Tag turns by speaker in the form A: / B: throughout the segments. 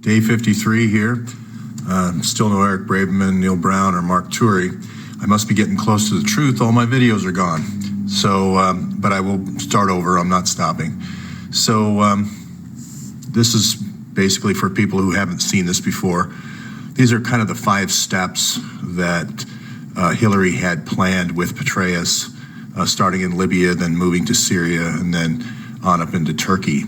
A: Day 53 here. Still no Eric Braverman, Neil Brown, or Mark Turi. I must be getting close to the truth. All my videos are gone. So, but I will start over. I'm not stopping. So this is basically for people who haven't seen this before. These are kind of the 5 steps that Hillary had planned with Petraeus, starting in Libya, then moving to Syria, and then on up into Turkey.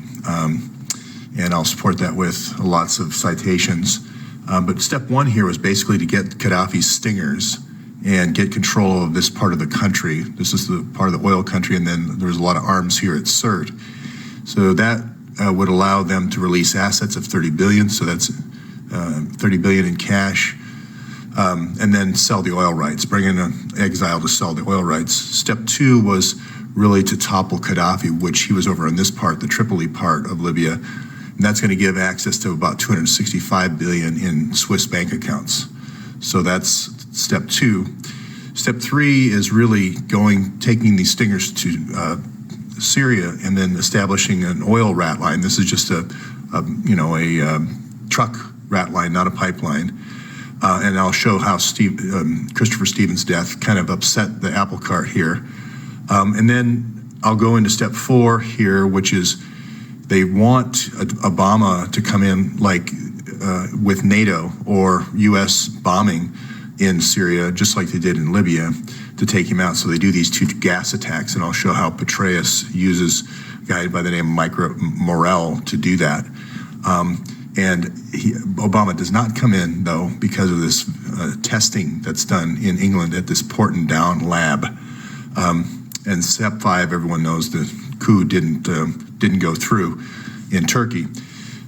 A: And I'll support that with lots of citations. But step 1 here was basically to get Gaddafi's stingers and get control of this part of the country. This is the part of the oil country, and then there's a lot of arms here at Sirte. So that would allow them to release assets of $30 billion, so that's $30 billion in cash, and then sell the oil rights, bring in an exile to sell the oil rights. Step 2 was really to topple Gaddafi, which he was over in this part, the Tripoli part of Libya. And that's going to give access to about $265 billion in Swiss bank accounts. So that's step 2. Step 3 is really taking these stingers to Syria and then establishing an oil rat line. This is just a truck rat line, not a pipeline. And I'll show how Christopher Stevens' death kind of upset the apple cart here. And then I'll go into step 4 here, which is they want Obama to come in like with NATO or U.S. bombing in Syria, just like they did in Libya, to take him out. So they do these 2 gas attacks, and I'll show how Petraeus uses a guy by the name of Mike Morrell to do that. Obama does not come in, though, because of this testing that's done in England at this Porton Down lab. And step 5, everyone knows the coup didn't go through in Turkey.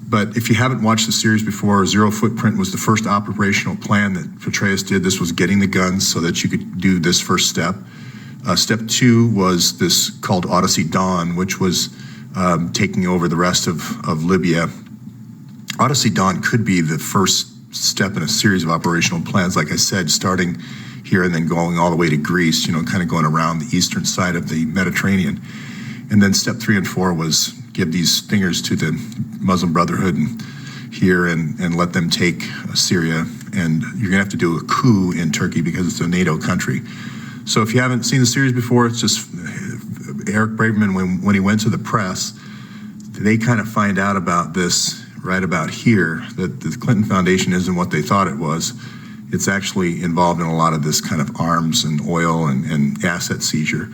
A: But if you haven't watched the series before, Zero Footprint was the first operational plan that Petraeus did. This was getting the guns so that you could do this first step. Step 2 was this called Odyssey Dawn, which was taking over the rest of Libya. Odyssey Dawn could be the first step in a series of operational plans, like I said, starting here and then going all the way to Greece, kind of going around the eastern side of the Mediterranean. And then step 3 and 4 was give these stingers to the Muslim Brotherhood here and let them take Syria. And you're gonna have to do a coup in Turkey because it's a NATO country. So if you haven't seen the series before, it's just Eric Braverman, when he went to the press, they kind of find out about this right about here, that the Clinton Foundation isn't what they thought it was. It's actually involved in a lot of this kind of arms and oil and asset seizure.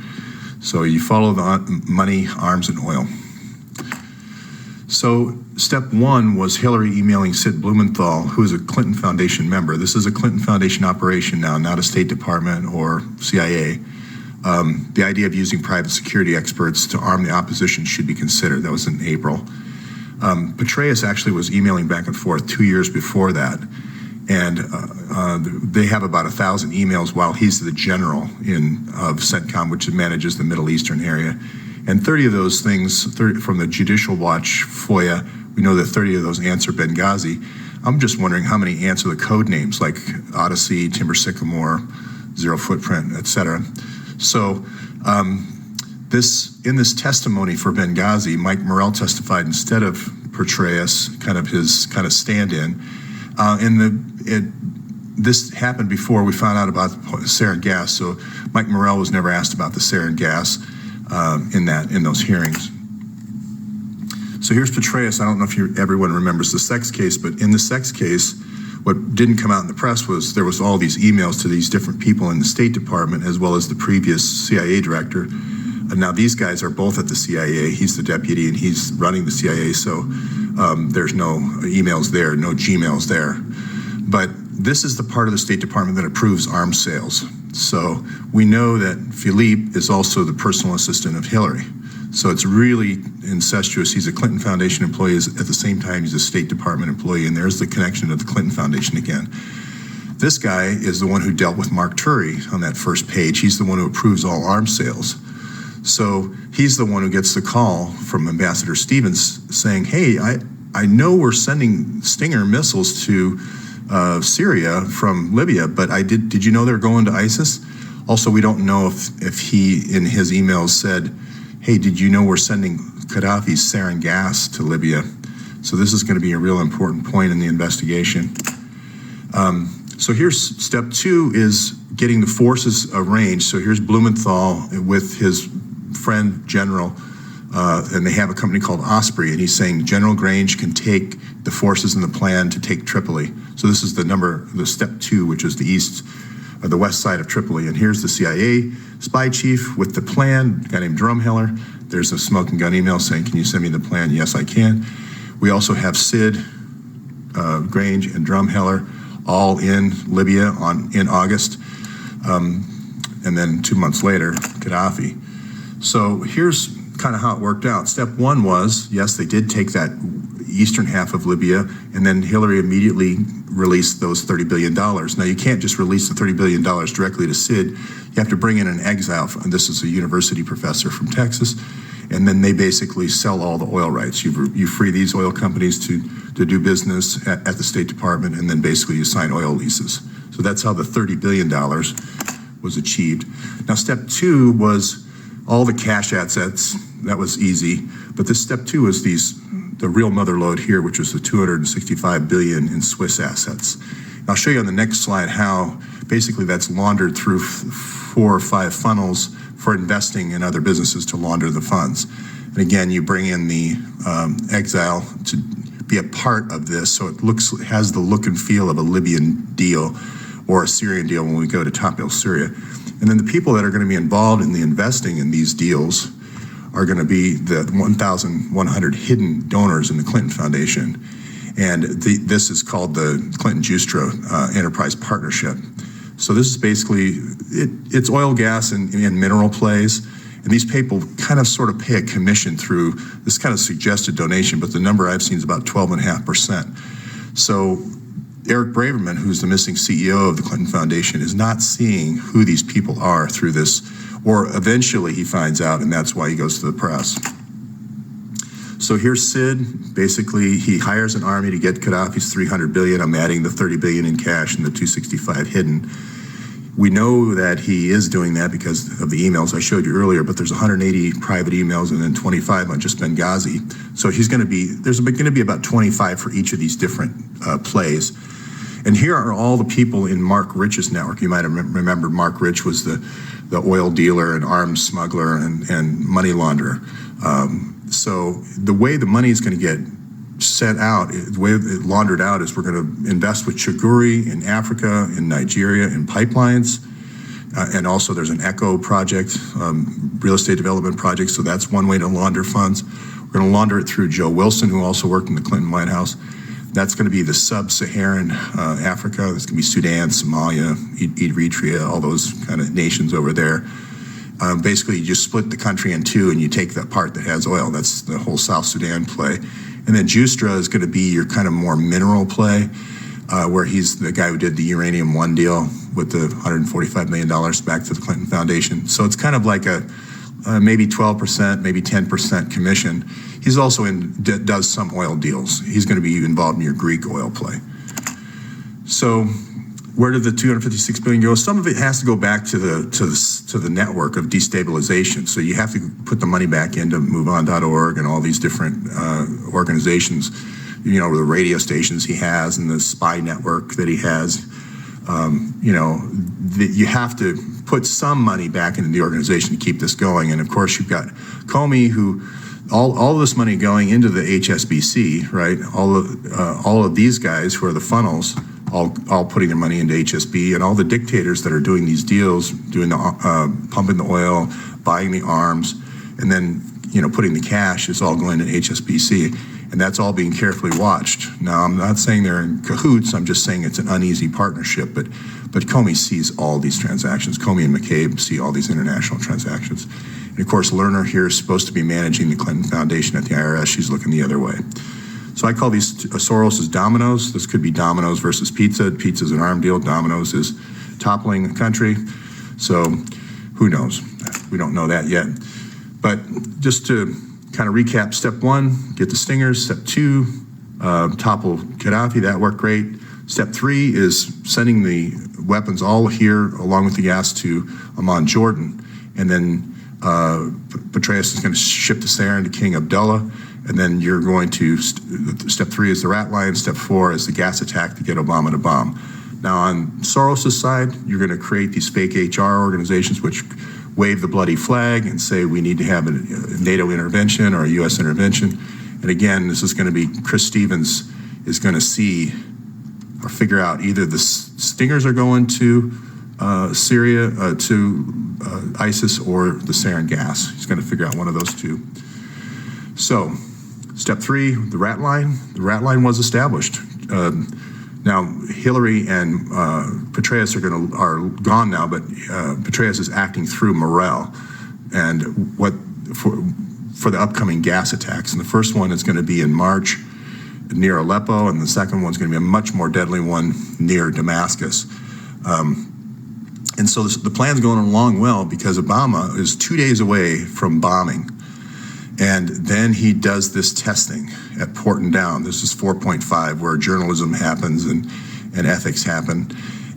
A: So you follow the money, arms, and oil. So step 1 was Hillary emailing Sid Blumenthal, who is a Clinton Foundation member. This is a Clinton Foundation operation now, not a State Department or CIA. The idea of using private security experts to arm the opposition should be considered. That was in April. Petraeus actually was emailing back and forth 2 years before that. And they have about 1,000 emails while he's the general of CENTCOM, which manages the Middle Eastern area. And 30 of those things, 30 from the Judicial Watch FOIA, we know that 30 of those answer Benghazi. I'm just wondering how many answer the code names like Odyssey, Timber Sycamore, Zero Footprint, et cetera. So in this testimony for Benghazi, Mike Morrell testified instead of Petraeus, kind of his stand-in. This happened before we found out about sarin gas, so Mike Morrell was never asked about the sarin gas in those hearings. So here's Petraeus. I don't know if everyone remembers the sex case, but in the sex case, what didn't come out in the press was there was all these emails to these different people in the State Department as well as the previous CIA director. And now these guys are both at the CIA. He's the deputy and he's running the CIA, so there's no emails there, no Gmails there. But this is the part of the State Department that approves arms sales. So we know that Philippe is also the personal assistant of Hillary. So it's really incestuous. He's a Clinton Foundation employee. At the same time, he's a State Department employee, and there's the connection to the Clinton Foundation again. This guy is the one who dealt with Mark Turi on that first page. He's the one who approves all arms sales. So he's the one who gets the call from Ambassador Stevens saying, hey, I know we're sending Stinger missiles to Syria from Libya, but did you know they're going to ISIS? Also, we don't know if he, in his emails, said, hey, did you know we're sending Gaddafi's sarin gas to Libya? So this is going to be a real important point in the investigation. So here's step 2 is getting the forces arranged. So here's Blumenthal with his friend General, and they have a company called Osprey, and he's saying General Grange can take the forces in the plan to take Tripoli. So this is the step 2, which is the west side of Tripoli. And here's the CIA spy chief with the plan, a guy named Drumheller. There's a smoke and gun email saying, can you send me the plan? Yes, I can. We also have Sid, Grange, and Drumheller all in Libya in August. And then 2 months later, Gaddafi. So here's kind of how it worked out. Step 1 was, yes, they did take that eastern half of Libya, and then Hillary immediately released those $30 billion. Now, you can't just release the $30 billion directly to Sid. You have to bring in an exile. And this is a university professor from Texas. And then they basically sell all the oil rights. You free these oil companies to do business at the State Department, and then basically you sign oil leases. So that's how the $30 billion was achieved. Now, step 2 was all the cash assets. That was easy. But this step 2 is the real mother lode here, which was the $265 billion in Swiss assets. And I'll show you on the next slide how basically that's laundered through 4 or 5 funnels for investing in other businesses to launder the funds. And again, you bring in the exile to be a part of this, so it has the look and feel of a Libyan deal or a Syrian deal when we go to top-bill Syria. And then the people that are going to be involved in the investing in these deals are going to be the 1,100 hidden donors in the Clinton Foundation. And this is called the Clinton-Justra Enterprise Partnership. So this is basically, it's oil, gas, and mineral plays. And these people kind of sort of pay a commission through this kind of suggested donation, but the number I've seen is about 12.5%. So Eric Braverman, who's the missing CEO of the Clinton Foundation, is not seeing who these people are through this, or eventually he finds out, and that's why he goes to the press. So here's Sid. Basically, he hires an army to get Gaddafi's $300 billion. I'm adding the $30 billion in cash and the 265 hidden. We know that he is doing that because of the emails I showed you earlier, but there's 180 private emails and then 25 on just Benghazi. So there's going to be about 25 for each of these different plays. And here are all the people in Mark Rich's network. You might have remembered Mark Rich was the oil dealer and arms smuggler and money launderer. So the way the money is going to get sent out, the way it laundered out is we're going to invest with Chaguri in Africa, in Nigeria, in pipelines. And also there's an ECHO project, real estate development project. So that's one way to launder funds. We're going to launder it through Joe Wilson, who also worked in the Clinton White House. That's going to be the sub-Saharan Africa. That's going to be Sudan, Somalia, Eritrea, all those kind of nations over there. Basically, you just split the country in two and you take that part that has oil. That's the whole South Sudan play. And then Justra is going to be your kind of more mineral play, where he's the guy who did the Uranium One deal with the $145 million back to the Clinton Foundation. So it's kind of like a maybe 12%, maybe 10% commission. He's also does some oil deals. He's going to be involved in your Greek oil play. So where did the $256 billion go? Some of it has to go back to the network of destabilization. So you have to put the money back into MoveOn.org and all these different organizations, you know, the radio stations he has and the spy network that he has. You have to put some money back into the organization to keep this going. And of course, you've got Comey, who all this money going into the HSBC, right? All of these guys who are the funnels, all putting their money into HSB, and all the dictators that are doing these deals, doing the pumping the oil, buying the arms, and then putting the cash is all going to HSBC, and that's all being carefully watched. Now, I'm not saying they're in cahoots. I'm just saying it's an uneasy partnership. But Comey sees all these transactions. Comey and McCabe see all these international transactions. And of course, Lerner here is supposed to be managing the Clinton Foundation at the IRS. She's looking the other way. So I call these Soros as dominoes. This could be dominoes versus pizza. Pizza's an arm deal. Dominoes is toppling the country. So who knows? We don't know that yet. But just to kind of recap, step one, get the stingers. Step two, topple Gaddafi. That worked great. Step three is sending the weapons all here along with the gas to Amman, Jordan. And then Petraeus is going to ship the Sarin to King Abdullah. And then you're going to, step 3 is the rat line, step 4 is the gas attack to get Obama to bomb. Now on Soros' side, you're going to create these fake HR organizations which wave the bloody flag and say we need to have a NATO intervention or a U.S. intervention. And again, this is going to be, Chris Stevens is going to see or figure out either the stingers are going to Syria, to ISIS, or the sarin gas. He's going to figure out one of those two. So, step 3, the rat line. The rat line was established. Now, Hillary and Petraeus are gone now, but Petraeus is acting through Morell, and for the upcoming gas attacks. And the first one is going to be in March near Aleppo, and the second one's going to be a much more deadly one near Damascus. And so the plan's going along well because Obama is 2 days away from bombing. And then he does this testing at Porton Down. This is 4.5, where journalism happens and ethics happen.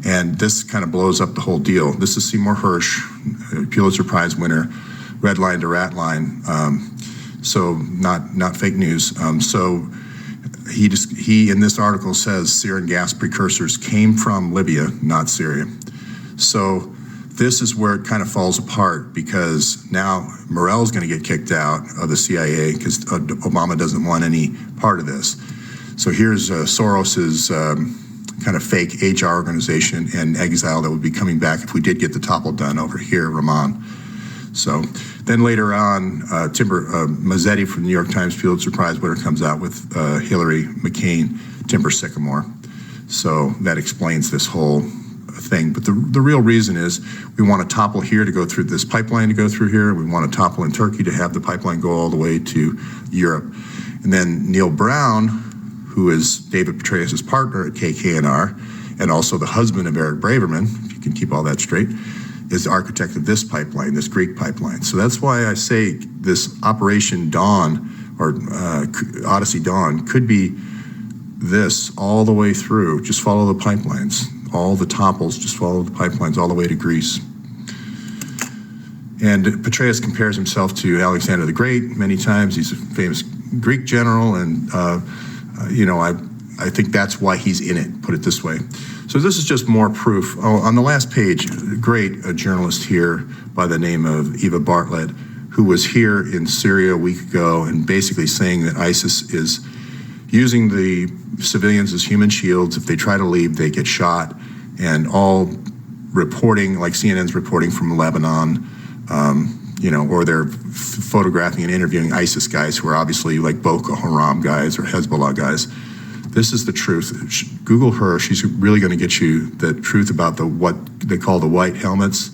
A: And this kind of blows up the whole deal. This is Seymour Hersh, Pulitzer Prize winner, red line to rat line. So not fake news. So he in this article says sarin gas precursors came from Libya, not Syria. So this is where it kind of falls apart, because now Morell's going to get kicked out of the CIA because Obama doesn't want any part of this. So here's Soros's kind of fake HR organization and exile that would be coming back if we did get the topple done over here, Rahman. So then later on, Mazzetti from the New York Times Pulitzer Prize winner comes out with Hillary McCain, Timber Sycamore. So that explains this whole thing. But the real reason is we want to topple here to go through this pipeline to go through here. We want to topple in Turkey to have the pipeline go all the way to Europe. And then Neil Brown, who is David Petraeus' partner at KKNR and also the husband of Eric Braverman, if you can keep all that straight, is the architect of this pipeline, this Greek pipeline. So that's why I say this Operation Dawn or Odyssey Dawn could be this all the way through. Just follow the pipelines. All the topples, just follow the pipelines all the way to Greece. And Petraeus compares himself to Alexander the Great many times. He's a famous Greek general, and I think that's why he's in it, put it this way. So this is just more proof. Oh, on the last page, a journalist here by the name of Eva Bartlett, who was here in Syria a week ago and basically saying that ISIS is using the civilians as human shields. If they try to leave, they get shot. And all reporting, like CNN's reporting from Lebanon, or they're photographing and interviewing ISIS guys who are obviously like Boko Haram guys or Hezbollah guys. This is the truth. Google her. She's really going to get you the truth about what they call the white helmets.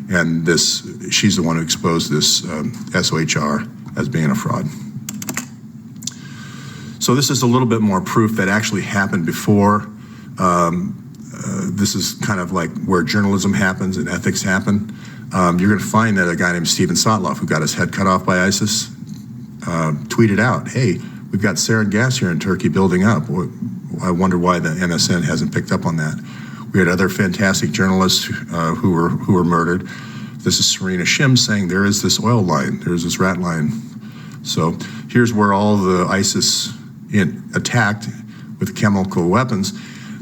A: And she's the one who exposed this SOHR as being a fraud. So this is a little bit more proof that actually happened before. This is kind of like where journalism happens and ethics happen. You're going to find that a guy named Steven Sotloff, who got his head cut off by ISIS, tweeted out, "Hey, we've got sarin gas here in Turkey building up. I wonder why the MSN hasn't picked up on that." We had other fantastic journalists who were murdered. This is Serena Shim saying there is this oil line, there's this rat line. So here's where all the ISIS attacked with chemical weapons.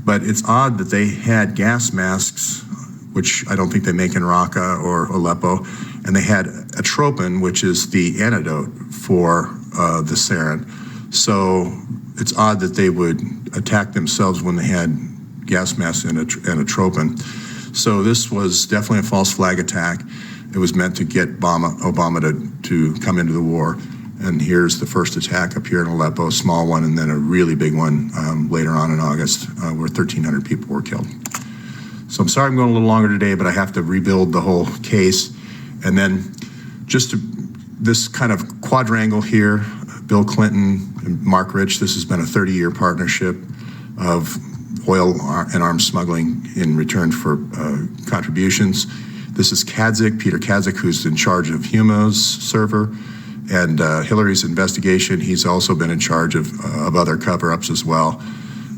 A: But it's odd that they had gas masks, which I don't think they make in Raqqa or Aleppo, and they had atropine, which is the antidote for the sarin. So it's odd that they would attack themselves when they had gas masks and atropine. So this was definitely a false flag attack. It was meant to get Obama to come into the war. And here's the first attack up here in Aleppo, a small one, and then a really big one later on in August where 1,300 people were killed. So I'm sorry I'm going a little longer today, but I have to rebuild the whole case. And then this kind of quadrangle here, Bill Clinton and Mark Rich, this has been a 30-year partnership of oil and arms smuggling in return for contributions. This is Peter Kadzik, who's in charge of Humo's server. And Hillary's investigation, he's also been in charge of other cover-ups as well.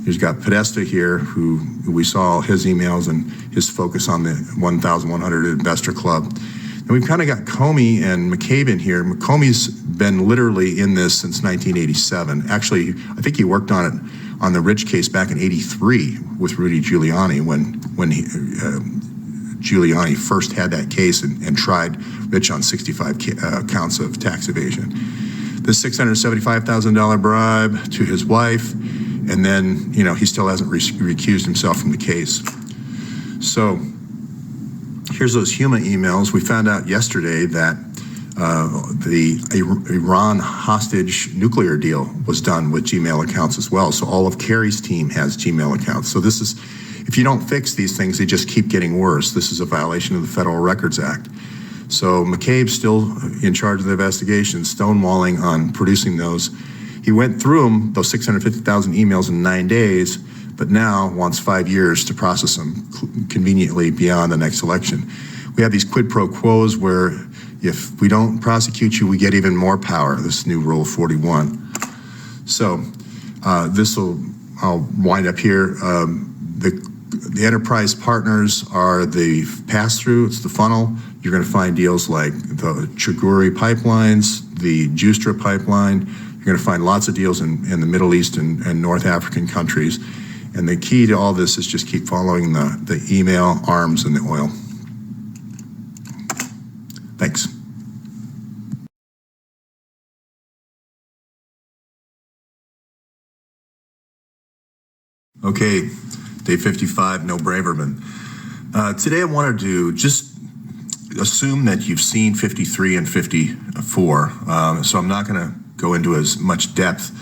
A: He's got Podesta here, who we saw his emails and his focus on the 1,100 investor club. Then we've kind of got Comey and McCabe in here. Comey's been literally in this since 1987. Actually, I think he worked on it on the Rich case back in '83 with Rudy Giuliani when Giuliani first had that case and tried Rich on 65 counts of tax evasion. The $675,000 bribe to his wife, and then, he still hasn't recused himself from the case. So here's those Huma emails. We found out yesterday that the Iran hostage nuclear deal was done with Gmail accounts as well. So all of Kerry's team has Gmail accounts. So this is, if you don't fix these things, they just keep getting worse. This is a violation of the Federal Records Act. So McCabe's still in charge of the investigation, stonewalling on producing those. He went through them, those 650,000 emails in 9 days, but now wants 5 years to process them conveniently beyond the next election. We have these quid pro quos where if we don't prosecute you, we get even more power, this new Rule 41. So I'll wind up here. The enterprise partners are the pass-through, it's the funnel. You're going to find deals like the Chaguri pipelines, the Justra pipeline. You're going to find lots of deals in the Middle East and North African countries. And the key to all this is just keep following the email, arms, and the oil. Thanks. Okay, day 55, no Braverman. Today I wanted to just assume that you've seen 53 and 54, so I'm not going to go into as much depth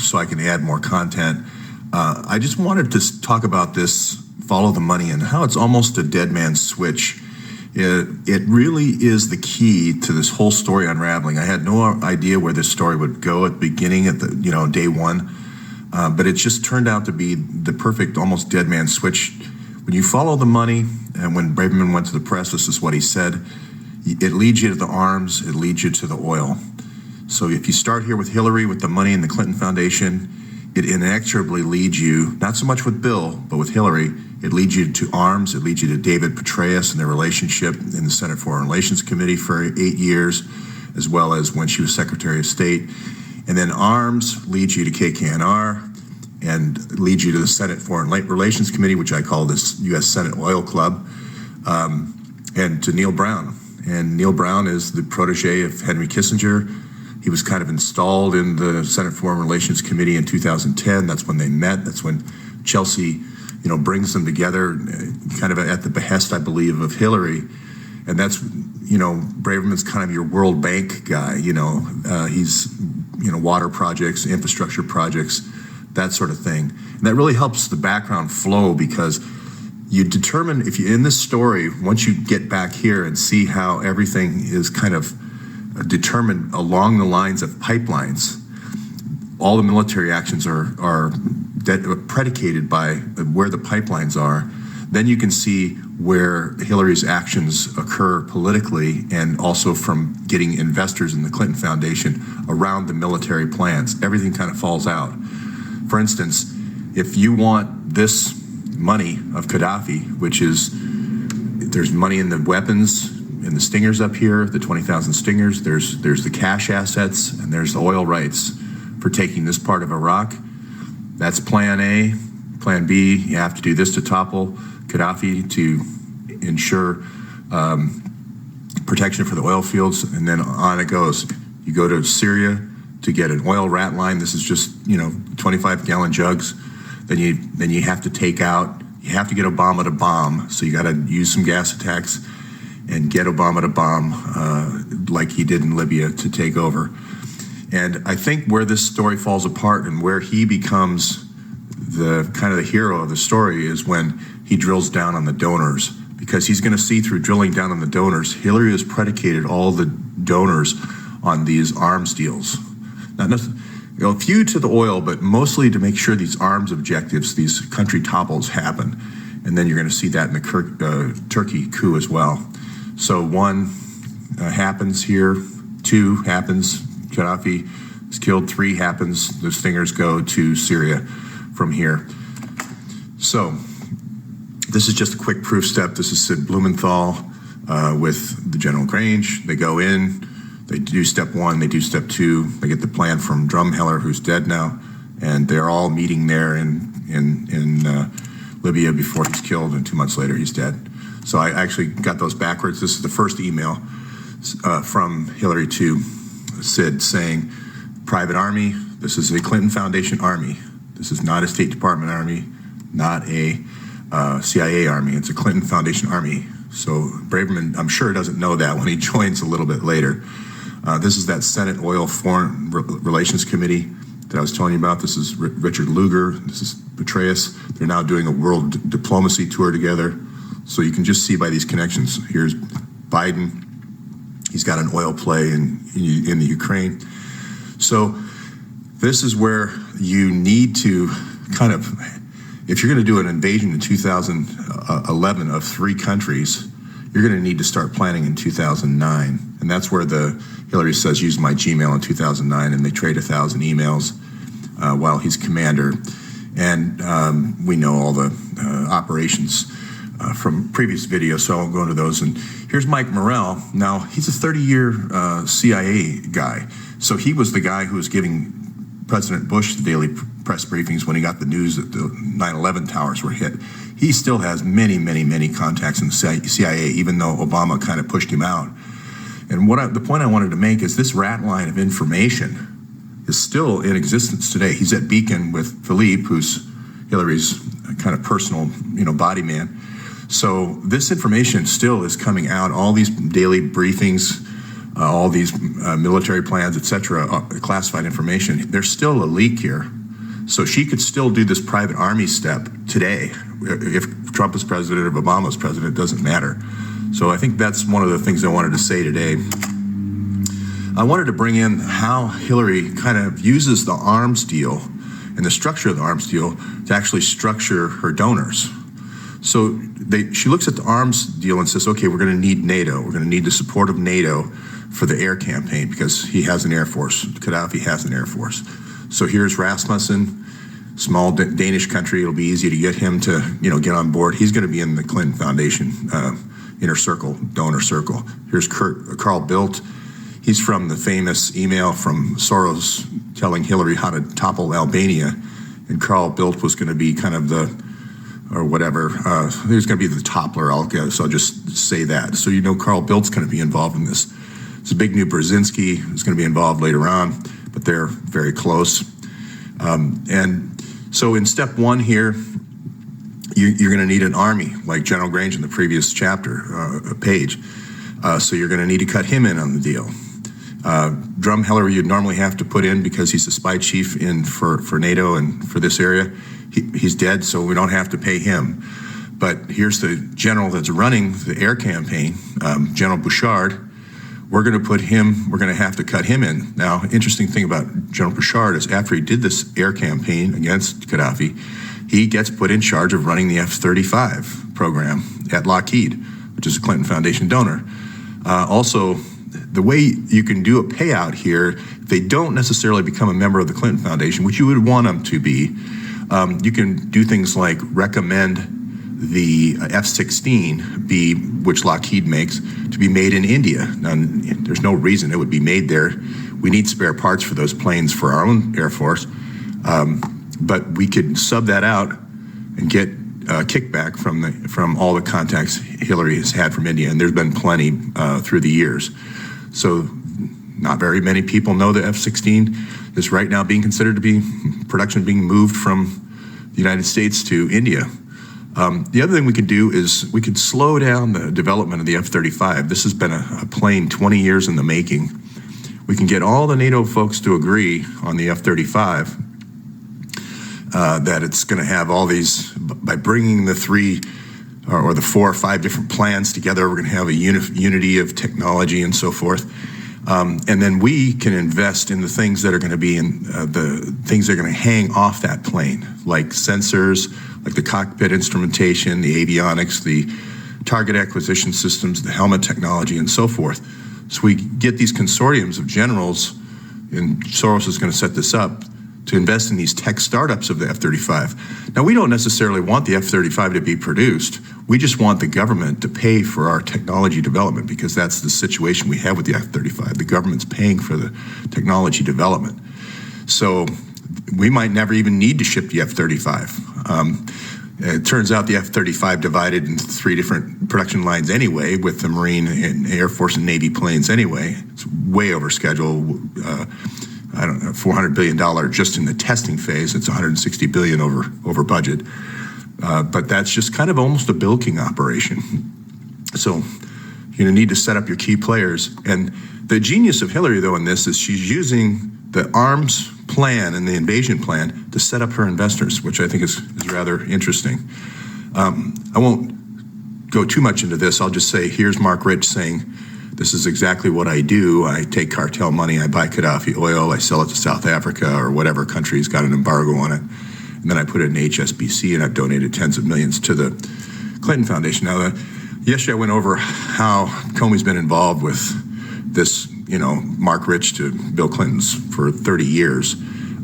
A: so I can add more content. I just wanted to talk about this follow the money and how it's almost a dead man's switch. It really is the key to this whole story unraveling. I had no idea where this story would go at the beginning, at the day one, but it just turned out to be the perfect, almost dead man's switch. When you follow the money, and when Braverman went to the press, this is what he said: it leads you to the arms, it leads you to the oil. So if you start here with Hillary, with the money in the Clinton Foundation, it inexorably leads you, not so much with Bill, but with Hillary, it leads you to arms, it leads you to David Petraeus and their relationship in the Senate Foreign Relations Committee for 8 years, as well as when she was Secretary of State. And then arms leads you to KKNR and leads you to the Senate Foreign Relations Committee, which I call this U.S. Senate Oil Club, and to Neil Brown. And Neil Brown is the protege of Henry Kissinger. He was kind of installed in the Senate Foreign Relations Committee in 2010. That's when they met. That's when Chelsea, brings them together, kind of at the behest, I believe, of Hillary. And that's, Braverman's kind of your World Bank guy. He's, water projects, infrastructure projects, that sort of thing. And that really helps the background flow, because you determine, if you in this story, once you get back here and see how everything is kind of determined along the lines of pipelines, all the military actions are predicated by where the pipelines are. Then you can see where Hillary's actions occur politically, and also from getting investors in the Clinton Foundation around the military plans. Everything kind of falls out. For instance, if you want this money of Gaddafi, which is, there's money in the weapons, in the Stingers up here, the 20,000 Stingers, there's the cash assets, and there's the oil rights for taking this part of Iraq. That's plan A. Plan B, you have to do this to topple Gaddafi to ensure protection for the oil fields, and then on it goes. You go to Syria to get an oil rat line. This is just 25-gallon jugs. Then you have to take out. You have to get Obama to bomb. So you got to use some gas attacks and get Obama to bomb, like he did in Libya, to take over. And I think where this story falls apart and where he becomes the kind of the hero of the story is when he drills down on the donors, because he's going to see through drilling down on the donors. Hillary has predicated all the donors on these arms deals. Not necessarily, a few to the oil, but mostly to make sure these arms objectives, these country topples, happen. And then you're going to see that in the Turkey coup as well. So 1 happens here, 2 happens, Gaddafi is killed, 3 happens, the Stingers go to Syria from here. So this is just a quick proof step. This is Sid Blumenthal. with the General Grange. They go in, they do step one, they do step two, they get the plan from Drumheller, who's dead now, and they're all meeting there in Libya before he's killed, and 2 months later he's dead. So I actually got those backwards. This is the first email from Hillary to Sid saying, private army, this is a Clinton Foundation army. This is not a State Department army, not a CIA army. It's a Clinton Foundation army. So Braverman, I'm sure, doesn't know that when he joins a little bit later. This is that Senate Oil Foreign Relations Committee that I was telling you about. This is Richard Lugar. This is Petraeus. They're now doing a world diplomacy tour together. So you can just see by these connections. Here's Biden. He's got an oil play in the Ukraine. So this is where you need to kind of, if you're going to do an invasion in 2011 of 3 countries, you're going to need to start planning in 2009. And that's where Hillary says, use my Gmail in 2009, and they trade 1,000 emails while he's commander. And we know all the operations from previous videos, so I'll go into those. And here's Mike Morrell. Now, he's a 30-year CIA guy. So he was the guy who was giving President Bush the daily press briefings when he got the news that the 9/11 towers were hit. He still has many, many, many contacts in the CIA, even though Obama kind of pushed him out. And the point I wanted to make is this rat line of information is still in existence today. He's at Beacon with Philippe, who's Hillary's kind of personal, body man. So this information still is coming out. All these daily briefings, all these military plans, et cetera, classified information. There's still a leak here. So she could still do this private army step today. If Trump is president or Obama's president, it doesn't matter. So I think that's one of the things I wanted to say today. I wanted to bring in how Hillary kind of uses the arms deal and the structure of the arms deal to actually structure her donors. So she looks at the arms deal and says, okay, we're going to need NATO. We're going to need the support of NATO for the air campaign because he has an air force. Gaddafi has an air force. So here's Rasmussen, small Danish country. It'll be easy to get him to, get on board. He's going to be in the Clinton Foundation inner circle, donor circle. Here's Carl Bildt. He's from the famous email from Soros telling Hillary how to topple Albania. And Carl Bildt was going to be kind of he was going to be the toppler, so I'll just say that. So Carl Bildt's going to be involved in this. Zbigniew Brzezinski is going to be involved later on, but they're very close. And so in step one here, you're going to need an army, like General Grange in the previous chapter, page. So you're going to need to cut him in on the deal. Drumheller you'd normally have to put in because he's the spy chief for NATO and for this area. He's dead, so we don't have to pay him. But here's the general that's running the air campaign, General Bouchard. We're going to have to cut him in. Now, interesting thing about General Bouchard is after he did this air campaign against Gaddafi, he gets put in charge of running the F-35 program at Lockheed, which is a Clinton Foundation donor. Also, the way you can do a payout here, they don't necessarily become a member of the Clinton Foundation, which you would want them to be. You can do things like recommend the F-16 which Lockheed makes, to be made in India. Now, there's no reason it would be made there. We need spare parts for those planes for our own Air Force, but we could sub that out and get kickback from all the contacts Hillary has had from India, and there's been plenty through the years. So not very many people know the F-16 is right now being considered to be production being moved from the United States to India. The other thing we could do is we could slow down the development of the F-35. This has been a plane 20 years in the making. We can get all the NATO folks to agree on the F-35 that it's going to have all these, by bringing the 3 or the 4 or 5 different plans together, we're going to have a unity of technology and so forth. And then we can invest in the things that are going to be the things that are going to hang off that plane, like sensors, like the cockpit instrumentation, the avionics, the target acquisition systems, the helmet technology, and so forth. So we get these consortiums of generals, and Soros is going to set this up, to invest in these tech startups of the F-35. Now, we don't necessarily want the F-35 to be produced. We just want the government to pay for our technology development, because that's the situation we have with the F-35. The government's paying for the technology development. So we might never even need to ship the F-35. It turns out the F-35 divided into 3 different production lines anyway, with the Marine and Air Force and Navy planes anyway. It's way over schedule. I don't know, $400 billion just in the testing phase. It's $160 billion over budget. But that's just kind of almost a bilking operation. So you're going to need to set up your key players. And the genius of Hillary, though, in this is she's using the arms plan and the invasion plan to set up her investors, which I think is rather interesting. I won't go too much into this. I'll just say, here's Mark Rich saying, this is exactly what I do. I take cartel money, I buy Gaddafi oil, I sell it to South Africa or whatever country's got an embargo on it, and then I put it in HSBC, and I've donated tens of millions to the Clinton Foundation. Now, yesterday I went over how Comey's been involved with this, Mark Rich to Bill Clinton's for 30 years,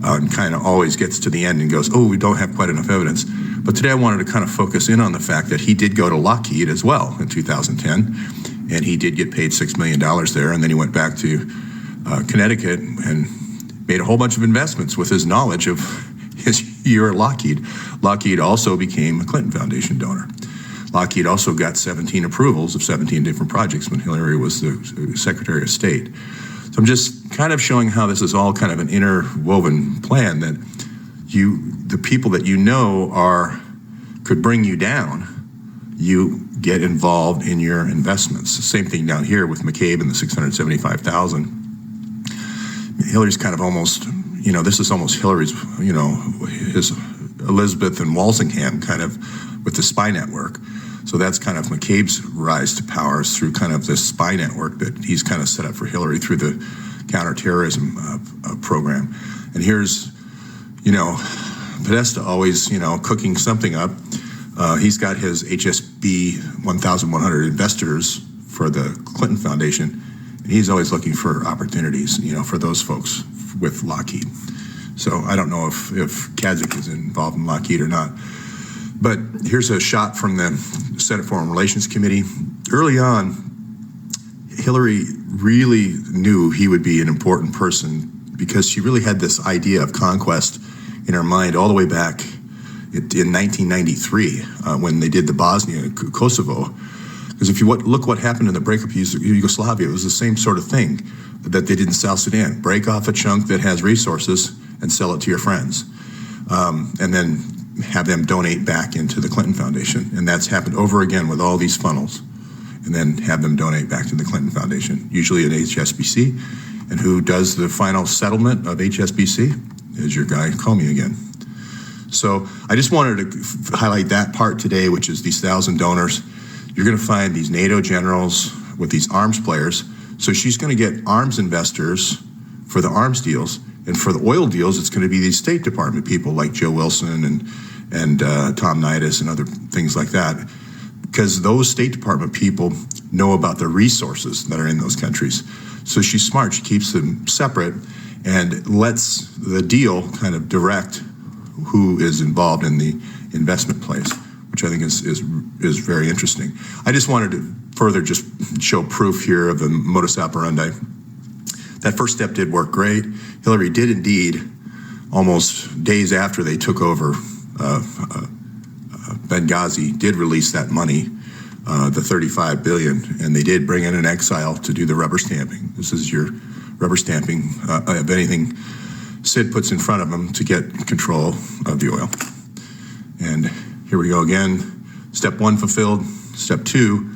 A: and kind of always gets to the end and goes, oh, we don't have quite enough evidence. But today I wanted to kind of focus in on the fact that he did go to Lockheed as well in 2010, and he did get paid $6 million there, and then he went back to Connecticut and made a whole bunch of investments with his knowledge of his year at Lockheed. Lockheed also became a Clinton Foundation donor. Lockheed also got 17 approvals of 17 different projects when Hillary was the Secretary of State. So I'm just kind of showing how this is all kind of an interwoven plan, that the people that could bring you down, you get involved in your investments. The same thing down here with McCabe and the 675,000. Hillary's kind of almost, this is almost Hillary's, his Elizabeth and Walsingham kind of with the spy network. So that's kind of McCabe's rise to power, is through kind of this spy network that he's kind of set up for Hillary through the counterterrorism program. And here's, Podesta always, cooking something up. He's got his HSB 1,100 investors for the Clinton Foundation, and he's always looking for opportunities, for those folks with Lockheed. So I don't know if Kadzik is involved in Lockheed or not. But here's a shot from the Senate Foreign Relations Committee. Early on, Hillary really knew he would be an important person, because she really had this idea of conquest in her mind all the way back in 1993 when they did the Bosnia, Kosovo. Because if you look what happened in the breakup of Yugoslavia, it was the same sort of thing that they did in South Sudan. Break off a chunk that has resources and sell it to your friends. And then have them donate back into the Clinton Foundation. And that's happened over again with all these funnels. And then have them donate back to the Clinton Foundation, usually at HSBC. And who does the final settlement of HSBC is your guy, Comey again. So I just wanted to highlight that part today, which is these 1,000 donors. You're going to find these NATO generals with these arms players. So she's going to get arms investors for the arms deals. And for the oil deals, it's going to be these State Department people like Joe Wilson and Tom Nidus and other things like that, because those State Department people know about the resources that are in those countries. So she's smart. She keeps them separate and lets the deal kind of direct who is involved in the investment place, which I think is very interesting. I just wanted to further just show proof here of the modus operandi. That first step did work great. Hillary did indeed, almost days after they took over Benghazi, did release that money, the $35 billion, and they did bring in an exile to do the rubber stamping. This is your rubber stamping of anything Sid puts in front of them to get control of the oil. And here we go again. Step 1 fulfilled. Step 2,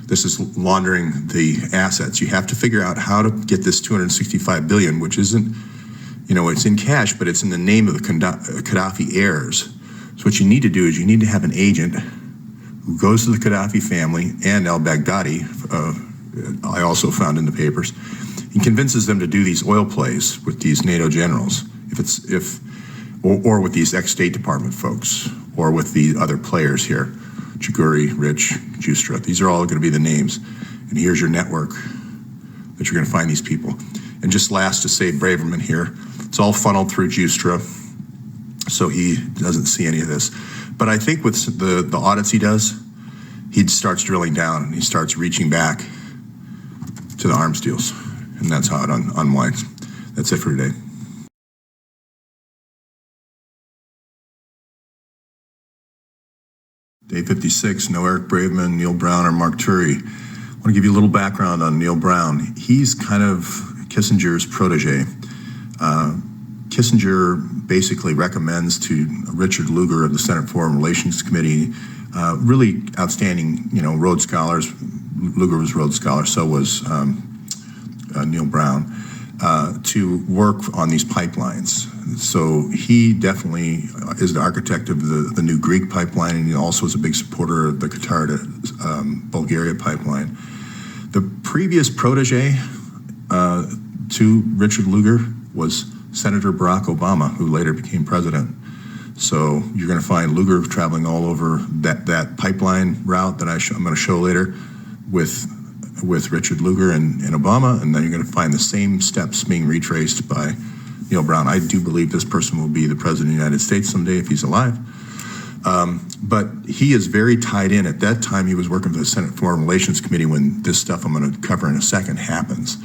A: this is laundering the assets. You have to figure out how to get this $265 billion, which isn't, it's in cash, but it's in the name of the Gaddafi heirs. So what you need to do is you need to have an agent who goes to the Gaddafi family and al-Baghdadi, I also found in the papers, and convinces them to do these oil plays with these NATO generals, or with these ex-State Department folks, or with the other players here. Chiguri, Rich, Justra. These are all going to be the names. And here's your network that you're going to find these people. And just last, to save Braverman here, it's all funneled through Justra, so he doesn't see any of this. But I think with the audits he does, he starts drilling down and he starts reaching back to the arms deals. And that's how it unwinds. That's it for today. Day 56, no Eric Braverman, Neil Brown, or Mark Turi. I want to give you a little background on Neil Brown. He's kind of Kissinger's protege. Kissinger basically recommends to Richard Lugar of the Senate Foreign Relations Committee, really outstanding, Rhodes Scholars. Lugar was Rhodes Scholar, so was Neil Brown, to work on these pipelines. So he definitely is the architect of the new Greek pipeline, and he also is a big supporter of the Qatar to Bulgaria pipeline. The previous protege to Richard Lugar was Senator Barack Obama, who later became president. So you're going to find Lugar traveling all over that pipeline route that I'm going to show later with Richard Lugar and Obama, and then you're going to find the same steps being retraced by Neil Brown. I do believe this person will be the president of the United States someday if he's alive. But he is very tied in. At that time, he was working for the Senate Foreign Relations Committee when this stuff I'm going to cover in a second happens.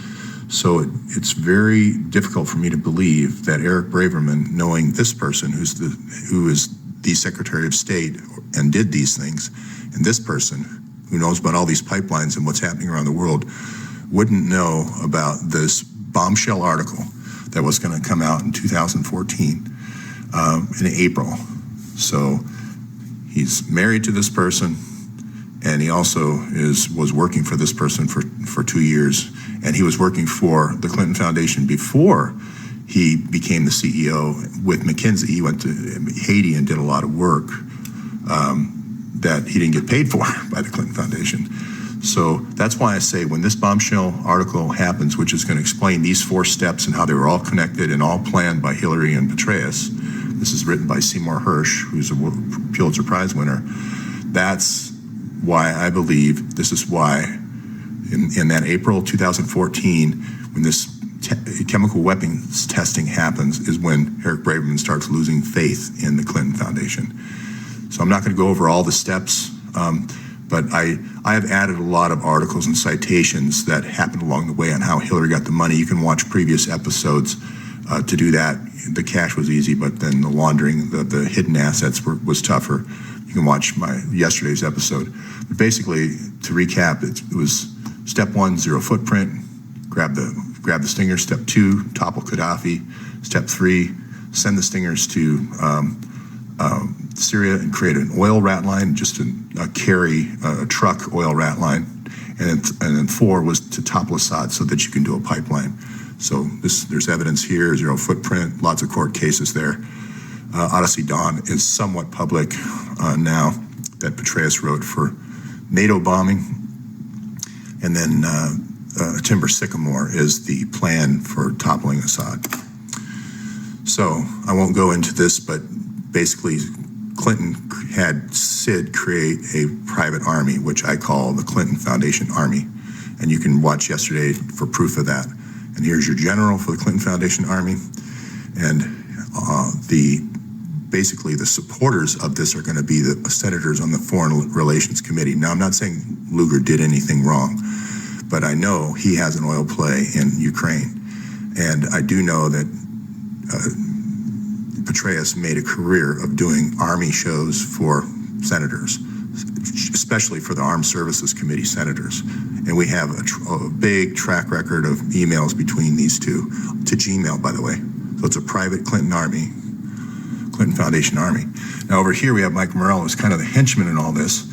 A: So it's very difficult for me to believe that Eric Braverman, knowing this person who is the Secretary of State and did these things, and this person who knows about all these pipelines and what's happening around the world, wouldn't know about this bombshell article that was going to come out in 2014 in April. So he's married to this person, and he also was working for this person for 2 years, and he was working for the Clinton Foundation before he became the CEO with McKinsey. He went to Haiti and did a lot of work that he didn't get paid for by the Clinton Foundation. So that's why I say when this bombshell article happens, which is going to explain these 4 steps and how they were all connected and all planned by Hillary and Petraeus, this is written by Seymour Hersh, who's a Pulitzer Prize winner. That's why I believe this is why in that April 2014, when this chemical weapons testing happens, is when Eric Braverman starts losing faith in the Clinton Foundation. So I'm not going to go over all the steps, but I have added a lot of articles and citations that happened along the way on how Hillary got the money. You can watch previous episodes to do that. The cash was easy, but then the laundering, the hidden assets was tougher. You can watch yesterday's episode. But basically, to recap, it was step 1, zero footprint, grab the stingers. Step 2, topple Gaddafi. Step 3, send the stingers to Syria and create an oil rat line, just to carry a truck oil rat line. And then 4 was to topple Assad so that you can do a pipeline. So there's evidence here, zero footprint, lots of court cases there. Odyssey Dawn is somewhat public now, that Petraeus wrote for NATO bombing. And then Timber Sycamore is the plan for toppling Assad. So I won't go into this, but basically Clinton had Sid create a private army, which I call the Clinton Foundation Army. And you can watch yesterday for proof of that. And here's your general for the Clinton Foundation Army. And basically the supporters of this are going to be the senators on the Foreign Relations Committee. Now, I'm not saying Lugar did anything wrong, but I know he has an oil play in Ukraine. And I do know that Petraeus made a career of doing army shows for senators, especially for the Armed Services Committee senators. And we have a big track record of emails between these two, to Gmail, by the way. So it's a private Clinton Army, Clinton Foundation Army. Now over here we have Mike Morrell, who's kind of the henchman in all this.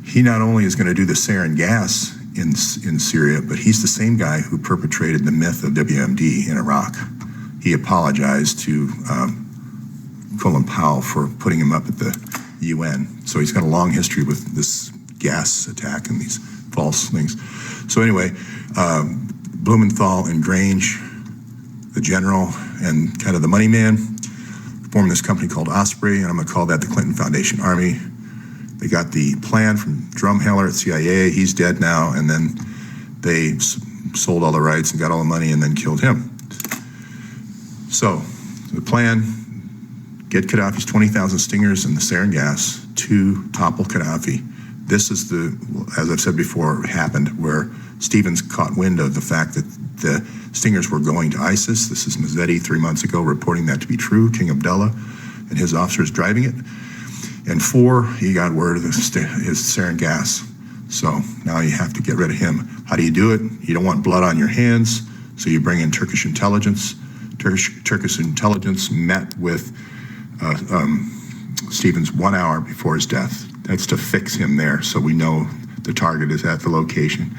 A: He not only is going to do the sarin gas in Syria, but he's the same guy who perpetrated the myth of WMD in Iraq. He apologized to Colin Powell for putting him up at the UN. So he's got a long history with this gas attack and these false things. So anyway, Blumenthal and Grange, the general and kind of the money man, formed this company called Osprey, and I'm going to call that the Clinton Foundation Army. They got the plan from Drumheller at CIA. He's dead now, and then they sold all the rights and got all the money and then killed him. So the plan, get Gaddafi's 20,000 stingers and the sarin gas to topple Gaddafi, this is as I've said before, happened where Stevens caught wind of the fact that the stingers were going to ISIS. This is Mazzetti 3 months ago reporting that to be true, King Abdullah and his officers driving it. And 4, he got word of his sarin gas. So now you have to get rid of him. How do you do it? You don't want blood on your hands, so you bring in Turkish intelligence. Turkish intelligence met with Stevens 1 hour before his death. That's to fix him there, so we know the target is at the location.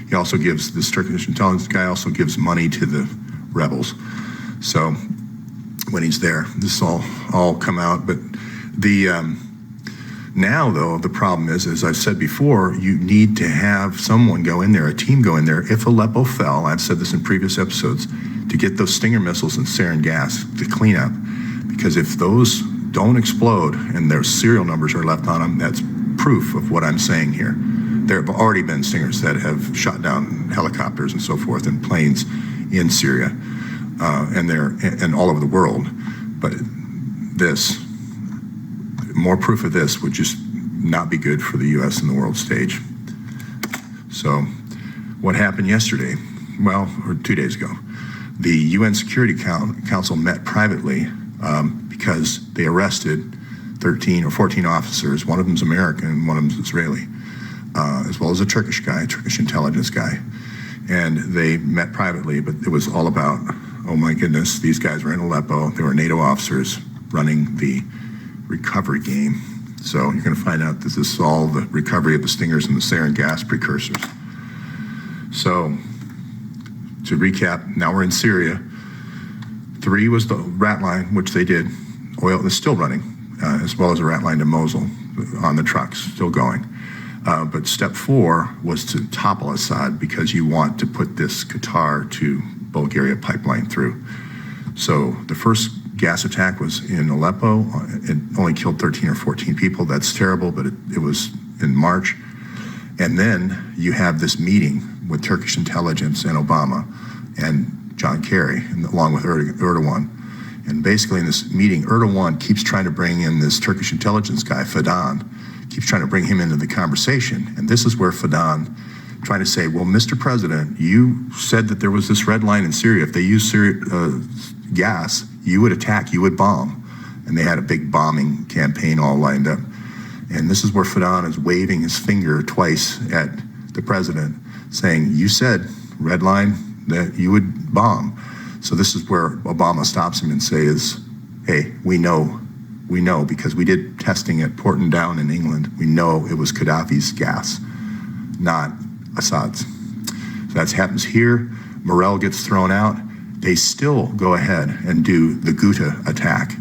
A: He also gives, this Turkish intelligence guy also gives money to the rebels. So when he's there, this all come out. But now though, the problem is, as I've said before, you need to have someone go in there, a team go in there. If Aleppo fell, I've said this in previous episodes, to get those Stinger missiles and sarin gas to clean up. Because if those don't explode and their serial numbers are left on them, that's proof of what I'm saying here. There have already been Stingers that have shot down helicopters and so forth and planes in Syria and all over the world. But this, more proof of this would just not be good for the U.S. and the world stage. So what happened yesterday? Well, or 2 days ago, the UN Security Council met privately because they arrested 13 or 14 officers. One of them's American and one of them's Israeli, as well as a Turkish intelligence guy. And they met privately, but it was all about, oh my goodness, these guys were in Aleppo. They were NATO officers running the recovery game. So you're gonna find out this is all the recovery of the Stingers and the sarin gas precursors. So to recap, now we're in Syria. 3 was the rat line, which they did. Oil is still running, as well as a rat line to Mosul on the trucks, still going. But step 4 was to topple Assad because you want to put this Qatar to Bulgaria pipeline through. So the first gas attack was in Aleppo. It only killed 13 or 14 people. That's terrible, but it was in March. And then you have this meeting with Turkish intelligence and Obama and John Kerry, along with Erdogan. And basically in this meeting, Erdogan keeps trying to bring in this Turkish intelligence guy, Fidan, keeps trying to bring him into the conversation. And this is where Fidan trying to say, well, Mr. President, you said that there was this red line in Syria. If they used gas, you would attack, you would bomb. And they had a big bombing campaign all lined up. And this is where Fidan is waving his finger twice at the president, saying, you said, red line, that you would bomb. So this is where Obama stops him and says, hey, we know, because we did testing at Porton Down in England. We know it was Gaddafi's gas, not Assad's. So that happens here. Morale gets thrown out. They still go ahead and do the Ghouta attack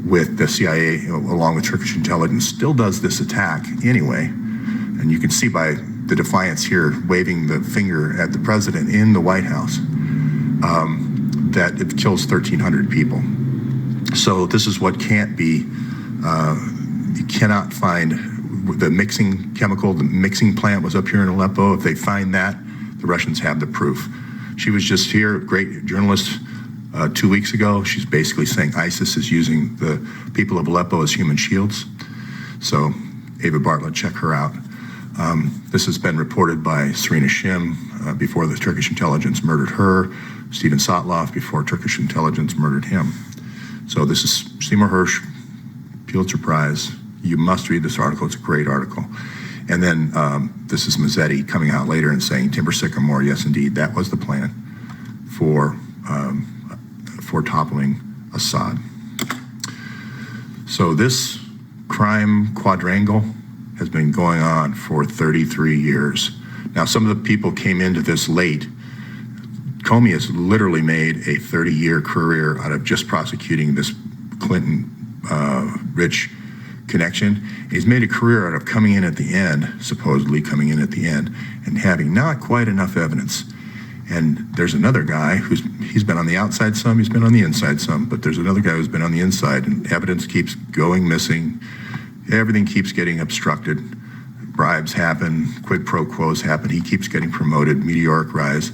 A: with the CIA, along with Turkish intelligence, still does this attack anyway. And you can see by the defiance here, waving the finger at the president in the White House, that it kills 1,300 people. So this is what can't be, you cannot find the mixing chemical, the mixing plant was up here in Aleppo. If they find that, the Russians have the proof. She was just here, great journalist, 2 weeks ago. She's basically saying ISIS is using the people of Aleppo as human shields. So Ava Bartlett, check her out. This has been reported by Serena Shim before the Turkish intelligence murdered her, Stephen Sotloff before Turkish intelligence murdered him. So this is Seymour Hersh, Pulitzer Prize. You must read this article, it's a great article. And then this is Mazzetti coming out later and saying, Timber Sycamore, yes indeed, that was the plan for toppling Assad. So this crime quadrangle has been going on for 33 years. Now, some of the people came into this late. Comey has literally made a 30-year career out of just prosecuting this Clinton-Rich connection. He's made a career out of coming in at the end, supposedly coming in at the end, and having not quite enough evidence. And there's another guy he's been on the outside some, he's been on the inside some, but there's another guy who's been on the inside, and evidence keeps going missing. Everything keeps getting obstructed. Bribes happen, quid pro quos happen. He keeps getting promoted, meteoric rise,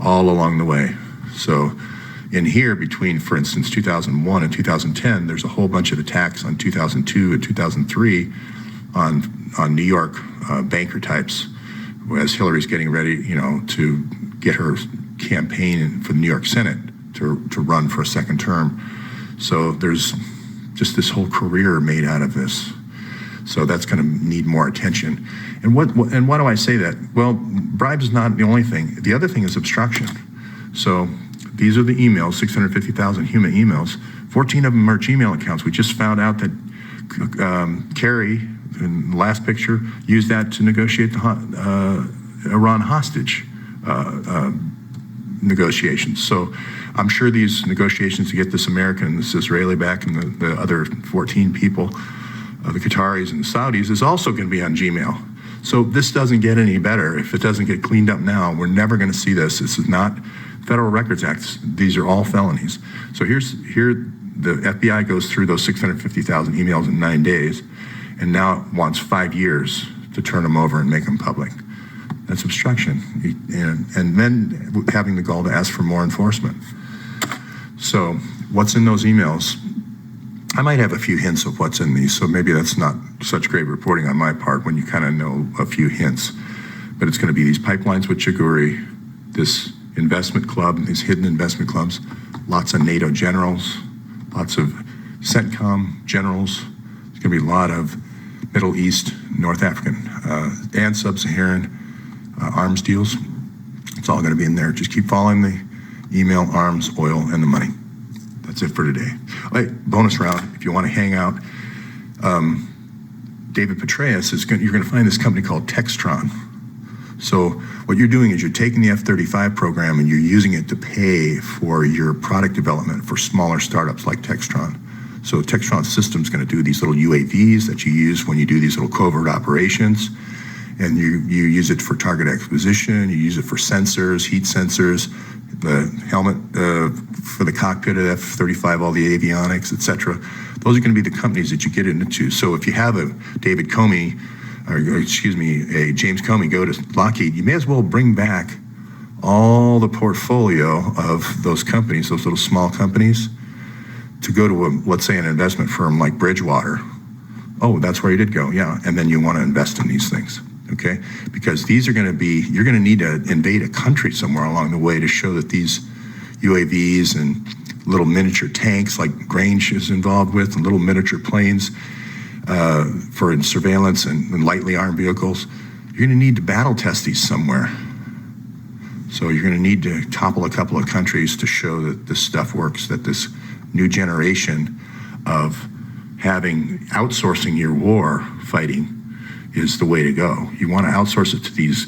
A: all along the way. So in here between, for instance, 2001 and 2010, there's a whole bunch of attacks on 2002 and 2003 on New York banker types, as Hillary's getting ready, to get her campaign for the New York Senate to run for a second term. So there's just this whole career made out of this. So that's going to need more attention. And why do I say that? Well, bribes is not the only thing. The other thing is obstruction. So these are the emails, 650,000 human emails. 14 of them are Gmail accounts. We just found out that Kerry, in the last picture, used that to negotiate the Iran hostage negotiations. So I'm sure these negotiations to get this American and this Israeli back and the other 14 people, the Qataris and the Saudis, is also going to be on Gmail. So this doesn't get any better. If it doesn't get cleaned up now, we're never going to see this. This is not Federal Records Act. These are all felonies. So here the FBI goes through those 650,000 emails in 9 days, and now it wants 5 years to turn them over and make them public. That's obstruction. And then having the gall to ask for more enforcement. So what's in those emails? I might have a few hints of what's in these, so maybe that's not such great reporting on my part when you kind of know a few hints. But it's going to be these pipelines with Chaguri, this investment club, these hidden investment clubs, lots of NATO generals, lots of CENTCOM generals. There's going to be a lot of Middle East, North African, and Sub-Saharan arms deals. It's all going to be in there. Just keep following the email, arms, oil, and the money. That's it for today. All right, bonus round. If you want to hang out, David Petraeus you're going to find this company called Textron. So what you're doing is you're taking the F-35 program and you're using it to pay for your product development for smaller startups like Textron. So Textron Systems going to do these little UAVs that you use when you do these little covert operations. And you use it for target acquisition, you use it for sensors, heat sensors, the helmet for the cockpit of F-35, all the avionics, et cetera. Those are going to be the companies that you get into. So if you have a David Comey, a James Comey go to Lockheed, you may as well bring back all the portfolio of those companies, those little small companies, to go to let's say an investment firm like Bridgewater. Oh, that's where you did go, yeah. And then you want to invest in these things. Okay, because these are going to be, you're going to need to invade a country somewhere along the way to show that these UAVs and little miniature tanks like Grange is involved with, and little miniature planes for surveillance and lightly armed vehicles, you're going to need to battle test these somewhere. So you're going to need to topple a couple of countries to show that this stuff works, that this new generation of outsourcing your war fighting is the way to go. You want to outsource it to these,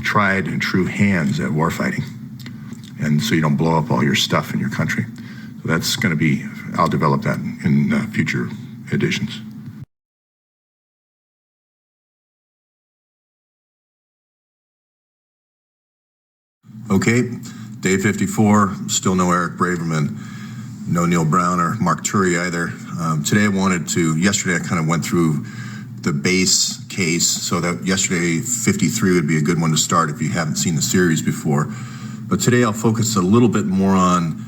A: tried and true hands at warfighting. And so you don't blow up all your stuff in your country. So that's going to be, I'll develop that in future editions. Okay, day 54, still no Eric Braverman, no Neil Brown or Mark Turi either. Today yesterday I kind of went through the base case, so that yesterday 53 would be a good one to start if you haven't seen the series before. But today I'll focus a little bit more on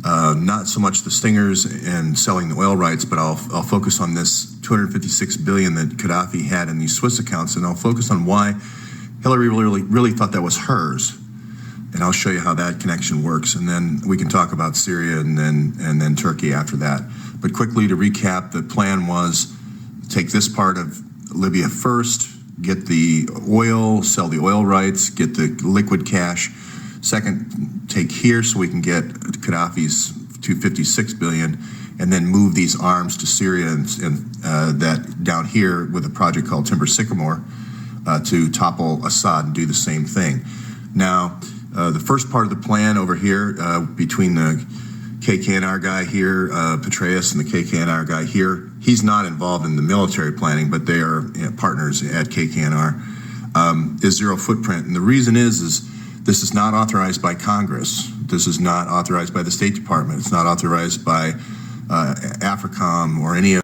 A: not so much the stingers and selling the oil rights, but I'll focus on this 256 billion that Gaddafi had in these Swiss accounts, and I'll focus on why Hillary really thought that was hers. And I'll show you how that connection works, and then we can talk about Syria and then Turkey after that. But quickly to recap, the plan was take this part of Libya first, get the oil, sell the oil rights, get the liquid cash. Second, take here so we can get Gaddafi's 256 billion, and then move these arms to Syria and that down here with a project called Timber Sycamore to topple Assad and do the same thing. Now, the first part of the plan over here between the KKNR guy here, Petraeus, and the KKNR guy here, he's not involved in the military planning, but they are partners at KKNR, is zero footprint. And the reason is this is not authorized by Congress. This is not authorized by the State Department. It's not authorized by AFRICOM or any of.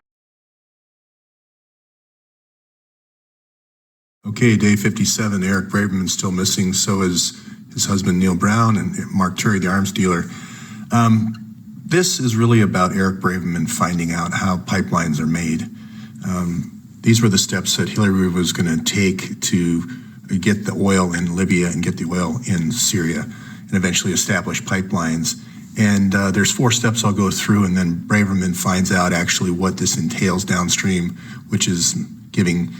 A: Okay, day 57, Eric Braverman's still missing. So is his husband, Neil Brown, and Mark Turi, the arms dealer. This is really about Eric Braverman finding out how pipelines are made. These were the steps that Hillary was going to take to get the oil in Libya and get the oil in Syria and eventually establish pipelines. And there's 4 steps I'll go through, and then Braverman finds out actually what this entails downstream, which is giving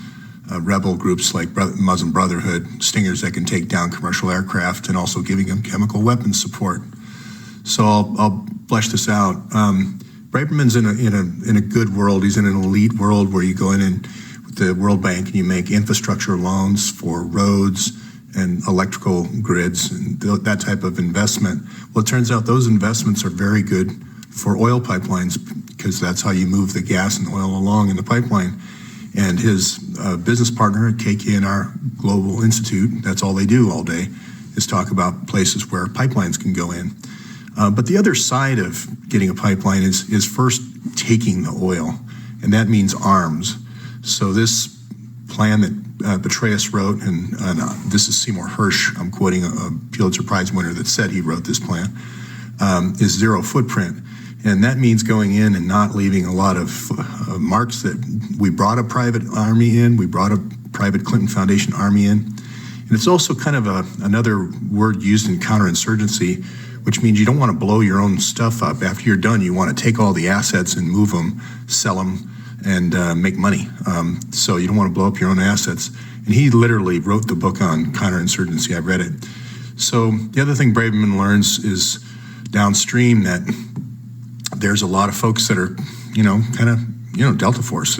A: rebel groups like Muslim Brotherhood stingers that can take down commercial aircraft, and also giving them chemical weapons support. So I'll flesh this out. Braverman's in a good world. He's in an elite world where you go in and with the World Bank and you make infrastructure loans for roads and electrical grids and that type of investment. Well, it turns out those investments are very good for oil pipelines because that's how you move the gas and oil along in the pipeline. And his business partner at KKNR Global Institute, that's all they do all day, is talk about places where pipelines can go in. But the other side of getting a pipeline is first taking the oil, and that means arms. So this plan that Petraeus wrote, and this is Seymour Hersh, I'm quoting a Pulitzer Prize winner that said he wrote this plan, is zero footprint. And that means going in and not leaving a lot of marks that we brought a private army in, we brought a private Clinton Foundation army in. And it's also kind of another word used in counterinsurgency, which means you don't want to blow your own stuff up. After you're done, you want to take all the assets and move them, sell them, and make money. So you don't want to blow up your own assets. And he literally wrote the book on counterinsurgency. I read it. So the other thing Braverman learns is downstream that there's a lot of folks that are, Delta Force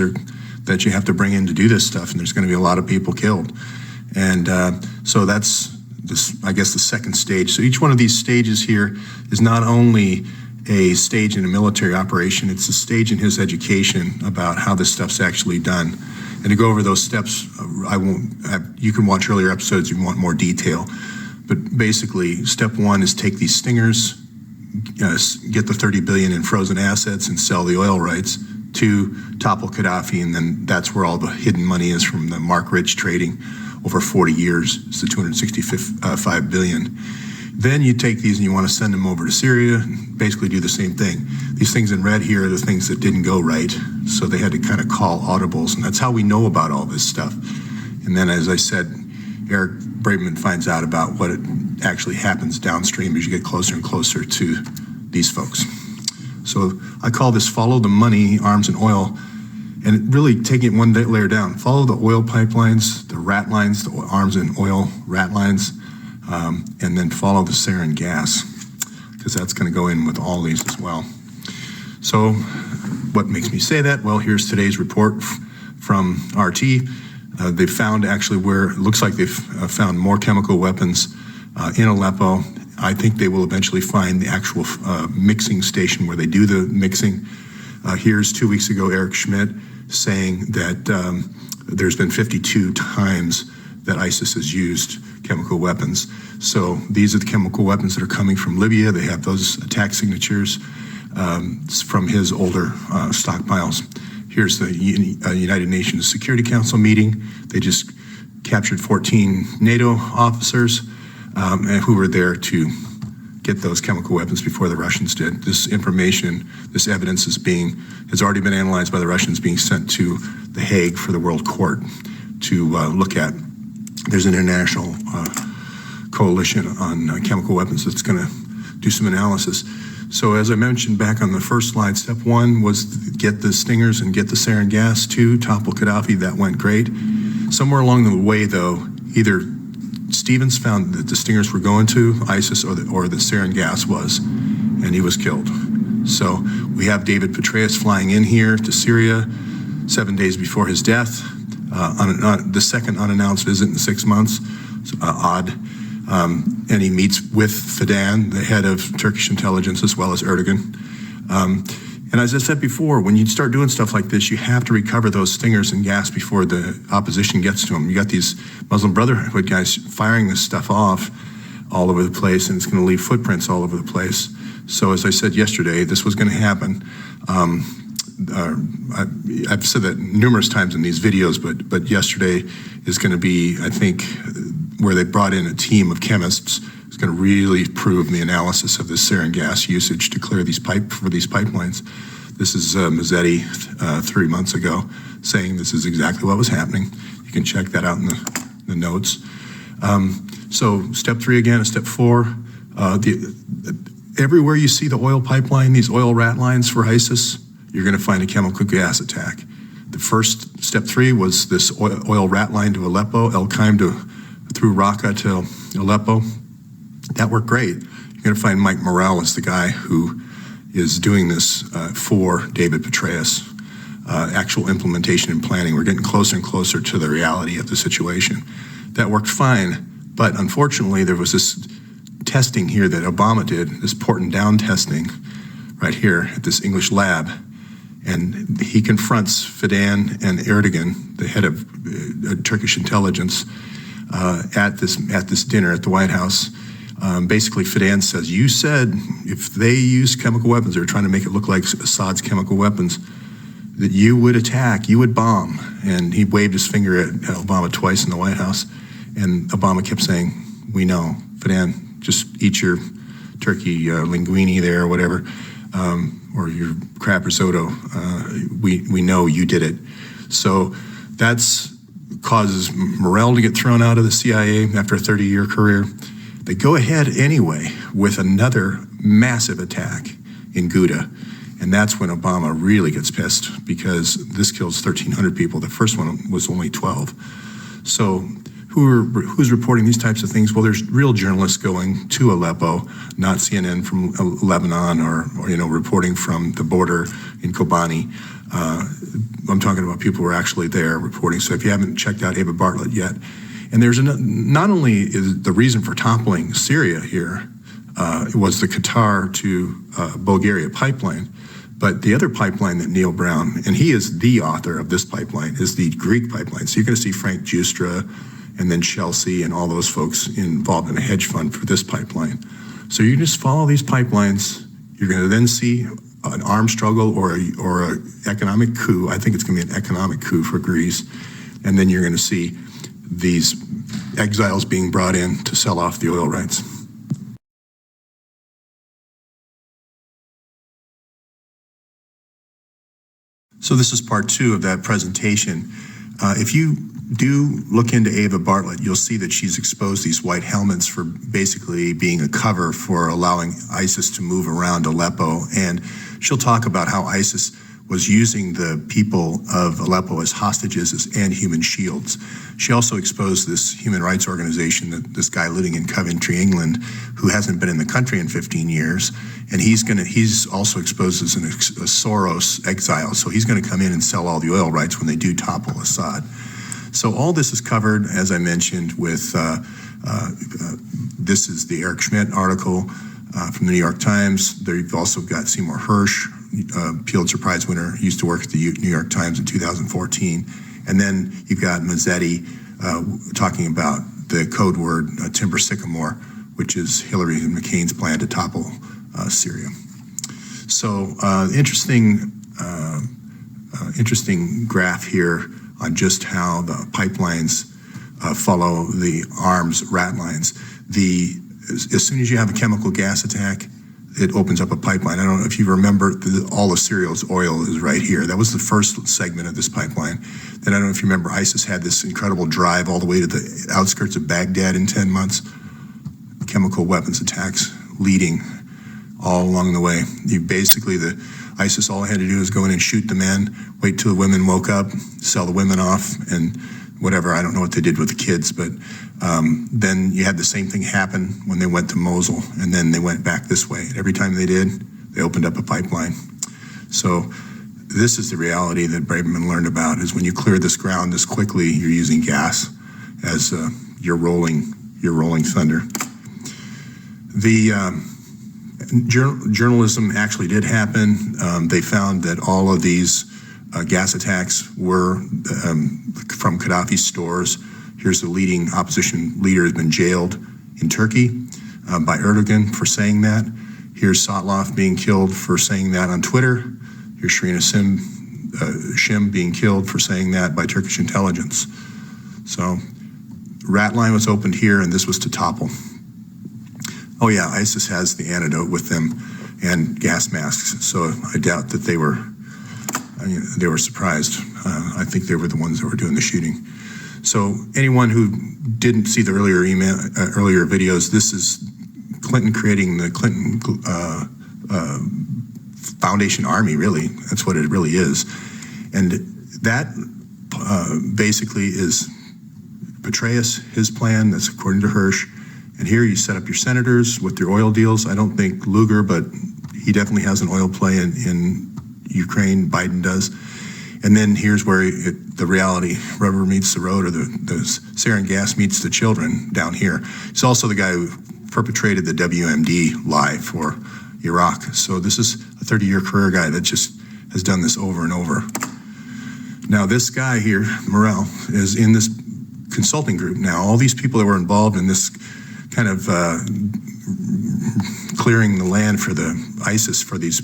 A: that you have to bring in to do this stuff, and there's going to be a lot of people killed. And so that's I guess the second stage. So each one of these stages here is not only a stage in a military operation, it's a stage in his education about how this stuff's actually done. And to go over those steps, you can watch earlier episodes if you want more detail. But basically, step 1 is take these stingers, get the $30 billion in frozen assets and sell the oil rights. 2, topple Gaddafi, and then that's where all the hidden money is from the Mark Rich trading over 40 years. It's the $265 billion. Then you take these and you want to send them over to Syria, and basically do the same thing. These things in red here are the things that didn't go right, so they had to kind of call audibles, and that's how we know about all this stuff. And then, as I said, Eric Braverman finds out about what it actually happens downstream as you get closer and closer to these folks. So I call this follow the money, arms and oil, and really taking it one layer down. Follow the oil pipelines, the rat lines, the arms and oil rat lines, and then follow the sarin gas, because that's going to go in with all these as well. So what makes me say that? Well, here's today's report from RT. They found actually where it looks like they've found more chemical weapons in Aleppo. I think they will eventually find the actual mixing station where they do the mixing. Here's 2 weeks ago, Eric Schmidt saying that there's been 52 times that ISIS has used chemical weapons. So these are the chemical weapons that are coming from Libya. They have those attack signatures from his older stockpiles. Here's the United Nations Security Council meeting. They just captured 14 NATO officers who were there to get those chemical weapons before the Russians did. This information, this evidence has already been analyzed by the Russians, being sent to The Hague for the World Court to look at. There's an international coalition on chemical weapons that's going to do some analysis. So as I mentioned back on the first slide, step 1 was get the stingers and get the sarin gas. 2, topple Gaddafi. That went great. Somewhere along the way, though, either Stevens found that the stingers were going to ISIS or the sarin gas was, and he was killed. So we have David Petraeus flying in here to Syria 7 days before his death, the second unannounced visit in 6 months. Odd. And he meets with Fidan, the head of Turkish intelligence, as well as Erdogan. And as I said before, when you start doing stuff like this, you have to recover those stingers and gas before the opposition gets to them. You got these Muslim Brotherhood guys firing this stuff off all over the place, and it's going to leave footprints all over the place. So as I said yesterday, this was going to happen. I've said that numerous times in these videos, but yesterday is going to be, I think, where they brought in a team of chemists. It's going to really prove the analysis of this sarin gas usage to clear these pipelines. This is Mazzetti 3 months ago saying this is exactly what was happening. You can check that out in the notes. So step 3 again, step 4. Everywhere you see the oil pipeline, these oil rat lines for ISIS, you're going to find a chemical gas attack. The first, step 3, was this oil rat line to Aleppo, El Qaim through Raqqa to Aleppo. That worked great. You're going to find Mike Morales, the guy who is doing this for David Petraeus. Actual implementation and planning. We're getting closer and closer to the reality of the situation. That worked fine, but unfortunately there was this testing here that Obama did, this port and down testing right here at this English lab. And he confronts Fidan and Erdogan, the head of Turkish intelligence, at this dinner at the White House. Basically, Fidan says, you said if they use chemical weapons, they're trying to make it look like Assad's chemical weapons, that you would attack, you would bomb. And he waved his finger at Obama twice in the White House. And Obama kept saying, we know, Fidan, just eat your turkey linguine there or whatever, or your crab risotto. We know you did it. So that's causes Morell to get thrown out of the CIA after a 30-year career. They go ahead anyway with another massive attack in Ghouta. And that's when Obama really gets pissed, because this kills 1,300 people. The first one was only 12. So who's reporting these types of things? Well, there's real journalists going to Aleppo, not CNN from Lebanon or reporting from the border in Kobani. I'm talking about people who are actually there reporting. So if you haven't checked out Ava Bartlett yet, and there's not only is the reason for toppling Syria here, it was the Qatar to Bulgaria pipeline, but the other pipeline that Neil Brown, and he is the author of this pipeline, is the Greek pipeline. So you're going to see Frank Giustra and then Chelsea and all those folks involved in a hedge fund for this pipeline. So you just follow these pipelines. You're going to then see an armed struggle or an economic coup. I think it's going to be an economic coup for Greece. And then you're going to see these exiles being brought in to sell off the oil rights. So this is part 2 of that presentation. If you do look into Ava Bartlett, you'll see that she's exposed these white helmets for basically being a cover for allowing ISIS to move around Aleppo. And she'll talk about how ISIS was using the people of Aleppo as hostages and human shields. She also exposed this human rights organization, that this guy living in Coventry, England, who hasn't been in the country in 15 years. And he's also exposed as a Soros exile. So he's going to come in and sell all the oil rights when they do topple Assad. So all this is covered, as I mentioned, with this is the Eric Schmidt article from the New York Times. There you've also got Seymour Hersh, Pulitzer Prize winner, used to work at the New York Times in 2014. And then you've got Mazzetti talking about the code word timber sycamore, which is Hillary and McCain's plan to topple Syria. So interesting graph here on just how the pipelines follow the arms rat lines. As soon as you have a chemical gas attack, it opens up a pipeline. I don't know if you remember, all of Syria's oil is right here. That was the first segment of this pipeline. Then I don't know if you remember, ISIS had this incredible drive all the way to the outskirts of Baghdad in 10 months. Chemical weapons attacks leading all along the way. ISIS, all I had to do was go in and shoot the men, wait till the women woke up, sell the women off, and whatever. I don't know what they did with the kids, but then you had the same thing happen when they went to Mosul, and then they went back this way. And every time they did, they opened up a pipeline. So this is the reality that Braverman learned about, is when you clear this ground this quickly, you're using gas as your rolling thunder. The journalism actually did happen. They found that all of these gas attacks were from Gaddafi's stores. Here's the leading opposition leader has been jailed in Turkey by Erdogan for saying that. Here's Sotloff being killed for saying that on Twitter. Here's Sharina Shim being killed for saying that by Turkish intelligence. So rat line was opened here, and this was to topple. Oh yeah, ISIS has the antidote with them. and gas masks. So I doubt that they were surprised. I think they were the ones that were doing the shooting. So anyone who didn't see the earlier videos, this is Clinton creating the Clinton Foundation Army, really. That's what it really is. And that basically is Petraeus, his plan. That's according to Hersh. And here you set up your senators with their oil deals. I don't think Lugar, but he definitely has an oil play in Ukraine. Biden does. And then here's where the reality, rubber meets the road, or the sarin gas meets the children down here. He's also the guy who perpetrated the WMD lie for Iraq. So this is a 30-year career guy that just has done this over and over. Now this guy here, Morrell, is in this consulting group now. All these people that were involved in this kind of clearing the land for the ISIS for these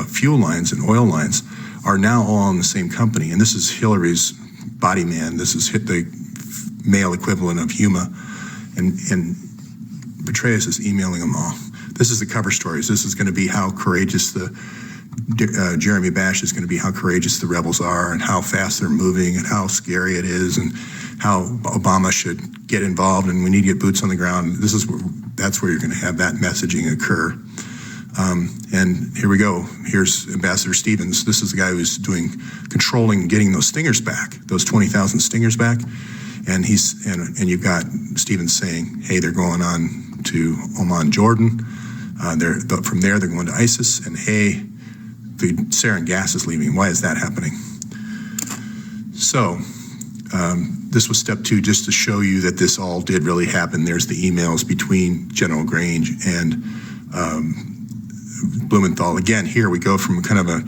A: fuel lines and oil lines are now all in the same company. And this is Hillary's body man. This is the male equivalent of Huma. And Petraeus is emailing them all. This is the cover stories. This is going to be how courageous Jeremy Bash is going to be, how courageous the rebels are and how fast they're moving and how scary it is and how Obama should get involved and we need to get boots on the ground. That's where you're going to have that messaging occur. And here we go. Here's Ambassador Stevens. This is the guy who's controlling, getting those stingers back, those 20,000 stingers back. And you've got Stevens saying, hey, they're going on to Oman, Jordan. From there, they're going to ISIS. And hey, the sarin gas is leaving. Why is that happening? So this was step 2, just to show you that this all did really happen. There's the emails between General Grange and Blumenthal. Again, here we go from kind of a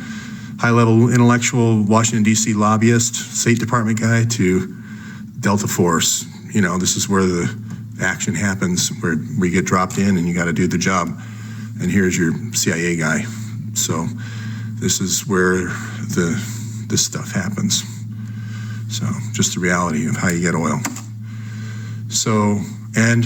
A: high-level intellectual Washington, D.C. lobbyist, State Department guy to Delta Force. You know, this is where the action happens, where we get dropped in and you got to do the job. And here's your CIA guy. So this is where this stuff happens. So just the reality of how you get oil. So, and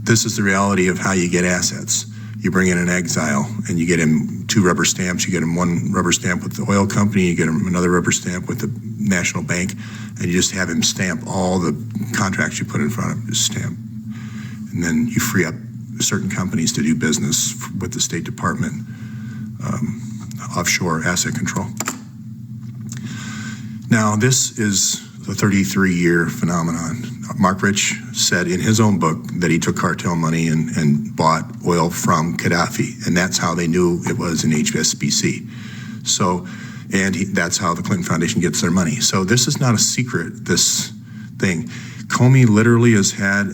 A: this is the reality of how you get assets. You bring in an exile and you get him 2 rubber stamps. You get him 1 rubber stamp with the oil company, you get him another rubber stamp with the National Bank, and you just have him stamp all the contracts you put in front of him, just stamp. And then you free up certain companies to do business with the State Department, offshore asset control. Now, this is the 33-year phenomenon. Mark Rich said in his own book that he took cartel money and bought oil from Gaddafi, and that's how they knew it was an HSBC. So, that's how the Clinton Foundation gets their money. So this is not a secret, this thing. Comey literally has had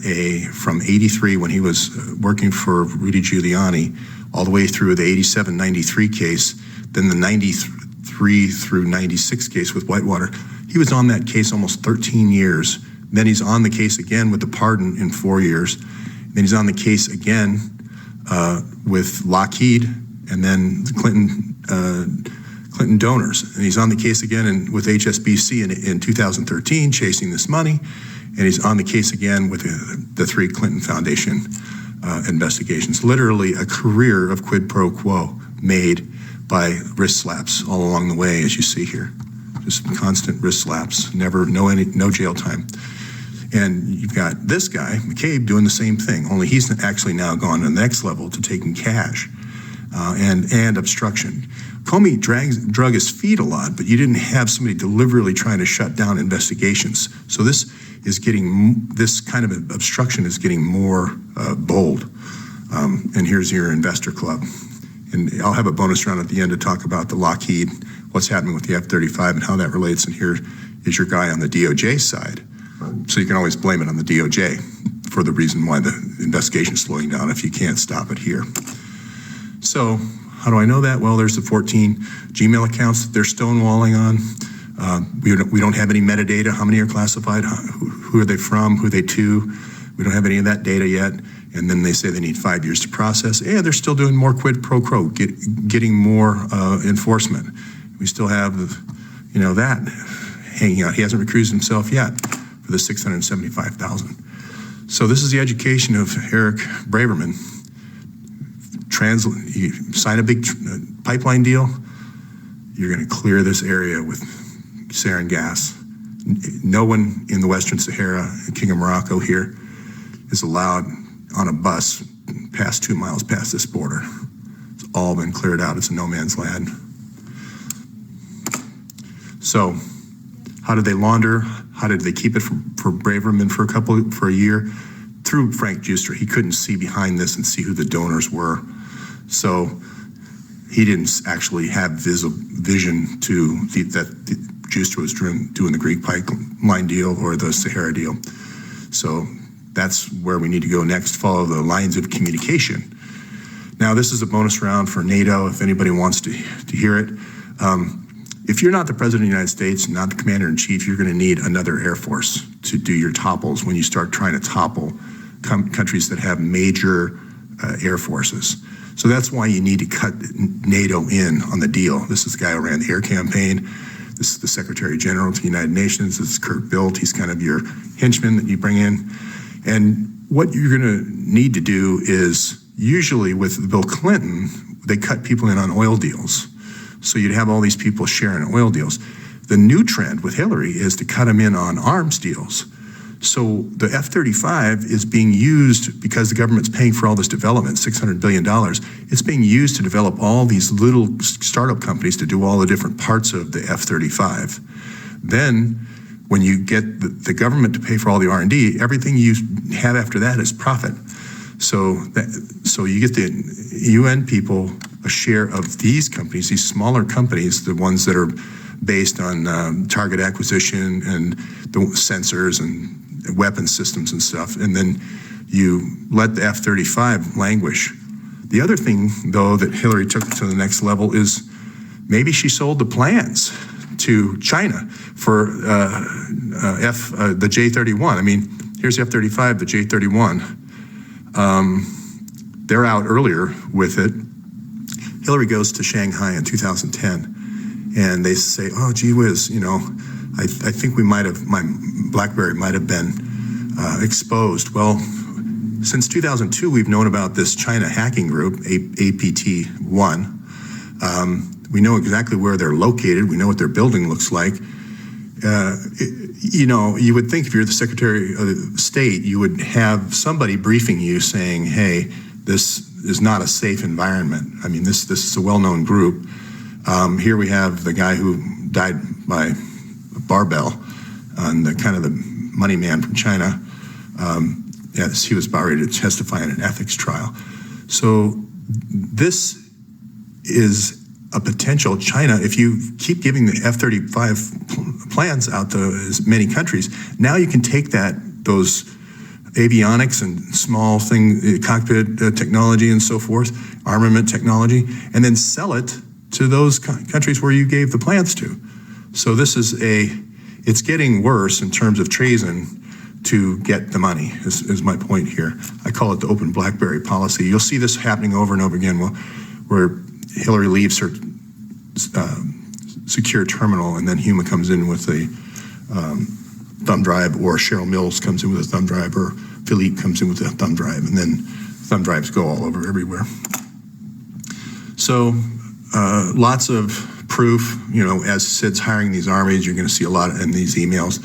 A: from 83 when he was working for Rudy Giuliani, all the way through the 87-93 case, then the 93 through 96 case with Whitewater. He was on that case almost 13 years. Then he's on the case again with the pardon in 4 years. Then he's on the case again with Lockheed and then the Clinton donors. And he's on the case again with HSBC in 2013, chasing this money. And he's on the case again with the 3 Clinton Foundation investigations. Literally a career of quid pro quo made by wrist slaps all along the way, as you see here. Just constant wrist slaps, no jail time. And you've got this guy, McCabe, doing the same thing, only he's actually now gone to the next level to taking cash and obstruction. Comey drug his feet a lot, but you didn't have somebody deliberately trying to shut down investigations. So this kind of obstruction is getting more bold. And here's your investor club. And I'll have a bonus round at the end to talk about the Lockheed, what's happening with the F-35 and how that relates. And here is your guy on the DOJ side. So you can always blame it on the DOJ for the reason why the investigation is slowing down if you can't stop it here. So how do I know that? Well, there's the 14 Gmail accounts that they're stonewalling on. We don't have any metadata. How many are classified? Who are they from? Who are they to? We don't have any of that data yet. And then they say they need 5 years to process. And they're still doing more quid pro quo, getting more enforcement. We still have, that hanging out. He hasn't recused himself yet for the 675,000. So this is the education of Eric Braverman, you sign a big pipeline deal, you're going to clear this area with sarin gas. No one in the Western Sahara, King of Morocco here, is allowed on a bus past 2 miles past this border. It's all been cleared out. It's a no man's land. So how did they launder? How did they keep it for Braverman for a year? Through Frank Giustra. He couldn't see behind this and see who the donors were. So he didn't actually have vision to that Giustra was doing the Greek pipeline deal or the Sahara deal. So that's where we need to go next, follow the lines of communication. Now, this is a bonus round for NATO, if anybody wants to hear it. If you're not the President of the United States, not the Commander-in-Chief, you're going to need another Air Force to do your topples when you start trying to topple countries that have major air forces. So that's why you need to cut NATO in on the deal. This is the guy who ran the air campaign. This is the Secretary General to the United Nations. This is Kurt Bildt. He's kind of your henchman that you bring in. And what you're going to need to do is, usually with Bill Clinton, they cut people in on oil deals. So you'd have all these people sharing oil deals. The new trend with Hillary is to cut them in on arms deals. So the F-35 is being used because the government's paying for all this development, $600 billion. It's being used to develop all these little startup companies to do all the different parts of the F-35. Then when you get the government to pay for all the R&D, everything you have after that is profit. So you get the UN people a share of these companies, these smaller companies, the ones that are based on target acquisition and the sensors and weapon systems and stuff, and then you let the F-35 languish. The other thing, though, that Hillary took to the next level is maybe she sold the plans to China for the J-31. I mean, here's the F-35, the J-31. They're out earlier with it. Hillary goes to Shanghai in 2010, and they say, oh, gee whiz, you know, I think my BlackBerry might have been exposed. Well, since 2002, we've known about this China hacking group, APT1. We know exactly where they're located. We know what their building looks like. You know, you would think if you're the Secretary of State, you would have somebody briefing you saying, hey, this is not a safe environment. I mean, this is a well-known group. Here we have the guy who died by barbell, and the kind of the money man from China. Yes, he was about ready to testify in an ethics trial. So this is a potential China. If you keep giving the F-35 plans out to as many countries, now you can take those avionics and small cockpit technology and so forth, armament technology, and then sell it to those countries where you gave the plans to. So this is it's getting worse in terms of treason to get the money, is my point here. I call it the open BlackBerry policy. You'll see this happening over and over again where Hillary leaves her secure terminal, and then Huma comes in with a thumb drive, or Cheryl Mills comes in with a thumb drive, or Philippe comes in with a thumb drive, and then thumb drives go all over everywhere. So lots of proof, you know, as Sid's hiring these armies, you're going to see a lot in these emails.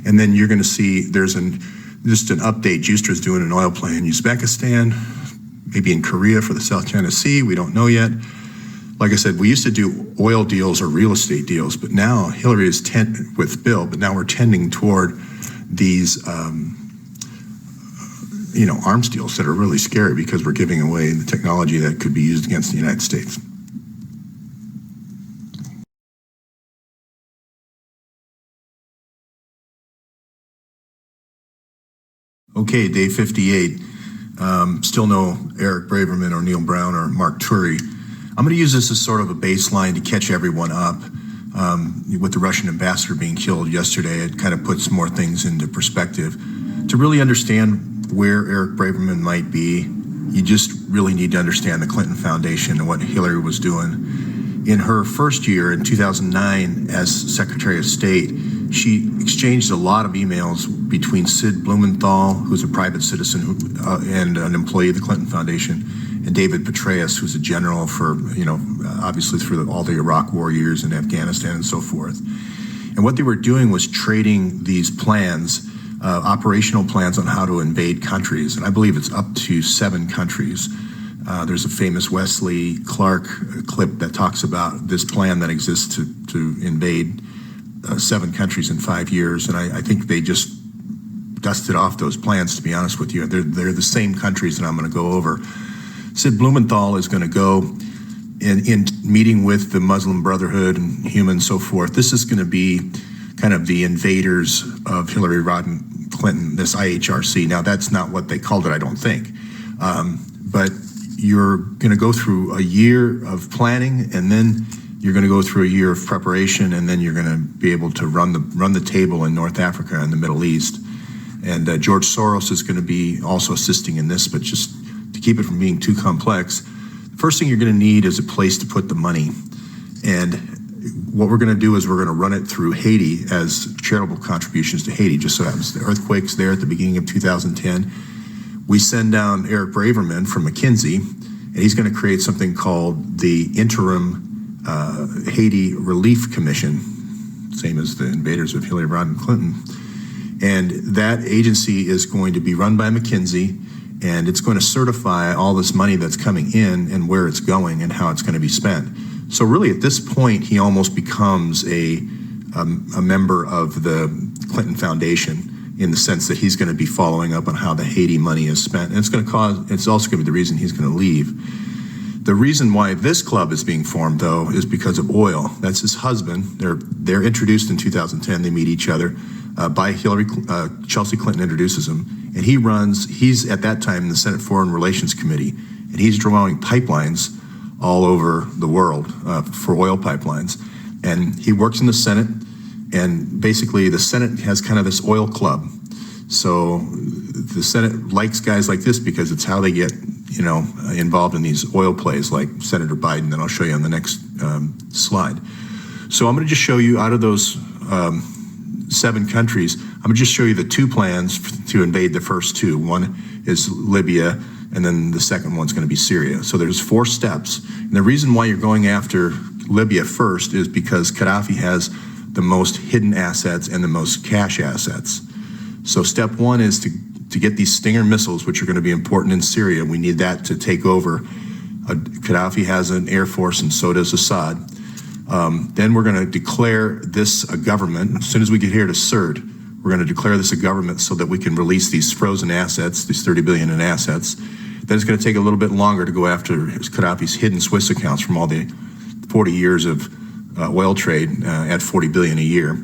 A: And then you're going to see there's just an update. Giustra's doing an oil play in Uzbekistan, maybe in Korea for the South China Sea. We don't know yet. Like I said, we used to do oil deals or real estate deals, but now Hillary is with Bill, but now we're tending toward these, you know, arms deals that are really scary because we're giving away the technology that could be used against the United States. Okay, day 58. Still no Eric Braverman or Neil Brown or Mark Turi. I'm going to use this as sort of a baseline to catch everyone up. With the Russian ambassador being killed yesterday, it kind of puts more things into perspective. To really understand where Eric Braverman might be, you just really need to understand the Clinton Foundation and what Hillary was doing. In her first year, in 2009, as Secretary of State, she exchanged a lot of emails between Sid Blumenthal, who's a private citizen and an employee of the Clinton Foundation, and David Petraeus, who's a general for, obviously through all the Iraq war years and Afghanistan and so forth. And what they were doing was trading these plans, operational plans on how to invade countries. And I believe it's up to 7 countries. There's a famous Wesley Clark clip that talks about this plan that exists to invade 7 countries in 5 years. And I think they just dusted off those plans, to be honest with you. They're the same countries that I'm going to go over. Sid Blumenthal is going to go in meeting with the Muslim Brotherhood and human and so forth. This is going to be kind of the invaders of Hillary Rodham Clinton, this IHRC. Now, that's not what they called it, I don't think. But you're going to go through a year of planning, and then you're going to go through a year of preparation, and then you're going to be able to run the table in North Africa and the Middle East. And George Soros is going to be also assisting in this, but just to keep it from being too complex, the first thing you're going to need is a place to put the money. And what we're going to do is we're going to run it through Haiti as charitable contributions to Haiti. Just so happens the earthquake's there at the beginning of 2010. We send down Eric Braverman from McKinsey, and he's going to create something called the Interim Haiti Relief Commission, same as the invaders of Hillary Rodham Clinton. And that agency is going to be run by McKinsey, and it's going to certify all this money that's coming in and where it's going and how it's going to be spent. So really at this point, he almost becomes a member of the Clinton Foundation in the sense that he's going to be following up on how the Haiti money is spent. And it's also going to be the reason he's going to leave. The reason why this club is being formed, though, is because of oil. That's his husband. They're introduced in 2010. They meet each other. By Chelsea Clinton introduces him, and he's at that time in the Senate Foreign Relations Committee, and he's drawing pipelines all over the world for oil pipelines. And he works in the Senate, and basically the Senate has kind of this oil club. So the Senate likes guys like this because it's how they get, involved in these oil plays like Senator Biden, that I'll show you on the next slide. So I'm going to just show you out of those 7 countries, I'm going to just show you the 2 plans to invade the first 2. One is Libya, and then the second one's going to be Syria. So there's 4 steps. And the reason why you're going after Libya first is because Gaddafi has the most hidden assets and the most cash assets. So step 1 is to get these Stinger missiles, which are going to be important in Syria. We need that to take over. Gaddafi has an air force, and so does Assad. Then we're going to declare this a government. As soon as we get here to CERD, we're going to declare this a government so that we can release these frozen assets, these $30 billion in assets. Then it's going to take a little bit longer to go after Gaddafi's hidden Swiss accounts from all the 40 years of oil trade at $40 billion a year.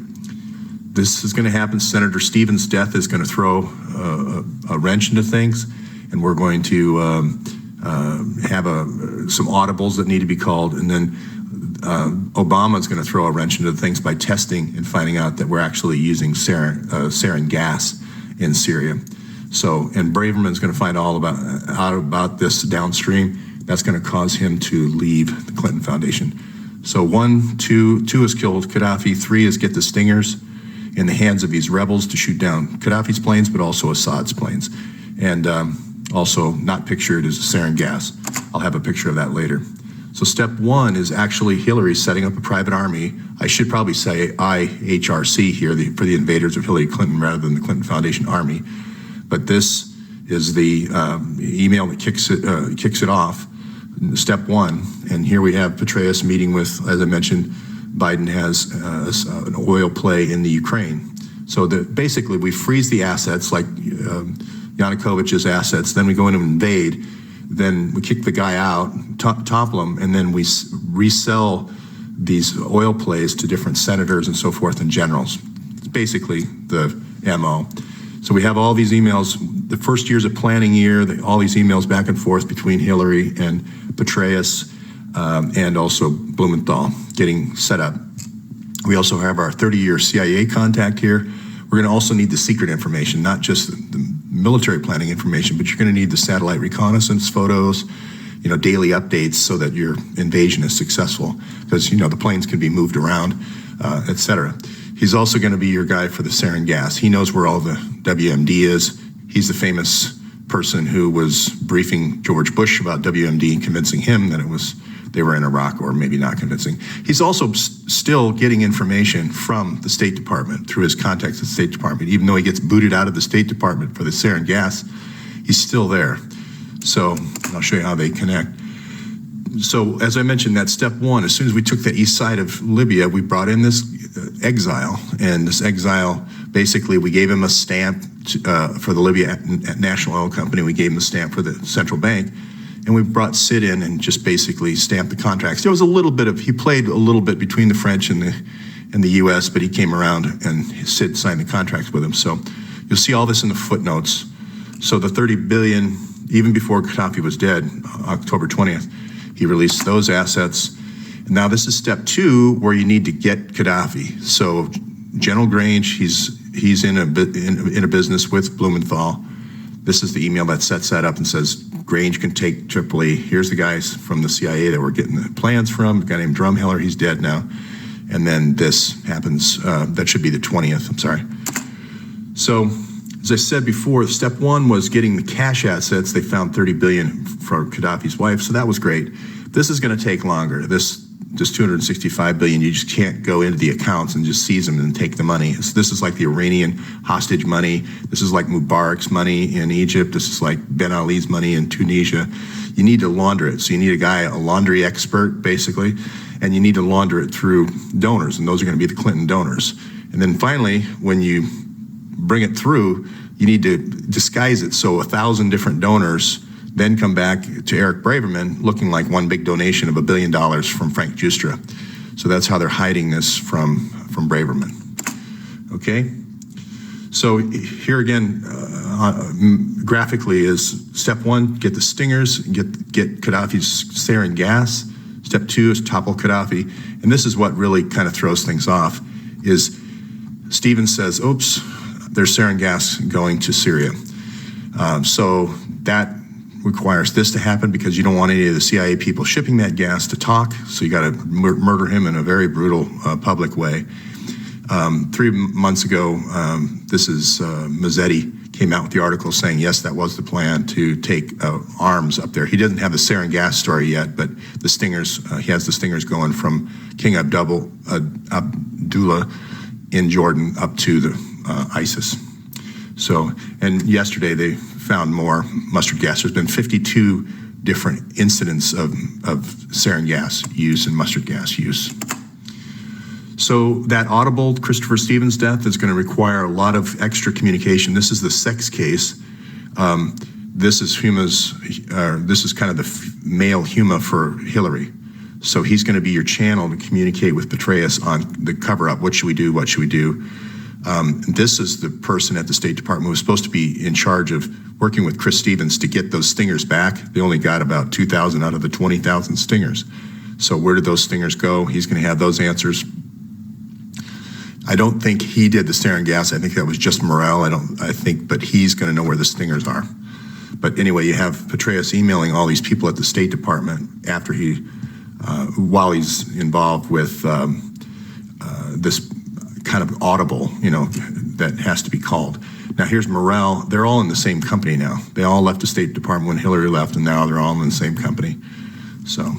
A: This is going to happen. Senator Stevens' death is going to throw a wrench into things, and we're going to have some audibles that need to be called, and then Obama is going to throw a wrench into things by testing and finding out that we're actually using sarin gas in Syria. So, and Braverman's going to find out about this downstream. That's going to cause him to leave the Clinton Foundation. So 2 is kill Gaddafi. 3 is get the Stingers in the hands of these rebels to shoot down Gaddafi's planes, but also Assad's planes. And also not pictured is sarin gas. I'll have a picture of that later. So step 1 is actually Hillary setting up a private army. I should probably say IHRC here for the invaders of Hillary Clinton rather than the Clinton Foundation Army. But this is the email that kicks it off, step 1. And here we have Petraeus meeting with, as I mentioned, Biden has an oil play in the Ukraine. So basically we freeze the assets like Yanukovych's assets, then we go in and invade. Then we kick the guy out, topple him, and then we resell these oil plays to different senators and so forth and generals. It's basically the MO. So we have all these emails. The first year's a planning year, all these emails back and forth between Hillary and Petraeus and also Blumenthal getting set up. We also have our 30-year CIA contact here. We're going to also need the secret information, not just the military planning information, but you're going to need the satellite reconnaissance photos, daily updates so that your invasion is successful, because, the planes can be moved around, et cetera. He's also going to be your guy for the sarin gas. He knows where all the WMD is. He's the famous person who was briefing George Bush about WMD and convincing him that they were in Iraq, or maybe not convincing. He's also still getting information from the State Department through his contacts at the State Department. Even though he gets booted out of the State Department for the sarin gas, he's still there. So I'll show you how they connect. So as I mentioned, that step one, as soon as we took the east side of Libya, we brought in this exile. And this exile, basically, we gave him a stamp for the Libya National Oil Company. We gave him a stamp for the central bank. And we brought Sid in and just basically stamped the contracts. There was a little bit he played a little bit between the French and the U.S., but he came around and Sid signed the contracts with him. So you'll see all this in the footnotes. So the 30 billion, even before Gaddafi was dead, October 20th, he released those assets. And now this is step two, where you need to get Gaddafi. So General Grange, he's in a business with Blumenthal. This is the email that sets that up and says, Grange can take Tripoli. Here's the guys from the CIA that we're getting the plans from. A guy named Drumheller, he's dead now. And then this happens, that should be the 20th, I'm sorry. So, as I said before, step one was getting the cash assets. They found 30 billion for Gaddafi's wife, so that was great. This is gonna take longer. This 265 billion, you just can't go into the accounts and just seize them and take the money. This is like the Iranian hostage money. This is like Mubarak's money in Egypt. This is like Ben Ali's money in Tunisia. You need to launder it. So you need a laundry expert, basically, and you need to launder it through donors, and those are gonna be the Clinton donors. And then finally, when you bring it through, you need to disguise it so 1,000 different donors then come back to Eric Braverman looking like one big donation of $1 billion from Frank Giustra. So that's how they're hiding this from Braverman. Okay? So here again, graphically is step one, get the stingers, get Gaddafi's sarin gas. Step two is topple Gaddafi. And this is what really kind of throws things off, is Stevens says, oops, there's sarin gas going to Syria. So that requires this to happen because you don't want any of the CIA people shipping that gas to talk, so you got to murder him in a very brutal public way. 3 months ago, this is Mazzetti came out with the article saying, yes, that was the plan to take arms up there. He doesn't have the sarin gas story yet, but the stingers, he has the stingers going from King Abdullah in Jordan up to the ISIS. So, and yesterday they found more mustard gas. There's been 52 different incidents of sarin gas use and mustard gas use. So that audible Christopher Stevens death is going to require a lot of extra communication. This is the sex case. This is this is kind of the male Huma for Hillary. So he's going to be your channel to communicate with Petraeus on the cover-up. What should we do? What should we do? This is the person at the State Department who was supposed to be in charge of working with Chris Stevens to get those stingers back. They only got about 2,000 out of the 20,000 stingers. So where did those stingers go? He's going to have those answers. I don't think he did the sarin gas. I think that was just Morrell. But he's going to know where the stingers are. But anyway, you have Petraeus emailing all these people at the State Department after while he's involved with this kind of audible, that has to be called. Now here's Morrell. They're all in the same company now. They all left the State Department when Hillary left, and now they're all in the same company. So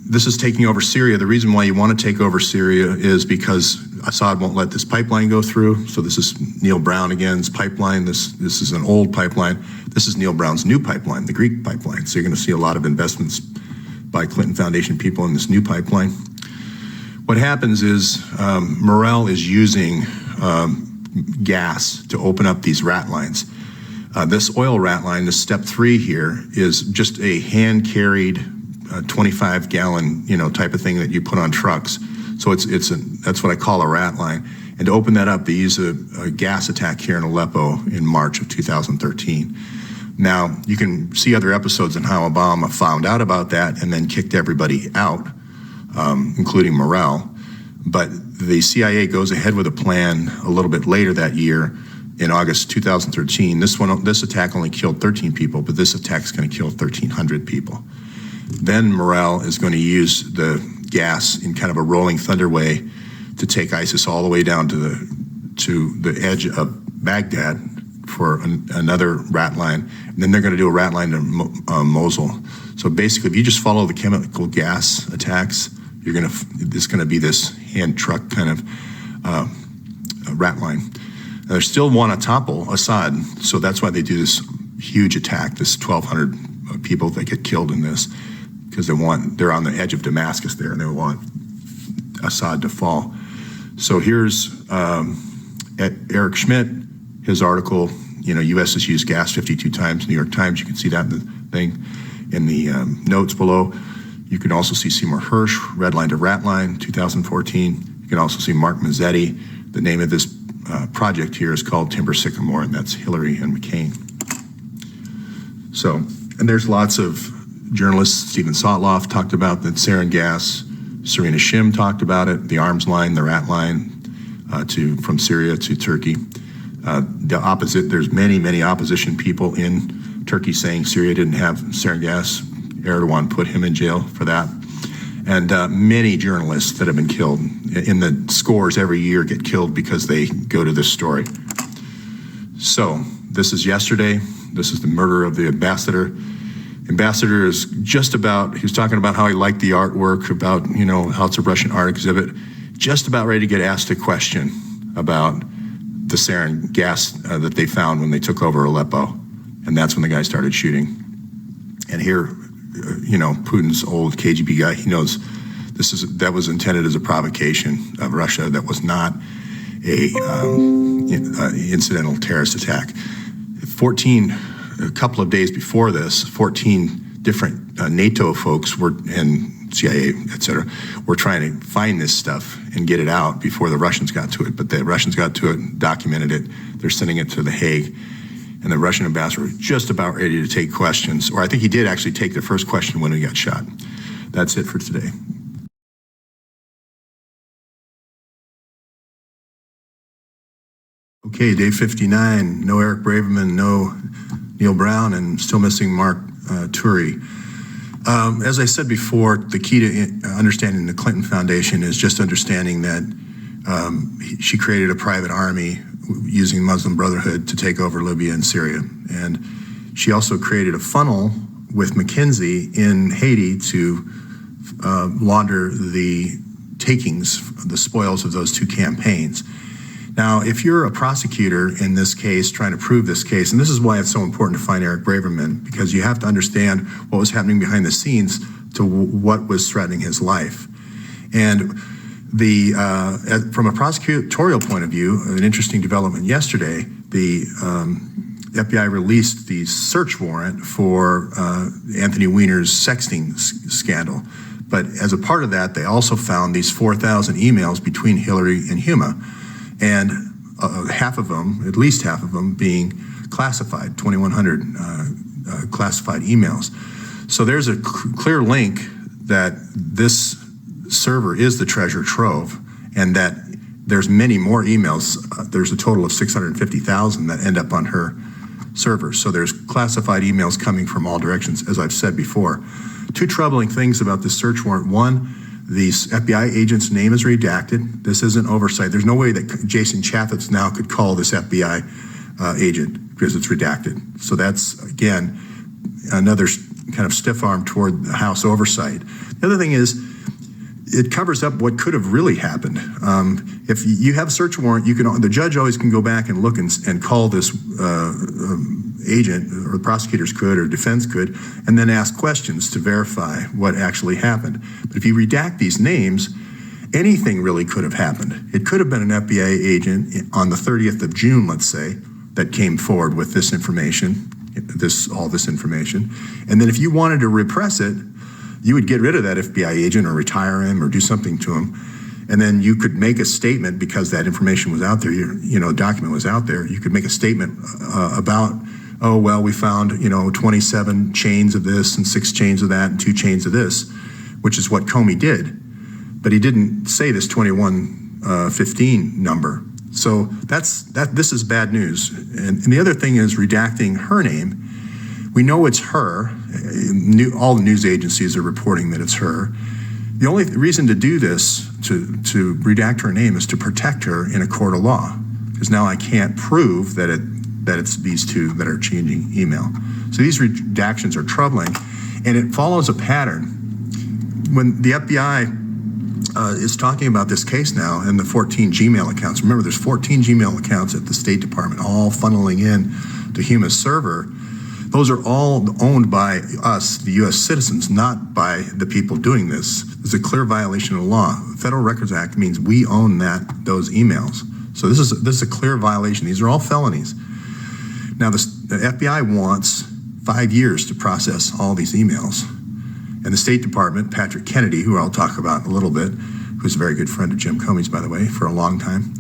A: this is taking over Syria. The reason why you want to take over Syria is because Assad won't let this pipeline go through. So this is Neil Brown again's pipeline. This is an old pipeline. This is Neil Brown's new pipeline, the Greek pipeline. So you're going to see a lot of investments by Clinton Foundation people in this new pipeline. What happens is Morrell is using gas to open up these rat lines. This oil rat line, this step 3 here, is just a hand-carried 25-gallon, type of thing that you put on trucks. So that's what I call a rat line. And to open that up, they use a gas attack here in Aleppo in March of 2013. Now, you can see other episodes on how Obama found out about that and then kicked everybody out, including Morrell. But the CIA goes ahead with a plan a little bit later that year in August 2013. This attack only killed 13 people, but this attack is going to kill 1,300 people. Then Morrell is going to use the gas in kind of a rolling thunder way to take ISIS all the way down to the edge of Baghdad, for another rat line, and then they're going to do a rat line to Mosul. So basically, if you just follow the chemical gas attacks, there's going to be this hand truck kind of rat line. They still want to topple Assad, so that's why they do this huge attack, this 1,200 people that get killed in this, because they're on the edge of Damascus there, and they want Assad to fall. So here's at Eric Schmidt, his article, U.S. has used gas 52 times, New York Times. You can see that in the thing, in the notes below. You can also see Seymour Hersh, Red Line to Rat Line, 2014. You can also see Mark Mazzetti. The name of this project here is called Timber Sycamore, and that's Hillary and McCain. So, and there's lots of journalists. Stephen Sotloff talked about the sarin gas. Serena Shim talked about it, the arms line, the rat line from Syria to Turkey. The opposite, there's many opposition people in Turkey saying Syria didn't have sarin gas. Erdogan put him in jail for that. And many journalists that have been killed, in the scores every year, get killed because they go to this story. So this is yesterday. This is the murder of the ambassador. Ambassador is he was talking about how he liked the artwork, about, how it's a Russian art exhibit, just about ready to get asked a question about the sarin gas that they found when they took over Aleppo. And that's when the guy started shooting. And here, Putin's old KGB guy, he knows that was intended as a provocation of Russia. That was not a incidental terrorist attack. A couple of days before this, 14 different NATO folks and CIA, et cetera, were trying to find this stuff and get it out before the Russians got to it. But the Russians got to it, documented it. They're sending it to The Hague. And the Russian ambassador was just about ready to take questions, or I think he did actually take the first question when he got shot. That's it for today. Okay, day 59, no Eric Braverman, no Neil Brown, and still missing Mark Turi. As I said before, the key to understanding the Clinton Foundation is just understanding that she created a private army using Muslim Brotherhood to take over Libya and Syria. And she also created a funnel with McKinsey in Haiti to launder the takings, the spoils of those two campaigns. Now, if you're a prosecutor in this case, trying to prove this case, and this is why it's so important to find Eric Braverman, because you have to understand what was happening behind the scenes to what was threatening his life. And from a prosecutorial point of view, an interesting development yesterday, the FBI released the search warrant for Anthony Weiner's sexting scandal. But as a part of that, they also found these 4,000 emails between Hillary and Huma, and at least half of them being classified, 2,100 classified emails. So there's a clear link that this server is the treasure trove, and that there's many more emails. There's a total of 650,000 that end up on her server. So there's classified emails coming from all directions, as I've said before. Two troubling things about this search warrant. One, the FBI agent's name is redacted. This isn't oversight. There's no way that Jason Chaffetz now could call this FBI agent because it's redacted. So that's, again, another kind of stiff arm toward the House oversight. The other thing is, it covers up what could have really happened. If you have a search warrant, the judge always can go back and look and call this agent, or the prosecutors could, or defense could, and then ask questions to verify what actually happened. But if you redact these names, anything really could have happened. It could have been an FBI agent on the 30th of June, let's say, that came forward with this information, all this information. And then if you wanted to repress it, you would get rid of that FBI agent or retire him or do something to him. And then you could make a statement because that information was out there, document was out there. You could make a statement about, oh, well, we found, 27 chains of this and 6 chains of that and 2 chains of this, which is what Comey did. But he didn't say this 2115 number. So this is bad news. And the other thing is redacting her name. We know it's her. All the news agencies are reporting that it's her. The only reason to do this, to redact her name, is to protect her in a court of law. Because now I can't prove that that it's these two that are changing email. So these redactions are troubling, and it follows a pattern. When the FBI is talking about this case now and the 14 Gmail accounts, remember there's 14 Gmail accounts at the State Department, all funneling in to Huma's server. Those are all owned by us, the U.S. citizens, not by the people doing this. It's a clear violation of the law. The Federal Records Act means we own those emails. So this is a clear violation. These are all felonies. Now the FBI wants 5 years to process all these emails. And the State Department, Patrick Kennedy, who I'll talk about in a little bit, who's a very good friend of Jim Comey's, by the way, for a long time,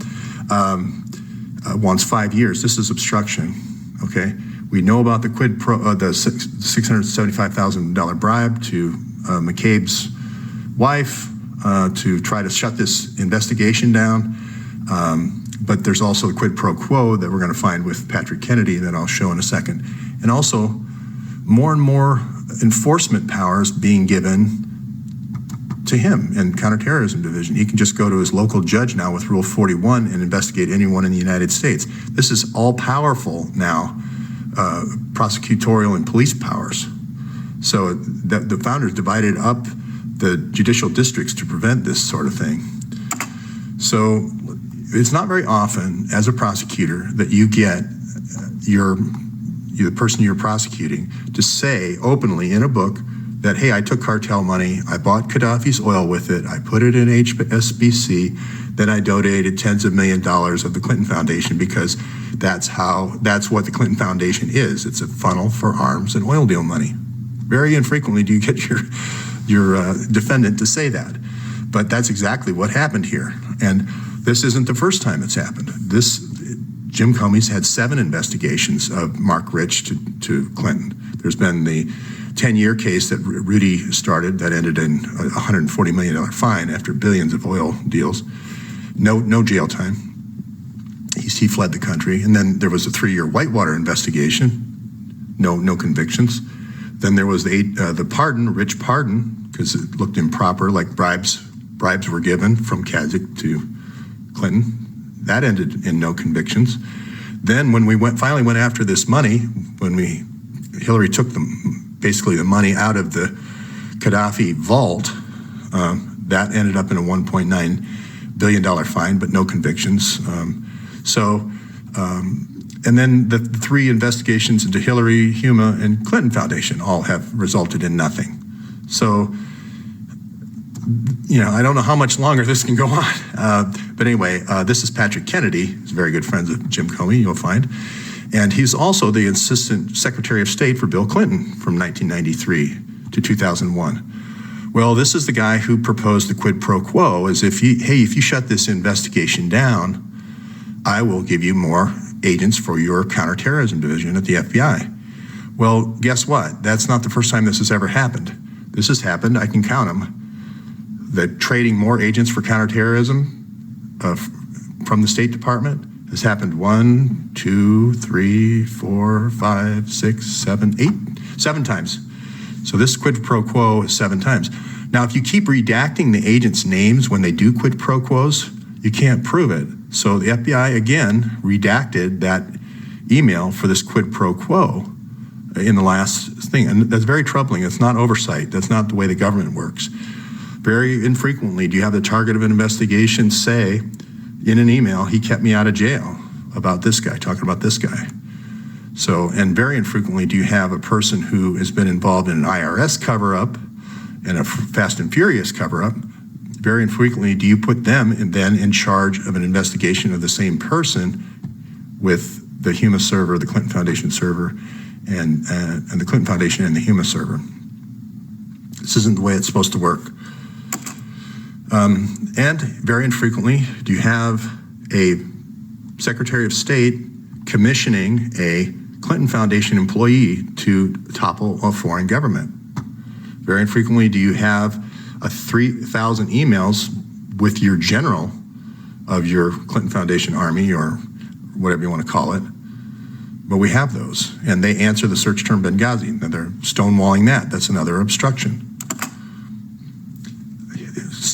A: wants 5 years. This is obstruction, okay? We know about the quid pro, the $675,000 bribe to McCabe's wife to try to shut this investigation down. But there's also a quid pro quo that we're going to find with Patrick Kennedy that I'll show in a second. And also more and more enforcement powers being given to him in counterterrorism division. He can just go to his local judge now with Rule 41 and investigate anyone in the United States. This is all powerful now. Prosecutorial and police powers. So the founders divided up the judicial districts to prevent this sort of thing. So it's not very often as a prosecutor that you get the person you're prosecuting to say openly in a book that, hey, I took cartel money, I bought Gaddafi's oil with it, I put it in HSBC, then I donated tens of millions of dollars of the Clinton Foundation because that's what the Clinton Foundation is. It's a funnel for arms and oil deal money. Very infrequently do you get your defendant to say that. But that's exactly what happened here. And this isn't the first time it's happened. Jim Comey's had 7 investigations of Mark Rich to Clinton. There's been the 10-year case that Rudy started that ended in a $140 million fine after billions of oil deals. No jail time. He fled the country. And then there was a 3-year Whitewater investigation. No convictions. Then there was the pardon, Rich pardon, because it looked improper, like bribes were given from Kazik to Clinton. That ended in no convictions. Then when we finally went after this money, Hillary took basically the money out of the Gaddafi vault, that ended up in a $1.9 billion fine, but no convictions. And then the 3 investigations into Hillary, Huma, and Clinton Foundation all have resulted in nothing. So, I don't know how much longer this can go on. But anyway, this is Patrick Kennedy. He's very good friends of Jim Comey, you'll find. And he's also the Assistant Secretary of State for Bill Clinton from 1993 to 2001. Well, this is the guy who proposed the quid pro quo, as if if you shut this investigation down, I will give you more agents for your counterterrorism division at the FBI. Well, guess what? That's not the first time this has ever happened. This has happened, I can count them, that trading more agents for counterterrorism from the State Department has happened 1, 2, 3, 4, 5, 6, 7, 8, 7 times. So this quid pro quo is 7 times. Now, if you keep redacting the agents' names when they do quid pro quos, you can't prove it. So the FBI, again, redacted that email for this quid pro quo in the last thing. And that's very troubling. It's not oversight. That's not the way the government works. Very infrequently do you have the target of an investigation say in an email, he kept me out of jail about this guy, talking about this guy. So, and very infrequently do you have a person who has been involved in an IRS cover-up and a Fast and Furious cover-up. Very infrequently do you put them then in charge of an investigation of the same person with the Huma server, the Clinton Foundation server, and the Clinton Foundation and the Huma server. This isn't the way it's supposed to work. And very infrequently do you have a Secretary of State commissioning a Clinton Foundation employee to topple a foreign government. Very infrequently do you have 3,000 emails with your general of your Clinton Foundation army or whatever you want to call it. But we have those, and they answer the search term Benghazi, and they're stonewalling that. That's another obstruction.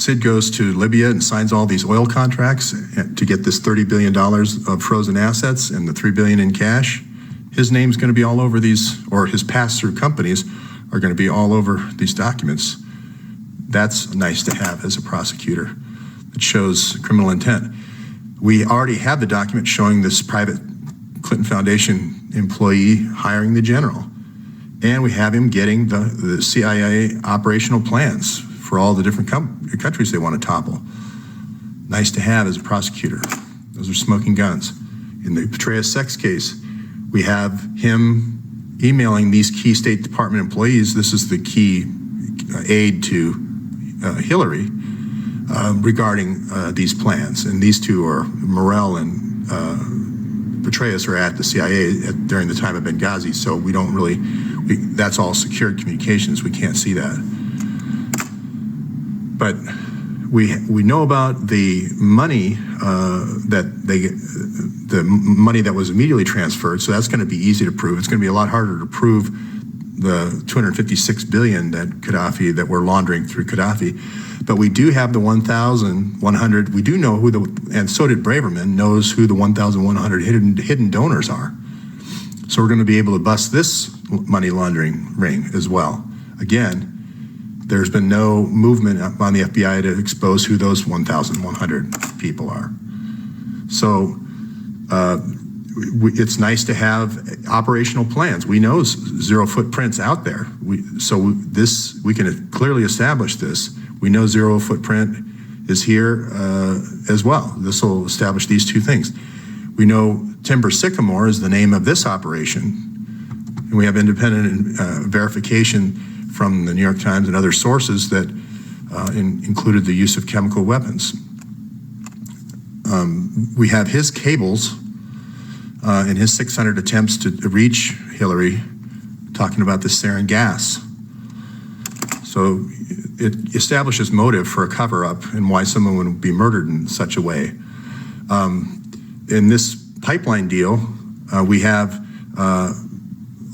A: Sid goes to Libya and signs all these oil contracts to get this $30 billion of frozen assets and the $3 billion in cash, his name's going to be all over these, or his pass-through companies are going to be all over these documents. That's nice to have as a prosecutor. It shows criminal intent. We already have the document showing this private Clinton Foundation employee hiring the general. And we have him getting the CIA operational plans for all the different countries they want to topple. Nice to have as a prosecutor. Those are smoking guns. In the Petraeus sex case, we have him emailing these key State Department employees. This is the key aide to Hillary regarding these plans. And these two are, Morell and Petraeus, are at the CIA during the time of Benghazi, so we don't really, that's all secured communications. We can't see that. But we know about the money the money that was immediately transferred, so that's going to be easy to prove. It's going to be a lot harder to prove the $256 billion that we're laundering through Gaddafi. But we do have the 1,100. We do know and so did Braverman, knows who the 1,100 hidden donors are. So we're going to be able to bust this money laundering ring as well. Again, there's been no movement on the FBI to expose who those 1,100 people are. So it's nice to have operational plans. We know zero footprints out there. We can clearly establish this. We know zero footprint is here as well. This will establish these two things. We know Timber Sycamore is the name of this operation, and we have independent verification from the New York Times and other sources that included the use of chemical weapons. We have his cables and his 600 attempts to reach Hillary talking about the sarin gas. So it establishes motive for a cover-up and why someone would be murdered in such a way. In this pipeline deal, we have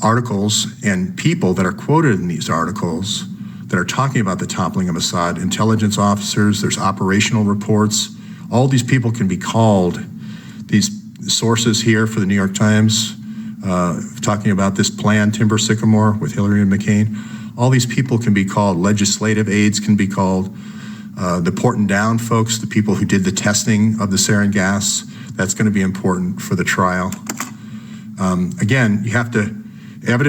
A: articles and people that are quoted in these articles that are talking about the toppling of Assad, intelligence officers, there's operational reports. All these people can be called, these sources here for the New York Times, talking about this plan, Timber Sycamore with Hillary and McCain. All these people can be called, legislative aides can be called, the Porton Down folks, the people who did the testing of the sarin gas. That's going to be important for the trial. Again, you have to,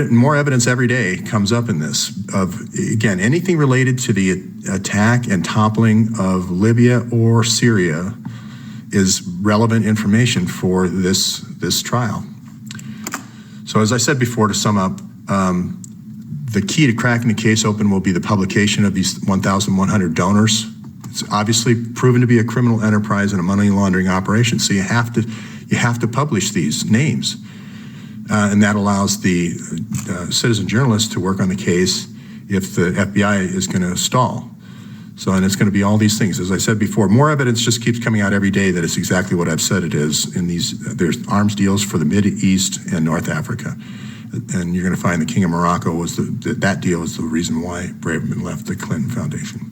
A: more evidence every day comes up in this of, again, anything related to the attack and toppling of Libya or Syria is relevant information for this trial. So as I said before, to sum up, the key to cracking the case open will be the publication of these 1,100 donors. It's obviously proven to be a criminal enterprise and a money laundering operation, so you have to publish these names. And that allows the citizen journalists to work on the case if the FBI is going to stall. So, and it's going to be all these things. As I said before, more evidence just keeps coming out every day that it's exactly what I've said it is. In these, there's arms deals for the Middle East and North Africa. And you're going to find the King of Morocco was that deal was the reason why Braverman left the Clinton Foundation.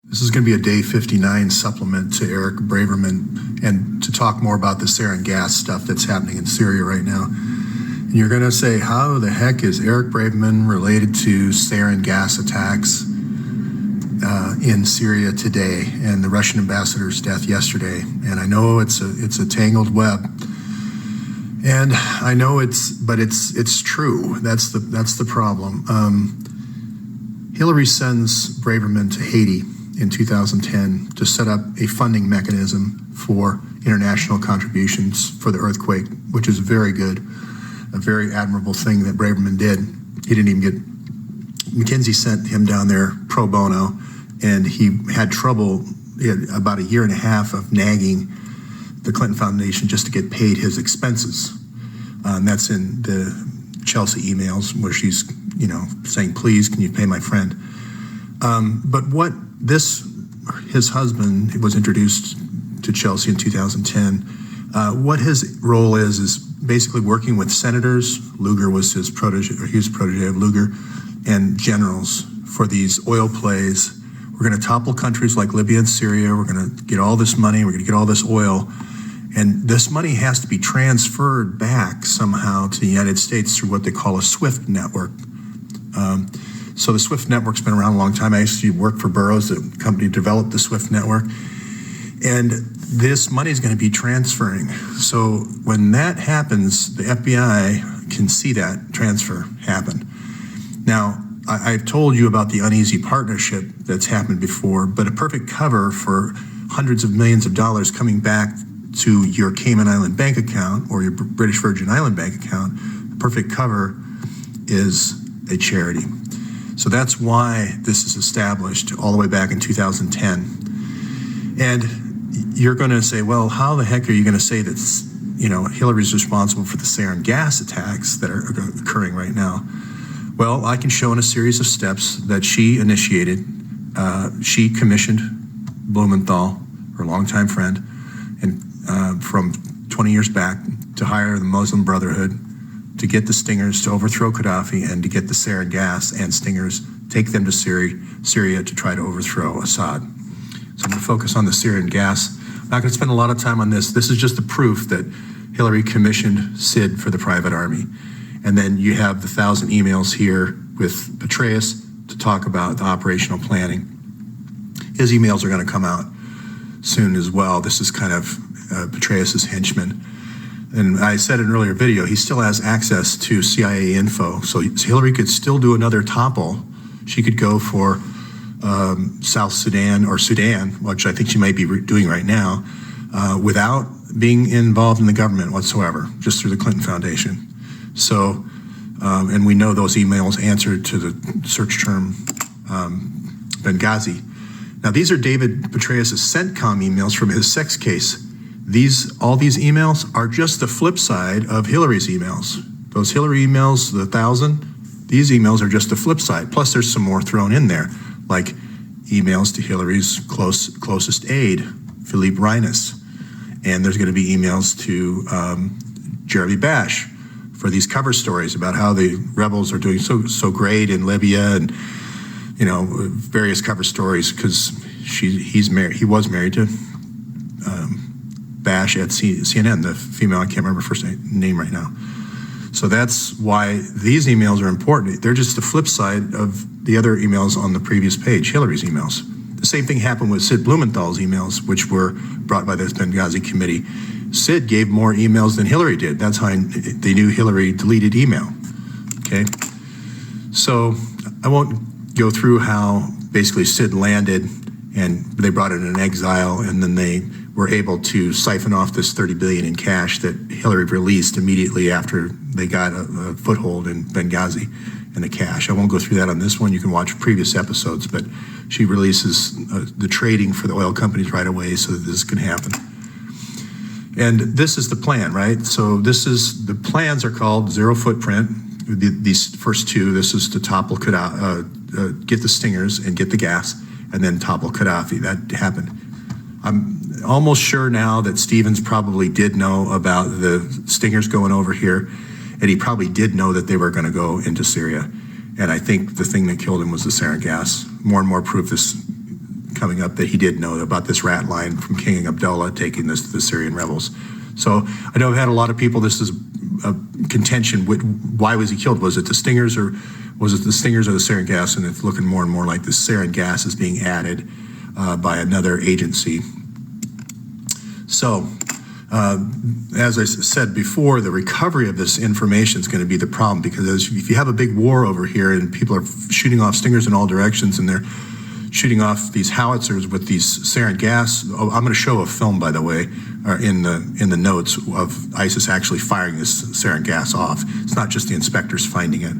A: This is going to be a day 59 supplement to Eric Braverman and to talk more about the sarin gas stuff that's happening in Syria right now. And you're going to say, how the heck is Eric Braverman related to sarin gas attacks in Syria today and the Russian ambassador's death yesterday? And I know it's a tangled web. And I know it's true. That's the problem. Hillary sends Braverman to Haiti in 2010 to set up a funding mechanism for international contributions for the earthquake, which is very good, a very admirable thing that Braverman did. He didn't even get, McKinsey sent him down there pro bono, and he had trouble, about a year and a half of nagging the Clinton Foundation just to get paid his expenses. And that's in the Chelsea emails where she's, saying, please, can you pay my friend? But his husband was introduced to Chelsea in 2010. What his role is basically working with senators. Lugar was his protege, or he was a protege of Lugar, and generals for these oil plays. We're going to topple countries like Libya and Syria. We're going to get all this money. We're going to get all this oil. And this money has to be transferred back somehow to the United States through what they call a SWIFT network. So the SWIFT network's been around a long time. I actually worked for Burroughs, the company developed the SWIFT network. And this money is going to be transferring. So when that happens, the FBI can see that transfer happen. Now, I've told you about the uneasy partnership that's happened before, but a perfect cover for hundreds of millions of dollars coming back to your Cayman Island bank account or your British Virgin Island bank account, a perfect cover is a charity. So that's why this is established all the way back in 2010. And you're going to say, well, how the heck are you going to say that, Hillary's responsible for the sarin gas attacks that are occurring right now? Well, I can show in a series of steps that she initiated. She commissioned Blumenthal, her longtime friend, and from 20 years back, to hire the Muslim Brotherhood to get the stingers to overthrow Gaddafi and to get the sarin gas and stingers, take them to Syria to try to overthrow Assad. So I'm going to focus on the sarin gas. I'm not going to spend a lot of time on this. This is just the proof that Hillary commissioned Sid for the private army. And then you have the 1,000 emails here with Petraeus to talk about the operational planning. His emails are going to come out soon as well. This is kind of Petraeus's henchman. And I said in an earlier video, he still has access to CIA info. So Hillary could still do another topple. She could go for South Sudan or Sudan, which I think she might be doing right now, without being involved in the government whatsoever, just through the Clinton Foundation. So, and we know those emails answered to the search term Benghazi. Now, these are David Petraeus' CENTCOM emails from his sex case. All these emails are just the flip side of Hillary's emails. Those Hillary emails, the 1,000, these emails are just the flip side. Plus, there's some more thrown in there, like emails to Hillary's closest aide, Philippe Reines. And there's going to be emails to Jeremy Bash for these cover stories about how the rebels are doing so great in Libya, and various cover stories, because he was married to Bash at CNN, the female, I can't remember her first name right now. So that's why these emails are important. They're just the flip side of the other emails on the previous page, Hillary's emails. The same thing happened with Sid Blumenthal's emails, which were brought by this Benghazi committee. Sid gave more emails than Hillary did. That's how they knew Hillary deleted email, okay? So I won't go through how basically Sid landed and they brought it in exile, and then they were able to siphon off this $30 billion in cash that Hillary released immediately after they got a foothold in Benghazi and the cash. I won't go through that on this one. You can watch previous episodes, but she releases the trading for the oil companies right away so that this can happen. And this is the plan, right? So the plans are called Zero Footprint. These first two, this is to topple Gaddafi, get the stingers and get the gas, and then topple Gaddafi. That happened. I'm almost sure now that Stevens probably did know about the stingers going over here, and he probably did know that they were going to go into Syria. And I think the thing that killed him was the sarin gas. More and more proof is coming up that he did know about this rat line from King Abdullah taking this to the Syrian rebels. So I know I've had a lot of people, this is a contention, why was he killed? Was it the stingers or the sarin gas? And it's looking more and more like the sarin gas is being added by another agency. So as I said before, the recovery of this information is going to be the problem, because if you have a big war over here and people are shooting off stingers in all directions and they're shooting off these howitzers with these sarin gas. I'm going to show a film, by the way, in the notes of ISIS actually firing this sarin gas off. It's not just the inspectors finding it.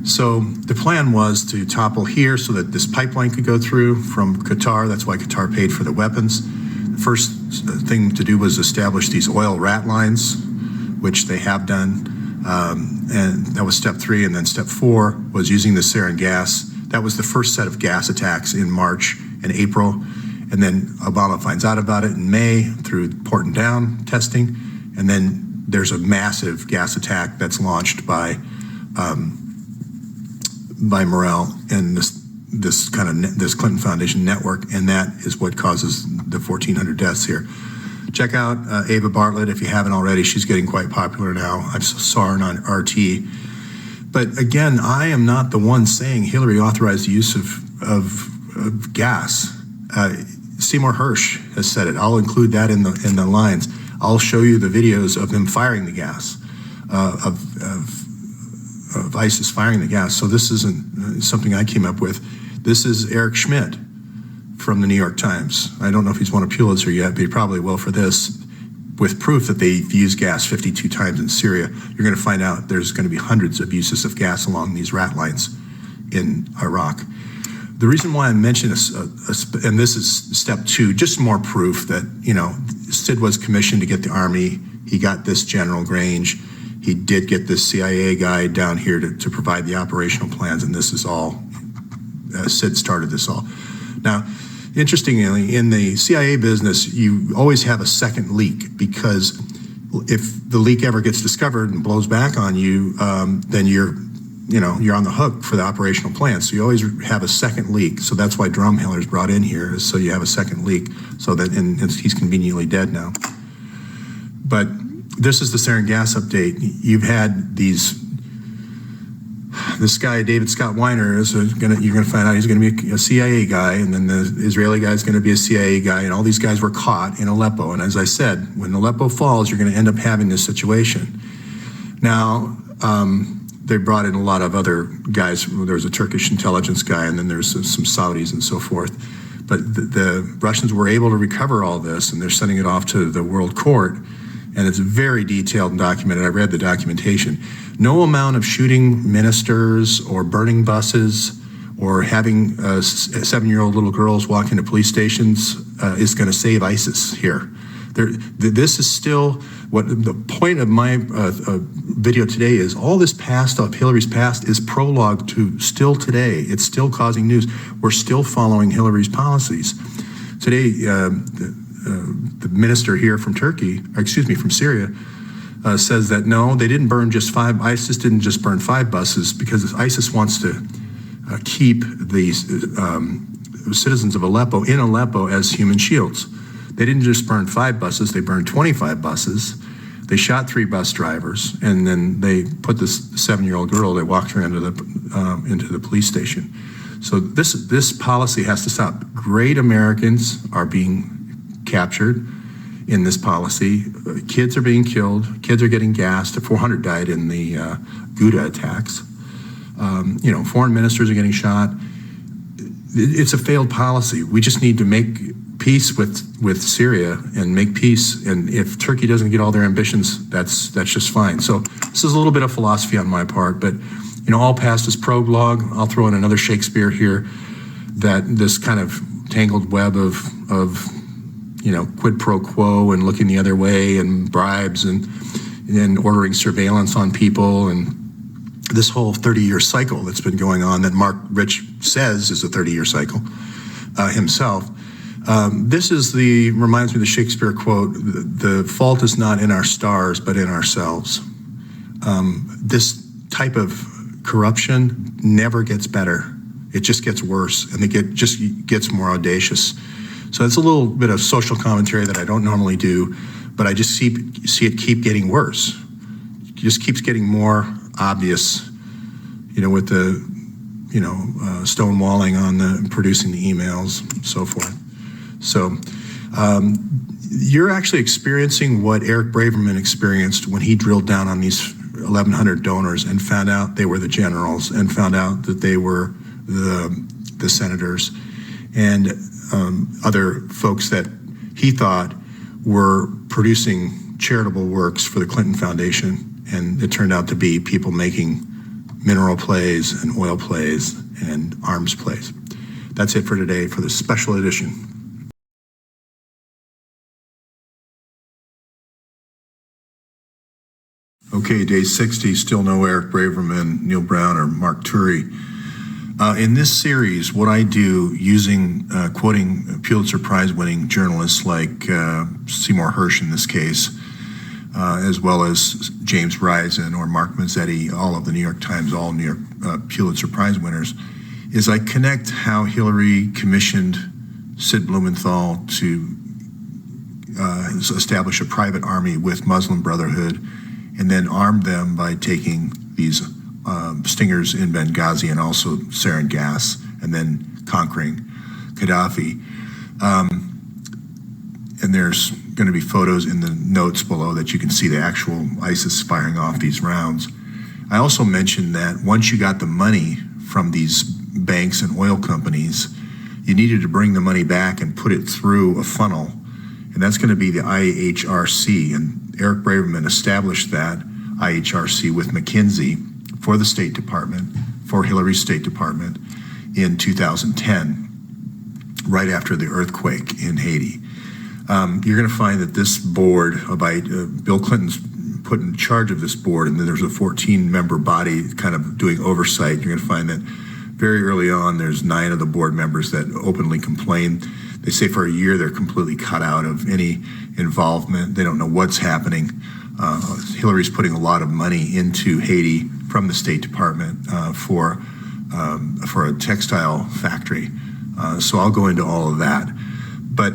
A: So the plan was to topple here so that this pipeline could go through from Qatar. That's why Qatar paid for the weapons. The first thing to do was establish these oil rat lines, which they have done. And that was step 3. And then step 4 was using the sarin gas. That was the first set of gas attacks in March and April. And then Obama finds out about it in May through port and down testing. And then there's a massive gas attack that's launched by Morrell and this Clinton Foundation network, and that is what causes the 1,400 deaths here. Check out Ava Bartlett if you haven't already. She's getting quite popular now. I saw her on RT. But again, I am not the one saying Hillary authorized the use of gas. Seymour Hersh has said it. I'll include that in the lines. I'll show you the videos of them firing the gas, of ISIS firing the gas. So this isn't something I came up with. This is Eric Schmidt from the New York Times. I don't know if he's won a Pulitzer yet, but he probably will for this, with proof that they've used gas 52 times in Syria. You're going to find out there's going to be hundreds of uses of gas along these rat lines in Iraq. The reason why I mentioned this, and this is step 2, just more proof that, Sid was commissioned to get the Army. He got this General Grange. He did get this CIA guy down here to provide the operational plans, and this is all, Sid started this all. Now, interestingly, in the CIA business, you always have a second leak, because if the leak ever gets discovered and blows back on you, then you're on the hook for the operational plan. So you always have a second leak. So that's why Drumheller's brought in here, is so you have a second leak, so that, and he's conveniently dead now. But this is the sarin gas update. You've had this guy, David Scott Weiner, you're gonna find out he's gonna be a CIA guy, and then the Israeli guy is gonna be a CIA guy, and all these guys were caught in Aleppo. And as I said, when Aleppo falls, you're gonna end up having this situation. Now, they brought in a lot of other guys. There was a Turkish intelligence guy, and then there's some Saudis and so forth. But the Russians were able to recover all this, and they're sending it off to the World Court. And it's very detailed and documented. I read the documentation. No amount of shooting ministers or burning buses or having 7-year-old little girls walk into police stations is going to save ISIS here. This is still what the point of my video today is. All this past of Hillary's past is prologue to still today. It's still causing news. We're still following Hillary's policies. Today, the minister here from from Syria, says that no, they didn't burn just 5. ISIS didn't just burn 5 buses, because ISIS wants to keep these citizens of Aleppo in Aleppo as human shields. They didn't just burn 5 buses, they burned 25 buses. They shot 3 bus drivers, and then they put this 7-year-old girl, they walked her into the police station. So this policy has to stop. Great Americans are being captured in this policy. Kids are being killed. Kids are getting gassed. 400 died in the Ghouta attacks. Foreign ministers are getting shot. It's a failed policy. We just need to make peace with Syria and make peace. And if Turkey doesn't get all their ambitions, that's just fine. So this is a little bit of philosophy on my part, but all past is prologue. I'll throw in another Shakespeare here, that this kind of tangled web of quid pro quo and looking the other way and bribes and ordering surveillance on people, and this whole 30-year cycle that's been going on that Mark Rich says is a 30-year cycle himself. This reminds me of the Shakespeare quote, "The fault is not in our stars, but in ourselves." This type of corruption never gets better. It just gets worse, and it just gets more audacious. So it's a little bit of social commentary that I don't normally do, but I just see it keep getting worse. It just keeps getting more obvious, with the, stonewalling on the producing the emails, and so forth. So you're actually experiencing what Eric Braverman experienced when he drilled down on these 1,100 donors and found out they were the generals, and found out that they were the senators and other folks that he thought were producing charitable works for the Clinton Foundation, and it turned out to be people making mineral plays and oil plays and arms plays. That's it for today for the special edition. Okay, day 60, still no Eric Braverman, Neil Brown, or Mark Turi. In this series, what I do, quoting Pulitzer Prize winning journalists like Seymour Hersh in this case, as well as James Risen or Mark Mazzetti, all of the New York Times, all New York Pulitzer Prize winners, is I connect how Hillary commissioned Sid Blumenthal to establish a private army with Muslim Brotherhood and then armed them by taking these stingers in Benghazi and also sarin gas and then conquering Gaddafi. And there's going to be photos in the notes below that you can see the actual ISIS firing off these rounds. I also mentioned that once you got the money from these banks and oil companies, you needed to bring the money back and put it through a funnel, and that's going to be the IHRC. And Eric Braverman established that IHRC with McKinsey for the State Department, for Hillary's State Department in 2010, right after the earthquake in Haiti. You're going to find that this board, Bill Clinton's put in charge of this board, and then there's a 14-member body kind of doing oversight. You're going to find that very early on, there's 9 of the board members that openly complain. They say for a year they're completely cut out of any involvement. They don't know what's happening. Hillary's putting a lot of money into Haiti from the State Department for a textile factory. So I'll go into all of that. But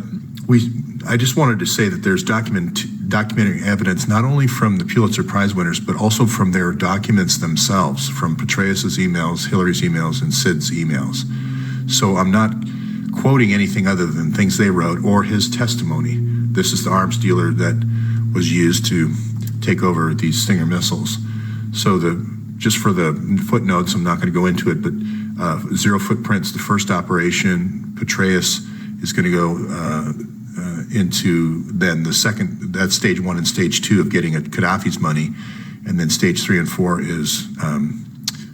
A: I just wanted to say that there's documentary evidence not only from the Pulitzer Prize winners, but also from their documents themselves, from Petraeus's emails, Hillary's emails, and Sid's emails. So I'm not quoting anything other than things they wrote or his testimony. This is the arms dealer that was used to take over these Stinger missiles. So just for the footnotes, I'm not going to go into it, but Zero Footprints, the first operation, Petraeus is going to go into then the second, that's stage 1 and stage 2 of getting at Gaddafi's money. And then stage 3 and 4 is going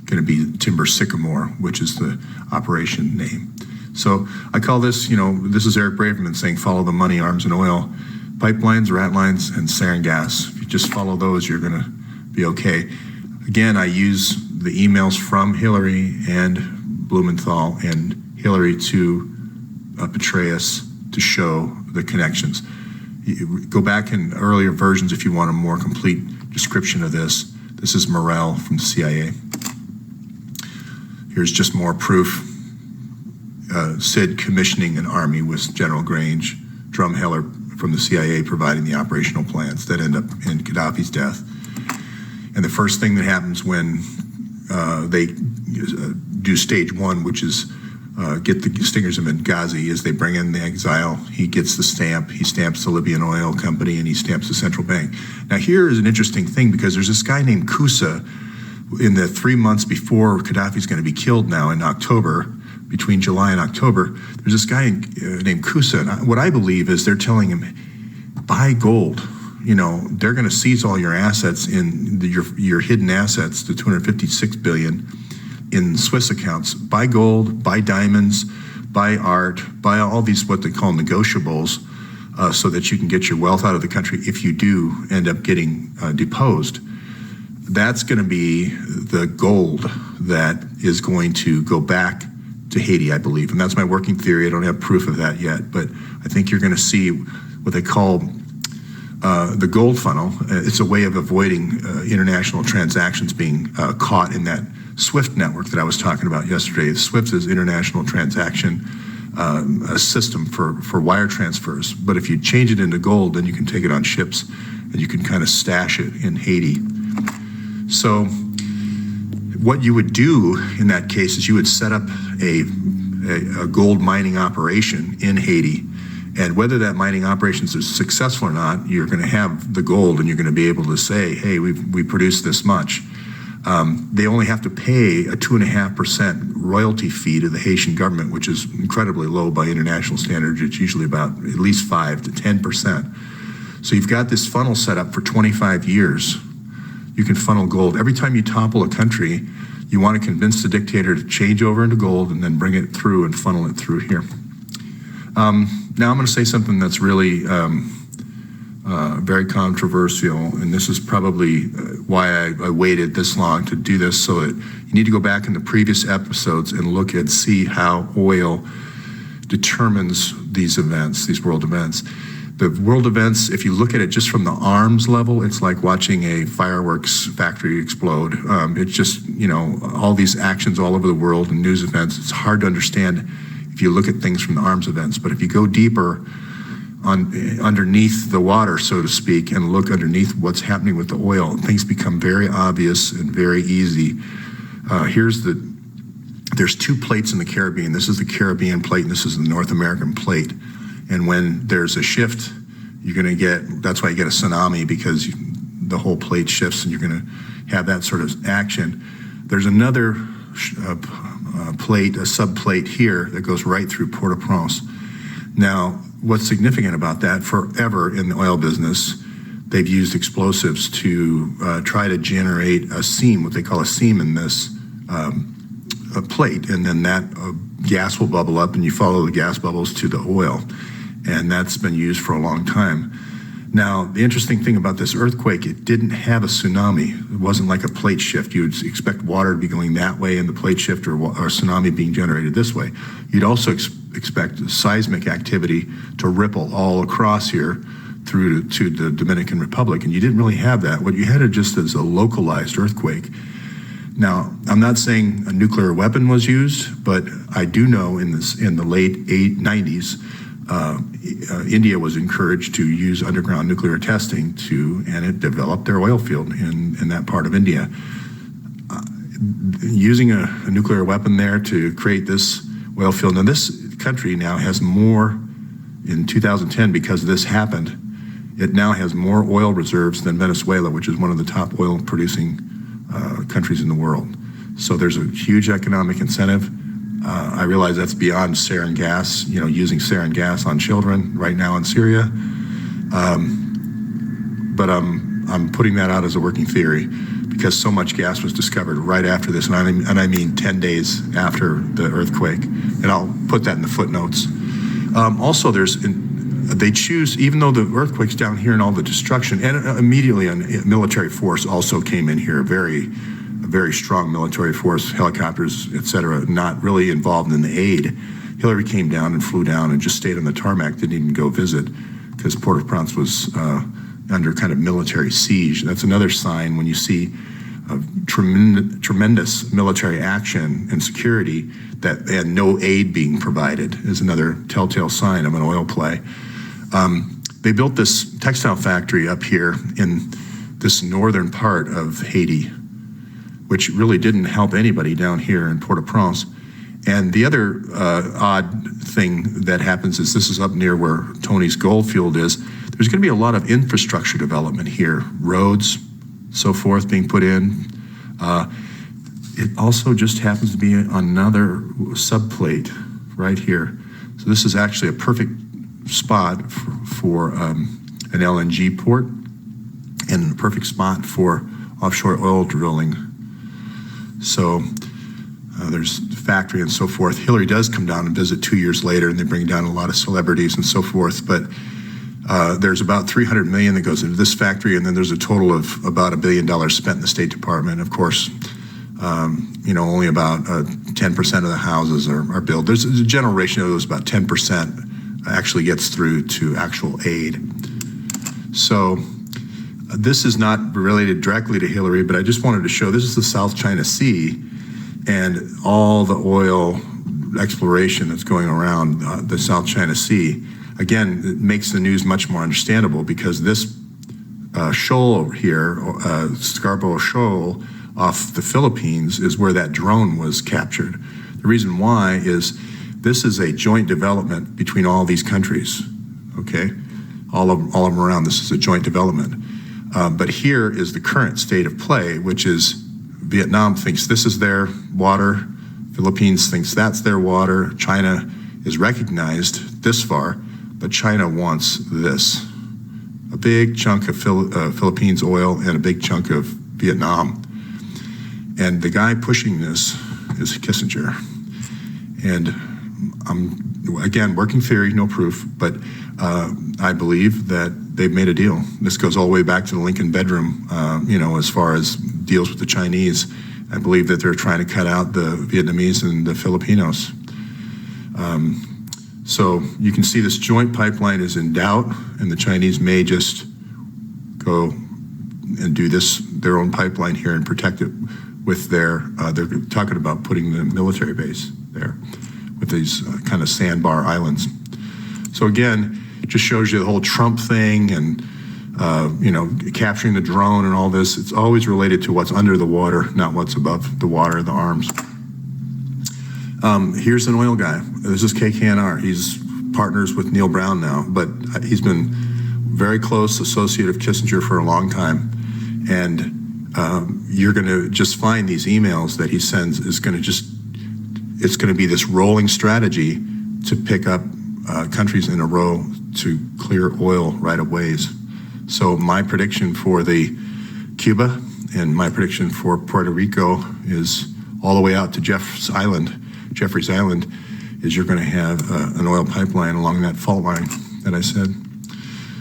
A: to be Timber Sycamore, which is the operation name. So I call this, this is Eric Braverman saying, follow the money, arms and oil, pipelines, rat lines, and sarin gas. If you just follow those, you're going to be okay. Again, I use the emails from Hillary and Blumenthal and Hillary to Petraeus to show the connections. You go back in earlier versions if you want a more complete description of this. This is Morrell from the CIA. Here's just more proof. Sid commissioning an army with General Grange, Drumheller from the CIA providing the operational plans that end up in Gaddafi's death. And the first thing that happens when they do stage 1, which is get the stingers in Benghazi, is they bring in the exile. He gets the stamp. He stamps the Libyan oil company, and he stamps the central bank. Now here is an interesting thing, because there's this guy named Kusa in the 3 months before Gaddafi's going to be killed now in October, between July and October. There's this guy named Kusa, and what I believe is they're telling him, buy gold. They're going to seize all your assets your hidden assets, the 256 billion in Swiss accounts. Buy gold, buy diamonds, buy art, buy all these what they call negotiables, so that you can get your wealth out of the country if you do end up getting deposed. That's going to be the gold that is going to go back to Haiti, I believe. And that's my working theory. I don't have proof of that yet, but I think you're going to see what they call the gold funnel. It's a way of avoiding international transactions being caught in that SWIFT network that I was talking about yesterday. SWIFT is international transaction a system for wire transfers. But if you change it into gold, then you can take it on ships and you can kind of stash it in Haiti. So what you would do in that case is you would set up a gold mining operation in Haiti. And whether that mining operation is successful or not, you're going to have the gold and you're going to be able to say, hey, we produced this much. They only have to pay a 2.5% royalty fee to the Haitian government, which is incredibly low by international standards. It's usually about at least 5 to 10%. So you've got this funnel set up for 25 years. You can funnel gold. Every time you topple a country, you want to convince the dictator to change over into gold and then bring it through and funnel it through here. Now I'm going to say something that's really very controversial, and this is probably why I waited this long to do this, so that you need to go back in the previous episodes and look and see how oil determines these events, these world events. The world events, if you look at it just from the arms level, it's like watching a fireworks factory explode. It's just, all these actions all over the world and news events. It's hard to understand if you look at things from the arms events. But if you go deeper underneath the water, so to speak, and look underneath what's happening with the oil, things become very obvious and very easy. There's two plates in the Caribbean. This is the Caribbean plate, and this is the North American plate. And when there's a shift, that's why you get a tsunami, because the whole plate shifts and you're gonna have that sort of action. There's another plate, a subplate here that goes right through Port-au-Prince. Now, what's significant about that, forever in the oil business, they've used explosives to try to generate a seam, what they call a seam in this plate, and then that gas will bubble up and you follow the gas bubbles to the oil. And that's been used for a long time. Now, the interesting thing about this earthquake, it didn't have a tsunami. It wasn't like a plate shift. You'd expect water to be going that way in the plate shift, or a tsunami being generated this way. You'd also expect seismic activity to ripple all across here through to the Dominican Republic, and you didn't really have that. What you had just as a localized earthquake. Now, I'm not saying a nuclear weapon was used, but I do know in the late 90s, India was encouraged to use underground nuclear testing and it developed their oil field in that part of India. Using a nuclear weapon there to create this oil field. Now, this country now has more, in 2010, because this happened, it now has more oil reserves than Venezuela, which is one of the top oil producing countries in the world. So there's a huge economic incentive. I realize that's beyond sarin gas, using sarin gas on children right now in Syria. But I'm putting that out as a working theory, because so much gas was discovered right after this, and I mean 10 days after the earthquake. And I'll put that in the footnotes. Also, they choose, even though the earthquake's down here and all the destruction, and immediately a military force also came in here, a very strong military force, helicopters, et cetera, not really involved in the aid. Hillary came down and flew down and just stayed on the tarmac, didn't even go visit, because Port-au-Prince was under kind of military siege. That's another sign when you see tremendous military action and security and no aid being provided is another telltale sign of an oil play. They built this textile factory up here in this northern part of Haiti, which really didn't help anybody down here in Port-au-Prince. And the other odd thing that happens is, this is up near where Tony's gold field is. There's gonna be a lot of infrastructure development here, roads, so forth, being put in. It also just happens to be another subplate right here. So this is actually a perfect spot for an LNG port, and a perfect spot for offshore oil drilling. So there's the factory and so forth. Hillary does come down and visit 2 years later, and they bring down a lot of celebrities and so forth. But there's about $300 million that goes into this factory, and then there's a total of about $1 billion spent in the State Department. Of course, only about 10% of the houses are built. There's a general ratio of those, about 10% actually gets through to actual aid. So this is not related directly to Hillary, but I just wanted to show, this is the South China Sea and all the oil exploration that's going around the South China Sea. Again, it makes the news much more understandable, because this shoal over here, Scarborough Shoal off the Philippines, is where that drone was captured. The reason why is this is a joint development between all these countries, okay? All of them around, this is a joint development. But here is the current state of play, which is Vietnam thinks this is their water, Philippines thinks that's their water, China is recognized this far, but China wants this. A big chunk of Philippines oil and a big chunk of Vietnam. And the guy pushing this is Kissinger. And I'm, again, working theory, no proof, but I believe that they've made a deal. This goes all the way back to the Lincoln bedroom, as far as deals with the Chinese. I believe that they're trying to cut out the Vietnamese and the Filipinos. So you can see this joint pipeline is in doubt, and the Chinese may just go and do their own pipeline here and protect it with they're talking about putting the military base there with these kind of sandbar islands. So again, it just shows you the whole Trump thing and capturing the drone and all this. It's always related to what's under the water, not what's above the water, the arms. Here's an oil guy. This is KKNR. He's partners with Neil Brown now, but he's been very close associate of Kissinger for a long time. And you're going to just find these emails that he sends it's going to be this rolling strategy to pick up countries in a row to clear oil right of ways. So my prediction for the Cuba and my prediction for Puerto Rico is all the way out to Jeffrey's Island, is you're going to have an oil pipeline along that fault line that I said.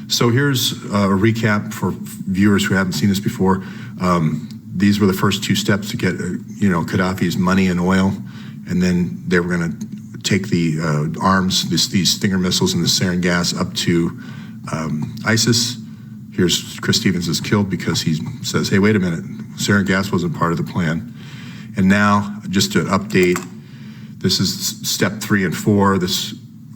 A: So here's a recap for viewers who haven't seen this before. These were the first two steps to get, Gaddafi's money and oil, and then they were going to take the arms, these Stinger missiles and the sarin gas up to ISIS. Here's Chris Stevens is killed because he says, hey, wait a minute, sarin gas wasn't part of the plan. And now, just to update, this is step 3 and 4.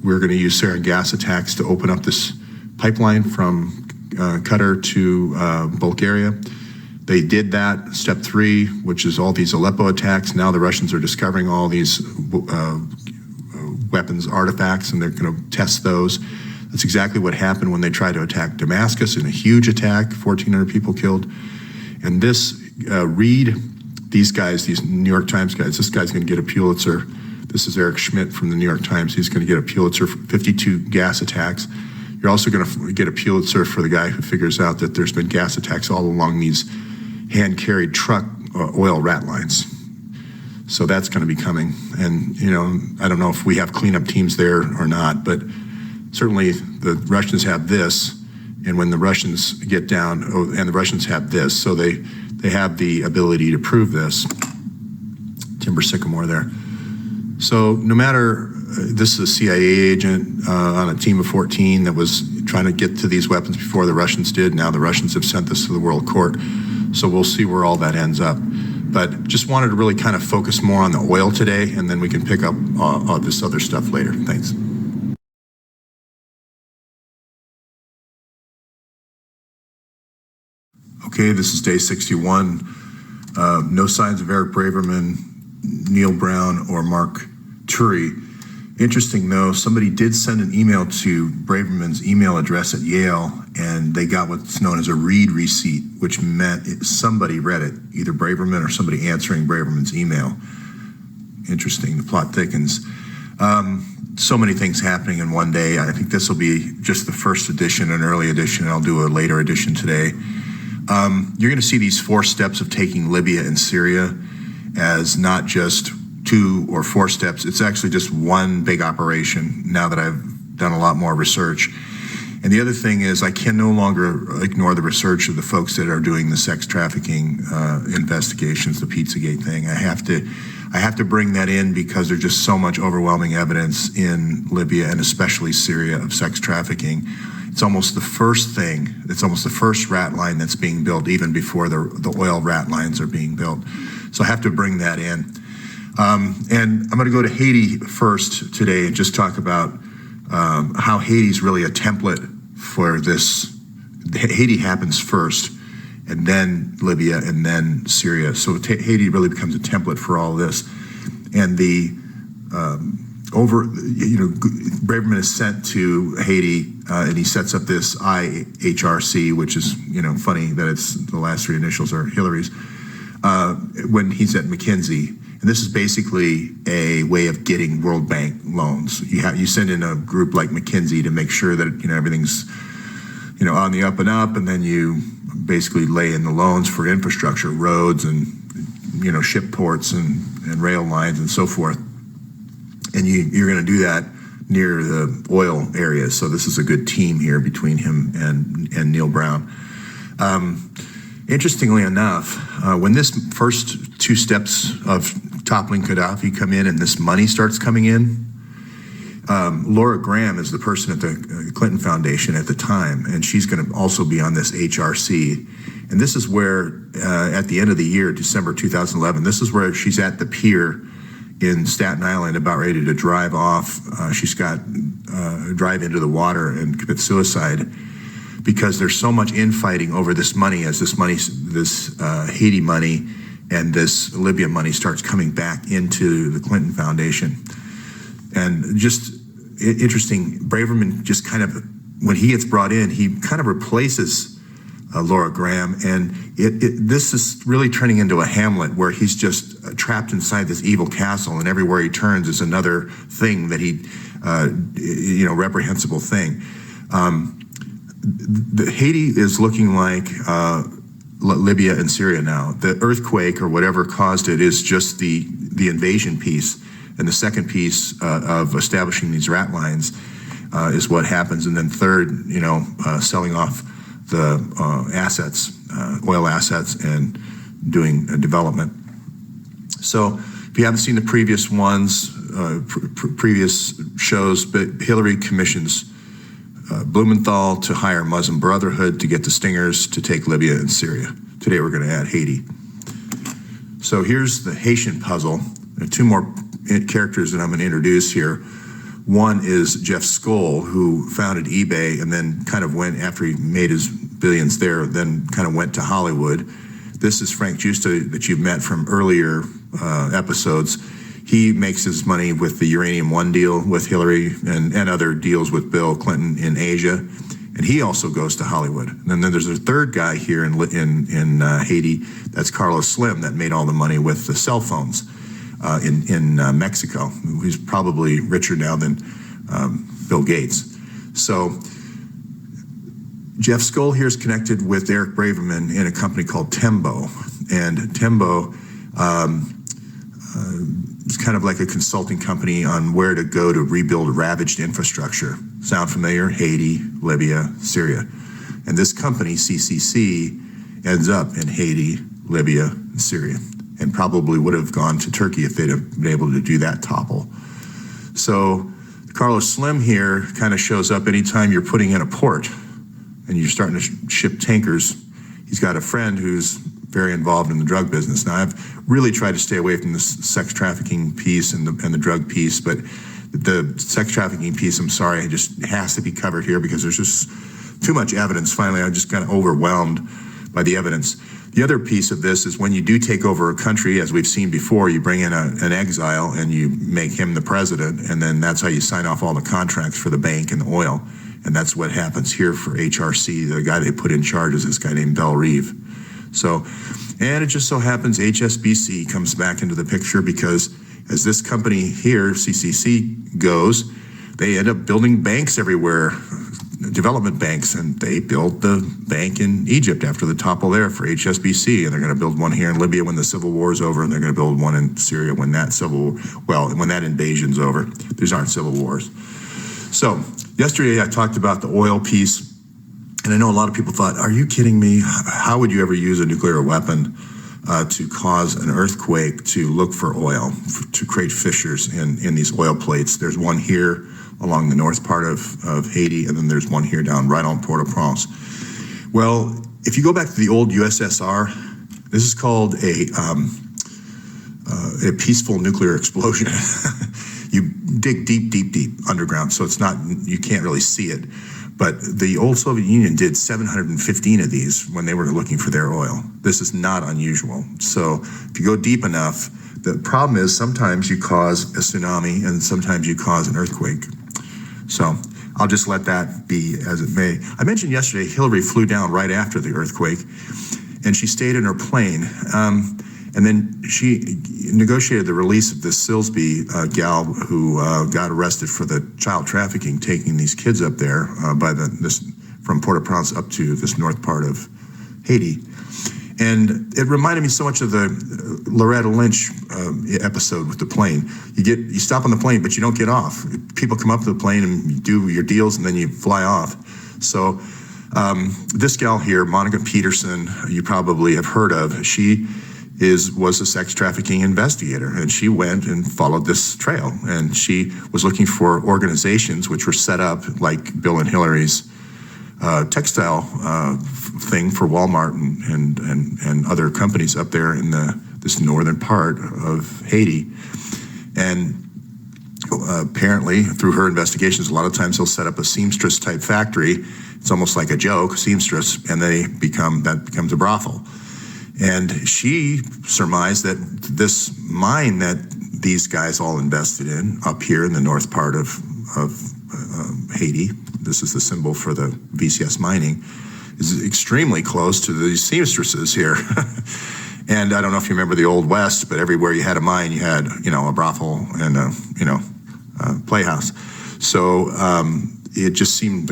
A: We're going to use sarin gas attacks to open up this pipeline from Qatar to Bulgaria. They did that, step 3, which is all these Aleppo attacks. Now the Russians are discovering all these weapons artifacts, and they're going to test those. That's exactly what happened when they tried to attack Damascus in a huge attack, 1,400 people killed. And this, Reed, these guys, these New York Times guys, this guy's going to get a Pulitzer. This is Eric Schmidt from the New York Times. He's going to get a Pulitzer for 52 gas attacks. You're also going to get a Pulitzer for the guy who figures out that there's been gas attacks all along these hand-carried truck oil rat lines. So that's going to be coming. And, I don't know if we have cleanup teams there or not, but certainly the Russians have this, and when the Russians get down, and the Russians have this, so they have the ability to prove this. Timber sycamore there. So no matter, this is a CIA agent on a team of 14 that was trying to get to these weapons before the Russians did. Now the Russians have sent this to the World Court. So we'll see where all that ends up. But just wanted to really kind of focus more on the oil today, and then we can pick up all this other stuff later. Thanks. Okay, this is day 61. No signs of Eric Braverman, Neil Brown, or Mark Turi. Interesting though, somebody did send an email to Braverman's email address at Yale, and they got what's known as a read receipt, which meant somebody read it, either Braverman or somebody answering Braverman's email. Interesting, the plot thickens. So many things happening in one day. I think this will be just the first edition, an early edition. I'll do a later edition today. You're going to see these 4 steps of taking Libya and Syria as not just 2 or 4 steps. It's actually just one big operation now that I've done a lot more research. And the other thing is I can no longer ignore the research of the folks that are doing the sex trafficking investigations, the Pizzagate thing. I have to bring that in because there's just so much overwhelming evidence in Libya and especially Syria of sex trafficking. It's almost the first thing, it's almost the first rat line that's being built even before the oil rat lines are being built. So I have to bring that in. And I'm going to go to Haiti first today and just talk about how Haiti's really a template for this. Haiti happens first, and then Libya, and then Syria. So Haiti really becomes a template for all this. And the Braverman is sent to Haiti, and he sets up this IHRC, which is funny that it's the last 3 initials are Hillary's. When he's at McKinsey, and this is basically a way of getting World Bank loans. You send in a group like McKinsey to make sure that everything's on the up and up, and then you basically lay in the loans for infrastructure, roads and ship ports and rail lines and so forth. And you're going to do that near the oil areas. So this is a good team here between him and Neil Brown. Interestingly enough, when this first 2 steps of toppling Gaddafi come in and this money starts coming in, Laura Graham is the person at the Clinton Foundation at the time, and she's going to also be on this HRC. And this is where, at the end of the year, December 2011, this is where she's at the pier in Staten Island, about ready to drive off. She's got drive into the water and commit suicide because there's so much infighting over this money as this Haiti money and this Libya money starts coming back into the Clinton Foundation. And just interesting, Braverman just kind of, when he gets brought in, he kind of replaces Laura Graham, and this is really turning into a Hamlet where he's just trapped inside this evil castle, and everywhere he turns is another thing that he, reprehensible thing. Haiti is looking like Libya and Syria now. The earthquake or whatever caused it is just the invasion piece. And the second piece of establishing these rat lines is what happens. And then third, selling off the assets, oil assets, and doing development. So if you haven't seen the previous ones, previous shows, but Hillary commissions Blumenthal to hire Muslim Brotherhood to get the stingers to take Libya and Syria. Today we're going to add Haiti. So here's the Haitian puzzle. There are two more characters that I'm going to introduce here. One is Jeff Skoll, who founded eBay and then kind of went, after he made his billions there, then kind of went to Hollywood. This is Frank Justa that you've met from earlier episodes. He makes his money with the Uranium One deal with Hillary and other deals with Bill Clinton in Asia. And he also goes to Hollywood. And then there's a third guy here in Haiti, that's Carlos Slim, that made all the money with the cell phones in Mexico. He's probably richer now than Bill Gates. So Jeff Skoll here is connected with Eric Braverman in a company called Tembo. And Tembo is kind of like a consulting company on where to go to rebuild ravaged infrastructure. Sound familiar? Haiti, Libya, Syria. And this company, CCC, ends up in Haiti, Libya, and Syria, and probably would have gone to Turkey if they'd have been able to do that topple. So Carlos Slim here kind of shows up anytime you're putting in a port and you're starting to ship tankers. He's got a friend who's very involved in the drug business. Now, I've really tried to stay away from the sex trafficking piece and the drug piece, but the sex trafficking piece, I'm sorry, it just has to be covered here because there's just too much evidence. Finally, I'm just kind of overwhelmed by the evidence. The other piece of this is when you do take over a country, as we've seen before, you bring in an exile and you make him the president, and then that's how you sign off all the contracts for the bank and the oil. And that's what happens here for HRC. The guy they put in charge is this guy named Bell Reeve. So, and it just so happens HSBC comes back into the picture because as this company here, CCC, goes, they end up building banks everywhere, development banks, and they built the bank in Egypt after the topple there for HSBC, and they're going to build one here in Libya when the civil war is over, and they're going to build one in Syria when that when that invasion's over. These aren't civil wars. So yesterday I talked about the oil piece. And I know a lot of people thought, are you kidding me? How would you ever use a nuclear weapon to cause an earthquake to look for oil, to create fissures in these oil plates? There's one here along the north part of Haiti, and then there's one here down right on Port-au-Prince. Well, if you go back to the old USSR, this is called a peaceful nuclear explosion. You dig deep, deep, deep underground, so it's not, you can't really see it. But the old Soviet Union did 715 of these when they were looking for their oil. This is not unusual. So if you go deep enough, the problem is sometimes you cause a tsunami and sometimes you cause an earthquake. So I'll just let that be as it may. I mentioned yesterday Hillary flew down right after the earthquake, and she stayed in her plane. And then she negotiated the release of this Silsby gal who got arrested for the child trafficking, taking these kids up there from Port-au-Prince up to this north part of Haiti. And it reminded me so much of the Loretta Lynch episode with the plane. You stop on the plane, but you don't get off. People come up to the plane and you do your deals, and then you fly off. So this gal here, Monica Peterson, you probably have heard of. She was a sex trafficking investigator, and she went and followed this trail, and she was looking for organizations which were set up like Bill and Hillary's textile thing for Walmart and other companies up there in this northern part of Haiti. And apparently, through her investigations, a lot of times they'll set up a seamstress type factory. It's almost like a joke, seamstress, and that becomes a brothel. And she surmised that this mine that these guys all invested in up here in the north part of Haiti, this is the symbol for the VCS mining, is extremely close to these seamstresses here. And I don't know if you remember the Old West, but everywhere you had a mine, you had, a brothel and a playhouse. So it just seemed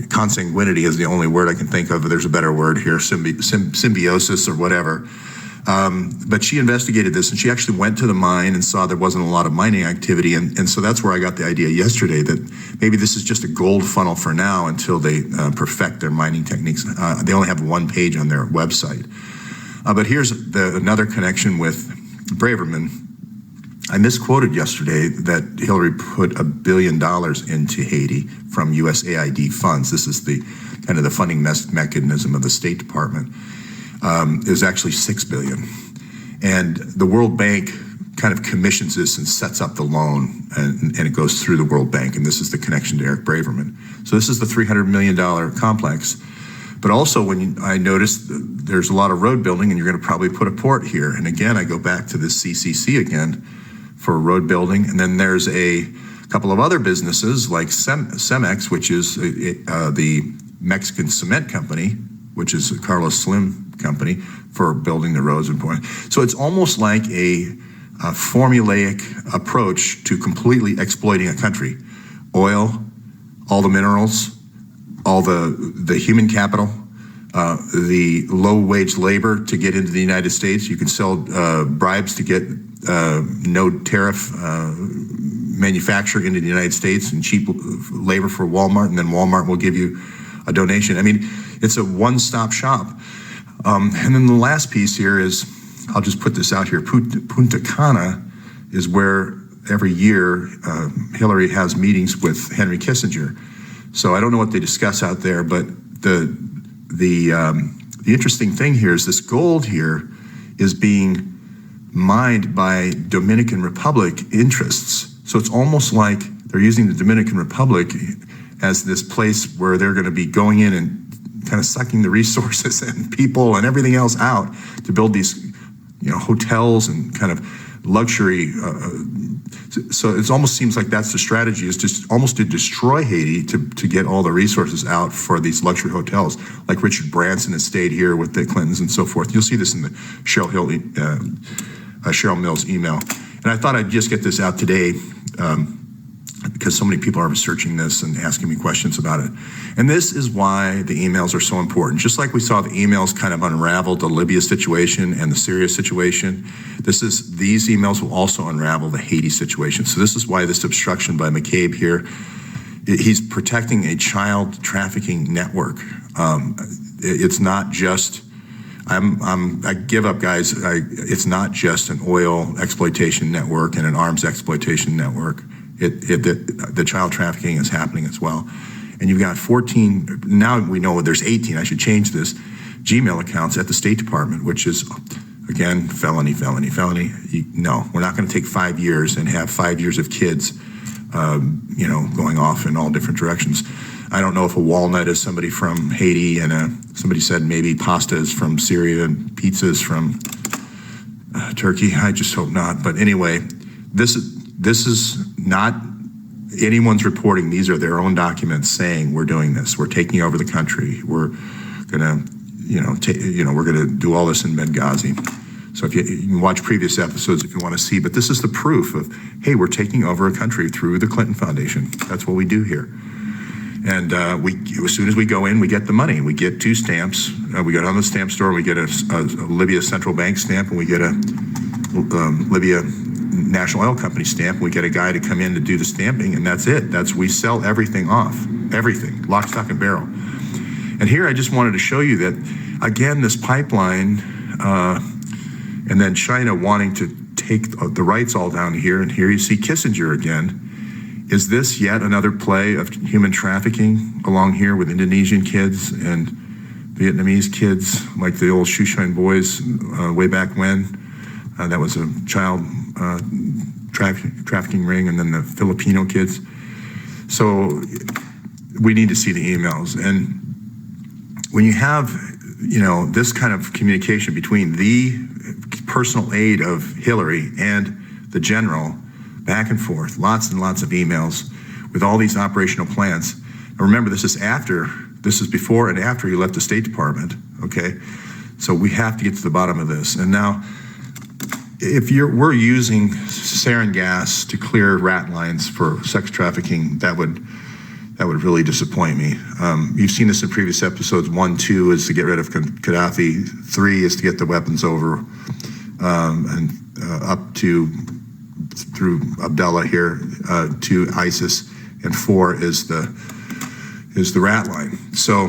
A: consanguinity is the only word I can think of. There's a better word here, symbiosis or whatever. But she investigated this, and she actually went to the mine and saw there wasn't a lot of mining activity. And so that's where I got the idea yesterday that maybe this is just a gold funnel for now until they perfect their mining techniques. They only have one page on their website. But here's another connection with Braverman. I misquoted yesterday that Hillary put $1 billion into Haiti from USAID funds. This is the kind of the funding mechanism of the State Department. It was actually $6 billion. And the World Bank kind of commissions this and sets up the loan, and it goes through the World Bank. And this is the connection to Eric Braverman. So this is the $300 million complex. But also I noticed there's a lot of road building, and you're going to probably put a port here. And again, I go back to this CCC again for road building. And then there's a couple of other businesses like Cemex, which is the Mexican cement company, which is a Carlos Slim company for building the roads and point. So it's almost like a formulaic approach to completely exploiting a country. Oil, all the minerals, all the human capital, the low-wage labor to get into the United States. You can sell bribes to get no tariff manufacture into the United States and cheap labor for Walmart, and then Walmart will give you a donation. I mean, it's a one-stop shop. And then the last piece here is, I'll just put this out here, Punta Cana is where every year Hillary has meetings with Henry Kissinger. So I don't know what they discuss out there, but the interesting thing here is this gold here is being mined by Dominican Republic interests. So it's almost like they're using the Dominican Republic as this place where they're going to be going in and kind of sucking the resources and people and everything else out to build these, hotels and kind of luxury. So it almost seems like that's the strategy, is just almost to destroy Haiti to get all the resources out for these luxury hotels, like Richard Branson has stayed here with the Clintons and so forth. You'll see this in the Cheryl Mills email. And I thought I'd just get this out today because so many people are researching this and asking me questions about it. And this is why the emails are so important. Just like we saw the emails kind of unravel the Libya situation and the Syria situation, these emails will also unravel the Haiti situation. So this is why this obstruction by McCabe here, he's protecting a child trafficking network. It's not just, I give up, guys. It's not just an oil exploitation network and an arms exploitation network. The child trafficking is happening as well. And you've got 14, now we know there's 18, I should change this, Gmail accounts at the State Department, which is, again, felony. No, we're not going to take 5 years and have 5 years of kids, going off in all different directions. I don't know if a walnut is somebody from Haiti, and somebody said maybe pasta is from Syria and pizza is from Turkey. I just hope not. But anyway, this is not anyone's reporting. These are their own documents saying we're doing this. We're taking over the country. We're gonna, we're gonna do all this in Benghazi. So you can watch previous episodes if you want to see. But this is the proof of, hey, we're taking over a country through the Clinton Foundation. That's what we do here. And as soon as we go in, we get the money. We get 2 stamps. We go down to the stamp store. We get a Libya Central Bank stamp, and we get a Libya National Oil Company stamp. We get a guy to come in to do the stamping, and that's it. We sell everything off, everything, lock, stock, and barrel. And here I just wanted to show you that, again, this pipeline And then China wanting to take the rights all down here, and here you see Kissinger again. Is this yet another play of human trafficking along here with Indonesian kids and Vietnamese kids, like the old Shoeshine Boys way back when? That was a child trafficking ring, and then the Filipino kids. So we need to see the emails. And when you have, this kind of communication between the personal aide of Hillary and the general, back and forth, lots and lots of emails with all these operational plans. And remember, this is before and after he left the State Department, okay? So we have to get to the bottom of this. And now, if we're using sarin gas to clear rat lines for sex trafficking, that would really disappoint me. You've seen this in previous episodes. 1, 2 is to get rid of Gaddafi. 3 is to get the weapons over and up to through Abdullah here to ISIS, and 4 is the rat line. So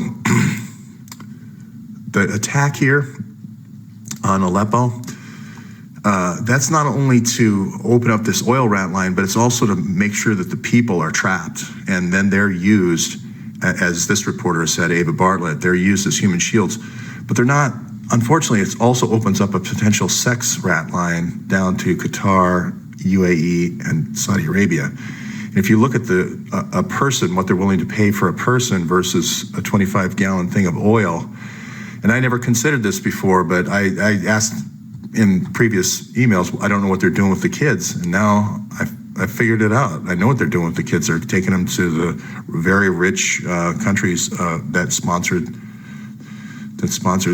A: the attack here on Aleppo, that's not only to open up this oil rat line, but it's also to make sure that the people are trapped, and then they're used, as this reporter said, Ava Bartlett, they're used as human shields, but they're not. Unfortunately, it also opens up a potential sex rat line down to Qatar, UAE, and Saudi Arabia. And if you look at a person, what they're willing to pay for a person versus a 25-gallon thing of oil, and I never considered this before, but I asked in previous emails, I don't know what they're doing with the kids, and now I figured it out. I know what they're doing with the kids. They're taking them to the very rich countries that sponsored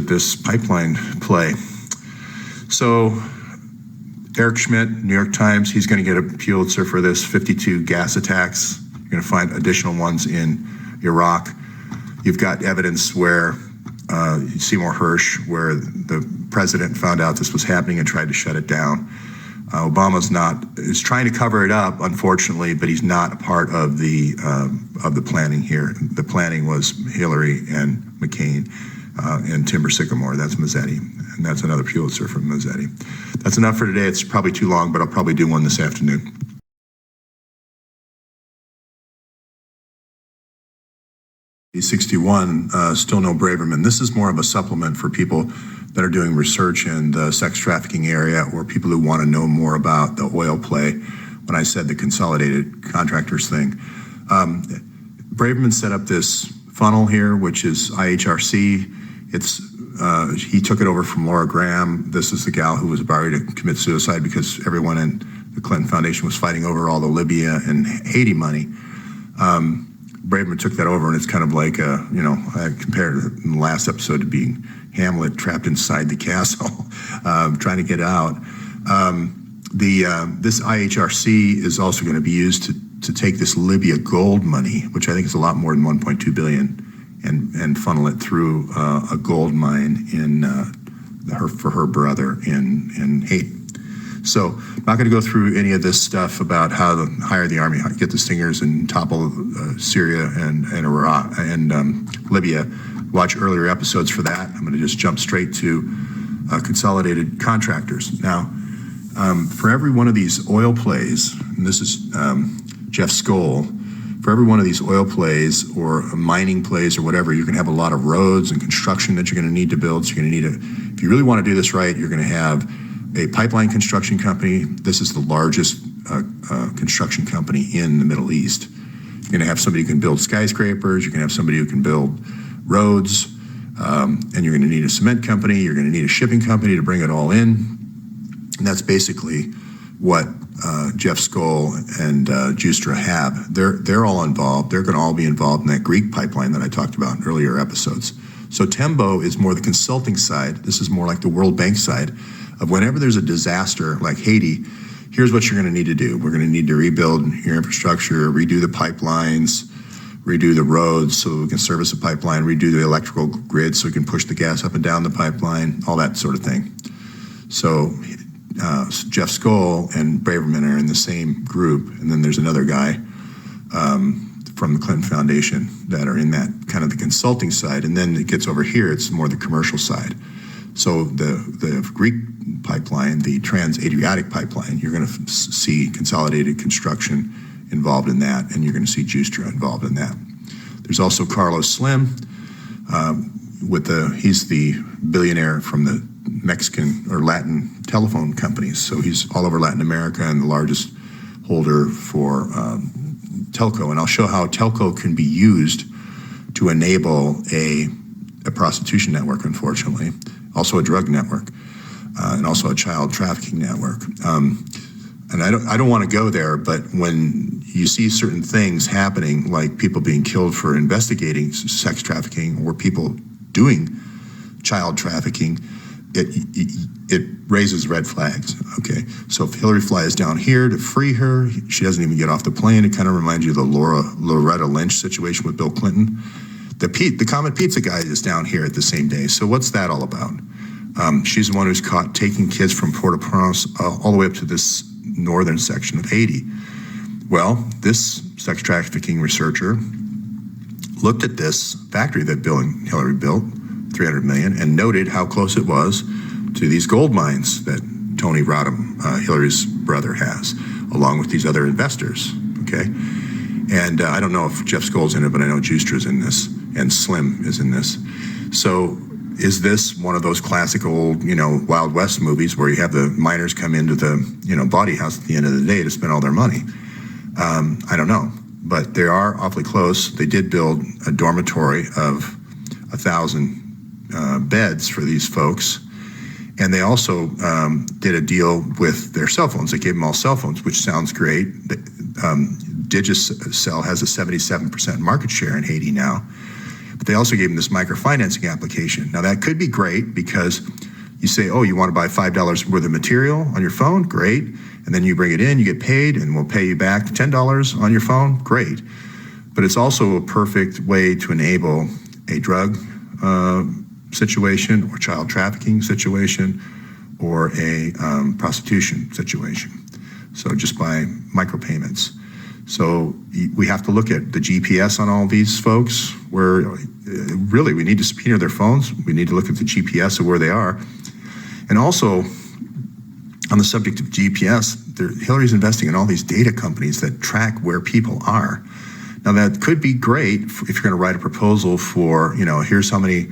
A: this pipeline play. So Eric Schmidt, New York Times, he's going to get a Pulitzer for this. 52 gas attacks. You're going to find additional ones in Iraq. You've got evidence where Seymour Hersh, where the president found out this was happening and tried to shut it down. Obama's is trying to cover it up, unfortunately, but he's not a part of the planning here. The planning was Hillary and McCain and Timber Sycamore. That's Mazzetti, and that's another Pulitzer from Mazzetti. That's enough for today. It's probably too long, but I'll probably do one this afternoon. E61, still no Braverman. This is more of a supplement for people that are doing research in the sex trafficking area, or people who want to know more about the oil play. When I said the consolidated contractors thing, Braverman set up this funnel here, which is IHRC. He took it over from Laura Graham. This is the gal who was about to commit suicide because everyone in the Clinton Foundation was fighting over all the Libya and Haiti money. Braverman took that over, and it's kind of like, I compared it in the last episode to being Hamlet trapped inside the castle, trying to get out. This IHRC is also going to be used to take this Libya gold money, which I think is a lot more than 1.2 billion, and funnel it through a gold mine for her brother in Haiti. So I'm not going to go through any of this stuff about how to hire the army, how to get the stingers and topple Syria and Iraq and Libya. Watch earlier episodes for that. I'm going to just jump straight to consolidated contractors. Now, for every one of these oil plays, and this is Jeff Skoll, for every one of these oil plays or mining plays or whatever, you're going to have a lot of roads and construction that you're going to need to build. So you're going to need if you really want to do this right, you're going to have a pipeline construction company. This is the largest construction company in the Middle East. You're going to have somebody who can build skyscrapers. You're going to have somebody who can build roads. And you're going to need a cement company. You're going to need a shipping company to bring it all in. And that's basically what Jeff Skoll and Justra have. They're all involved. They're going to all be involved in that Greek pipeline that I talked about in earlier episodes. So Tembo is more the consulting side. This is more like the World Bank side of whenever there's a disaster like Haiti, here's what you're going to need to do. We're going to need to rebuild your infrastructure, redo the pipelines, redo the roads so we can service the pipeline, redo the electrical grid so we can push the gas up and down the pipeline, all that sort of thing. So Jeff Skoll and Braverman are in the same group, and then there's another guy from the Clinton Foundation that are in that kind of the consulting side, and then it gets over here, it's more the commercial side. So the Greek pipeline, the Trans-Adriatic pipeline, you're going to see Consolidated Construction involved in that, and you're going to see Justra involved in that. There's also Carlos Slim, he's the billionaire from the Mexican or Latin telephone companies. So he's all over Latin America and the largest holder for telco. And I'll show how telco can be used to enable a prostitution network, unfortunately, also a drug network, and also a child trafficking network. And I don't want to go there, but when you see certain things happening, like people being killed for investigating sex trafficking or people doing child trafficking, it raises red flags, okay? So if Hillary flies down here to free her, she doesn't even get off the plane. It kind of reminds you of the Loretta Lynch situation with Bill Clinton. The Comet Pizza guy is down here at the same day. So what's that all about? She's the one who's caught taking kids from Port-au-Prince all the way up to this northern section of Haiti. Well, this sex trafficking researcher looked at this factory that Bill and Hillary built, $300 million, and noted how close it was to these gold mines that Tony Rodham, Hillary's brother, has, along with these other investors, okay? And I don't know if Jeff Skoll's in it, but I know Justra's in this, and Slim is in this. So is this one of those classic old, Wild West movies where you have the miners come into the, bawdy house at the end of the day to spend all their money? I don't know, but they are awfully close. They did build a dormitory of 1,000 beds for these folks. And they also did a deal with their cell phones. They gave them all cell phones, which sounds great. Digicel has a 77% market share in Haiti now. But they also gave them this microfinancing application. Now that could be great because you say, oh, you want to buy $5 worth of material on your phone? Great. And then you bring it in, you get paid, and we'll pay you back $10 on your phone? Great. But it's also a perfect way to enable a drug situation or child trafficking situation or a prostitution situation. So just by micropayments. So we have to look at the GPS on all these folks where really we need to subpoena their phones. We need to look at the GPS of where they are. And also on the subject of GPS, Hillary's investing in all these data companies that track where people are. Now that could be great if you're going to write a proposal for, here's how many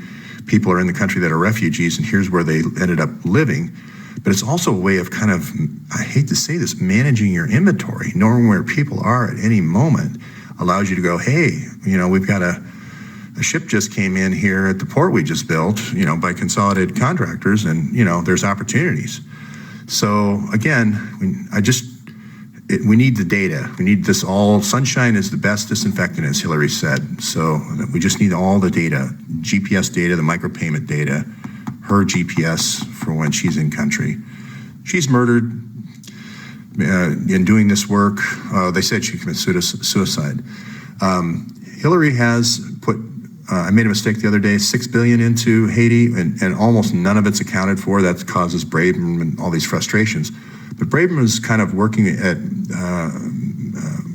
A: people are in the country that are refugees and here's where they ended up living. But it's also a way of kind of, I hate to say this, managing your inventory. Knowing where people are at any moment allows you to go, hey, we've got a ship just came in here at the port we just built, by Consolidated Contractors, and, there's opportunities. So again, we need the data. We need this all. Sunshine is the best disinfectant, as Hillary said. So we just need all the data, GPS data, the micropayment data, her GPS for when she's in country. She's murdered in doing this work. They said she committed suicide. Hillary has put, I made a mistake the other day, $6 billion into Haiti, and almost none of it's accounted for. That causes Braverman and all these frustrations. But Braverman is kind of working at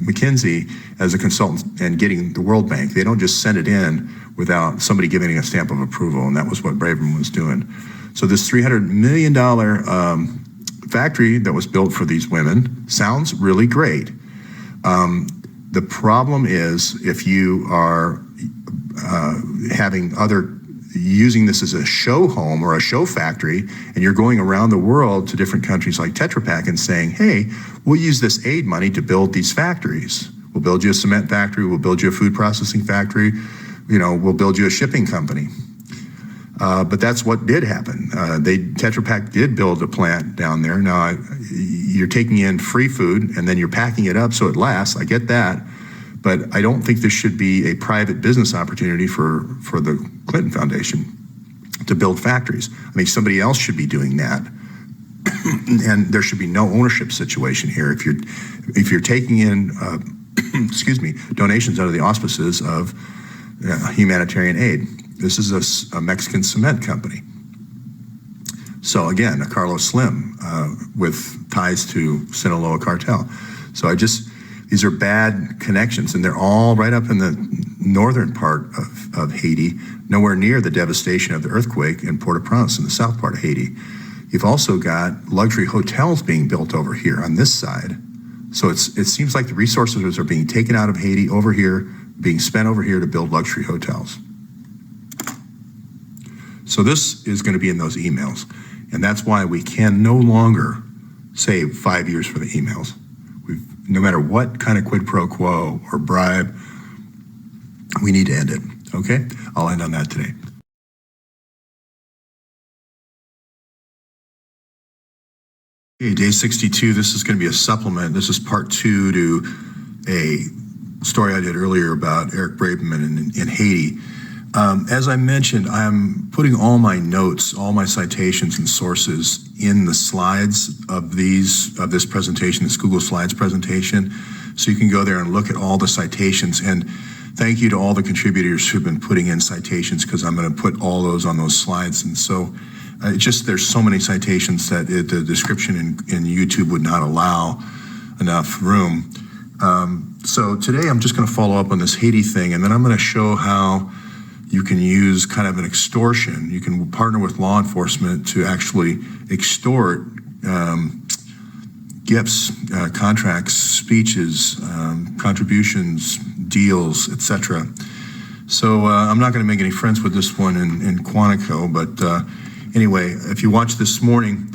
A: McKinsey as a consultant and getting the World Bank. They don't just send it in without somebody giving a stamp of approval, and that was what Braverman was doing. So this $300 million factory that was built for these women sounds really great. The problem is if you are using this as a show home or a show factory, and you're going around the world to different countries like Tetra Pak and saying, hey, we'll use this aid money to build these factories. We'll build you a cement factory, we'll build you a food processing factory, we'll build you a shipping company. But that's what did happen. Tetra Pak did build a plant down there. Now, you're taking in free food and then you're packing it up so it lasts. I get that. But I don't think there should be a private business opportunity for the Clinton Foundation to build factories. I think somebody else should be doing that. And there should be no ownership situation here. If you're taking in, donations under the auspices of humanitarian aid. This is a Mexican cement company. So again, a Carlos Slim with ties to Sinaloa cartel. So These are bad connections, and they're all right up in the northern part of Haiti, nowhere near the devastation of the earthquake in Port-au-Prince in the south part of Haiti. You've also got luxury hotels being built over here on this side. So it seems like the resources are being taken out of Haiti over here, being spent over here to build luxury hotels. So this is going to be in those emails. And that's why we can no longer save 5 years for the emails. No matter what kind of quid pro quo or bribe, we need to end it, okay? I'll end on that today. Okay, day 62, this is going to be a supplement. This is part 2 to a story I did earlier about Eric Braverman in Haiti. As I mentioned, I'm putting all my notes, all my citations and sources in the slides of this presentation, this Google Slides presentation. So you can go there and look at all the citations. And thank you to all the contributors who've been putting in citations, because I'm going to put all those on those slides. And so there's so many citations that the description in YouTube would not allow enough room. So today I'm just going to follow up on this Haiti thing, and then I'm going to show how you can use kind of an extortion. You can partner with law enforcement to actually extort gifts, contracts, speeches, contributions, deals, etc. So I'm not going to make any friends with this one in Quantico, but anyway, if you watch this morning,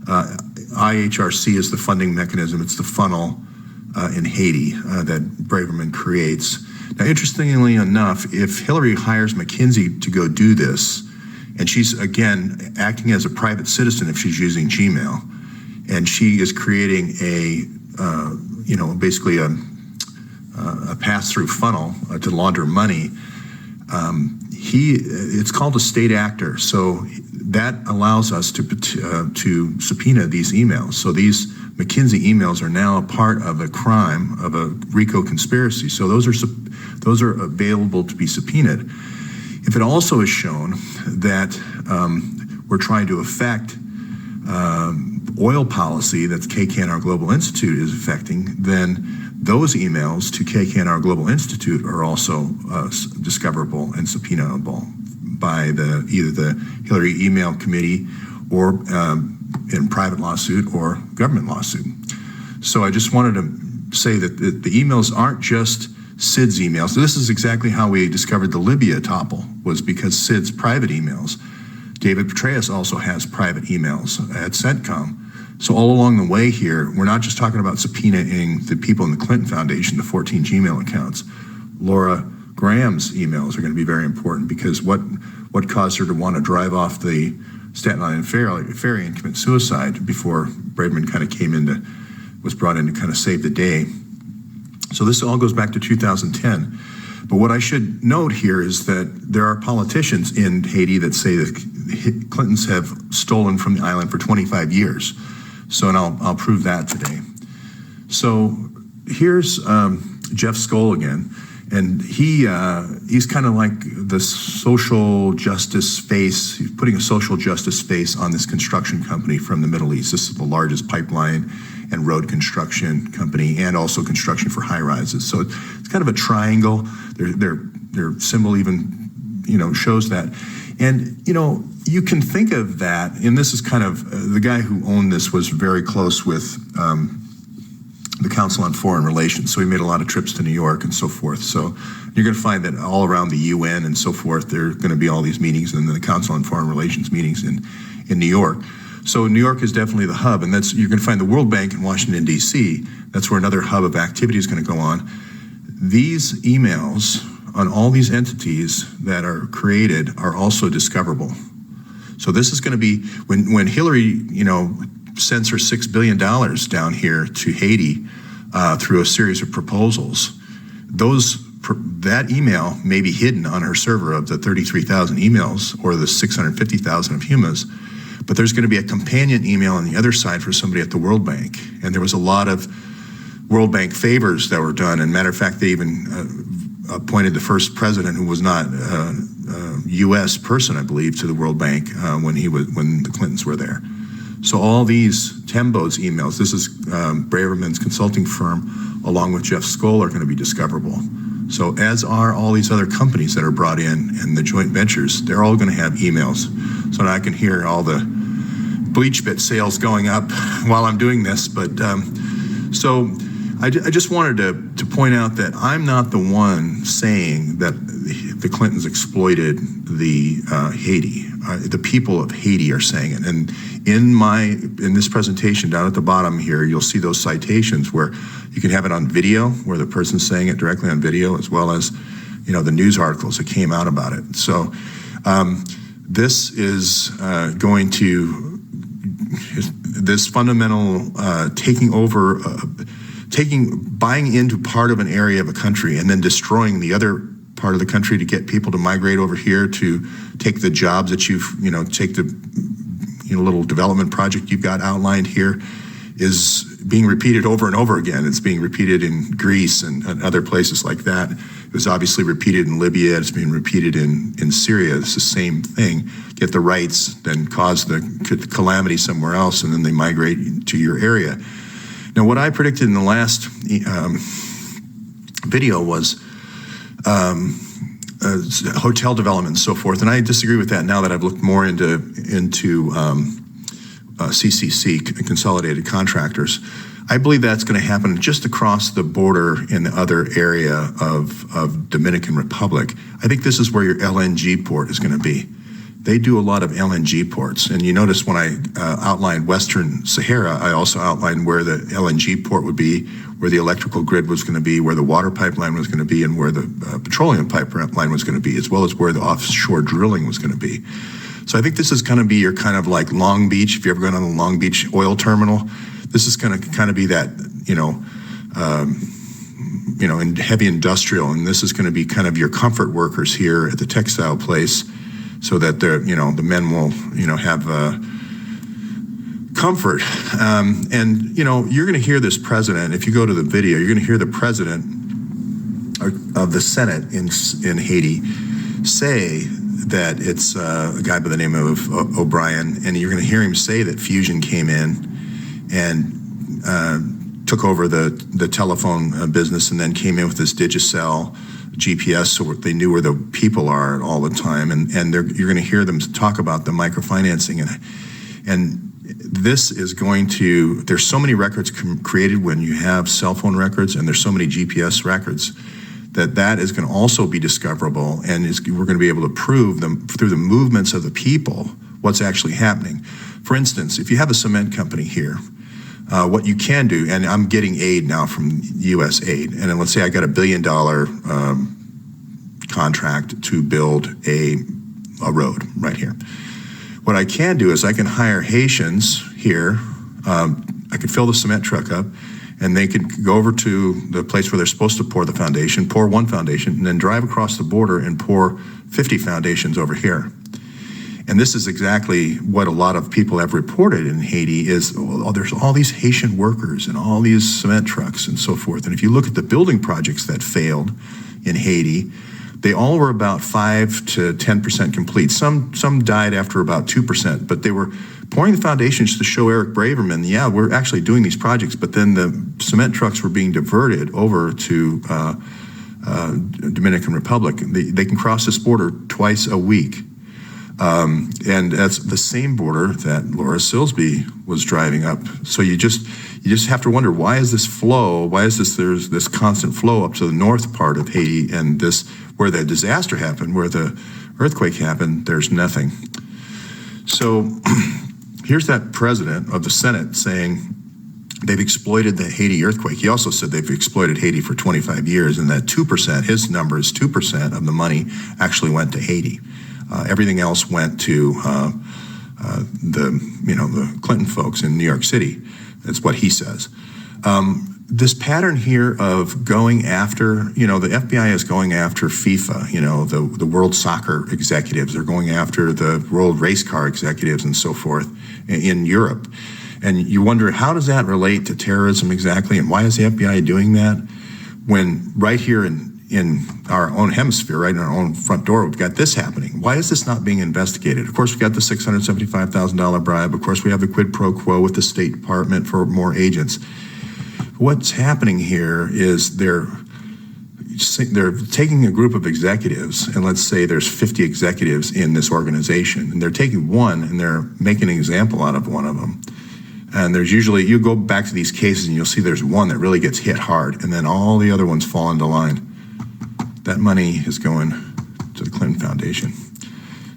A: IHRC is the funding mechanism. It's the funnel in Haiti that Braverman creates. Now, interestingly enough, if Hillary hires McKinsey to go do this, and she's, again, acting as a private citizen if she's using Gmail, and she is creating basically a pass-through funnel to launder money, it's called a state actor. So that allows us to subpoena these emails. So these McKinsey emails are now a part of a crime, of a RICO conspiracy. So those are available to be subpoenaed. If it also is shown that we're trying to affect oil policy that KKNR Global Institute is affecting, then those emails to KKNR Global Institute are also discoverable and subpoenaable by either the Hillary email committee or in private lawsuit or government lawsuit. So I just wanted to say that the emails aren't just Sid's emails. So this is exactly how we discovered the Libya topple, was because Sid's private emails. David Petraeus also has private emails at CENTCOM. So all along the way here, we're not just talking about subpoenaing the people in the Clinton Foundation, the 14 Gmail accounts. Laura Graham's emails are going to be very important, because what caused her to want to drive off the Staten Island ferry and commit suicide before Braverman kind of was brought in to kind of save the day. So this all goes back to 2010. But what I should note here is that there are politicians in Haiti that say that Clintons have stolen from the island for 25 years. So, and I'll prove that today. So here's Jeff Skoll again. And he's kind of like the social justice face. He's putting a social justice face on this construction company from the Middle East. This is the largest pipeline and road construction company, and also construction for high rises. So it's kind of a triangle. Their symbol even, shows that. And, you can think of that, and this is kind of, the guy who owned this was very close with the Council on Foreign Relations. So he made a lot of trips to New York and so forth. So you're going to find that all around the UN and so forth, there are going to be all these meetings, and then the Council on Foreign Relations meetings in New York. So New York is definitely the hub, and you're going to find the World Bank in Washington, D.C. That's where another hub of activity is going to go on. These emails on all these entities that are created are also discoverable. So this is going to be, when Hillary, sends her $6 billion down here to Haiti through a series of proposals, that email may be hidden on her server of the 33,000 emails or the 650,000 of HUMAs, but there's going to be a companion email on the other side for somebody at the World Bank. And there was a lot of World Bank favors that were done. And matter of fact, they even appointed the first president who was not a U.S. person, I believe, to the World Bank when the Clintons were there. So all these Tembo's emails, this is Braverman's consulting firm, along with Jeff Skoll, are going to be discoverable. So as are all these other companies that are brought in and the joint ventures, they're all going to have emails. So now I can hear all the bleach bit sales going up while I'm doing this. But so I just wanted to point out that I'm not the one saying that the Clintons exploited the Haiti. The people of Haiti are saying it. And in this presentation down at the bottom here, you'll see those citations where you can have it on video, where the person's saying it directly on video, as well as, the news articles that came out about it. So this is going to, this fundamental buying into part of an area of a country and then destroying the other part of the country to get people to migrate over here to take the jobs that take the little development project you've got outlined here is being repeated over and over again. It's being repeated in Greece and other places like that. It was obviously repeated in Libya. It's being repeated in Syria. It's the same thing. Get the rights, then cause the calamity somewhere else, and then they migrate to your area. Now, what I predicted in the last video was hotel development and so forth, and I disagree with that now that I've looked more into CCC, Consolidated Contractors. I believe that's going to happen just across the border in the other area of Dominican Republic. I think this is where your LNG port is going to be. They do a lot of LNG ports, and you notice when I outlined Western Sahara, I also outlined where the LNG port would be, where the electrical grid was going to be, where the water pipeline was going to be, and where the petroleum pipeline was going to be, as well as where the offshore drilling was going to be. So I think this is going to be your kind of like Long Beach. If you've ever gone on the Long Beach oil terminal, this is going to kind of be that, in heavy industrial, and this is going to be kind of your comfort workers here at the textile place, so that the men will have comfort. And you're going to hear this president. If you go to the video, you're going to hear the president of the Senate in Haiti say that it's a guy by the name of O'Brien, and you're going to hear him say that Fusion came in and took over the telephone business, and then came in with this Digicel GPS, so they knew where the people are all the time, and you're going to hear them talk about the microfinancing, and this is going to. There's so many records created when you have cell phone records, and there's so many GPS records that is going to also be discoverable, and we're going to be able to prove them through the movements of the people what's actually happening. For instance, if you have a cement company here, what you can do, and I'm getting aid now from U.S. aid, and then let's say I got $1 billion contract to build a road right here. What I can do is I can hire Haitians here. I can fill the cement truck up, and they could go over to the place where they're supposed to pour the foundation, pour one foundation, and then drive across the border and pour 50 foundations over here. And this is exactly what a lot of people have reported in Haiti is, there's all these Haitian workers and all these cement trucks and so forth. And if you look at the building projects that failed in Haiti, they all were about 5 to 10% complete. Some died after about 2%, but they were pouring the foundations to show Eric Braverman, yeah, we're actually doing these projects, but then the cement trucks were being diverted over to Dominican Republic. They can cross this border twice a week. And that's the same border that Laura Silsby was driving up. So you just have to wonder, why is this flow? Why is there's this constant flow up to the north part of Haiti, and this where the disaster happened, where the earthquake happened, there's nothing. So here's that president of the Senate saying they've exploited the Haiti earthquake. He also said they've exploited Haiti for 25 years, and that 2%, his number is 2% of the money actually went to Haiti. Everything else went to the Clinton folks in New York City. That's what he says. This pattern here of going after, the FBI is going after FIFA, the World Soccer executives. They're going after the World Race Car executives and so forth in Europe. And you wonder, how does that relate to terrorism exactly? And why is the FBI doing that when right here in our own hemisphere, right in our own front door, we've got this happening? Why is this not being investigated? Of course, we've got the $675,000 bribe. Of course, we have the quid pro quo with the State Department for more agents. what's happening here is they're taking a group of executives, and let's say there's 50 executives in this organization, and they're taking one and they're making an example out of one of them. And there's usually, you go back to these cases and you'll see there's one that really gets hit hard, and then all the other ones fall into line. That money is going to the Clinton Foundation.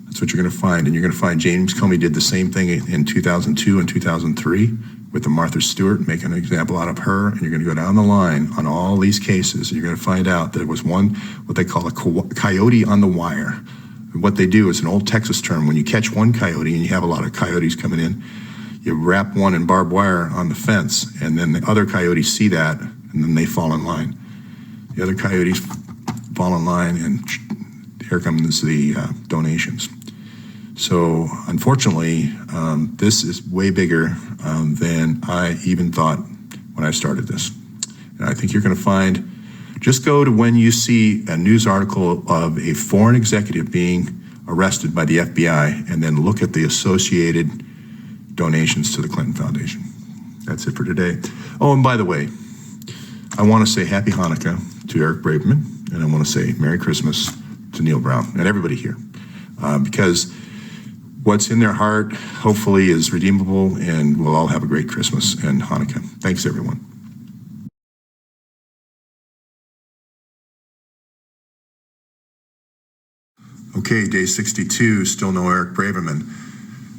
A: That's what you're going to find. And you're going to find James Comey did the same thing in 2002 and 2003 with the Martha Stewart, making an example out of her. And you're going to go down the line on all these cases. And you're going to find out that there was one, what they call a coyote on the wire. And what they do is an old Texas term. When you catch one coyote, and you have a lot of coyotes coming in, you wrap one in barbed wire on the fence, and then the other coyotes see that, and then they fall in line. The other coyotes fall in line, and here comes the donations. So unfortunately, this is way bigger than I even thought when I started this. And I think you're going to find, just go to when you see a news article of a foreign executive being arrested by the FBI, and then look at the associated donations to the Clinton Foundation. That's it for today. Oh, and by the way, I want to say Happy Hanukkah to Eric Braverman, and I want to say Merry Christmas to Neil Brown and everybody here, because what's in their heart hopefully is redeemable, and we'll all have a great Christmas and Hanukkah. Thanks, everyone. Okay, day 62, still no Eric Braverman.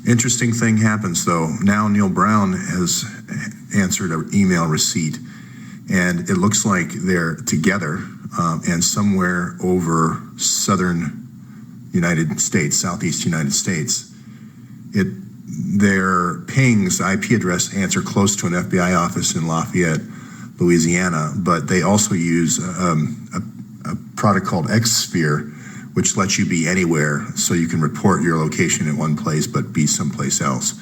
A: Interesting thing happens, though. Now Neil Brown has answered an email receipt, and it looks like they're together and somewhere over southern United States, southeast United States. Their pings, IP address, answer close to an FBI office in Lafayette, Louisiana, but they also use a product called X-Sphere, which lets you be anywhere, so you can report your location in one place but be someplace else.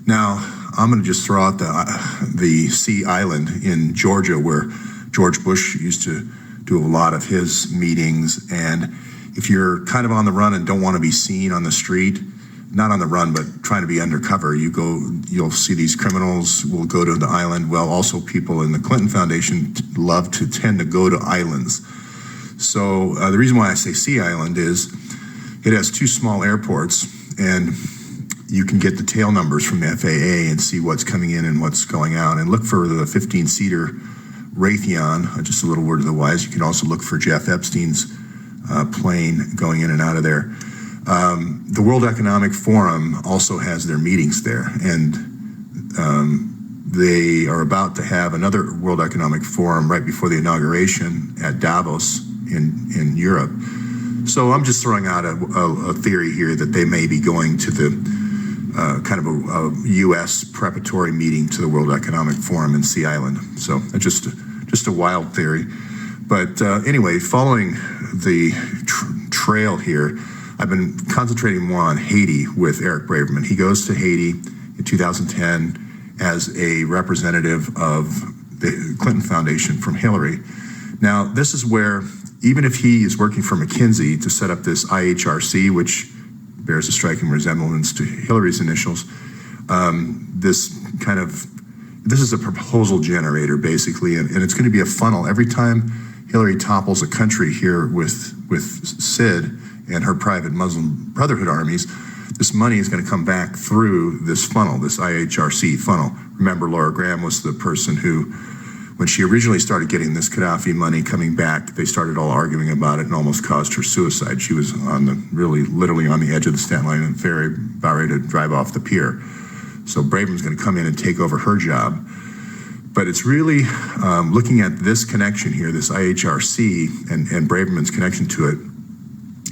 A: Now, I'm going to just throw out the Sea Island in Georgia, where George Bush used to do a lot of his meetings. And if you're kind of on the run and don't want to be seen on the street, not on the run, but trying to be undercover, you'll see these criminals will go to the island. Well, also people in the Clinton Foundation tend to go to islands. So the reason why I say Sea Island is it has two small airports, and you can get the tail numbers from the FAA and see what's coming in and what's going out, and look for the 15-seater Raytheon, just a little word of the wise. You can also look for Jeff Epstein's plane going in and out of there. The World Economic Forum also has their meetings there, and they are about to have another World Economic Forum right before the inauguration at Davos in Europe. So I'm just throwing out a theory here that they may be going to the kind of a U.S. preparatory meeting to the World Economic Forum in Sea Island. So just a wild theory. But anyway, following the trail here, I've been concentrating more on Haiti with Eric Braverman. He goes to Haiti in 2010 as a representative of the Clinton Foundation from Hillary. Now, this is where, even if he is working for McKinsey to set up this IHRC, which bears a striking resemblance to Hillary's initials, this is a proposal generator, basically, and it's going to be a funnel. Every time Hillary topples a country here with SID and her private Muslim Brotherhood armies, this money is going to come back through this funnel, this IHRC funnel. Remember, Laura Graham was the person who, when she originally started getting this Gaddafi money coming back, they started all arguing about it and almost caused her suicide. She was literally on the edge of the Staten Island ferry, about ready to drive off the pier. So Braverman's going to come in and take over her job. But it's really looking at this connection here, this IHRC, and Braverman's connection to it.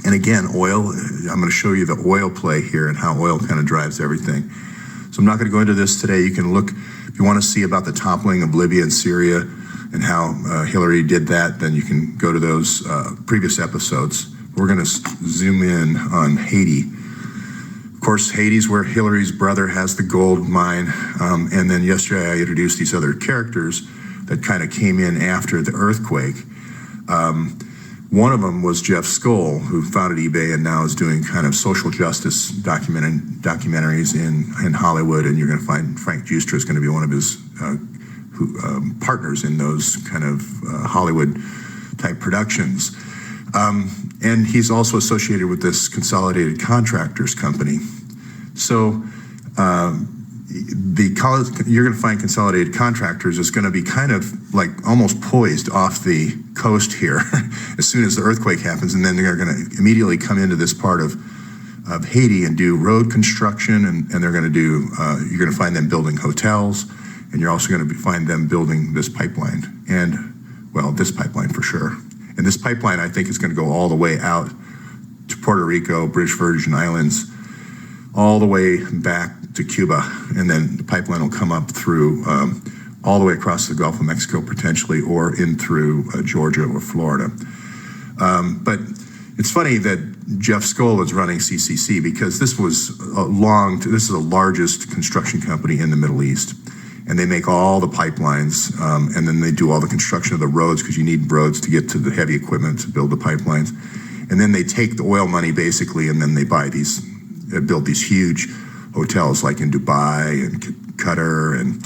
A: And again, oil, I'm going to show you the oil play here and how oil kind of drives everything. So I'm not going to go into this today. You can look, if you want to see about the toppling of Libya and Syria and how Hillary did that, then you can go to those previous episodes. We're going to zoom in on Haiti. Of course, Haiti's where Hillary's brother has the gold mine. And then yesterday I introduced these other characters that kind of came in after the earthquake. One of them was Jeff Skoll, who founded eBay and now is doing kind of social justice documentaries in Hollywood. And you're going to find Frank Giustra is going to be one of his, partners in those kind of Hollywood-type productions. And he's also associated with this Consolidated Contractors company. So you're going to find Consolidated Contractors is going to be kind of like almost poised off the coast here as soon as the earthquake happens, and then they're going to immediately come into this part of Haiti and do road construction, and they're going to do, you're going to find them building hotels, and you're also going to find them building this pipeline, and, well, this pipeline for sure. And this pipeline, I think, is going to go all the way out to Puerto Rico, British Virgin Islands, all the way back to Cuba, and then the pipeline will come up through all the way across the Gulf of Mexico potentially, or in through Georgia or Florida. But it's funny that Jeff Skoll is running CCC because this is the largest construction company in the Middle East. And they make all the pipelines, and then they do all the construction of the roads because you need roads to get to the heavy equipment to build the pipelines. And then they take the oil money basically, and then they build these huge hotels like in Dubai and Qatar and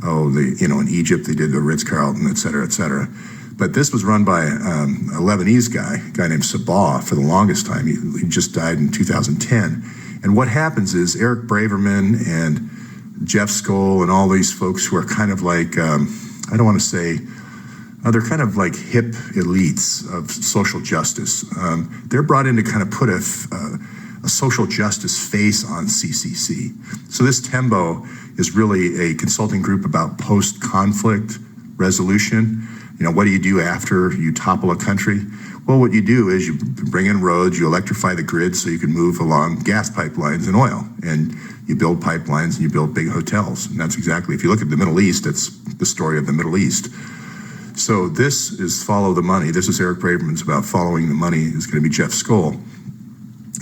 A: in Egypt they did the Ritz-Carlton, et cetera, et cetera. But this was run by a Lebanese guy named Sabah for the longest time. He just died in 2010. And what happens is Eric Braverman and Jeff Skoll and all these folks who are kind of like, I don't want to say, they're kind of like hip elites of social justice. They're brought in to kind of put a social justice face on CCC. So this TEMBO is really a consulting group about post-conflict resolution. What do you do after you topple a country? Well, what you do is you bring in roads, you electrify the grid so you can move along gas pipelines and oil, and you build pipelines and you build big hotels. And that's exactly, if you look at the Middle East, that's the story of the Middle East. So this is follow the money. This is Eric Braverman's about following the money. It's going to be Jeff Skoll.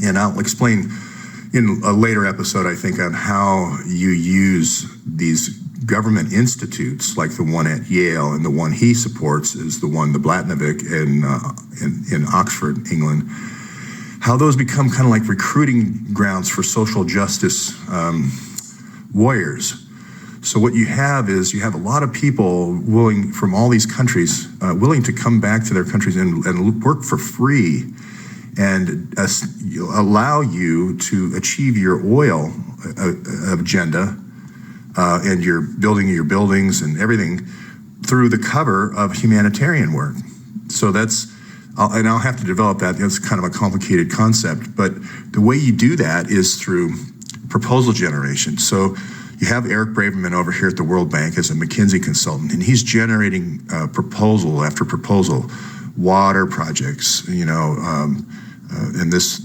A: And I'll explain in a later episode, I think, on how you use these government institutes like the one at Yale, and the one he supports is the one, the Blatnovic in Oxford, England, how those become kind of like recruiting grounds for social justice warriors. So what you have is you have a lot of people willing from all these countries, willing to come back to their countries and work for free and allow you to achieve your oil agenda and you're building your buildings and everything through the cover of humanitarian work. So I'll have to develop that. That's kind of a complicated concept, but the way you do that is through proposal generation. So you have Eric Braverman over here at the World Bank as a McKinsey consultant, and he's generating proposal after proposal, water projects, and this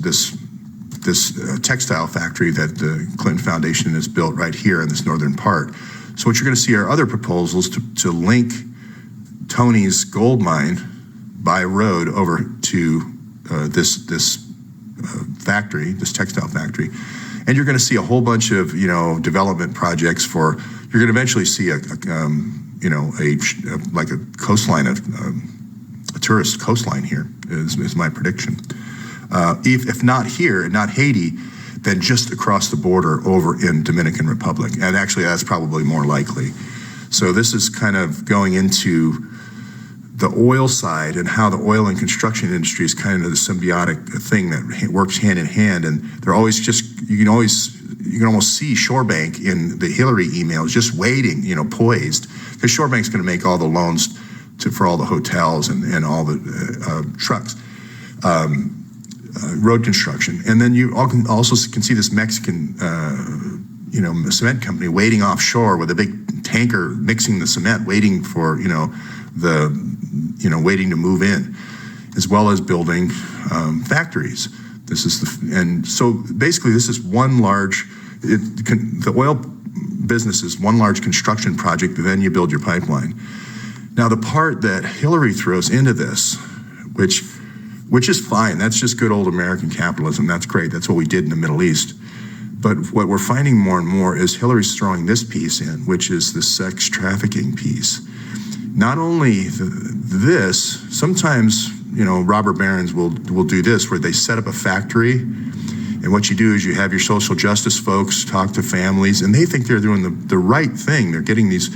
A: textile factory that the Clinton Foundation has built right here in this northern part. So what you're going to see are other proposals to link Tony's gold mine by road over to this factory, this textile factory. And you're going to see a whole bunch of, development projects you're going to eventually see a coastline, a tourist coastline here is my prediction. If not here, not Haiti, then just across the border over in Dominican Republic. And actually, that's probably more likely. So this is kind of going into the oil side and how the oil and construction industry is kind of the symbiotic thing that works hand in hand. And they're always you can almost see Shorebank in the Hillary emails just waiting, poised, because Shorebank's going to make all the loans for all the hotels and all the trucks. Road construction, and then you also can see this Mexican, cement company waiting offshore with a big tanker mixing the cement, waiting for waiting to move in, as well as building factories. So basically this is one large. The oil business is one large construction project, and then you build your pipeline. Now the part that Hillary throws into this, which is fine. That's just good old American capitalism. That's great. That's what we did in the Middle East. But what we're finding more and more is Hillary's throwing this piece in, which is the sex trafficking piece. Not only this, sometimes, robber barons will do this, where they set up a factory, and what you do is you have your social justice folks talk to families, and they think they're doing the right thing. They're getting these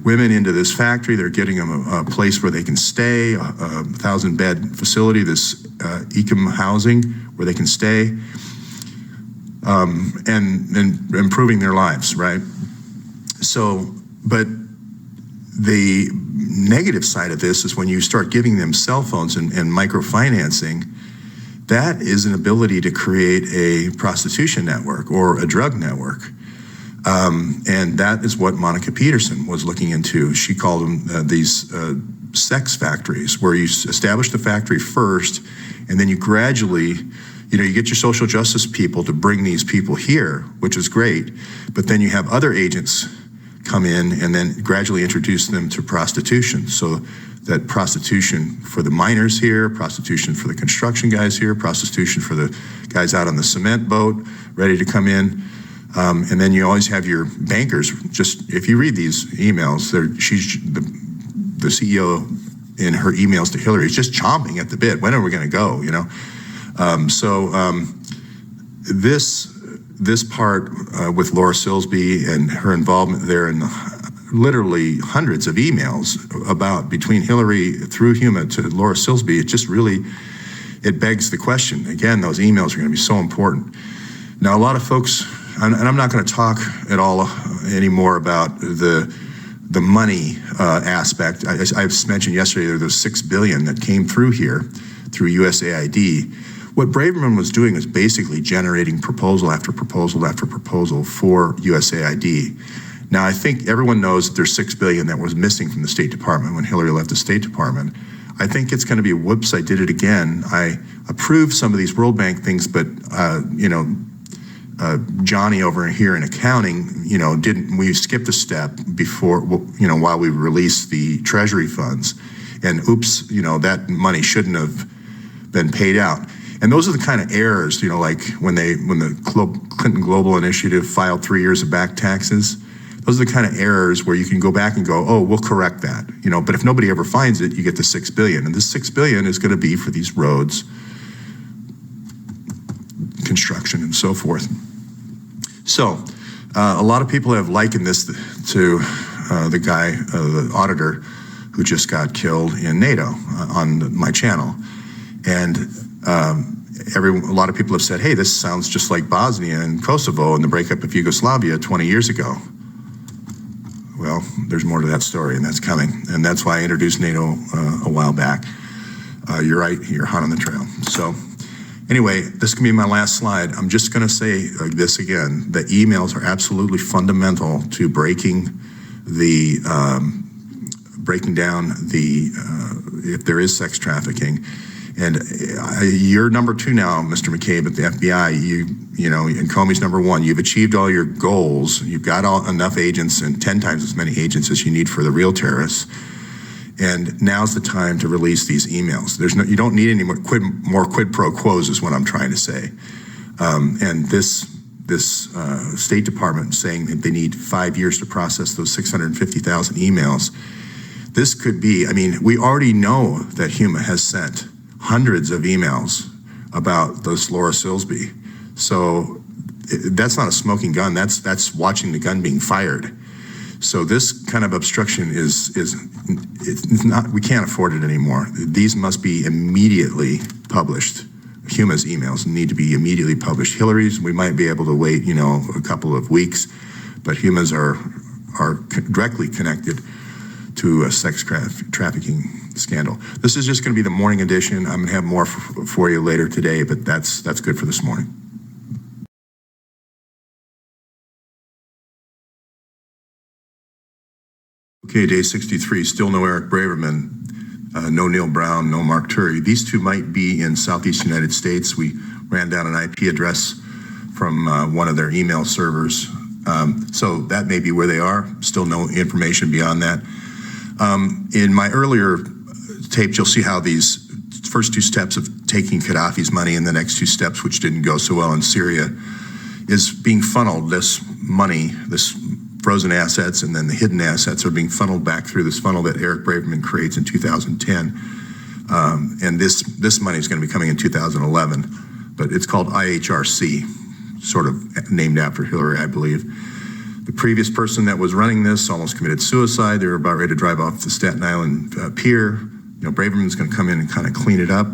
A: women into this factory. They're getting them a place where they can stay, a 1,000-bed facility, this ecom housing where they can stay, and improving their lives, right? So, but the negative side of this is when you start giving them cell phones and microfinancing, that is an ability to create a prostitution network or a drug network. And that is what Monica Peterson was looking into. She called them these sex factories, where you establish the factory first, and then you gradually, you get your social justice people to bring these people here, which is great, but then you have other agents come in and then gradually introduce them to prostitution. So that prostitution for the miners here, prostitution for the construction guys here, prostitution for the guys out on the cement boat ready to come in. And then you always have your bankers. Just if you read these emails, she's the CEO in her emails to Hillary is just chomping at the bit. When are we going to go? This part with Laura Silsby and her involvement there in literally hundreds of emails about between Hillary through Huma to Laura Silsby, it just really, it begs the question. Again, those emails are going to be so important. Now, a lot of folks, and I'm not going to talk at all anymore about the money aspect. I mentioned yesterday there was $6 billion that came through here through USAID. What Braverman was doing was basically generating proposal after proposal after proposal for USAID. Now, I think everyone knows that there's $6 billion that was missing from the State Department when Hillary left the State Department. I think it's going to be, whoops, I did it again. I approved some of these World Bank things, but Johnny over here in accounting, we skipped a step before, while we released the Treasury funds, and oops, that money shouldn't have been paid out. And those are the kind of errors, like when the Clinton Global Initiative filed 3 years of back taxes. Those are the kind of errors where you can go back and go, oh, we'll correct that. But if nobody ever finds it, you get the $6 billion, and this $6 billion is going to be for these roads, construction, and so forth. So, a lot of people have likened this to the guy, the auditor, who just got killed in NATO on my channel, and a lot of people have said, hey, this sounds just like Bosnia and Kosovo and the breakup of Yugoslavia 20 years ago. Well, there's more to that story, and that's coming. And that's why I introduced NATO a while back. You're right, you're hot on the trail. So anyway, this can be my last slide. I'm just gonna say this again. The emails are absolutely fundamental to breaking down if there is sex trafficking. And you're number 2 now, Mr. McCabe, at the FBI. And Comey's number 1. You've achieved all your goals. You've got enough agents and 10 times as many agents as you need for the real terrorists. And now's the time to release these emails. You don't need any more quid pro quos, is what I'm trying to say. And this State Department saying that they need 5 years to process those 650,000 emails. This could be. We already know that Huma has sent hundreds of emails about this Laura Silsby. So that's not a smoking gun. That's watching the gun being fired. So this kind of obstruction is not. We can't afford it anymore. These must be immediately published. Huma's emails need to be immediately published. Hillary's, we might be able to wait, a couple of weeks, but Huma's are directly connected to a sex trafficking scandal. This is just going to be the morning edition. I'm going to have more for you later today, but that's good for this morning. Okay, day 63, still no Eric Braverman, no Neil Brown, no Mark Turi. These two might be in Southeast United States. We ran down an IP address from one of their email servers. So that may be where they are. Still no information beyond that. In my earlier tapes, you'll see how these first 2 steps of taking Gaddafi's money and the next 2 steps, which didn't go so well in Syria, is being funneled. This money, this frozen assets, and then the hidden assets are being funneled back through this funnel that Eric Braverman creates in 2010. And this money is going to be coming in 2011, but it's called IHRC, sort of named after Hillary, I believe. The previous person that was running this almost committed suicide. They were about ready to drive off the Staten Island pier. Braverman's going to come in and kind of clean it up.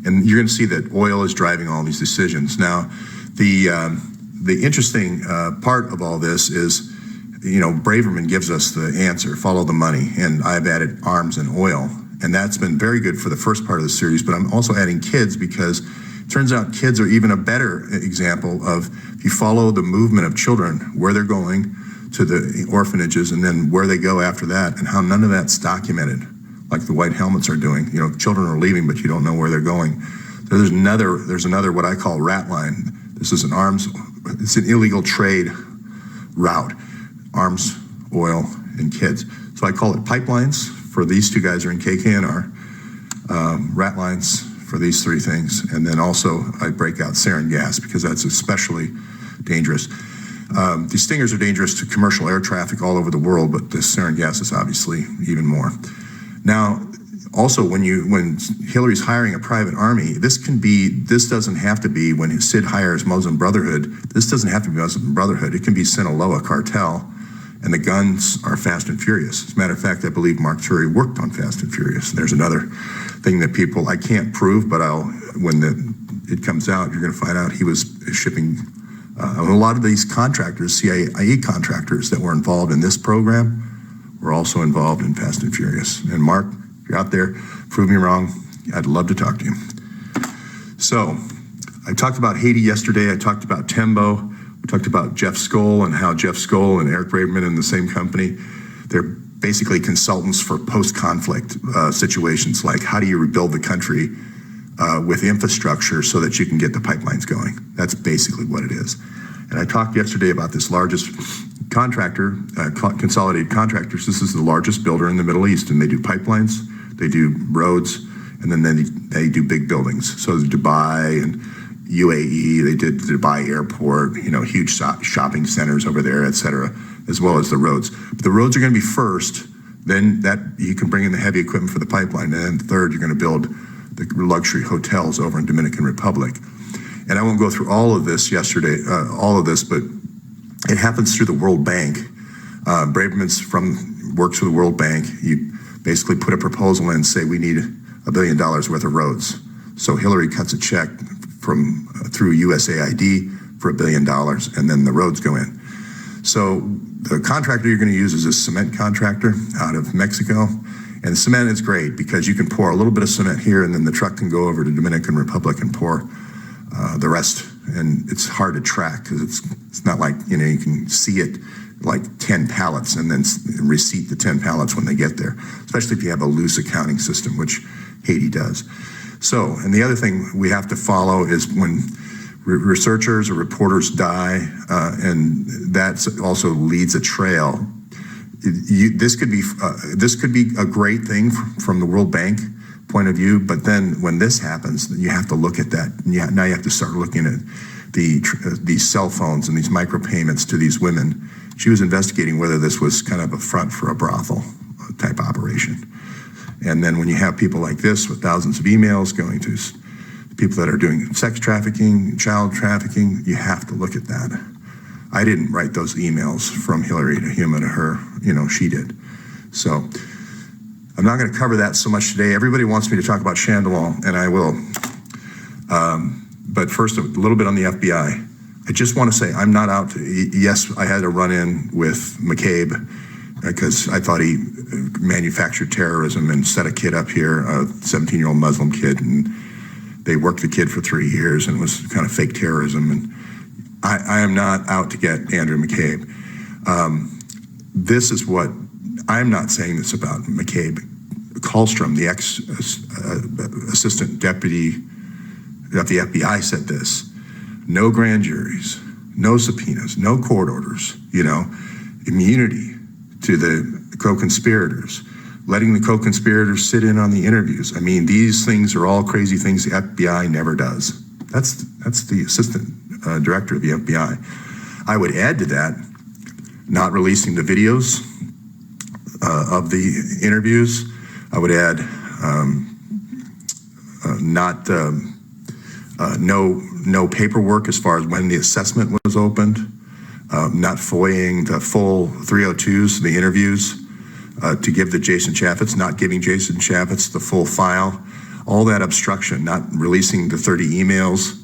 A: And you're going to see that oil is driving all these decisions. Now, the interesting part of all this is, Braverman gives us the answer, follow the money. And I've added arms and oil. And that's been very good for the first part of the series, but I'm also adding kids because it turns out kids are even a better example of, if you follow the movement of children, where they're going to the orphanages and then where they go after that, and how none of that's documented, like the white helmets are doing. Children are leaving, but you don't know where they're going. So there's another what I call rat line. This is it's an illegal trade route, arms, oil, and kids. So I call it pipelines for these two guys are in KKNR, rat lines for these three things, and then also I break out sarin gas because that's especially dangerous. These stingers are dangerous to commercial air traffic all over the world, but the sarin gas is obviously even more. Now, also when Hillary's hiring a private army, this doesn't have to be when Sid hires Muslim Brotherhood. This doesn't have to be Muslim Brotherhood. It can be Sinaloa cartel. And the guns are Fast and Furious. As a matter of fact, I believe Mark Turi worked on Fast and Furious. There's another thing that I can't prove, but when it comes out, you're going to find out he was shipping a lot of these contractors, CIA contractors that were involved in this program were also involved in Fast and Furious. And Mark, if you're out there, prove me wrong. I'd love to talk to you. So I talked about Haiti yesterday. I talked about Tembo. We talked about Jeff Skoll and how Jeff Skoll and Eric Braverman in the same company, they're basically consultants for post-conflict situations, like how do you rebuild the country with infrastructure so that you can get the pipelines going. That's basically what it is. And I talked yesterday about this largest contractor, Consolidated Contractors. This is the largest builder in the Middle East, and they do pipelines, they do roads, and then they do big buildings. So Dubai and UAE, they did the Dubai airport, huge shopping centers over there, et cetera, as well as the roads. But the roads are going to be first, then that you can bring in the heavy equipment for the pipeline, and then third, you're going to build the luxury hotels over in Dominican Republic. And I won't go through all of this but it happens through the World Bank. Braverman's works for the World Bank. You basically put a proposal in and say, we need $1 billion worth of roads. So Hillary cuts a check through USAID for $1 billion, and then the roads go in. So the contractor you're going to use is a cement contractor out of Mexico, and cement is great because you can pour a little bit of cement here, and then the truck can go over to Dominican Republic and pour the rest. And it's hard to track because it's not like you can see it like 10 pallets and then receipt the 10 pallets when they get there, especially if you have a loose accounting system, which Haiti does. So, and the other thing we have to follow is when researchers or reporters die, and that also leads a trail. This could be a great thing from the World Bank point of view, but then when this happens, you have to look at that. Now you have to start looking at these cell phones and these micropayments to these women. She was investigating whether this was kind of a front for a brothel type operation. And then when you have people like this with thousands of emails going to people that are doing sex trafficking, child trafficking, you have to look at that. I didn't write those emails from Hillary to Huma to her, she did. So I'm not going to cover that so much today. Everybody wants me to talk about Chandelier, and I will. But first, a little bit on the FBI. I just want to say I'm not out yes, I had a run-in with McCabe because I thought he manufactured terrorism and set a kid up here, a 17-year-old Muslim kid, and they worked the kid for 3 years, and it was kind of fake terrorism. And I am not out to get Andrew McCabe. This is what, I'm not saying this about McCabe. Kallstrom, the ex-assistant deputy of the FBI, said this: no grand juries, no subpoenas, no court orders, immunity to the co-conspirators, letting the co-conspirators sit in on the interviews. I mean, these things are all crazy things the FBI never does. That's the assistant director of the FBI. I would add to that, not releasing the videos of the interviews. I would add no paperwork as far as when the assessment was opened. not FOIAing the full 302s, the interviews, to give the Jason Chaffetz, not giving Jason Chaffetz the full file, all that obstruction, not releasing the 30 emails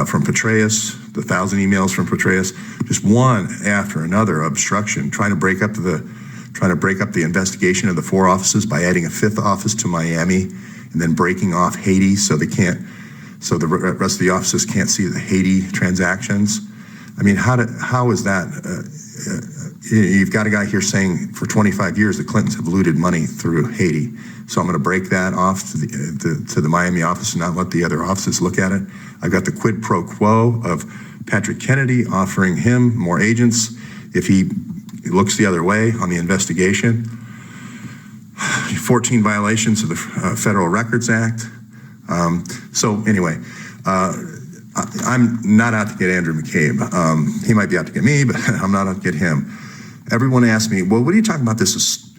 A: from Petraeus, the 1,000 emails from Petraeus, just one after another obstruction, trying to break up the investigation of the 4 offices by adding a 5th office to Miami, and then breaking off Haiti so the rest of the offices can't see the Haiti transactions. I mean, how is that? You've got a guy here saying for 25 years the Clintons have looted money through Haiti. So I'm going to break that off to the Miami office and not let the other offices look at it. I've got the quid pro quo of Patrick Kennedy offering him more agents if he looks the other way on the investigation. 14 violations of the Federal Records Act. So anyway, I'm not out to get Andrew McCabe. He might be out to get me, but I'm not out to get him. Everyone asks me, well, what are you talking about, this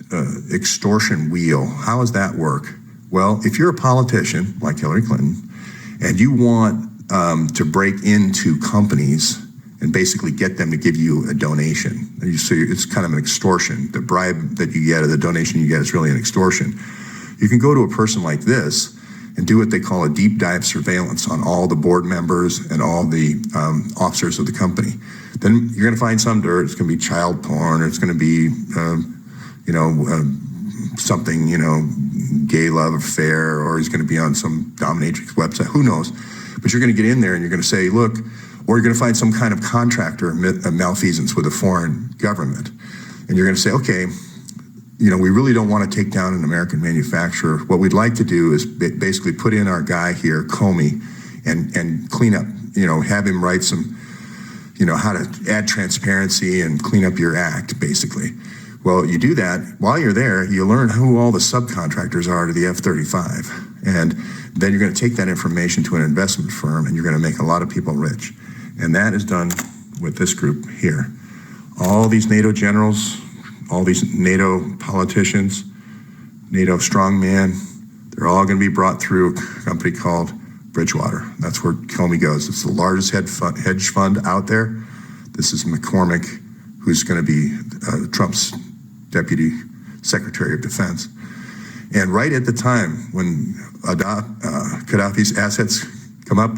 A: extortion wheel? How does that work? Well, if you're a politician like Hillary Clinton and you want to break into companies and basically get them to give you a donation, so it's kind of an extortion. The bribe that you get or the donation you get is really an extortion. You can go to a person like this and do what they call a deep dive surveillance on all the board members and all the officers of the company. Then you're going to find some dirt. It's going to be child porn, or it's going to be, something, gay love affair, or he's going to be on some dominatrix website. Who knows? But you're going to get in there and you're going to say, look, or you're going to find some kind of contractor malfeasance with a foreign government, and you're going to say, okay, we really don't want to take down an American manufacturer. What we'd like to do is basically put in our guy here, Comey, and clean up, have him write some, how to add transparency and clean up your act, basically. Well, you do that. While you're there, you learn who all the subcontractors are to the F-35. And then you're going to take that information to an investment firm, and you're going to make a lot of people rich. And that is done with this group here. All these NATO generals, all these NATO politicians, NATO strongman, they're all going to be brought through a company called Bridgewater. That's where Comey goes. It's the largest hedge fund out there. This is McCormick, who's going to be Trump's Deputy Secretary of Defense. And right at the time when Gaddafi's assets come up,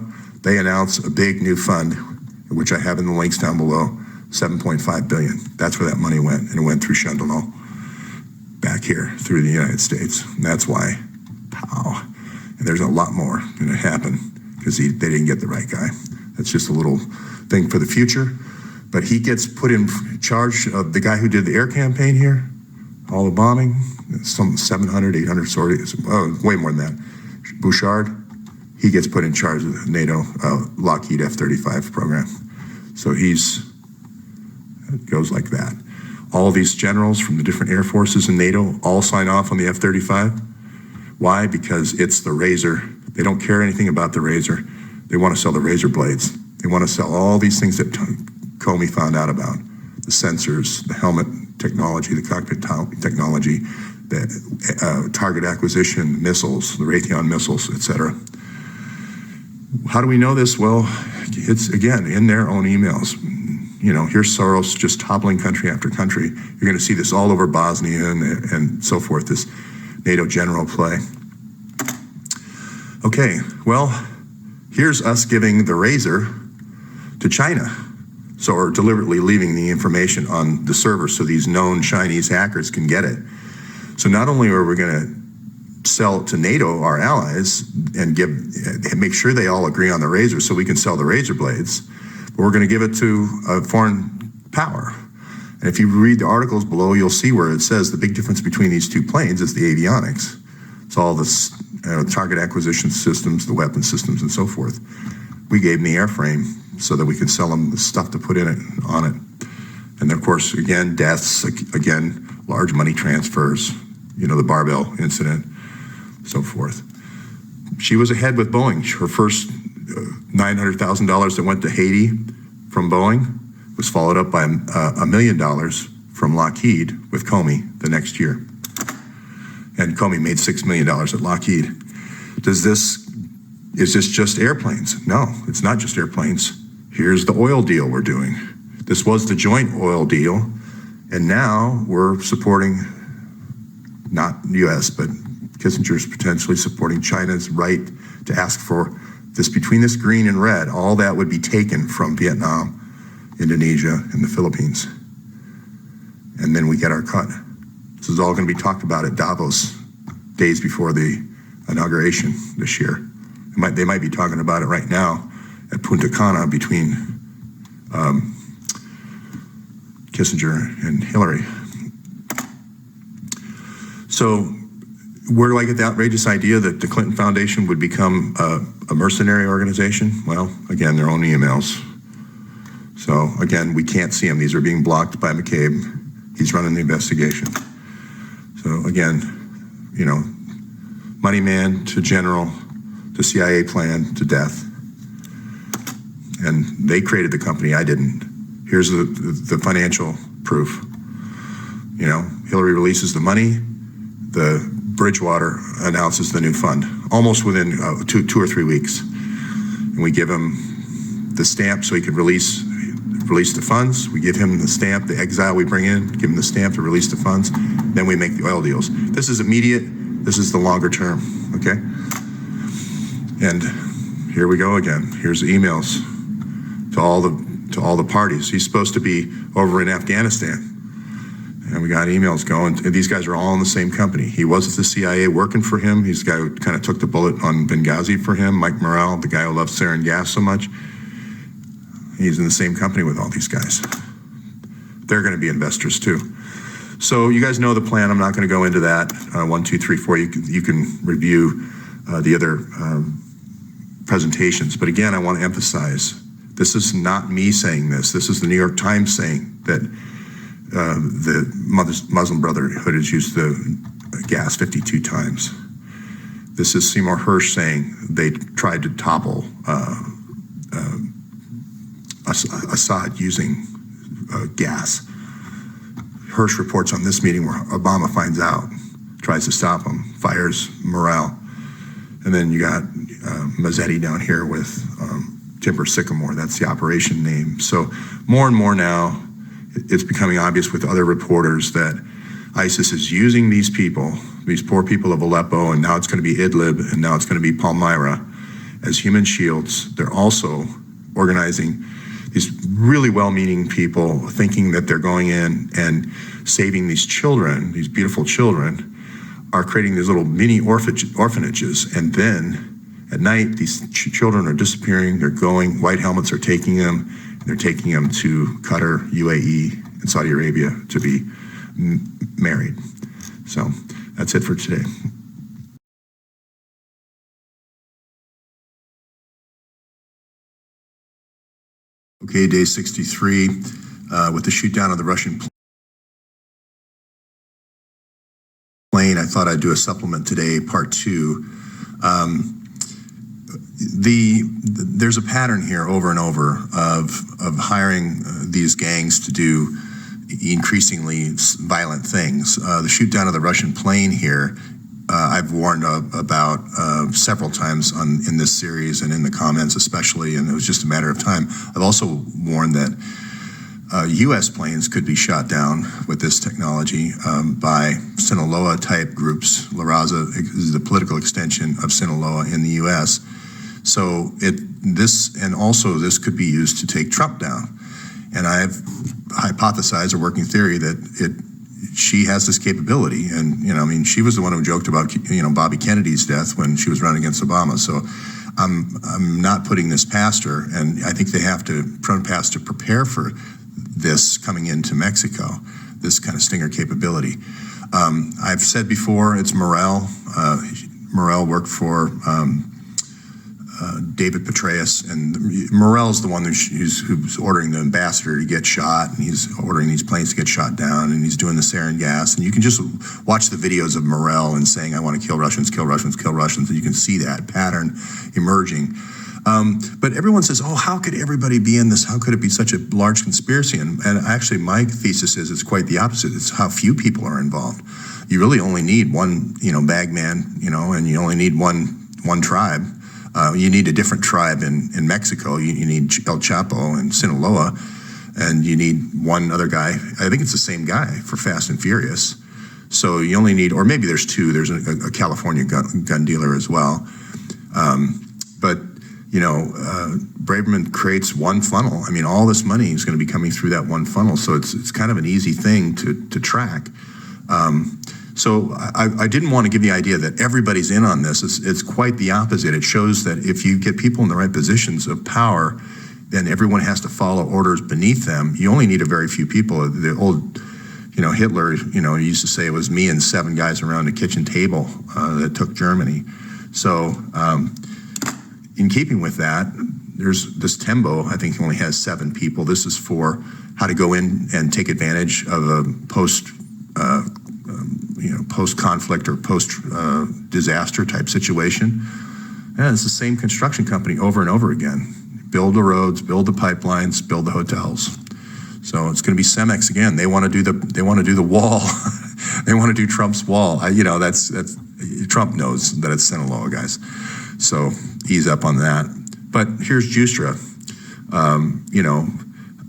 A: they announce a big new fund, which I have in the links down below, $7.5 billion. That's where that money went, and it went through Shundlenall back here through the United States. And that's why, pow. And there's a lot more going to happen because they didn't get the right guy. That's just a little thing for the future. But he gets put in charge of the guy who did the air campaign here, all the bombing, some 700, 800 sorties, way more than that. Bouchard, he gets put in charge of the NATO Lockheed F-35 program. So it goes like that. All these generals from the different air forces in NATO all sign off on the F-35. Why? Because it's the razor. They don't care anything about the razor. They want to sell the razor blades. They want to sell all these things that Comey found out about. The sensors, the helmet technology, the cockpit technology, the target acquisition missiles, the Raytheon missiles, etc. How do we know this? Well, it's, again, in their own emails. Here's Soros just toppling country after country. You're going to see this all over Bosnia and so forth, this NATO general play. Okay, well, here's us giving the razor to China. So we're deliberately leaving the information on the server so these known Chinese hackers can get it. So not only are we going to sell it to NATO, our allies, and make sure they all agree on the razor so we can sell the razor blades, but we're going to give it to a foreign power. And if you read the articles below, you'll see where it says the big difference between these two planes is the avionics. It's all the target acquisition systems, the weapon systems, and so forth. We gave them the airframe so that we could sell them the stuff to put in it, on it. And of course, again, deaths, again, large money transfers, the barbell incident, so forth. She was ahead with Boeing. Her first $900,000 that went to Haiti from Boeing was followed up by $1 million from Lockheed with Comey the next year. And Comey made $6 million at Lockheed. Is this just airplanes? No, it's not just airplanes. Here's the oil deal we're doing. This was the joint oil deal, and now we're supporting, not U.S., but Kissinger's potentially supporting China's right to ask for this, between this green and red, all that would be taken from Vietnam, Indonesia, and the Philippines. And then we get our cut. This is all going to be talked about at Davos days before the inauguration this year. They might be talking about it right now at Punta Cana between Kissinger and Hillary. So where do I get the outrageous idea that the Clinton Foundation would become a mercenary organization? Well, again, their own emails. So again, we can't see them. These are being blocked by McCabe. He's running the investigation. So again, you know, money man to general, to CIA plan, to death. And they created the company, I didn't. Here's the financial proof. You know, Hillary releases the money, the Bridgewater announces the new fund, almost within 2 or 3 weeks. And we give him the stamp so he could release the funds. We give him the stamp, the exile we bring in, give him the stamp to release the funds. Then we make the oil deals. This is immediate. This is the longer term, okay? And here we go again. Here's the emails to all the parties. He's supposed to be over in Afghanistan. And we got emails going. And these guys are all in the same company. He was at the CIA working for him. He's the guy who kind of took the bullet on Benghazi for him. Mike Morrell, the guy who loves sarin gas so much. He's in the same company with all these guys. They're going to be investors too. So you guys know the plan. I'm not going to go into that. 1, 2, 3, 4. You can review the other presentations. But again, I want to emphasize, this is not me saying this. This is the New York Times saying that the Muslim Brotherhood has used the gas 52 times. This is Seymour Hersh saying they tried to topple Assad using gas. Hersh reports on this meeting where Obama finds out, tries to stop him, fires Morrell. And then you got Mazzetti down here with Timber Sycamore. That's the operation name. So more and more now, it's becoming obvious with other reporters that ISIS is using these people, these poor people of Aleppo, and now it's going to be Idlib, and now it's going to be Palmyra, as human shields. They're also organizing these really well-meaning people thinking that they're going in and saving these children, these beautiful children, are creating these little mini orphanages. And then at night, these children are disappearing. They're going, white helmets are taking them. They're taking them to Qatar, UAE, and Saudi Arabia to be married. So that's it for today. Okay, day 63, with the shoot down of the Russian plane, I thought I'd do a supplement today, part 2. There's a pattern here over and over of hiring these gangs to do increasingly violent things. The shoot down of the Russian plane here, I've warned about several times in this series and in the comments especially, and it was just a matter of time. I've also warned that U.S. planes could be shot down with this technology by Sinaloa type groups. La Raza is the political extension of Sinaloa in the U.S. So this could be used to take Trump down. And I've hypothesized a working theory that she has this capability. And, you know, I mean, she was the one who joked about, you know, Bobby Kennedy's death when she was running against Obama. So I'm not putting this past her. And I think they have to prepare for this coming into Mexico, this kind of stinger capability. I've said before, it's Morrell. Morrell worked for David Petraeus, and Morrell's the one who's ordering the ambassador to get shot, and he's ordering these planes to get shot down, and he's doing the sarin gas. And you can just watch the videos of Morrell and saying, I want to kill Russians, kill Russians, kill Russians, and you can see that pattern emerging. But everyone says, oh, how could everybody be in this? How could it be such a large conspiracy? And actually, my thesis is it's quite the opposite. It's how few people are involved. You really only need one, you know, bag man, you know, and you only need one tribe. You need a different tribe in Mexico. You need El Chapo and Sinaloa. and you need one other guy. I think it's the same guy for Fast and Furious. So you only need, or maybe there's two. There's a California gun dealer as well. But Braverman creates one funnel. I mean, all this money is going to be coming through that one funnel. So it's kind of an easy thing to track. So I didn't want to give the idea that everybody's in on this. It's quite the opposite. It shows that if you get people in the right positions of power, then everyone has to follow orders beneath them. You only need a very few people. The old, Hitler, used to say it was me and 7 guys around a kitchen table that took Germany. So in keeping with that, there's this Tembo, I think only has 7 people. This is for how to go in and take advantage of a post-conflict or post-disaster type situation. And it's the same construction company over and over again. Build the roads, build the pipelines, build the hotels. So it's going to be Cemex again. They want to do the wall. They want to do Trump's wall. That's Trump knows that it's Sinaloa, guys. So ease up on that. But here's Justra.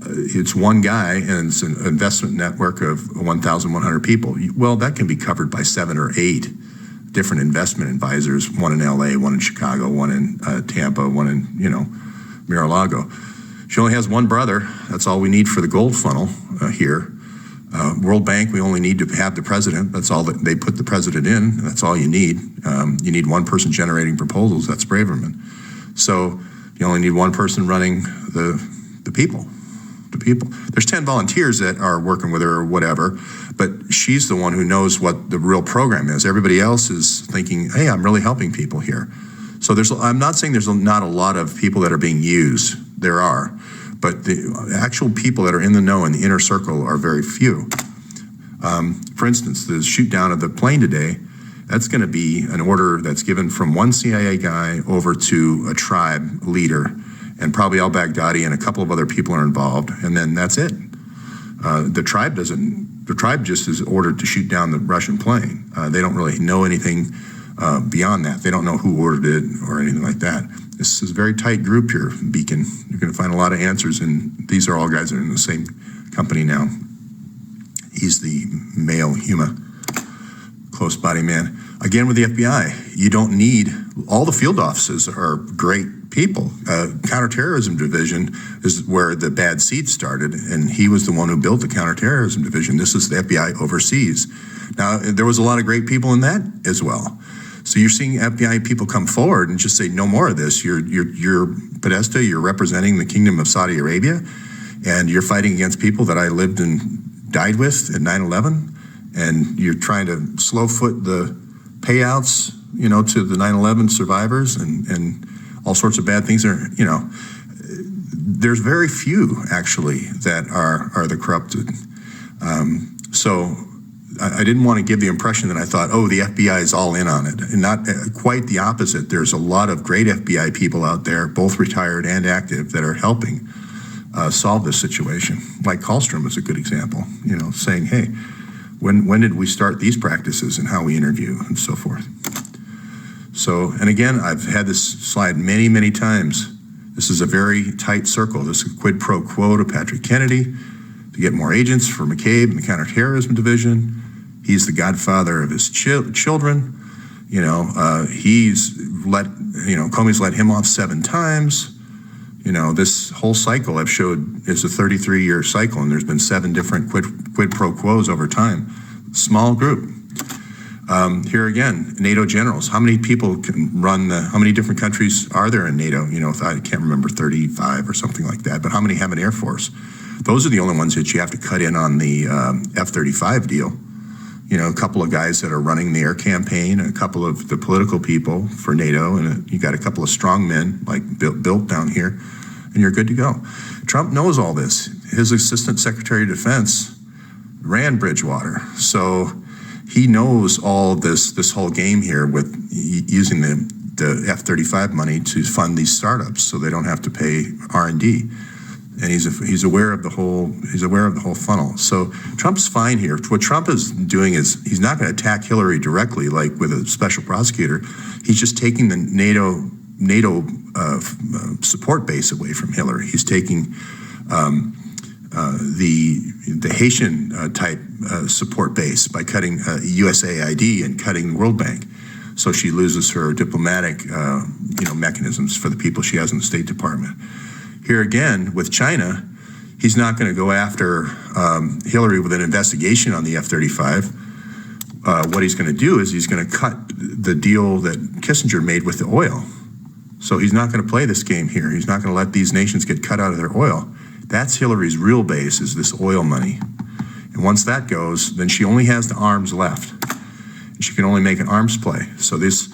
A: It's one guy and it's an investment network of 1,100 people. Well, that can be covered by 7 or 8 different investment advisors, one in LA, one in Chicago, one in Tampa, one in, Mar-a-Lago. She only has one brother. That's all we need for the gold funnel here. World Bank, we only need to have the president. That's all that they put the president in. That's all you need. You need one person generating proposals. That's Braverman. So you only need one person running the people. There's 10 volunteers that are working with her or whatever, but she's the one who knows what the real program is. Everybody else is thinking, hey, I'm really helping people here. So I'm not saying there's not a lot of people that are being used. There are, but the actual people that are in the know in the inner circle are very few. For instance, the shoot down of the plane today, that's going to be an order that's given from one CIA guy over to a tribe leader, and probably al-Baghdadi and a couple of other people are involved, and then that's it. The tribe just is ordered to shoot down the Russian plane. They don't really know anything beyond that. They don't know who ordered it or anything like that. This is a very tight group here, Beacon. You're going to find a lot of answers, and these are all guys that are in the same company now. He's the male Huma, close body man. Again, with the FBI, you don't need, all the field offices are great people. Counterterrorism division is where the bad seed started, and he was the one who built the counterterrorism division. This is the FBI overseas. Now, there was a lot of great people in that as well. So you're seeing FBI people come forward and just say, no more of this. You're Podesta, you're representing the Kingdom of Saudi Arabia, and you're fighting against people that I lived and died with at 9/11, and you're trying to slow foot the payouts, to the 9/11 survivors and all sorts of bad things. There's very few actually that are the corrupted. So I didn't want to give the impression that I thought, the FBI is all in on it, and not quite the opposite. There's a lot of great FBI people out there, both retired and active, that are helping solve this situation. Like Kallstrom is a good example, saying, hey, when did we start these practices and how we interview and so forth. So, and again, I've had this slide many, many times. This is a very tight circle. This is a quid pro quo to Patrick Kennedy to get more agents for McCabe and the counterterrorism division. He's the godfather of his children. He's Comey's let him off 7 times. This whole cycle I've showed is a 33-year cycle, and there's been 7 different quid pro quos over time. Small group. Here again, NATO generals. How many people can run how many different countries are there in NATO? I can't remember, 35 or something like that, but how many have an Air Force? Those are the only ones that you have to cut in on the F-35 deal. A couple of guys that are running the air campaign, a couple of the political people for NATO, and you got a couple of strong men like built down here, and you're good to go. Trump knows all this. His Assistant Secretary of Defense ran Bridgewater, so he knows all this whole game here with using the F-35 money to fund these startups, so they don't have to pay R&D. And he's aware of the whole funnel. So Trump's fine here. What Trump is doing is he's not going to attack Hillary directly, like with a special prosecutor. He's just taking the NATO support base away from Hillary. He's taking the Haitian type support base by cutting USAID and cutting World Bank. So she loses her diplomatic mechanisms for the people she has in the State Department. Here again, with China, he's not going to go after Hillary with an investigation on the F-35. What he's going to do is he's going to cut the deal that Kissinger made with the oil. So he's not going to play this game here. He's not going to let these nations get cut out of their oil. That's Hillary's real base, is this oil money. And once that goes, then she only has the arms left. And she can only make an arms play. So this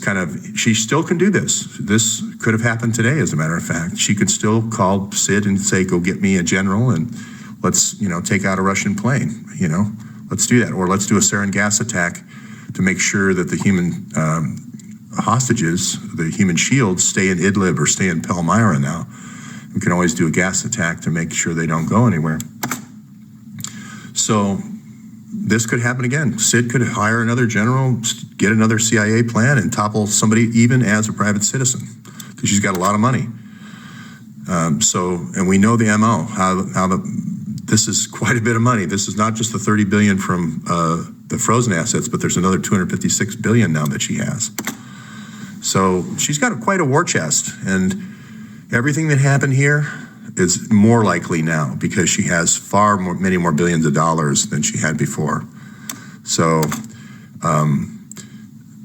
A: kind of, she still can do this. This could have happened today, as a matter of fact. She could still call Sid and say, go get me a general and let's, take out a Russian plane, Let's do that. Or let's do a sarin gas attack to make sure that the human hostages, the human shields, stay in Idlib or stay in Palmyra now. We can always do a gas attack to make sure they don't go anywhere. So this could happen again. Sid could hire another general, get another CIA plan, and topple somebody even as a private citizen, because she's got a lot of money. And we know the MO, this is quite a bit of money. This is not just the $30 billion from the frozen assets, but there's another $256 billion now that she has. So she's got quite a war chest, and everything that happened here is more likely now because she has many more billions of dollars than she had before. So,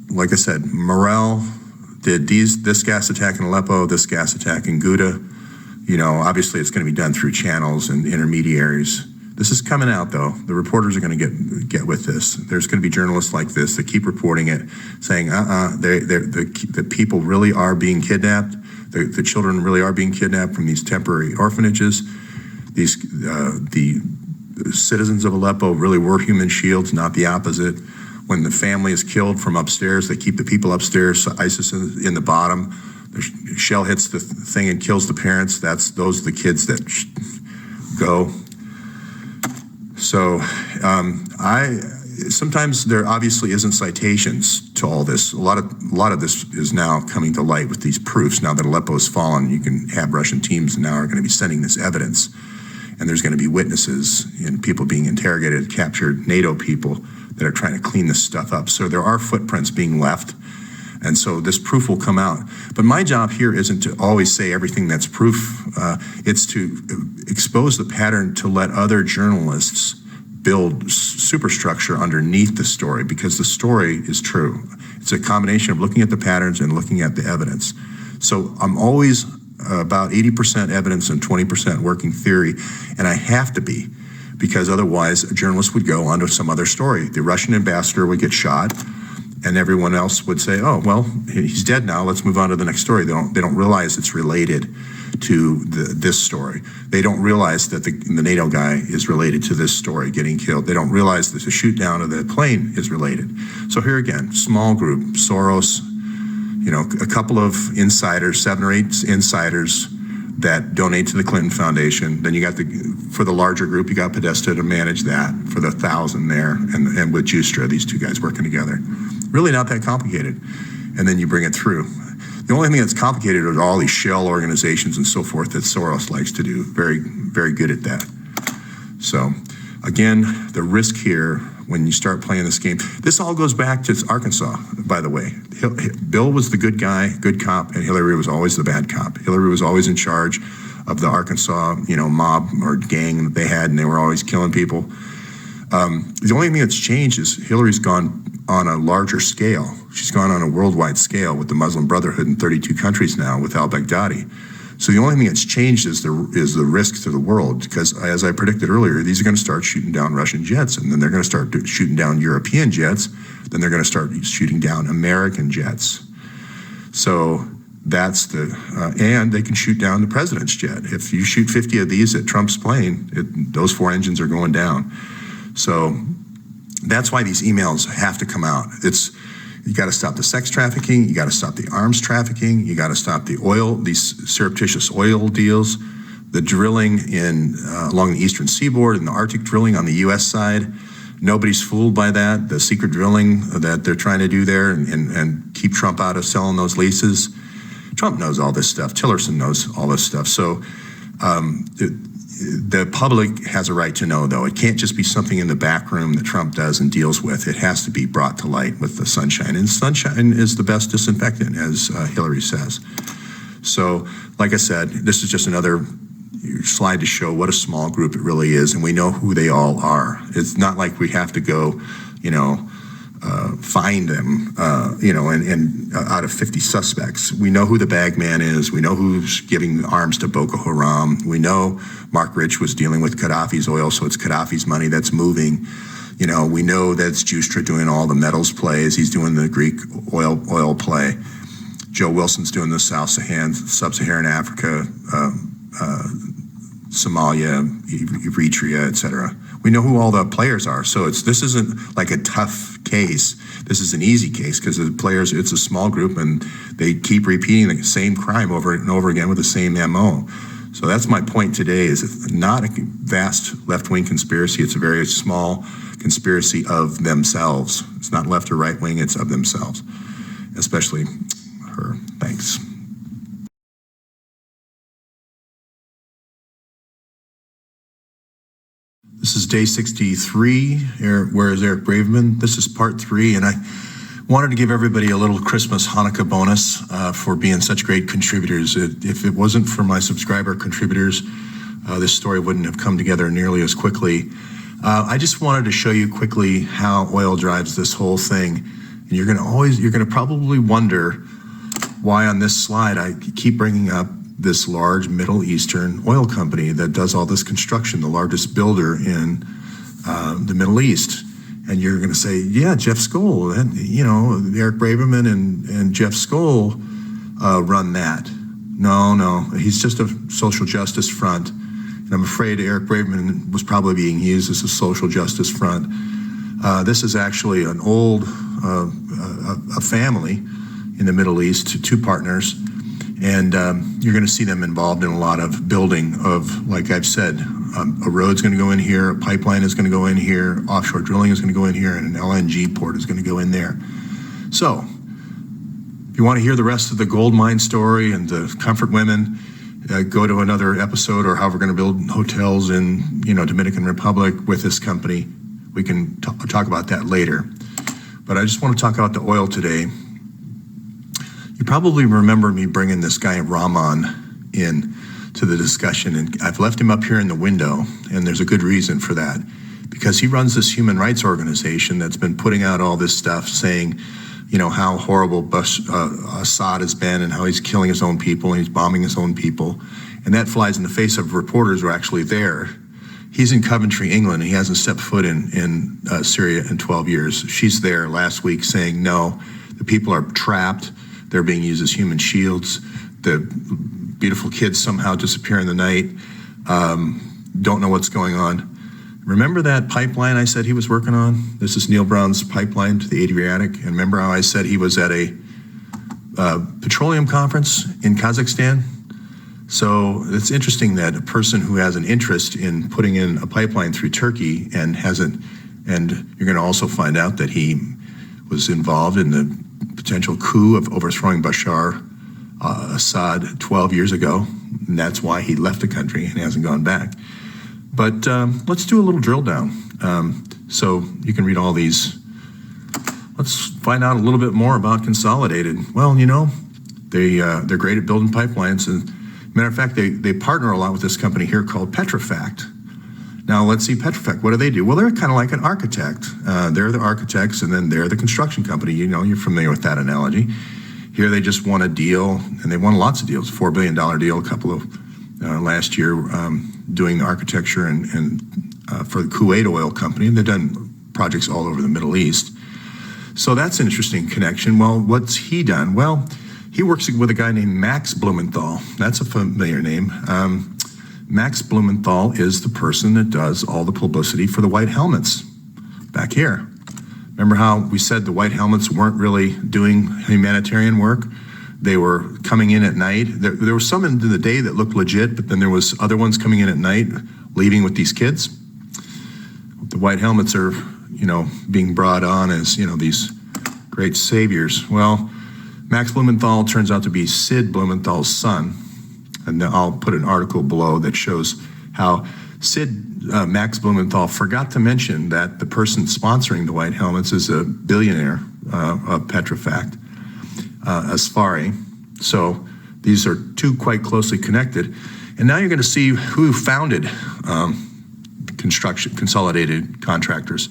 A: like I said, Morell did this gas attack in Aleppo, this gas attack in Ghouta. Obviously it's going to be done through channels and intermediaries. This is coming out, though. The reporters are going to get with this. There's going to be journalists like this that keep reporting it, saying, the people really are being kidnapped. The children really are being kidnapped from these temporary orphanages. The citizens of Aleppo really were human shields, not the opposite. When the family is killed from upstairs, they keep the people upstairs, so ISIS in the bottom. The shell hits the thing and kills the parents. Those are the kids that go. So sometimes there obviously isn't citations to all this. A lot of this is now coming to light with these proofs. Now that Aleppo has fallen, you can have Russian teams now are going to be sending this evidence, and there's going to be witnesses and people being interrogated, captured NATO people that are trying to clean this stuff up. So there are footprints being left, and so this proof will come out. But my job here isn't to always say everything that's proof. It's to expose the pattern to let other journalists build superstructure underneath the story, because the story is true. It's a combination of looking at the patterns and looking at the evidence. So I'm always about 80% evidence and 20% working theory, and I have to be, because otherwise a journalist would go onto some other story. The Russian ambassador would get shot, and everyone else would say, oh, well, he's dead now, let's move on to the next story. They don't realize it's related to this story. They don't realize that the NATO guy is related to this story, getting killed. They don't realize that the shoot down of the plane is related. So here again, small group, Soros, a couple of insiders, 7 or 8 insiders that donate to the Clinton Foundation. Then you got for the larger group, you got Podesta to manage that for the 1,000 there, and with Justra, these two guys working together. Really not that complicated. And then you bring it through. The only thing that's complicated are all these shell organizations and so forth that Soros likes to do. Very, very good at that. So again, the risk here when you start playing this game, this all goes back to Arkansas, by the way. Bill was the good guy, good cop, and Hillary was always the bad cop. Hillary was always in charge of the Arkansas, mob or gang that they had, and they were always killing people. The only thing that's changed is Hillary's gone on a larger scale. She's gone on a worldwide scale with the Muslim Brotherhood in 32 countries now with al-Baghdadi. So the only thing that's changed is the risk to the world, because as I predicted earlier, these are going to start shooting down Russian jets, and then they're going to start shooting down European jets, then they're going to start shooting down American jets. So that's and they can shoot down the president's jet. If you shoot 50 of these at Trump's plane, those 4 engines are going down. So that's why these emails have to come out. You got to stop the sex trafficking. You got to stop the arms trafficking. You got to stop these surreptitious oil deals, the drilling along the eastern seaboard and the Arctic drilling on the U.S. side. Nobody's fooled by that. The secret drilling that they're trying to do there and keep Trump out of selling those leases. Trump knows all this stuff. Tillerson knows all this stuff. So the public has a right to know, though. It can't just be something in the back room that Trump does and deals with. It has to be brought to light with the sunshine. And sunshine is the best disinfectant, as Hillary says. So, like I said, this is just another slide to show what a small group it really is, and we know who they all are. It's not like we have to go, find them, and out of 50 suspects. We know who the bag man is. We know who's giving arms to Boko Haram. We know Mark Rich was dealing with Gaddafi's oil, so it's Gaddafi's money that's moving. We know that it's Justra doing all the metals plays. He's doing the Greek oil play. Joe Wilson's doing the Sub-Saharan Africa, Somalia, Eritrea, etc. We know who all the players are. So this isn't like a tough case. This is an easy case because the players, it's a small group and they keep repeating the same crime over and over again with the same MO. So that's my point today, is it's not a vast left-wing conspiracy. It's a very small conspiracy of themselves. It's not left or right wing, it's of themselves, especially her. Thanks. This is day 63. Where is Eric Braverman? This is part 3, and I wanted to give everybody a little Christmas Hanukkah bonus for being such great contributors. If it wasn't for my subscriber contributors, this story wouldn't have come together nearly as quickly. I just wanted to show you quickly how oil drives this whole thing. And you're gonna probably wonder why on this slide I keep bringing up this large Middle Eastern oil company that does all this construction, the largest builder in the Middle East. And you're going to say, yeah, Jeff Skoll, and Eric Braverman and Jeff Skoll run that. No, he's just a social justice front. And I'm afraid Eric Braverman was probably being used as a social justice front. This is actually an old a family in the Middle East, 2 partners. And you're going to see them involved in a lot of building of, like I've said, a road's going to go in here, a pipeline is going to go in here, offshore drilling is going to go in here, and an LNG port is going to go in there. So if you want to hear the rest of the gold mine story and the comfort women, go to another episode, or how we're going to build hotels in Dominican Republic with this company. We can talk about that later. But I just want to talk about the oil today. You probably remember me bringing this guy Rahman in to the discussion, and I've left him up here in the window, and there's a good reason for that, because he runs this human rights organization that's been putting out all this stuff saying, how horrible Assad has been and how he's killing his own people and he's bombing his own people, and that flies in the face of reporters who are actually there. He's in Coventry, England, and he hasn't stepped foot in Syria in 12 years. She's there last week saying, no, the people are trapped. They're being used as human shields. The beautiful kids somehow disappear in the night. Don't know what's going on. Remember that pipeline I said he was working on? This is Neil Brown's pipeline to the Adriatic. And remember how I said he was at a petroleum conference in Kazakhstan? So it's interesting that a person who has an interest in putting in a pipeline through Turkey and you're going to also find out that he was involved in the potential coup of overthrowing Bashar Assad 12 years ago, and that's why he left the country and hasn't gone back. But let's do a little drill down. So you can read all these. Let's find out a little bit more about Consolidated. Well, they're great at building pipelines, and matter of fact, they partner a lot with this company here called Petrofact. Now, let's see Petrofact. What do? Well, they're kind of like an architect. They're the architects, and then they're the construction company. You're familiar with that analogy. Here, they just won a deal, and they won lots of deals. $4 billion deal, a couple of last year, doing the architecture and for the Kuwait Oil Company. And they've done projects all over the Middle East. So that's an interesting connection. Well, what's he done? Well, he works with a guy named Max Blumenthal. That's a familiar name. Max Blumenthal is the person that does all the publicity for the white helmets back here. Remember how we said the white helmets weren't really doing humanitarian work? They were coming in at night. There were some in the day that looked legit, but then there was other ones coming in at night, leaving with these kids. The white helmets are, being brought on as, these great saviors. Well, Max Blumenthal turns out to be Sid Blumenthal's son. And I'll put an article below that shows how Max Blumenthal forgot to mention that the person sponsoring the white helmets is a billionaire of Petrofact, Asfari. So these are two quite closely connected. And now you're going to see who founded Consolidated Contractors.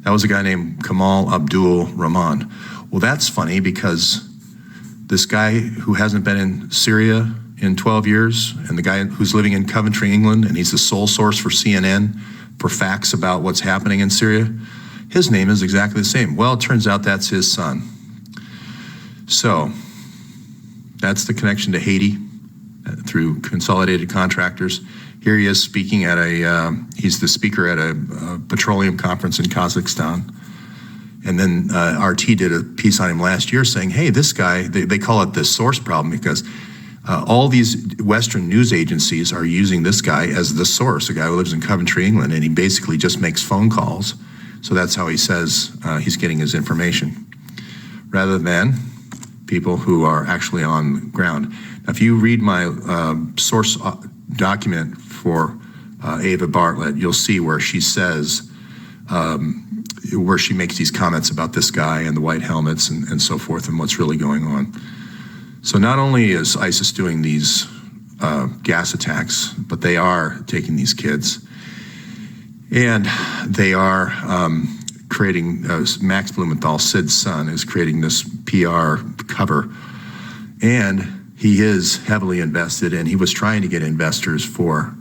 A: That was a guy named Kamal Abdul Rahman. Well, that's funny because this guy who hasn't been in Syria in 12 years, and the guy who's living in Coventry, England, and he's the sole source for CNN for facts about what's happening in Syria, his name is exactly the same. Well, it turns out that's his son. So that's the connection to Haiti through Consolidated Contractors. Here he is speaking at he's the speaker at a petroleum conference in Kazakhstan. And then RT did a piece on him last year saying, hey, this guy, they call it the source problem because all these Western news agencies are using this guy as the source, a guy who lives in Coventry, England, and he basically just makes phone calls. So that's how he says he's getting his information, rather than people who are actually on the ground. Now, if you read my source document for Ava Bartlett, you'll see where she says, where she makes these comments about this guy and the white helmets and so forth and what's really going on. So not only is ISIS doing these gas attacks, but they are taking these kids and they are creating, Max Blumenthal, Sid's son, is creating this PR cover. And he is heavily invested, and he was trying to get investors for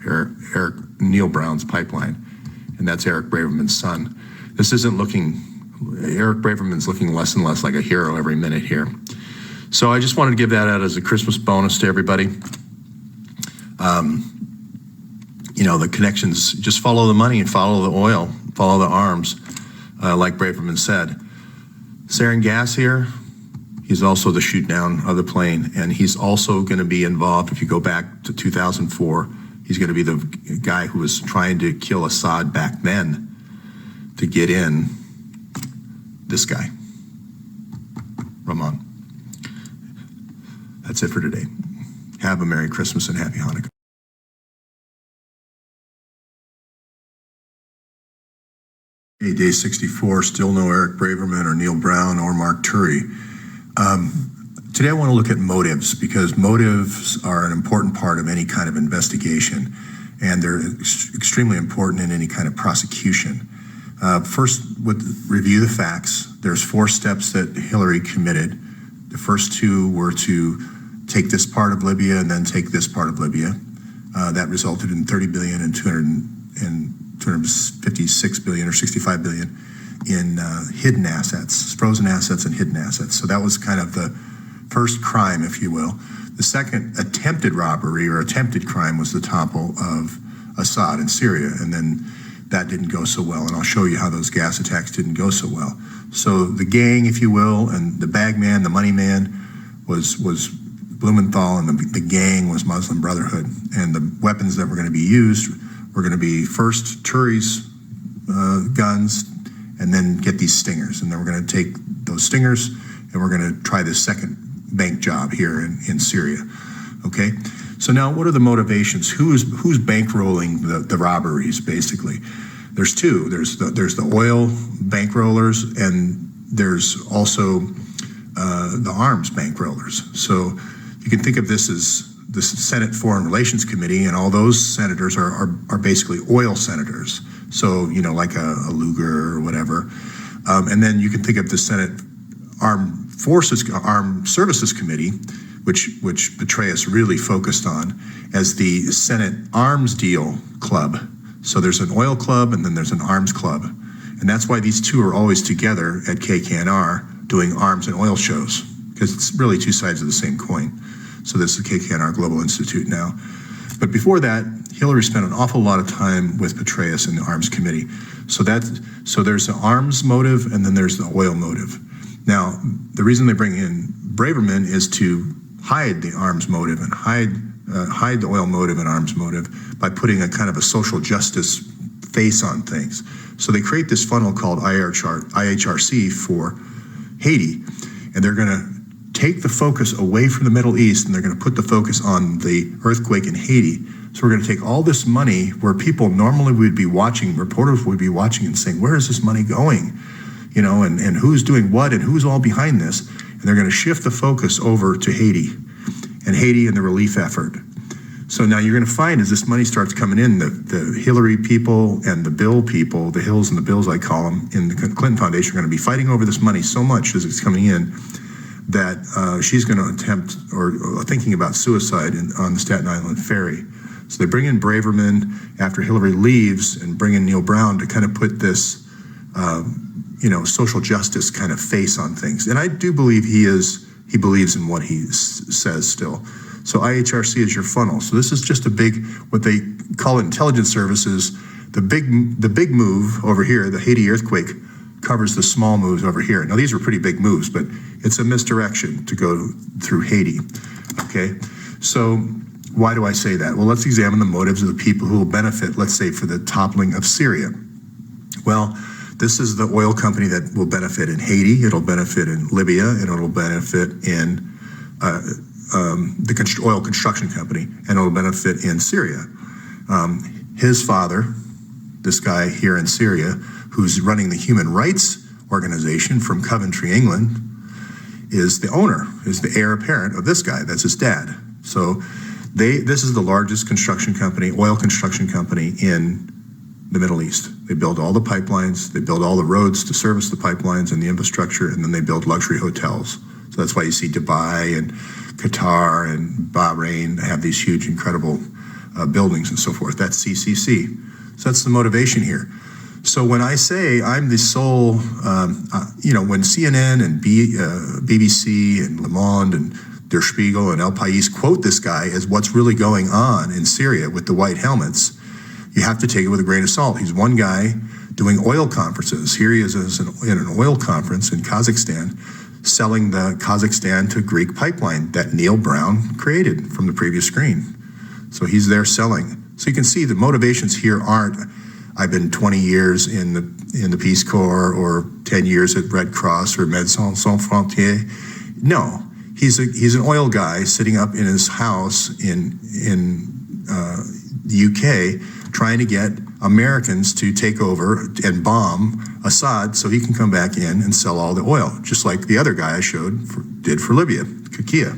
A: Neil Brown's pipeline, and that's Eric Braverman's son. This isn't looking, Eric Braverman's looking less and less like a hero every minute here. So I just wanted to give that out as a Christmas bonus to everybody. You know, the connections, just follow the money and follow the oil, follow the arms, like Braverman said. Sarin gas here, he's also the shoot down of the plane, and he's also going to be involved, if you go back to 2004, he's going to be the guy who was trying to kill Assad back then to get in this guy, Rahman. That's it for today. Have a Merry Christmas and Happy Hanukkah. Hey, day 64, still no Eric Braverman or Neil Brown or Mark Turi. Today I want to look at motives, because motives are an important part of any kind of investigation, and they're extremely important in any kind of prosecution. First, review the facts. There's 4 steps that Hillary committed. The first 2 were to take this part of Libya and then take this part of Libya. That resulted in $30 billion and 256 billion or 65 billion in hidden assets, frozen assets and hidden assets. So that was kind of the first crime, if you will. The second attempted robbery or attempted crime was the topple of Assad in Syria, and then that didn't go so well, and I'll show you how those gas attacks didn't go so well. So the gang, if you will, and the bag man, the money man, was Blumenthal, and the gang was Muslim Brotherhood. And the weapons that were going to be used were going to be first Turi's guns, and then get these stingers. And then we're going to take those stingers, and we're going to try this second bank job here in Syria. Okay? So now, what are the motivations? Who's bankrolling the robberies, basically? There's 2. There's the oil bankrollers, and there's also the arms bankrollers. So you can think of this as the Senate Foreign Relations Committee, and all those senators are basically oil senators. So, you know, like a Lugar or whatever. And then you can think of the Senate Armed Services Committee, which Petraeus really focused on, as the Senate Arms Deal Club. So there's an oil club and then there's an arms club. And that's why these 2 are always together at KKNR doing arms and oil shows, because it's really 2 sides of the same coin. So this is the KKNR Global Institute now. But before that, Hillary spent an awful lot of time with Petraeus in the Arms Committee. So there's the arms motive and then there's the oil motive. Now, the reason they bring in Braverman is to hide the arms motive and hide the oil motive and arms motive by putting a kind of a social justice face on things. So they create this funnel called IHRC for Haiti, and they're going to take the focus away from the Middle East, and they're going to put the focus on the earthquake in Haiti, So we're going to take all this money where people normally would be watching, reporters would be watching and saying, where is this money going? You know, and who's doing what and who's all behind this? And they're going to shift the focus over to Haiti and the relief effort. So now you're going to find as this money starts coming in, the Hillary people and the Bill people, the Hills and the Bills I call them, in the Clinton Foundation are going to be fighting over this money so much as it's coming in that she's going to attempt or thinking about suicide on the Staten Island ferry. So they bring in Braverman after Hillary leaves and bring in Neil Brown to kind of put this, social justice kind of face on things. And I do believe he believes in what he says still. So IHRC is your funnel. So this is just a big, what they call intelligence services. The big move over here, the Haiti earthquake, covers the small moves over here. Now these were pretty big moves, but it's a misdirection to go through Haiti. Okay, so why do I say that? Well, let's examine the motives of the people who will benefit, let's say, for the toppling of Syria. Well, this is the oil company that will benefit in Haiti, it'll benefit in Libya, and it'll benefit in the oil construction company, and it'll benefit in Syria. His father, this guy here in Syria, who's running the human rights organization from Coventry, England, is the owner, is the heir apparent of this guy. That's his dad. So this is the largest construction company, oil construction company in the Middle East. They build all the pipelines, they build all the roads to service the pipelines and the infrastructure, and then they build luxury hotels. So that's why you see Dubai and Qatar and Bahrain have these huge, incredible buildings and so forth. That's CCC. So that's the motivation here. So when I say I'm the sole, when CNN and BBC and Le Monde and Der Spiegel and El País quote this guy as what's really going on in Syria with the white helmets, you have to take it with a grain of salt. He's one guy doing oil conferences. Here he is in an oil conference in Kazakhstan, selling the Kazakhstan to Greek pipeline that Neil Brown created from the previous screen. So he's there selling. So you can see the motivations here aren't, I've been 20 years in the Peace Corps or 10 years at Red Cross or Médecins Sans Frontières. No, he's an oil guy sitting up in his house in the UK trying to get Americans to take over and bomb Assad so he can come back in and sell all the oil, just like the other guy I showed did for Libya, Kakia.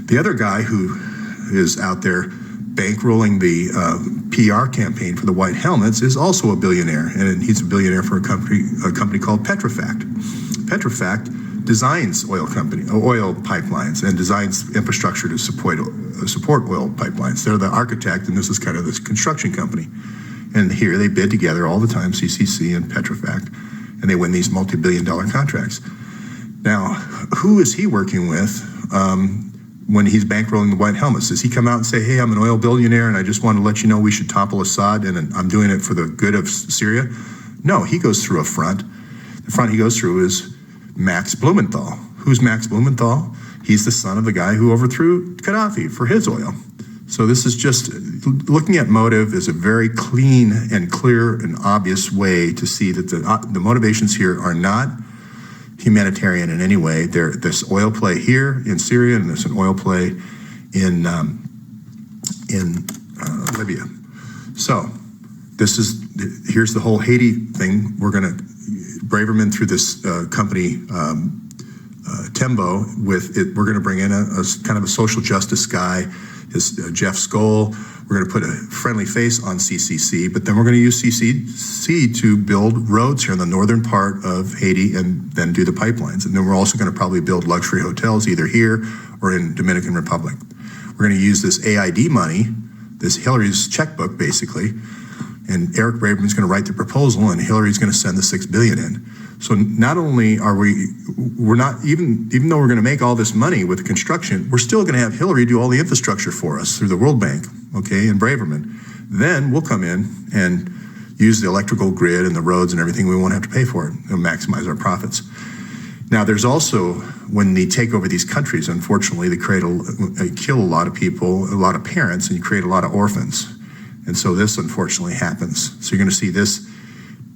A: The other guy who is out there bankrolling the PR campaign for the White Helmets is also a billionaire, and he's a billionaire for a company called Petrofact. Petrofact designs oil pipelines and designs infrastructure to support oil pipelines. They're the architect, and this is kind of this construction company. And here they bid together all the time, CCC and Petrofact, and they win these multi-billion-dollar contracts. Now, who is he working with when he's bankrolling the White Helmets? Does he come out and say, hey, I'm an oil billionaire and I just want to let you know we should topple Assad and I'm doing it for the good of Syria? No, he goes through a front. The front he goes through is Max Blumenthal. Who's Max Blumenthal? He's the son of the guy who overthrew Gaddafi for his oil. So this is just, looking at motive is a very clean and clear and obvious way to see that the motivations here are not humanitarian in any way. There's this oil play here in Syria, and there's an oil play in Libya. So here's the whole Haiti thing. We're going to Braverman through this company Tembo with it. We're going to bring in a kind of a social justice guy, Jeff Skoll. We're going to put a friendly face on CCC, but then we're going to use CCC to build roads here in the northern part of Haiti and then do the pipelines. And then we're also going to probably build luxury hotels either here or in Dominican Republic. We're going to use this AID money, this Hillary's checkbook basically, and Eric Braverman's going to write the proposal and Hillary's going to send the $6 billion in. So not only are we're not, even though we're going to make all this money with the construction, we're still going to have Hillary do all the infrastructure for us through the World Bank, okay, and Braverman. Then we'll come in and use the electrical grid and the roads and everything. We won't have to pay for it and maximize our profits. Now, there's also, when they take over these countries, unfortunately, they kill a lot of people, a lot of parents, and you create a lot of orphans. And so this, unfortunately, happens. So you're going to see this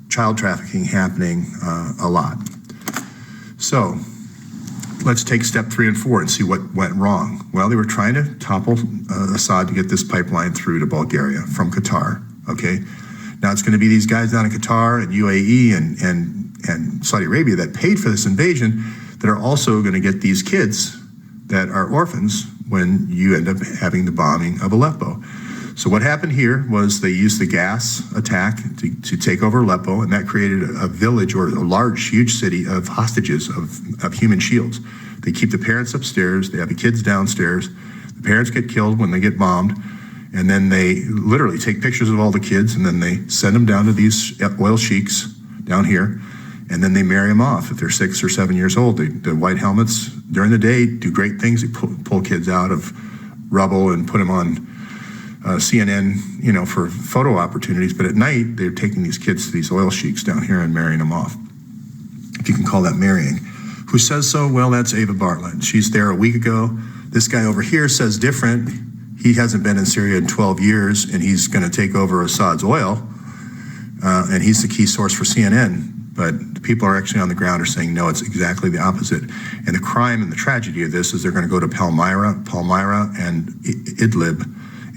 A: child trafficking happening a lot. So let's take step 3 and 4 and see what went wrong. Well, they were trying to topple Assad to get this pipeline through to Bulgaria from Qatar, okay? Now it's going to be these guys down in Qatar and UAE and Saudi Arabia that paid for this invasion that are also going to get these kids that are orphans when you end up having the bombing of Aleppo. So what happened here was they used the gas attack to take over Aleppo, and that created a village or a large, huge city of hostages, of human shields. They keep the parents upstairs, they have the kids downstairs, the parents get killed when they get bombed, and then they literally take pictures of all the kids, and then they send them down to these oil sheiks down here, and then they marry them off. If they're 6 or 7 years old, the white helmets during the day do great things. They pull kids out of rubble and put them on CNN, for photo opportunities, but at night they're taking these kids to these oil sheiks down here and marrying them off. If you can call that marrying. Who says so? Well, that's Ava Bartlett. She's there a week ago. This guy over here says different. He hasn't been in Syria in 12 years, and he's going to take over Assad's oil, and he's the key source for CNN. But the people are actually on the ground are saying, no, it's exactly the opposite. And the crime and the tragedy of this is they're going to go to Palmyra, and Idlib,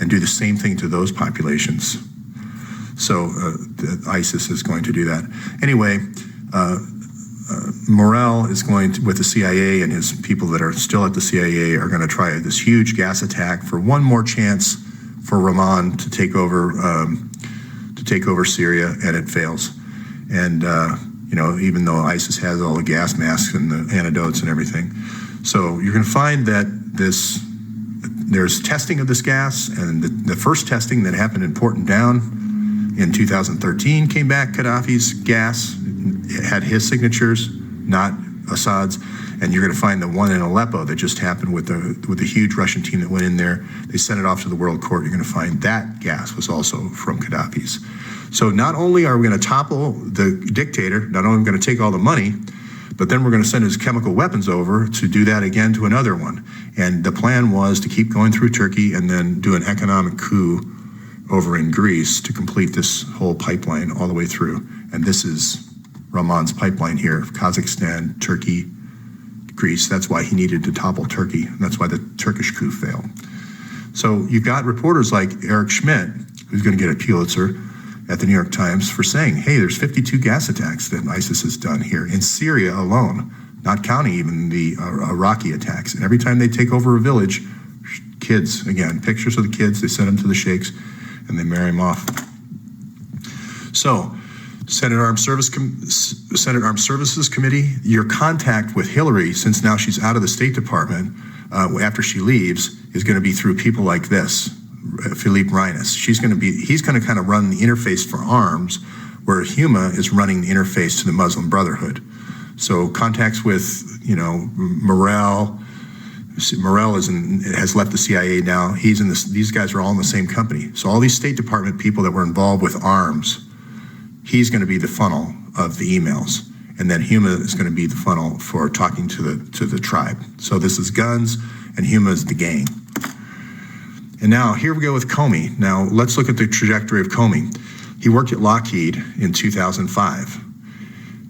A: and do the same thing to those populations. So ISIS is going to do that. Anyway, Morell is going to, with the CIA and his people that are still at the CIA, are going to try this huge gas attack for one more chance for Rahman to take over Syria, and it fails. And even though ISIS has all the gas masks and the antidotes and everything, so you're going to find that there's testing of this gas, and the first testing that happened in Port and Down in 2013 came back Gaddafi's gas. It had his signatures, not Assad's. And you're going to find the one in Aleppo that just happened with the huge Russian team that went in there. They sent it off to the World Court. You're going to find that gas was also from Gaddafi's. So not only are we going to topple the dictator, not only are we going to take all the money, but then we're going to send his chemical weapons over to do that again to another one. And the plan was to keep going through Turkey and then do an economic coup over in Greece to complete this whole pipeline all the way through. And this is Rahman's pipeline here, Kazakhstan, Turkey, Greece. That's why he needed to topple Turkey. And that's why the Turkish coup failed. So you've got reporters like Eric Schmidt, who's going to get a Pulitzer at the New York Times for saying, hey, there's 52 gas attacks that ISIS has done here in Syria alone, not counting even the Iraqi attacks. And every time they take over a village, kids, again, pictures of the kids, they send them to the sheikhs and they marry them off. So, Senate Armed Services Committee, your contact with Hillary, since now she's out of the State Department, after she leaves, is going to be through people like this, Philippe Reines. He's going to kind of run the interface for arms, where Huma is running the interface to the Muslim Brotherhood. So contacts with, Morell. Morell has left the CIA now. He's in this. These guys are all in the same company. So all these State Department people that were involved with arms, he's going to be the funnel of the emails, and then Huma is going to be the funnel for talking to the tribe. So this is guns, and Huma is the gang. And now here we go with Comey. Now let's look at the trajectory of Comey. He worked at Lockheed in 2005.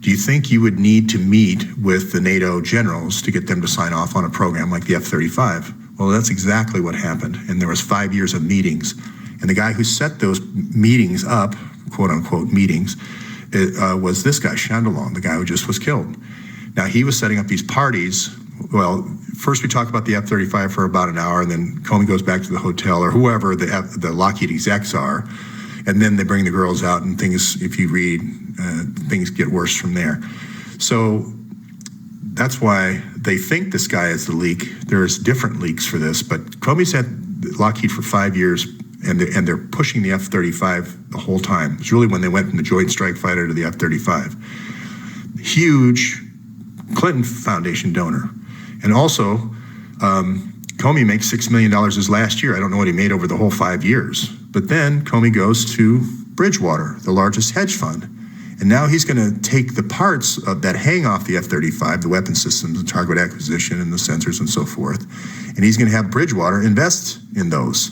A: Do you think you would need to meet with the NATO generals to get them to sign off on a program like the F-35? Well, that's exactly what happened. And there was 5 years of meetings. And the guy who set those meetings up, quote unquote meetings, was this guy, Chandelon, the guy who just was killed. Now he was setting up these parties. Well, first we talk about the F-35 for about an hour, and then Comey goes back to the hotel, or whoever the Lockheed execs are, and then they bring the girls out, and things, if you read, things get worse from there. So that's why they think this guy is the leak. There's different leaks for this, but Comey's at Lockheed for 5 years, and they're pushing the F-35 the whole time. It's really when they went from the Joint Strike Fighter to the F-35. Huge Clinton Foundation donor. And also, Comey makes $6 million his last year. I don't know what he made over the whole 5 years. But then Comey goes to Bridgewater, the largest hedge fund. And now he's going to take the parts that hang off the F-35, the weapon systems and target acquisition and the sensors and so forth, and he's going to have Bridgewater invest in those,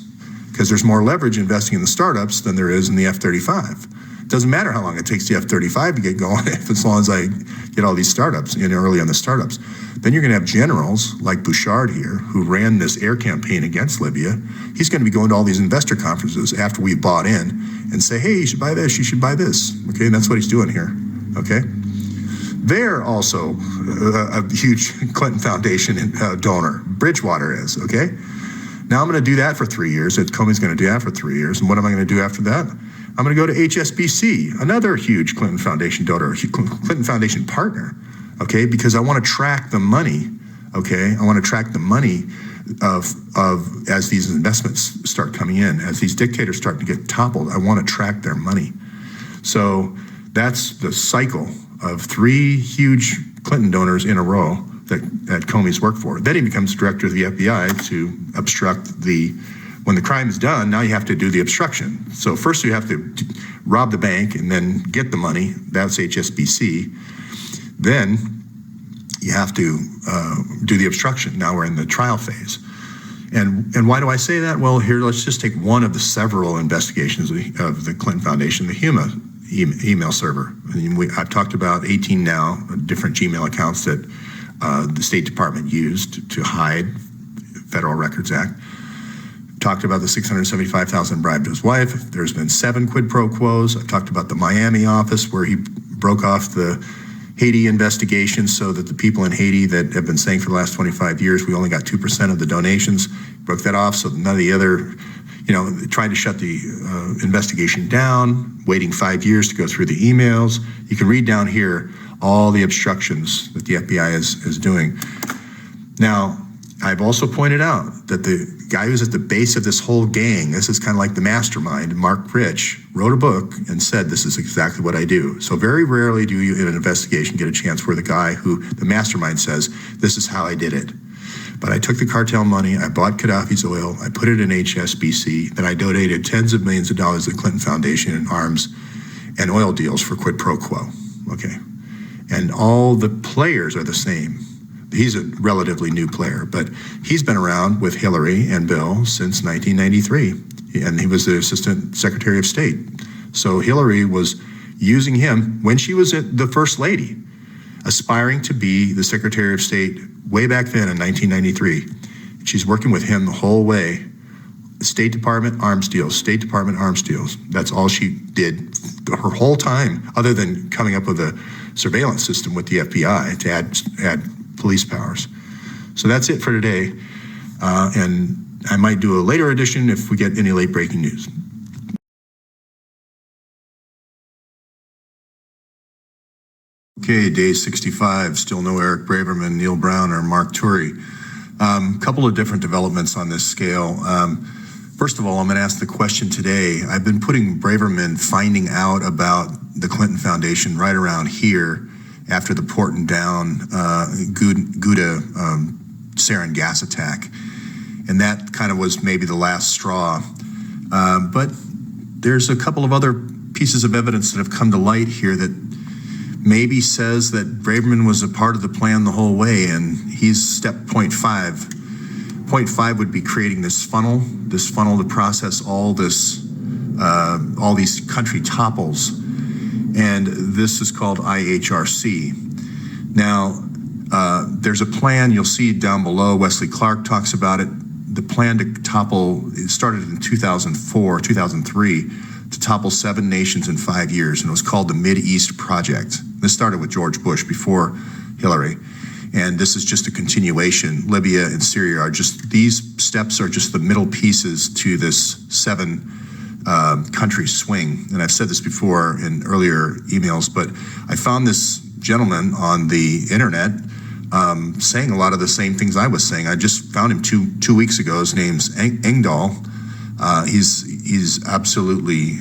A: because there's more leverage investing in the startups than there is in the F-35. doesn't matter how long it takes the F-35 to get going, as long as I get all these startups in early on the startups. Then you're going to have generals like Bouchard here, who ran this air campaign against Libya. He's going to be going to all these investor conferences after we've bought in and say, hey, you should buy this, you should buy this. Okay, and that's what he's doing here. Okay. They're also a huge Clinton Foundation donor. Bridgewater is, okay? Now I'm going to do that for 3 years. Comey's going to do that for 3 years. And what am I going to do after that? I'm going to go to HSBC, another huge Clinton Foundation donor, Clinton Foundation partner, okay? Because I want to track the money, okay? I want to track the money of as these investments start coming in, as these dictators start to get toppled, I want to track their money. So that's the cycle of 3 huge Clinton donors in a row that Comey's worked for. Then he becomes director of the FBI to obstruct when the crime is done, now you have to do the obstruction. So first you have to rob the bank and then get the money, that's HSBC. Then you have to do the obstruction. Now we're in the trial phase. And why do I say that? Well, here, let's just take one of the several investigations of the Clinton Foundation, the Huma email server. I've talked about 18 now different Gmail accounts that the State Department used to hide Federal Records Act. Talked about the $675,000 bribe to his wife. There's been 7 quid pro quos. I've talked about the Miami office where he broke off the Haiti investigation so that the people in Haiti that have been saying for the last 25 years, we only got 2% of the donations, broke that off so none of the other, tried to shut the investigation down, waiting 5 years to go through the emails. You can read down here all the obstructions that the FBI is doing. Now, I've also pointed out that the guy who's at the base of this whole gang, this is kind of like the mastermind, Mark Rich, wrote a book and said, this is exactly what I do. So very rarely do you in an investigation get a chance where the guy who, the mastermind says, this is how I did it. But I took the cartel money, I bought Gaddafi's oil, I put it in HSBC, then I donated tens of millions of dollars to the Clinton Foundation in arms and oil deals for quid pro quo, okay? And all the players are the same. He's a relatively new player, but he's been around with Hillary and Bill since 1993, and he was the Assistant Secretary of State. So Hillary was using him when she was the First Lady, aspiring to be the Secretary of State way back then in 1993. She's working with him the whole way. State Department arms deals, State Department arms deals. That's all she did her whole time, other than coming up with a surveillance system with the FBI to add police powers. So that's it for today. And I might do a later edition if we get any late breaking news. Okay, day 65, still no Eric Braverman, Neil Brown, or Mark Turi. Couple of different developments on this scale. First of all, I'm going to ask the question today. I've been putting Braverman finding out about the Clinton Foundation right around here after the Porton Down Ghouta sarin gas attack. And that kind of was maybe the last straw. But there's a couple of other pieces of evidence that have come to light here that maybe says that Braverman was a part of the plan the whole way, and he's step 0.5. Point 5 would be creating this funnel to process all these country topples. And this is called IHRC. Now, there's a plan, you'll see down below, Wesley Clark talks about it. The plan to topple, it started in 2004, 2003, to topple 7 nations in 5 years, and it was called the Mid-East Project. This started with George Bush before Hillary, and this is just a continuation. Libya and Syria are just, these steps are just the middle pieces to this 7 country swing. And I've said this before in earlier emails, but I found this gentleman on the internet saying a lot of the same things I was saying. I just found him two weeks ago. His name's Engdahl. He's absolutely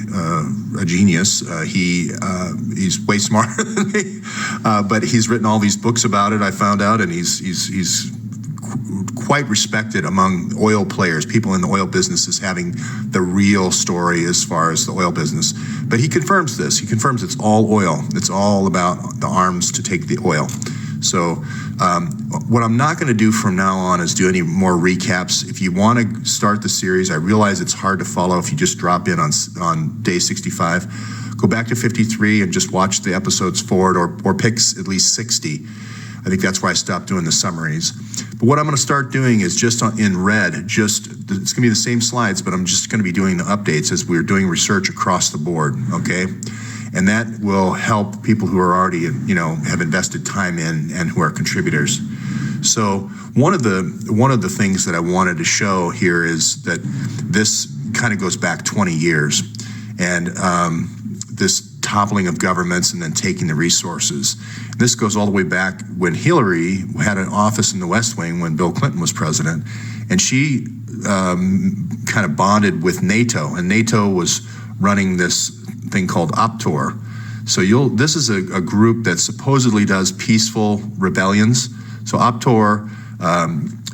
A: a genius. He's way smarter than me, but he's written all these books about it, I found out, and he's quite respected among oil players, people in the oil business, as having the real story as far as the oil business. But he confirms this. He confirms it's all oil. It's all about the arms to take the oil. So what I'm not going to do from now on is do any more recaps. If you want to start the series, I realize it's hard to follow if you just drop in on day 65. Go back to 53 and just watch the episodes forward, or pick at least 60. I think that's why I stopped doing the summaries. But what I'm going to start doing is just in red, it's going to be the same slides, but I'm just going to be doing the updates as we're doing research across the board, okay? And that will help people who are already, have invested time in and who are contributors. So one of the things that I wanted to show here is that this kind of goes back 20 years, and this toppling of governments and then taking the resources. This goes all the way back when Hillary had an office in the West Wing when Bill Clinton was president, and she kind of bonded with NATO, and NATO was running this thing called OPTOR. So this is a group that supposedly does peaceful rebellions. So OPTOR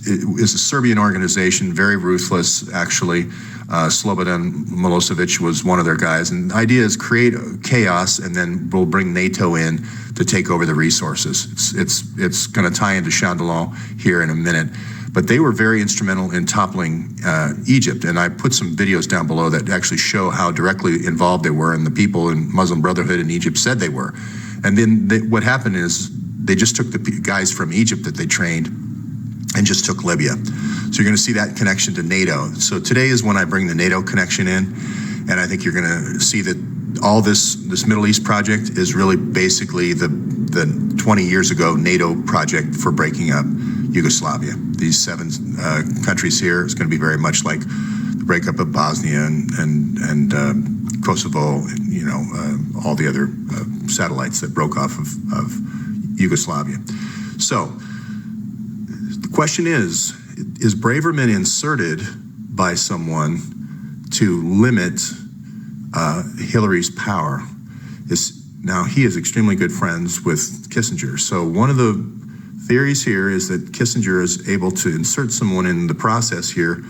A: is a Serbian organization, very ruthless, actually. Slobodan Milosevic was one of their guys. And the idea is create chaos, and then we'll bring NATO in to take over the resources. It's going to tie into Chandelon here in a minute. But they were very instrumental in toppling Egypt. And I put some videos down below that actually show how directly involved they were, and the people in Muslim Brotherhood in Egypt said they were. And then what happened is they just took the guys from Egypt that they trained and just took Libya. So you're going to see that connection to NATO. So today is when I bring the NATO connection in, and I think you're going to see that all this Middle East project is really basically the 20 years ago NATO project for breaking up Yugoslavia. These 7 countries here is going to be very much like the breakup of Bosnia and Kosovo, and all the other satellites that broke off of Yugoslavia. So the question is Braverman inserted by someone to limit Hillary's power? Now he is extremely good friends with Kissinger. So one of the theories here is that Kissinger is able to insert someone in the process here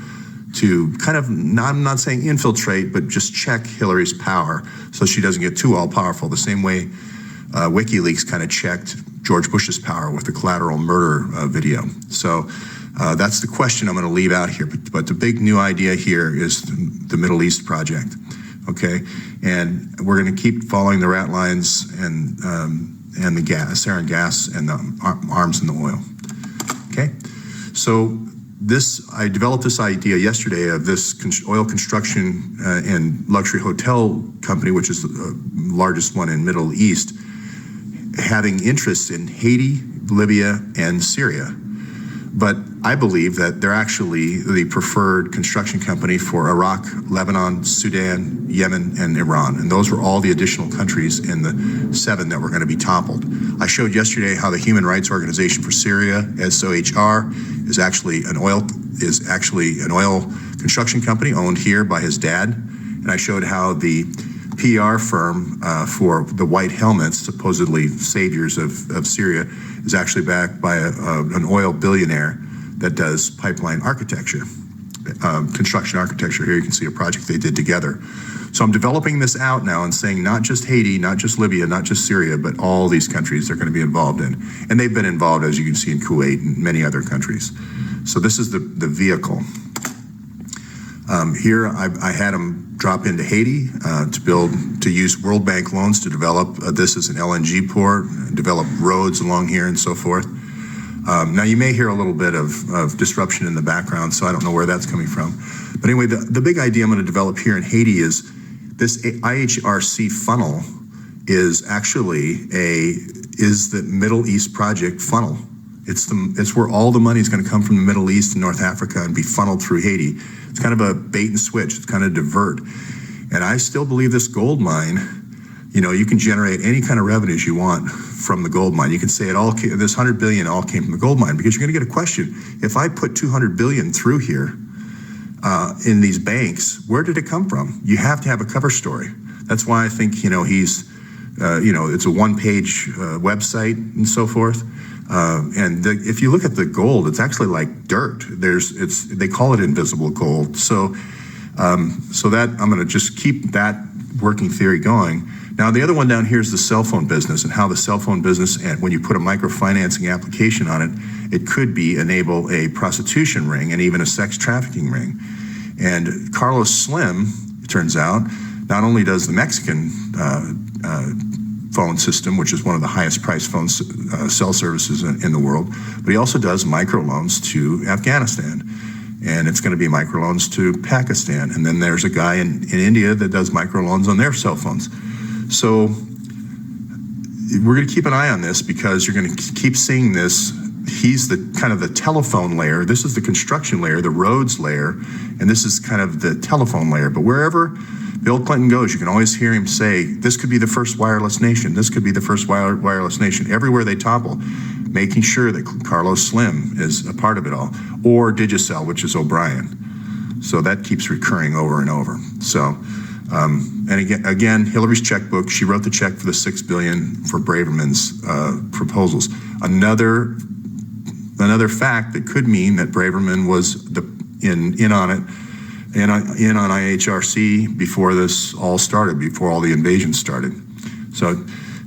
A: to kind of, I'm not saying infiltrate, but just check Hillary's power so she doesn't get too all-powerful, the same way WikiLeaks kind of checked George Bush's power with the collateral murder video. So that's the question I'm going to leave out here. But the big new idea here is the Middle East project, okay? And we're going to keep following the rat lines and the gas, sarin gas, and the arms and the oil, okay? So I developed this idea yesterday of this oil construction and luxury hotel company, which is the largest one in Middle East, having interest in Haiti, Libya, and Syria. But I believe that they're actually the preferred construction company for Iraq, Lebanon, Sudan, Yemen, and Iran. And those were all the additional countries in the 7 that were going to be toppled. I showed yesterday how the Human Rights Organization for Syria, SOHR, is actually an oil construction company owned here by his dad. And I showed how the PR firm for the white helmets, supposedly saviors of Syria, is actually backed by an oil billionaire that does pipeline architecture, construction architecture. Here you can see a project they did together. So I'm developing this out now and saying not just Haiti, not just Libya, not just Syria, but all these countries they're going to be involved in. And they've been involved, as you can see, in Kuwait and many other countries. So this is the vehicle. Here I had them drop into Haiti to use World Bank loans to develop this as an LNG port, develop roads along here and so forth. Now you may hear a little bit of disruption in the background, so I don't know where that's coming from. But anyway, the big idea I'm going to develop here in Haiti is this IHRC funnel is actually the Middle East project funnel. It's where all the money is going to come from the Middle East and North Africa and be funneled through Haiti. It's kind of a bait and switch. It's kind of divert. And I still believe this gold mine, you can generate any kind of revenues you want from the gold mine. You can say this 100 billion all came from the gold mine, because you're going to get a question. If I put 200 billion through here in these banks, where did it come from? You have to have a cover story. That's why I think, he's, it's a one-page website and so forth. If you look at the gold, it's actually like dirt. They call it invisible gold. So that I'm going to just keep that working theory going. Now the other one down here is the cell phone business, and how the cell phone business, and when you put a microfinancing application on it, it could enable a prostitution ring and even a sex trafficking ring. And Carlos Slim, it turns out, not only does the Mexican phone system, which is one of the highest priced phone cell services in the world, but he also does microloans to Afghanistan. And it's going to be microloans to Pakistan. And then there's a guy in India that does microloans on their cell phones. So we're going to keep an eye on this because you're going to keep seeing this. He's the kind of the telephone layer. This is the construction layer, the roads layer, and this is kind of the telephone layer. But wherever Bill Clinton goes, you can always hear him say, this could be the first wireless nation. This could be the first wireless nation. Everywhere they topple, making sure that Carlos Slim is a part of it all, or Digicel, which is O'Brien. So that keeps recurring over and over. So, and again, Hillary's checkbook, she wrote the check for the $6 billion for Braverman's proposals. Another fact that could mean that Braverman was in on it, in on IHRC before this all started, before all the invasion started. So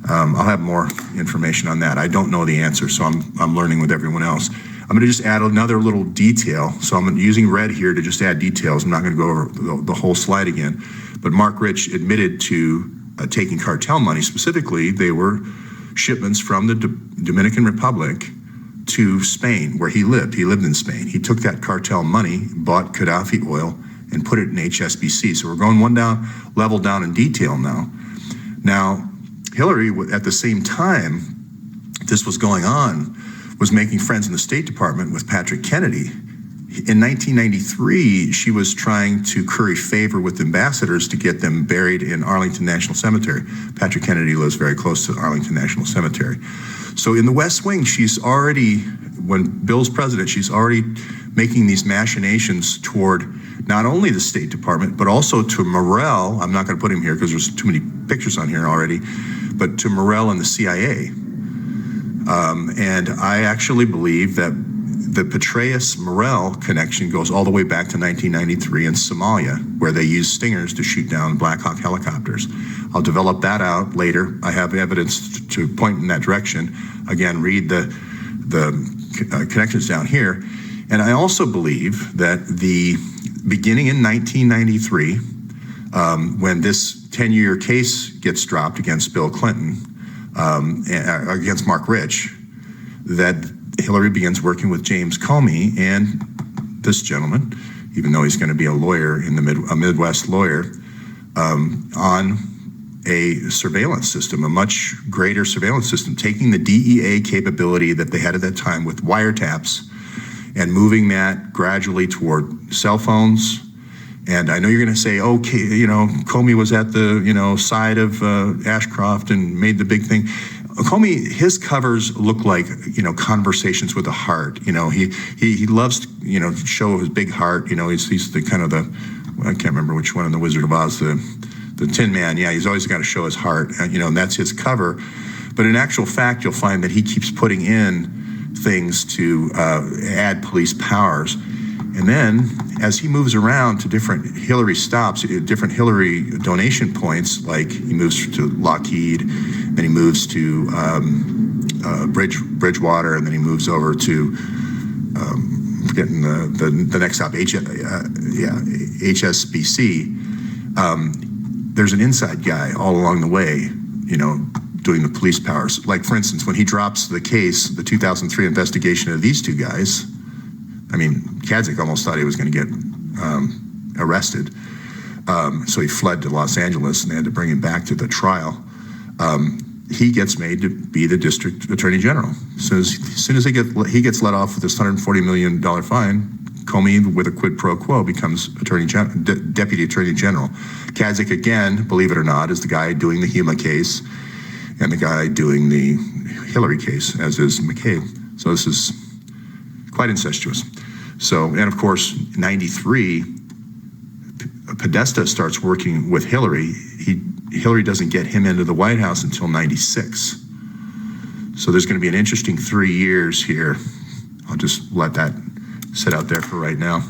A: I'll have more information on that. I don't know the answer, so I'm learning with everyone else. I'm going to just add another little detail. So I'm using red here to just add details. I'm not going to go over the whole slide again. But Mark Rich admitted to taking cartel money. Specifically, they were shipments from the Dominican Republic to Spain, where he lived. He lived in Spain. He took that cartel money, bought Gaddafi oil, and put it in HSBC. So we're going one level down in detail now. Now, Hillary, at the same time this was going on, was making friends in the State Department with Patrick Kennedy. In 1993, she was trying to curry favor with ambassadors to get them buried in Arlington National Cemetery. Patrick Kennedy lives very close to Arlington National Cemetery. So in the West Wing, she's already, when Bill's president, she's already making these machinations toward not only the State Department, but also to Morell. I'm not going to put him here because there's too many pictures on here already, but to Morell and the CIA. And I actually believe that the Petraeus-Morell connection goes all the way back to 1993 in Somalia, where they used Stingers to shoot down Black Hawk helicopters. I'll develop that out later. I have evidence to point in that direction. Again, read the connections down here. And I also believe that the beginning in 1993, when this 10-year case gets dropped against Bill Clinton, against Mark Rich, that Hillary begins working with James Comey and this gentleman, even though he's going to be a lawyer in a Midwest lawyer, on a surveillance system, a much greater surveillance system, taking the DEA capability that they had at that time with wiretaps and moving that gradually toward cell phones. And I know you're going to say, okay, Comey was at the, side of Ashcroft and made the big thing. Comey, his covers look like, conversations with the heart. He loves, to show his big heart. He's the kind of I can't remember which one in the Wizard of Oz, the Tin Man. Yeah, he's always got to show his heart, and that's his cover. But in actual fact, you'll find that he keeps putting in things to add police powers. And then as he moves around to different Hillary stops, different Hillary donation points, like he moves to Lockheed, then he moves to Bridgewater, and then he moves over to getting the next stop, HSBC. There's an inside guy all along the way, doing the police powers. Like, for instance, when he drops the case, the 2003 investigation of these two guys, Kadzik almost thought he was going to get arrested. So he fled to Los Angeles, and they had to bring him back to the trial. He gets made to be the district attorney general. So as soon as he gets let off with this $140 million fine, Comey, with a quid pro quo, becomes deputy attorney general. Kadzik, again, believe it or not, is the guy doing the Huma case and the guy doing the Hillary case, as is McCabe. So this is quite incestuous. So, and of course, 93, Podesta starts working with Hillary. Hillary doesn't get him into the White House until 96. So there's going to be an interesting 3 years here. I'll just let that sit out there for right now.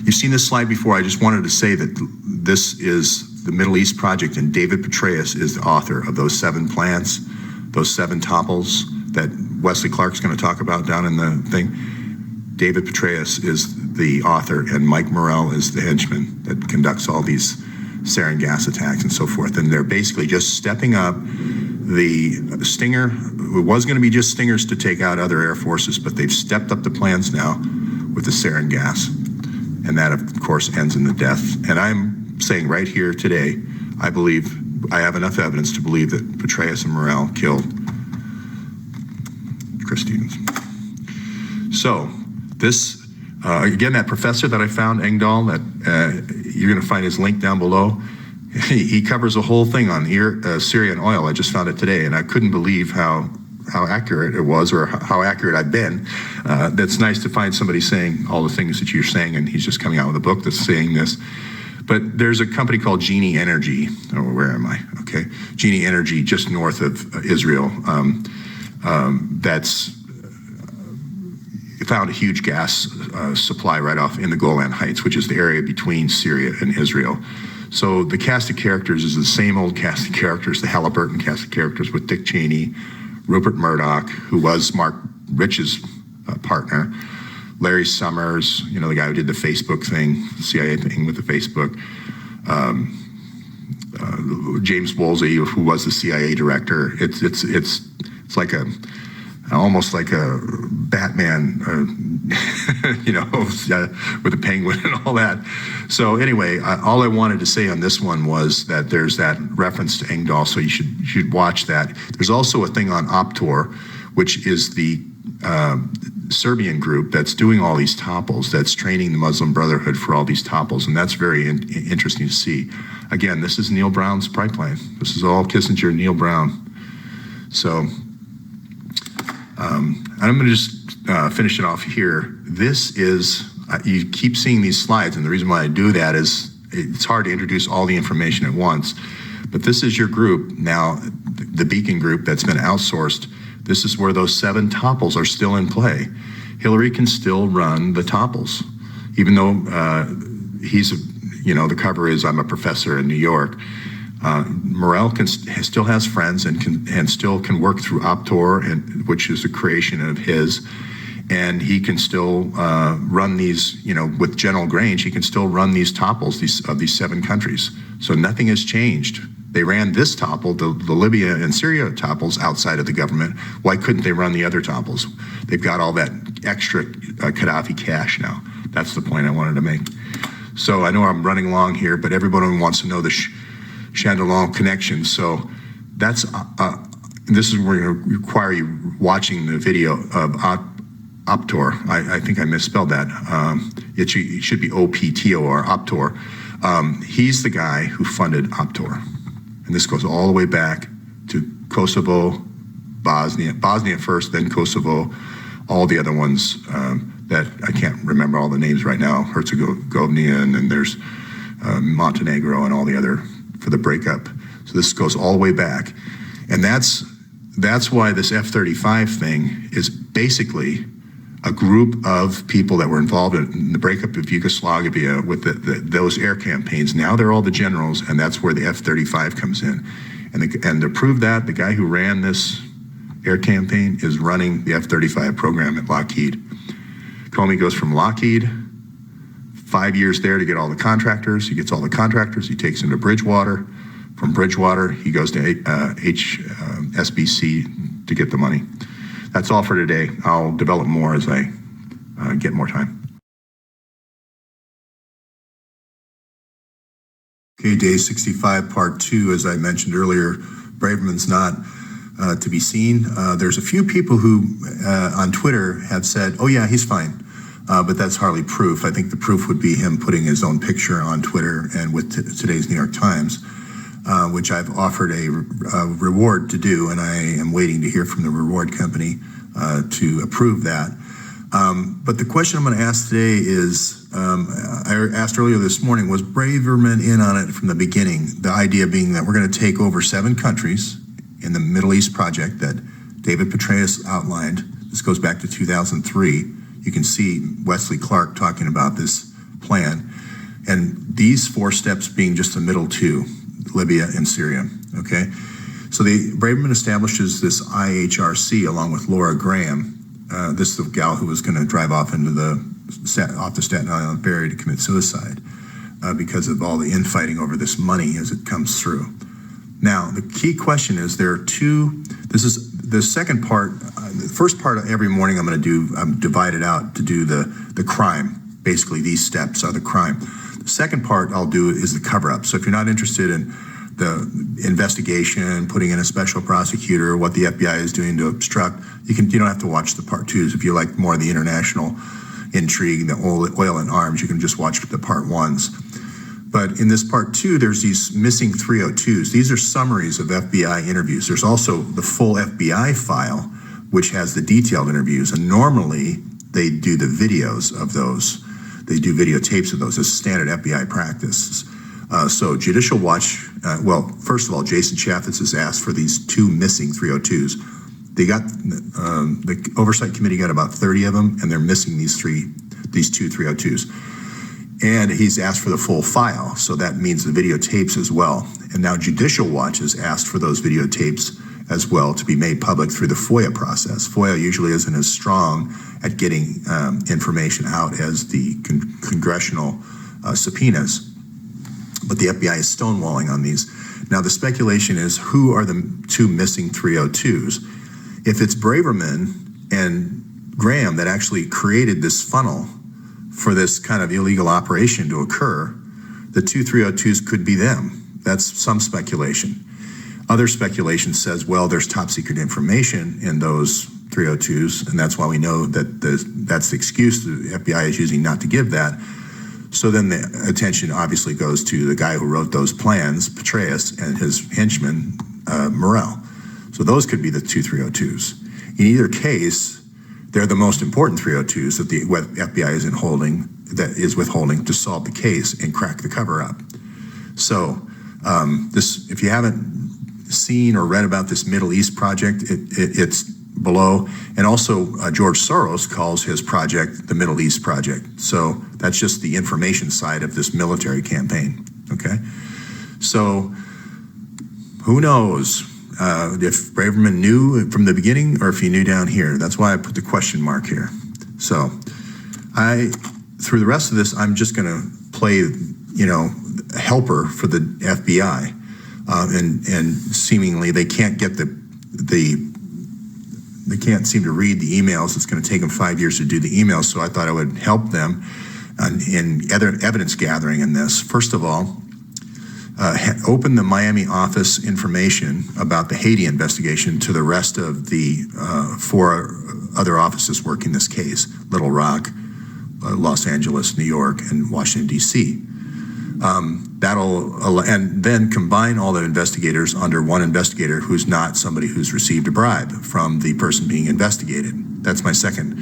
A: You've seen this slide before. I just wanted to say that this is the Middle East Project, and David Petraeus is the author of those 7 plants, those 7 topples that Wesley Clark's going to talk about down in the thing. David Petraeus is the author, and Mike Morell is the henchman that conducts all these sarin gas attacks and so forth. And they're basically just stepping up the Stinger. It was going to be just Stingers to take out other air forces, but they've stepped up the plans now with the sarin gas. And that, of course, ends in the death. And I'm saying right here today, I believe, I have enough evidence to believe that Petraeus and Morrell killed Chris Stevens. So this, again, that professor that I found, Engdahl, that you're going to find his link down below. He covers a whole thing on Syrian oil. I just found it today, and I couldn't believe how accurate it was, or how accurate I've been. That's nice to find somebody saying all the things that you're saying, and he's just coming out with a book that's saying this. But there's a company called Genie Energy. Oh, where am I? Okay, Genie Energy, just north of Israel. That's found a huge gas supply right off in the Golan Heights, which is the area between Syria and Israel. So the cast of characters is the same old cast of characters, the Halliburton cast of characters with Dick Cheney, Rupert Murdoch, who was Mark Rich's partner, Larry Summers, you know, the guy who did the Facebook thing, CIA thing with the Facebook, James Woolsey, who was the CIA director. It's like almost like a Batman, you know, with a penguin and all that. So anyway, all I wanted to say on this one was that there's that reference to Engdahl, so you should watch that. There's also a thing on Optor, which is the Serbian group that's doing all these topples, that's training the Muslim Brotherhood for all these topples, and that's very interesting to see. Again, this is Neil Brown's pipeline. This is all Kissinger, Neil Brown. So I'm going to just finish it off here. This is, you keep seeing these slides, and the reason why I do that is it's hard to introduce all the information at once. But this is your group now, the Beacon group that's been outsourced. This is where those 7 topples are still in play. Hillary can still run the topples, even though the cover is I'm a professor in New York. Morrell still has friends and still can work through Optor, which is a creation of his, and he can still run these. You know, with General Grange, he can still run these topples of these 7 countries. So nothing has changed. They ran this topple, the Libya and Syria topples, outside of the government. Why couldn't they run the other topples? They've got all that extra Gaddafi cash now. That's the point I wanted to make. So I know I'm running long here, but everyone wants to know the Chandelier connection. So that's this is where we're going to require you watching the video of Optor. I think I misspelled that. It should be OPTOR, Optor. He's the guy who funded Optor. And this goes all the way back to Kosovo, Bosnia first, then Kosovo, all the other ones that I can't remember all the names right now, Herzegovina, and then there's Montenegro and all the other for the breakup. So this goes all the way back. And that's why this F-35 thing is basically a group of people that were involved in the breakup of Yugoslavia with those air campaigns. Now they're all the generals, and that's where the F-35 comes in. And to prove that, the guy who ran this air campaign is running the F-35 program at Lockheed. Comey goes from Lockheed, 5 years there to get all the contractors. He gets all the contractors. He takes them to Bridgewater. From Bridgewater, he goes to SBC to get the money. That's all for today. I'll develop more as I get more time. Okay, day 65, part 2. As I mentioned earlier, Braverman's not to be seen. There's a few people who on Twitter have said, oh yeah, he's fine. But that's hardly proof. I think the proof would be him putting his own picture on Twitter and with today's New York Times, which I've offered a reward to do, and I am waiting to hear from the reward company to approve that. But the question I'm going to ask today is, I asked earlier this morning, was Braverman in on it from the beginning? The idea being that we're going to take over 7 countries in the Middle East project that David Petraeus outlined. This goes back to 2003. You can see Wesley Clark talking about this plan. And these 4 steps being just the middle 2, Libya and Syria, okay? So Braverman establishes this IHRC along with Laura Graham. This is the gal who was going to drive off into off the Staten Island ferry to commit suicide. because of all the infighting over this money as it comes through. Now, the key question is there are two, this is the second part, the first part of every morning I'm divided out to do the crime. Basically, these steps are the crime. The second part I'll do is the cover-up. So if you're not interested in the investigation, putting in a special prosecutor, what the FBI is doing to obstruct, you don't have to watch the part twos. If you like more of the international intrigue, the oil and arms, you can just watch the part ones. But in this part two, there's these missing 302s. These are summaries of FBI interviews. There's also the full FBI file, which has the detailed interviews. And normally they do the videos of those. They do videotapes of those as standard FBI practice. So Judicial Watch, first of all, Jason Chaffetz has asked for these two missing 302s. They got, the Oversight Committee got about 30 of them, and they're missing these two 302s. And he's asked for the full file, so that means the videotapes as well. And now Judicial Watch has asked for those videotapes as well to be made public through the FOIA process. FOIA usually isn't as strong at getting information out as the congressional subpoenas, but the FBI is stonewalling on these. Now the speculation is, who are the two missing 302s? If it's Braverman and Graham that actually created this funnel for this kind of illegal operation to occur, the two 302s could be them. That's some speculation. Other speculation says, well, there's top secret information in those 302s, and that's why we know that that's the excuse the FBI is using not to give that. So then the attention obviously goes to the guy who wrote those plans, Petraeus, and his henchman, Morrell. So those could be the two 302s. In either case, they're the most important 302s that the FBI is withholding to solve the case and crack the cover up. So if you haven't seen or read about this Middle East project, it's below. And also George Soros calls his project the Middle East Project. So that's just the information side of this military campaign, okay? So who knows if Braverman knew from the beginning or if he knew down here. That's why I put the question mark here. So through the rest of this, I'm just gonna play, a helper for the FBI. And seemingly they can't get they can't seem to read the emails. It's going to take them 5 years to do the emails. So I thought I would help them in evidence gathering in this. First of all, open the Miami office information about the Haiti investigation to the rest of the 4 other offices working this case: Little Rock, Los Angeles, New York, and Washington, D.C. And then combine all the investigators under one investigator who's not somebody who's received a bribe from the person being investigated. That's my second.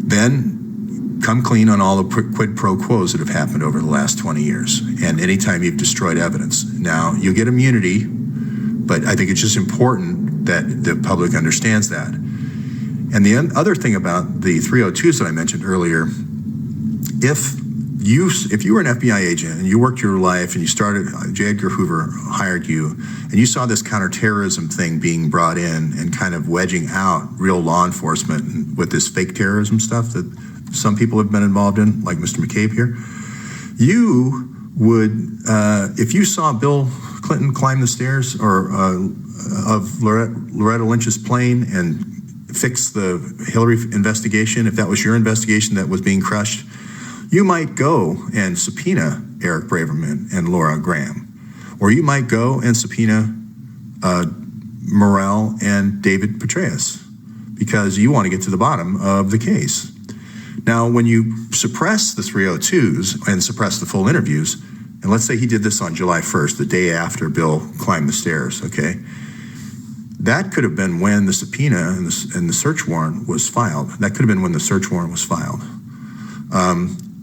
A: Then come clean on all the quid pro quos that have happened over the last 20 years and anytime you've destroyed evidence. Now, you get immunity, but I think it's just important that the public understands that. And the other thing about the 302s that I mentioned earlier, if you were an FBI agent and you worked your life and you started, J. Edgar Hoover hired you, and you saw this counterterrorism thing being brought in and kind of wedging out real law enforcement with this fake terrorism stuff that some people have been involved in, like Mr. McCabe here, you would, if you saw Bill Clinton climb the stairs of Loretta Lynch's plane and fix the Hillary investigation, if that was your investigation that was being crushed, you might go and subpoena Eric Braverman and Laura Graham, or you might go and subpoena Morrell and David Petraeus because you want to get to the bottom of the case. Now, when you suppress the 302s and suppress the full interviews, and let's say he did this on July 1st, the day after Bill climbed the stairs, okay? That could have been when the subpoena and the search warrant was filed. That could have been when the search warrant was filed.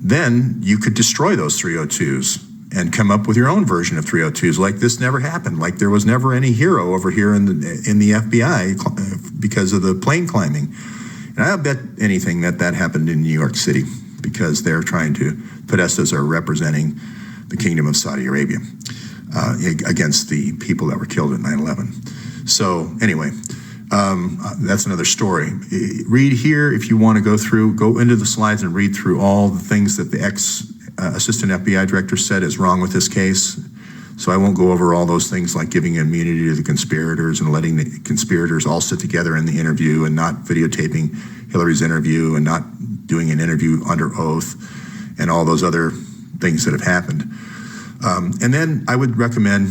A: Then you could destroy those 302s and come up with your own version of 302s, like this never happened, like there was never any hero over here in the FBI because of the plane climbing. And I'll bet anything that happened in New York City because they're trying to put us as representing the Kingdom of Saudi Arabia against the people that were killed at 9/11. So anyway, that's another story. Read here if you want to go into the slides and read through all the things that the Assistant FBI Director said is wrong with this case. So I won't go over all those things like giving immunity to the conspirators and letting the conspirators all sit together in the interview and not videotaping Hillary's interview and not doing an interview under oath and all those other things that have happened. And then I would recommend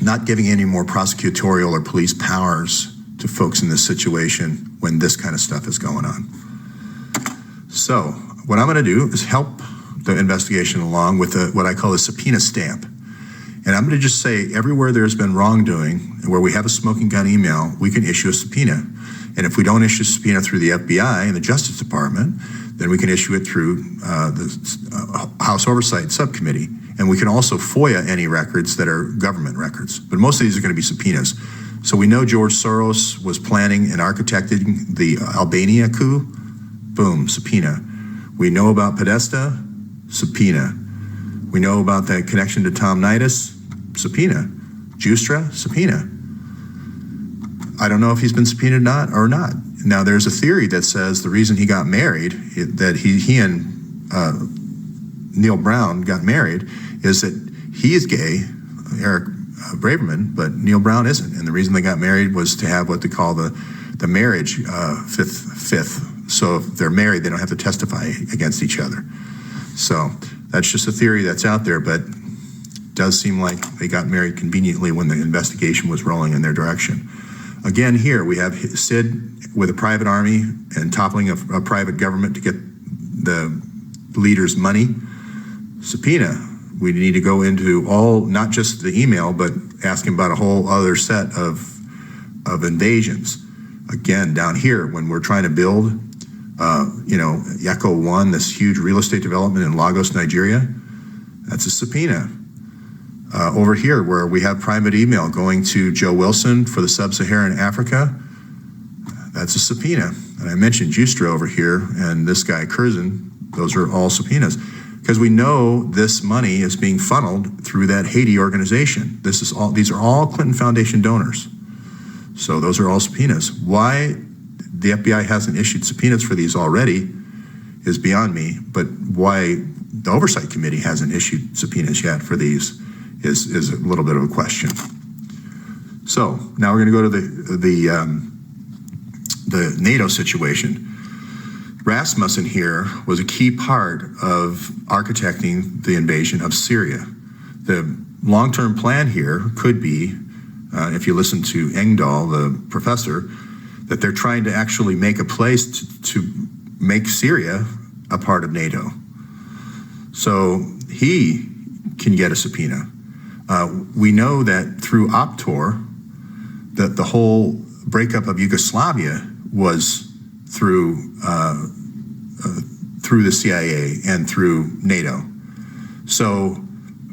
A: not giving any more prosecutorial or police powers to folks in this situation when this kind of stuff is going on. So what I'm going to do is help the investigation along with what I call a subpoena stamp. And I'm going to just say everywhere there's been wrongdoing, where we have a smoking gun email, we can issue a subpoena. And if we don't issue a subpoena through the FBI and the Justice Department, then we can issue it through the House Oversight Subcommittee. And we can also FOIA any records that are government records. But most of these are going to be subpoenas. So we know George Soros was planning and architecting the Albania coup. Boom, subpoena. We know about Podesta, subpoena. We know about the connection to Tom Nidus, subpoena. Justra, subpoena. I don't know if he's been subpoenaed or not. Now, there's a theory that says the reason he got married, that he and Neil Brown got married, is that he is gay, Eric Braverman, but Neil Brown isn't. And the reason they got married was to have what they call the marriage fifth. So if they're married, they don't have to testify against each other. So that's just a theory that's out there, but it does seem like they got married conveniently when the investigation was rolling in their direction. Again, here we have Sid with a private army and toppling a private government to get the leader's money. Subpoena. We need to go into not just the email, but ask him about a whole other set of invasions. Again, down here, when we're trying to build, Echo One, this huge real estate development in Lagos, Nigeria, that's a subpoena. Over here, where we have private email going to Joe Wilson for the sub-Saharan Africa, that's a subpoena. And I mentioned Justra over here, and this guy Curzon, those are all subpoenas. Because we know this money is being funneled through that Haiti organization. These are all Clinton Foundation donors. So those are all subpoenas. Why the FBI hasn't issued subpoenas for these already is beyond me, but why the Oversight Committee hasn't issued subpoenas yet for these is a little bit of a question. So now we're going to go to the NATO situation. Rasmussen here was a key part of architecting the invasion of Syria. The long-term plan here could be, if you listen to Engdahl, the professor, that they're trying to actually make a place to make Syria a part of NATO. So he can get a subpoena. We know that through Optor, that the whole breakup of Yugoslavia was through the CIA and through NATO. So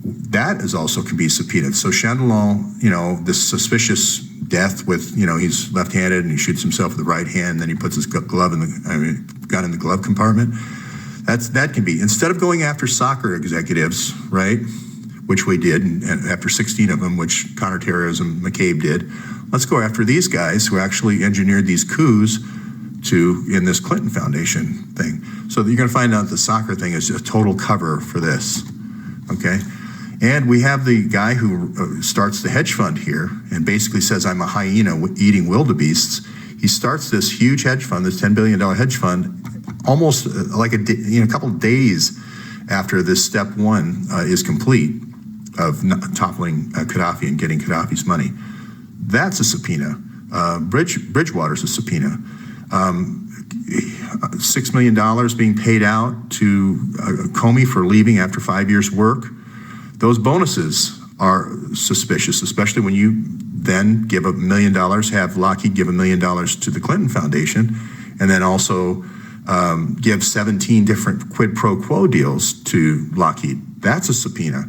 A: that is also can be subpoenaed. So Chandelon, this suspicious death with, he's left-handed and he shoots himself with the right hand, then he puts his gun in the glove compartment. That can be, instead of going after soccer executives, right, which we did, and after 16 of them, which counterterrorism McCabe did, let's go after these guys who actually engineered these coups in this Clinton Foundation thing. So you're going to find out the soccer thing is a total cover for this, okay? And we have the guy who starts the hedge fund here and basically says, I'm a hyena eating wildebeests. He starts this huge hedge fund, this $10 billion hedge fund, almost like a couple of days after this step one is complete of toppling Gaddafi and getting Gaddafi's money. That's a subpoena. Bridgewater's a subpoena. $6 million being paid out to Comey for leaving after 5 years' work. Those bonuses are suspicious, especially when you then give $1 million, have Lockheed give $1 million to the Clinton Foundation, and then also give 17 different quid pro quo deals to Lockheed. That's a subpoena.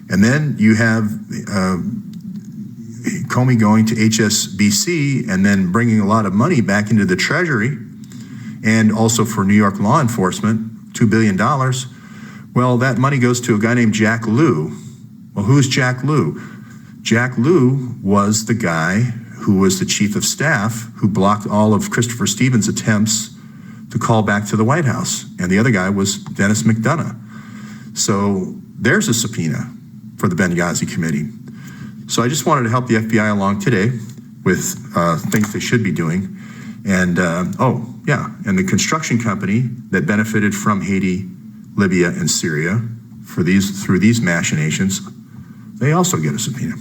A: And then you have Comey going to HSBC and then bringing a lot of money back into the Treasury, and also for New York law enforcement, $2 billion. Well, that money goes to a guy named Jack Lew. Well, who's Jack Lew? Jack Lew was the guy who was the chief of staff who blocked all of Christopher Stevens' attempts to call back to the White House. And the other guy was Dennis McDonough. So there's a subpoena for the Benghazi Committee. So I just wanted to help the FBI along today with things they should be doing. And and the construction company that benefited from Haiti, Libya, and Syria through these machinations, they also get a subpoena.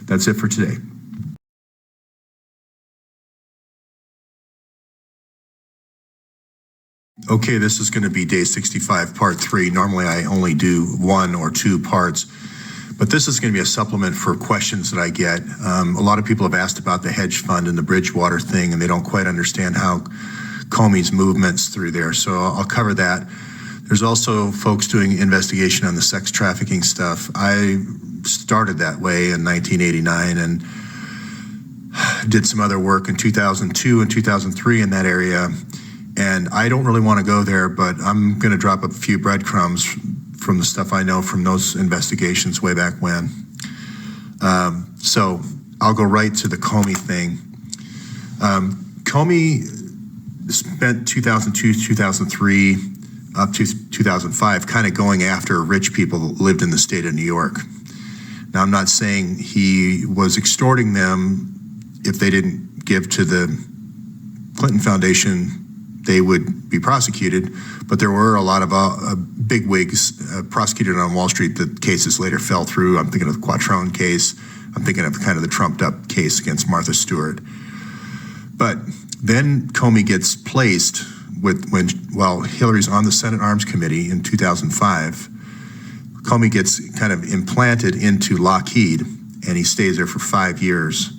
A: That's it for today. Okay, this is going to be day 65, part 3. Normally I only do 1 or 2 parts, but this is going to be a supplement for questions that I get. A lot of people have asked about the hedge fund and the Bridgewater thing, and they don't quite understand how Comey's movements through there, so I'll cover that. There's also folks doing investigation on the sex trafficking stuff. I started that way in 1989 and did some other work in 2002 and 2003 in that area. And I don't really want to go there, but I'm going to drop a few breadcrumbs from the stuff I know from those investigations way back when. So I'll go right to the Comey thing. Comey spent 2002, 2003, up to 2005, kind of going after rich people that lived in the state of New York. Now, I'm not saying he was extorting them. If they didn't give to the Clinton Foundation, they would be prosecuted, but there were a lot of bigwigs prosecuted on Wall Street that cases later fell through. I'm thinking of the Quattrone case. I'm thinking of kind of the trumped up case against Martha Stewart. But then Comey gets placed while Hillary's on the Senate Arms Committee in 2005, Comey gets kind of implanted into Lockheed, and he stays there for 5 years.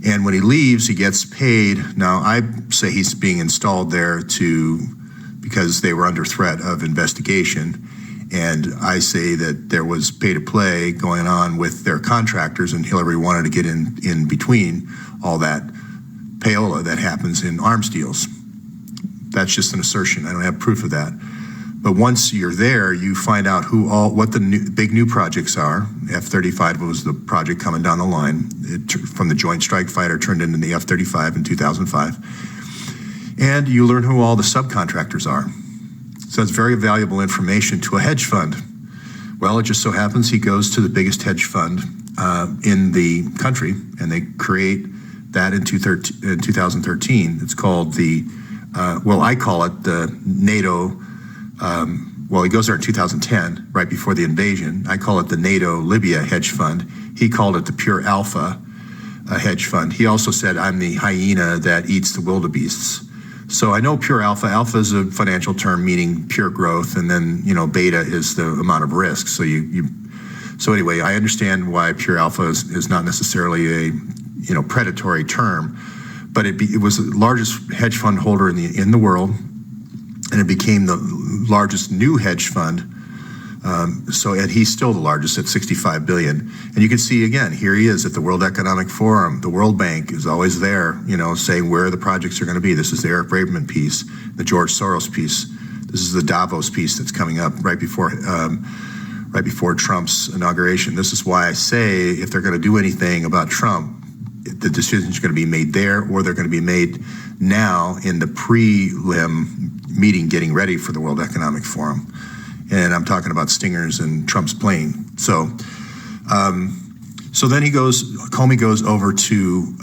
A: And when he leaves, he gets paid. Now, I say he's being installed there because they were under threat of investigation. And I say that there was pay to play going on with their contractors, and Hillary wanted to get in between all that payola that happens in arms deals. That's just an assertion. I don't have proof of that. But once you're there, you find out what the big new projects are. F-35 was the project coming down the line. From the Joint Strike Fighter turned into the F-35 in 2005. And you learn who all the subcontractors are. So it's very valuable information to a hedge fund. Well, it just so happens he goes to the biggest hedge fund in the country, and they create that in 2013. It's called I call it the NATO. He goes there in 2010, right before the invasion. I call it the NATO Libya hedge fund. He called it the Pure Alpha hedge fund. He also said, I'm the hyena that eats the wildebeests. So I know Pure Alpha. Alpha is a financial term meaning pure growth, and then beta is the amount of risk. So so anyway, I understand why Pure Alpha is not necessarily a predatory term, but it was the largest hedge fund holder in the world, and it became the largest new hedge fund. And he's still the largest at $65 billion. And you can see again, here he is at the World Economic Forum. The World Bank is always there, saying where the projects are going to be. This is the Eric Braverman piece, the George Soros piece. This is the Davos piece that's coming up right before Trump's inauguration. This is why I say if they're going to do anything about Trump, the decision's going to be made there, or they're going to be made now in the prelim meeting getting ready for the World Economic Forum. And I'm talking about stingers and Trump's plane. So then Comey goes over to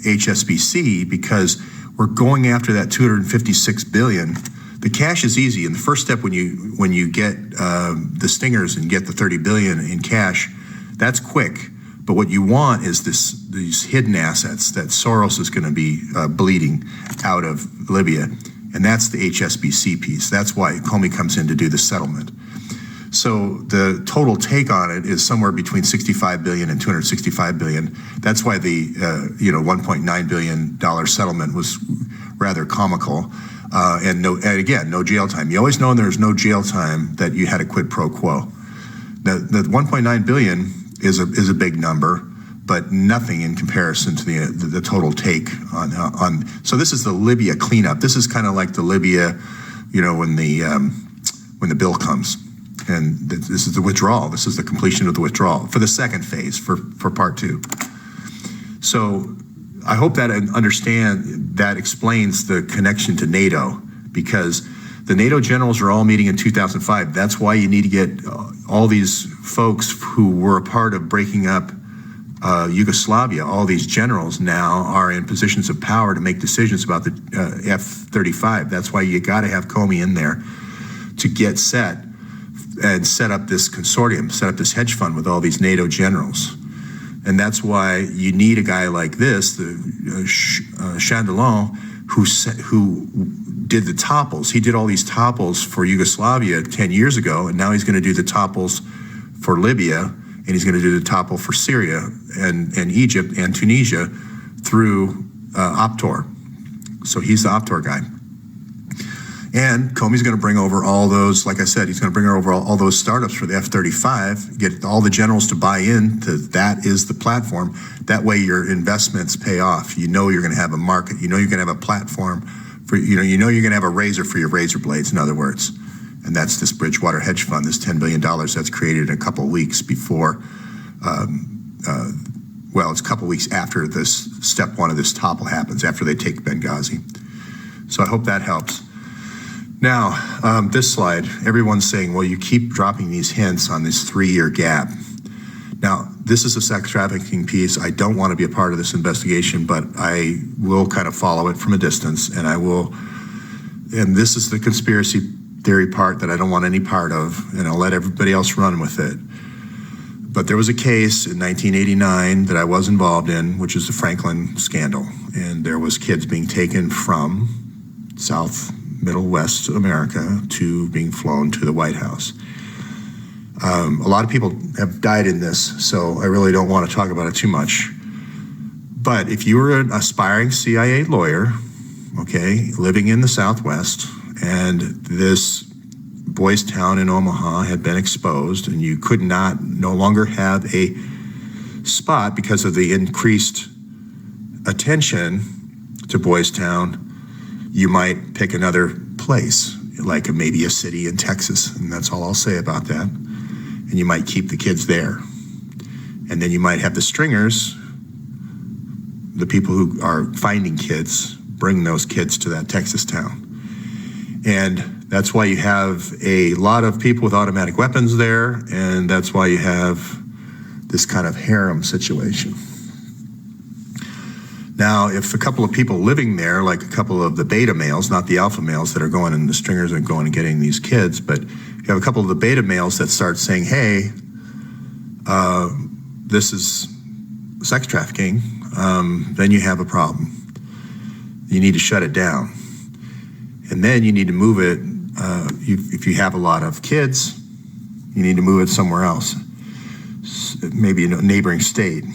A: HSBC because we're going after that $256 billion. The cash is easy, and the first step when you get the stingers and get the $30 billion in cash, that's quick. But what you want is these hidden assets that Soros is going to be bleeding out of Libya. And that's the HSBC piece. That's why Comey comes in to do the settlement. So the total take on it is somewhere between $65 billion and $265 billion. That's why the $1.9 billion settlement was rather comical. And again, no jail time. You always know when there's no jail time that you had a quid pro quo. The $1.9 billion is a big number, but nothing in comparison to the total take on. So this is the Libya cleanup. This is kind of like the Libya, when the bill comes, and this is the withdrawal. This is the completion of the withdrawal for the second phase for part 2. So I hope that that explains the connection to NATO, because The NATO generals are all meeting in 2005. That's why you need to get all these folks who were a part of breaking up Yugoslavia. All these generals now are in positions of power to make decisions about the F-35. That's why you got to have Comey in there to get set and set up this consortium, set up this hedge fund with all these NATO generals. And that's why you need a guy like this, the Chandelon, who did the topples. He did all these topples for Yugoslavia 10 years ago, and now he's going to do the topples for Libya, and he's going to do the topple for Syria and Egypt and Tunisia through Optor. So he's the Optor guy. And Comey's going to bring over all those, like I said, he's going to bring over all those startups for the F-35, get all the generals to buy in to that is the platform. That way your investments pay off. You know you're going to have a market. You know you're going to have a platform for, you know you're going to have a razor for your razor blades, in other words. And that's this Bridgewater hedge fund, this $10 billion that's created in a couple of weeks before, well, it's a couple of weeks after this step one of this topple happens, after they take Benghazi. So I hope that helps. Now, this slide, everyone's saying, well, you keep dropping these hints on this 3-year gap. Now, this is a sex trafficking piece. I don't want to be a part of this investigation, but I will kind of follow it from a distance, and and this is the conspiracy theory part that I don't want any part of, and I'll let everybody else run with it. But there was a case in 1989 that I was involved in, which is the Franklin scandal, and there was kids being taken from Middle West America to being flown to the White House. A lot of people have died in this, so I really don't want to talk about it too much. But if you were an aspiring CIA lawyer, okay, living in the Southwest, and this boys' town in Omaha had been exposed, and you could no longer have a spot because of the increased attention to Boys Town, you might pick another place, like maybe a city in Texas, and that's all I'll say about that. And you might keep the kids there. And then you might have the stringers, the people who are finding kids, bring those kids to that Texas town. And that's why you have a lot of people with automatic weapons there, and that's why you have this kind of harem situation. Now, if a couple of people living there, like a couple of the beta males, not the alpha males that are going and the stringers are going and getting these kids, but you have a couple of the beta males that start saying, hey, this is sex trafficking, then you have a problem. You need to shut it down. And then you need to move it, if you have a lot of kids, you need to move it somewhere else, maybe in a neighboring state.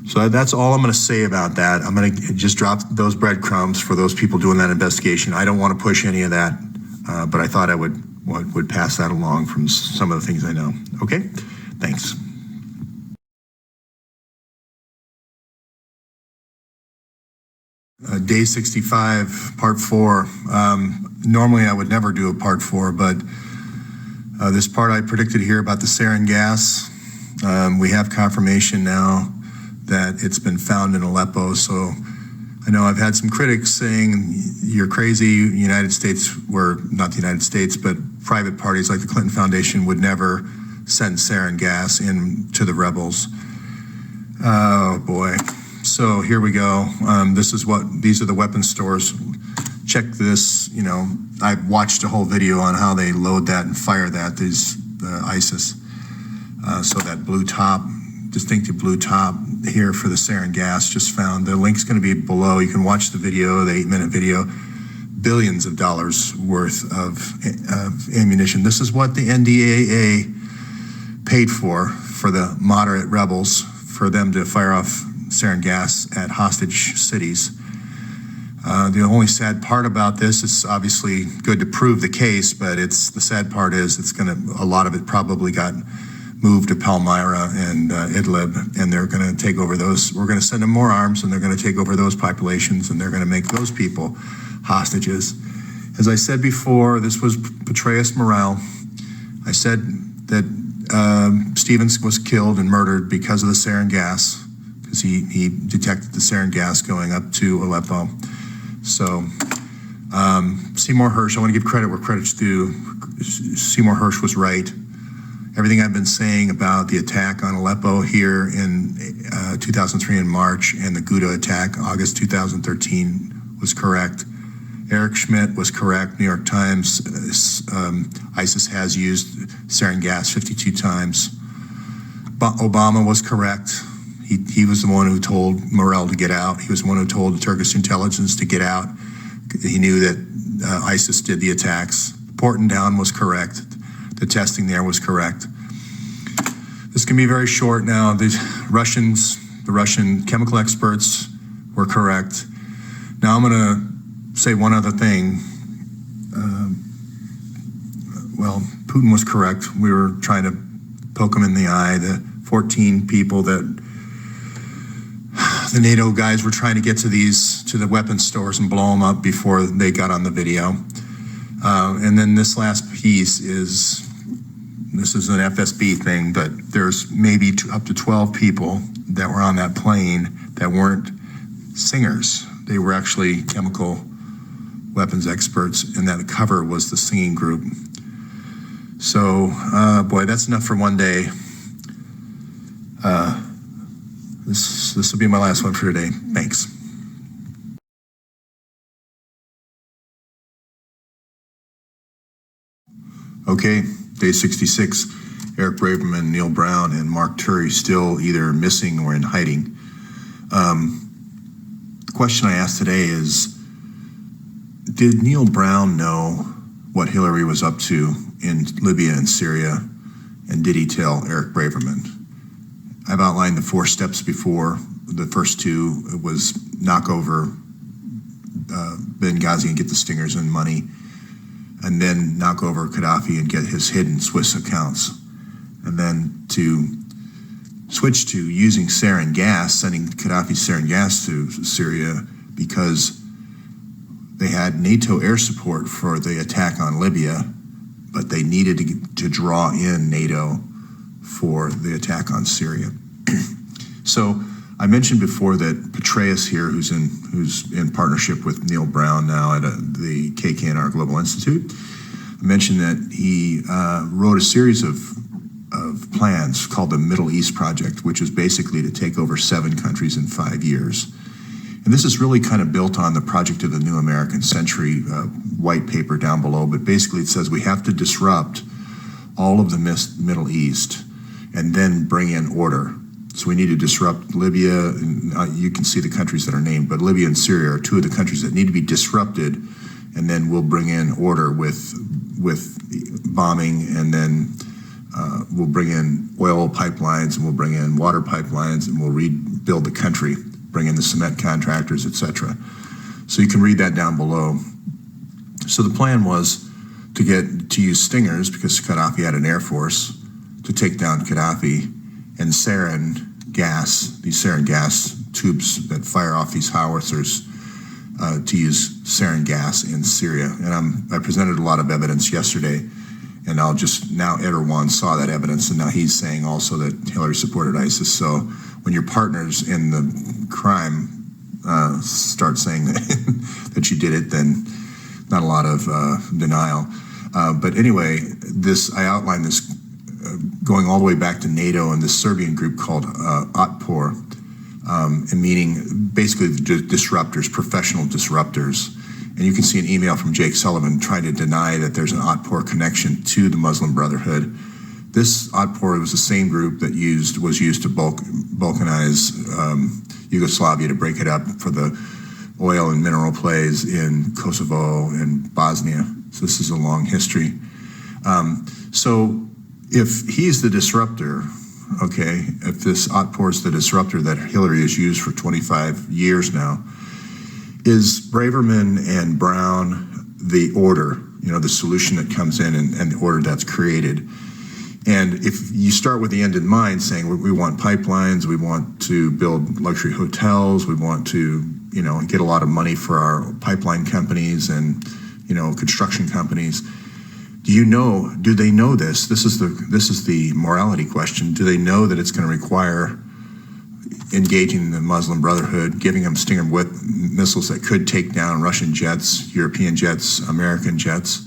A: So that's all I'm going to say about that. I'm going to just drop those breadcrumbs for those people doing that investigation. I don't want to push any of that, but I thought I would pass that along from some of the things I know. Okay, thanks. Day 65, part 4. Normally I would never do a part 4, but this part I predicted here about the sarin gas, we have confirmation now that it's been found in Aleppo. So I know I've had some critics saying you're crazy. United States, not the United States, but private parties like the Clinton Foundation would never send sarin gas into the rebels. Oh boy. So here we go. These are the weapons stores. Check this, I've watched a whole video on how they load that and fire that, ISIS. So that blue top, distinctive blue top here for the sarin gas just found. The link's going to be below. You can watch the video, the 8-minute video. Billions of dollars worth of ammunition. This is what the NDAA paid for the moderate rebels, for them to fire off sarin gas at hostage cities. The only sad part about this is obviously good to prove the case, but the sad part is a lot of it probably got moved to Palmyra and Idlib, and they're going to take over those. We're going to send them more arms, and they're going to take over those populations, and they're going to make those people hostages. As I said before, this was Petraeus Morale. I said that Stevens was killed and murdered because of the sarin gas, because he detected the sarin gas going up to Aleppo. So Seymour Hersh, I want to give credit where credit's due. Seymour Hersh was right. Everything I've been saying about the attack on Aleppo here in 2003 in March and the Ghouta attack, August 2013, was correct. Eric Schmidt was correct. New York Times, ISIS has used sarin gas 52 times. Obama was correct. He was the one who told Morell to get out. He was the one who told the Turkish intelligence to get out. He knew that ISIS did the attacks. Porton Down was correct. The testing there was correct. This can be very short now. The Russian chemical experts were correct. Now I'm going to say one other thing. Well, Putin was correct. We were trying to poke him in the eye. The 14 people that the NATO guys were trying to get to the weapons stores and blow them up before they got on the video. And then this last piece this is an FSB thing, but there's maybe up to 12 people that were on that plane that weren't singers. They were actually chemical weapons experts, and that cover was the singing group. So, boy, that's enough for one day. This will be my last one for today. Thanks. Okay, day 66. Eric Braverman, Neil Brown, and Mark Turi still either missing or in hiding. The question I asked today is, did Neil Brown know what Hillary was up to in Libya and Syria, and did he tell Eric Braverman? I've outlined the 4 steps before. The first 2 was knock over Benghazi and get the stingers and money, and then knock over Gaddafi and get his hidden Swiss accounts, and then to switch to using sarin gas, sending Gaddafi sarin gas to Syria because they had NATO air support for the attack on Libya, but they needed to draw in NATO for the attack on Syria. So I mentioned before that Petraeus here, who's in partnership with Neil Brown now at the KKNR Global Institute, mentioned that he wrote a series of plans called the Middle East Project, which is basically to take over 7 countries in 5 years. And this is really kind of built on the Project of the New American Century white paper down below, but basically it says we have to disrupt all of the Middle East and then bring in order. So we need to disrupt Libya, and you can see the countries that are named, but Libya and Syria are 2 of the countries that need to be disrupted, and then we'll bring in order with bombing, and then we'll bring in oil pipelines, and we'll bring in water pipelines, and we'll rebuild the country, bring in the cement contractors, etc. So you can read that down below. So the plan was to use stingers, because Gaddafi had an air force, to take down Gaddafi, and sarin gas, these sarin gas tubes that fire off these howitzers, to use sarin gas in Syria. And I presented a lot of evidence yesterday, and I'll just now, Awan saw that evidence, and now he's saying also that Hillary supported ISIS. So when your partners in the crime start saying that you did it, then not a lot of denial. But anyway, I outlined this going all the way back to NATO and this Serbian group called Otpor, and meaning basically disruptors, professional disruptors. And you can see an email from Jake Sullivan trying to deny that there's an Otpor connection to the Muslim Brotherhood. This Otpor was the same group that was used to balkanize Yugoslavia, to break it up for the oil and mineral plays in Kosovo and Bosnia. So this is a long history. So if he's the disruptor, okay, if this Otpor is the disruptor that Hillary has used for 25 years now, is Braverman and Brown the order, the solution that comes in and the order that's created? And if you start with the end in mind, saying we want pipelines, we want to build luxury hotels, we want to, get a lot of money for our pipeline companies and, construction companies. Do they know this? This is the morality question. Do they know that it's going to require engaging the Muslim Brotherhood, giving them Stinger missiles that could take down Russian jets, European jets, American jets,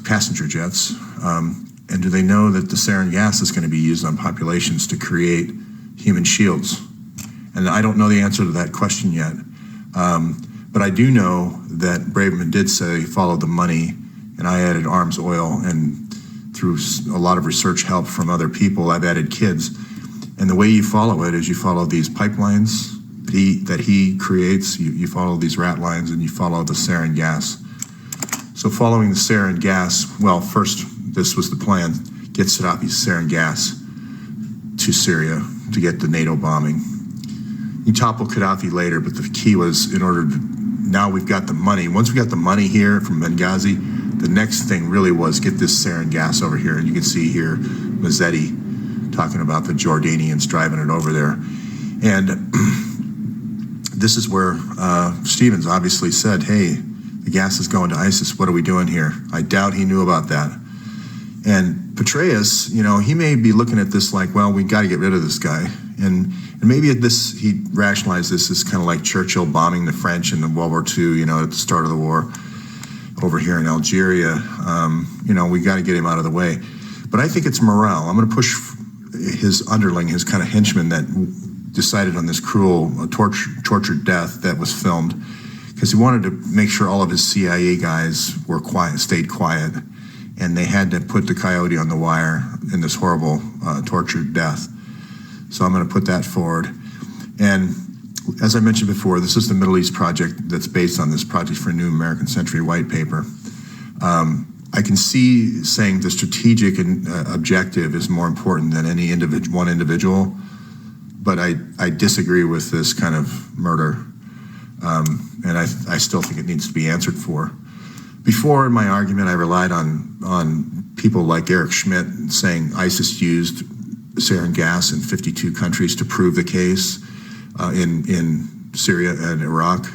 A: passenger jets. And do they know that the sarin gas is going to be used on populations to create human shields? And I don't know the answer to that question yet. But I do know that Braverman did say follow the money, and I added arms oil, and through a lot of research help from other people, I've added kids. And the way you follow it is you follow these pipelines that he creates, you follow these rat lines, and you follow the sarin gas. So following the sarin gas, well, first, this was the plan, get Gaddafi's sarin gas to Syria to get the NATO bombing. You topple Gaddafi later, but the key was in order to, now we've got the money. Once we got the money here from Benghazi, the next thing really was get this sarin gas over here. And you can see here Mazzetti talking about the Jordanians driving it over there. And this is where Stevens obviously said, hey, the gas is going to ISIS. What are we doing here? I doubt he knew about that. And Petraeus, you know, he may be looking at this like, well, we got to get rid of this guy. And maybe he rationalized this as kind of like Churchill bombing the French in the World War II, you know, at the start of the war over here in Algeria. You know, we got to get him out of the way. But I think it's morale. I'm going to push his underling, his kind of henchman that decided on this cruel, tortured death that was filmed, because he wanted to make sure all of his CIA guys were quiet, stayed quiet, and they had to put the coyote on the wire in this horrible tortured death. So I'm going to put that forward. And as I mentioned before, this is the Middle East project that's based on this Project for a New American Century white paper. I can see saying the strategic objective is more important than any one individual, but I disagree with this kind of murder. And I still think it needs to be answered for. Before in my argument, I relied on people like Eric Schmidt saying ISIS used sarin gas in 52 countries to prove the case in Syria and Iraq.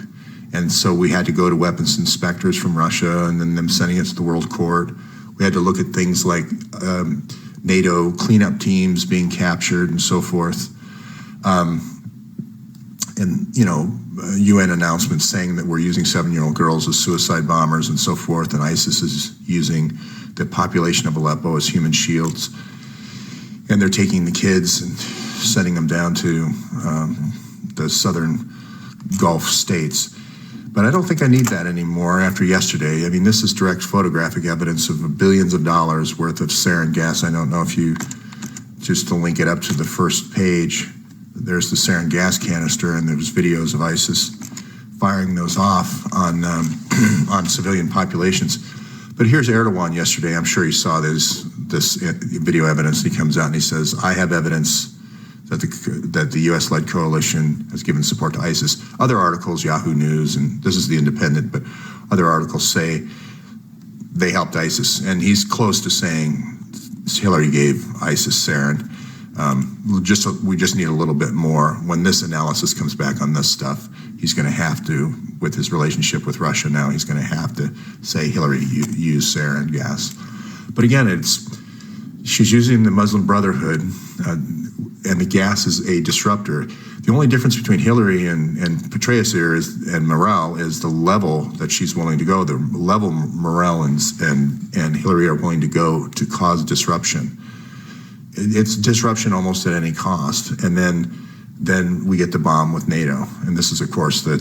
A: And so we had to go to weapons inspectors from Russia and then them sending it to the World Court. We had to look at things like NATO cleanup teams being captured and so forth. And, you know, UN announcements saying that we're using 7-year-old girls as suicide bombers and so forth, and ISIS is using the population of Aleppo as human shields. And they're taking the kids and sending them down to the southern Gulf states. But I don't think I need that anymore after yesterday. I mean, this is direct photographic evidence of billions of dollars worth of sarin gas. I don't know if you, just to link it up to the first page, there's the sarin gas canister, and there's videos of ISIS firing those off on on civilian populations. But here's Erdogan yesterday. I'm sure you saw this video evidence. He comes out and he says, I have evidence that the U.S.-led coalition has given support to ISIS. Other articles, Yahoo News, and this is the Independent, but other articles say they helped ISIS. And he's close to saying Hillary gave ISIS sarin. We just need a little bit more. When this analysis comes back on this stuff, he's going to have to, with his relationship with Russia now, he's going to have to say Hillary used sarin gas. But again, she's using the Muslim Brotherhood, and the gas is a disruptor. The only difference between Hillary and Petraeus here and Morale is the level that she's willing to go. The level Morale and Hillary are willing to go to cause disruption. It's disruption almost at any cost. And then we get the bomb with NATO. And this is, of course, the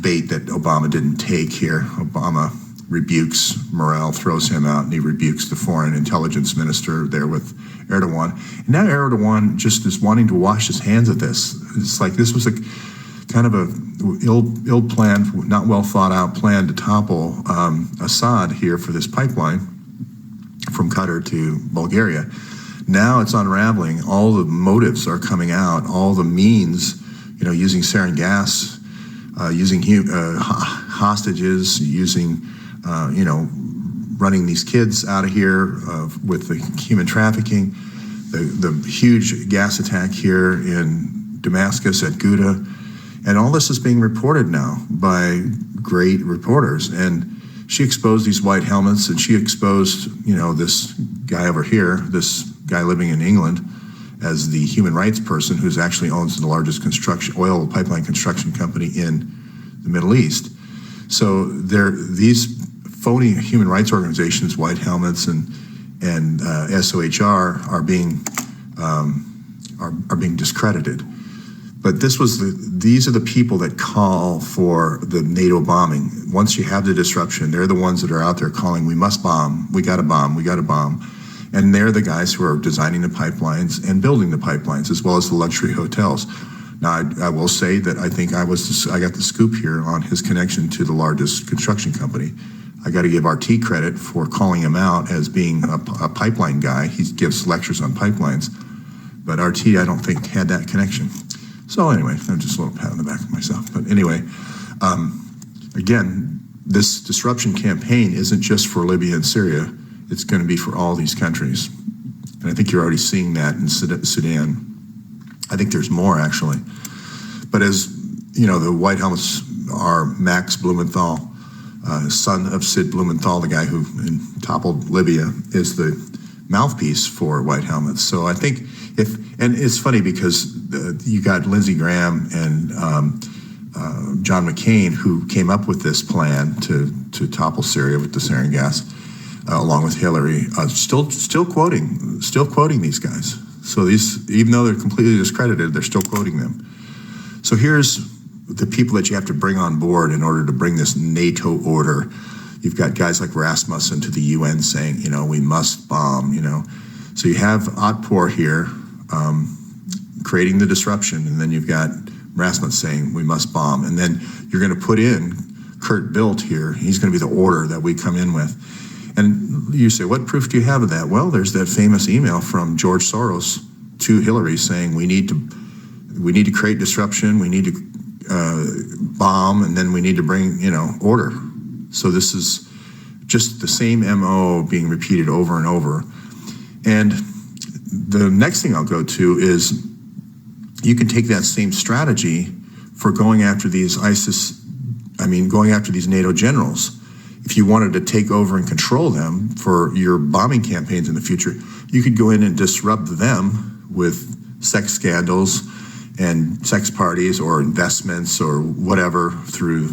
A: bait that Obama didn't take here. Obama rebukes Morale, throws him out, and he rebukes the foreign intelligence minister there with Erdogan. And now Erdogan just is wanting to wash his hands of this. It's like this was a kind of a ill-planned, not well thought out plan to topple Assad here for this pipeline from Qatar to Bulgaria. Now it's unraveling. All the motives are coming out. All the means, you know, using sarin gas, using hostages, using, you know, running these kids out of here with the human trafficking, the huge gas attack here in Damascus at Ghouta. And all this is being reported now by great reporters. And she exposed these white helmets, and she exposed, you know, this guy over here, this guy living in England, as the human rights person who's actually owns the largest oil pipeline construction company in the Middle East. So these phony human rights organizations, White Helmets and SOHR, are being discredited. But these are the people that call for the NATO bombing. Once you have the disruption, they're the ones that are out there calling, we must bomb, we got to bomb, we got to bomb. And they're the guys who are designing the pipelines and building the pipelines, as well as the luxury hotels. Now, I will say that I think I got the scoop here on his connection to the largest construction company. I got to give RT credit for calling him out as being a pipeline guy. He gives lectures on pipelines, but RT, I don't think, had that connection. So anyway, I'm just a little pat on the back of myself. But anyway, again, this disruption campaign isn't just for Libya and Syria. It's going to be for all these countries. And I think you're already seeing that in Sudan. I think there's more, actually. But as you know, the White Helmets are Max Blumenthal, son of Sid Blumenthal, the guy who toppled Libya, is the mouthpiece for White Helmets. So I think and it's funny because you got Lindsey Graham and John McCain, who came up with this plan to topple Syria with the sarin gas, along with Hillary, still quoting these guys. So even though they're completely discredited, they're still quoting them. So here's the people that you have to bring on board in order to bring this NATO order. You've got guys like Rasmussen to the UN saying, we must bomb, So you have Otpor here creating the disruption, and then you've got Rasmussen saying we must bomb. And then you're going to put in Kurt Bildt here. He's going to be the order that we come in with. And you say, what proof do you have of that? Well, there's that famous email from George Soros to Hillary saying we need to create disruption, we need to bomb, and then we need to bring order. So this is just the same MO being repeated over and over. And the next thing I'll go to is you can take that same strategy for going after these going after these NATO generals. If you wanted to take over and control them for your bombing campaigns in the future, you could go in and disrupt them with sex scandals and sex parties or investments or whatever through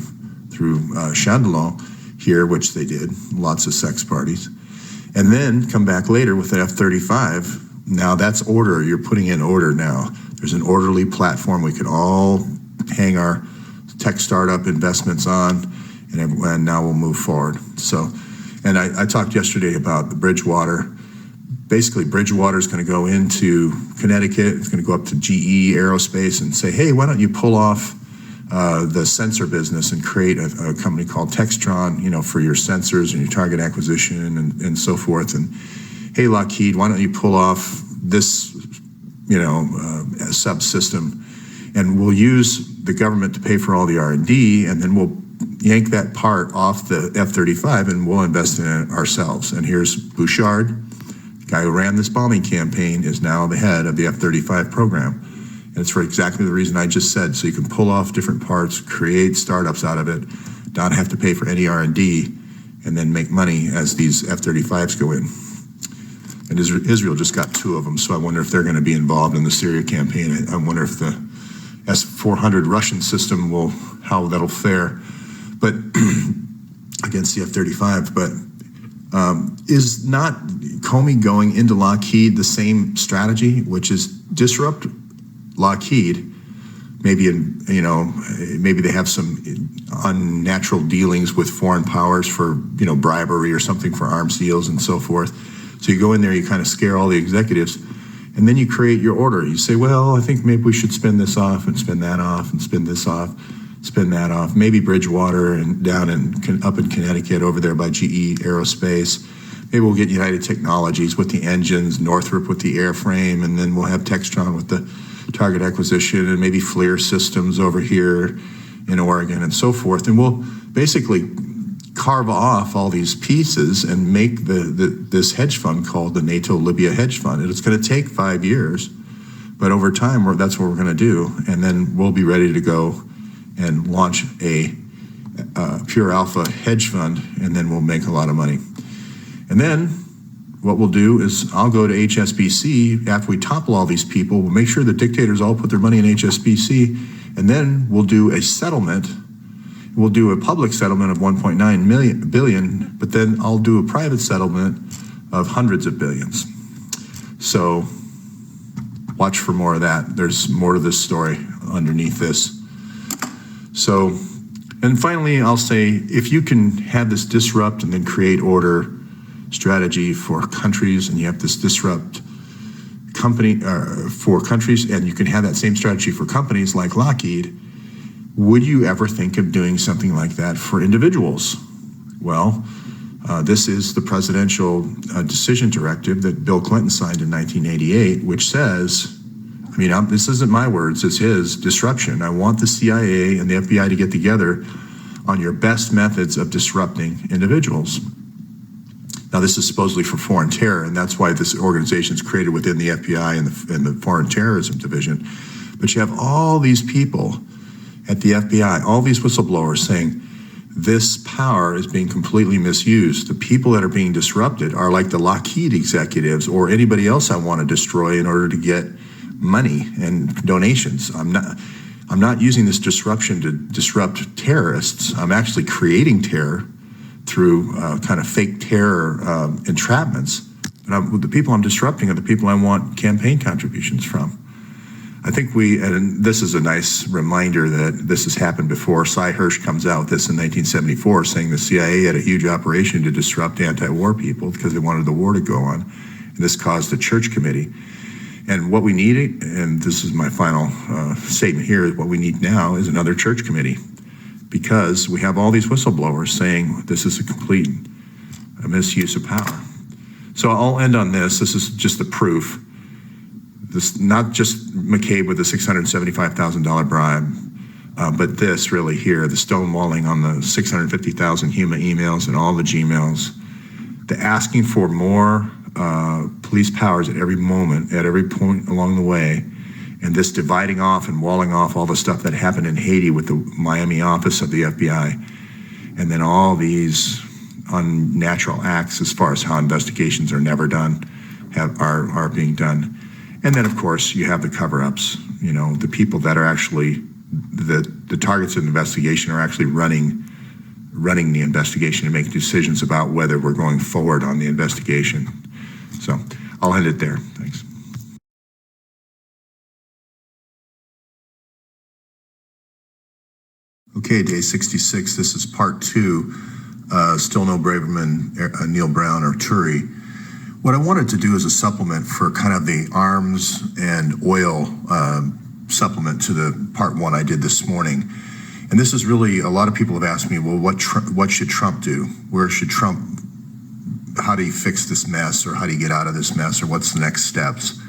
A: Chandelon here, which they did, lots of sex parties. And then come back later with an F-35. Now that's order. You're putting in order now. There's an orderly platform we can all hang our tech startup investments on, and now we'll move forward. So, and I talked yesterday about the Bridgewater. Basically, Bridgewater is going to go into Connecticut. It's going to go up to GE Aerospace and say, hey, why don't you pull off the sensor business and create a company called Textron, for your sensors and your target acquisition and so forth. And hey, Lockheed, why don't you pull off this, subsystem, and we'll use the government to pay for all the R&D, and then we'll yank that part off the F-35 and we'll invest in it ourselves. And here's Bouchard, the guy who ran this bombing campaign, is now the head of the F-35 program. And it's for exactly the reason I just said. So you can pull off different parts, create startups out of it, not have to pay for any R&D, and then make money as these F-35s go in. And Israel just got 2 of them, so I wonder if they're going to be involved in the Syria campaign. I wonder if the S-400 Russian system how that'll fare, but against the F-35. But is not Comey going into Lockheed the same strategy, which is disrupt Lockheed? Maybe maybe they have some unnatural dealings with foreign powers for bribery or something for arms deals and so forth. So you go in there, you kind of scare all the executives, and then you create your order. You say, well, I think maybe we should spin this off and spin that off and spin this off, spin that off. Maybe Bridgewater and up in Connecticut over there by GE Aerospace. Maybe we'll get United Technologies with the engines, Northrop with the airframe, and then we'll have Textron with the target acquisition, and maybe FLIR Systems over here in Oregon and so forth. And we'll basically carve off all these pieces and make this hedge fund called the NATO Libya hedge fund. And it's going to take 5 years, but over time, that's what we're going to do. And then we'll be ready to go and launch a pure alpha hedge fund, and then we'll make a lot of money. And then what we'll do is I'll go to HSBC after we topple all these people. We'll make sure the dictators all put their money in HSBC, and then we'll do a settlement. We'll do a public settlement of 1.9 billion, but then I'll do a private settlement of hundreds of billions. So watch for more of that. There's more to this story underneath this. So, and finally, I'll say, if you can have this disrupt and then create order strategy for countries, and you have this disrupt company for countries, and you can have that same strategy for companies like Lockheed, would you ever think of doing something like that for individuals? Well, this is the presidential decision directive that Bill Clinton signed in 1988, which says, I mean, this isn't my words, it's his, disruption. I want the CIA and the FBI to get together on your best methods of disrupting individuals. Now, this is supposedly for foreign terror, and that's why this organization is created within the FBI and the Foreign Terrorism Division. But you have all these people at the FBI, all these whistleblowers saying, this power is being completely misused. The people that are being disrupted are like the Lockheed executives or anybody else I want to destroy in order to get money and donations. I'm not using this disruption to disrupt terrorists. I'm actually creating terror through kind of fake terror entrapments. But the people I'm disrupting are the people I want campaign contributions from. I think and this is a nice reminder that this has happened before. Hersh comes out with this in 1974 saying the CIA had a huge operation to disrupt anti-war people because they wanted the war to go on. And this caused a church committee. And what we need, and this is my final statement here, is what we need now is another church committee, because we have all these whistleblowers saying this is a complete misuse of power. So I'll end on this. This is just the proof. This, not just McCabe with the $675,000 bribe, but this really here, the stonewalling on the 650,000 Huma emails and all the Gmails, the asking for more police powers at every moment, at every point along the way, and this dividing off and walling off all the stuff that happened in Haiti with the Miami office of the FBI, and then all these unnatural acts as far as how investigations are never done, are being done. And then, of course, you have the cover-ups. You know, the people that are actually the targets of the investigation are actually running the investigation and making decisions about whether we're going forward on the investigation. So I'll end it there. Thanks. Okay, day 66. This is part 2. Still no Braverman, Neil Brown, or Turi. What I wanted to do is a supplement for kind of the arms and oil supplement to the part 1 I did this morning. And this is really, a lot of people have asked me, well, what should Trump do? Where should Trump, how do you fix this mess, or how do you get out of this mess, or what's the next steps?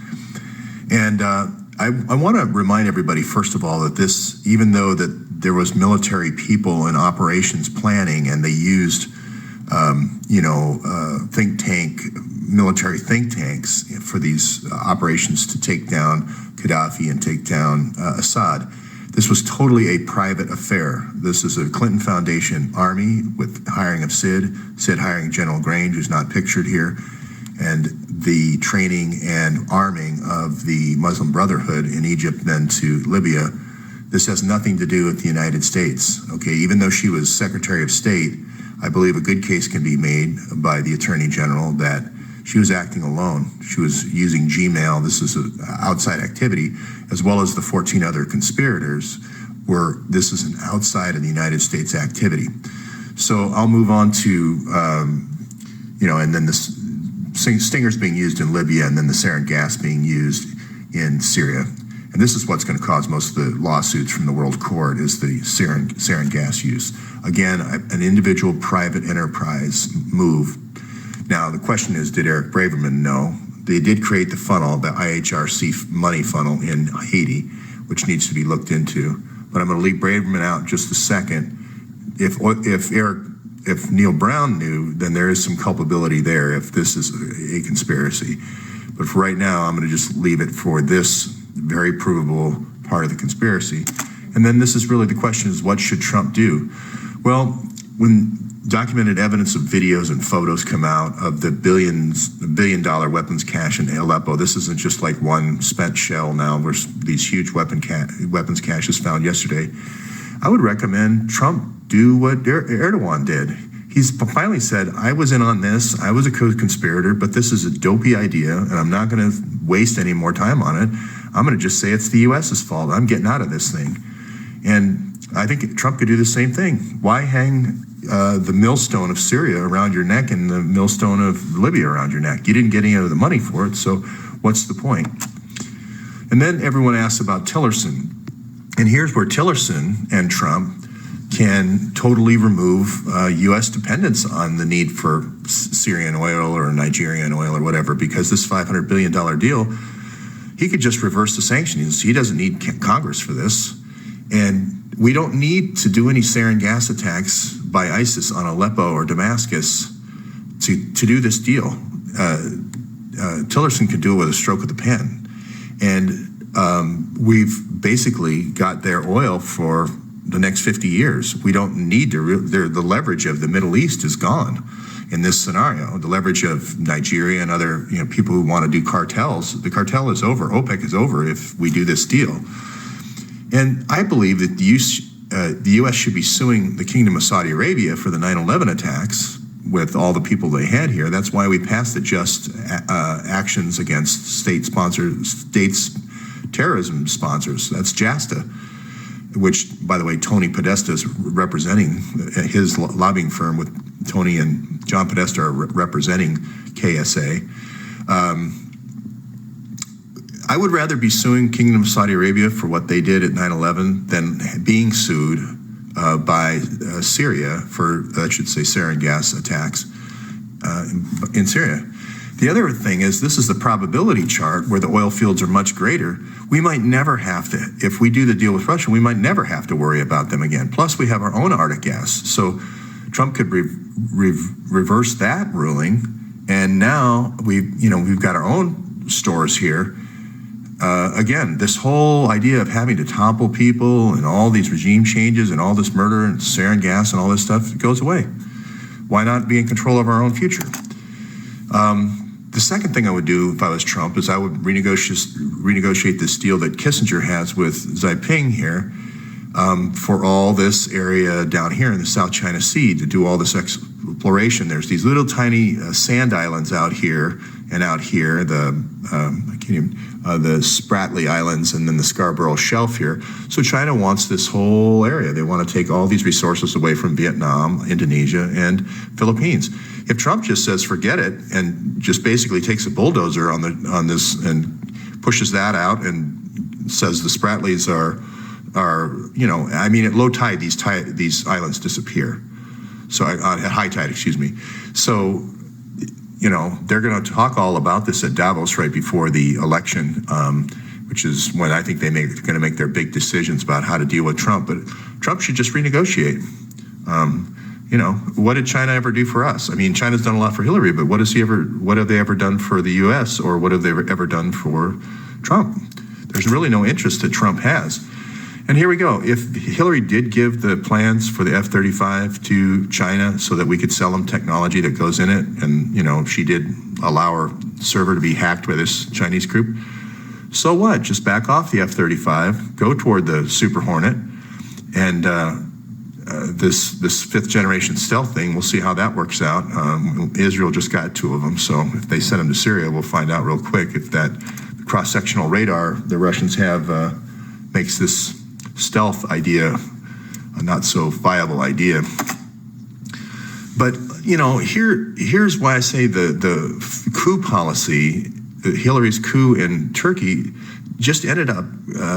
A: And I want to remind everybody, first of all, that this, even though that there was military people in operations planning and they used, military think tanks for these operations to take down Gaddafi and take down Assad. This was totally a private affair. This is a Clinton Foundation army with hiring of Sid hiring General Grange, who's not pictured here, and the training and arming of the Muslim Brotherhood in Egypt, then to Libya. This has nothing to do with the United States, okay? Even though she was Secretary of State, I believe a good case can be made by the Attorney General that she was acting alone. She was using Gmail. This is an outside activity, as well as the 14 other conspirators, where this is an outside of the United States activity. So I'll move on to, and then the stingers being used in Libya, and then the sarin gas being used in Syria. And this is what's going to cause most of the lawsuits from the World Court, is the sarin gas use. Again, an individual private enterprise move. Now, the question is, did Eric Braverman know? They did create the funnel, the IHRC money funnel in Haiti, which needs to be looked into. But I'm going to leave Braverman out just a second. If Neil Brown knew, then there is some culpability there if this is a conspiracy. But for right now, I'm going to just leave it for this very provable part of the conspiracy. And then this is really the question, is what should Trump do? Well, when documented evidence of videos and photos come out of the billion-dollar weapons cache in Aleppo. This isn't just like one spent shell now. There's these huge weapons caches found yesterday. I would recommend Trump do what Erdogan did. He's finally said, I was in on this, I was a co-conspirator, but this is a dopey idea, and I'm not going to waste any more time on it. I'm going to just say it's the U.S.'s fault. I'm getting out of this thing. And I think Trump could do the same thing. Why hang the millstone of Syria around your neck and the millstone of Libya around your neck? You didn't get any of the money for it, so what's the point? And then everyone asks about Tillerson. And here's where Tillerson and Trump can totally remove U.S. dependence on the need for Syrian oil or Nigerian oil or whatever, because this $500 billion deal, he could just reverse the sanctions. He doesn't need Congress for this. And we don't need to do any sarin gas attacks by ISIS on Aleppo or Damascus to do this deal. Tillerson could do it with a stroke of the pen. And we've basically got their oil for the next 50 years. We don't need to, the leverage of the Middle East is gone in this scenario. The leverage of Nigeria and other people who want to do cartels, the cartel is over, OPEC is over if we do this deal. And I believe that the U.S. should be suing the Kingdom of Saudi Arabia for the 9/11 attacks with all the people they had here. That's why we passed the Just Actions Against States Terrorism Sponsors. That's JASTA, which, by the way, Tony Podesta is representing. His lobbying firm with Tony and John Podesta are representing KSA. I would rather be suing Kingdom of Saudi Arabia for what they did at 9/11 than being sued by Syria for, I should say, sarin gas attacks in Syria. The other thing is, this is the probability chart where the oil fields are much greater. We might never have to, if we do the deal with Russia, we might never have to worry about them again. Plus, we have our own Arctic gas. So Trump could reverse that ruling, and now we've got our own stores here. Again, this whole idea of having to topple people and all these regime changes and all this murder and sarin gas and all this stuff goes away. Why not be in control of our own future? The second thing I would do if I was Trump is I would renegotiate this deal that Kissinger has with Xi Jinping here for all this area down here in the South China Sea to do all this exploration. There's these little tiny sand islands out here and out here, the Spratly Islands and then the Scarborough Shelf here. So China wants this whole area. They want to take all these resources away from Vietnam, Indonesia, and Philippines. If Trump just says forget it and just basically takes a bulldozer on this and pushes that out and says the Spratlys are at low tide these islands disappear. So at high tide, excuse me. So they're going to talk all about this at Davos right before the election, which is when I think they're going to make their big decisions about how to deal with Trump. But Trump should just renegotiate. What did China ever do for us? I mean, China's done a lot for Hillary, but what have they ever done for the U.S. or what have they ever done for Trump? There's really no interest that Trump has. And here we go. If Hillary did give the plans for the F-35 to China so that we could sell them technology that goes in it, and she did allow her server to be hacked by this Chinese group, so what? Just back off the F-35, go toward the Super Hornet, and this fifth generation stealth thing, we'll see how that works out. Israel just got 2 of them, so if they send them to Syria, we'll find out real quick if that cross-sectional radar the Russians have makes this stealth idea a not so viable idea. But here's why I say the coup policy, Hillary's coup in Turkey, just ended up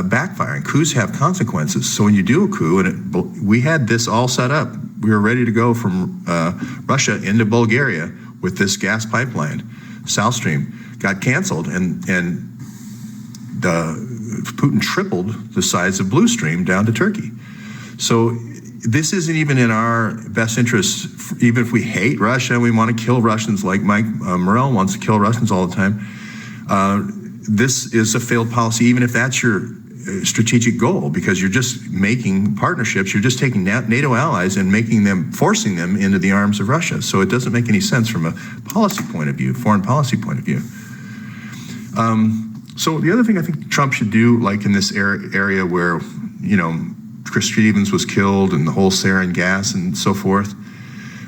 A: backfiring. Coups have consequences. So when you do a coup, and we had this all set up, we were ready to go from Russia into Bulgaria with this gas pipeline, South Stream, got canceled, and Putin tripled the size of Blue Stream down to Turkey. So this isn't even in our best interest. Even if we hate Russia and we want to kill Russians, like Mike Morell wants to kill Russians all the time, this is a failed policy. Even if that's your strategic goal, because you're just making partnerships. You're just taking NATO allies and forcing them into the arms of Russia. So it doesn't make any sense from a policy point of view, foreign policy point of view. So the other thing I think Trump should do, like in this area where, Chris Stevens was killed and the whole sarin gas and so forth,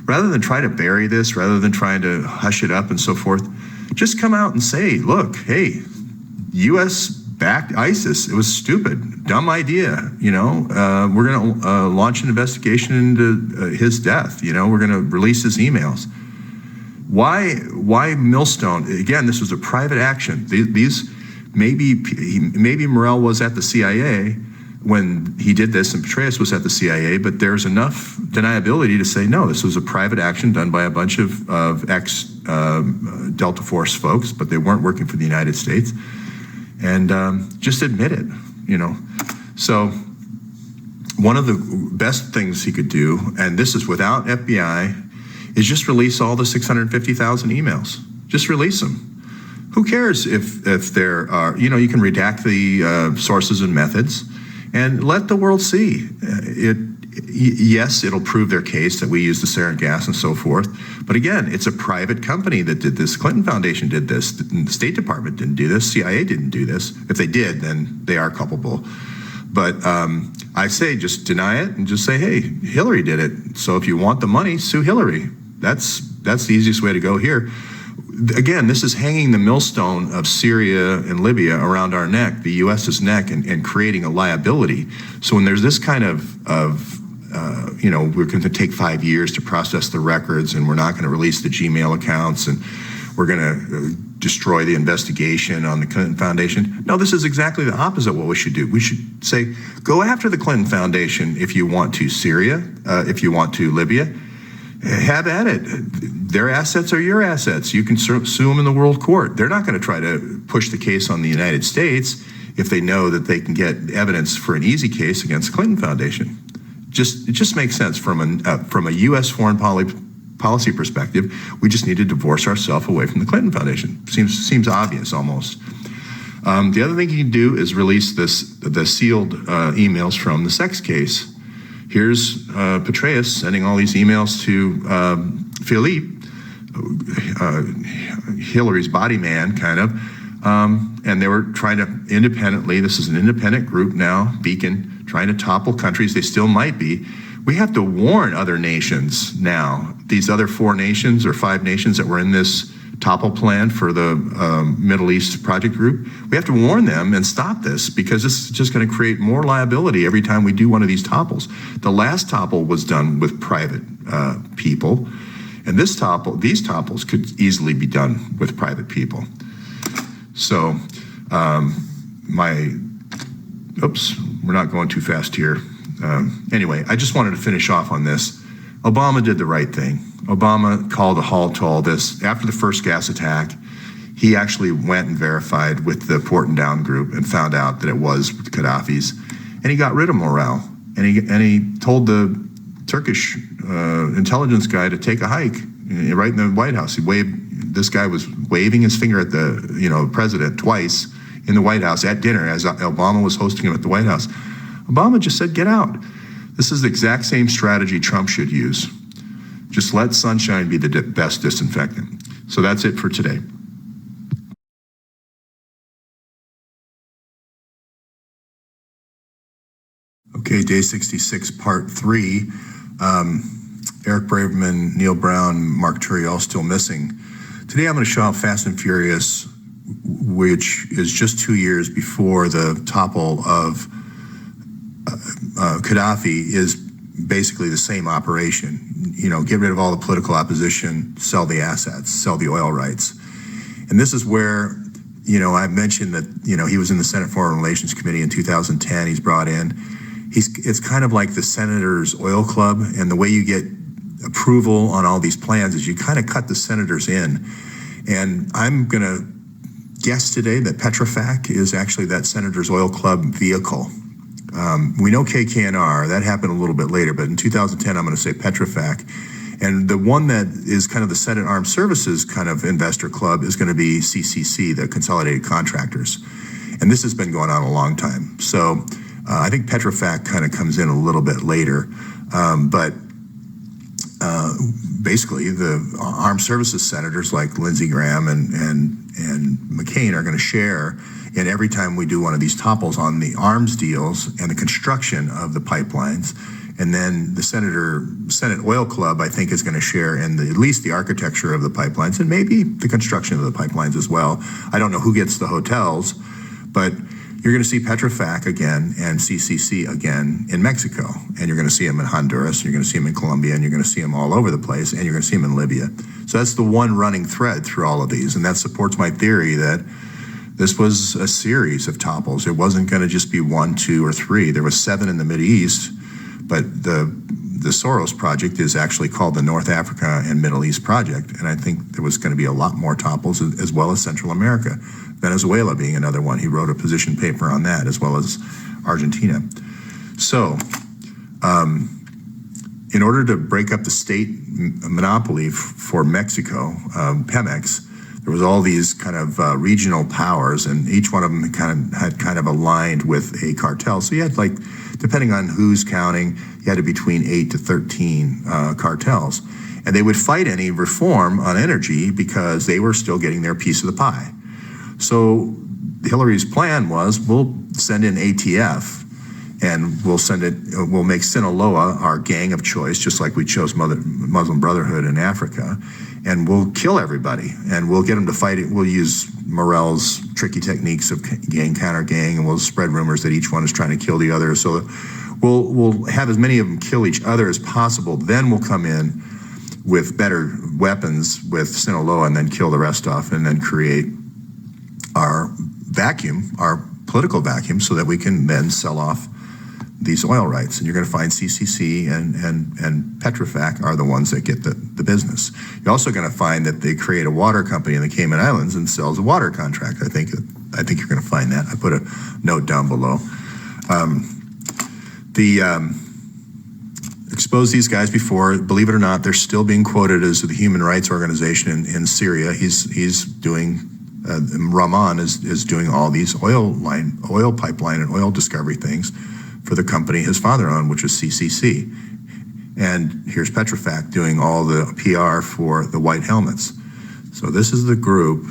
A: rather than try to bury this, rather than trying to hush it up and so forth, just come out and say, look, hey, U.S. backed ISIS. It was stupid, dumb idea. We're going to launch an investigation into his death. We're going to release his emails. Why Millstone? Again, this was a private action. These maybe Morell was at the CIA when he did this, and Petraeus was at the CIA. But there's enough deniability to say no. This was a private action done by a bunch of ex Delta Force folks, but they weren't working for the United States. And just admit it, So one of the best things he could do, and this is without FBI, is just release all the 650,000 emails. Just release them. Who cares if there are, you can redact the sources and methods and let the world see. Yes, it'll prove their case that we use the sarin gas and so forth. But again, it's a private company that did this. Clinton Foundation did this. The State Department didn't do this. CIA didn't do this. If they did, then they are culpable. But I say just deny it and just say, hey, Hillary did it. So if you want the money, sue Hillary. That's the easiest way to go here. Again, this is hanging the millstone of Syria and Libya around our neck, the U.S.'s neck, and creating a liability. So when there's this kind of we're going to take 5 years to process the records, and we're not going to release the Gmail accounts, and we're going to destroy the investigation on the Clinton Foundation. No, this is exactly the opposite of what we should do. We should say, go after the Clinton Foundation if you want to Syria, if you want to Libya. Have at it. Their assets are your assets. You can sue them in the world court. They're not going to try to push the case on the United States if they know that they can get evidence for an easy case against the Clinton Foundation. It just makes sense from a U.S. foreign policy perspective. We just need to divorce ourselves away from the Clinton Foundation. Seems obvious almost. The other thing you can do is release the sealed emails from the sex case. Here's Petraeus sending all these emails to Philippe, Hillary's body man, kind of, and they were trying to independently. This is an independent group now, Beacon, trying to topple countries. They still might be. We have to warn other nations now. These other 4 nations or 5 nations that were in this topple plan for the Middle East project group, we have to warn them and stop this, because this is just going to create more liability every time we do one of these topples. The last topple was done with private people, and these topples could easily be done with private people. So we're not going too fast here. Anyway, I just wanted to finish off on this. Obama did the right thing. Obama called a halt to all this. After the first gas attack, he actually went and verified with the Port and Down group and found out that it was Gaddafi's, and he got rid of Morell. And he told the Turkish intelligence guy to take a hike right in the White House. This guy was waving his finger at the president twice in the White House at dinner as Obama was hosting him at the White House. Obama just said, get out. This is the exact same strategy Trump should use. Just let sunshine be the best disinfectant. So that's it for today. Okay, day 66, part 3. Eric Braverman, Neil Brown, Mark Turi all still missing. Today I'm going to show how Fast and Furious, which is just 2 years before the topple of Gaddafi, is basically the same operation. Get rid of all the political opposition, sell the assets, sell the oil rights. And this is where, I mentioned that, he was in the Senate Foreign Relations Committee in 2010. He's brought in. It's kind of like the Senators Oil Club, and the way you get approval on all these plans is you kind of cut the senators in. And I'm going to guess today that Petrofac is actually that Senators Oil Club vehicle. We know KKNR, that happened a little bit later, but in 2010, I'm going to say Petrofac. And the one that is kind of the Senate Armed Services kind of investor club is going to be CCC, the Consolidated Contractors. And this has been going on a long time. So I think Petrofac kind of comes in a little bit later. But basically, the armed services senators like Lindsey Graham and McCain are going to share in every time we do one of these topples on the arms deals and the construction of the pipelines. And then the Senate Oil Club, I think, is going to share in at least the architecture of the pipelines and maybe the construction of the pipelines as well. I don't know who gets the hotels, but you're going to see Petrofac again and CCC again in Mexico. And you're going to see them in Honduras, you're going to see them in Colombia, and you're going to see them all over the place, and you're going to see them in Libya. So that's the one running thread through all of these. And that supports my theory that this was a series of topples. It wasn't going to just be 1, 2, or 3. There was 7 in the Mideast. But the Soros project is actually called the North Africa and Middle East Project, and I think there was going to be a lot more topples as well as Central America. Venezuela being another one. He wrote a position paper on that, as well as Argentina. So in order to break up the state monopoly for Mexico, Pemex, there was all these kind of regional powers, and each one of them had aligned with a cartel. So you had, like, depending on who's counting, you had between 8 to 13 cartels. And they would fight any reform on energy because they were still getting their piece of the pie. So Hillary's plan was, we'll send in ATF and we'll make Sinaloa our gang of choice, just like we chose Muslim Brotherhood in Africa, and we'll kill everybody, and we'll get them to fight it. We'll use Morell's tricky techniques of gang counter gang, and we'll spread rumors that each one is trying to kill the other. So we'll have as many of them kill each other as possible. Then we'll come in with better weapons with Sinaloa and then kill the rest off, and then create our vacuum, our political vacuum, so that we can then sell off these oil rights. And you're going to find CCC and Petrofac are the ones that get the business. You're also going to find that they create a water company in the Cayman Islands and sells a water contract. I think you're going to find that. I put a note down below. Exposed these guys before. Believe it or not, they're still being quoted as the human rights organization in Syria. He's doing. Rahman is doing all these oil pipeline and oil discovery things for the company his father owned, which was CCC. And here's Petrofac doing all the PR for the white helmets. So this is the group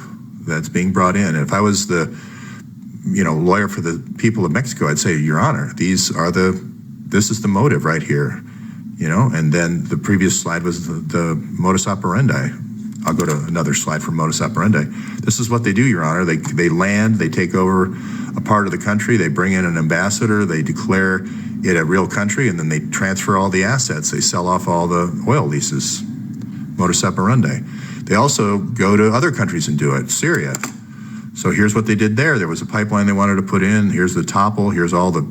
A: that's being brought in. And if I was the lawyer for the people of Mexico, I'd say, Your Honor, this is the motive right here. And then the previous slide was the modus operandi. I'll go to another slide for modus operandi. This is what they do, Your Honor. They land, they take over a part of the country, they bring in an ambassador, they declare it a real country, and then they transfer all the assets. They sell off all the oil leases. Modus operandi. They also go to other countries and do it. Syria. So here's what they did there. There was a pipeline they wanted to put in. Here's the topple. Here's all the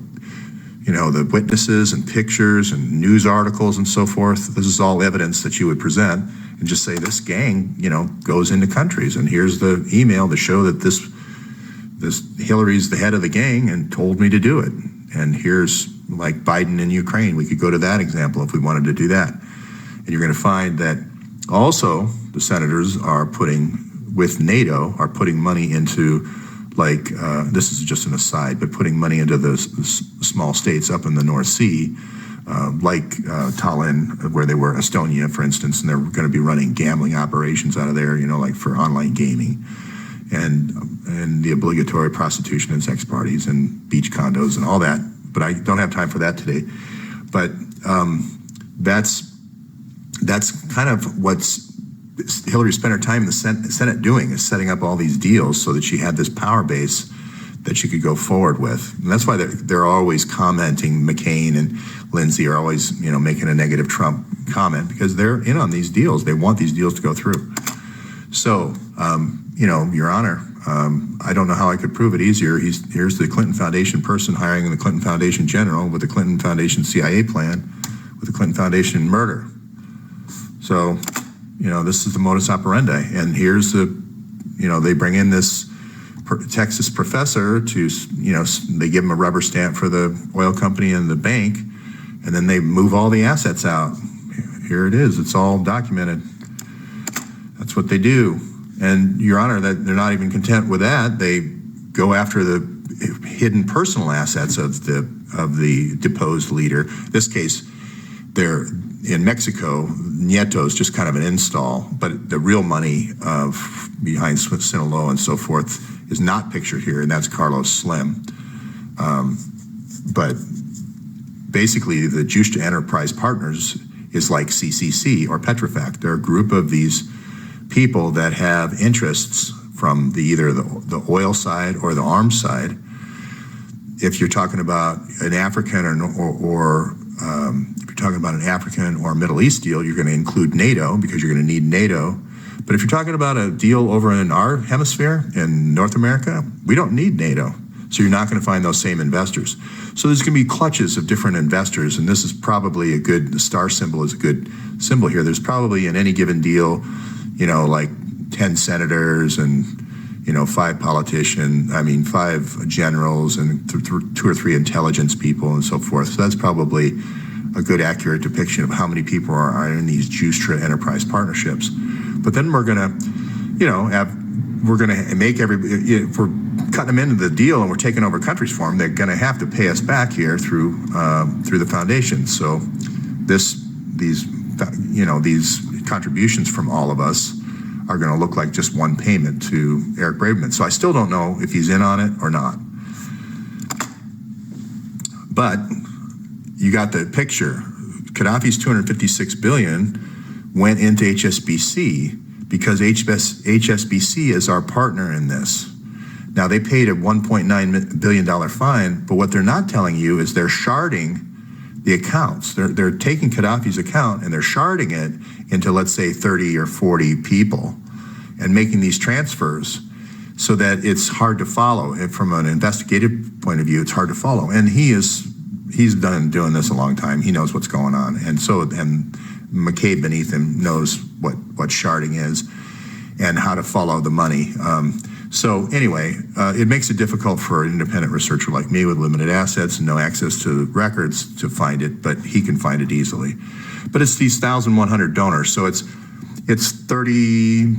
A: the witnesses and pictures and news articles and so forth. This is all evidence that you would present and just say this gang, goes into countries. And here's the email to show that this Hillary's the head of the gang and told me to do it. And here's, like, Biden in Ukraine. We could go to that example if we wanted to do that. And you're going to find that also the senators are putting money into, like, this is just an aside, but putting money into the small states up in the North Sea, like Tallinn, where they were, Estonia, for instance, and they're going to be running gambling operations out of there, like for online gaming, and the obligatory prostitution and sex parties and beach condos and all that. But I don't have time for that today. But that's kind of what's Hillary spent her time in the Senate doing, is setting up all these deals so that she had this power base that she could go forward with. And that's why they're always commenting. McCain and Lindsey are always, making a negative Trump comment, because they're in on these deals. They want these deals to go through. So, Your Honor, I don't know how I could prove it easier. Here's the Clinton Foundation person hiring the Clinton Foundation general with the Clinton Foundation CIA plan, with the Clinton Foundation murder. So, this is the modus operandi. And here's they bring in this Texas professor to, they give him a rubber stamp for the oil company and the bank, and then they move all the assets out. Here it is. It's all documented. That's what they do. And, Your Honor, that they're not even content with that. They go after the hidden personal assets of the deposed leader. In this case, they're in Mexico. Nieto is just kind of an install, but the real money behind Sinaloa and so forth is not pictured here, and that's Carlos Slim. But basically, the Judicial Enterprise Partners is like CCC or Petrofac. They're a group of these people that have interests from either the oil side or the arms side. If you're talking about an African or if you're talking about an African or Middle East deal, you're going to include NATO because you're going to need NATO. But if you're talking about a deal over in our hemisphere in North America, we don't need NATO. So you're not going to find those same investors. So there's going to be clutches of different investors, and this is probably the star symbol is a good symbol here. There's probably in any given deal, like 10 senators and, 5 generals and 2 or 3 intelligence people and so forth. So that's probably a good accurate depiction of how many people are in these Judicial Enterprise Partnerships. But then we're going to, if we're cutting them into the deal and we're taking over countries for them, they're going to have to pay us back here through the foundation. So these contributions from all of us are going to look like just one payment to Eric Braverman. So I still don't know if he's in on it or not. But you got the picture. Gaddafi's $256 billion went into HSBC because HSBC is our partner in this. Now, they paid a $1.9 billion fine, but what they're not telling you is they're sharding the accounts. They're taking Gaddafi's account and they're sharding it into, let's say, 30 or 40 people and making these transfers so that it's hard to follow. And from an investigative point of view, it's hard to follow. And he's done doing this a long time. He knows what's going on. And McCabe beneath him knows what sharding is and how to follow the money. So anyway, it makes it difficult for an independent researcher like me with limited assets and no access to records to find it, but he can find it easily. But it's these 1,100 donors. So it's 30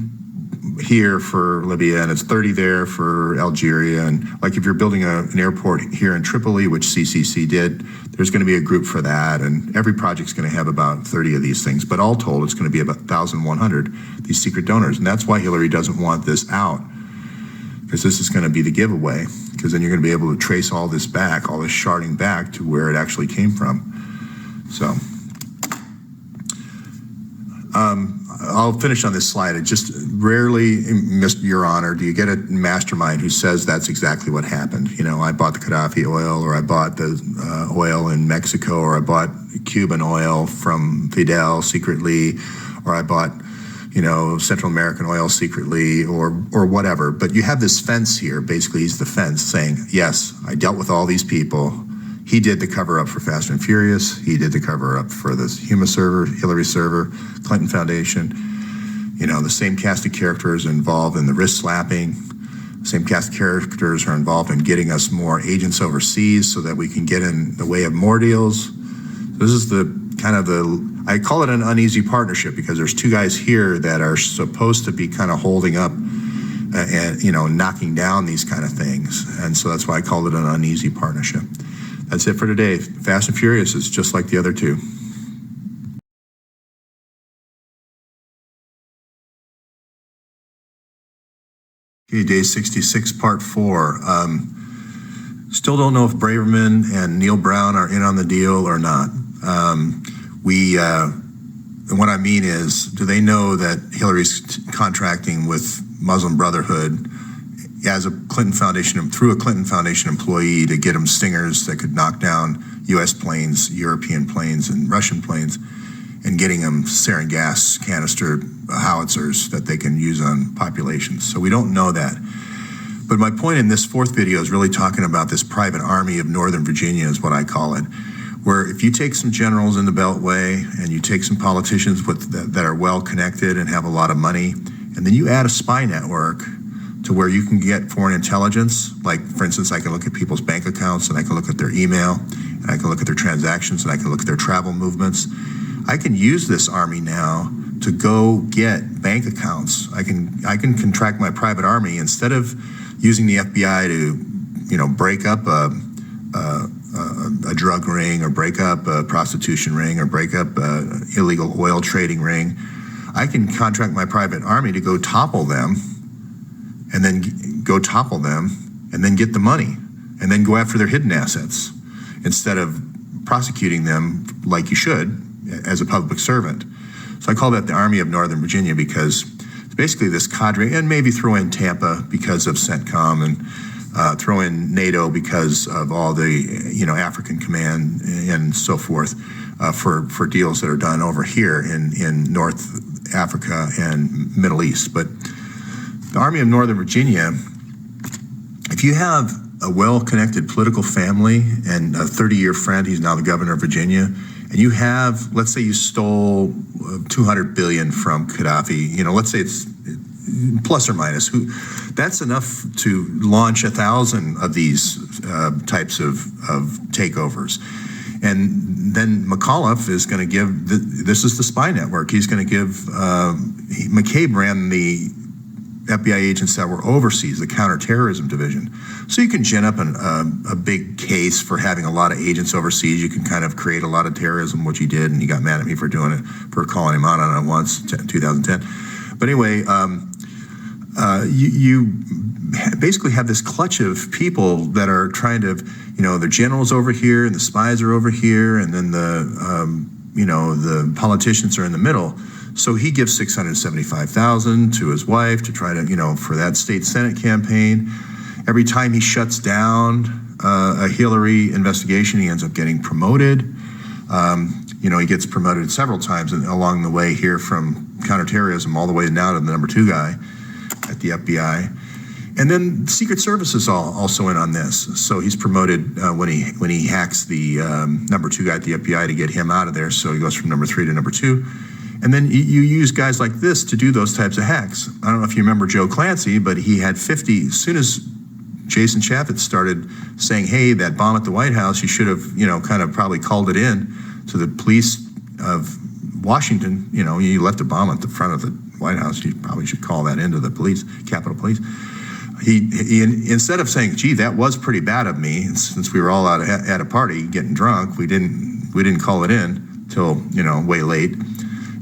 A: here for Libya and it's 30 there for Algeria. And like if you're building an airport here in Tripoli, which CCC did, there's going to be a group for that. And every project's going to have about 30 of these things. But all told, it's going to be about 1,100, these secret donors. And that's why Hillary doesn't want this out, because this is going to be the giveaway, because then you're going to be able to trace all this back, all this sharding back to where it actually came from. So I'll finish on this slide. It just rarely, Your Honor, do you get a mastermind who says that's exactly what happened. I bought the Gaddafi oil, or I bought the oil in Mexico, or I bought Cuban oil from Fidel secretly, or I bought Central American oil secretly or whatever. But you have this fence here. Basically, he's the fence saying, yes, I dealt with all these people. He did the cover up for Fast and Furious. He did the cover up for the Huma server, Hillary server, Clinton Foundation. The same cast of characters involved in the wrist slapping. The same cast of characters are involved in getting us more agents overseas so that we can get in the way of more deals. This is I call it an uneasy partnership because there's 2 guys here that are supposed to be kind of holding up and knocking down these kind of things. And so that's why I called it an uneasy partnership. That's it for today. Fast and Furious is just like the other 2. Okay, day 66, part 4. Still don't know if Braverman and Neil Brown are in on the deal or not. And what I mean is, do they know that Hillary's contracting with Muslim Brotherhood as a Clinton Foundation, through a Clinton Foundation employee, to get them stingers that could knock down U.S. planes, European planes, and Russian planes, and getting them sarin gas canister howitzers that they can use on populations. So we don't know that. But my point in this 4th video is really talking about this private army of Northern Virginia, is what I call it, where if you take some generals in the Beltway and you take some politicians that are well connected and have a lot of money, and then you add a spy network to where you can get foreign intelligence, like, for instance, I can look at people's bank accounts and I can look at their email and I can look at their transactions and I can look at their travel movements. I can use this army now to go get bank accounts. I can contract my private army instead of using the FBI to break up a drug ring, or break up a prostitution ring, or break up an illegal oil trading ring. I can contract my private army to go topple them, and then get the money, and then go after their hidden assets, instead of prosecuting them like you should as a public servant. So I call that the Army of Northern Virginia, because it's basically this cadre, and maybe throw in Tampa because of CENTCOM, and throw in NATO because of all the African Command and so forth, for deals that are done over here in North Africa and Middle East. But the Army of Northern Virginia, if you have a well-connected political family and a 30-year friend, he's now the governor of Virginia, and you have, let's say you stole $200 billion from Gaddafi, let's say it's plus or minus, that's enough to launch 1,000 of these types of takeovers. And then McAuliffe is going to give, this is the spy network, he's going to give, McCabe ran the FBI agents that were overseas, the counterterrorism division. So you can gin up a big case for having a lot of agents overseas. You can kind of create a lot of terrorism, which he did, and he got mad at me for doing it, for calling him out on it once, 2010. But anyway, you basically have this clutch of people that are trying to, the generals over here and the spies are over here, and then the politicians are in the middle. So he gives $675,000 to his wife to try to, for that state Senate campaign. Every time he shuts down a Hillary investigation, he ends up getting promoted. He gets promoted several times along the way here, from counterterrorism all the way now to the number 2 guy at the FBI. And then Secret Service is also in on this. So he's promoted when he hacks the number 2 guy at the FBI to get him out of there. So he goes from number 3 to number 2. And then you use guys like this to do those types of hacks. I don't know if you remember Joe Clancy, but he had 50, as soon as Jason Chaffetz started saying, hey, that bomb at the White House, you should have, kind of probably called it in to the police of Washington. You left a bomb at the front of the White House, you probably should call that into the police, Capitol Police. He instead of saying, gee, that was pretty bad of me, since we were all out at a party getting drunk, we didn't call it in till, way late,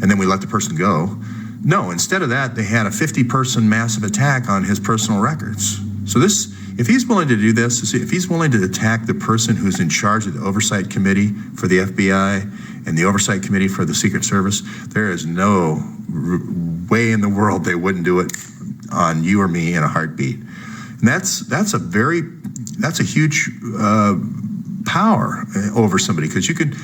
A: and then we let the person go. No, instead of that, they had a 50-person massive attack on his personal records. So this, if he's willing to do this, if he's willing to attack the person who's in charge of the Oversight Committee for the FBI and the Oversight Committee for the Secret Service, there is no way in the world they wouldn't do it on you or me in a heartbeat. And that's a huge power over somebody, because you could,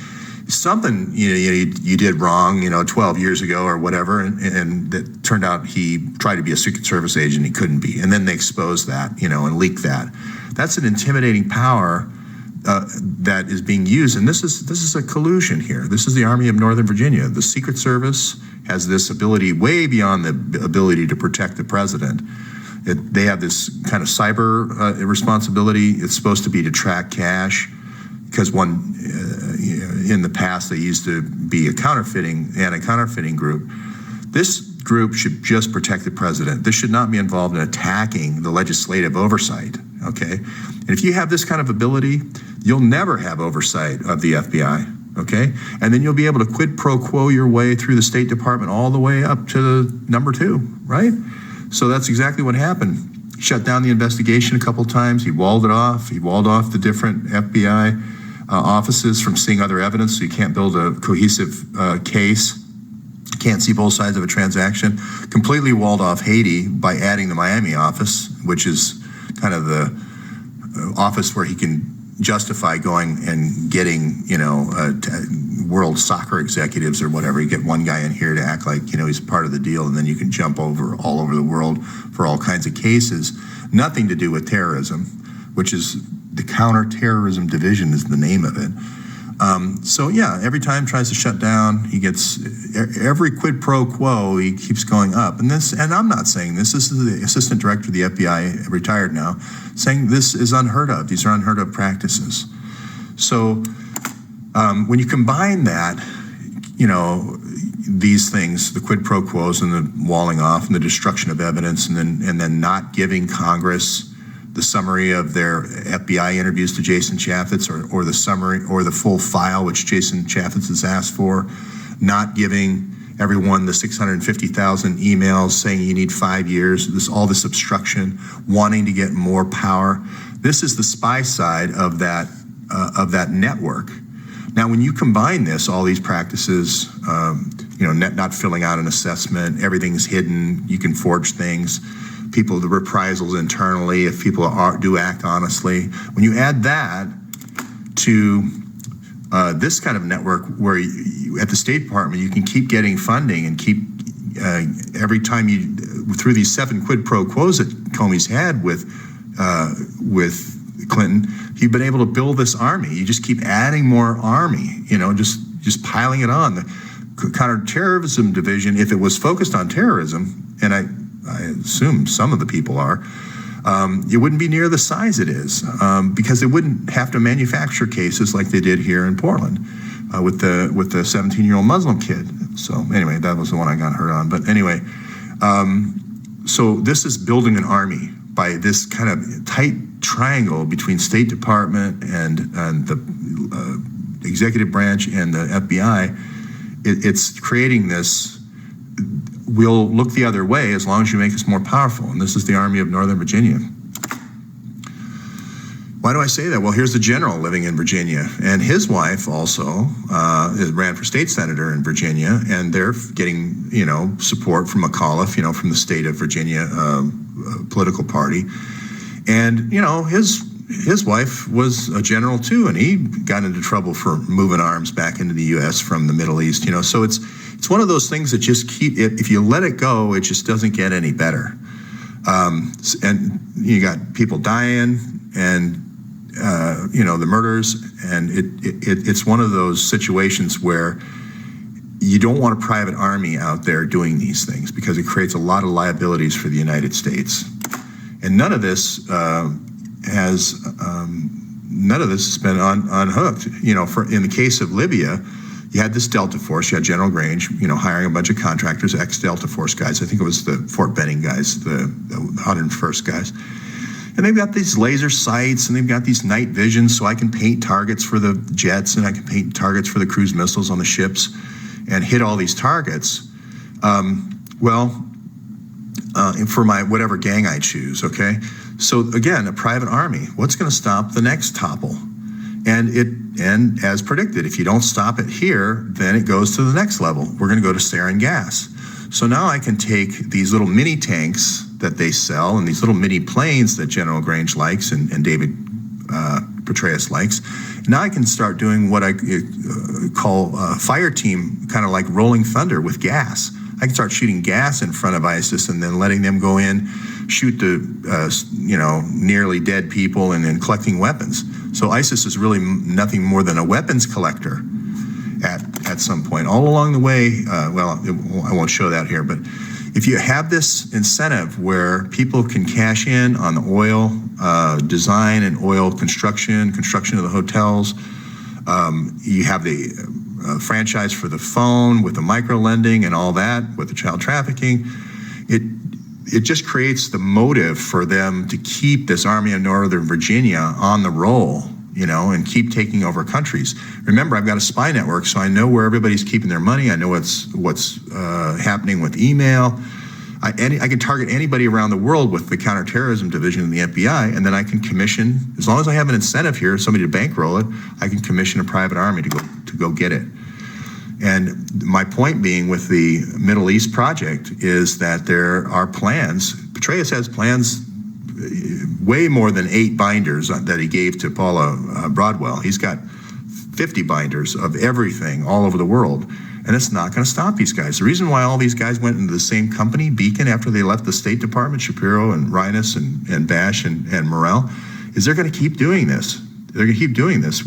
A: something you did wrong 12 years ago or whatever, and that turned out he tried to be a Secret Service agent, he couldn't be, and then they exposed that and leaked that. That's an intimidating power that is being used, and this is a collusion here. This is the Army of Northern Virginia. The Secret Service has this ability way beyond the ability to protect the president. They have this kind of cyber responsibility. It's supposed to be to track cash, because in the past they used to be a anti-counterfeiting group. This group should just protect the president. This should not be involved in attacking the legislative oversight, okay? And if you have this kind of ability, you'll never have oversight of the FBI, okay? And then you'll be able to quid pro quo your way through the State Department all the way up to number 2, right? So that's exactly what happened. He shut down the investigation a couple times. He walled it off. He walled off the different FBI offices from seeing other evidence, so you can't build a cohesive case. Can't see both sides of a transaction. Completely walled off Haiti by adding the Miami office, which is kind of the office where he can justify going and getting, world soccer executives or whatever. You get one guy in here to act like, he's part of the deal, and then you can jump all over the world for all kinds of cases. Nothing to do with terrorism, which is the Counterterrorism Division is the name of it. So yeah, every time tries to shut down, he gets every quid pro quo, he keeps going up. And I'm not saying this is the assistant director of the FBI, retired now, saying this is unheard of. These are unheard of practices. So when you combine that, these things, the quid pro quos and the walling off and the destruction of evidence, and then not giving Congress the summary of their FBI interviews to Jason Chaffetz, or the summary or the full file, which Jason Chaffetz has asked for, not giving everyone the 650,000 emails saying you need 5 years, all this obstruction, wanting to get more power. This is the spy side of that network. Now, when you combine this, all these practices, not filling out an assessment, everything's hidden, you can forge things, the reprisals internally if people do act honestly. When you add that to this kind of network where at the State Department you can keep getting funding and keep every time through these 7 quid pro quos that Comey's had with Clinton, you've been able to build this army. You just keep adding more army, just piling it on. The counterterrorism division, if it was focused on terrorism, and I assume some of the people are, it wouldn't be near the size it is, because they wouldn't have to manufacture cases like they did here in Portland with the 17-year-old Muslim kid. So anyway, that was the one I got hurt on. But anyway, so this is building an army by this kind of tight triangle between State Department and the executive branch and the FBI. It's creating this. We'll look the other way as long as you make us more powerful. And this is the Army of Northern Virginia. Why do I say that? Well, here's the general living in Virginia, and his wife also ran for state senator in Virginia, and they're getting, support from McAuliffe, from the state of Virginia political party. And, his wife was a general too, and he got into trouble for moving arms back into the U.S. from the Middle East, So it's one of those things that just if you let it go, it just doesn't get any better. And you got people dying, and the murders, and it's one of those situations where you don't want a private army out there doing these things, because it creates a lot of liabilities for the United States. And none of this has been unhooked. In the case of Libya, you had this Delta Force, you had General Grange, hiring a bunch of contractors, ex-Delta Force guys. I think it was the Fort Benning guys, the 101st guys. And they've got these laser sights, and they've got these night visions, so I can paint targets for the jets, and I can paint targets for the cruise missiles on the ships, and hit all these targets. For my whatever gang I choose, okay? So again, a private army, what's gonna stop the next topple? And as predicted, if you don't stop it here, then it goes to the next level. We're gonna go to sarin gas. So now I can take these little mini tanks that they sell and these little mini planes that General Grange likes and David Petraeus likes. Now I can start doing what I call fire team, kind of like Rolling Thunder with gas. I can start shooting gas in front of ISIS and then letting them go in, shoot the nearly dead people, and then collecting weapons. So ISIS is really nothing more than a weapons collector at some point. All along the way, I won't show that here, but if you have this incentive where people can cash in on the oil design and oil construction of the hotels, you have the franchise for the phone with the micro lending and all that, with the child trafficking, it just creates the motive for them to keep this Army of Northern Virginia on the roll, and keep taking over countries. Remember, I've got a spy network, so I know where everybody's keeping their money. I know what's happening with email. I can target anybody around the world with the counterterrorism division in the FBI, and then I can commission, as long as I have an incentive here, somebody to bankroll it, I can commission a private army to go get it. And my point being with the Middle East project is that there are plans. Petraeus has plans, way more than 8 binders that he gave to Paula Broadwell. He's got 50 binders of everything all over the world. And it's not going to stop these guys. The reason why all these guys went into the same company, Beacon, after they left the State Department, Shapiro and Reines and Bash and Morrell, is they're going to keep doing this. They're going to keep doing this.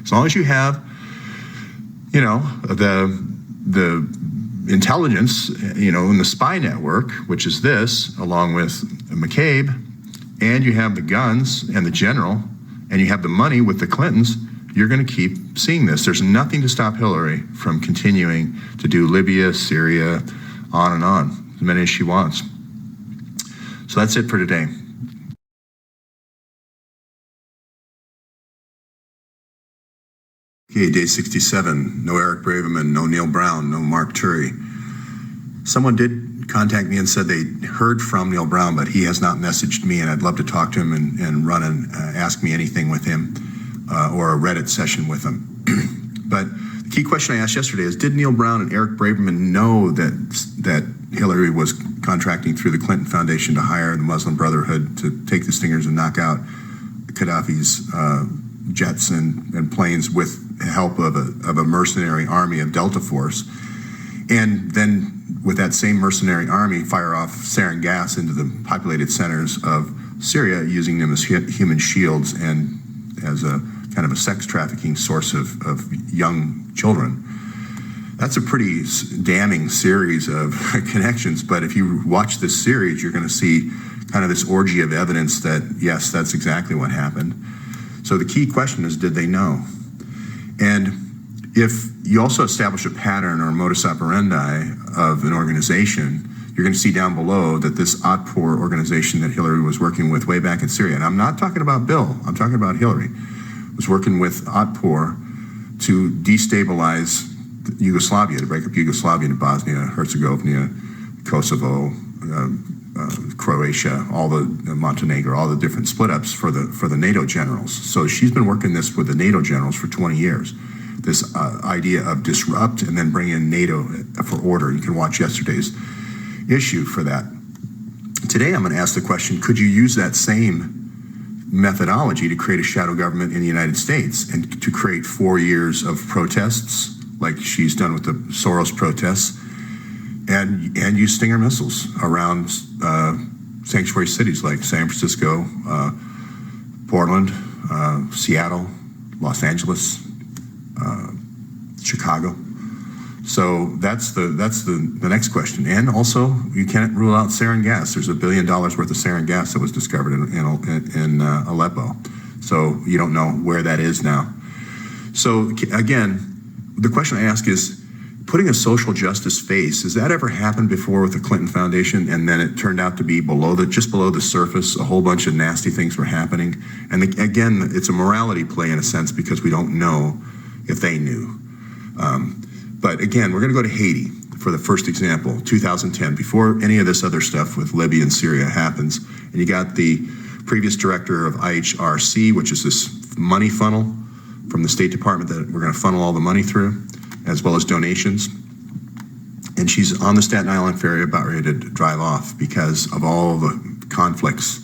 A: As long as you have, the intelligence, in the spy network, which is this, along with McCabe, and you have the guns and the general, and you have the money with the Clintons, you're going to keep seeing this. There's nothing to stop Hillary from continuing to do Libya, Syria, on and on, as many as she wants. So that's it for today. Okay, day 67. No Eric Braverman, no Neil Brown, no Mark Turi. Someone did contact me and said they heard from Neil Brown, but he has not messaged me, and I'd love to talk to him and run and ask me anything with him or a Reddit session with him. But the key question I asked yesterday is, did Neil Brown and Eric Braverman know that Hillary was contracting through the Clinton Foundation to hire the Muslim Brotherhood to take the stingers and knock out Gaddafi's jets and planes with help of a mercenary army of Delta Force, and then with that same mercenary army fire off sarin gas into the populated centers of Syria, using them as human shields and as a kind of a sex trafficking source of young children. That's a pretty damning series of connections, but if you watch this series, you're going to see kind of this orgy of evidence that, yes, that's exactly what happened. So the key question is, did they know? And if you also establish a pattern or a modus operandi of an organization, you're going to see down below that this Otpour organization that Hillary was working with way back in Syria, and I'm not talking about Bill, I'm talking about Hillary, was working with Otpour to destabilize Yugoslavia, to break up Yugoslavia into Bosnia, Herzegovina, Kosovo, Croatia, all the Montenegro, all the different split-ups for the NATO generals. So she's been working this with the NATO generals for 20 years. This idea of disrupt and then bring in NATO for order. You can watch yesterday's issue for that. Today I'm going to ask the question, could you use that same methodology to create a shadow government in the United States and to create 4 years of protests like she's done with the Soros protests, and use Stinger missiles around sanctuary cities like San Francisco, Portland, Seattle, Los Angeles, Chicago. So that's the next question. And also, you can't rule out sarin gas. There's $1 billion worth of sarin gas that was discovered in Aleppo. So you don't know where that is now. So again, the question I ask is, putting a social justice face, has that ever happened before with the Clinton Foundation, and then it turned out to be just below the surface, a whole bunch of nasty things were happening? And again, it's a morality play in a sense, because we don't know if they knew. But again, we're going to go to Haiti for the first example, 2010, before any of this other stuff with Libya and Syria happens. And you got the previous director of IHRC, which is this money funnel from the State Department that we're going to funnel all the money through, as well as donations. And she's on the Staten Island ferry about ready to drive off because of all the conflicts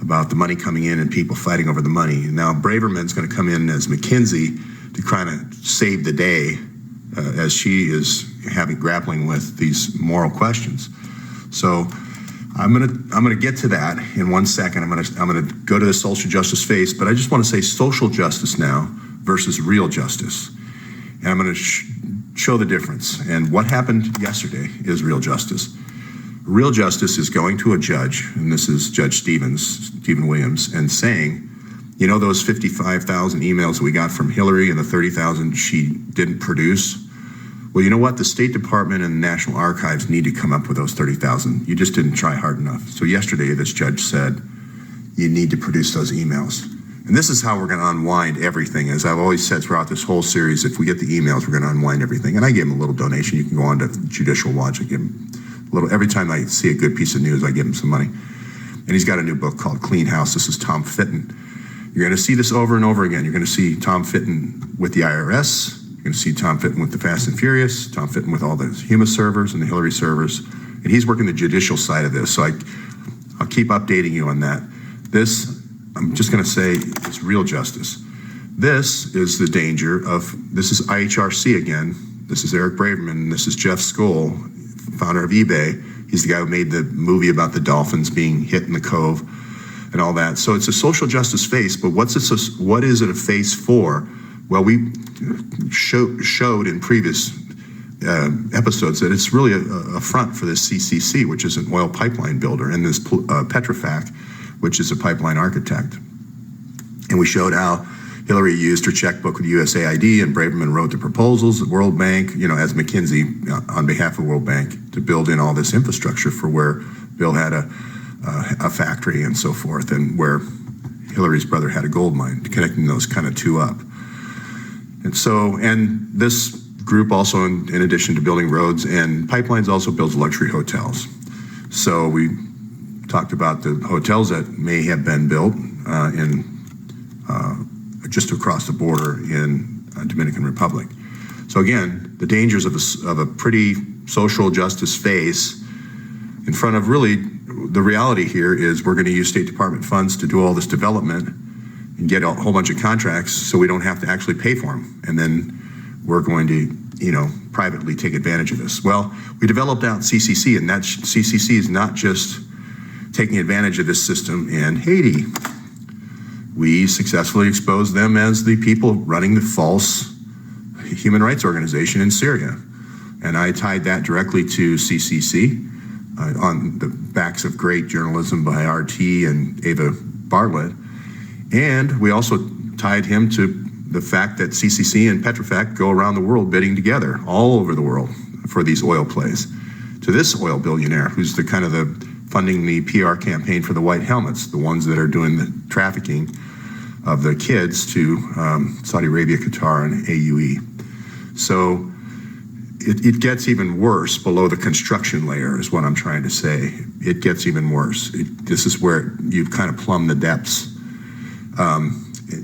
A: about the money coming in and people fighting over the money. And now Braverman's going to come in as McKinsey to kind of save the day as she is grappling with these moral questions. So I'm gonna get to that in 1 second. I'm gonna go to the social justice face, but I just want to say social justice now versus real justice. And I'm going to show the difference. And what happened yesterday is real justice. Real justice is going to a judge, and this is Judge Stephen Williams, and saying, you know, those 55,000 emails that we got from Hillary and the 30,000 she didn't produce? Well, you know what? The State Department and the National Archives need to come up with those 30,000. You just didn't try hard enough. So yesterday, this judge said, you need to produce those emails. And this is how we're going to unwind everything. As I've always said throughout this whole series, if we get the emails, we're going to unwind everything. And I gave him a little donation. You can go on to Judicial Watch. I give him a little. Every time I see a good piece of news, I give him some money. And he's got a new book called Clean House. This is Tom Fitton. You're going to see this over and over again. You're going to see Tom Fitton with the IRS. You're going to see Tom Fitton with the Fast and Furious. Tom Fitton with all the Huma servers and the Hillary servers. And he's working the judicial side of this. So I'll keep updating you on that. This, I'm just going to say, it's real justice. This is the danger of, this is IHRC again. This is Eric Braverman. This is Jeff Skoll, founder of eBay. He's the guy who made the movie about the dolphins being hit in the cove and all that. So it's a social justice face, but what is it a face for? Well, we showed in previous episodes that it's really a front for this CCC, which is an oil pipeline builder, and this Petrofac, which is a pipeline architect. And we showed how Hillary used her checkbook with USAID, and Braverman wrote the proposals, the World Bank, as McKinsey on behalf of World Bank, to build in all this infrastructure for where Bill had a factory and so forth, and where Hillary's brother had a gold mine, connecting those kind of two up. And this group also, in addition to building roads and pipelines, also builds luxury hotels. So we talked about the hotels that may have been built just across the border in Dominican Republic. So again, the dangers of a pretty social justice face in front of really, the reality here is we're going to use State Department funds to do all this development and get a whole bunch of contracts so we don't have to actually pay for them. And then we're going to, privately take advantage of this. Well, we developed out CCC, and that CCC is not just taking advantage of this system in Haiti. We successfully exposed them as the people running the false human rights organization in Syria. And I tied that directly to CCC on the backs of great journalism by RT and Ava Bartlett. And we also tied him to the fact that CCC and Petrofac go around the world bidding together, all over the world, for these oil plays. To this oil billionaire, who's funding the PR campaign for the White Helmets, the ones that are doing the trafficking of the kids to Saudi Arabia, Qatar, and AUE. So it gets even worse below the construction layer, is what I'm trying to say. It gets even worse. This is where you've kind of plumbed the depths.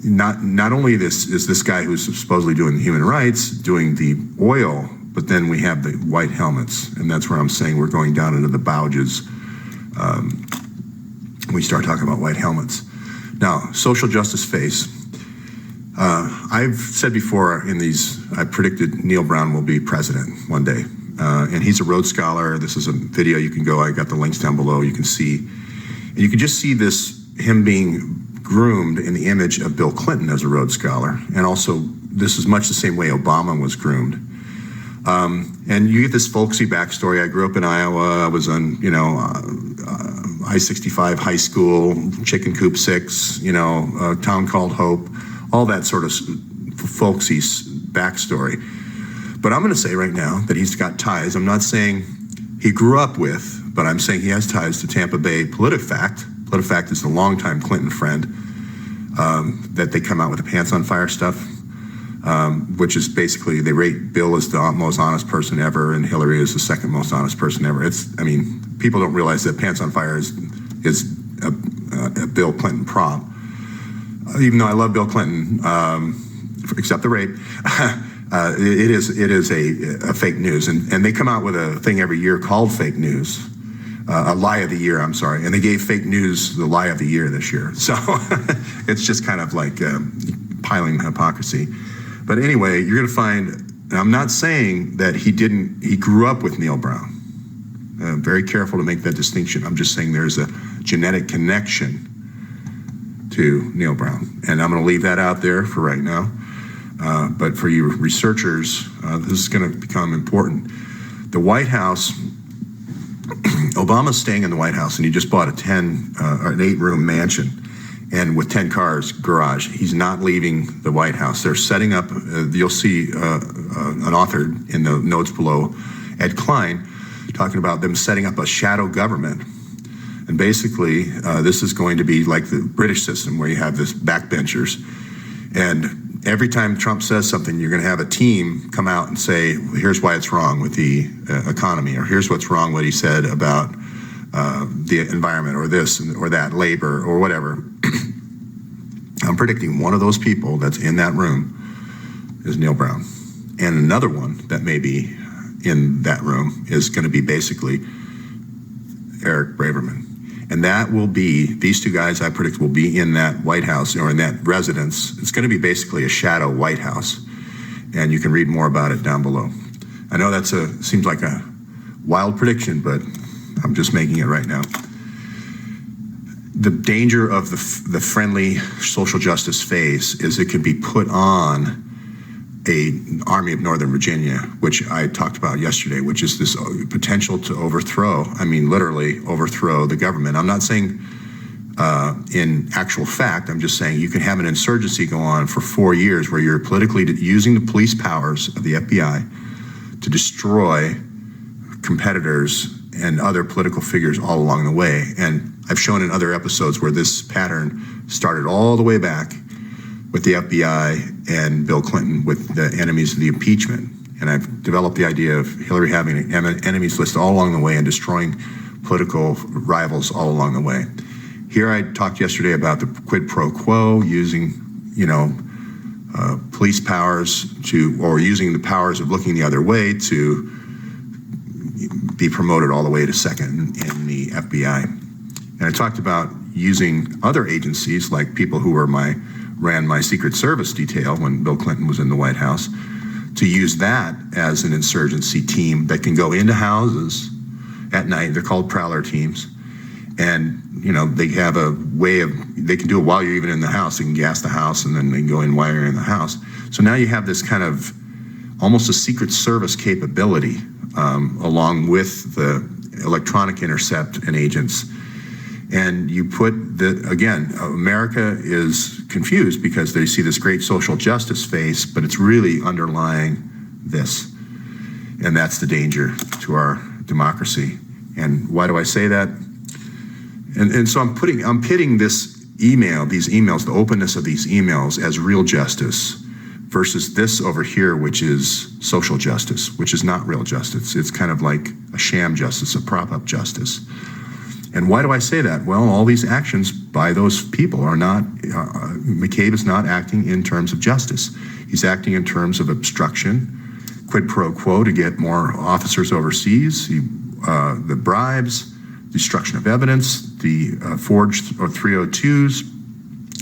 A: Not only is this guy who's supposedly doing human rights, doing the oil, but then we have the White Helmets, and that's where I'm saying we're going down into the bouges. We start talking about White Helmets. Now, social justice face. I've said before I predicted Neil Brown will be president one day. And he's a Rhodes Scholar. This is a video you can go, I got the links down below, you can see. And you can just see him being groomed in the image of Bill Clinton as a Rhodes Scholar. And also, this is much the same way Obama was groomed. And you get this folksy backstory. I grew up in Iowa. I was on, I-65 high school, Chicken Coop 6, a town called Hope, all that sort of folksy backstory. But I'm going to say right now that he's got ties. I'm not saying he grew up with, but I'm saying he has ties to Tampa Bay PolitiFact. PolitiFact is the longtime Clinton friend that they come out with the pants on fire stuff. Which is basically, they rate Bill as the most honest person ever and Hillary as the second most honest person ever. People don't realize that Pants on Fire is a Bill Clinton prop. Even though I love Bill Clinton, except the rape, it is a fake news. And they come out with a thing every year called fake news, a lie of the year, I'm sorry. And they gave fake news the lie of the year this year. So it's just kind of like piling hypocrisy. But anyway, you're going to find, and I'm not saying that he grew up with Neil Brown. I'm very careful to make that distinction. I'm just saying there's a genetic connection to Neil Brown. And I'm going to leave that out there for right now. But for you researchers, this is going to become important. The White House, Obama's staying in the White House, and he just bought an 8-room mansion. And with 10 cars garage. He's not leaving the White House. They're setting up, you'll see an author in the notes below, Ed Klein, talking about them setting up a shadow government. And basically, this is going to be like the British system where you have this backbenchers. And every time Trump says something, you're going to have a team come out and say, here's why it's wrong with the economy, or here's what's wrong what he said about the environment, or this or that, labor, or whatever. I'm predicting one of those people that's in that room is Neil Brown. And another one that may be in that room is going to be basically Eric Braverman. And that will be, these two guys I predict will be in that White House, or in that residence. It's going to be basically a shadow White House. And you can read more about it down below. I know seems like a wild prediction, but I'm just making it right now. The danger of the friendly social justice phase is it can be put on an Army of Northern Virginia, which I talked about yesterday, which is this potential to literally overthrow the government. I'm not saying in actual fact, I'm just saying you can have an insurgency go on for 4 years where you're politically using the police powers of the FBI to destroy competitors and other political figures all along the way. And I've shown in other episodes where this pattern started all the way back with the FBI and Bill Clinton with the enemies of the impeachment. And I've developed the idea of Hillary having an enemies list all along the way and destroying political rivals all along the way. Here I talked yesterday about the quid pro quo, using, police powers or using the powers of looking the other way to be promoted all the way to second in the FBI. And I talked about using other agencies, like people who ran my Secret Service detail when Bill Clinton was in the White House, to use that as an insurgency team that can go into houses at night. They're called prowler teams. And, they have a way they can do it while you're even in the house. They can gas the house and then they can go in while you're in the house. So now you have this kind of almost a Secret Service capability along with the electronic intercept and agents. And you put America is confused because they see this great social justice face, but it's really underlying this. And that's the danger to our democracy. And why do I say that? And so I'm pitting these emails, the openness of these emails as real justice versus this over here, which is social justice, which is not real justice. It's kind of like a sham justice, a prop-up justice. And why do I say that? Well, all these actions by those people are not, McCabe is not acting in terms of justice. He's acting in terms of obstruction, quid pro quo to get more officers overseas, the bribes, destruction of evidence, the forged or 302s,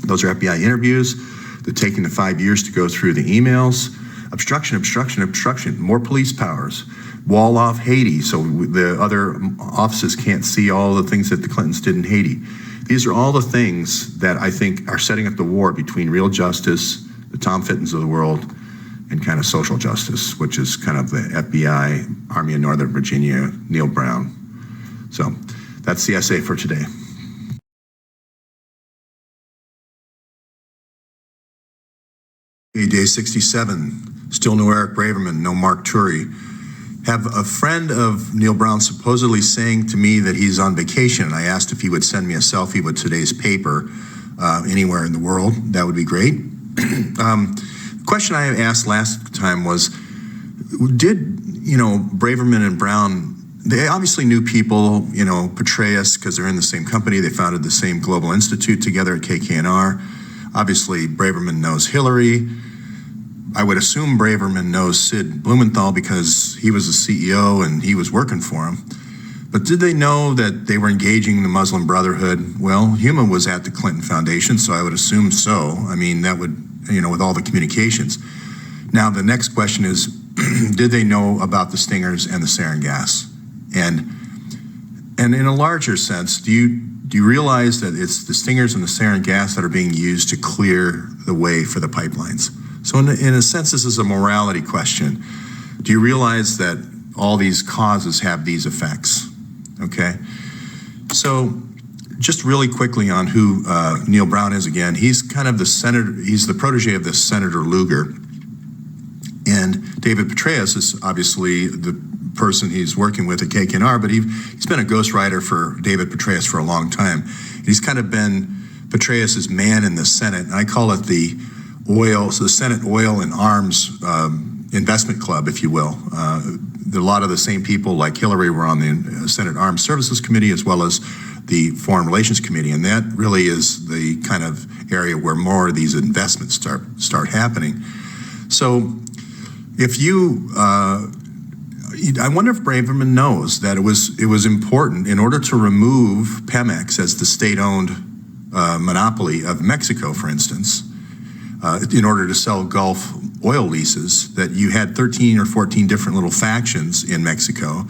A: those are FBI interviews, the taking the 5 years to go through the emails, obstruction, more police powers, wall off Haiti so the other offices can't see all the things that the Clintons did in Haiti. These are all the things that I think are setting up the war between real justice, the Tom Fittons of the world, and kind of social justice, which is kind of the FBI, Army of Northern Virginia, Neil Brown. So that's the essay for today. Okay, day 67, still no Eric Braverman, no Mark Turi. Have a friend of Neil Brown supposedly saying to me that he's on vacation, and I asked if he would send me a selfie with today's paper anywhere in the world. That would be great. The question I asked last time was, did, Braverman and Brown, they obviously knew people, Petraeus, because they're in the same company. They founded the same Global Institute together at KKNR. Obviously, Braverman knows Hillary. I would assume Braverman knows Sid Blumenthal because he was the CEO and he was working for him. But did they know that they were engaging the Muslim Brotherhood? Well, Huma was at the Clinton Foundation, so I would assume so. I mean, that would, with all the communications. Now, the next question is, did they know about the stingers and the sarin gas? And in a larger sense, do you realize that it's the stingers and the sarin gas that are being used to clear the way for the pipelines? So in a sense, this is a morality question. Do you realize that all these causes have these effects? Okay. So just really quickly on who Neil Brown is again, he's kind of he's the protege of this Senator Lugar. And David Petraeus is obviously the person he's working with at KKNR, but he's been a ghostwriter for David Petraeus for a long time. He's kind of been Petraeus's man in the Senate, and I call it the Senate Oil and Arms investment club, if you will. A lot of the same people like Hillary were on the Senate Armed Services Committee as well as the Foreign Relations Committee, and that really is the kind of area where more of these investments start happening. So if I wonder if Braverman knows that it was important in order to remove Pemex as the state-owned monopoly of Mexico, for instance, in order to sell Gulf oil leases, that you had 13 or 14 different little factions in Mexico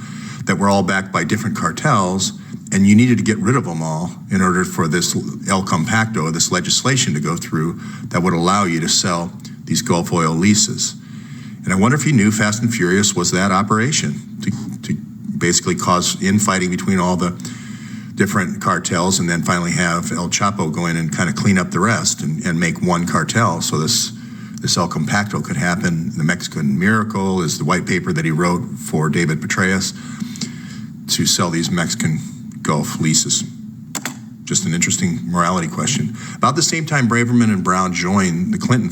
A: that were all backed by different cartels, and you needed to get rid of them all in order for this El Compacto, this legislation to go through that would allow you to sell these Gulf oil leases. And I wonder if he knew Fast and Furious was that operation to basically cause infighting between all the different cartels and then finally have El Chapo go in and kind of clean up the rest and make one cartel. So this El Compacto could happen. The Mexican Miracle is the white paper that he wrote for David Petraeus to sell these Mexican Gulf leases. Just an interesting morality question. About the same time Braverman and Brown joined the Clinton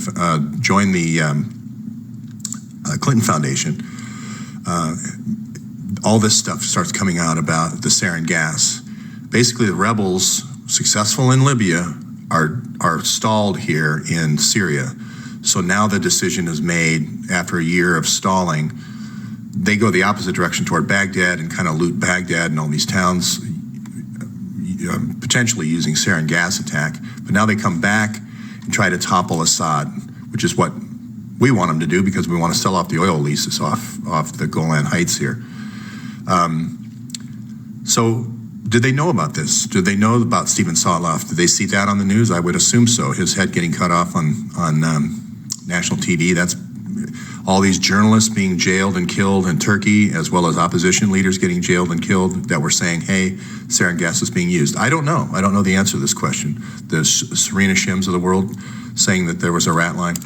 A: Foundation, all this stuff starts coming out about the sarin gas. Basically, the rebels, successful in Libya, are stalled here in Syria. So now the decision is made after a year of stalling. They go the opposite direction toward Baghdad and kind of loot Baghdad and all these towns, potentially using sarin gas attack. But now they come back and try to topple Assad, which is what we want them to do because we want to sell off the oil leases off the Golan Heights here. So did they know about this? Did they know about Stephen Sotloff? Did they see that on the news? I would assume so. His head getting cut off on national TV. That's all these journalists being jailed and killed in Turkey, as well as opposition leaders getting jailed and killed that were saying, hey, sarin gas is being used. I don't know. I don't know the answer to this question. The Serena Shims of the world saying that there was a rat line.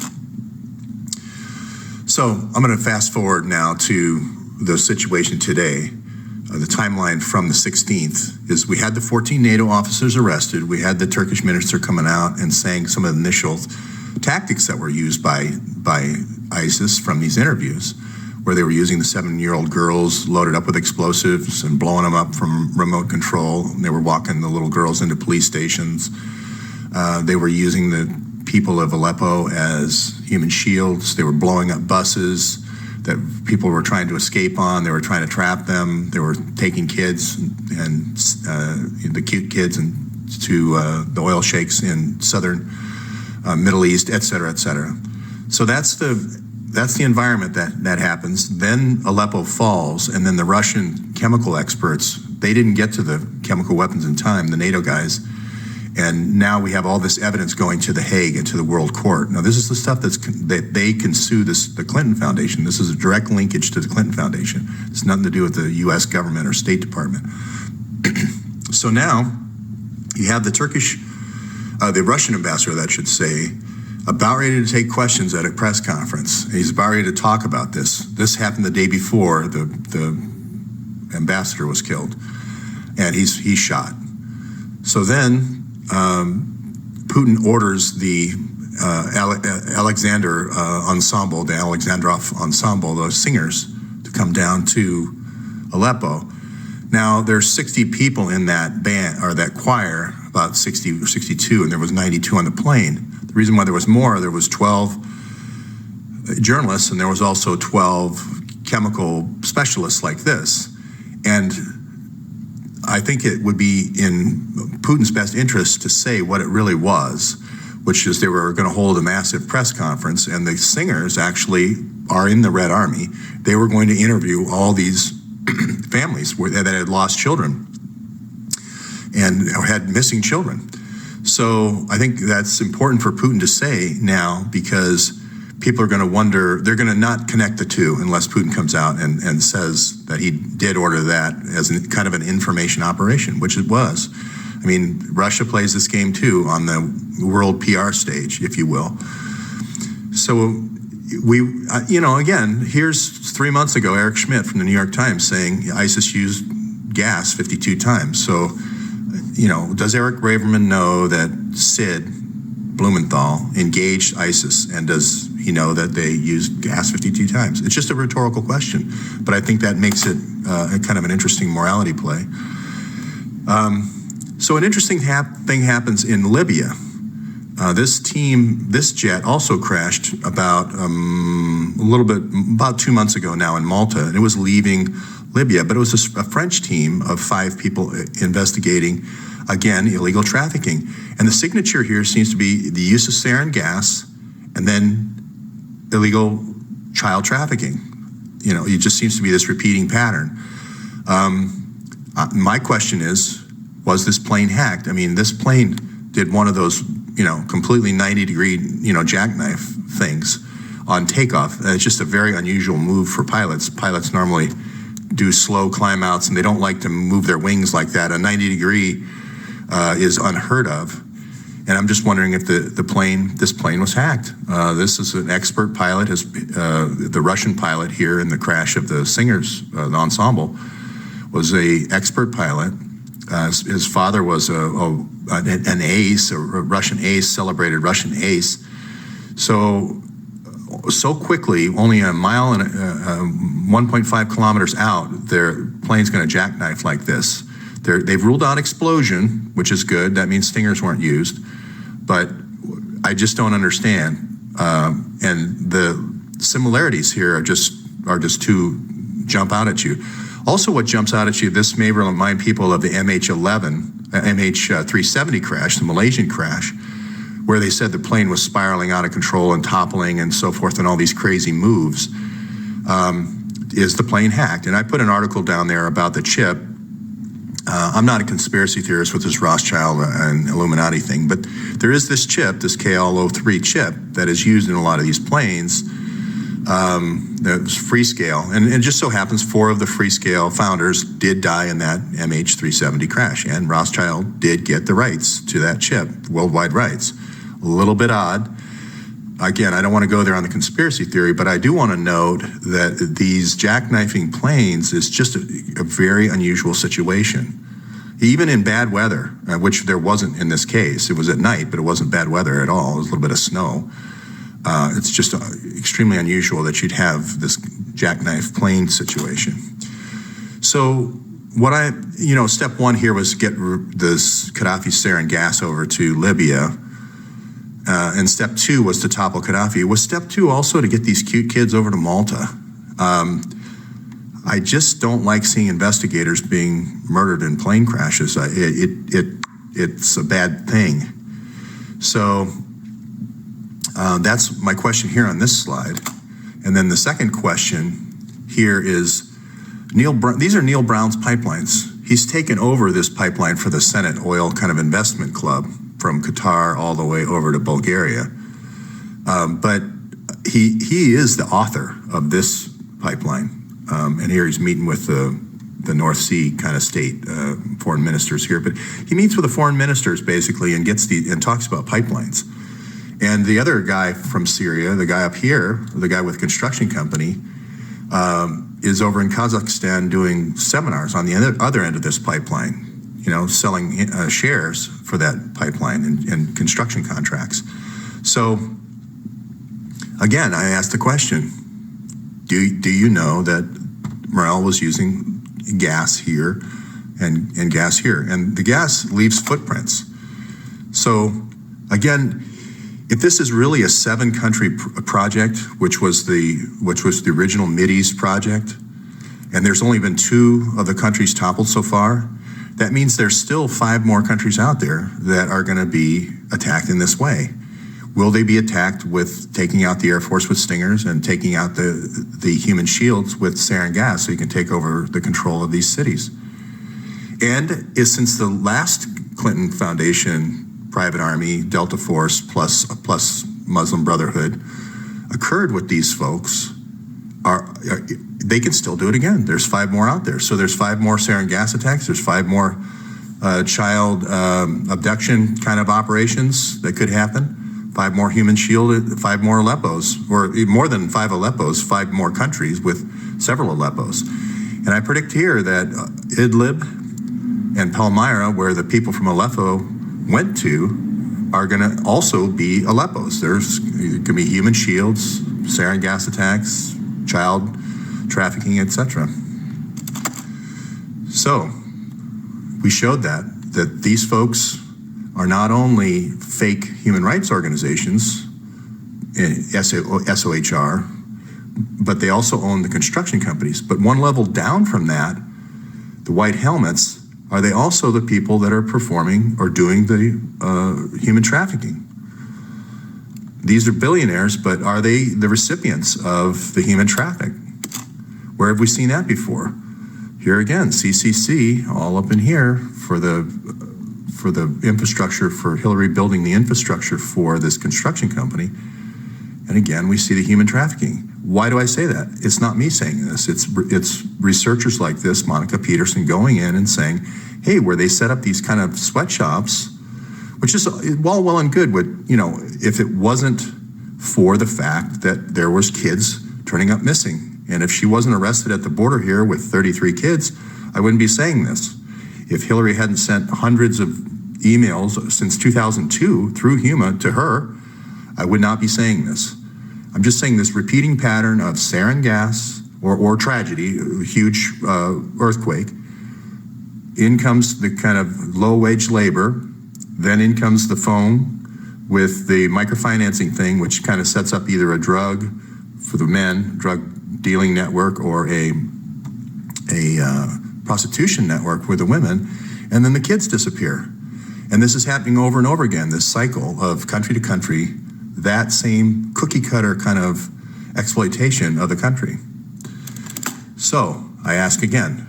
A: So I'm going to fast forward now to the situation today. The timeline from the 16th is we had the 14 NATO officers arrested. We had the Turkish minister coming out and saying some of the initial tactics that were used by ISIS from these interviews, where they were using the 7-year-old girls loaded up with explosives and blowing them up from remote control. They were walking the little girls into police stations. They were using the people of Aleppo as human shields. They were blowing up buses that people were trying to escape on. They were trying to trap them. They were taking kids and the cute kids and to the oil sheikhs in southern Middle East, et cetera, et cetera. So that's the environment that happens. Then Aleppo falls, and then the Russian chemical experts, they didn't get to the chemical weapons in time, the NATO guys, and now we have all this evidence going to The Hague and to the World Court. Now, this is the stuff that they can sue the Clinton Foundation. This is a direct linkage to the Clinton Foundation. It's nothing to do with the U.S. government or State Department. So now you have the Russian ambassador, that should say, about ready to take questions at a press conference. He's about ready to talk about this. This happened the day before the ambassador was killed, and he's shot. So then Putin orders the Alexander ensemble, the Alexandrov ensemble, those singers, to come down to Aleppo. Now, there's 60 people in that band, or that choir, about 60 or 62, and there was 92 on the plane. The reason why there was more, there was 12 journalists, and there was also 12 chemical specialists like this. And I think it would be in Putin's best interest to say what it really was, which is they were going to hold a massive press conference, and the singers actually are in the Red Army. They were going to interview all these families that had lost children and had missing children. So I think that's important for Putin to say now, because people are going to wonder, they're going to not connect the two unless Putin comes out and says that he did order that as kind of an information operation, which it was. I mean, Russia plays this game too on the world PR stage, if you will. So again, here's 3 months ago, Eric Schmidt from the New York Times saying ISIS used gas 52 times. So, does Eric Braverman know that Sid Blumenthal engaged ISIS, and does he know that they used gas 52 times? It's just a rhetorical question, but I think that makes it kind of an interesting morality play. So an interesting thing happens in Libya. This jet also crashed about 2 months ago now in Malta, and it was leaving Libya, but it was a French team of 5 people investigating, again, illegal trafficking. And the signature here seems to be the use of sarin gas and then illegal child trafficking. It just seems to be this repeating pattern. My question is, was this plane hacked? I mean, this plane did one of those, completely 90-degree, jackknife things on takeoff. It's just a very unusual move for pilots. Pilots normally do slow climb outs, and they don't like to move their wings like that. A 90-degree is unheard of. And I'm just wondering if this plane was hacked. This is an expert pilot, the Russian pilot here in the crash of the singers, the ensemble, was a expert pilot. His father was a an ace, a Russian ace, celebrated Russian ace. So quickly, only a mile and 1.5 kilometers out, their plane's going to jackknife like this. They've ruled out explosion, which is good. That means stingers weren't used. But I just don't understand. And the similarities here are just too jump out at you. Also, what jumps out at you, this may remind people of the MH370 crash, the Malaysian crash, where they said the plane was spiraling out of control and toppling and so forth and all these crazy moves. Is the plane hacked? And I put an article down there about the chip. I'm not a conspiracy theorist with this Rothschild and Illuminati thing, but there is this chip, this KL03 chip, that is used in a lot of these planes. That's Freescale, and it just so happens 4 of the Freescale founders did die in that MH370 crash, and Rothschild did get the rights to that chip, worldwide rights. A little bit odd. Again, I don't want to go there on the conspiracy theory, but I do want to note that these jackknifing planes is just a very unusual situation. Even in bad weather, which there wasn't in this case. It was at night, but it wasn't bad weather at all. It was a little bit of snow. It's just extremely unusual that you'd have this jackknife plane situation. So step one here was get this Gaddafi sarin gas over to Libya. And step 2 was to topple Gaddafi. Was step 2 also to get these cute kids over to Malta? I just don't like seeing investigators being murdered in plane crashes. It's a bad thing. So that's my question here on this slide. And then the second question here is, these are Neil Brown's pipelines. He's taken over this pipeline for the Senate Oil kind of investment club from Qatar all the way over to Bulgaria. But he is the author of this pipeline. And here he's meeting with the North Sea kind of state foreign ministers here. But he meets with the foreign ministers basically and talks about pipelines. And the other guy from Syria, the guy up here, the guy with construction company, is over in Kazakhstan doing seminars on the other end of this pipeline, selling shares for that pipeline and construction contracts. So again, I asked the question, do you know that Morel was using gas here and gas here? And the gas leaves footprints. So again, if this is really a 7-country project, which was the original Mideast project, and there's only been 2 of the countries toppled so far, that means there's still 5 more countries out there that are going to be attacked in this way. Will they be attacked with taking out the Air Force with Stingers and taking out the human shields with sarin gas so you can take over the control of these cities? And since the last Clinton Foundation private army, Delta Force plus Muslim Brotherhood occurred with these folks, they can still do it again. There's 5 more out there. So there's 5 more sarin gas attacks. There's 5 more child abduction kind of operations that could happen. 5 more human shield, 5 more Aleppos, or more than 5 Aleppos, 5 more countries with several Aleppos. And I predict here that Idlib and Palmyra, where the people from Aleppo went to, are going to also be Aleppos. There's going to be human shields, sarin gas attacks, child trafficking, etc. So we showed that these folks are not only fake human rights organizations, SOHR, but they also own the construction companies. But one level down from that, the white helmets, are they also the people that are performing or doing the human trafficking? These are billionaires, but are they the recipients of the human traffic? Where have we seen that before? Here again, CCC, all up in here for the infrastructure, for Hillary building the infrastructure for this construction company. And again, we see the human trafficking. Why do I say that? It's not me saying this. It's researchers like this, Monica Peterson, going in and saying, hey, where they set up these kind of sweatshops, which is well and good, if it wasn't for the fact that there was kids turning up missing. And if she wasn't arrested at the border here with 33 kids, I wouldn't be saying this. If Hillary hadn't sent hundreds of emails since 2002 through Huma to her, I would not be saying this. I'm just saying this repeating pattern of sarin gas or tragedy, a huge earthquake. In comes the kind of low-wage labor. Then in comes the phone with the microfinancing thing, which kind of sets up either a drug for the men, drug dealing network, or a prostitution network for the women, and then the kids disappear. And this is happening over and over again, this cycle of country to country, that same cookie cutter kind of exploitation of the country. So I ask again,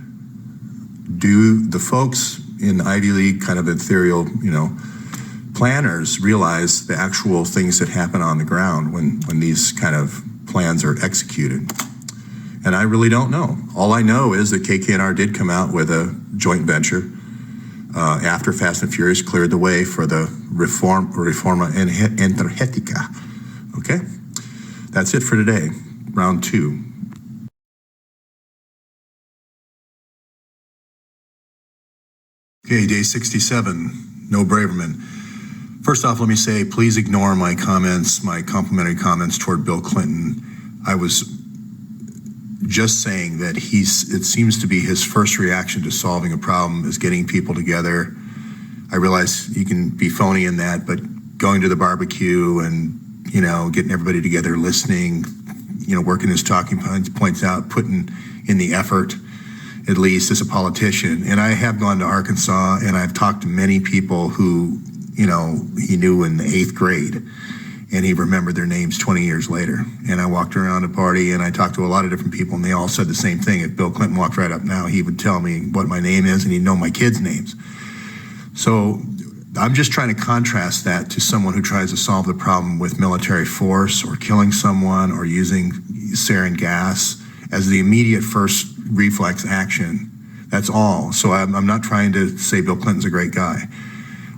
A: do the folks in Ivy League kind of ethereal, planners realize the actual things that happen on the ground when these kind of plans are executed? And I really don't know. All I know is that KKNR did come out with a joint venture after Fast and Furious cleared the way for the Reforma Energética. Okay? That's it for today. Round 2. Okay, day 67, no Braverman. First off, let me say, please ignore my comments, my complimentary comments toward Bill Clinton. I was just saying that it seems to be his first reaction to solving a problem is getting people together. I realize you can be phony in that, but going to the barbecue and, getting everybody together, listening, working his talking points out, putting in the effort, at least as a politician. And I have gone to Arkansas and I've talked to many people who, he knew in the 8th grade, and he remembered their names 20 years later. And I walked around a party and I talked to a lot of different people, and they all said the same thing. If Bill Clinton walked right up now, he would tell me what my name is and he'd know my kids' names. So I'm just trying to contrast that to someone who tries to solve the problem with military force or killing someone or using sarin gas as the immediate first reflex action. That's all. So I'm not trying to say Bill Clinton's a great guy.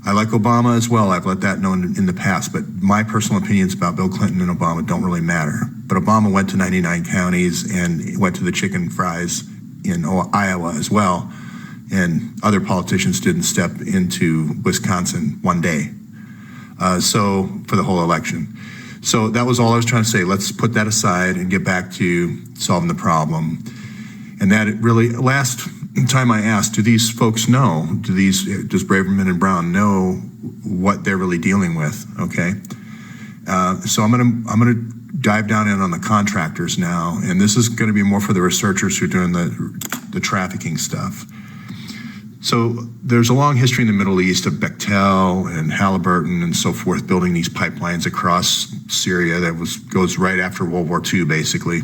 A: I like Obama as well. I've let that known in the past, but my personal opinions about Bill Clinton and Obama don't really matter. But Obama went to 99 counties and went to the chicken fries in Iowa as well. And other politicians didn't step into Wisconsin one day. So for the whole election. So that was all I was trying to say. Let's put that aside and get back to solving the problem. And that really, last time I asked, do these folks know, does Braverman and Brown know what they're really dealing with, okay? So I'm gonna dive down in on the contractors now, and this is gonna be more for the researchers who are doing the trafficking stuff. So there's a long history in the Middle East of Bechtel and Halliburton and so forth, building these pipelines across Syria that goes right after World War II, basically.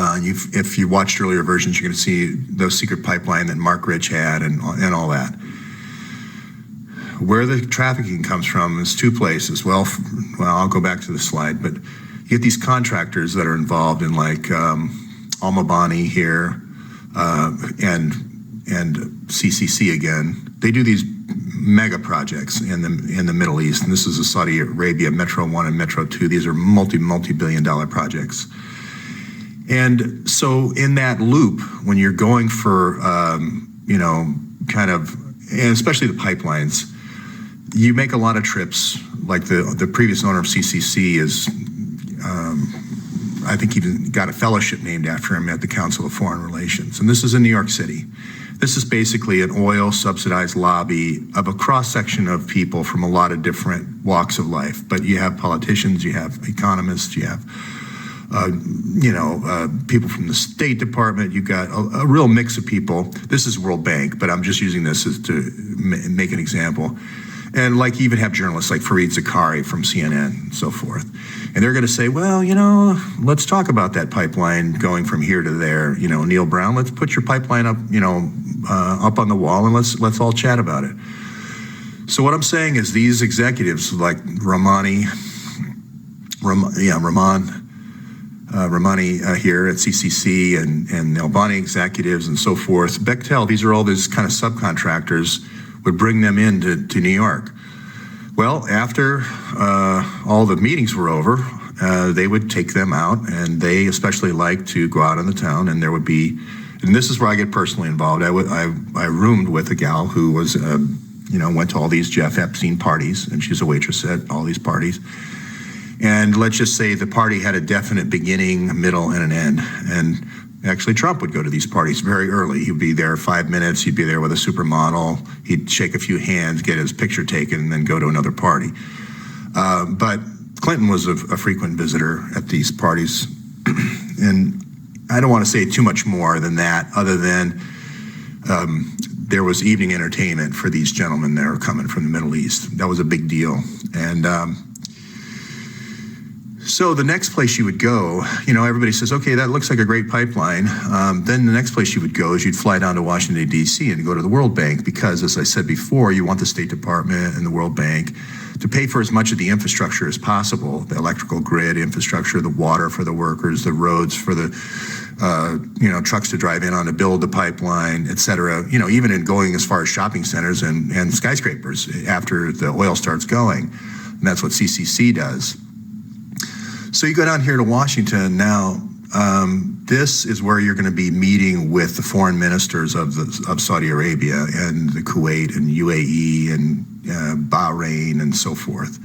A: If you watched earlier versions, you're going to see the secret pipeline that Mark Rich had and all that. Where the trafficking comes from is 2 places. Well, I'll go back to the slide, but you get these contractors that are involved in like Al-Mabani here and CCC again. They do these mega projects in the Middle East, and this is the Saudi Arabia Metro 1 and Metro 2. These are multi-billion-dollar projects. And so in that loop, when you're going for, kind of, and especially the pipelines, you make a lot of trips. Like the previous owner of CCC is, I think even got a fellowship named after him at the Council of Foreign Relations. And this is in New York City. This is basically an oil subsidized lobby of a cross-section of people from a lot of different walks of life. But you have politicians, you have economists, you have people from the State Department. You've got a real mix of people. This is World Bank, but I'm just using this to make an example. And like you even have journalists like Fareed Zakaria from CNN and so forth. And they're going to say, well, let's talk about that pipeline going from here to there. Neil Brown, let's put your pipeline up, up on the wall, and let's all chat about it. So what I'm saying is these executives like Rahmani here at CCC and the Albani executives and so forth, Bechtel, these are all these kind of subcontractors, would bring them to New York. Well, after all the meetings were over, they would take them out, and they especially like to go out in the town, and there would be, and this is where I get personally involved. I roomed with a gal who was went to all these Jeff Epstein parties, and she's a waitress at all these parties. And let's just say the party had a definite beginning, a middle, and an end. And actually, Trump would go to these parties very early. He'd be there 5 minutes. He'd be there with a supermodel. He'd shake a few hands, get his picture taken, and then go to another party. But Clinton was a frequent visitor at these parties. And I don't want to say too much more than that, other than there was evening entertainment for these gentlemen that were coming from the Middle East. That was a big deal. And so the next place you would go, everybody says, okay, that looks like a great pipeline. Then the next place you would go is you'd fly down to Washington, D.C. and go to the World Bank because, as I said before, you want the State Department and the World Bank to pay for as much of the infrastructure as possible, the electrical grid infrastructure, the water for the workers, the roads for the trucks to drive in on to build the pipeline, et cetera, even in going as far as shopping centers and skyscrapers after the oil starts going. And that's what CCC does. So you go down here to Washington now. This is where you're going to be meeting with the foreign ministers of Saudi Arabia and the Kuwait and UAE and Bahrain and so forth.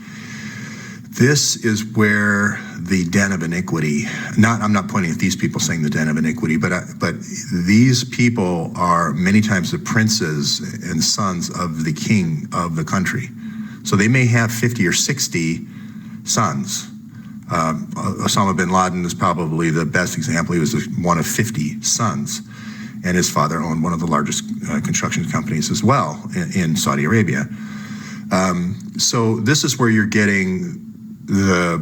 A: This is where the den of iniquity. I'm not pointing at these people saying the den of iniquity, but these people are many times the princes and sons of the king of the country. So they may have 50 or 60 sons. Osama bin Laden is probably the best example. He was one of 50 sons, and his father owned one of the largest construction companies as well in Saudi Arabia. So this is where you're getting the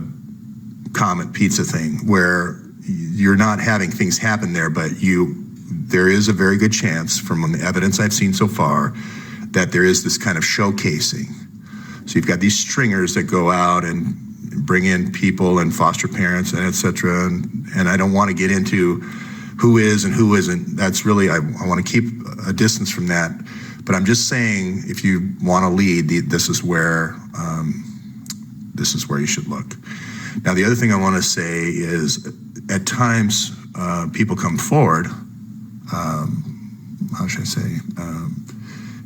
A: Comet Pizza thing, where you're not having things happen there, but there is a very good chance, from the evidence I've seen so far, that there is this kind of showcasing. So you've got these stringers that go out and bring in people and foster parents and et cetera. And I don't want to get into who is and who isn't. That's really, I want to keep a distance from that. But I'm just saying, if you want to lead, this is where you should look. Now, the other thing I want to say is, at times, people come forward, how should I say,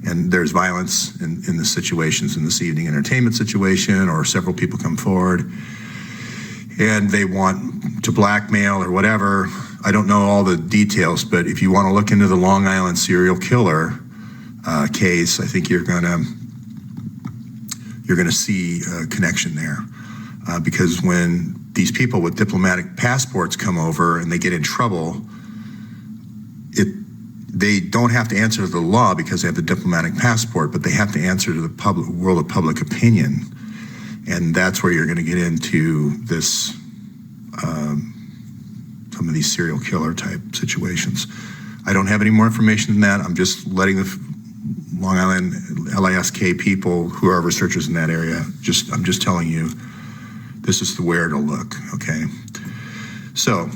A: and there's violence in the situations in this evening entertainment situation, or several people come forward and they want to blackmail or whatever. I don't know all the details, but if you want to look into the Long Island serial killer case, I think you're gonna see a connection there, because when these people with diplomatic passports come over and they get in trouble, they don't have to answer to the law because they have the diplomatic passport, but they have to answer to the world of public opinion. And that's where you're going to get into this, some of these serial killer type situations. I don't have any more information than that. I'm just letting the Long Island LASK people who are researchers in that area, I'm just telling you, this is where to look, okay? So,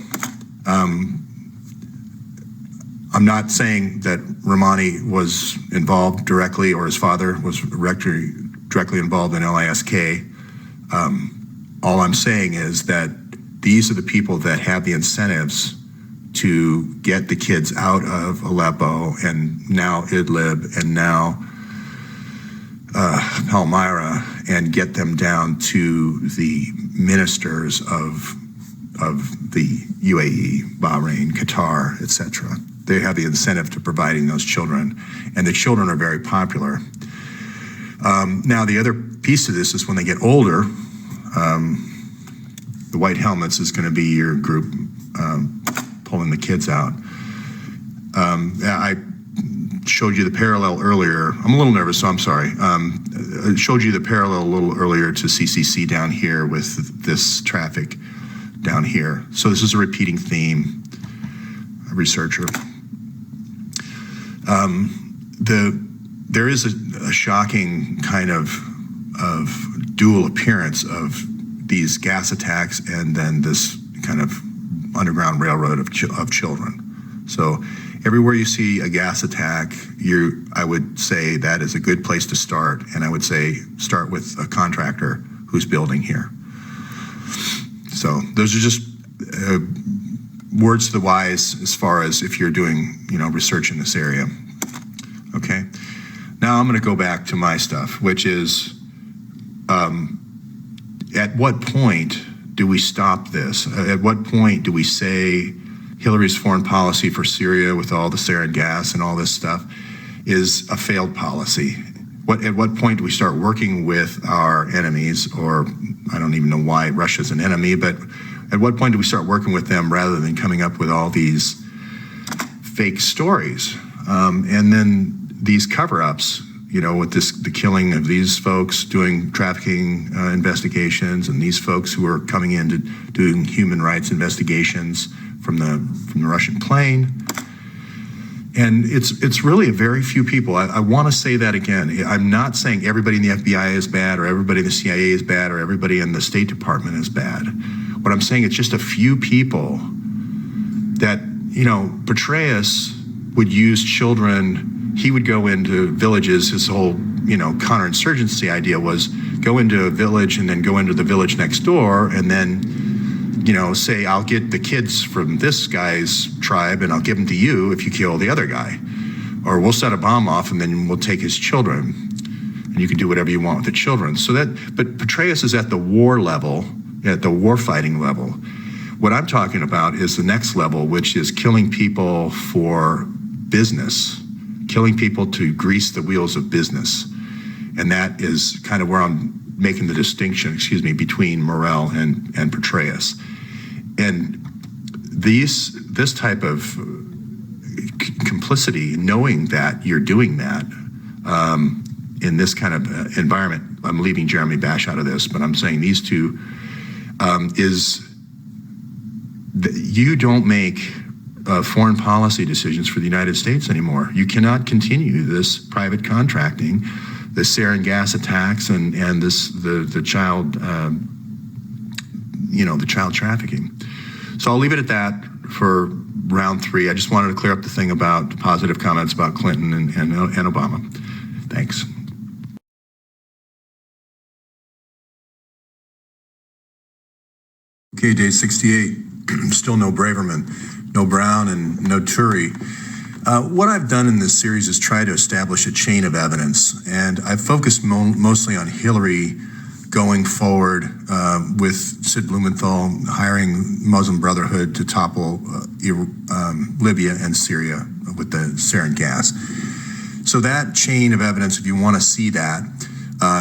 A: I'm not saying that Romani was involved directly, or his father was directly involved in LASK. All I'm saying is that these are the people that have the incentives to get the kids out of Aleppo and now Idlib and now Palmyra, and get them down to the ministers of the UAE, Bahrain, Qatar, etc. They have the incentive to providing those children, and the children are very popular. Now, the other piece of this is when they get older, the White Helmets is going to be your group pulling the kids out. I showed you the parallel earlier. I'm a little nervous, so I'm sorry. I showed you the parallel a little earlier to CCC down here with this traffic down here. So this is a repeating theme, a researcher. There is a shocking kind of dual appearance of these gas attacks and then this kind of underground railroad of children. So everywhere you see a gas attack, I would say that is a good place to start, and I would say start with a contractor who's building here. So those are just words to the wise as far as if you're doing research in this area. Okay. Now now I'm going to go back to my stuff, which is, at what point do we stop this? At what point do we say Hillary's foreign policy for Syria with all the sarin gas and all this stuff is a failed policy? At what point do we start working with our enemies, or I don't even know why Russia's an enemy, but at what point do we start working with them rather than coming up with all these fake stories? And then these cover-ups, with the killing of these folks doing trafficking investigations, and these folks who are coming in to doing human rights investigations from the Russian plane. And it's really a very few people. I want to say that again. I'm not saying everybody in the FBI is bad, or everybody in the CIA is bad, or everybody in the State Department is bad. What I'm saying, it's just a few people that, Petraeus would use children. He would go into villages. His whole, counterinsurgency idea was go into a village and then go into the village next door and then, say, I'll get the kids from this guy's tribe and I'll give them to you if you kill the other guy. Or we'll set a bomb off and then we'll take his children and you can do whatever you want with the children. But Petraeus is at the war level, at the war fighting level. What I'm talking about is the next level, which is killing people for business, killing people to grease the wheels of business. And that is kind of where I'm making the distinction, between Morell and Petraeus. And this type of complicity, knowing that you're doing that in this kind of environment, I'm leaving Jeremy Bash out of this, but I'm saying these two, you don't make foreign policy decisions for the United States anymore. You cannot continue this private contracting, the sarin gas attacks, and the child child trafficking. So I'll leave it at that for round 3. I just wanted to clear up the thing about positive comments about Clinton and Obama. Thanks. Okay, day 68. Still no Braverman, no Brown, and no Turi. What I've done in this series is try to establish a chain of evidence, and I've focused mostly on Hillary going forward with Sid Blumenthal hiring Muslim Brotherhood to topple Libya and Syria with the sarin gas. So that chain of evidence, if you want to see that,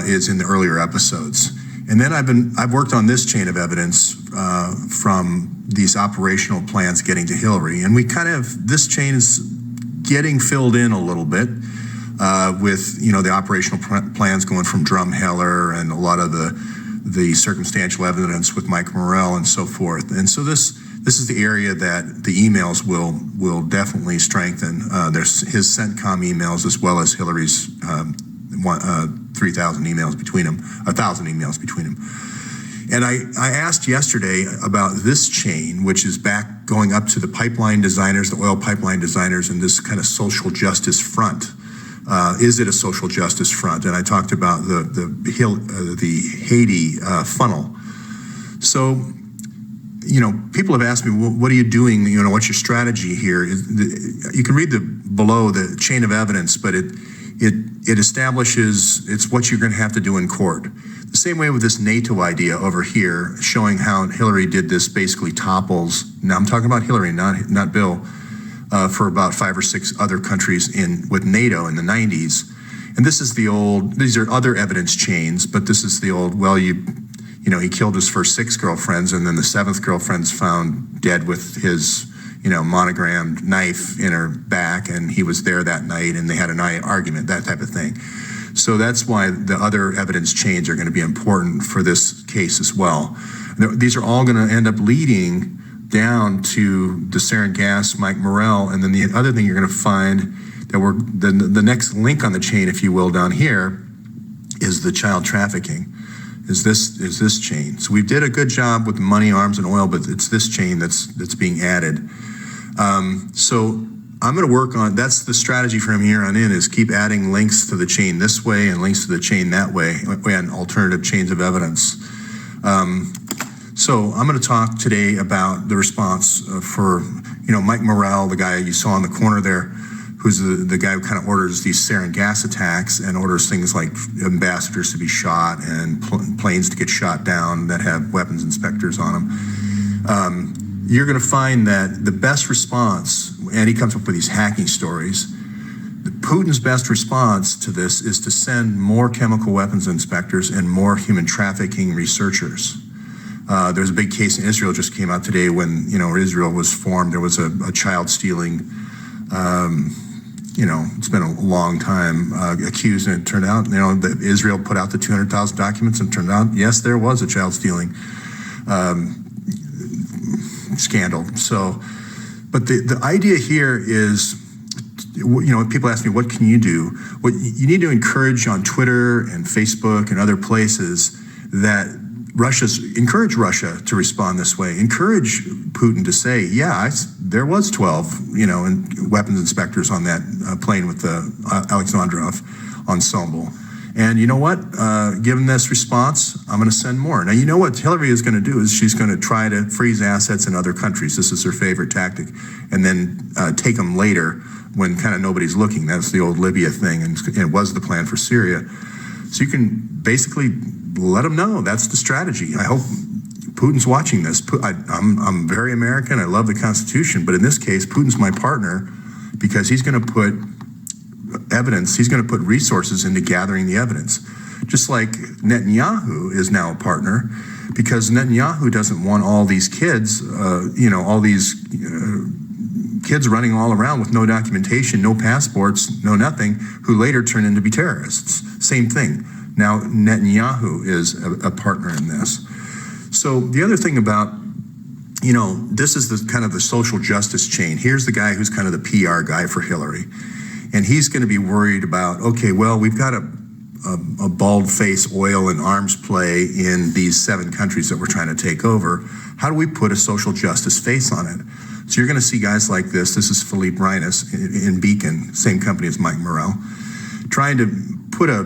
A: is in the earlier episodes. And then I've worked on this chain of evidence from these operational plans getting to Hillary, and this chain is getting filled in a little bit with the operational plans going from Drumheller and a lot of the circumstantial evidence with Mike Morell and so forth. And so this is the area that the emails will definitely strengthen. There's his CENTCOM emails as well as Hillary's 3,000 emails between them, 1,000 emails between them. And I asked yesterday about this chain, which is going up to the pipeline designers, the oil pipeline designers, and this kind of social justice front. Is it a social justice front? And I talked about the Haiti funnel. So, people have asked me, well, what are you doing? What's your strategy here? You can read below the chain of evidence, but it establishes it's what you're going to have to do in court. The same way with this NATO idea over here, showing how Hillary did this, basically topples. Now I'm talking about Hillary, not Bill, for about 5 or 6 other countries with NATO in the 90s. And this is these are other evidence chains, but this is the old, he killed his first 6 girlfriends, and then the 7th girlfriend's found dead with his monogrammed knife in her back, and he was there that night, and they had an argument, that type of thing. So that's why the other evidence chains are going to be important for this case as well. These are all going to end up leading down to the sarin gas, Mike Morell, and then the other thing you're going to find that the next link on the chain, if you will, down here is the child trafficking. Is this chain. So we did a good job with money, arms, and oil, but it's this chain that's being added. So I'm going to work on, that's the strategy from here on in, is keep adding links to the chain this way and links to the chain that way, and alternative chains of evidence. So I'm going to talk today about the response for, Mike Morell, the guy you saw in the corner there, who's the guy who kind of orders these sarin gas attacks and orders things like ambassadors to be shot and planes to get shot down that have weapons inspectors on them. You're going to find that the best response, and he comes up with these hacking stories, Putin's best response to this is to send more chemical weapons inspectors and more human trafficking researchers. There's a big case in Israel just came out today when, Israel was formed. There was a child stealing, it's been a long time accused, and it turned out, that Israel put out the 200,000 documents, and it turned out, yes, there was a child stealing scandal. So, but the idea here is, people ask me, what can you do? What you need to encourage on Twitter and Facebook and other places that encourage Russia to respond this way. Encourage Putin to say, there was 12, weapons inspectors on that plane with the Alexandrov ensemble. And you know what? Given this response, I'm going to send more. Now, you know what Hillary is going to do is she's going to try to freeze assets in other countries. This is her favorite tactic. And then take them later when kind of nobody's looking. That's the old Libya thing, and it was the plan for Syria. So you can basically let them know that's the strategy. I hope Putin's watching this. I'm very American. I love the Constitution. But in this case, Putin's my partner because he's going to put evidence, he's going to put resources into gathering the evidence. Just like Netanyahu is now a partner because Netanyahu doesn't want all these kids, kids running all around with no documentation, no passports, no nothing, who later turn into be terrorists. Same thing. Now Netanyahu is a partner in this. So the other thing about, this is the kind of the social justice chain. Here's the guy who's kind of the PR guy for Hillary. And he's going to be worried about, okay, well, we've got a bald face oil and arms play in these 7 countries that we're trying to take over. How do we put a social justice face on it? So you're going to see guys like this. This is Philippe Reines in Beacon, same company as Mike Morrell, trying to put a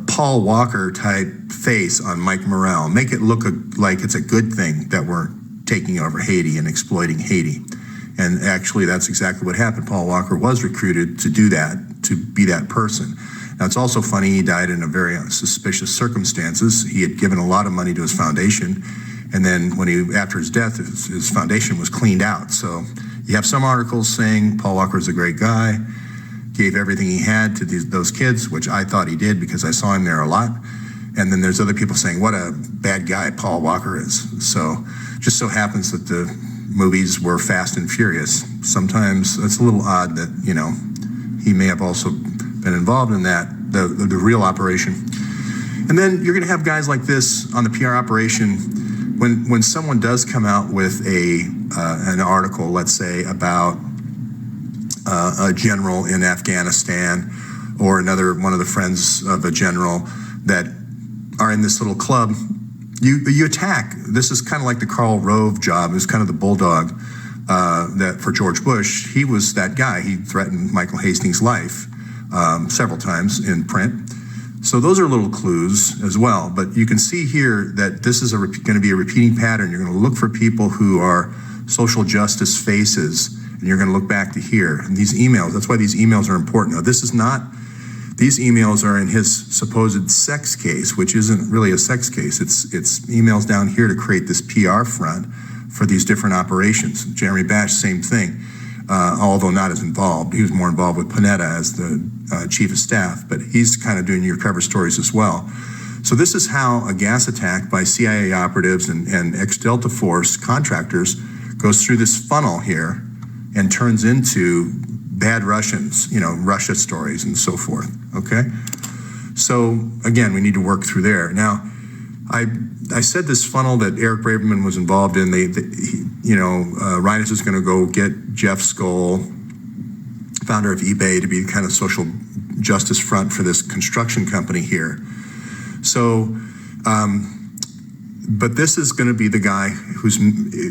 A: Paul Walker type face on Mike Morrell, make it look like it's a good thing that we're taking over Haiti and exploiting Haiti. And actually, that's exactly what happened. Paul Walker was recruited to do that, to be that person. Now, it's also funny, he died in a very suspicious circumstances. He had given a lot of money to his foundation, and then after his death, his foundation was cleaned out. So you have some articles saying Paul Walker is a great guy, gave everything he had to those kids, which I thought he did because I saw him there a lot. And then there's other people saying what a bad guy Paul Walker is. So just so happens that the movies were Fast and Furious. Sometimes it's a little odd that, he may have also been involved in that, the real operation. And then you're going to have guys like this on the PR operation. When someone does come out with an article, let's say, about a general in Afghanistan or one of the friends of a general that are in this little club, you attack. This is kind of like the Karl Rove job. It was kind of the bulldog that for George Bush. He was that guy. He threatened Michael Hastings' life several times in print. So those are little clues as well. But you can see here that this is going to be a repeating pattern. You're going to look for people who are social justice faces, and you're going to look back to here. And these emails, that's why these emails are important. Now, these emails are in his supposed sex case, which isn't really a sex case. It's emails down here to create this PR front for these different operations. Jeremy Bash, same thing, although not as involved. He was more involved with Panetta as the chief of staff, but he's kind of doing your cover stories as well. So this is how a gas attack by CIA operatives and ex-Delta Force contractors goes through this funnel here and turns into bad Russians, Russia stories and so forth, okay? So again, we need to work through there. Now, I said this funnel that Eric Braverman was involved in, Reines is gonna go get Jeff Skoll, founder of eBay, to be kind of social justice front for this construction company here. So, but this is going to be the guy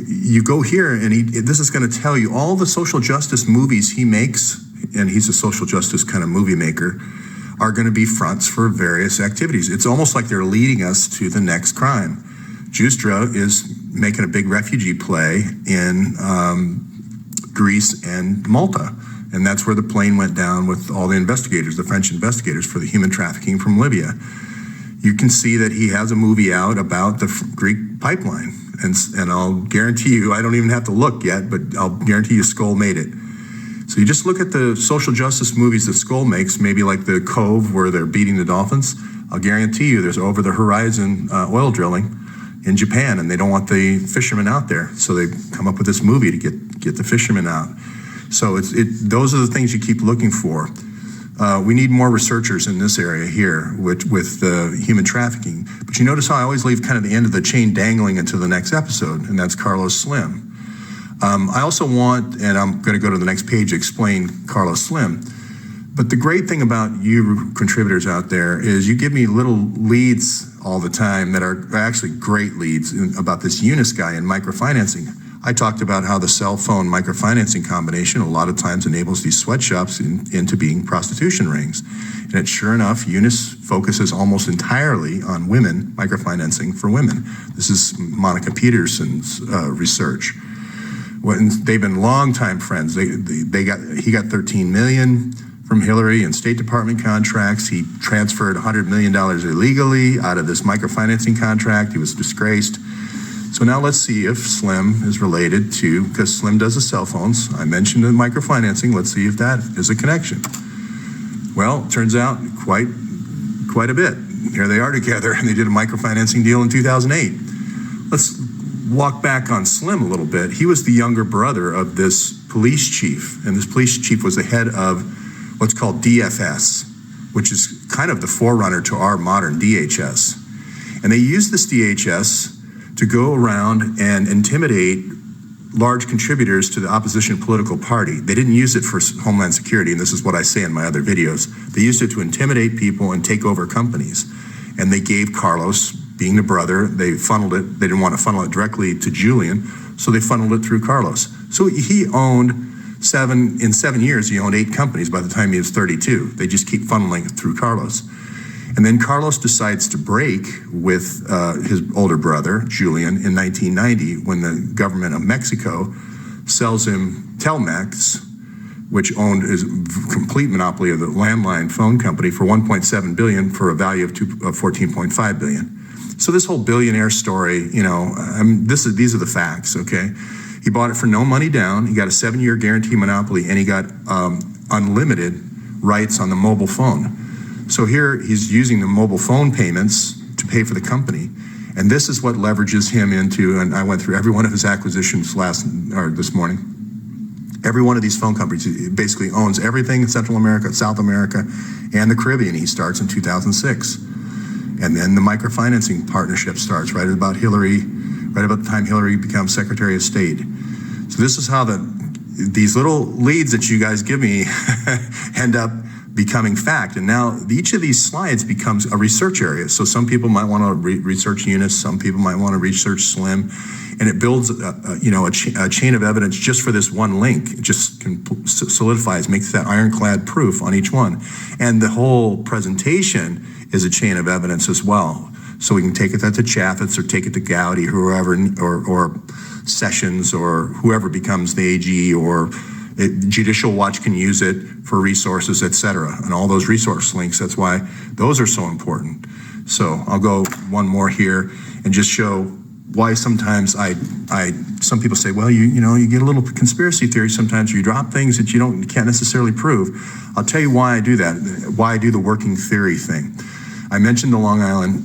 A: you go here and this is going to tell you all the social justice movies he makes, and he's a social justice kind of movie maker, are going to be fronts for various activities. It's almost like they're leading us to the next crime. Justra is making a big refugee play in Greece and Malta. And that's where the plane went down with all the investigators, the French investigators for the human trafficking from Libya. You can see that he has a movie out about the Greek pipeline. And I'll guarantee you, I don't even have to look yet, but I'll guarantee you Skoll made it. So you just look at the social justice movies that Skoll makes, maybe like The Cove where they're beating the dolphins. I'll guarantee you there's over the horizon oil drilling in Japan, and they don't want the fishermen out there. So they come up with this movie to get the fishermen out. So those are the things you keep looking for. We need more researchers in this area here with human trafficking. But you notice how I always leave kind of the end of the chain dangling into the next episode, and that's Carlos Slim. I also want, and I'm going to go to the next page to explain Carlos Slim. But the great thing about you contributors out there is you give me little leads all the time that are actually great leads about this Eunice guy in microfinancing. I talked about how the cell phone microfinancing combination a lot of times enables these sweatshops into being prostitution rings. And it, sure enough, Eunice focuses almost entirely on women, microfinancing for women. This is Monica Peterson's research. They've been longtime friends. He got $13 million from Hillary in State Department contracts. He transferred $100 million illegally out of this microfinancing contract. He was disgraced. So now let's see if Slim is related to, because Slim does the cell phones. I mentioned the microfinancing. Let's see if that is a connection. Well, it turns out quite a bit. Here they are together, and they did a microfinancing deal in 2008. Let's walk back on Slim a little bit. He was the younger brother of this police chief, and this police chief was the head of what's called DFS, which is kind of the forerunner to our modern DHS. And they used this DHS to go around and intimidate large contributors to the opposition political party. They didn't use it for Homeland Security, and this is what I say in my other videos. They used it to intimidate people and take over companies. And they gave Carlos, being the brother, they funneled it. They didn't want to funnel it directly to Julian, so they funneled it through Carlos. So he owned in 7 years, he owned 8 companies by the time he was 32. They just keep funneling it through Carlos. And then Carlos decides to break with his older brother, Julian, in 1990 when the government of Mexico sells him Telmex, which owned his complete monopoly of the landline phone company for $1.7 billion for a value of $14.5 billion. So this whole billionaire story, these are the facts, okay? He bought it for no money down. He got a 7-year guarantee monopoly, and he got unlimited rights on the mobile phone. So here he's using the mobile phone payments to pay for the company. And this is what leverages him into, and I went through every one of his acquisitions this morning. Every one of these phone companies basically owns everything in Central America, South America, and the Caribbean. He starts in 2006. And then the microfinancing partnership starts right about the time Hillary becomes Secretary of State. So this is how these little leads that you guys give me end up becoming fact. And now each of these slides becomes a research area. So some people might want to research Eunice, some people might want to research Slim, and it builds a chain of evidence just for this one link. It just solidifies, makes that ironclad proof on each one. And the whole presentation is a chain of evidence as well. So we can take it to Chaffetz or take it to Gowdy, whoever, or Sessions, or whoever becomes the AG, or Judicial Watch can use it for resources, et.cetera. And all those resource links, that's why those are so important. So I'll go one more here and just show why sometimes some people say, well, you get a little conspiracy theory sometimes, you drop things that you can't necessarily prove. I'll tell you why I do that, why I do the working theory thing. I mentioned the Long Island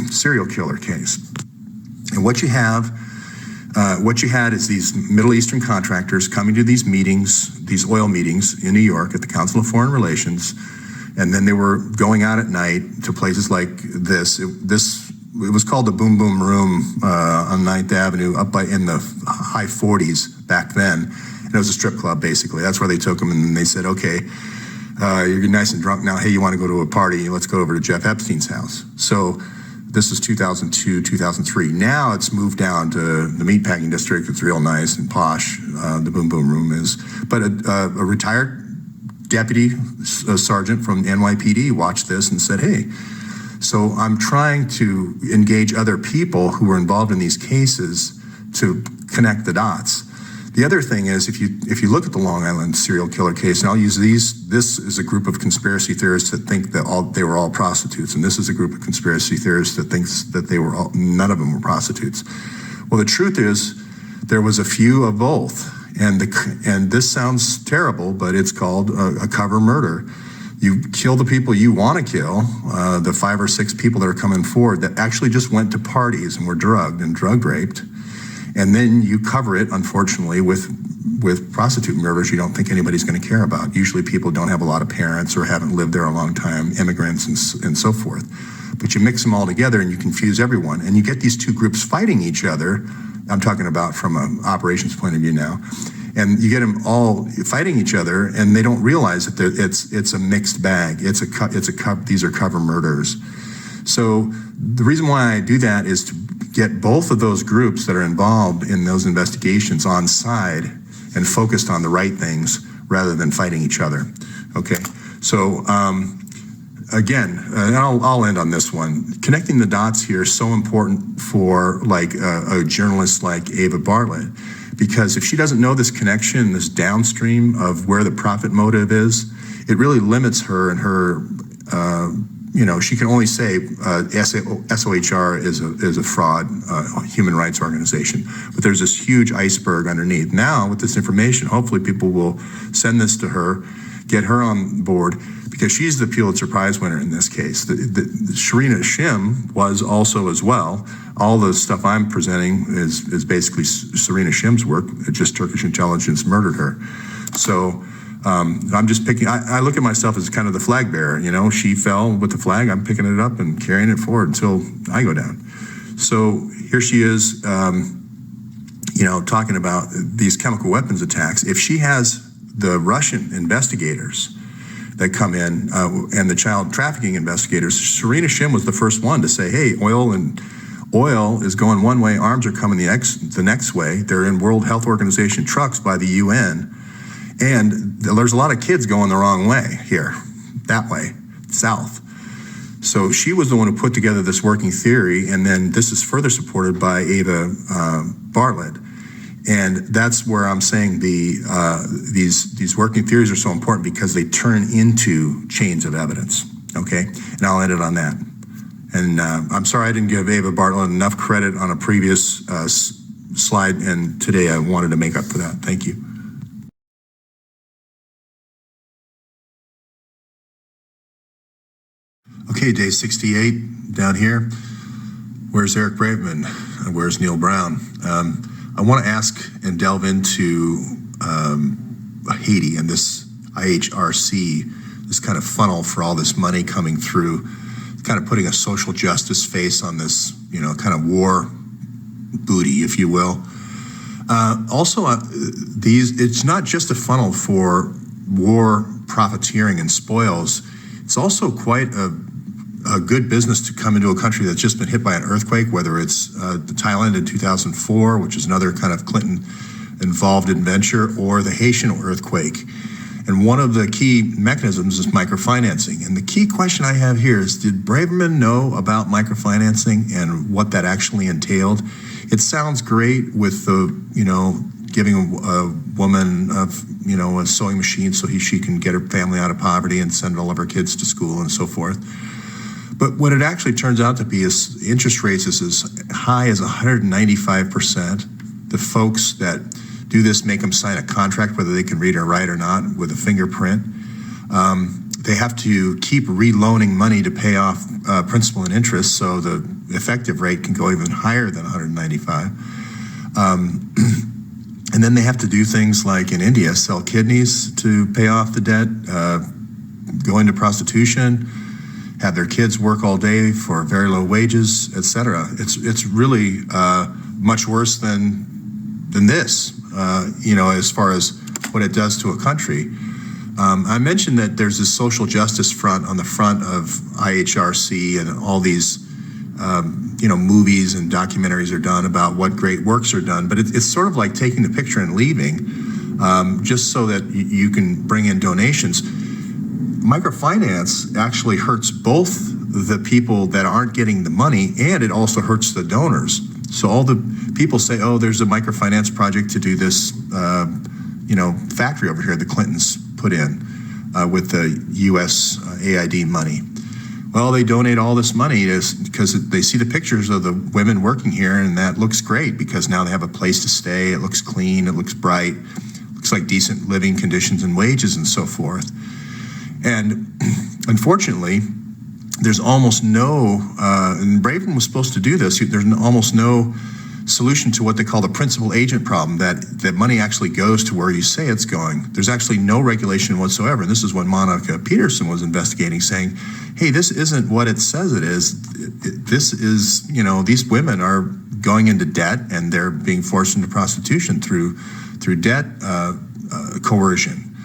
A: serial killer case. And what you had is these Middle Eastern contractors coming to these meetings, these oil meetings in New York at the Council of Foreign Relations, and then they were going out at night to places like this. It was called the Boom Boom Room on 9th Avenue, in the high 40s back then. And it was a strip club, basically. That's where they took them, and they said, okay, you're nice and drunk now. Hey, you want to go to a party? Let's go over to Jeff Epstein's house. So this is 2002, 2003. Now it's moved down to the meatpacking district. It's real nice and posh, the Boom Boom Room is. But a retired deputy sergeant from NYPD watched this and said, hey, so I'm trying to engage other people who were involved in these cases to connect the dots. The other thing is, if you look at the Long Island serial killer case, and I'll use this is a group of conspiracy theorists that think that they were all prostitutes, and this is a group of conspiracy theorists that thinks that none of them were prostitutes. Well, the truth is, there was a few of both, and this sounds terrible, but it's called a cover murder. You kill the people you want to kill, the 5 or 6 people that are coming forward that actually just went to parties and were drugged and drug raped. And then you cover it, unfortunately, with prostitute murders you don't think anybody's going to care about. Usually people don't have a lot of parents or haven't lived there a long time, immigrants and so forth. But you mix them all together and you confuse everyone. And you get these two groups fighting each other. I'm talking about from an operations point of view now. And you get them all fighting each other, and they don't realize that it's a mixed bag. These are cover murders. So the reason why I do that is to get both of those groups that are involved in those investigations on side and focused on the right things rather than fighting each other. Okay, so again, and I'll end on this one. Connecting the dots here is so important for like a journalist like Ava Bartlett, because if she doesn't know this connection, this downstream of where the profit motive is, it really limits her and her. She can only say SOHR is a fraud, human rights organization, but there's this huge iceberg underneath. Now, with this information, hopefully people will send this to her, get her on board, because she's the Pulitzer Prize winner in this case. The Sharina Shim was also as well. All the stuff I'm presenting is basically Sharina Shim's work. Just Turkish intelligence murdered her. So I'm just picking, I look at myself as kind of the flag bearer, she fell with the flag, I'm picking it up and carrying it forward until I go down. So here she is, talking about these chemical weapons attacks. If she has the Russian investigators that come in and the child trafficking investigators, Sharina Shim was the first one to say, hey, oil is going one way, arms are coming the next way. They're in World Health Organization trucks by the UN. And there's a lot of kids going the wrong way here, that way, south. So she was the one who put together this working theory, and then this is further supported by Ava Bartlett. And that's where I'm saying these working theories are so important, because they turn into chains of evidence, okay? And I'll end it on that. And I'm sorry I didn't give Ava Bartlett enough credit on a previous slide, and today I wanted to make up for that. Thank you. Okay, day 68 down here. Where's Eric Braverman? Where's Neil Brown? I want to ask and delve into Haiti and this IHRC, this kind of funnel for all this money coming through, kind of putting a social justice face on this, kind of war booty, if you will. It's not just a funnel for war profiteering and spoils. It's also quite a good business to come into a country that's just been hit by an earthquake, whether it's Thailand in 2004, which is another kind of Clinton-involved adventure, or the Haitian earthquake. And one of the key mechanisms is microfinancing. And the key question I have here is, did Braverman know about microfinancing and what that actually entailed? It sounds great with the, giving a woman a sewing machine so she can get her family out of poverty and send all of her kids to school and so forth. But what it actually turns out to be is interest rates is as high as 195%. The folks that do this make them sign a contract, whether they can read or write or not, with a fingerprint. They have to keep reloaning money to pay off principal and interest, so the effective rate can go even higher than 195. And then they have to do things like in India, sell kidneys to pay off the debt, go into prostitution, have their kids work all day for very low wages, etc. It's really much worse than this, as far as what it does to a country. I mentioned that there's this social justice front on the front of IHRC, and all these movies and documentaries are done about what great works are done, but it's sort of like taking the picture and leaving, just so that you can bring in donations. Microfinance actually hurts both the people that aren't getting the money, and it also hurts the donors. So all the people say, oh, there's a microfinance project to do this, factory over here the Clintons put in with the U.S. AID money. Well, they donate all this money because they see the pictures of the women working here, and that looks great because now they have a place to stay. It looks clean. It looks bright. It looks like decent living conditions and wages and so forth. And unfortunately, there's almost no, and Braven was supposed to do this, there's almost no solution to what they call the principal agent problem, that money actually goes to where you say it's going. There's actually no regulation whatsoever. And this is what Monica Peterson was investigating, saying, hey, this isn't what it says it is. This is, these women are going into debt and they're being forced into prostitution through debt coercion.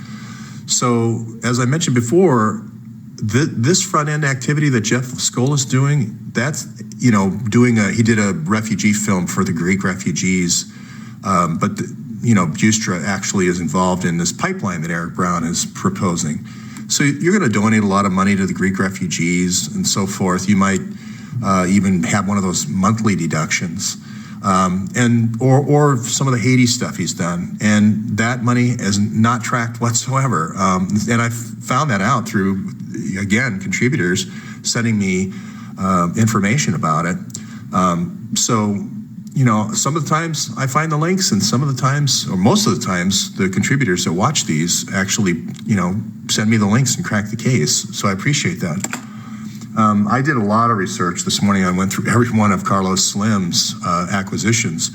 A: So as I mentioned before, this front end activity that Jeff Skoll is doing, that's, he did a refugee film for the Greek refugees, but Justra actually is involved in this pipeline that Eric Brown is proposing. So you're going to donate a lot of money to the Greek refugees and so forth. You might even have one of those monthly deductions, or some of the Haiti stuff he's done, and that money is not tracked whatsoever. And I found that out through, again, contributors sending me information about it. Some of the times I find the links, and some of the times, or most of the times, the contributors that watch these actually, send me the links and crack the case. So I appreciate that. I did a lot of research this morning. I went through every one of Carlos Slim's acquisitions.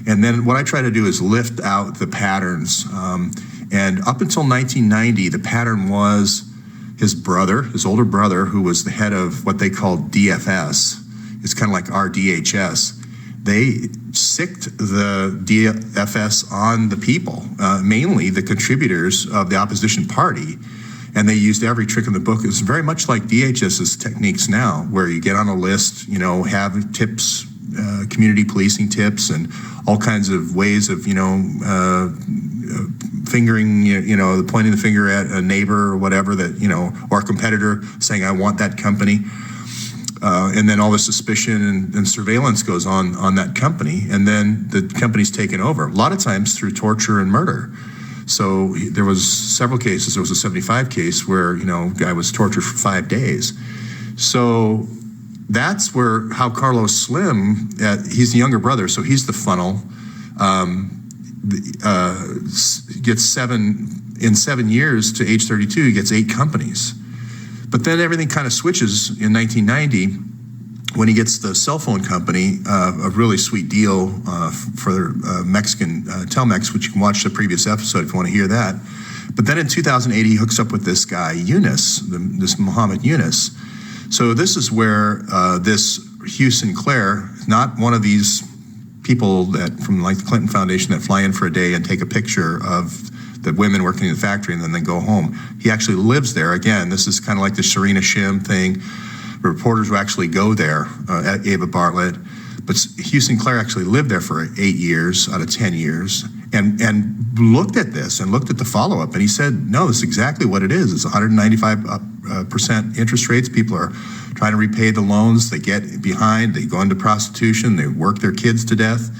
A: And then what I try to do is lift out the patterns. And up until 1990, the pattern was his older brother, who was the head of what they called DFS. It's kind of like our DHS. They sicked the DFS on the people, mainly the contributors of the opposition party. And they used every trick in the book. It's very much like DHS's techniques now, where you get on a list, have tips, community policing tips, and all kinds of ways of, fingering, pointing the finger at a neighbor or whatever that, or a competitor saying, I want that company. And then all the suspicion and surveillance goes on that company. And then the company's taken over, a lot of times through torture and murder. So there was several cases. There was a 75 case where, a guy was tortured for 5 days. So that's how Carlos Slim, he's the younger brother, so he's the funnel, gets in 7 years to age 32, he gets 8 companies. But then everything kind of switches in 1990 when he gets the cell phone company, a really sweet deal for Mexican Telmex, which you can watch the previous episode if you want to hear that. But then in 2008, he hooks up with this guy, Yunus, this Mohammed Yunus. So this is where this Hugh Sinclair, not one of these people that from like the Clinton Foundation that fly in for a day and take a picture of the women working in the factory and then they go home. He actually lives there. Again, this is kind of like the Sharina Shim thing. Reporters will actually go there, at Ava Bartlett. But Hugh Sinclair actually lived there for 8 years out of 10 years and looked at this and looked at the follow-up. And he said, no, this is exactly what it is. It's 195% interest rates. People are trying to repay the loans. They get behind. They go into prostitution. They work their kids to death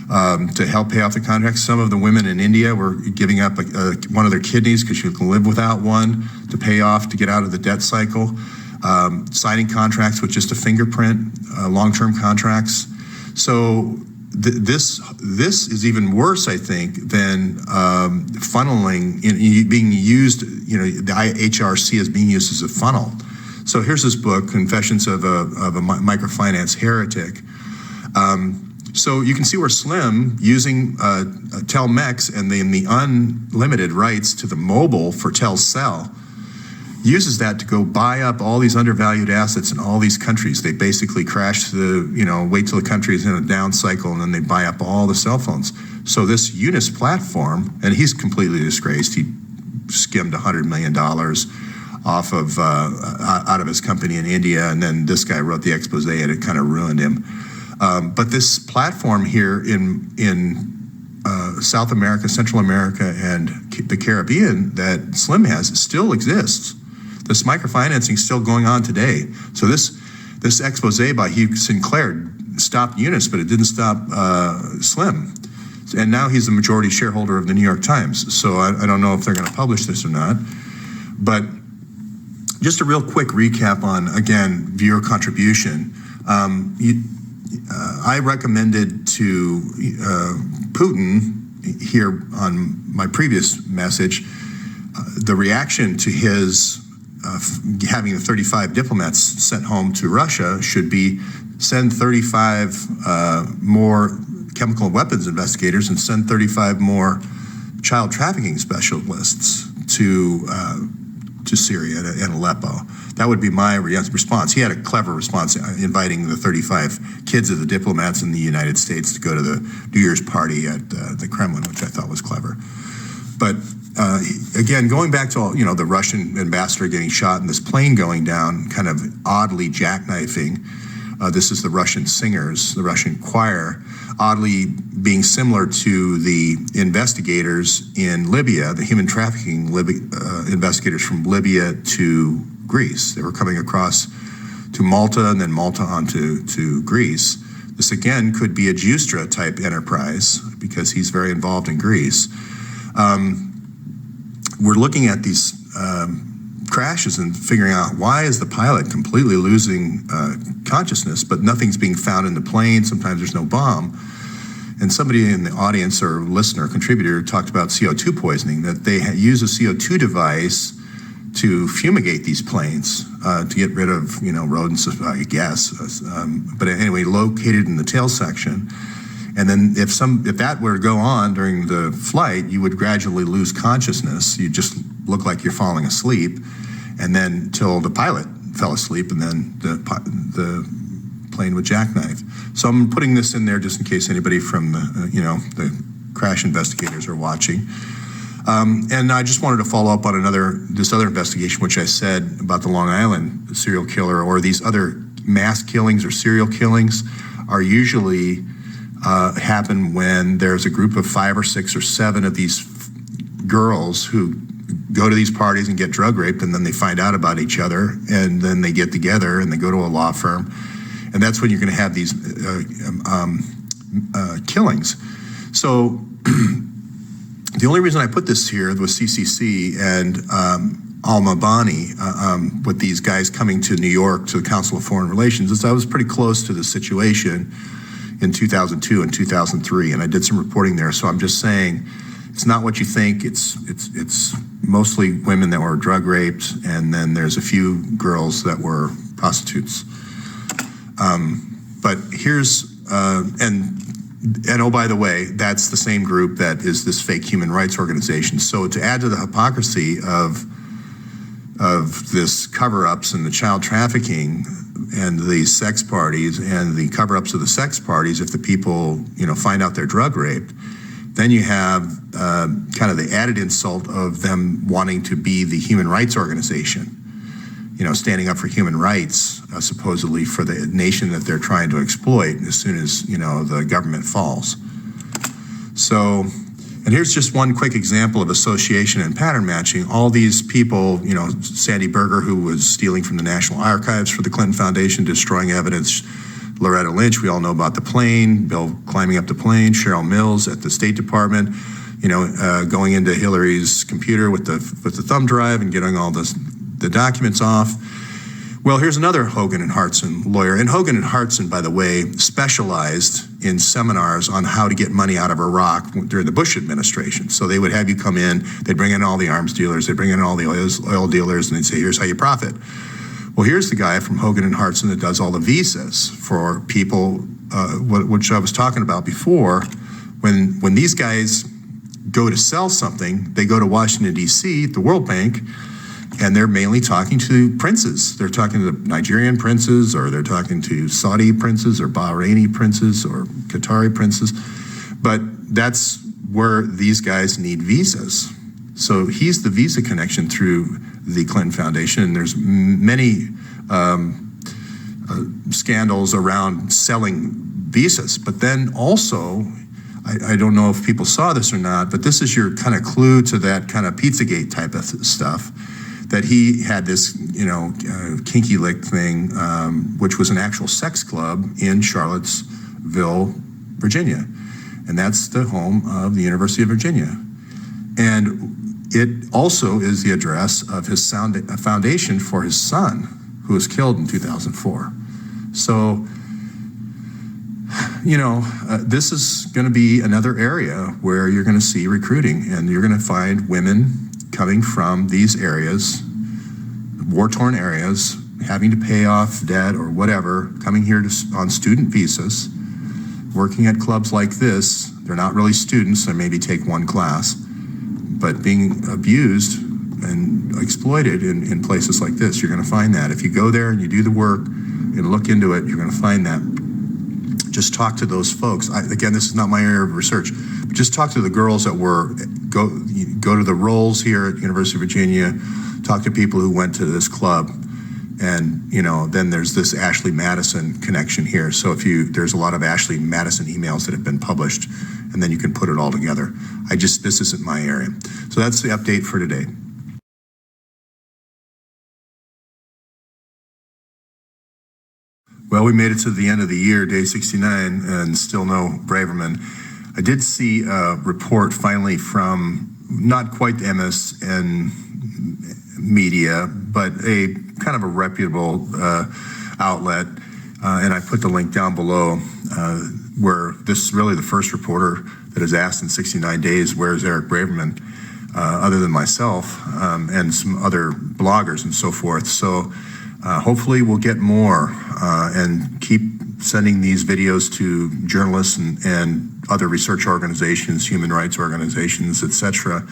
A: to help pay off the contracts. Some of the women in India were giving up one of their kidneys because you can live without one to pay off to get out of the debt cycle. Signing contracts with just a fingerprint, long-term contracts. So this is even worse, I think, than funneling, being used, the IHRC is being used as a funnel. So here's this book, Confessions of a Microfinance Heretic. So you can see where Slim, using Telmex and the unlimited rights to the mobile for Telcel, uses that to go buy up all these undervalued assets in all these countries. They basically crash wait till the country is in a down cycle, and then they buy up all the cell phones. So this Yunus platform, and he's completely disgraced. He skimmed $100 million off of out of his company in India, and then this guy wrote the expose, and it kind of ruined him. But this platform here in South America, Central America, and the Caribbean that Slim has still exists. This microfinancing is still going on today. So this expose by Hugh Sinclair stopped Eunice, but it didn't stop Slim. And now he's the majority shareholder of the New York Times. So I don't know if they're going to publish this or not. But just a real quick recap on, again, viewer contribution. I recommended to Putin here on my previous message, the reaction to his having the 35 diplomats sent home to Russia should be send 35 more chemical and weapons investigators and send 35 more child trafficking specialists to Syria and Aleppo. That would be my response. He had a clever response, inviting the 35 kids of the diplomats in the United States to go to the New Year's party at the Kremlin, which I thought was clever. But again, going back to the Russian ambassador getting shot and this plane going down, kind of oddly jackknifing. This is the Russian singers, the Russian choir, oddly being similar to the investigators in Libya, the human trafficking investigators from Libya to Greece. They were coming across to Malta and then Malta onto Greece. This again could be a Justra type enterprise because he's very involved in Greece. We're looking at these crashes and figuring out why is the pilot completely losing consciousness, but nothing's being found in the plane. Sometimes there's no bomb. And somebody in the audience or listener, contributor, talked about CO2 poisoning, that they use a CO2 device to fumigate these planes to get rid of, rodents, I guess. But anyway, located in the tail section. And then if that were to go on during the flight, you would gradually lose consciousness. You just look like you're falling asleep, and then till the pilot fell asleep, and then the plane would jackknife. So I'm putting this in there just in case anybody from the crash investigators are watching. And I just wanted to follow up on this other investigation, which I said about the Long Island serial killer, or these other mass killings or serial killings are usually happen when there's a group of 5 or 6 or 7 of these girls who go to these parties and get drug raped, and then they find out about each other, and then they get together and they go to a law firm, and that's when you're going to have these killings. So the only reason I put this here with CCC and Al-Mabani with these guys coming to New York to the Council of Foreign Relations is I was pretty close to the situation in 2002 and 2003, and I did some reporting there. So I'm just saying, it's not what you think. It's mostly women that were drug raped, and then there's a few girls that were prostitutes. But here's and oh, by the way, that's the same group that is this fake human rights organization. So to add to the hypocrisy of this cover-ups and the child trafficking and the sex parties and the cover-ups of the sex parties, if the people find out they're drug raped, then you have kind of the added insult of them wanting to be the human rights organization, standing up for human rights, supposedly for the nation that they're trying to exploit as soon as the government falls. So, and here's just one quick example of association and pattern matching. All these people, Sandy Berger, who was stealing from the National Archives for the Clinton Foundation, destroying evidence. Loretta Lynch, we all know about the plane, Bill climbing up the plane, Cheryl Mills at the State Department, going into Hillary's computer with the thumb drive and getting all the documents off. Well, here's another Hogan and Hartson lawyer. And Hogan and Hartson, by the way, specialized in seminars on how to get money out of Iraq during the Bush administration. So they would have you come in, they'd bring in all the arms dealers, they'd bring in all the oil dealers, and they'd say, here's how you profit. Well, here's the guy from Hogan and Hartson that does all the visas for people, which I was talking about before. When these guys go to sell something, they go to Washington, D.C., the World Bank, and they're mainly talking to princes. They're talking to Nigerian princes, or they're talking to Saudi princes, or Bahraini princes, or Qatari princes. But that's where these guys need visas. So he's the visa connection through the Clinton Foundation, and there's many scandals around selling visas. But then also, I don't know if people saw this or not, but this is your kind of clue to that kind of Pizzagate type of stuff. that he had this, kinky lick thing, which was an actual sex club in Charlottesville, Virginia. And that's the home of the University of Virginia. And it also is the address of his foundation for his son, who was killed in 2004. So, this is going to be another area where you're going to see recruiting, and you're going to find women coming from these areas, war-torn areas, having to pay off debt or whatever, coming here on student visas, working at clubs like this. They're not really students, they maybe take one class, but being abused and exploited in places like this. You're going to find that. If you go there and you do the work and look into it, you're going to find that. Just talk to those folks. Again, this is not my area of research, but just talk to the girls that go to the rolls here at University of Virginia, talk to people who went to this club, and then there's this Ashley Madison connection here. So there's a lot of Ashley Madison emails that have been published, and then you can put it all together. This isn't my area. So that's the update for today. Well, we made it to the end of the year, day 69, and still no Braverman. I did see a report finally from not quite the MSN media, but a kind of a reputable outlet, and I put the link down below, where this is really the first reporter that has asked in 69 days, where's Eric Braverman, other than myself, and some other bloggers and so forth. So hopefully we'll get more and keep sending these videos to journalists and other research organizations, human rights organizations, etc.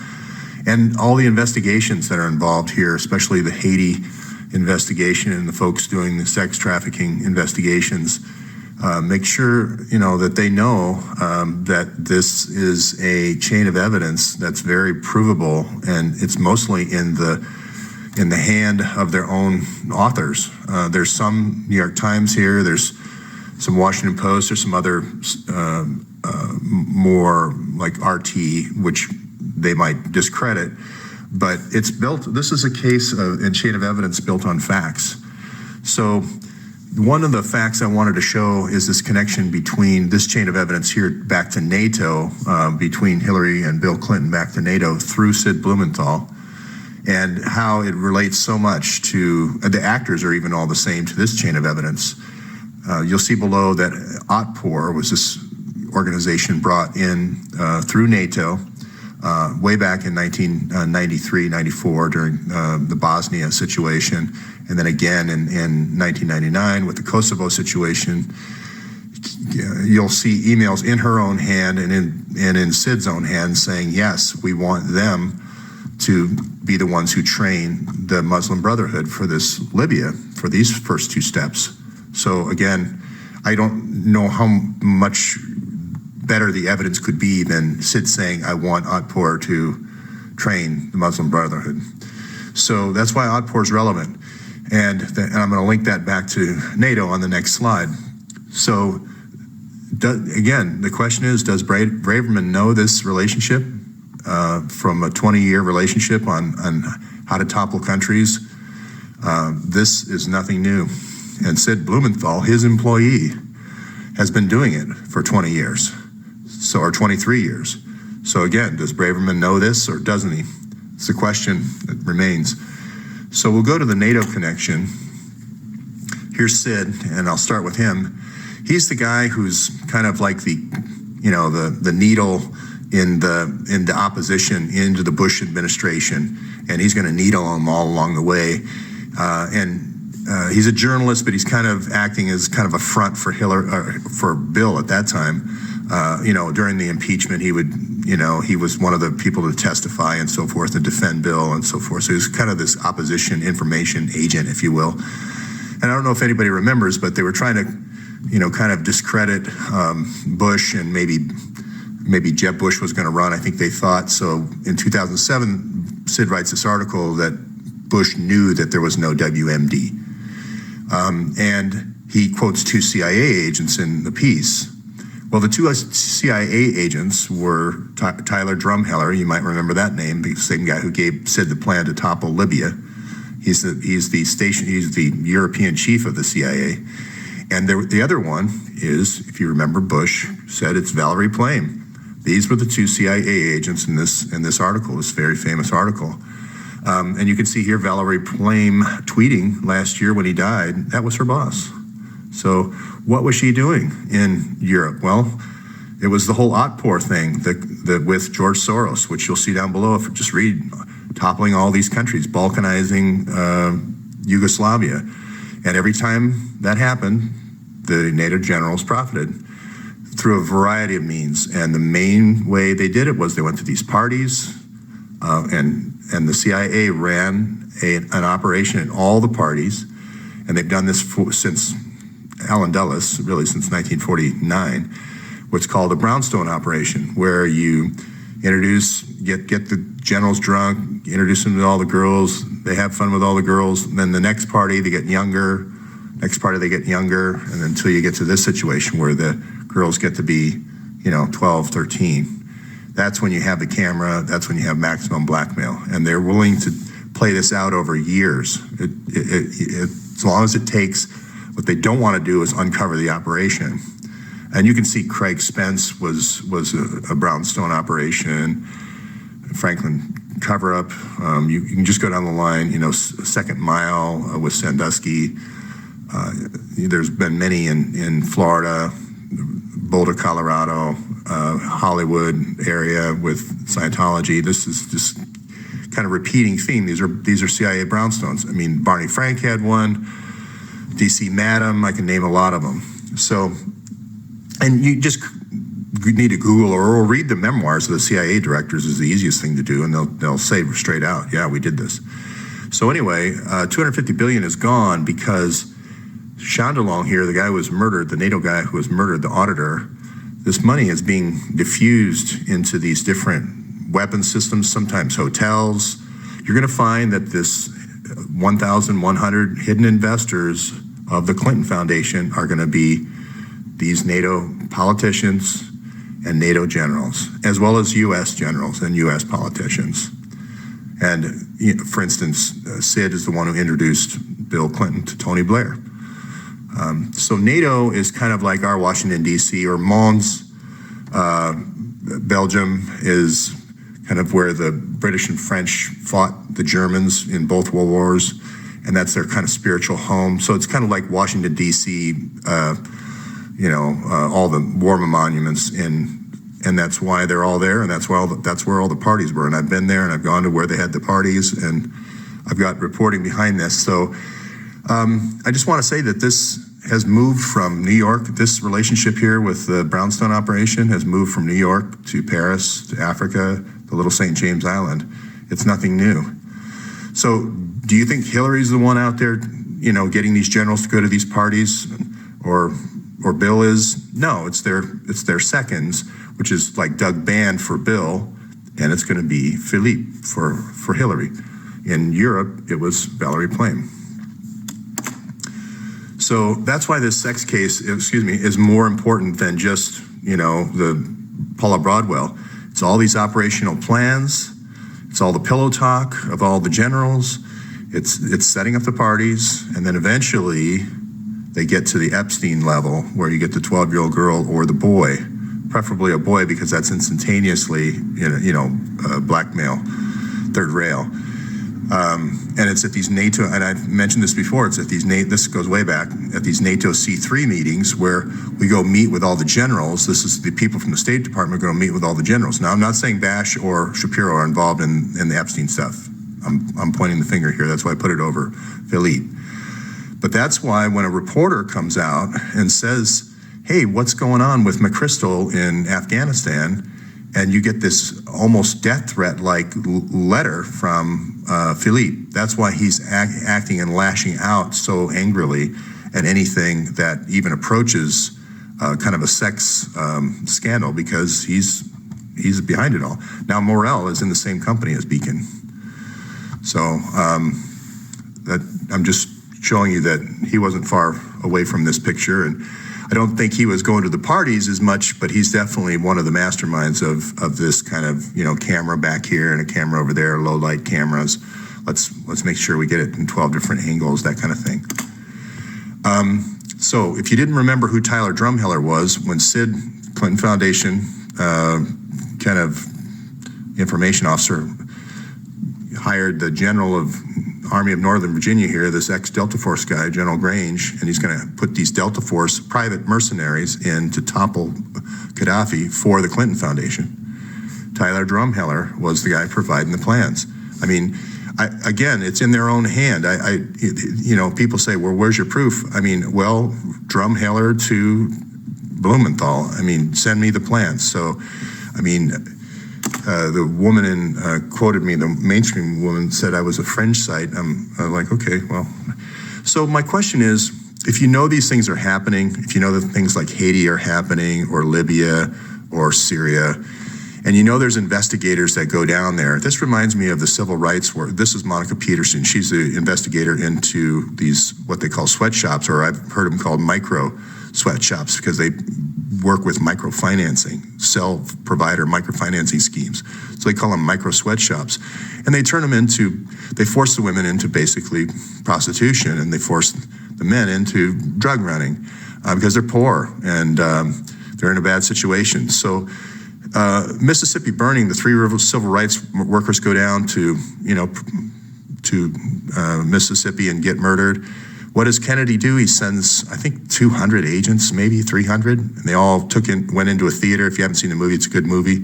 A: And all the investigations that are involved here, especially the Haiti investigation and the folks doing the sex trafficking investigations, make sure that they know that this is a chain of evidence that's very provable, and it's mostly in the hand of their own authors. There's some New York Times here, there's some Washington Post, there's some other more like RT, which they might discredit, but it's built, this is a case and chain of evidence built on facts. So one of the facts I wanted to show is this connection between this chain of evidence here back to NATO, between Hillary and Bill Clinton back to NATO through Sid Blumenthal, and how it relates so much to, the actors are even all the same to this chain of evidence. You'll see below that OTPOR was this organization brought in through NATO way back in 1993, 94 during the Bosnia situation, and then again in 1999 with the Kosovo situation. You'll see emails in her own hand and in Sid's own hand saying, yes, we want them to be the ones who train the Muslim Brotherhood for this Libya, for these first two steps. So again, I don't know how much better the evidence could be than Sid saying, I want OTPOR to train the Muslim Brotherhood. So that's why OTPOR is relevant. And I'm going to link that back to NATO on the next slide. So again, the question is, does Braverman know this relationship from a 20-year relationship on how to topple countries? This is nothing new. And Sid Blumenthal, his employee, has been doing it for 20 years, or 23 years. So again, does Braverman know this or doesn't he? It's the question that remains. So we'll go to the NATO connection. Here's Sid, and I'll start with him. He's the guy who's kind of like the needle in the opposition into the Bush administration, and he's going to needle them all along the way. He's a journalist, but he's kind of acting as kind of a front for for Bill at that time. During the impeachment, he was one of the people to testify and so forth and defend Bill and so forth. So he's kind of this opposition information agent, if you will. And I don't know if anybody remembers, but they were trying to, kind of discredit Bush, and maybe Jeb Bush was going to run. I think they thought so. In 2007, Sid writes this article that Bush knew that there was no WMD. And he quotes two CIA agents in the piece. Well, the two CIA agents were Tyler Drumheller, you might remember that name, the same guy who gave Sid the plan to topple Libya, He's the European chief of the CIA. And the other one is, if you remember, Bush said it's Valerie Plame. These were the two CIA agents in this article, this very famous article. And you can see here Valerie Plame tweeting last year when he died. That was her boss. So what was she doing in Europe? Well, it was the whole Otpor thing with George Soros, which you'll see down below if you just read, toppling all these countries, balkanizing Yugoslavia. And every time that happened, the NATO generals profited through a variety of means. And the main way they did it was they went to these parties, and the CIA ran an operation in all the parties, and they've done this since Allen Dulles, really since 1949, what's called a brownstone operation, where you get the generals drunk, introduce them to all the girls, they have fun with all the girls, and then the next party they get younger, and then until you get to this situation where the girls get to be, 12, 13. That's when you have the camera, that's when you have maximum blackmail. And they're willing to play this out over years. As long as it takes. What they don't want to do is uncover the operation. And you can see Craig Spence was a brownstone operation, Franklin cover-up. You can just go down the line, Second Mile with Sandusky. There's been many in Florida, Boulder, Colorado, Hollywood area with Scientology. This is just kind of repeating theme. These are CIA brownstones. I mean, Barney Frank had one, DC Madam, I can name a lot of them. So, and you just need to Google or read the memoirs of the CIA directors is the easiest thing to do, and they'll say straight out, yeah, we did this. So anyway, 250 billion is gone because Chandalong here, the guy who was murdered, the NATO guy who was murdered, the auditor, this money is being diffused into these different weapon systems, sometimes hotels. You're gonna find that this 1,100 hidden investors of the Clinton Foundation are gonna be these NATO politicians and NATO generals, as well as US generals and US politicians. And for instance, Sid is the one who introduced Bill Clinton to Tony Blair. So NATO is kind of like our Washington, D.C., or Mons. Belgium is kind of where the British and French fought the Germans in both world wars, and that's their kind of spiritual home. So it's kind of like Washington, D.C., all the war monuments, and that's why they're all there, and that's where all the parties were. And I've been there, and I've gone to where they had the parties, and I've got reporting behind this. So I just want to say that this has moved from New York. This relationship here with the Brownstone operation has moved from New York to Paris, to Africa, to Little St. James Island. It's nothing new. So do you think Hillary's the one out there, getting these generals to go to these parties, or Bill is? No, it's their seconds, which is like Doug Band for Bill, and it's going to be Philippe for Hillary. In Europe, it was Valerie Plame. So that's why this sex case, is more important than just, the Paula Broadwell. It's all these operational plans. It's all the pillow talk of all the generals. It's setting up the parties, and then eventually they get to the Epstein level where you get the 12-year-old girl or the boy, preferably a boy because that's instantaneously, blackmail, third rail. And it's at these NATO, and I've mentioned this before, it's at these this goes way back, at these NATO C3 meetings where we go meet with all the generals. This is the people from the State Department going to meet with all the generals. Now, I'm not saying Bash or Shapiro are involved in the Epstein stuff. I'm pointing the finger here. That's why I put it over Philippe. But that's why when a reporter comes out and says, hey, what's going on with McChrystal in Afghanistan? And you get this almost death threat-like letter from Philippe. That's why he's acting and lashing out so angrily at anything that even approaches kind of a sex scandal, because he's behind it all. Now Morell is in the same company as Beacon. So that I'm just showing you that he wasn't far away from this picture, and I don't think he was going to the parties as much, but he's definitely one of the masterminds of this kind of, camera back here and a camera over there, low light cameras, let's make sure we get it in 12 different angles, that kind of thing. So if you didn't remember who Tyler Drumheller was, when Sid Clinton Foundation kind of information officer hired the general of Army of Northern Virginia here, this ex-Delta Force guy, General Grange, and he's going to put these Delta Force private mercenaries in to topple Gaddafi for the Clinton Foundation. Tyler Drumheller was the guy providing the plans. I mean, again, it's in their own hand. You know, people say, well, where's your proof? I mean, well, Drumheller to Blumenthal. I mean, send me the plans. So, I mean, the woman quoted me, the mainstream woman said I was a fringe site. I'm like, okay, well. So my question is, if you know these things are happening, if you know that things like Haiti are happening, or Libya, or Syria, and you know there's investigators that go down there. This reminds me of the civil rights work. This is Monica Peterson. She's the investigator into these, what they call sweatshops, or I've heard them called micro sweatshops, because they work with microfinancing, provider microfinancing schemes. So they call them micro sweatshops. And they turn them into, they force the women into basically prostitution, and they force the men into drug running because they're poor and they're in a bad situation. So Mississippi burning, the 3 civil rights workers go down to, Mississippi and get murdered. What does Kennedy do? He sends, I think, 200 agents, maybe 300, and they all went into a theater. If you haven't seen the movie, it's a good movie.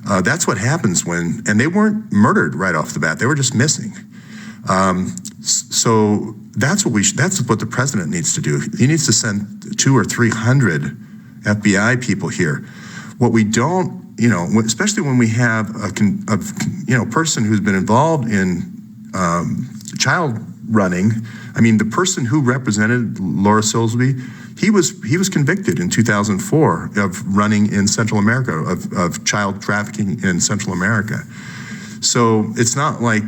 A: That's what happens when, and they weren't murdered right off the bat. They were just missing. So that's what the president needs to do. He needs to send 200 or 300 FBI people here. What we don't, especially when we have a person who's been involved in child running. I mean, the person who represented Laura Silsby, he was convicted in 2004 of running in Central America, of child trafficking in Central America. So it's not like,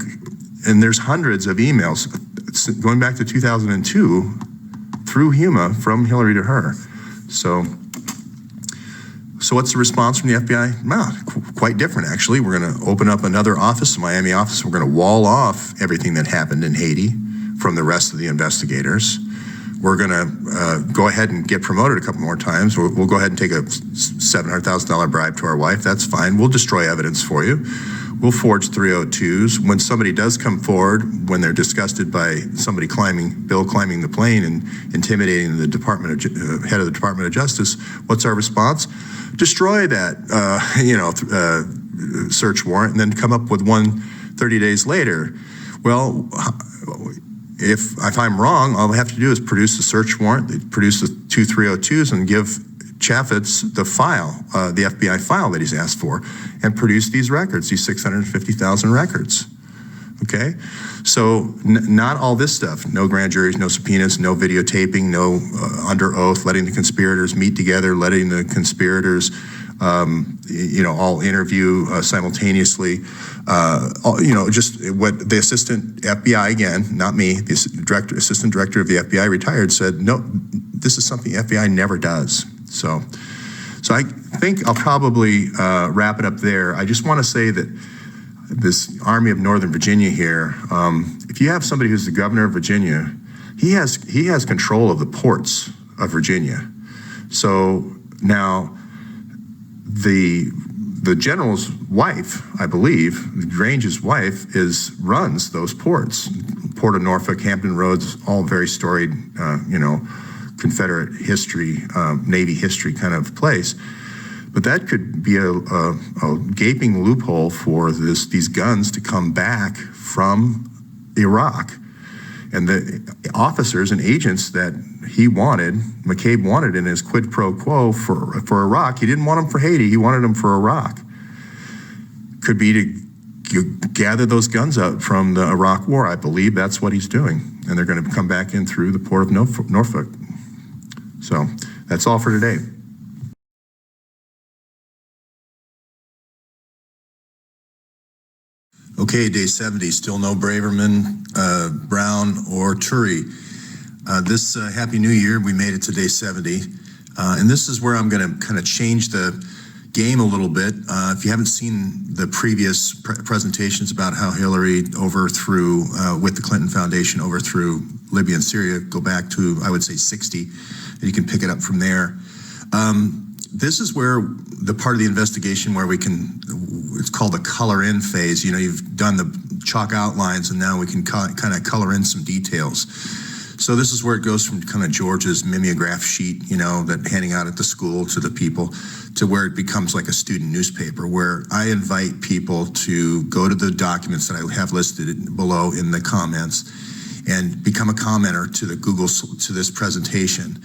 A: and there's hundreds of emails going back to 2002 through HUMA from Hillary to her. So what's the response from the FBI? Well, quite different, actually. We're going to open up another office, a Miami office. We're going to wall off everything that happened in Haiti from the rest of the investigators. We're going to go ahead and get promoted a couple more times. We'll go ahead and take a $700,000 bribe to our wife. That's fine. We'll destroy evidence for you. We'll forge 302s. When somebody does come forward, when they're disgusted by somebody climbing the plane and intimidating the head of the Department of Justice, what's our response? Destroy that, search warrant, and then come up with one 30 days later. Well, if I'm wrong, all I have to do is produce the search warrant, produce the 2 302s, and give Chaffetz the file, the FBI file that he's asked for, and produce these records, these 650,000 records. Okay? So not all this stuff, no grand juries, no subpoenas, no videotaping, no under oath, letting the conspirators meet together, letting the conspirators all interview simultaneously. Just what the assistant FBI, again, not me, the assistant director of the FBI, retired, said, no, this is something FBI never does. So I think I'll probably wrap it up there. I just want to say that this Army of Northern Virginia here, if you have somebody who's the governor of Virginia, he has control of the ports of Virginia. So now the general's wife, I believe, Grange's wife, runs those ports. Port of Norfolk, Hampton Roads, all very storied, Confederate history, Navy history kind of place. But that could be a gaping loophole for these guns to come back from Iraq. And the officers and agents that McCabe wanted in his quid pro quo for Iraq, he didn't want them for Haiti, he wanted them for Iraq. Could be to gather those guns up from the Iraq War. I believe that's what he's doing. And they're going to come back in through the port of Norfolk. So that's all for today. Okay, day 70, still no Braverman, Brown, or Turi. This Happy New Year, we made it to day 70. And this is where I'm going to kind of change the, game a little bit. If you haven't seen the previous presentations about how Hillary overthrew, with the Clinton Foundation, overthrew Libya and Syria, go back to, I would say, 60, and you can pick it up from there. This is where the part of the investigation where we can, it's called the color in phase. You know, you've done the chalk outlines and now we can kind of color in some details. So this is where it goes from kind of George's mimeograph sheet, you know, that handing out at the school to the people, to where it becomes like a student newspaper, where I invite people to go to the documents that I have listed below in the comments and become a commenter to the Google, to this presentation.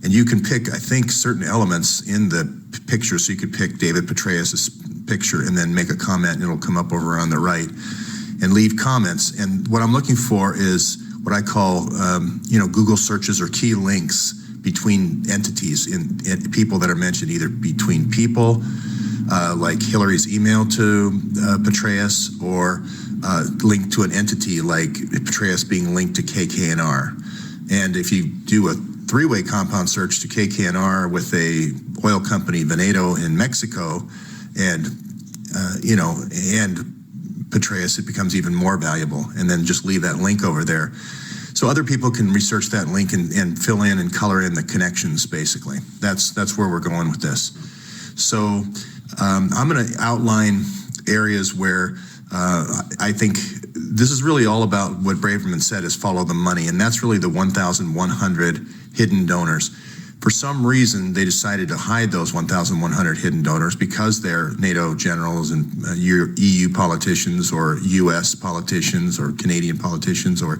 A: And you can pick, I think, certain elements in the picture. So you could pick David Petraeus' picture and then make a comment, and it'll come up over on the right, and leave comments. And what I'm looking for is what I call, Google searches or key links between entities in people that are mentioned, either between people, like Hillary's email to Petraeus, or linked to an entity like Petraeus being linked to KKNR. And if you do a three-way compound search to KKNR with a oil company, Veneto in Mexico, and Petraeus, it becomes even more valuable. And then just leave that link over there. So other people can research that link and fill in and color in the connections, basically. That's where we're going with this. So I'm going to outline areas where I think this is really all about what Braverman said is follow the money, and that's really the 1,100 hidden donors. For some reason, they decided to hide those 1,100 hidden donors because they're NATO generals and EU politicians or US politicians or Canadian politicians or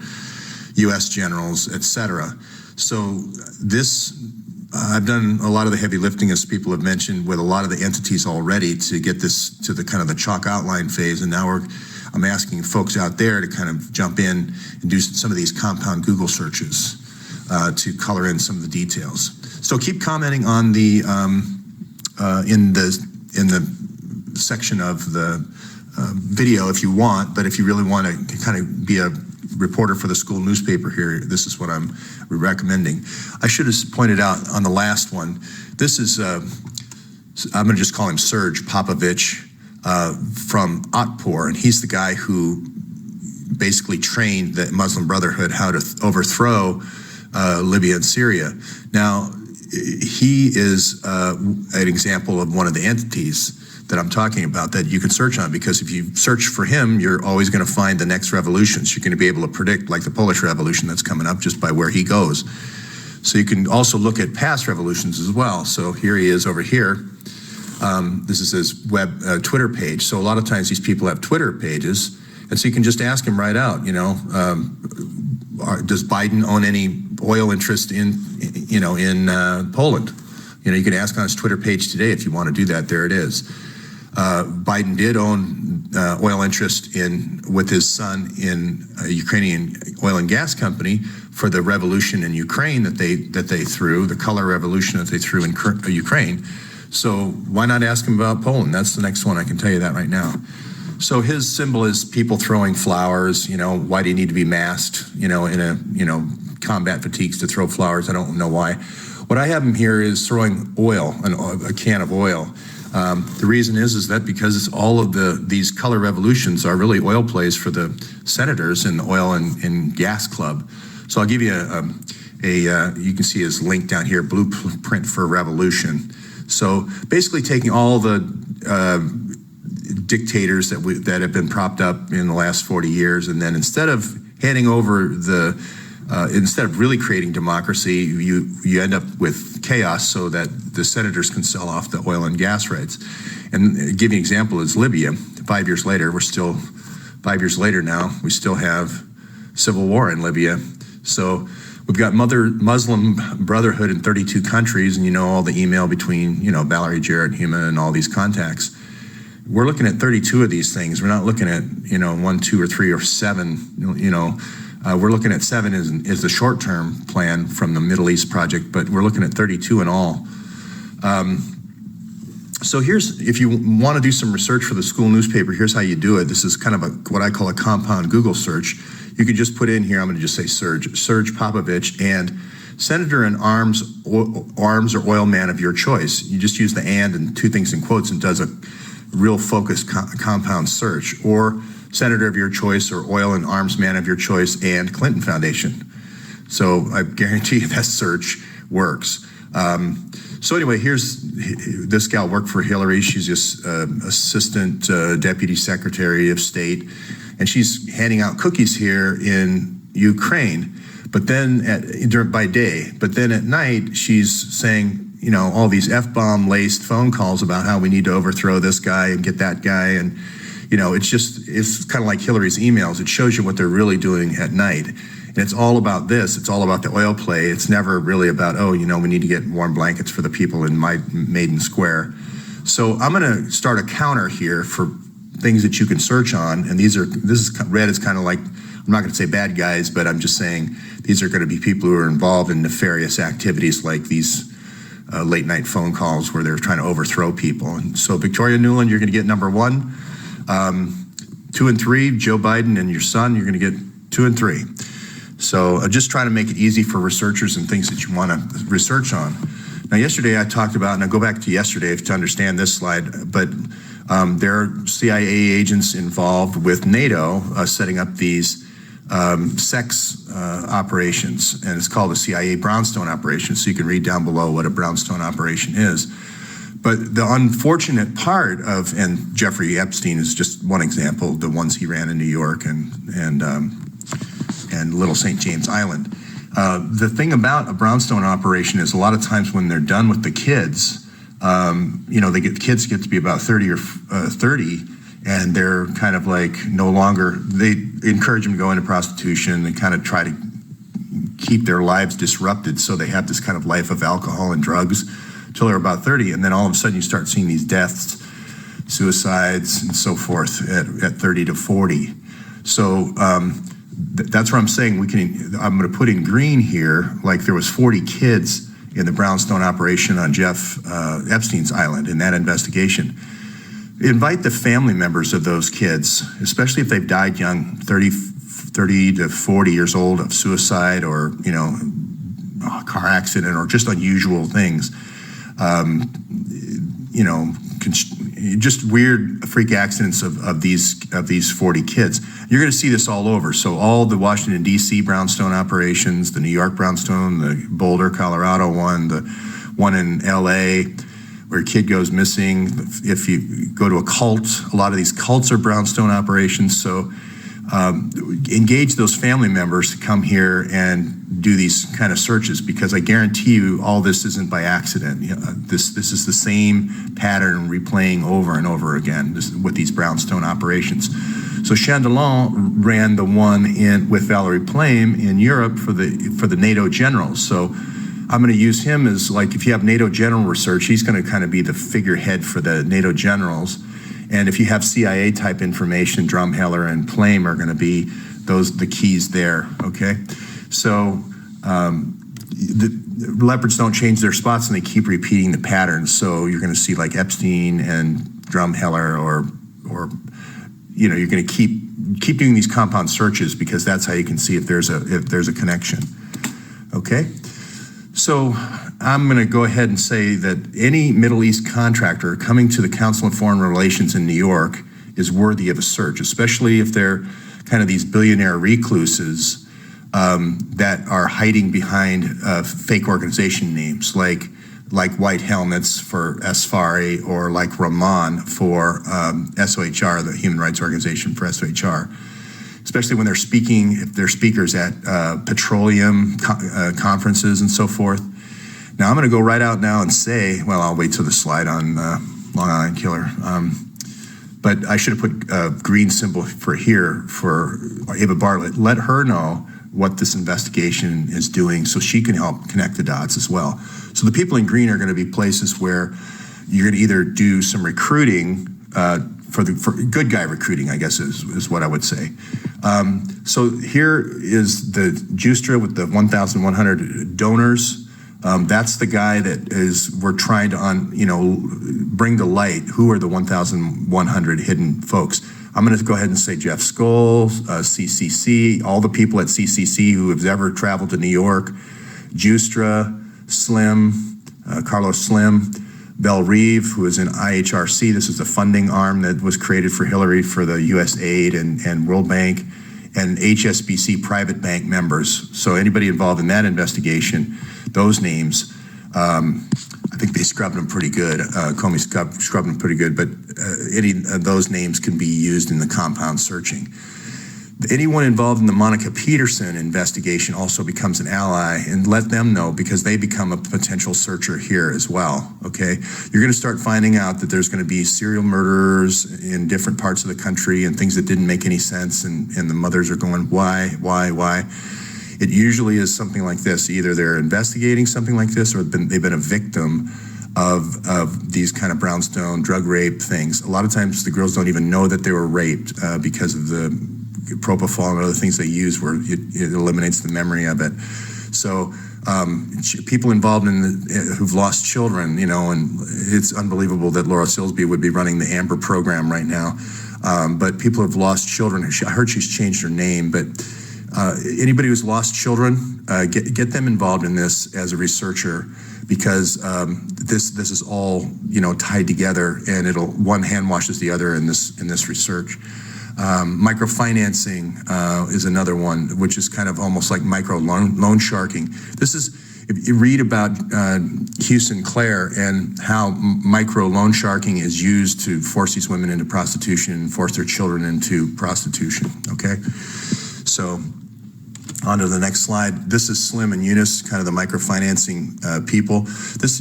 A: US generals, etc. So this, I've done a lot of the heavy lifting, as people have mentioned, with a lot of the entities already to get this to the kind of the chalk outline phase. And now I'm asking folks out there to kind of jump in and do some of these compound Google searches to color in some of the details. So keep commenting on the in the section of the video if you want, but if you really want to kind of be a reporter for the school newspaper here, this is what I'm recommending. I should have pointed out on the last one, this is, I'm going to just call him Serge Popovich from Otpor, and he's the guy who basically trained the Muslim Brotherhood how to overthrow Libya and Syria. Now, he is an example of one of the entities that I'm talking about that you can search on, because if you search for him, you're always going to find the next revolutions. You're going to be able to predict, like the Polish Revolution that's coming up, just by where he goes. So you can also look at past revolutions as well. So here he is over here. This is his Webb Twitter page. So a lot of times these people have Twitter pages, and so you can just ask him right out, does Biden own any oil interest in Poland? You can ask on his Twitter page today if you want to do that. There it is. Biden did own oil interest with his son in a Ukrainian oil and gas company for the revolution in Ukraine that they threw, the color revolution that they threw in Ukraine. So why not ask him about Poland? That's the next one. I can tell you that right now. So his symbol is people throwing flowers. Why do you need to be masked? In a combat fatigues to throw flowers. I don't know why. What I have him here is throwing oil, a can of oil. The reason is that because it's all of these color revolutions are really oil plays for the senators in the oil and gas club. So I'll give you you can see his link down here, Blueprint for Revolution. So basically taking all the dictators that have been propped up in the last 40 years, and then instead of handing over instead of really creating democracy, you end up with chaos so that the senators can sell off the oil and gas rights. And give you an example is Libya. 5 years later, 5 years later now, we still have civil war in Libya. So we've got Muslim Brotherhood in 32 countries, and all the email between, Valerie Jarrett, Huma, and all these contacts. We're looking at 32 of these things. We're not looking at, 1, 2, or 3, or 7, we're looking at 7 as the short-term plan from the Middle East project, but we're looking at 32 in all. So if you want to do some research for the school newspaper, here's how you do it. This is kind of what I call a compound Google search. You can just put in here, I'm going to just say Serge Popovich, and senator in arms or oil man of your choice. You just use the and two things in quotes and does a real focused compound search. Or senator of your choice or oil and arms man of your choice and Clinton Foundation. So I guarantee you that search works. So anyway, here's this gal worked for Hillary. She's just assistant deputy secretary of state, and she's handing out cookies here in Ukraine. But then by day, but then at night she's saying, you know, all these F-bomb laced phone calls about how we need to overthrow this guy and get that guy, and you know, it's kind of like Hillary's emails. It shows you what they're really doing at night. And it's all about this. It's all about the oil play. It's never really about, oh, you know, we need to get warm blankets for the people in my Maiden Square. So I'm going to start a counter here for things that you can search on. And this is red is kind of like, I'm not going to say bad guys, but I'm just saying these are going to be people who are involved in nefarious activities like these late night phone calls where they're trying to overthrow people. And so Victoria Nuland, you're going to get number 1. 2 and 3, Joe Biden and your son, you're going to get 2 and 3. So just trying to make it easy for researchers and things that you want to research on. Now, yesterday I talked about, and I'll go back to yesterday to understand this slide, but there are CIA agents involved with NATO setting up these sex operations, and it's called the CIA Brownstone operation, so you can read down below what a brownstone operation is. But the unfortunate part of, and Jeffrey Epstein is just one example, the ones he ran in New York and Little St. James Island. The thing about a brownstone operation is a lot of times when they're done with the kids, you know, the kids get to be about 30 or 30, and they're kind of like no longer, they encourage them to go into prostitution and kind of try to keep their lives disrupted, so they have this kind of life of alcohol and drugs till they're about 30, and then all of a sudden you start seeing these deaths, suicides, and so forth at 30 to 40. So that's what I'm saying. I'm going to put in green here, like there was 40 kids in the brownstone operation on Jeff Epstein's island in that investigation. Invite the family members of those kids, especially if they've died young, 30 to 40 years old of suicide or, you know, a car accident or just unusual things. You know, just weird freak accidents of these 40 kids. You're going to see this all over. So all the Washington, D.C. brownstone operations, the New York brownstone, the Boulder, Colorado one, the one in L.A., where a kid goes missing. If you go to a cult, a lot of these cults are brownstone operations. So engage those family members to come here and do these kind of searches, because I guarantee you all this isn't by accident. You know, this is the same pattern replaying over and over again with these brownstone operations. So Chandelon ran the one with Valerie Plame in Europe for the NATO generals. So I'm going to use him as, like, if you have NATO general research, he's going to kind of be the figurehead for the NATO generals. And if you have CIA type information, Drumheller and Plame are going to be the keys there, okay? So the leopards don't change their spots and they keep repeating the patterns. So you're going to see like Epstein and Drumheller or you know, you're going to keep doing these compound searches, because that's how you can see if there's a connection, okay? So I'm going to go ahead and say that any Middle East contractor coming to the Council on Foreign Relations in New York is worthy of a search, especially if they're kind of these billionaire recluses that are hiding behind fake organization names, like White Helmets for SFARI, or like Rahman for SOHR, the Human Rights Organization for SOHR. Especially when they're speaking, if they're speakers at petroleum conferences and so forth. Now, I'm going to go right out now and say, well, I'll wait till the slide on Long Island Killer. But I should have put a green symbol for here for Ava Bartlett. Let her know what this investigation is doing so she can help connect the dots as well. So the people in green are going to be places where you're going to either do some recruiting, for good guy recruiting, I guess is what I would say. So here is the Justra with the 1,100 donors. That's the guy that we're trying to bring to light who are the 1,100 hidden folks. I'm going to go ahead and say Jeff Skoll, CCC, all the people at CCC who have ever traveled to New York, Justra, Slim, Carlos Slim, Bell Reeve, who is in IHRC. This is the funding arm that was created for Hillary for the U.S. aid and World Bank, and HSBC private bank members. So anybody involved in that investigation, those names, I think they scrubbed them pretty good. Comey scrubbed them pretty good, but any of those names can be used in the compound searching. Anyone involved in the Monica Peterson investigation also becomes an ally, and let them know, because they become a potential searcher here as well, okay? You're gonna start finding out that there's gonna be serial murderers in different parts of the country and things that didn't make any sense, and the mothers are going, why? It usually is something like this. Either they're investigating something like this, or they've been a victim of these kind of brownstone drug rape things. A lot of times the girls don't even know that they were raped because of the propofol and other things they use, where it eliminates the memory of it. So people involved who've lost children, and it's unbelievable that Laura Silsby would be running the AMBER program right now. But people who've lost children, I heard she's changed her name, but anybody who's lost children, get them involved in this as a researcher, because this is all tied together, and one hand washes the other in this research. Microfinancing is another one, which is kind of almost like micro loan sharking. This is, if you read about Hugh Sinclair and how micro loan sharking is used to force these women into prostitution and force their children into prostitution, okay? So on to the next slide. This is Slim and Eunice, kind of the microfinancing people.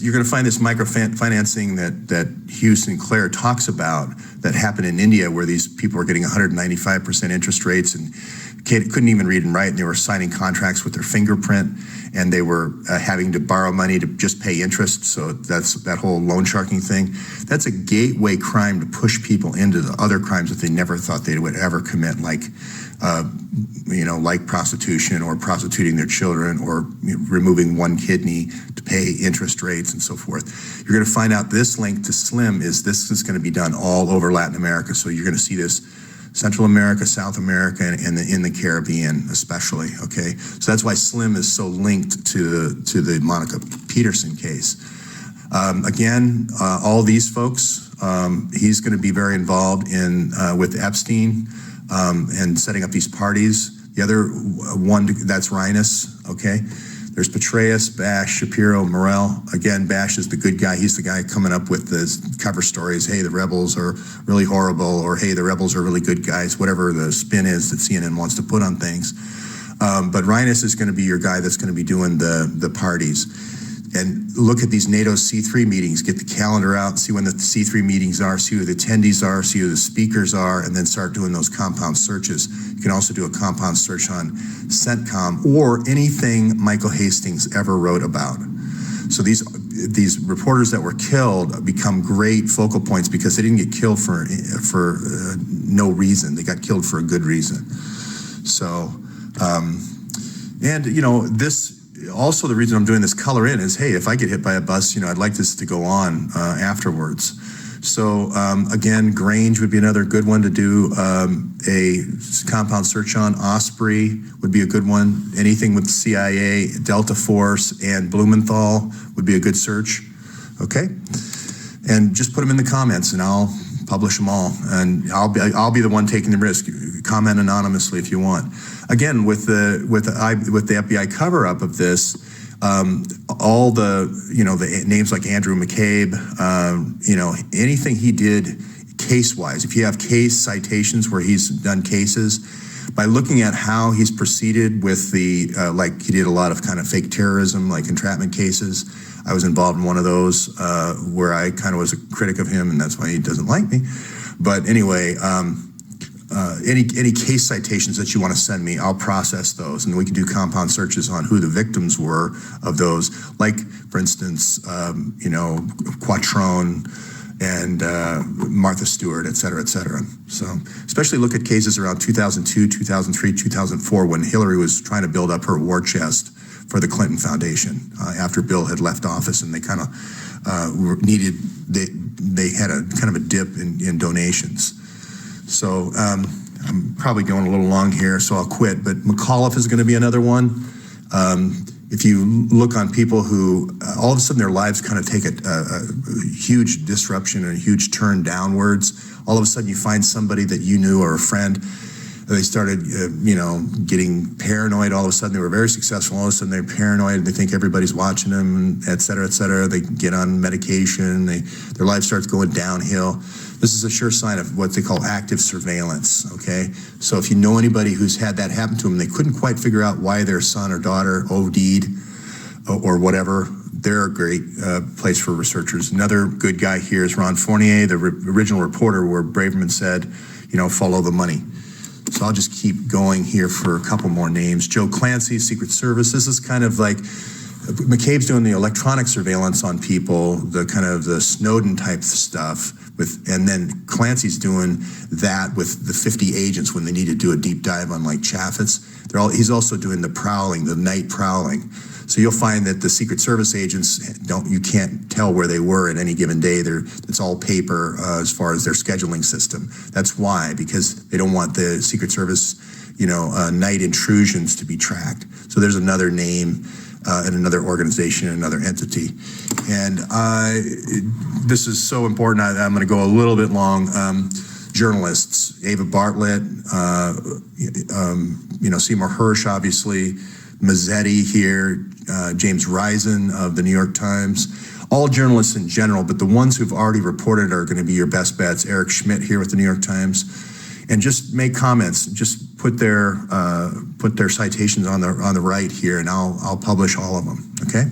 A: You're going to find this microfinancing that Hugh Sinclair talks about that happened in India, where these people were getting 195% interest rates and couldn't even read and write, and they were signing contracts with their fingerprint, and they were having to borrow money to just pay interest. So that's that whole loan sharking thing. That's a gateway crime to push people into the other crimes that they never thought they would ever commit, like prostitution, or prostituting their children, or removing one kidney to pay interest rates and so forth. You're going to find out this link to Slim is going to be done all over Latin America. So you're going to see this Central America, South America, and in the Caribbean especially, okay? So that's why Slim is so linked to the Monica Peterson case. Again, all these folks, he's going to be very involved with Epstein and setting up these parties. The other one, that's Rhinus, okay? There's Petraeus, Bash, Shapiro, Morell. Again, Bash is the good guy. He's the guy coming up with the cover stories. Hey, the rebels are really horrible, or hey, the rebels are really good guys, whatever the spin is that CNN wants to put on things. But Rhinus is going to be your guy that's going to be doing the parties. And look at these NATO C3 meetings, get the calendar out, see when the C3 meetings are, see who the attendees are, see who the speakers are, and then start doing those compound searches. You can also do a compound search on CENTCOM or anything Michael Hastings ever wrote about. So these reporters that were killed become great focal points, because they didn't get killed for no reason. They got killed for a good reason. So, this, also the reason I'm doing this color in is, hey, if I get hit by a bus, I'd like this to go on afterwards. So again, Grange would be another good one to do a compound search on. Osprey would be a good one. Anything with CIA, Delta Force, and Blumenthal would be a good search. Okay, and just put them in the comments, and I'll publish them all, and I'll be the one taking the risk. Comment anonymously if you want. Again, with the FBI cover up of this, all the names like Andrew McCabe, anything he did case wise. If you have case citations where he's done cases, by looking at how he's proceeded with like he did a lot of kind of fake terrorism, like entrapment cases. I was involved in one of those where I kind of was a critic of him, and that's why he doesn't like me. But anyway, any case citations that you want to send me, I'll process those, and we can do compound searches on who the victims were of those. Like, for instance, Quattrone and Martha Stewart, et cetera, et cetera. So, especially look at cases around 2002, 2003, 2004, when Hillary was trying to build up her war chest for the Clinton Foundation after Bill had left office, and they kind of they had a kind of a dip in donations. So I'm probably going a little long here, so I'll quit. But McAuliffe is going to be another one. if you look on people who all of a sudden their lives kind of take a huge disruption and a huge turn downwards, all of a sudden you find somebody that you knew or a friend, they started, getting paranoid. All of a sudden they were very successful. All of a sudden they're paranoid. They think everybody's watching them, et cetera, et cetera. They get on medication. Their life starts going downhill. This is a sure sign of what they call active surveillance, okay? So if you know anybody who's had that happen to them, they couldn't quite figure out why their son or daughter OD'd or whatever, they're a great place for researchers. Another good guy here is Ron Fournier, the original reporter where Braverman said, follow the money. So I'll just keep going here for a couple more names. Joe Clancy, Secret Service. This is kind of like McCabe's doing the electronic surveillance on people, the kind of the Snowden type stuff, and then Clancy's doing that with the 50 agents when they need to do a deep dive on like Chaffetz. He's also doing the prowling, the night prowling. So you'll find that the Secret Service agents you can't tell where they were at any given day. It's all paper as far as their scheduling system. That's why, because they don't want the Secret Service, night intrusions to be tracked. So there's another name and another organization, another entity. And this is so important. I'm going to go a little bit long. Journalists, Ava Bartlett, Seymour Hersh, obviously, Mazzetti here, James Risen of the New York Times, all journalists in general, but the ones who've already reported are going to be your best bets. Eric Schmidt here with the New York Times, and just make comments. Just put their citations on the right here, and I'll publish all of them. Okay.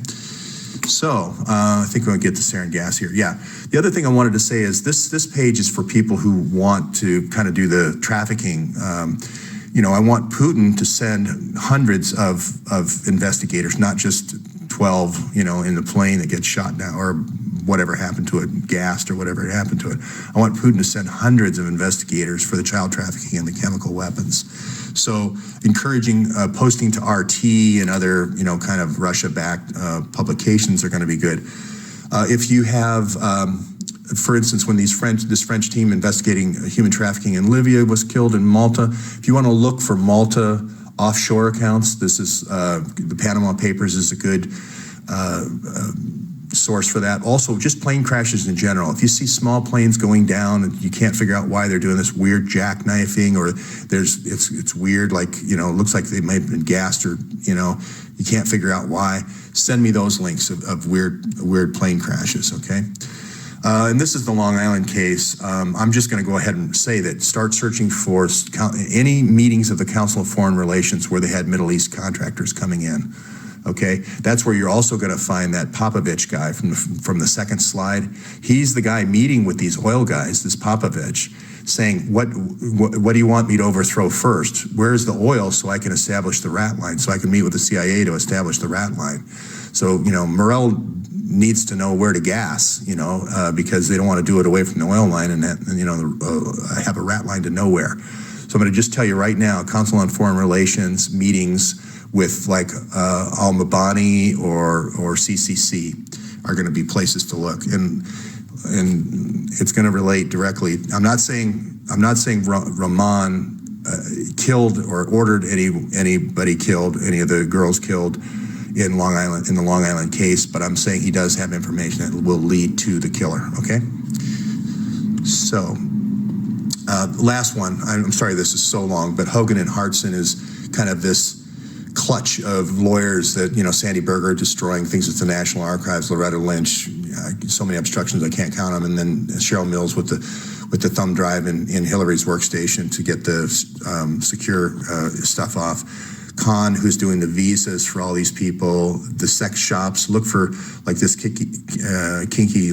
A: So I think we'll get to sarin gas here. Yeah. The other thing I wanted to say is this page is for people who want to kind of do the trafficking. I want Putin to send hundreds of investigators, not just 12, in the plane that gets shot down or whatever happened to it, gassed or whatever happened to it. I want Putin to send hundreds of investigators for the child trafficking and the chemical weapons. So encouraging posting to RT and other, kind of Russia-backed publications are going to be good. If you have, for instance, when this French team investigating human trafficking in Libya was killed in Malta, if you want to look for Malta offshore accounts, this is the Panama Papers is a good source for that. Also, just plane crashes in general. If you see small planes going down and you can't figure out why they're doing this weird jackknifing, or it's weird, like, it looks like they might have been gassed, or, you can't figure out why, send me those links of weird plane crashes, okay? And this is the Long Island case. I'm just going to go ahead and say that start searching for any meetings of the Council of Foreign Relations where they had Middle East contractors coming in. Okay, that's where you're also going to find that Popovich guy from the second slide. He's the guy meeting with these oil guys, this Popovich, saying, what do you want me to overthrow first? Where's the oil so I can establish the rat line, so I can meet with the CIA to establish the rat line? So, Morell needs to know where to gas, because they don't want to do it away from the oil line and have a rat line to nowhere. So I'm going to just tell you right now, Council on Foreign Relations meetings with like Al-Mabani or CCC are going to be places to look, and it's going to relate directly. I'm not saying Rahman killed or ordered anybody killed, any of the girls killed in the Long Island case, but I'm saying he does have information that will lead to the killer. Okay. So last one. I'm sorry this is so long, but Hogan and Hartson is kind of this clutch of lawyers that, Sandy Berger destroying things at the National Archives, Loretta Lynch, so many obstructions I can't count them, and then Cheryl Mills with the thumb drive in Hillary's workstation to get the secure stuff off. Khan, who's doing the visas for all these people, the sex shops. Look for like this kinky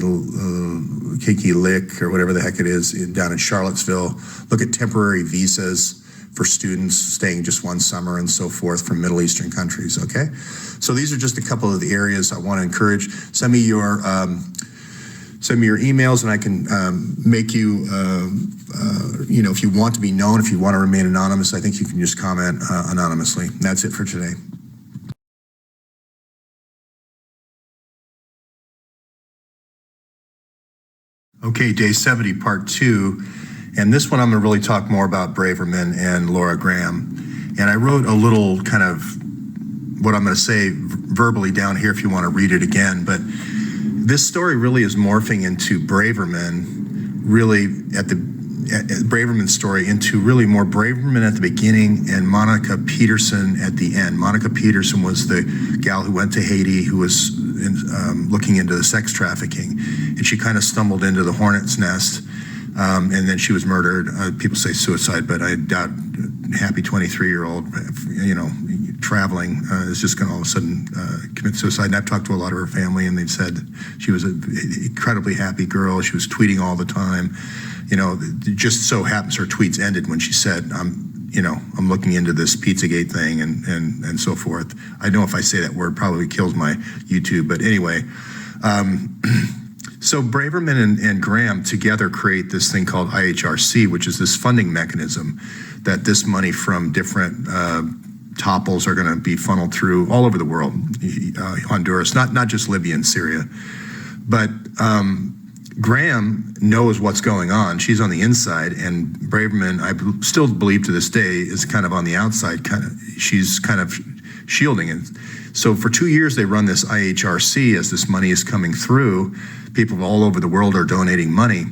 A: lick or whatever the heck it is down in Charlottesville. Look at temporary visas for students staying just one summer and so forth from Middle Eastern countries, okay? So these are just a couple of the areas I want to encourage. Send me your emails and I can make you, if you want to be known, if you want to remain anonymous, I think you can just comment anonymously. That's it for today. Okay, day 70, part 2. And this one I'm going to really talk more about Braverman and Laura Graham. And I wrote a little kind of what I'm going to say verbally down here if you want to read it again. But this story really is morphing into Braverman, really Braverman's story into really more Braverman at the beginning and Monica Peterson at the end. Monica Peterson was the gal who went to Haiti, who was looking into the sex trafficking, and she kind of stumbled into the hornet's nest, and then she was murdered. People say suicide, but I doubt happy 23-year-old, traveling is just going to all of a sudden commit suicide. And I've talked to a lot of her family, and they've said she was an incredibly happy girl. She was tweeting all the time. It just so happens her tweets ended when she said, I'm looking into this Pizzagate thing and so forth. I know if I say that word, probably kills my YouTube. But anyway, so Braverman and Graham together create this thing called IHRC, which is this funding mechanism that this money from different topples are going to be funneled through all over the world, Honduras, not just Libya and Syria. But Graham knows what's going on. She's on the inside, and Braverman, I still believe to this day, is kind of on the outside. She's kind of shielding it. So for 2 years, they run this IHRC as this money is coming through. People all over the world are donating money,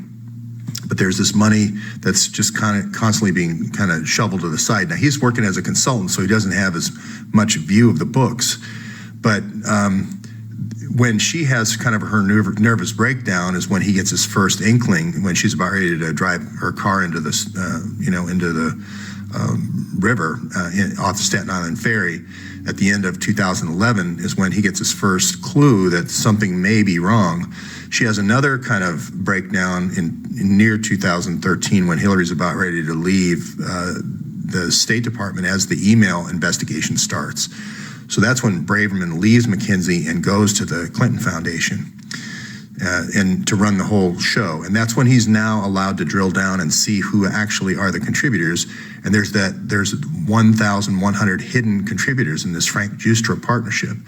A: but there's this money that's just kind of constantly being kind of shoveled to the side. Now, he's working as a consultant, so he doesn't have as much view of the books. But when she has kind of her nervous breakdown is when he gets his first inkling, when she's about ready to drive her car into this, into the river off the Staten Island ferry. At the end of 2011 is when he gets his first clue that something may be wrong. She has another kind of breakdown in near 2013 when Hillary's about ready to leave the State Department as the email investigation starts. So that's when Braverman leaves McKinsey and goes to the Clinton Foundation and to run the whole show. And that's when he's now allowed to drill down and see who actually are the contributors. And there's 1,100 hidden contributors in this Frank Giustra partnership.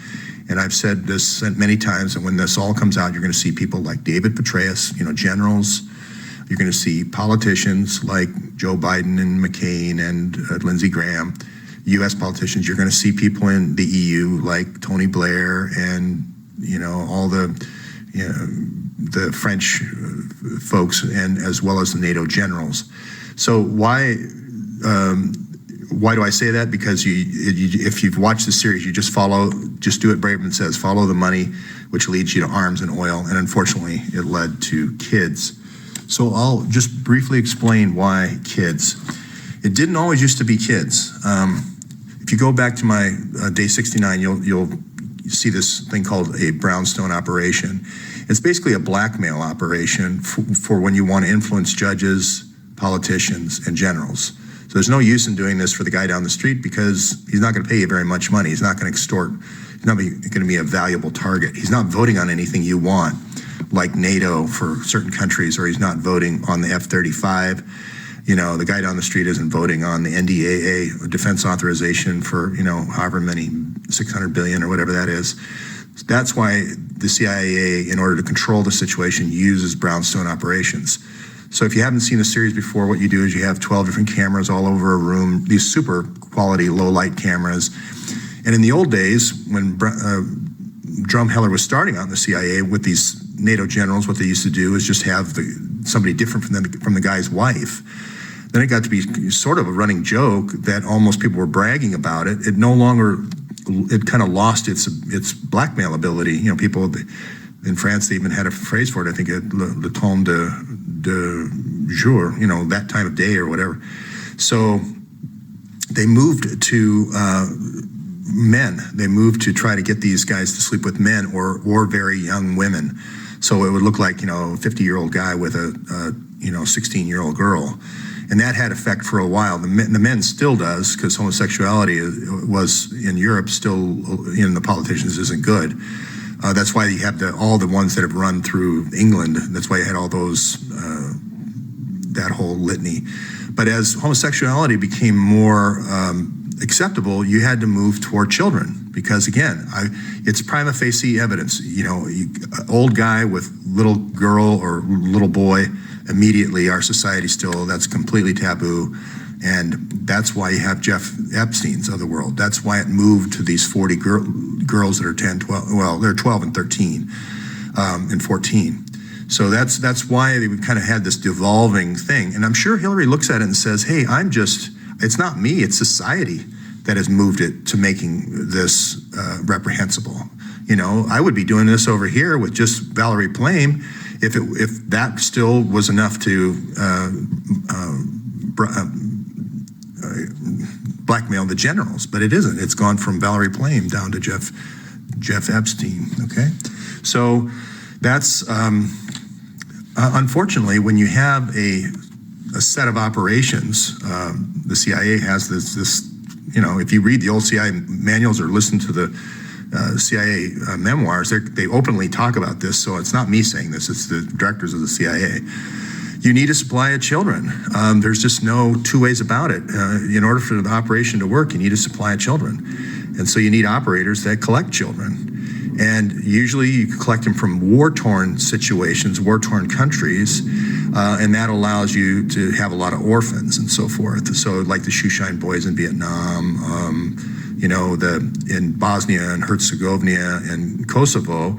A: And I've said this many times, and when this all comes out, you're going to see people like David Petraeus, generals. You're going to see politicians like Joe Biden and McCain and Lindsey Graham. U.S. politicians, you're going to see people in the EU like Tony Blair and all the French folks, and as well as the NATO generals. So why do I say that? Because if you've watched the series, you just do what Braverman says, follow the money, which leads you to arms and oil, and unfortunately, it led to kids. So I'll just briefly explain why kids. It didn't always used to be kids. If you go back to my day 69, you'll see this thing called a brownstone operation. It's basically a blackmail operation for when you want to influence judges, politicians, and generals. So there's no use in doing this for the guy down the street because he's not going to pay you very much money. He's not going to extort. He's not going to be a valuable target. He's not voting on anything you want, like NATO for certain countries, or he's not voting on the F-35. The guy down the street isn't voting on the NDAA defense authorization for, however many, 600 billion or whatever that is. That's why the CIA, in order to control the situation, uses brownstone operations. So if you haven't seen the series before, what you do is you have 12 different cameras all over a room, these super quality low light cameras. And in the old days, when Drumheller was starting out in the CIA with these NATO generals, what they used to do is just have somebody different from the guy's wife. Then it got to be sort of a running joke that almost people were bragging about it. It kind of lost its blackmail ability. People in France, they even had a phrase for it. I think le temps de jour, that time of day or whatever. So they moved to men. They moved to try to get these guys to sleep with men or very young women. So it would look like, a 50-year-old guy with a 16-year-old girl. And that had effect for a while. The men still does, because homosexuality was in Europe still in the politicians isn't good. That's why you have all the ones that have run through England. That's why you had all those, that whole litany. But as homosexuality became more acceptable, you had to move toward children, because again, it's prima facie evidence. Old guy with little girl or little boy, immediately our society still, that's completely taboo. And that's why you have Jeff Epstein's of the world. That's why it moved to these 40 girls that are 10, 12, well, they're 12 and 13 and 14. So that's why we've kind of had this devolving thing. And I'm sure Hillary looks at it and says, hey, it's not me, it's society that has moved it to making this reprehensible. You know, I would be doing this over here with just Valerie Plame if that still was enough to blackmail the generals, but it isn't. It's gone from Valerie Plame down to Jeff Epstein. Okay, so that's unfortunately when you have a set of operations. The CIA has this. You know, if you read the old CIA manuals or listen to the CIA memoirs, they openly talk about this. So it's not me saying this; it's the directors of the CIA. You need a supply of children. There's just no two ways about it. In order for the operation to work, you need a supply of children. And so you need operators that collect children. And usually you collect them from war-torn situations, war-torn countries, and that allows you to have a lot of orphans and so forth. So like the Shoeshine Boys in Vietnam, you know, in Bosnia and Herzegovina and Kosovo,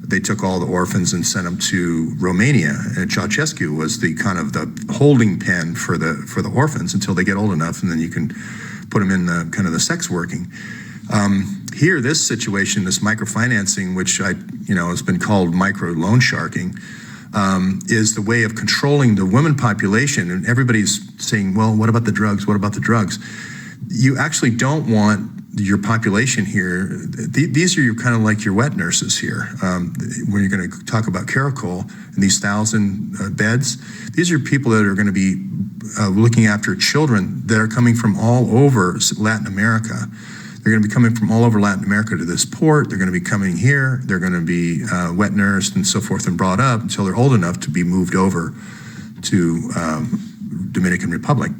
A: they took all the orphans and sent them to Romania, and Ceausescu was the kind of the holding pen for the orphans until they get old enough, and then you can put them in the kind of the sex working. Here, this situation, this microfinancing, which has been called micro loan sharking, is the way of controlling the women population. And everybody's saying, well, what about the drugs? What about the drugs? You actually don't want your population here. These are your kind of like your wet nurses here. When you're going to talk about Caracol and these 1,000 beds, these are people that are going to be looking after children that are coming from all over Latin America. They're going to be coming from all over Latin America to this port. They're going to be coming here. They're going to be wet nursed and so forth and brought up until they're old enough to be moved over to Dominican Republic.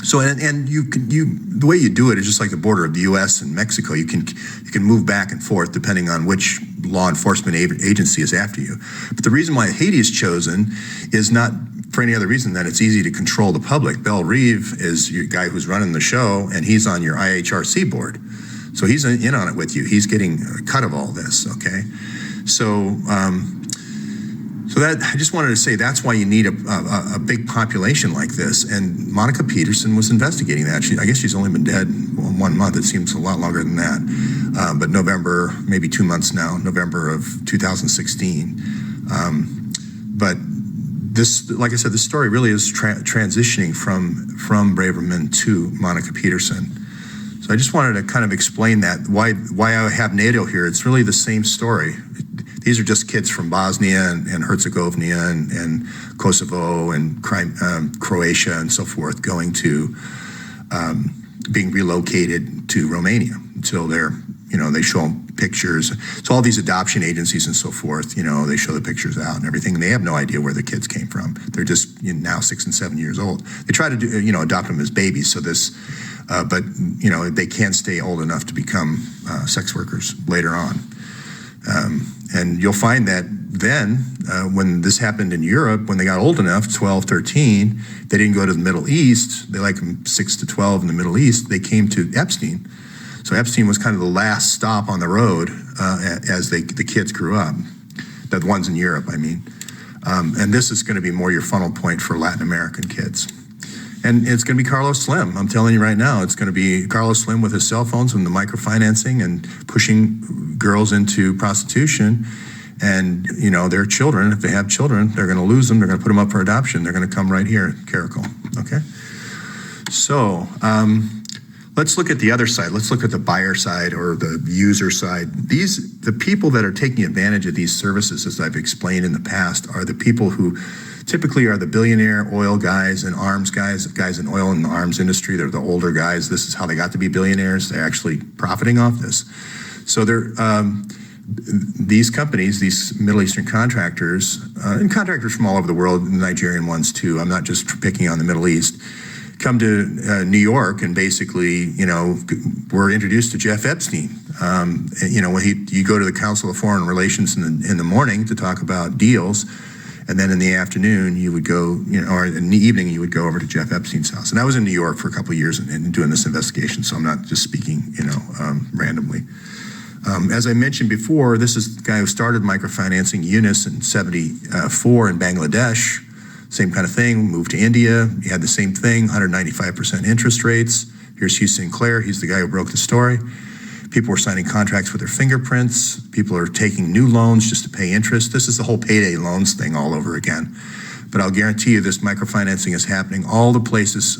A: So and the way you do it is just like the border of the U.S. and Mexico. You can move back and forth depending on which law enforcement agency is after you. But the reason why Haiti is chosen is not for any other reason than it's easy to control the public. Bell Reeve is your guy who's running the show, and he's on your IHRC board, so he's in on it with you. He's getting a cut of all this. Okay, so. So that I just wanted to say that's why you need a big population like this. And Monica Peterson was investigating that. I guess she's only been dead 1 month. It seems a lot longer than that. But November, maybe 2 months now, November of 2016. But this, like I said, this story really is transitioning from Braverman to Monica Peterson. So I just wanted to kind of explain that, why I have NATO here. It's really the same story. These are just kids from Bosnia and Herzegovina and Kosovo and Croatia and so forth going to being relocated to Romania until they show them pictures. So all these adoption agencies and so forth, they show the pictures out and everything, and they have no idea where the kids came from. They're just now 6 and 7 years old. They try to adopt them as babies. So but they can't stay old enough to become sex workers later on. And you'll find that then, when this happened in Europe, when they got old enough, 12, 13, they didn't go to the Middle East. They like them 6 to 12 in the Middle East. They came to Epstein. So Epstein was kind of the last stop on the road as the kids grew up, the ones in Europe, I mean. And this is going to be more your funnel point for Latin American kids. And it's going to be Carlos Slim. I'm telling you right now, it's going to be Carlos Slim with his cell phones and the microfinancing and pushing girls into prostitution. And, their children, if they have children, they're going to lose them. They're going to put them up for adoption. They're going to come right here, Caracol. Okay? So let's look at the other side. Let's look at the buyer side or the user side. The people that are taking advantage of these services, as I've explained in the past, are the people who typically are the billionaire oil guys and arms guys in oil and the arms industry. They're the older guys. This is how they got to be billionaires. They're actually profiting off this. So these companies, these Middle Eastern contractors, and contractors from all over the world, the Nigerian ones too, I'm not just picking on the Middle East, come to New York and basically, were introduced to Jeff Epstein. When you go to the Council of Foreign Relations in the morning to talk about deals, And then in the afternoon, you would go, or in the evening, you would go over to Jeff Epstein's house. And I was in New York for a couple of years and doing this investigation, so I'm not just speaking, randomly. As I mentioned before, this is the guy who started microfinancing Yunus in 74 in Bangladesh. Same kind of thing, moved to India. He had the same thing, 195% interest rates. Here's Hugh Sinclair. He's the guy who broke the story. People were signing contracts with their fingerprints. People are taking new loans just to pay interest. This is the whole payday loans thing all over again. But I'll guarantee you this microfinancing is happening. All the places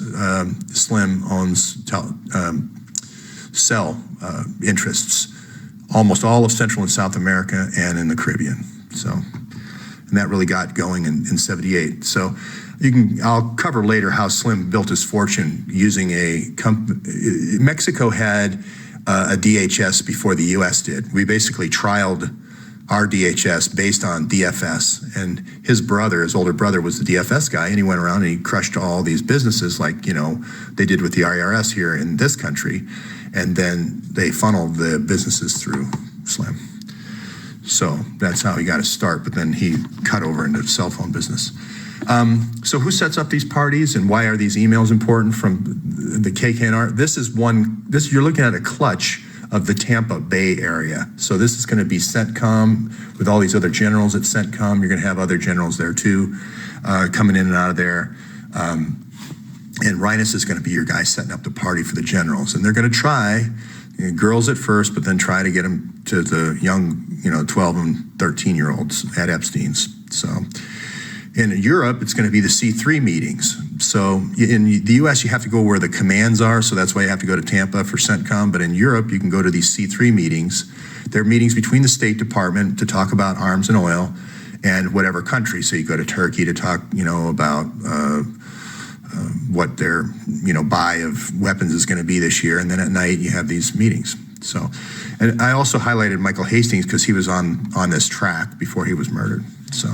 A: Slim owns sell interests. Almost all of Central and South America and in the Caribbean. So, and that really got going in 78. So I'll cover later how Slim built his fortune using Mexico had a DHS before the US did. We basically trialed our DHS based on DFS, and his older brother was the DFS guy, and he went around and he crushed all these businesses like, they did with the IRS here in this country, and then they funneled the businesses through Slim. So that's how he got his start, but then he cut over into the cell phone business. So who sets up these parties and why are these emails important from the KKNR? You're looking at a clutch of the Tampa Bay area. So this is gonna be CENTCOM with all these other generals at CENTCOM. You're gonna have other generals there too, coming in and out of there. And Rhinus is gonna be your guy setting up the party for the generals. And they're gonna try, girls at first, but then try to get them to the young, 12 and 13-year-olds at Epstein's. So in Europe, it's going to be the C3 meetings. So in the US, you have to go where the commands are. So that's why you have to go to Tampa for CENTCOM. But in Europe, you can go to these C3 meetings. They're meetings between the State Department to talk about arms and oil and whatever country. So you go to Turkey to talk, about what their, buy of weapons is going to be this year. And then at night, you have these meetings. So, and I also highlighted Michael Hastings because he was on this track before he was murdered. So,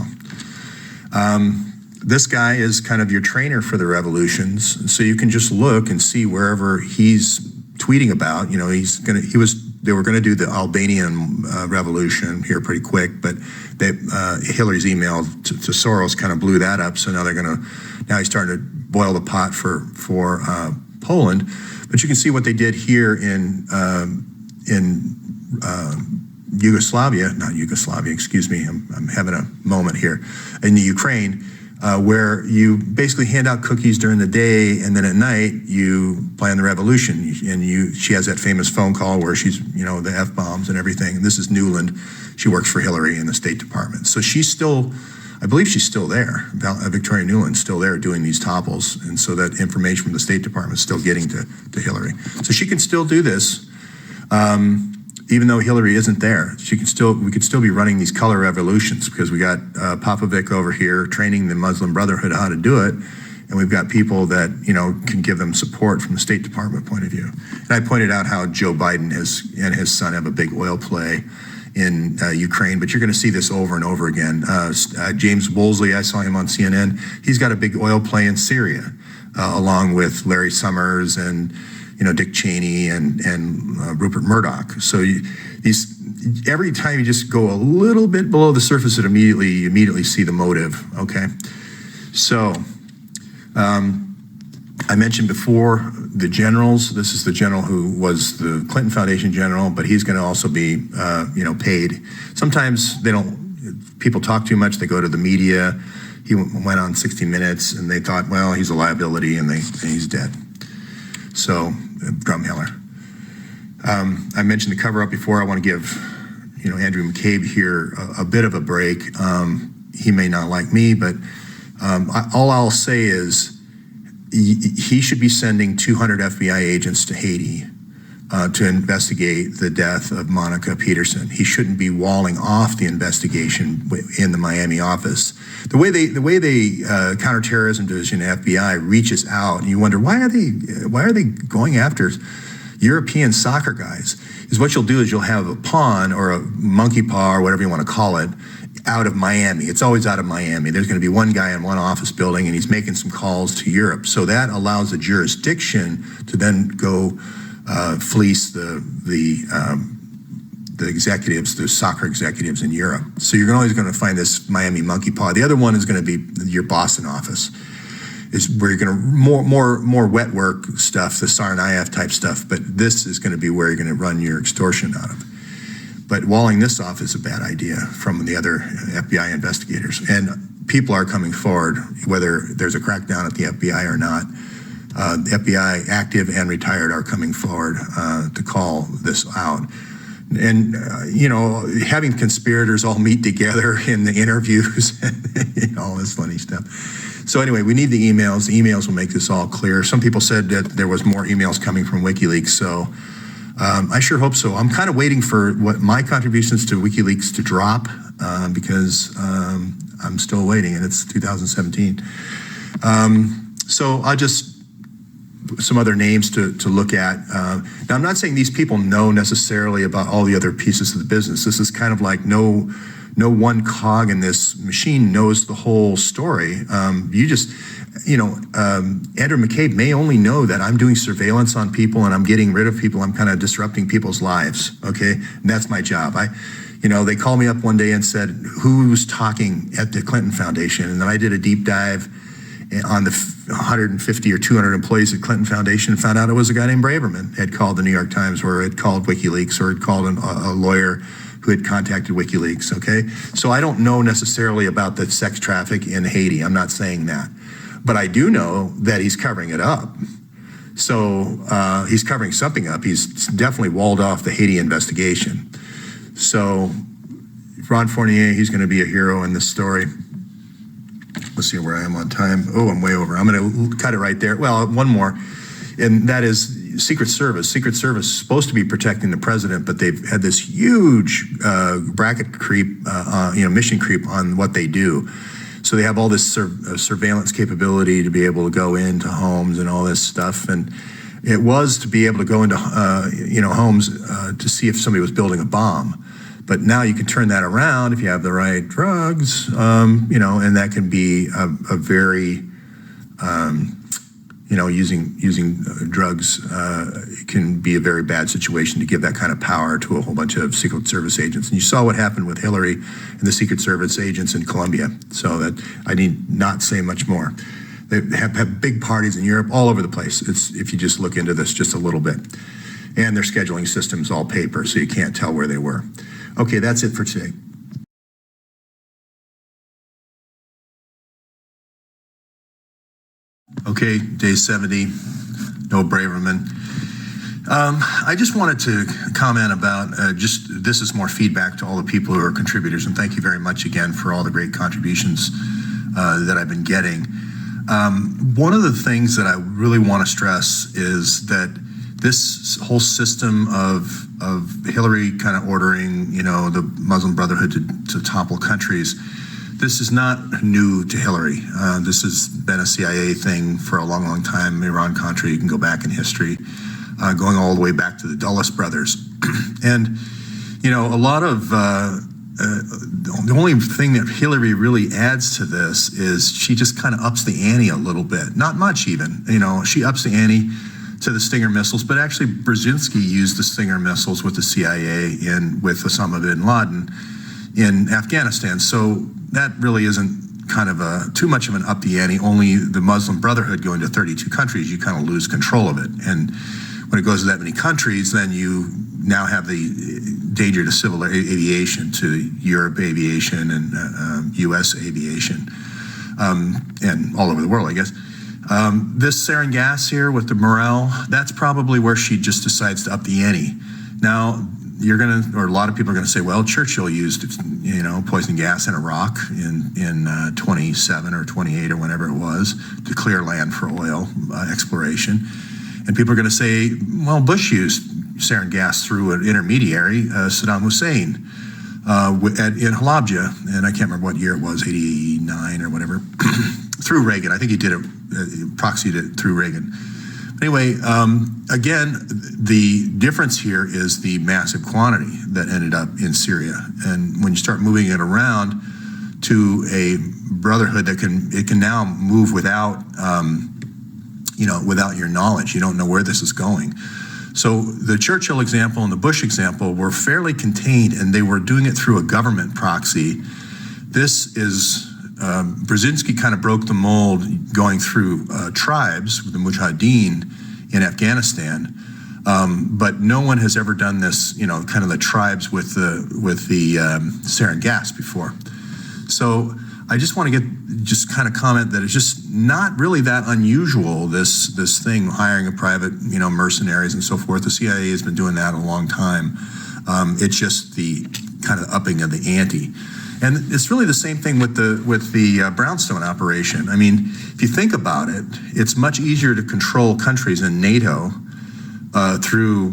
A: this guy is kind of your trainer for the revolutions. And so you can just look and see wherever he's tweeting about, they were gonna do the Albanian revolution here pretty quick, but Hillary's email to Soros kind of blew that up. So now now he's starting to boil the pot for Poland. But you can see what they did here in Yugoslavia, not Yugoslavia, excuse me, I'm having a moment here, in the Ukraine, where you basically hand out cookies during the day and then at night you plan the revolution. And she has that famous phone call where she's, the F-bombs and everything. And this is Newland. She works for Hillary in the State Department. So I believe she's still there. Victoria Newland's still there doing these topples. And so that information from the State Department is still getting to Hillary. So she can still do this. Even though Hillary isn't there, we could still be running these color revolutions because we got Popovic over here training the Muslim Brotherhood how to do it, and we've got people that can give them support from the State Department point of view. And I pointed out how Joe Biden and his son have a big oil play in Ukraine, but you're going to see this over and over again. James Woolsey, I saw him on CNN. He's got a big oil play in Syria, along with Larry Summers and Dick Cheney and Rupert Murdoch. So every time you just go a little bit below the surface, you immediately see the motive, okay? So I mentioned before the generals. This is the general who was the Clinton Foundation general, but he's going to also be, paid. Sometimes people talk too much, they go to the media. He went on 60 Minutes and they thought, well, he's a liability and he's dead. So, Drumheller. I mentioned the cover-up before. I want to give, Andrew McCabe here a bit of a break. He may not like me, but all I'll say is he should be sending 200 FBI agents to Haiti to investigate the death of Monica Peterson. He shouldn't be walling off the investigation in the Miami office. The way the counterterrorism division FBI reaches out, and you wonder why are they going after European soccer guys? Is what you'll do is you'll have a pawn or a monkey paw or whatever you want to call it out of Miami. It's always out of Miami. There's going to be one guy in one office building and he's making some calls to Europe. So that allows the jurisdiction to then go fleece the the executives, the soccer executives in Europe. So you're always going to find this Miami monkey paw. The other one is going to be your Boston office, is where you're going to more wet work stuff, the Sarin type stuff. But this is going to be where you're going to run your extortion out of. But walling this off is a bad idea from the other FBI investigators. And people are coming forward, whether there's a crackdown at the FBI or not. The FBI, active and retired, are coming forward to call this out. And, having conspirators all meet together in the interviews and all this funny stuff. So anyway, we need the emails. The emails will make this all clear. Some people said that there was more emails coming from WikiLeaks, so I sure hope so. I'm kind of waiting for what my contributions to WikiLeaks to drop because I'm still waiting, and it's 2017. So I just some other names to look at. Now, I'm not saying these people know necessarily about all the other pieces of the business. This is kind of like no one cog in this machine knows the whole story. Andrew McCabe may only know that I'm doing surveillance on people and I'm getting rid of people. I'm kind of disrupting people's lives, okay? And that's my job. They called me up one day and said, who's talking at the Clinton Foundation? And then I did a deep dive on the 150 or 200 employees at Clinton Foundation and found out it was a guy named Braverman had called the New York Times, or had called WikiLeaks, or had called a lawyer who had contacted WikiLeaks, okay? So I don't know necessarily about the sex traffic in Haiti. I'm not saying that. But I do know that he's covering it up. So he's covering something up. He's definitely walled off the Haiti investigation. So Ron Fournier, he's going to be a hero in this story. Let's see where I am on time. Oh, I'm way over. I'm going to cut it right there. Well, one more, and that is Secret Service. Secret Service is supposed to be protecting the president, but they've had this huge bracket creep, mission creep on what they do. So they have all this surveillance capability to be able to go into homes and all this stuff. And it was to be able to go into homes to see if somebody was building a bomb. But now you can turn that around if you have the right drugs, and that can be a very, using drugs can be a very bad situation to give that kind of power to a whole bunch of Secret Service agents. And you saw what happened with Hillary and the Secret Service agents in Colombia. So that I need not say much more. They have big parties in Europe, all over the place. If you just look into this just a little bit. And their scheduling system's all paper, so you can't tell where they were. Okay, that's it for today. Okay, day 70, no Braverman. I just wanted to comment about this is more feedback to all the people who are contributors, and thank you very much again for all the great contributions that I've been getting. One of the things that I really want to stress is that this whole system of Hillary kind of ordering, the Muslim Brotherhood to topple countries, this is not new to Hillary. This has been a CIA thing for a long, long time. Iran-Contra, you can go back in history, going all the way back to the Dulles brothers. And, a lot of, the only thing that Hillary really adds to this is she just kind of ups the ante a little bit. Not much even, she ups the ante to the Stinger missiles, but actually Brzezinski used the Stinger missiles with the CIA and with Osama bin Laden in Afghanistan. So that really isn't kind of too much of an up the ante. Only the Muslim Brotherhood going to 32 countries, you kind of lose control of it. And when it goes to that many countries, then you now have the danger to civil aviation, to Europe aviation and US aviation, and all over the world, I guess. This sarin gas here with the morale, that's probably where she just decides to up the ante. Now, a lot of people are gonna say, well, Churchill used, poison gas in Iraq in 27 or 28 or whenever it was to clear land for oil exploration. And people are gonna say, well, Bush used sarin gas through an intermediary, Saddam Hussein, in Halabja, and I can't remember what year it was, 89 or whatever, through Reagan. I think he did it, proxied it through Reagan. Anyway, again, the difference here is the massive quantity that ended up in Syria. And when you start moving it around to a brotherhood that can now move without, without your knowledge. You don't know where this is going. So the Churchill example and the Bush example were fairly contained, and they were doing it through a government proxy. This is, Brzezinski kind of broke the mold going through tribes with the Mujahideen in Afghanistan, but no one has ever done this, kind of the tribes with the sarin gas before. So I just want to kind of comment that it's just not really that unusual, this thing, hiring a private, mercenaries and so forth. The CIA has been doing that a long time. It's just the kind of upping of the ante. And it's really the same thing with the Brownstone operation. I mean, if you think about it, it's much easier to control countries in NATO through,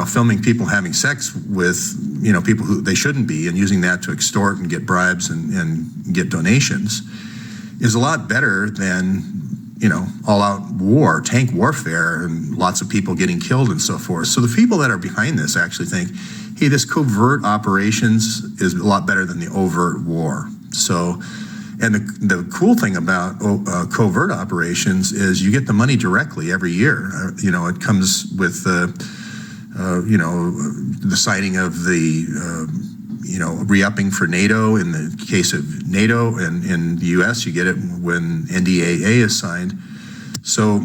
A: filming people having sex with, people who they shouldn't be, and using that to extort and get bribes and get donations, is a lot better than, all-out war, tank warfare, and lots of people getting killed and so forth. So the people that are behind this actually think, hey, this covert operations is a lot better than the overt war. So, and the cool thing about covert operations is you get the money directly every year. It comes with the signing of the, re-upping for NATO in the case of NATO, and in the US you get it when NDAA is signed. So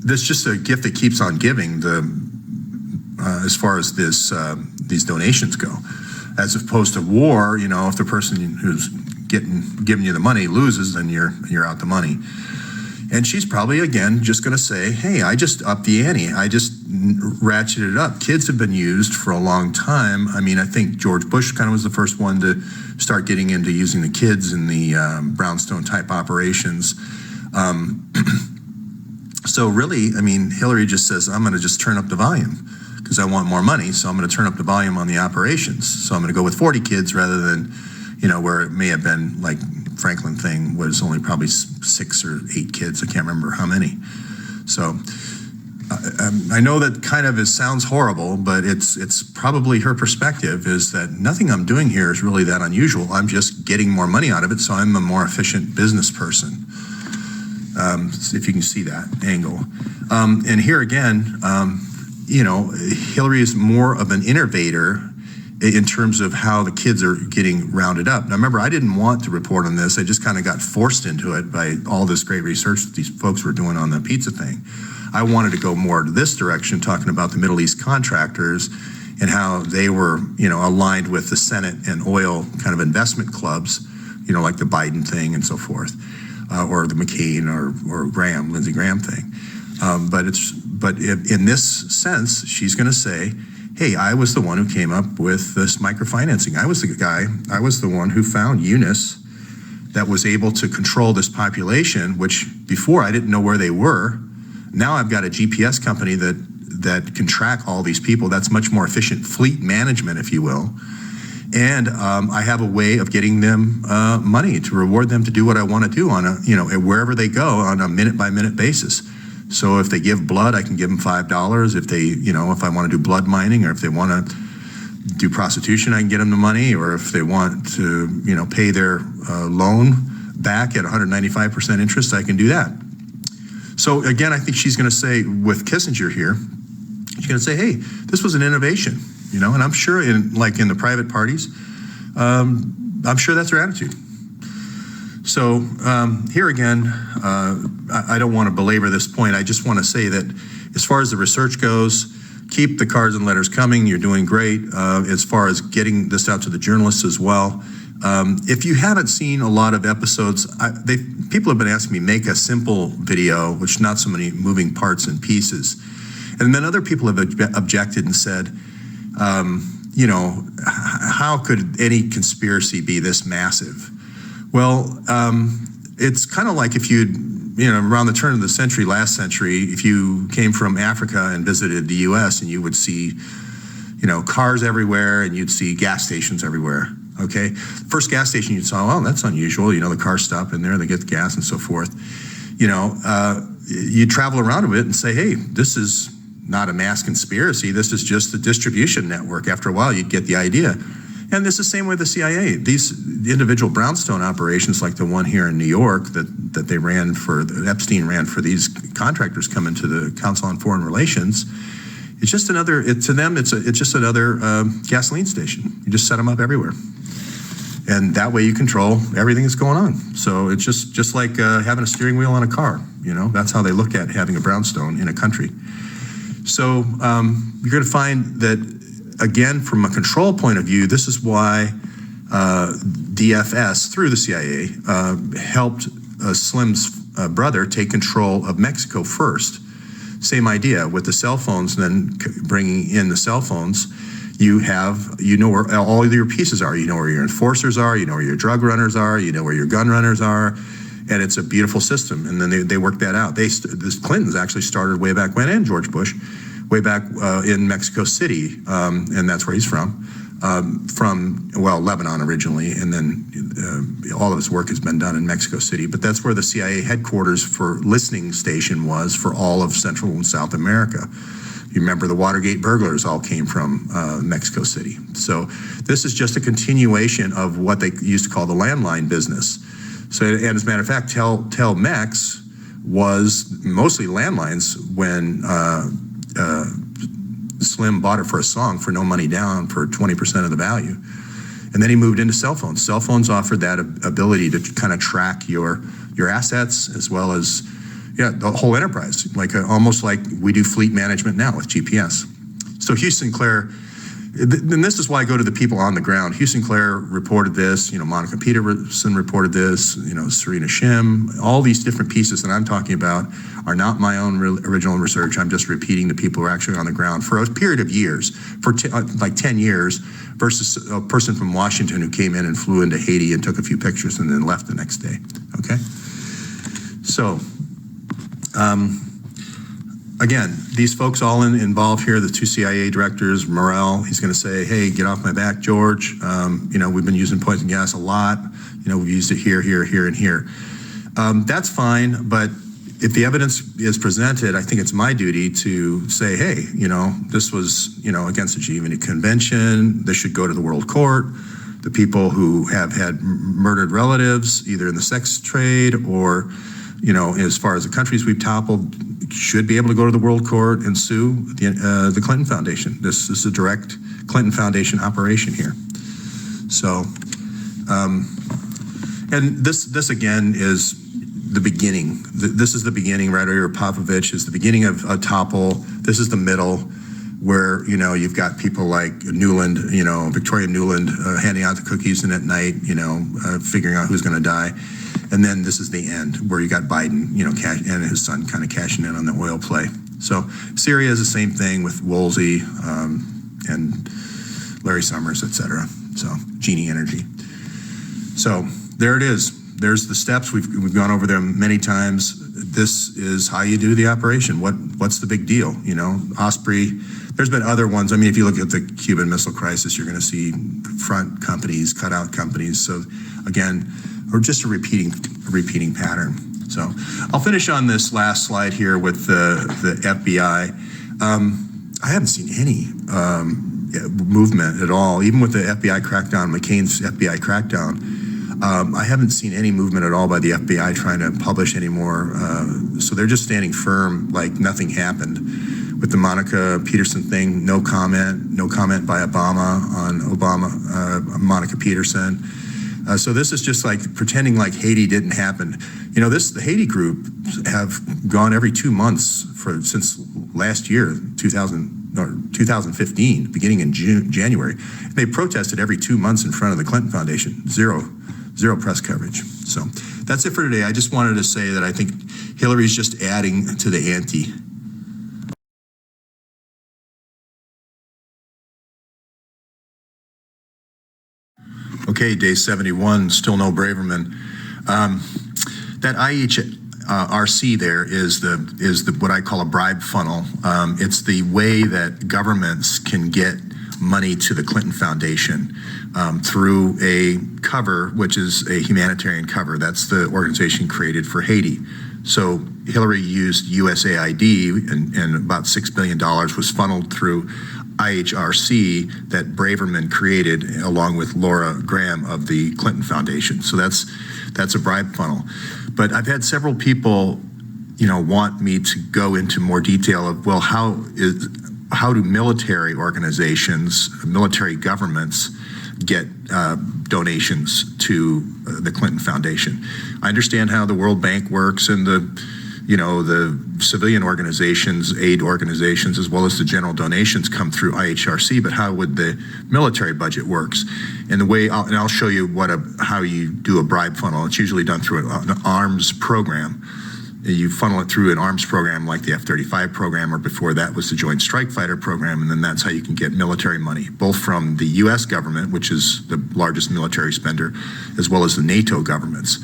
A: that's just a gift that keeps on giving as far as these donations go. As opposed to war, if the person who's giving you the money loses, then you're out the money. And she's probably, again, just going to say, hey, I just upped the ante. I just ratcheted it up. Kids have been used for a long time. I mean, I think George Bush kind of was the first one to start getting into using the kids in the Brownstone type operations. So really, I mean, Hillary just says, I'm going to just turn up the volume because I want more money. So I'm going to turn up the volume on the operations. So I'm going to go with 40 kids rather than, where it may have been like Franklin thing was only probably 6 or 8 kids. I can't remember how many. So I know that kind of sounds horrible, but it's probably her perspective is that nothing I'm doing here is really that unusual. I'm just getting more money out of it, so I'm a more efficient business person. If you can see that angle. And here again, Hillary is more of an innovator in terms of how the kids are getting rounded up. Now remember, I didn't want to report on this. I just kind of got forced into it by all this great research that these folks were doing on the pizza thing. I wanted to go more to this direction, talking about the Middle East contractors and how they were, aligned with the Senate and oil kind of investment clubs, like the Biden thing and so forth, or the McCain or Lindsey Graham thing. But in this sense, she's going to say, hey, I was the one who came up with this microfinancing. I was the one who found Eunice that was able to control this population, which before I didn't know where they were. Now I've got a GPS company that can track all these people. That's much more efficient fleet management, if you will. And I have a way of getting them money to reward them to do what I want to do on wherever they go on a minute by minute basis. So if they give blood, I can give them $5. If they, if I want to do blood mining, or if they want to do prostitution, I can get them the money. Or if they want to, pay their loan back at 195% interest, I can do that. So again, I think she's going to say with Kissinger here, she's going to say, hey, this was an innovation, and I'm sure in the private parties, I'm sure that's her attitude. So here again, I don't want to belabor this point. I just want to say that as far as the research goes, keep the cards and letters coming. You're doing great as far as getting this out to the journalists as well. If you haven't seen a lot of episodes, people have been asking me, make a simple video, which not so many moving parts and pieces. And then other people have objected and said, how could any conspiracy be this massive? Well, it's kind of like if around the turn of the century, last century, if you came from Africa and visited the US and you would see, cars everywhere and you'd see gas stations everywhere, okay? First gas station you saw, oh, that's unusual, the cars stop in there, they get the gas and so forth. You travel around a bit and say, hey, this is not a mass conspiracy, this is just a distribution network. After a while, you'd get the idea. And this is the same with the CIA. These individual brownstone operations, like the one here in New York that they ran for, that Epstein ran for these contractors coming to the Council on Foreign Relations, it's just another, to them, it's just another gasoline station. You just set them up everywhere. And that way you control everything that's going on. So it's just like having a steering wheel on a car. That's how they look at having a brownstone in a country. So you're going to find that, again, from a control point of view, this is why DFS, through the CIA, helped Slim's brother take control of Mexico first. Same idea with the cell phones, then bringing in the cell phones. You know where all of your pieces are. You know where your enforcers are. You know where your drug runners are. You know where your gun runners are. And it's a beautiful system. And then they worked that out. The Clintons actually started way back when, and George Bush, way back in Mexico City. And that's where he's from. Lebanon originally, and then all of his work has been done in Mexico City. But that's where the CIA headquarters for listening station was for all of Central and South America. You remember the Watergate burglars all came from Mexico City. So this is just a continuation of what they used to call the landline business. So, and as a matter of fact, Telmex was mostly landlines when Slim bought it for a song for no money down for 20% of the value. And then he moved into cell phones. Cell phones offered that ability to kind of track your assets as well as the whole enterprise, almost like we do fleet management now with GPS. So Hugh Sinclair, and this is why I go to the people on the ground. Hugh Sinclair reported this, Monica Peterson reported this, Serena Shim. All these different pieces that I'm talking about are not my own original research. I'm just repeating the people who are actually on the ground for a period of years, for 10 years, versus a person from Washington who came in and flew into Haiti and took a few pictures and then left the next day, okay? So, again, these folks all involved here, the two CIA directors, Morrell, he's going to say, hey, get off my back, George. We've been using poison gas a lot. We've used it here, here, here, and here. That's fine, but if the evidence is presented, I think it's my duty to say, hey, this was, against the Geneva Convention. This should go to the World Court. The people who have had murdered relatives, either in the sex trade or, as far as the countries we've toppled, should be able to go to the World Court and sue the Clinton Foundation. This is a direct Clinton Foundation operation here. So, and this again is the beginning. This is the beginning. Right over Popovich is the beginning of a topple. This is the middle, where you've got people like Newland, Victoria Newland, handing out the cookies and at night, figuring out who's going to die. And then this is the end, where you got Biden, and his son kind of cashing in on the oil play. So Syria is the same thing with Woolsey and Larry Summers, et cetera. So Genie Energy. So there it is. There's the steps. We've gone over them many times. This is how you do the operation. What's the big deal? Osprey. There's been other ones. I mean, if you look at the Cuban Missile Crisis, you're going to see front companies, cutout companies. So again, or just a repeating pattern. So I'll finish on this last slide here with the FBI. I haven't seen any movement at all, even with the FBI crackdown, McCain's FBI crackdown. I haven't seen any movement at all by the FBI trying to publish anymore. So they're just standing firm, like nothing happened. With the Monica Peterson thing, no comment by Obama on Monica Peterson. So this is just like pretending like Haiti didn't happen. The Haiti group have gone every 2 months since last year, 2015, beginning in January. They protested every 2 months in front of the Clinton Foundation. Zero press coverage. So that's it for today. I just wanted to say that I think Hillary's just adding to the ante. Okay, day 71, still no Braverman. That IHRC there is the what I call a bribe funnel. It's the way that governments can get money to the Clinton Foundation through a cover, which is a humanitarian cover. That's the organization created for Haiti. So Hillary used USAID, and about $6 billion was funneled through IHRC that Braverman created, along with Laura Graham of the Clinton Foundation. So that's a bribe funnel. But I've had several people, want me to go into more detail of, well, how how do military organizations, military governments get donations to the Clinton Foundation? I understand how the World Bank works and the civilian organizations, aid organizations, as well as the general donations come through IHRC, but how would the military budget works? And I'll show you how you do a bribe funnel. It's usually done through an arms program. You funnel it through an arms program like the F-35 program, or before that was the Joint Strike Fighter program, and then that's how you can get military money, both from the U.S. government, which is the largest military spender, as well as the NATO governments.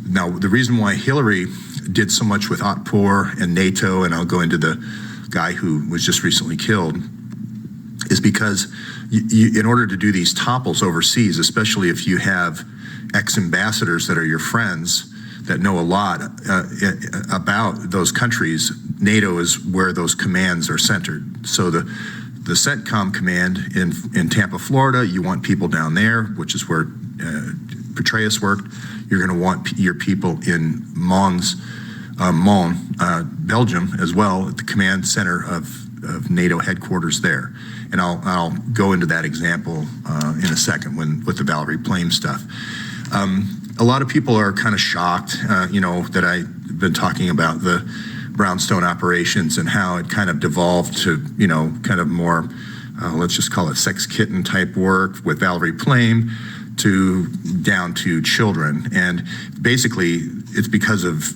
A: Now, the reason why Hillary did so much with OTPOR and NATO, and I'll go into the guy who was just recently killed, is because in order to do these topples overseas, especially if you have ex-ambassadors that are your friends, that know a lot about those countries, NATO is where those commands are centered. So the CENTCOM command in Tampa, Florida, you want people down there, which is where Petraeus worked. You're going to want your people in Mons, Belgium as well, at the command center of NATO headquarters there. And I'll go into that example in a second with the Valerie Plame stuff. A lot of people are kind of shocked, that I've been talking about the brownstone operations and how it kind of devolved to, kind of more, let's just call it sex kitten type work with Valerie Plame down to children. And basically it's because of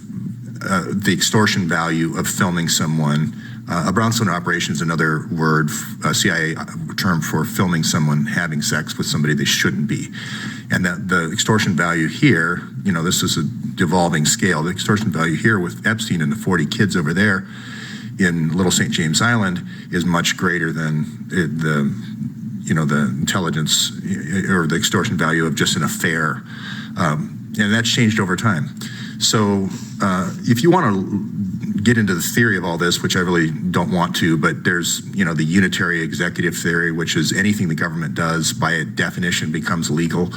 A: the extortion value of filming someone. A brownstone operation is another word, a CIA term for filming someone having sex with somebody they shouldn't be. And that the extortion value here, this is a devolving scale. The extortion value here with Epstein and the 40 kids over there in Little St. James Island is much greater than the intelligence or the extortion value of just an affair. And that's changed over time. So if you want to get into the theory of all this, which I really don't want to, but there's, the unitary executive theory, which is anything the government does by definition becomes legal.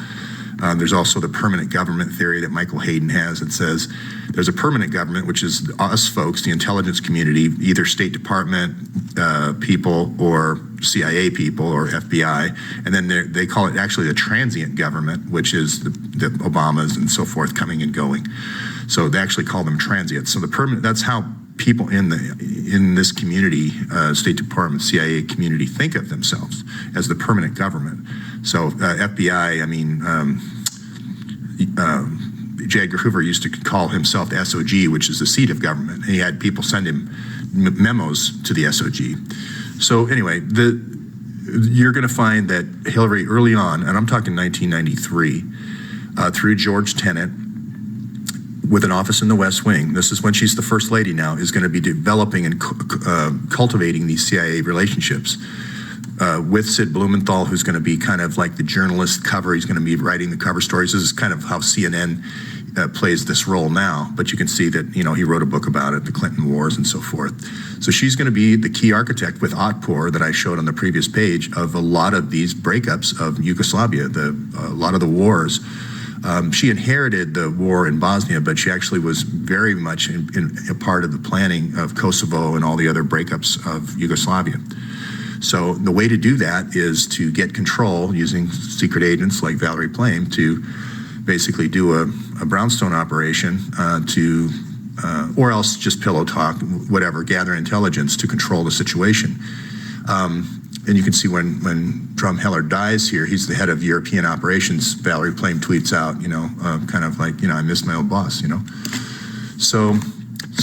A: There's also the permanent government theory that Michael Hayden has that says there's a permanent government, which is us folks, the intelligence community, either State Department people or CIA people or FBI, and then they call it actually the transient government, which is the Obamas and so forth coming and going. So they actually call them transient. So the permanent, that's how people in this community, State Department, CIA community, think of themselves as the permanent government. So FBI, J. Edgar Hoover used to call himself the SOG, which is the seat of government. And he had people send him memos to the SOG. So anyway, you're going to find that Hillary early on, and I'm talking 1993, through George Tenet, with an office in the West Wing, this is when she's the first lady now, is going to be developing and cultivating these CIA relationships with Sid Blumenthal, who's going to be kind of like the journalist cover. He's going to be writing the cover stories. This is kind of how CNN plays this role now, but you can see that, he wrote a book about it, the Clinton Wars and so forth. So she's going to be the key architect with OTPOR that I showed on the previous page of a lot of these breakups of Yugoslavia, a lot of the wars. She inherited the war in Bosnia, but she actually was very much in a part of the planning of Kosovo and all the other breakups of Yugoslavia. So the way to do that is to get control using secret agents like Valerie Plame to basically do a brownstone operation or else just pillow talk, whatever, gather intelligence to control the situation. And you can see when Drumheller dies here, he's the head of European operations. Valerie Plame tweets out, kind of like, I miss my old boss, So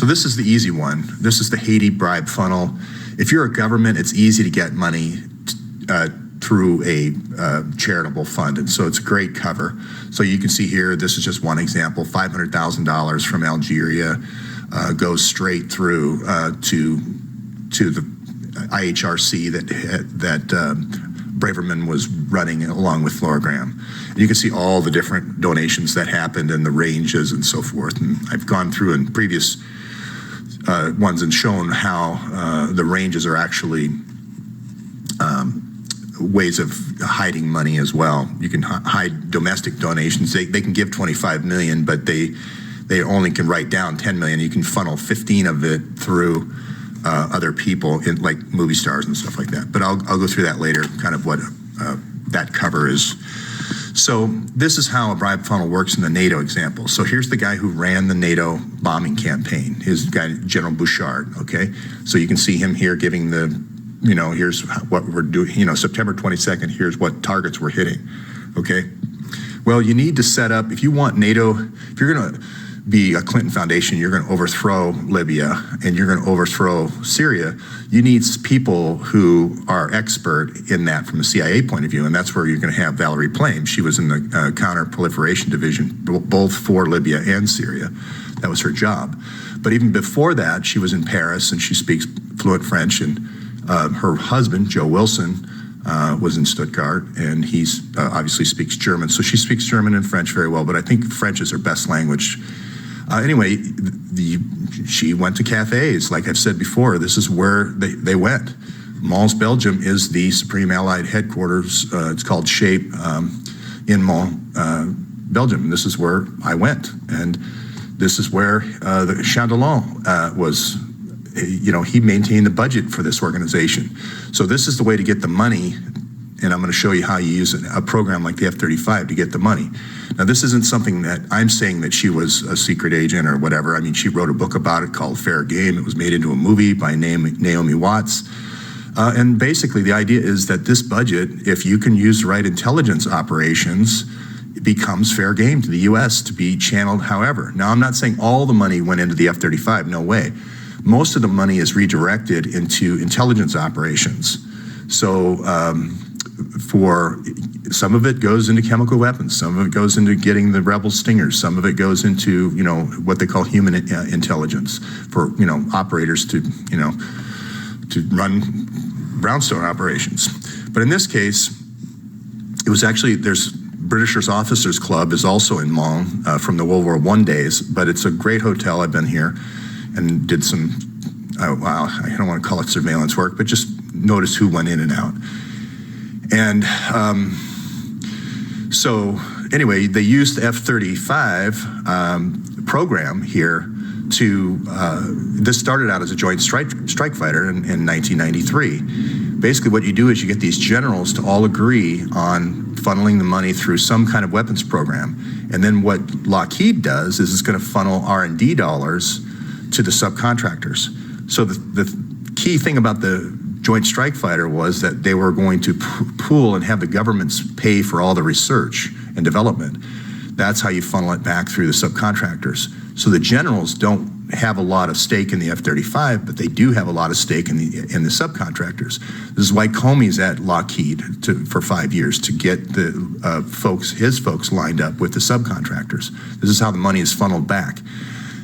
A: this is the easy one. This is the Haiti bribe funnel. If you're a government, it's easy to get money through a charitable fund. And so it's a great cover. So you can see here, this is just one example, $500,000 from Algeria goes straight through to the IHRC that Braverman was running along with Laura Graham. And you can see all the different donations that happened and the ranges and so forth. And I've gone through in previous ones and shown how the ranges are actually ways of hiding money as well. You can hide domestic donations. They can give 25 million, but they only can write down 10 million. You can funnel 15 of it through other people, like movie stars and stuff like that. But I'll go through that later, kind of what that cover is. So this is how a bribe funnel works in the NATO example. So here's the guy who ran the NATO bombing campaign, his guy, General Bouchard, okay? So you can see him here giving the, here's what we're doing, September 22nd, here's what targets we're hitting, okay? Well, you need to set up, if you want NATO, if you're gonna be a Clinton Foundation, you're gonna overthrow Libya and you're gonna overthrow Syria, you need people who are expert in that from a CIA point of view, and that's where you're gonna have Valerie Plame. She was in the Counter-Proliferation Division, both for Libya and Syria. That was her job. But even before that, she was in Paris and she speaks fluent French, and her husband, Joe Wilson, was in Stuttgart, and he's obviously speaks German. So she speaks German and French very well, but I think French is her best language. Anyway, she went to cafes. Like I've said before, this is where they went. Mons, Belgium is the Supreme Allied headquarters. It's called SHAPE in Mons, Belgium. And this is where I went. And this is where the Chandelon was, he maintained the budget for this organization. So this is the way to get the money, and I'm going to show you how you use a program like the F-35 to get the money. Now, this isn't something that I'm saying that she was a secret agent or whatever. I mean, she wrote a book about it called Fair Game. It was made into a movie by Naomi Watts. And basically, the idea is that this budget, if you can use the right intelligence operations, it becomes fair game to the U.S. to be channeled however. Now, I'm not saying all the money went into the F-35. No way. Most of the money is redirected into intelligence operations. So for some of it goes into chemical weapons, some of it goes into getting the rebel stingers, some of it goes into what they call human intelligence for operators to run brownstone operations. But in this case, it was actually there's Britishers Officers Club is also in Mons from the World War I days, but it's a great hotel. I've been here and did some, I don't want to call it surveillance work, but just notice who went in and out. And so anyway, they used the F-35 program here to, this started out as a joint strike fighter in 1993. Basically what you do is you get these generals to all agree on funneling the money through some kind of weapons program. And then what Lockheed does is it's going to funnel R&D dollars to the subcontractors. So the key thing about the Joint Strike Fighter was that they were going to pool and have the governments pay for all the research and development. That's how you funnel it back through the subcontractors. So the generals don't have a lot of stake in the F-35, but they do have a lot of stake in the subcontractors. This is why Comey's at Lockheed for 5 years to get the his folks lined up with the subcontractors. This is how the money is funneled back.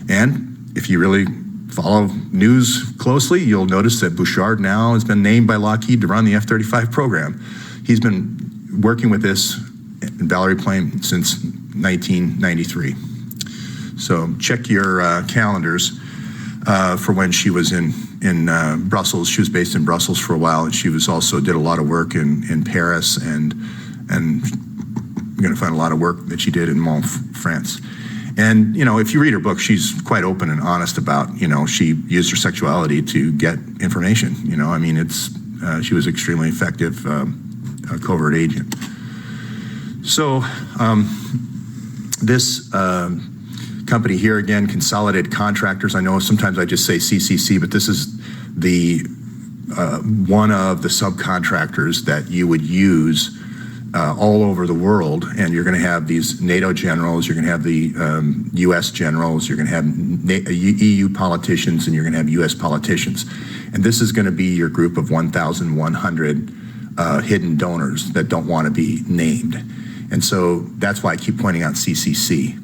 A: And if you really follow news closely, you'll notice that Bouchard now has been named by Lockheed to run the F-35 program. He's been working with this and Valerie Plame since 1993. So check your calendars for when she was in Brussels. She was based in Brussels for a while, and she was also did a lot of work in Paris, and you're going to find a lot of work that she did in Mons, France. And, if you read her book, she's quite open and honest about, she used her sexuality to get information. She was extremely effective covert agent. So this company here, again, Consolidated Contractors. I know sometimes I just say CCC, but this is the one of the subcontractors that you would use all over the world, and you're going to have these NATO generals, you're going to have the U.S. generals, you're going to have EU politicians, and you're going to have U.S. politicians. And this is going to be your group of 1,100 hidden donors that don't want to be named. And so that's why I keep pointing out CCC,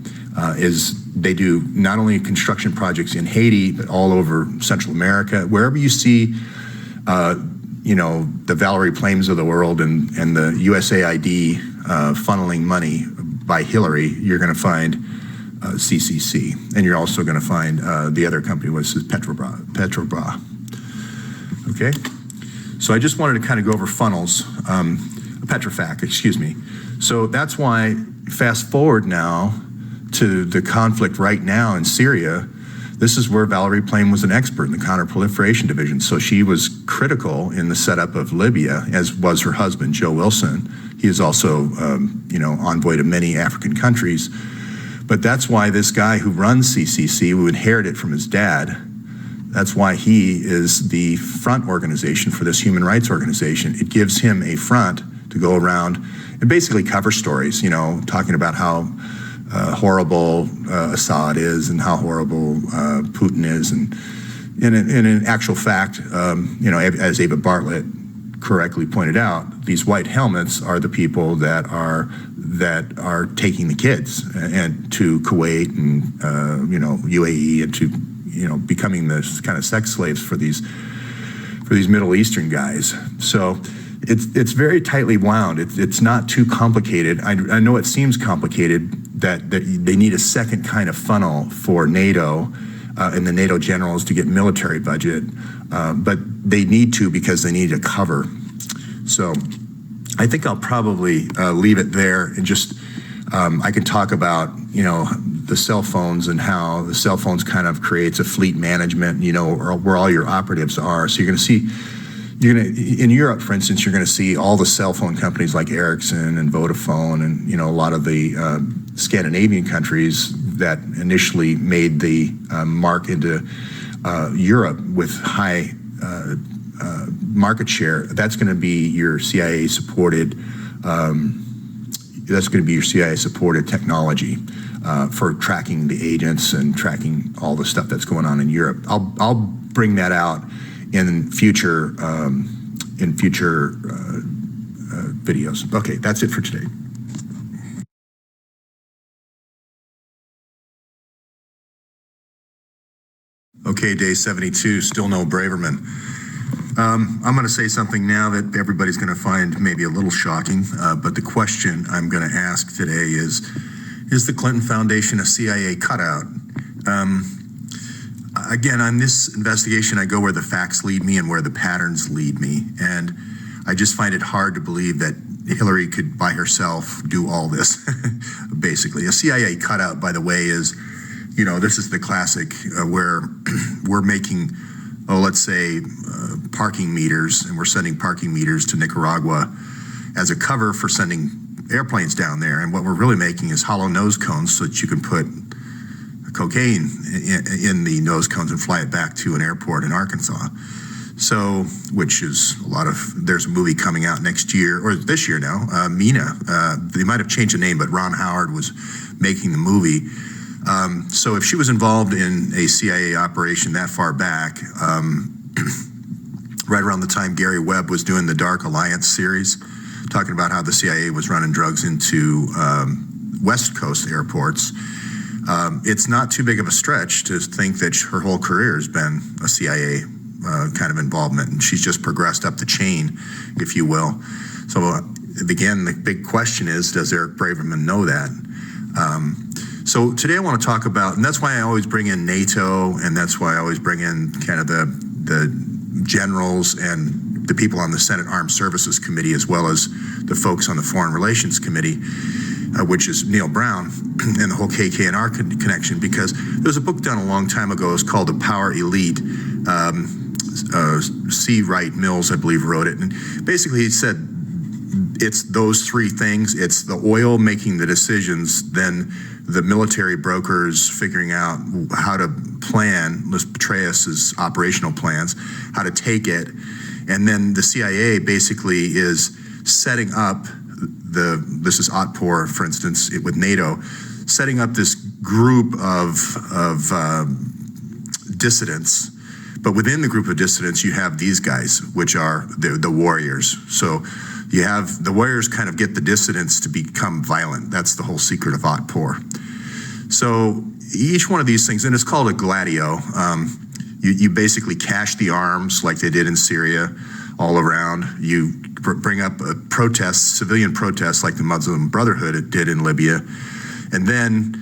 A: is they do not only construction projects in Haiti, but all over Central America. Wherever you see the Valerie Plames of the world and the USAID funneling money by Hillary, you're going to find CCC. And you're also going to find the other company was Petrobras. Okay? So I just wanted to kind of go over funnels, Petrofac, excuse me. So that's why, fast forward now to the conflict right now in Syria, This is where Valerie Plame was an expert in the counterproliferation division. So she was critical in the setup of Libya, as was her husband, Joe Wilson. He is also, envoy to many African countries. But that's why this guy who runs CCC, who inherited it from his dad, that's why he is the front organization for this human rights organization. It gives him a front to go around and basically cover stories, talking about how horrible Assad is and how horrible Putin is. And in actual fact, as Ava Bartlett correctly pointed out, these white helmets are the people that are taking the kids and to Kuwait and UAE and to becoming the kind of sex slaves for these Middle Eastern guys. So it's very tightly wound. It's not too complicated. I know it seems complicated that they need a second kind of funnel for NATO and the NATO generals to get military budget, but they need to because they need a cover. So I think I'll probably leave it there and just I can talk about the cell phones and how the cell phones kind of creates a fleet management, or where all your operatives are. So you're going to see. In Europe, for instance, you're going to see all the cell phone companies like Ericsson and Vodafone and, a lot of the Scandinavian countries that initially made the mark into Europe with high market share. That's going to be your CIA supported. That's going to be your CIA supported technology for tracking the agents and tracking all the stuff that's going on in Europe. I'll bring that out in future videos. Okay, that's it for today. Okay, day 72, still no Braverman. I'm going to say something now that everybody's going to find maybe a little shocking, but the question I'm going to ask today is the Clinton Foundation a CIA cutout? Again, on this investigation, I go where the facts lead me and where the patterns lead me. And I just find it hard to believe that Hillary could, by herself, do all this, basically. A CIA cutout, by the way, is, this is the classic where we're making, let's say, parking meters, and we're sending parking meters to Nicaragua as a cover for sending airplanes down there. And what we're really making is hollow nose cones so that you can put cocaine in the nose cones and fly it back to an airport in Arkansas. So, which is there's a movie coming out next year, or this year now, Mina. They might have changed the name, but Ron Howard was making the movie. So if she was involved in a CIA operation that far back, right around the time Gary Webb was doing the Dark Alliance series, talking about how the CIA was running drugs into West Coast airports, it's not too big of a stretch to think that her whole career has been a CIA kind of involvement, and she's just progressed up the chain, if you will. So again, the big question is, does Eric Braverman know that? So today I want to talk about, and that's why I always bring in NATO, and that's why I always bring in kind of the generals and the people on the Senate Armed Services Committee, as well as the folks on the Foreign Relations Committee, which is Neil Brown, and the whole KKNR connection, because there was a book done a long time ago. It's called The Power Elite. C. Wright Mills, I believe, wrote it. And basically he said it's those three things. It's the oil making the decisions, then the military brokers figuring out how to plan Petraeus's operational plans, how to take it, and then the CIA basically is setting up this is Otpor, for instance, with NATO, setting up this group of dissidents. But within the group of dissidents, you have these guys, which are the warriors. So you have the warriors kind of get the dissidents to become violent. That's the whole secret of Otpor. So each one of these things, and it's called a gladio. You basically cache the arms like they did in Syria all around. You bring up protests, civilian protests like the Muslim Brotherhood did in Libya. And then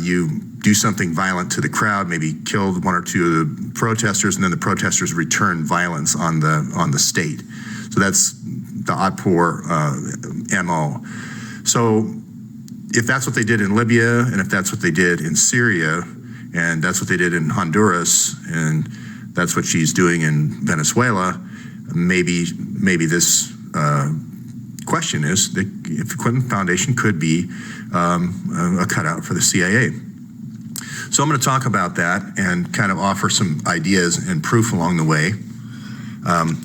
A: you do something violent to the crowd, maybe kill one or two of the protesters, and then the protesters return violence on the state. So that's the Otpor MO. So if that's what they did in Libya, and if that's what they did in Syria, And that's what they did in Honduras, and that's what she's doing in Venezuela. Maybe this question is that if the Clinton Foundation could be a cutout for the CIA. So I'm going to talk about that and kind of offer some ideas and proof along the way.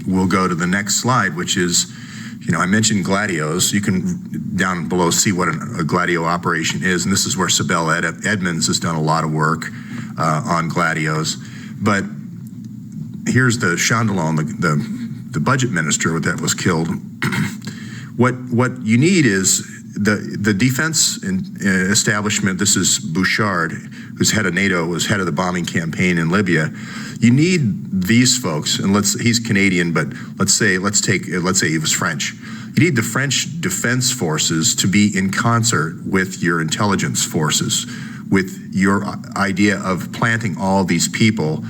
A: We'll go to the next slide, which is, I mentioned gladios. You can down below see what a gladio operation is, and this is where Sibel Edmonds has done a lot of work on gladios. But here's the Chandalon, the budget minister that was killed. What you need is the defense establishment. This is Bouchard, who's head of NATO, was head of the bombing campaign in Libya. You need these folks, and he's Canadian, but let's say he was French. You need the French defense forces to be in concert with your intelligence forces, with your idea of planting all these people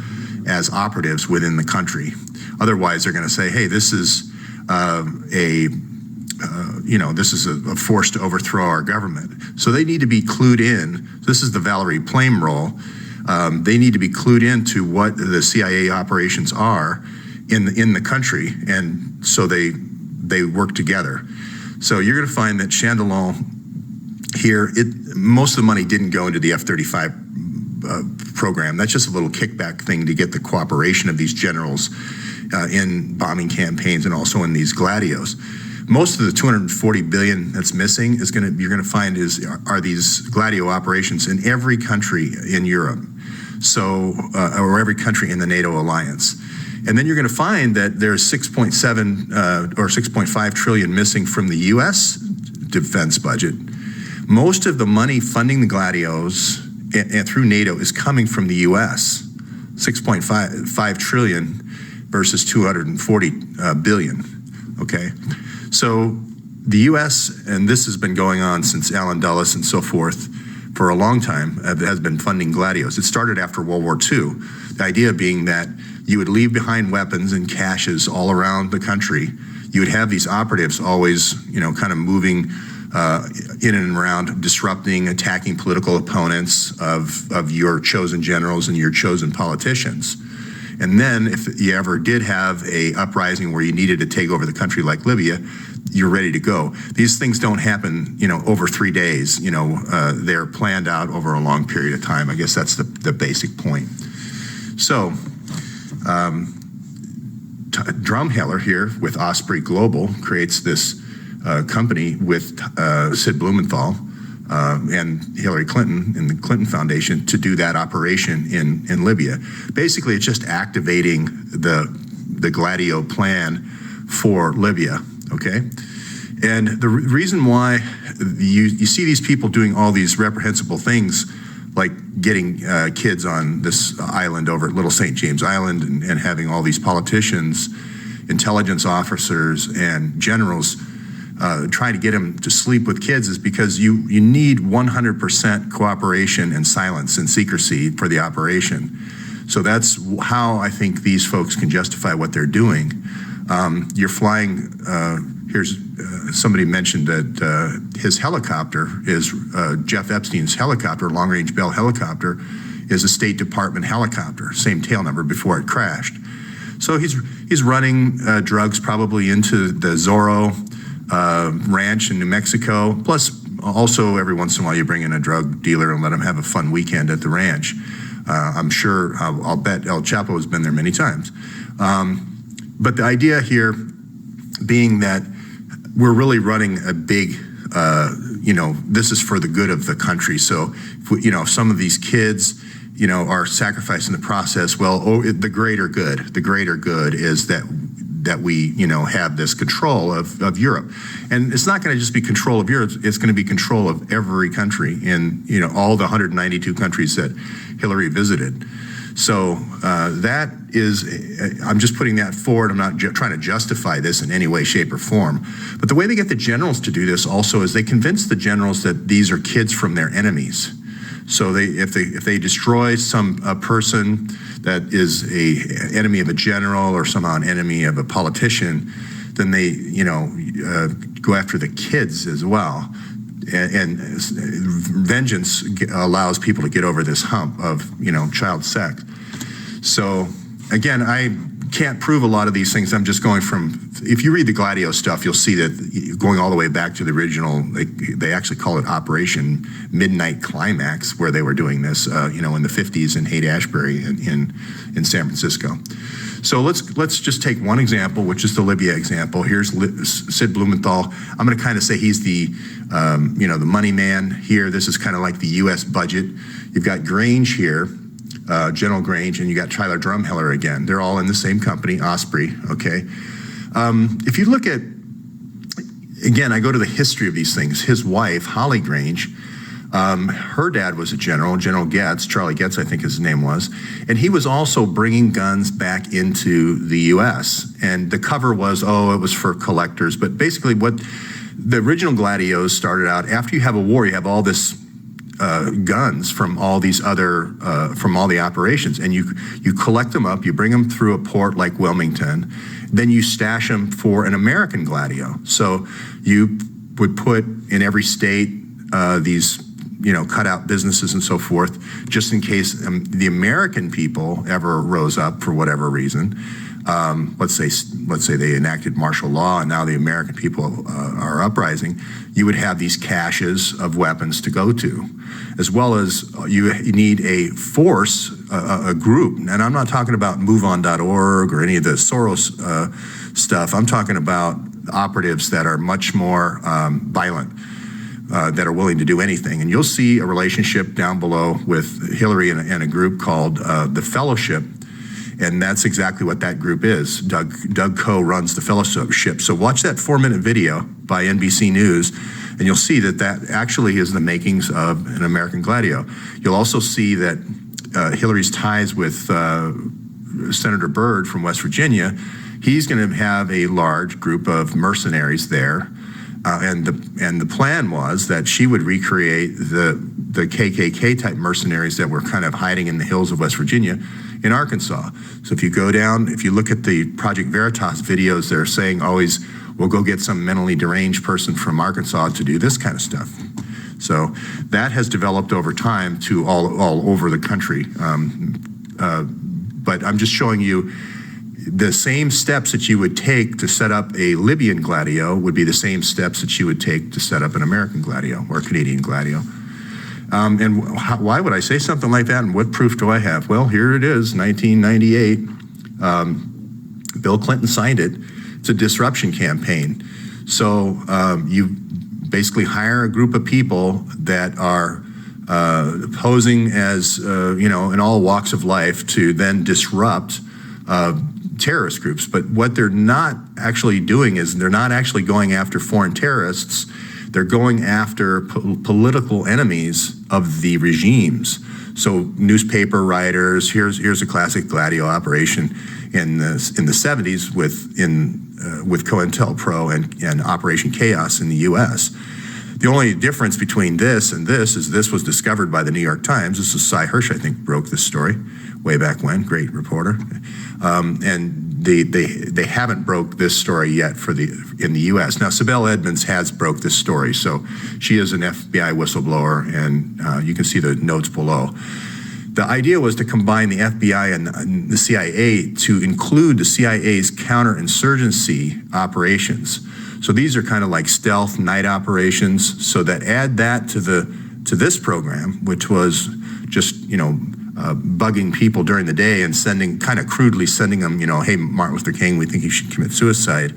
A: as operatives within the country. Otherwise, they're going to say, "Hey, this is this is a force to overthrow our government." So they need to be clued in. This is the Valerie Plame role. They need to be clued into what the CIA operations are in the country, and so they work together. So you're going to find that Chandalon here, most of the money didn't go into the F-35 program. That's just a little kickback thing to get the cooperation of these generals in bombing campaigns and also in these gladios. Most of the $240 billion that's missing you're going to find are these gladio operations in every country in Europe, or every country in the NATO alliance. And then you're going to find that there's 6.7 or 6.5 trillion missing from the U.S. defense budget. Most of the money funding the gladios and through NATO is coming from the U.S. 6.5 trillion versus 240 billion. Okay. So the U.S., and this has been going on since Allen Dulles and so forth for a long time, has been funding gladios. It started after World War II. The idea being that you would leave behind weapons and caches all around the country. You would have these operatives always, kind of moving in and around, disrupting, attacking political opponents of your chosen generals and your chosen politicians. And then if you ever did have a uprising where you needed to take over the country like Libya, you're ready to go. These things don't happen, over 3 days. They're planned out over a long period of time. I guess that's the basic point. So, Drumheller here with Osprey Global creates this company with Sid Blumenthal and Hillary Clinton and the Clinton Foundation to do that operation in Libya. Basically, it's just activating the Gladio plan for Libya, okay? And the reason why you see these people doing all these reprehensible things, like getting kids on this island over at Little St. James Island and having all these politicians, intelligence officers, and generals trying to get them to sleep with kids, is because you need 100% cooperation and silence and secrecy for the operation. So that's how I think these folks can justify what they're doing. You're flying, here's somebody mentioned that his helicopter is, Jeff Epstein's helicopter, long-range Bell helicopter, is a State Department helicopter, same tail number before it crashed. So he's running drugs probably into the Zorro ranch in New Mexico. Plus, also every once in a while you bring in a drug dealer and let him have a fun weekend at the ranch. I'm sure, I'll bet El Chapo has been there many times. But the idea here being that we're really running a big, this is for the good of the country. So, if some of these kids, are sacrificed in the process, the greater good is that we, have this control of Europe. And it's not going to just be control of Europe, it's going to be control of every country in, all the 192 countries that Hillary visited. So that is, I'm just putting that forward. I'm not trying to justify this in any way, shape, or form. But the way they get the generals to do this also is they convince the generals that these are kids from their enemies. So if they destroy a person that is a enemy of a general or somehow an enemy of a politician, then they go after the kids as well. and vengeance allows people to get over this hump of, child sex. So again, I can't prove a lot of these things. I'm just going from, if you read the Gladio stuff, you'll see that going all the way back to the original, they actually call it Operation Midnight Climax, where they were doing this, in the 50s in Haight-Ashbury in San Francisco. So let's just take one example, which is the Libya example. Here's Sid Blumenthal. I'm going to kind of say he's the, the money man here. This is kind of like the U.S. budget. You've got Grange here, General Grange, and you got Tyler Drumheller again. They're all in the same company, Osprey. Okay. If you look at, again, I go to the history of these things. His wife, Holly Grange. Her dad was a general, General Getz, Charlie Getz, I think his name was, and he was also bringing guns back into the U.S. And the cover was, it was for collectors. But basically what the original Gladios started out, after you have a war, you have all this guns from all these other, from all the operations, and you collect them up, you bring them through a port like Wilmington, then you stash them for an American Gladio. So you would put in every state these cut out businesses and so forth, just in case the American people ever rose up for whatever reason. Let's say they enacted martial law and now the American people are uprising. You would have these caches of weapons to go to, as well as you need a force, a group. And I'm not talking about MoveOn.org or any of the Soros stuff. I'm talking about operatives that are much more violent. That are willing to do anything. And you'll see a relationship down below with Hillary and a group called the Fellowship. And that's exactly what that group is. Doug Coe runs the Fellowship. So watch that 4-minute video by NBC News, and you'll see that actually is the makings of an American Gladio. You'll also see that Hillary's ties with Senator Byrd from West Virginia. He's going to have a large group of mercenaries there. And the plan was that she would recreate the KKK type mercenaries that were kind of hiding in the hills of West Virginia in Arkansas. So if you go down, if you look at the Project Veritas videos, they're saying always, we'll go get some mentally deranged person from Arkansas to do this kind of stuff. So that has developed over time to all over the country. But I'm just showing you the same steps that you would take to set up a Libyan Gladio would be the same steps that you would take to set up an American Gladio or a Canadian Gladio. Why would I say something like that, and what proof do I have? Well, here it is, 1998. Bill Clinton signed it. It's a disruption campaign. So you basically hire a group of people that are posing as, in all walks of life to then disrupt terrorist groups. But what they're not actually doing is they're not actually going after foreign terrorists. They're going after political enemies of the regimes. So newspaper writers, here's a classic Gladio operation in the 70s with COINTELPRO and Operation Chaos in the US. The only difference between this and this is this was discovered by the New York Times. This is Cy Hersh, I think, broke this story way back when, great reporter. And they haven't broke this story yet in the US. Now, Sibel Edmonds has broke this story, so she is an FBI whistleblower, and you can see the notes below. The idea was to combine the FBI and the CIA to include the CIA's counterinsurgency operations. So these are kind of like stealth night operations. So that add that to this program, which was just bugging people during the day and kind of crudely sending them, hey, Martin Luther King, we think you should commit suicide.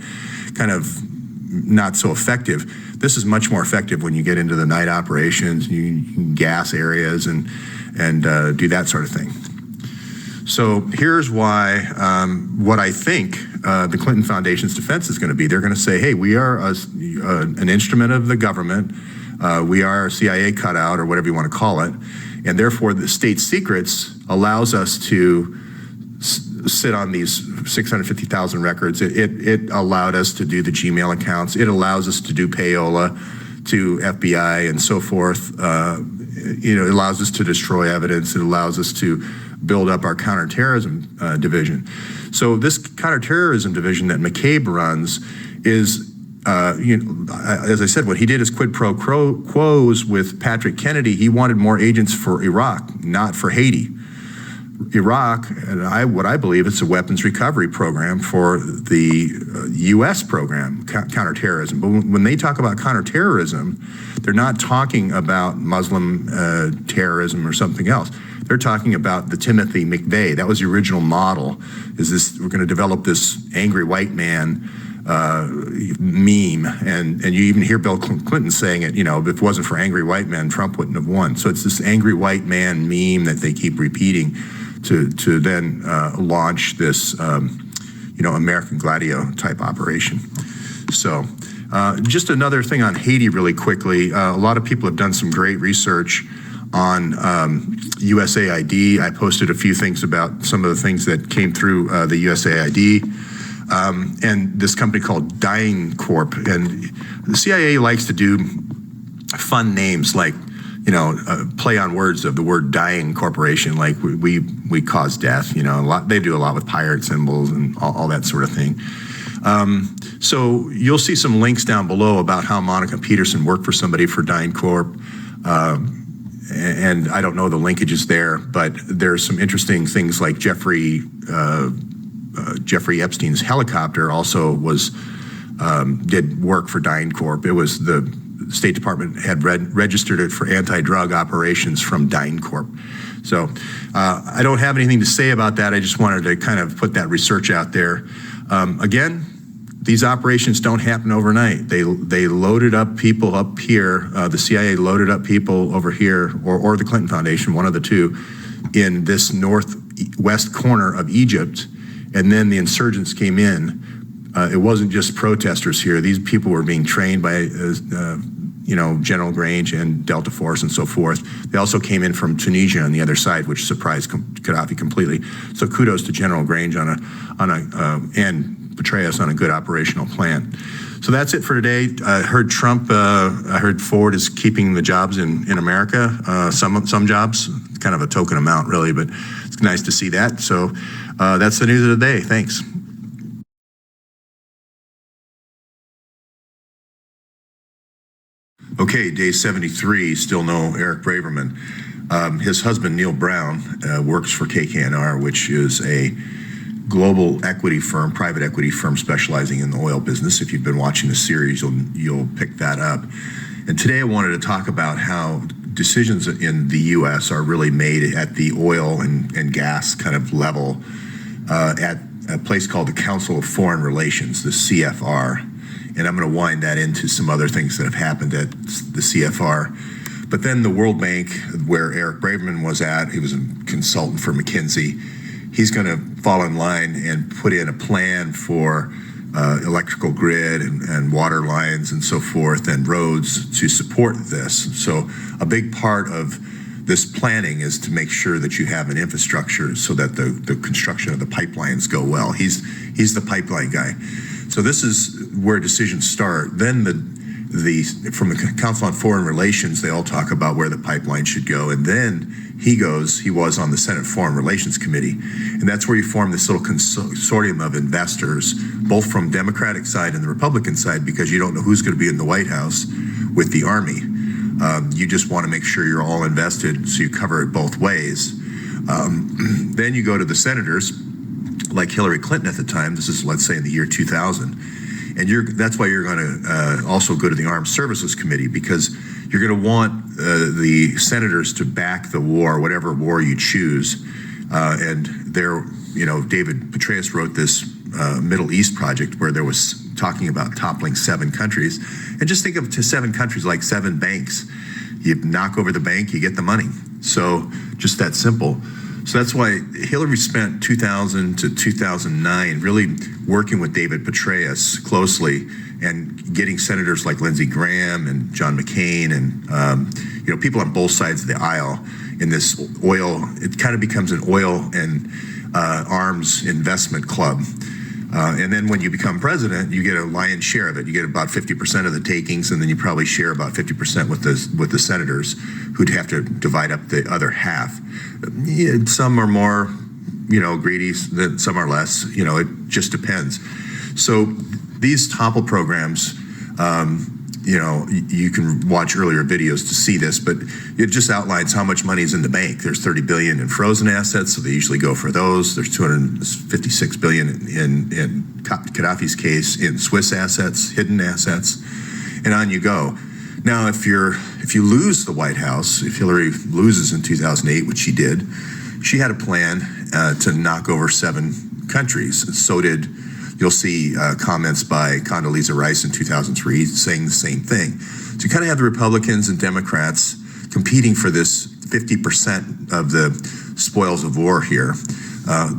A: Kind of not so effective. This is much more effective when you get into the night operations. You can gas areas and do that sort of thing. So here's why what I think the Clinton Foundation's defense is going to be. They're going to say, hey, we are an instrument of the government. We are a CIA cutout or whatever you want to call it. And therefore, the state secrets allows us to sit on these 650,000 records. It allowed us to do the Gmail accounts. It allows us to do payola to FBI and so forth. It allows us to destroy evidence. It allows us to build up our counterterrorism division. So this counterterrorism division that McCabe runs is as I said, what he did is quid pro quos with Patrick Kennedy. He wanted more agents for Iraq, not for Haiti. Iraq, and what I believe it's a weapons recovery program for the U.S. program, counterterrorism. But when they talk about counterterrorism, they're not talking about Muslim terrorism or something else. They're talking about the Timothy McVeigh. That was the original model. We're going to develop this angry white man meme, and you even hear Bill Clinton saying it, if it wasn't for angry white men, Trump wouldn't have won. So it's this angry white man meme that they keep repeating to then launch this, American Gladio type operation. So just another thing on Haiti really quickly. A lot of people have done some great research on USAID. I posted a few things about some of the things that came through the USAID. And this company called Dying Corp. And the CIA likes to do fun names like, play on words of the word dying corporation, like we cause death, they do a lot with pirate symbols and all that sort of thing. So you'll see some links down below about how Monica Peterson worked for somebody for Dying Corp. And I don't know the linkages there, but there's some interesting things like Jeffrey Epstein's helicopter also did work for Dying Corp. It was the State Department had registered it for anti-drug operations from Dying Corp. So I don't have anything to say about that. I just wanted to kind of put that research out there. Again, these operations don't happen overnight. They loaded up people up here. The CIA loaded up people over here, or the Clinton Foundation, one of the two, in this northwest corner of Egypt. And then the insurgents came in. It wasn't just protesters here. These people were being trained by, General Grange and Delta Force and so forth. They also came in from Tunisia on the other side, which surprised Gaddafi completely. So kudos to General Grange and Petraeus on a good operational plan. So that's it for today. I heard Ford is keeping the jobs in America. Some jobs, kind of a token amount really, but it's nice to see that. So that's the news of the day. Thanks. Okay, day 73, still no Eric Braverman. His husband, Neil Brown, works for KKNR, which is a global equity firm, private equity firm specializing in the oil business. If you've been watching the series, you'll pick that up. And today I wanted to talk about how decisions in the U.S. are really made at the oil and gas kind of level at a place called the Council of Foreign Relations, the CFR. And I'm going to wind that into some other things that have happened at the CFR. But then the World Bank, where Eric Braverman was at, he was a consultant for McKinsey, he's going to fall in line and put in a plan for electrical grid and water lines and so forth and roads to support this. So a big part of this planning is to make sure that you have an infrastructure so that the construction of the pipelines go well. He's the pipeline guy. So this is where decisions start. Then from the Council on Foreign Relations, they all talk about where the pipeline should go. And then he was on the Senate Foreign Relations Committee. And that's where you form this little consortium of investors, both from Democratic side and the Republican side, because you don't know who's going to be in the White House with the Army. You just want to make sure you're all invested so you cover it both ways. Then you go to the senators, like Hillary Clinton at the time. This is, let's say, in the year 2000. And that's why you're going to also go to the Armed Services Committee, because you're going to want the senators to back the war, whatever war you choose. And David Petraeus wrote this Middle East project where there was talking about toppling 7 countries. And just think of 7 countries like 7 banks. You knock over the bank, you get the money. So just that simple. So that's why Hillary spent 2000 to 2009 really working with David Petraeus closely and getting senators like Lindsey Graham and John McCain and people on both sides of the aisle in this oil. It kind of becomes an oil and arms investment club. And then when you become president, you get a lion's share of it. You get about 50% of the takings, and then you probably share about 50% with the senators, who'd have to divide up the other half. Some are more, greedy, some are less. It just depends. So these topple programs You can watch earlier videos to see this, but it just outlines how much money is in the bank. There's 30 billion in frozen assets, so they usually go for those. There's 256 billion in Gaddafi's case in Swiss assets, hidden assets, and on you go. Now, if you lose the White House, if Hillary loses in 2008, which she did, she had a plan to knock over 7 countries. So did. You'll see comments by Condoleezza Rice in 2003 saying the same thing. So you kind of have the Republicans and Democrats competing for this 50% of the spoils of war here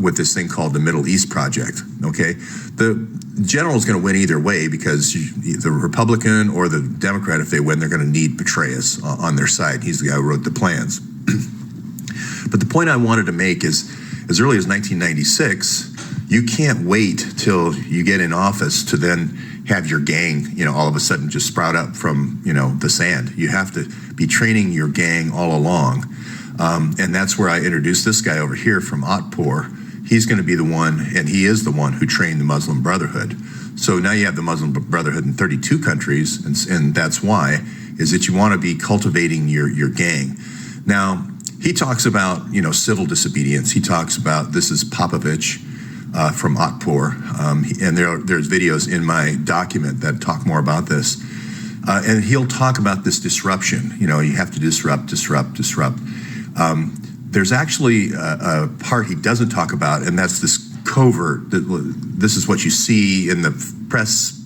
A: with this thing called the Middle East Project, okay? The general is going to win either way because the Republican or the Democrat, if they win, they're going to need Petraeus on their side. He's the guy who wrote the plans. But the point I wanted to make is, as early as 1996, you can't wait till you get in office to then have your gang, all of a sudden just sprout up from, the sand. You have to be training your gang all along. And that's where I introduced this guy over here from Atpur. He's going to be the one, and he is the one who trained the Muslim Brotherhood. So now you have the Muslim Brotherhood in 32 countries, and that's why, is that you want to be cultivating your gang. Now, he talks about, civil disobedience. He talks about, this is Popovich, from Atpur, and there's videos in my document that talk more about this. And he'll talk about this disruption. You have to disrupt. There's actually a part he doesn't talk about, and that's this covert. This is what you see in the press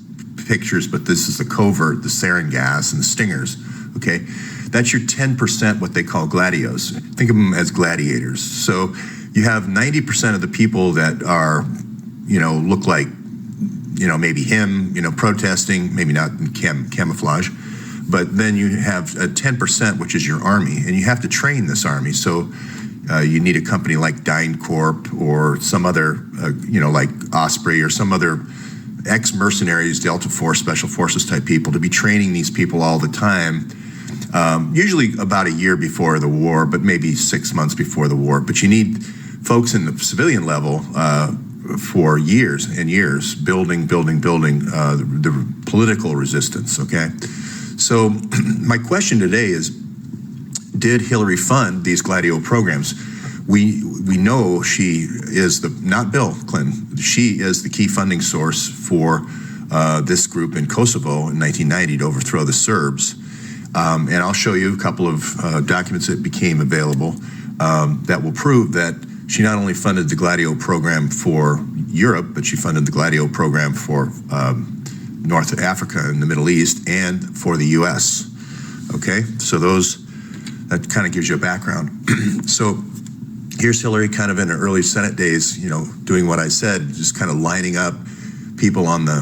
A: pictures, but this is the covert, the sarin gas and the stingers, okay? That's your 10%, what they call gladios. Think of them as gladiators. So you have 90% of the people that are, look like, maybe him, protesting, maybe not in camouflage, but then you have a 10%, which is your army, and you have to train this army. So you need a company like DynCorp or some other, like Osprey or some other ex-mercenaries, Delta Force, Special Forces type people to be training these people all the time. Usually about a year before the war, but maybe 6 months before the war. But you need folks in the civilian level for years and years, building the political resistance, okay? So my question today is, did Hillary fund these Gladio programs? We know she is not Bill Clinton, she is the key funding source for this group in Kosovo in 1990 to overthrow the Serbs. And I'll show you a couple of documents that became available that will prove that she not only funded the Gladio program for Europe, but she funded the Gladio program for North Africa and the Middle East and for the US, okay? So that kind of gives you a background. So here's Hillary kind of in her early Senate days, doing what I said, just kind of lining up people on the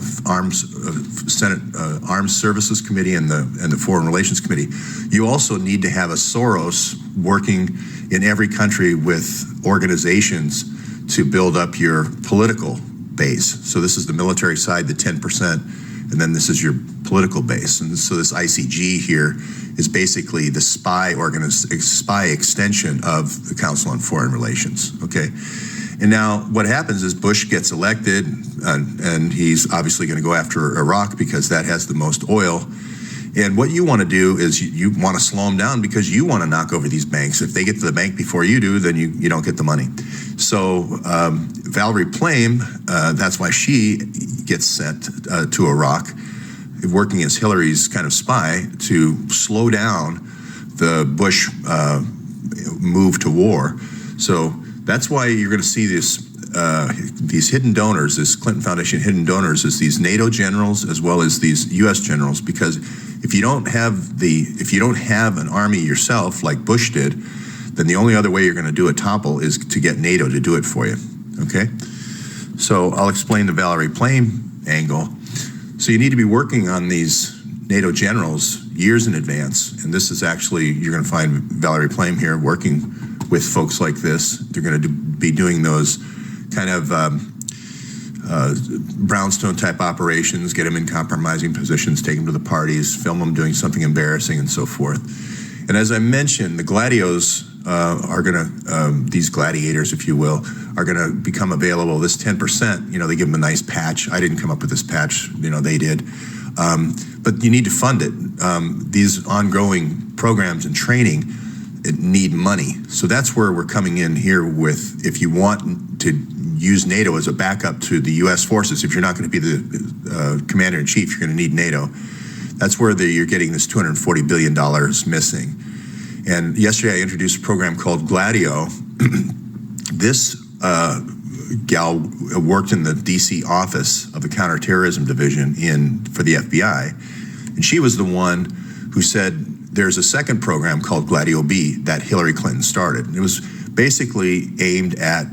A: Senate Armed Services Committee and the Foreign Relations Committee. You also need to have a Soros working in every country with organizations to build up your political base. So this is the military side, the 10%, and then this is your political base. And so this ICG here is basically the spy extension of the Council on Foreign Relations, okay? And now what happens is Bush gets elected, and he's obviously going to go after Iraq because that has the most oil. And what you want to do is you want to slow them down because you want to knock over these banks. If they get to the bank before you do, then you don't get the money. So Valerie Plame, that's why she gets sent to Iraq, working as Hillary's kind of spy to slow down the Bush move to war. So that's why you're going to see these hidden donors, this Clinton Foundation hidden donors, is these NATO generals as well as these U.S. generals. Because if you don't have an army yourself, like Bush did, then the only other way you're going to do a topple is to get NATO to do it for you. Okay, so I'll explain the Valerie Plame angle. So you need to be working on these NATO generals years in advance, and this is actually, you're going to find Valerie Plame here working with folks like this. They're going to be doing those kind of brownstone type operations, get them in compromising positions, take them to the parties, film them doing something embarrassing and so forth. And as I mentioned, the gladios are going to, these gladiators, if you will, are going to become available. This 10%, they give them a nice patch. I didn't come up with this patch, they did. But you need to fund it. These ongoing programs and training need money. So that's where we're coming in here with, if you want to use NATO as a backup to the U.S. forces, if you're not going to be the commander-in-chief, you're going to need NATO. That's where you're getting this $240 billion missing. And yesterday I introduced a program called Gladio. This gal worked in the D.C. office of the Counterterrorism Division for the FBI. And she was the one who said, there's a second program called Gladio B that Hillary Clinton started. It was basically aimed at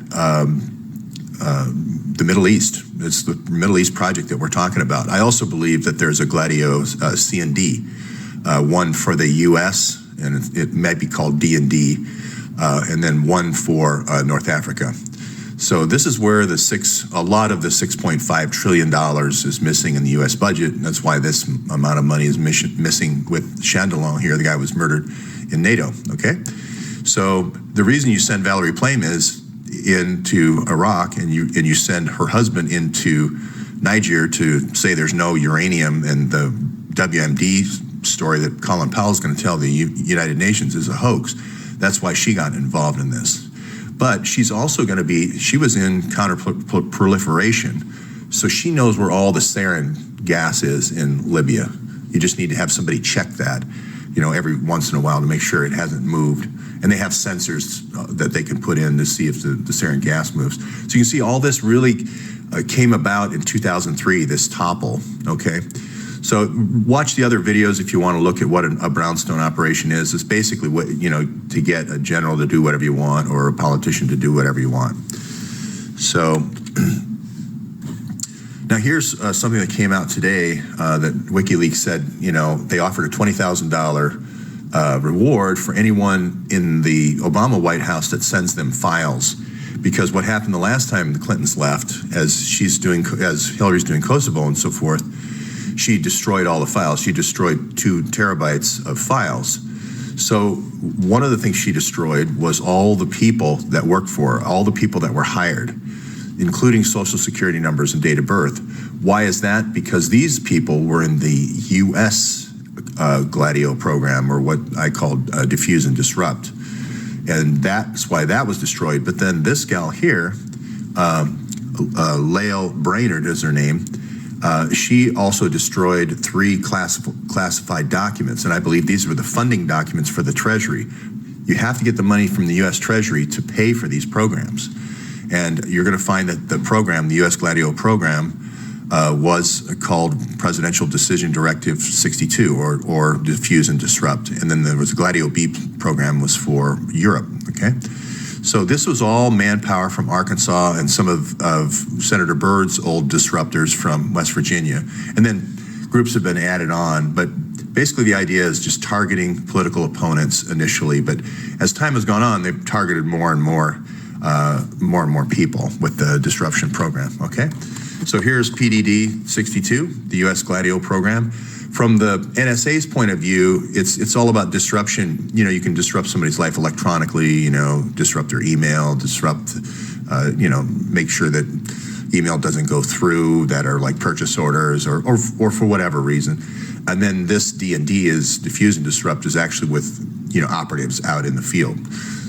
A: the Middle East. It's the Middle East project that we're talking about. I also believe that there's a Gladio C and D, one for the U.S., and it might be called D&D, and then one for North Africa. So this is where a lot of the $6.5 trillion is missing in the U.S. budget, and that's why this amount of money is missing with Chandellon here. The guy was murdered in NATO, okay? So the reason you send Valerie Plame into Iraq and you send her husband into Niger to say there's no uranium, and the WMD story that Colin Powell's going to tell the United Nations is a hoax. That's why she got involved in this. But she's also going to she was in counter-proliferation, so she knows where all the sarin gas is in Libya. You just need to have somebody check that, every once in a while to make sure it hasn't moved. And they have sensors that they can put in to see if the sarin gas moves. So you can see all this really came about in 2003, this topple, okay? So watch the other videos if you want to look at what a brownstone operation is. It's basically what, to get a general to do whatever you want or a politician to do whatever you want. So now here's something that came out today that WikiLeaks said, they offered a $20,000 reward for anyone in the Obama White House that sends them files. Because what happened the last time the Clintons left, as Hillary's doing Kosovo and so forth, she destroyed all the files. She destroyed 2 terabytes of files. So one of the things she destroyed was all the people that worked for her, all the people that were hired, including social security numbers and date of birth. Why is that? Because these people were in the U.S. Gladio program, or what I called diffuse and disrupt. And that's why that was destroyed. But then this gal here, Lael Brainerd is her name, she also destroyed 3 classified documents, and I believe these were the funding documents for the Treasury. You have to get the money from the U.S. Treasury to pay for these programs. And you're going to find that the program, the U.S. Gladio program, was called Presidential Decision Directive 62, or Diffuse and Disrupt. And then there was a Gladio B program was for Europe, okay? So this was all manpower from Arkansas and some of Senator Byrd's old disruptors from West Virginia. And then groups have been added on, but basically the idea is just targeting political opponents initially. But as time has gone on, they've targeted more and more people with the disruption program, okay? So here's PDD 62, the U.S. Gladio program. From the NSA's point of view, it's all about disruption. You can disrupt somebody's life electronically, disrupt their email, disrupt, make sure that email doesn't go through that are like purchase orders or for whatever reason. And then this D&D is diffuse and disrupt is actually with, operatives out in the field.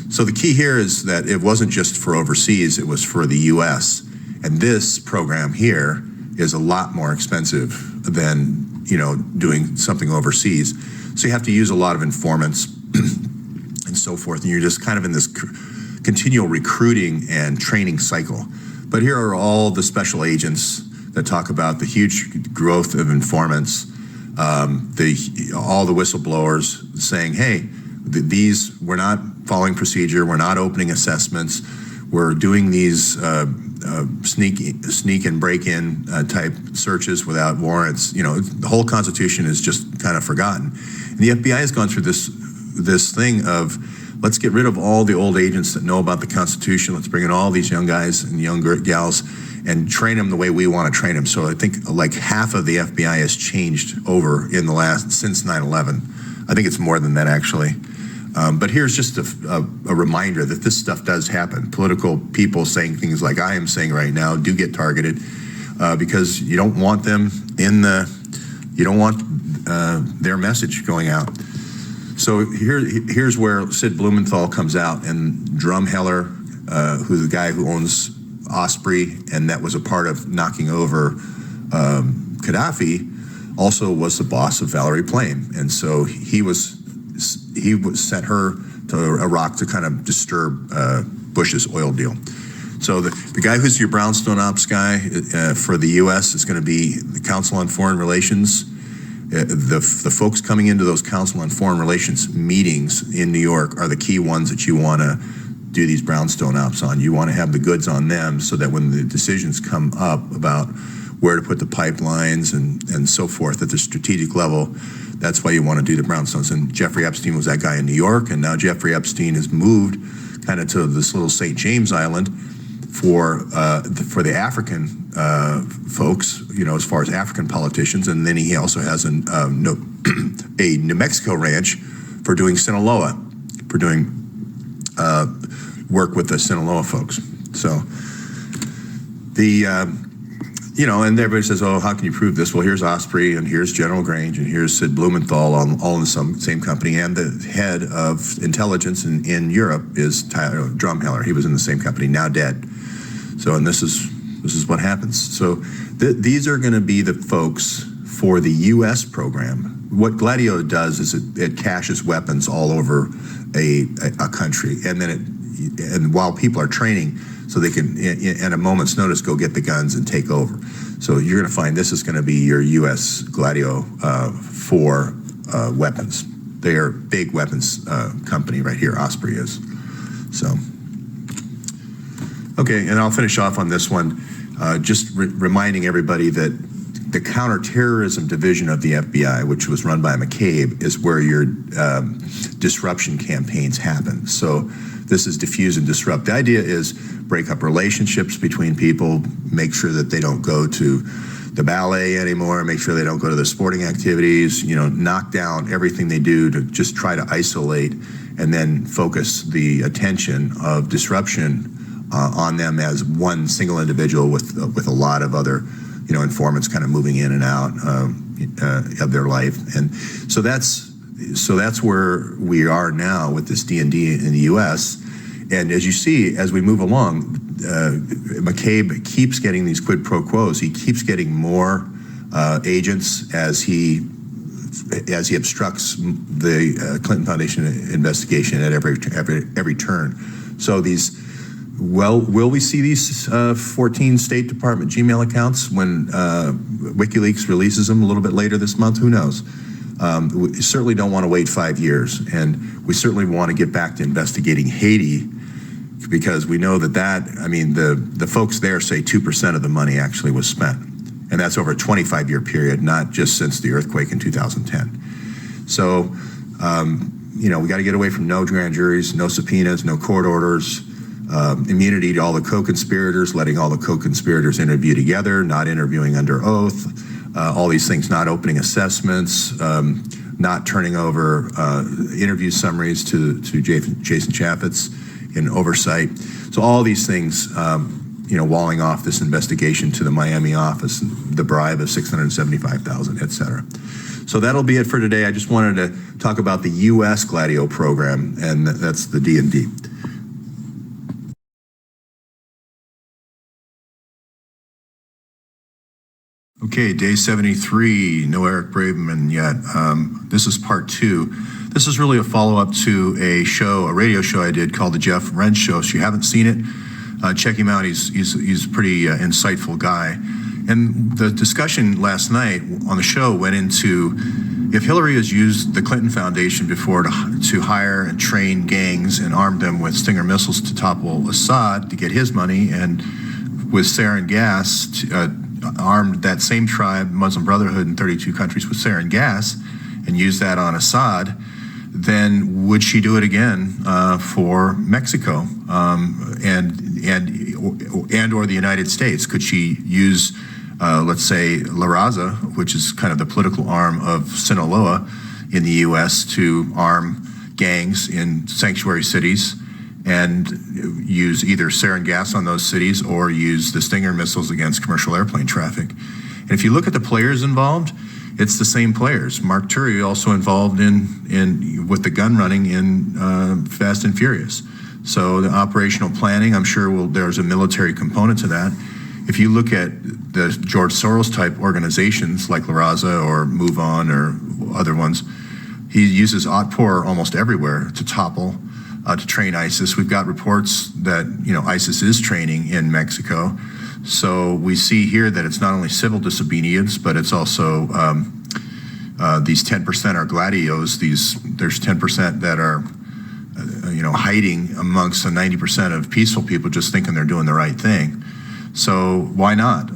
A: So the key here is that it wasn't just for overseas, it was for the U.S. And this program here is a lot more expensive than doing something overseas. So you have to use a lot of informants and so forth, and you're just kind of in this continual recruiting and training cycle. But here are all the special agents that talk about the huge growth of informants, all the whistleblowers saying, hey, we're not following procedure, we're not opening assessments, we're doing these sneak and break-in type searches without warrants. The whole Constitution is just kind of forgotten. And the FBI has gone through this thing of, let's get rid of all the old agents that know about the Constitution. Let's bring in all these young guys and young gals and train them the way we want to train them. So I think like half of the FBI has changed over since 9/11. I think it's more than that actually. But here's just a reminder that this stuff does happen. Political people saying things like I am saying right now do get targeted because you don't want them in the
B: You don't want their message going out. So here's where Sid Blumenthal comes out, and Drumheller, who's the guy who owns Osprey, and that was a part of knocking over Gaddafi, also was the boss of Valerie Plame, and so he sent her to Iraq to kind of disturb Bush's oil deal. So the guy who's your brownstone ops guy for the U.S. is going to be the Council on Foreign Relations. The folks coming into those Council on Foreign Relations meetings in New York are the key ones that you want to do these brownstone ops on. You want to have the goods on them so that when the decisions come up about where to put the pipelines and so forth at the strategic level, that's why you want to do the brownstones. And Jeffrey Epstein was that guy in New York, and now Jeffrey Epstein has moved kind of to this little St. James Island for the African folks, as far as African politicians. And then he also has a New Mexico ranch for doing Sinaloa, for doing work with the Sinaloa folks. So and everybody says, oh, how can you prove this? Well, here's Osprey, and here's General Grange, and here's Sid Blumenthal, all in the same company. And the head of intelligence in Europe is Tyler Drumheller. He was in the same company, now dead. So, and this is what happens. So these are going to be the folks for the U.S. program. What Gladio does is it caches weapons all over a country, and then while people are training, so they can, at a moment's notice, go get the guns and take over. So you're going to find this is going to be your U.S. Gladio for weapons. They are big weapons company right here, Osprey is. So, okay, and I'll finish off on this one, just reminding everybody that the counterterrorism division of the FBI, which was run by McCabe, is where your disruption campaigns happen. So this is diffuse and disrupt. The idea is break up relationships between people, make sure that they don't go to the ballet anymore, make sure they don't go to the sporting activities, knock down everything they do to just try to isolate and then focus the attention of disruption on them as one single individual with a lot of other informants kind of moving in and out of their life. And so that's where we are now with this D&D in the U.S. And as you see, as we move along, McCabe keeps getting these quid pro quos. He keeps getting more agents as he obstructs the Clinton Foundation investigation at every turn. So will we see these 14 State Department Gmail accounts when WikiLeaks releases them a little bit later this month? Who knows? We certainly don't want to wait 5 years, and we certainly want to get back to investigating Haiti, because we know that the folks there say 2% of the money actually was spent, and that's over a 25-year period, not just since the earthquake in 2010. So, we got to get away from no grand juries, no subpoenas, no court orders, immunity to all the co-conspirators, letting all the co-conspirators interview together, not interviewing under oath, all these things, not opening assessments, not turning over interview summaries to Jason Chaffetz in oversight. So all these things, walling off this investigation to the Miami office, the bribe of $675,000, et cetera. So that'll be it for today. I just wanted to talk about the U.S. Gladio program, and that's the D&D.
A: Okay, day 73, no Eric Braverman yet. This is part 2. This is really a follow-up to a radio show I did called The Jeff Rense Show. So if you haven't seen it, check him out. He's a pretty insightful guy. And the discussion last night on the show went into if Hillary has used the Clinton Foundation before to hire and train gangs and arm them with Stinger missiles to topple Assad to get his money, and with sarin gas armed that same tribe, Muslim Brotherhood, in 32 countries with sarin gas, and use that on Assad, then would she do it again for Mexico and or the United States? Could she use, let's say, La Raza, which is kind of the political arm of Sinaloa in the U.S., to arm gangs in sanctuary cities and use either sarin gas on those cities or use the Stinger missiles against commercial airplane traffic? And if you look at the players involved, it's the same players. Mark Turi also involved in with the gun running in Fast and Furious. So the operational planning, I'm sure there's a military component to that. If you look at the George Soros type organizations like La Raza or Move On or other ones, he uses Otpor almost everywhere to topple, to train ISIS. We've got reports that ISIS is training in Mexico. So we see here that it's not only civil disobedience, but it's also these 10% are gladios. There's 10% that are hiding amongst the 90% of peaceful people, just thinking they're doing the right thing. So why not?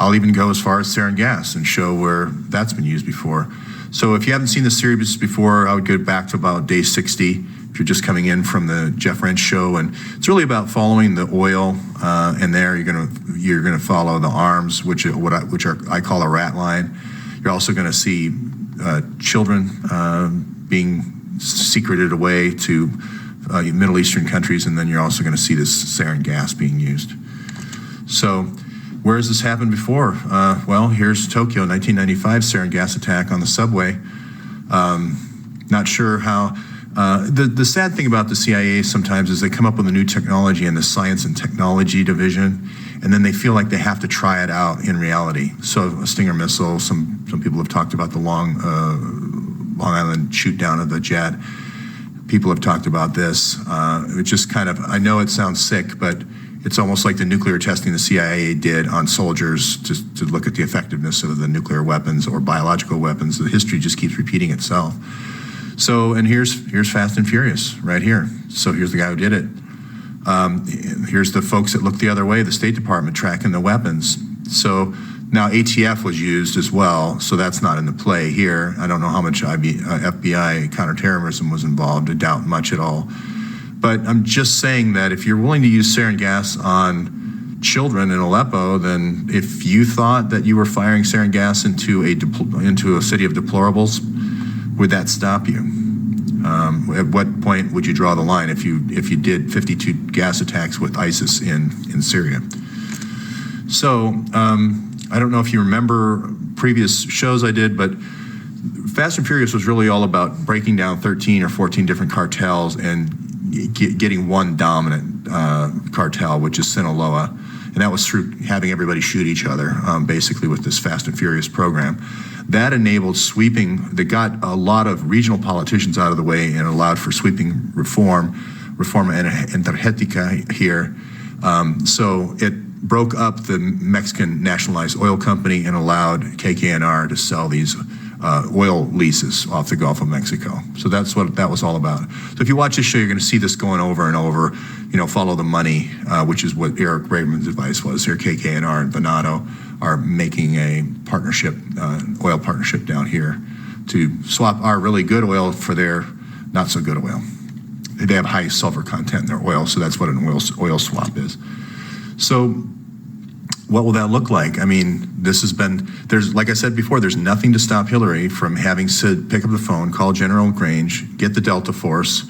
A: I'll even go as far as sarin gas and show where that's been used before. So if you haven't seen the series before, I would go back to about day 60. If you're just coming in from the Jeff Wrench show, and it's really about following the oil, and there you're gonna follow the arms, which I call a rat line. You're also gonna see children being secreted away to Middle Eastern countries, and then you're also gonna see this sarin gas being used. So where has this happened before? Well, here's Tokyo, 1995 sarin gas attack on the subway. Not sure how. The sad thing about the CIA sometimes is they come up with a new technology in the science and technology division, and then they feel like they have to try it out in reality. So a Stinger missile, some people have talked about the Long Island shoot down of the jet. People have talked about this. It just kind of, I know it sounds sick, but it's almost like the nuclear testing the CIA did on soldiers to look at the effectiveness of the nuclear weapons or biological weapons. The history just keeps repeating itself. So, and here's Fast and Furious right here. So here's the guy who did it. Here's the folks that looked the other way, the State Department tracking the weapons. So now ATF was used as well, so that's not in the play here. I don't know how much FBI counterterrorism was involved. I doubt much at all. But I'm just saying that if you're willing to use sarin gas on children in Aleppo, then if you thought that you were firing sarin gas into a city of deplorables, would that stop you? At what point would you draw the line if you did 52 gas attacks with ISIS in Syria? So I don't know if you remember previous shows I did, but Fast and Furious was really all about breaking down 13 or 14 different cartels and getting one dominant cartel, which is Sinaloa. And that was through having everybody shoot each other, basically with this Fast and Furious program. That enabled that got a lot of regional politicians out of the way and allowed for sweeping reforma energética here. So it broke up the Mexican nationalized oil company and allowed KKNR to sell these oil leases off the Gulf of Mexico. So that's what that was all about. So if you watch this show, you're going to see this going over and over. Follow the money, which is what Eric Braverman's advice was. Here, KKNR and Venado are making a partnership, oil partnership down here to swap our really good oil for their not so good oil. They have high sulfur content in their oil, so that's what an oil swap is. So what will that look like? I mean, like I said before, there's nothing to stop Hillary from having Sid pick up the phone, call General Grange, get the Delta Force,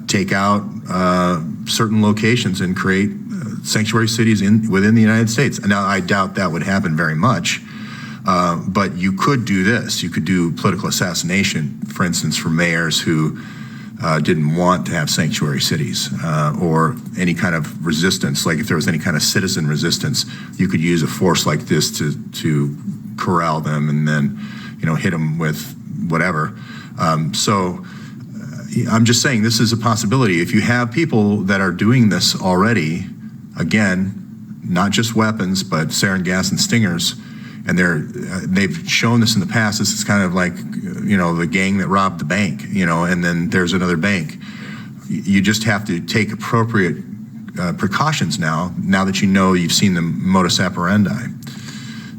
A: take out certain locations and create sanctuary cities within the United States. Now, I doubt that would happen very much, but you could do this. You could do political assassination, for instance, for mayors who didn't want to have sanctuary cities or any kind of resistance. Like if there was any kind of citizen resistance, you could use a force like this to corral them and then, hit them with whatever. So I'm just saying this is a possibility. If you have people that are doing this already, again, not just weapons, but sarin gas and stingers, and they've shown this in the past. This is kind of like, the gang that robbed the bank, and then there's another bank. You just have to take appropriate precautions now that you've seen the modus operandi.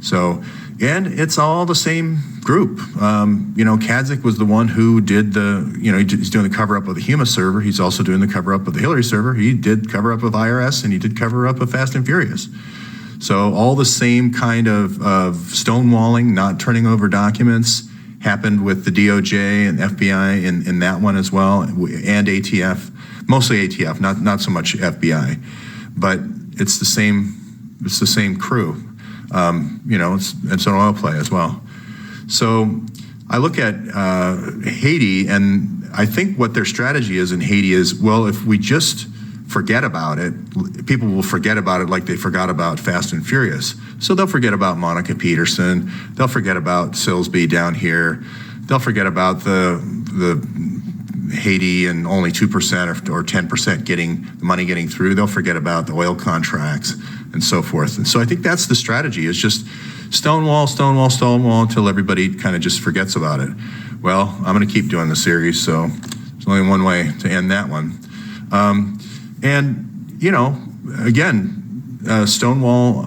A: So, and it's all the same group. Kadzik was the one who did he's doing the cover-up of the Huma server. He's also doing the cover-up of the Hillary server. He did cover-up of IRS, and he did cover-up of Fast and Furious. So all the same kind of stonewalling, not turning over documents, happened with the DOJ and FBI in that one as well, and ATF, mostly ATF, not so much FBI, but it's the same crew. It's an oil play as well. So I look at Haiti, and I think what their strategy is in Haiti is, well, if we just forget about it, people will forget about it like they forgot about Fast and Furious. So they'll forget about Monica Peterson. They'll forget about Silsby down here. They'll forget about the Haiti and only 2% or 10% getting the money getting through. They'll forget about the oil contracts and so forth. And so I think that's the strategy, is just stonewall, stonewall, stonewall until everybody kind of just forgets about it. Well, I'm going to keep doing the series, so there's only one way to end that one. Stonewall,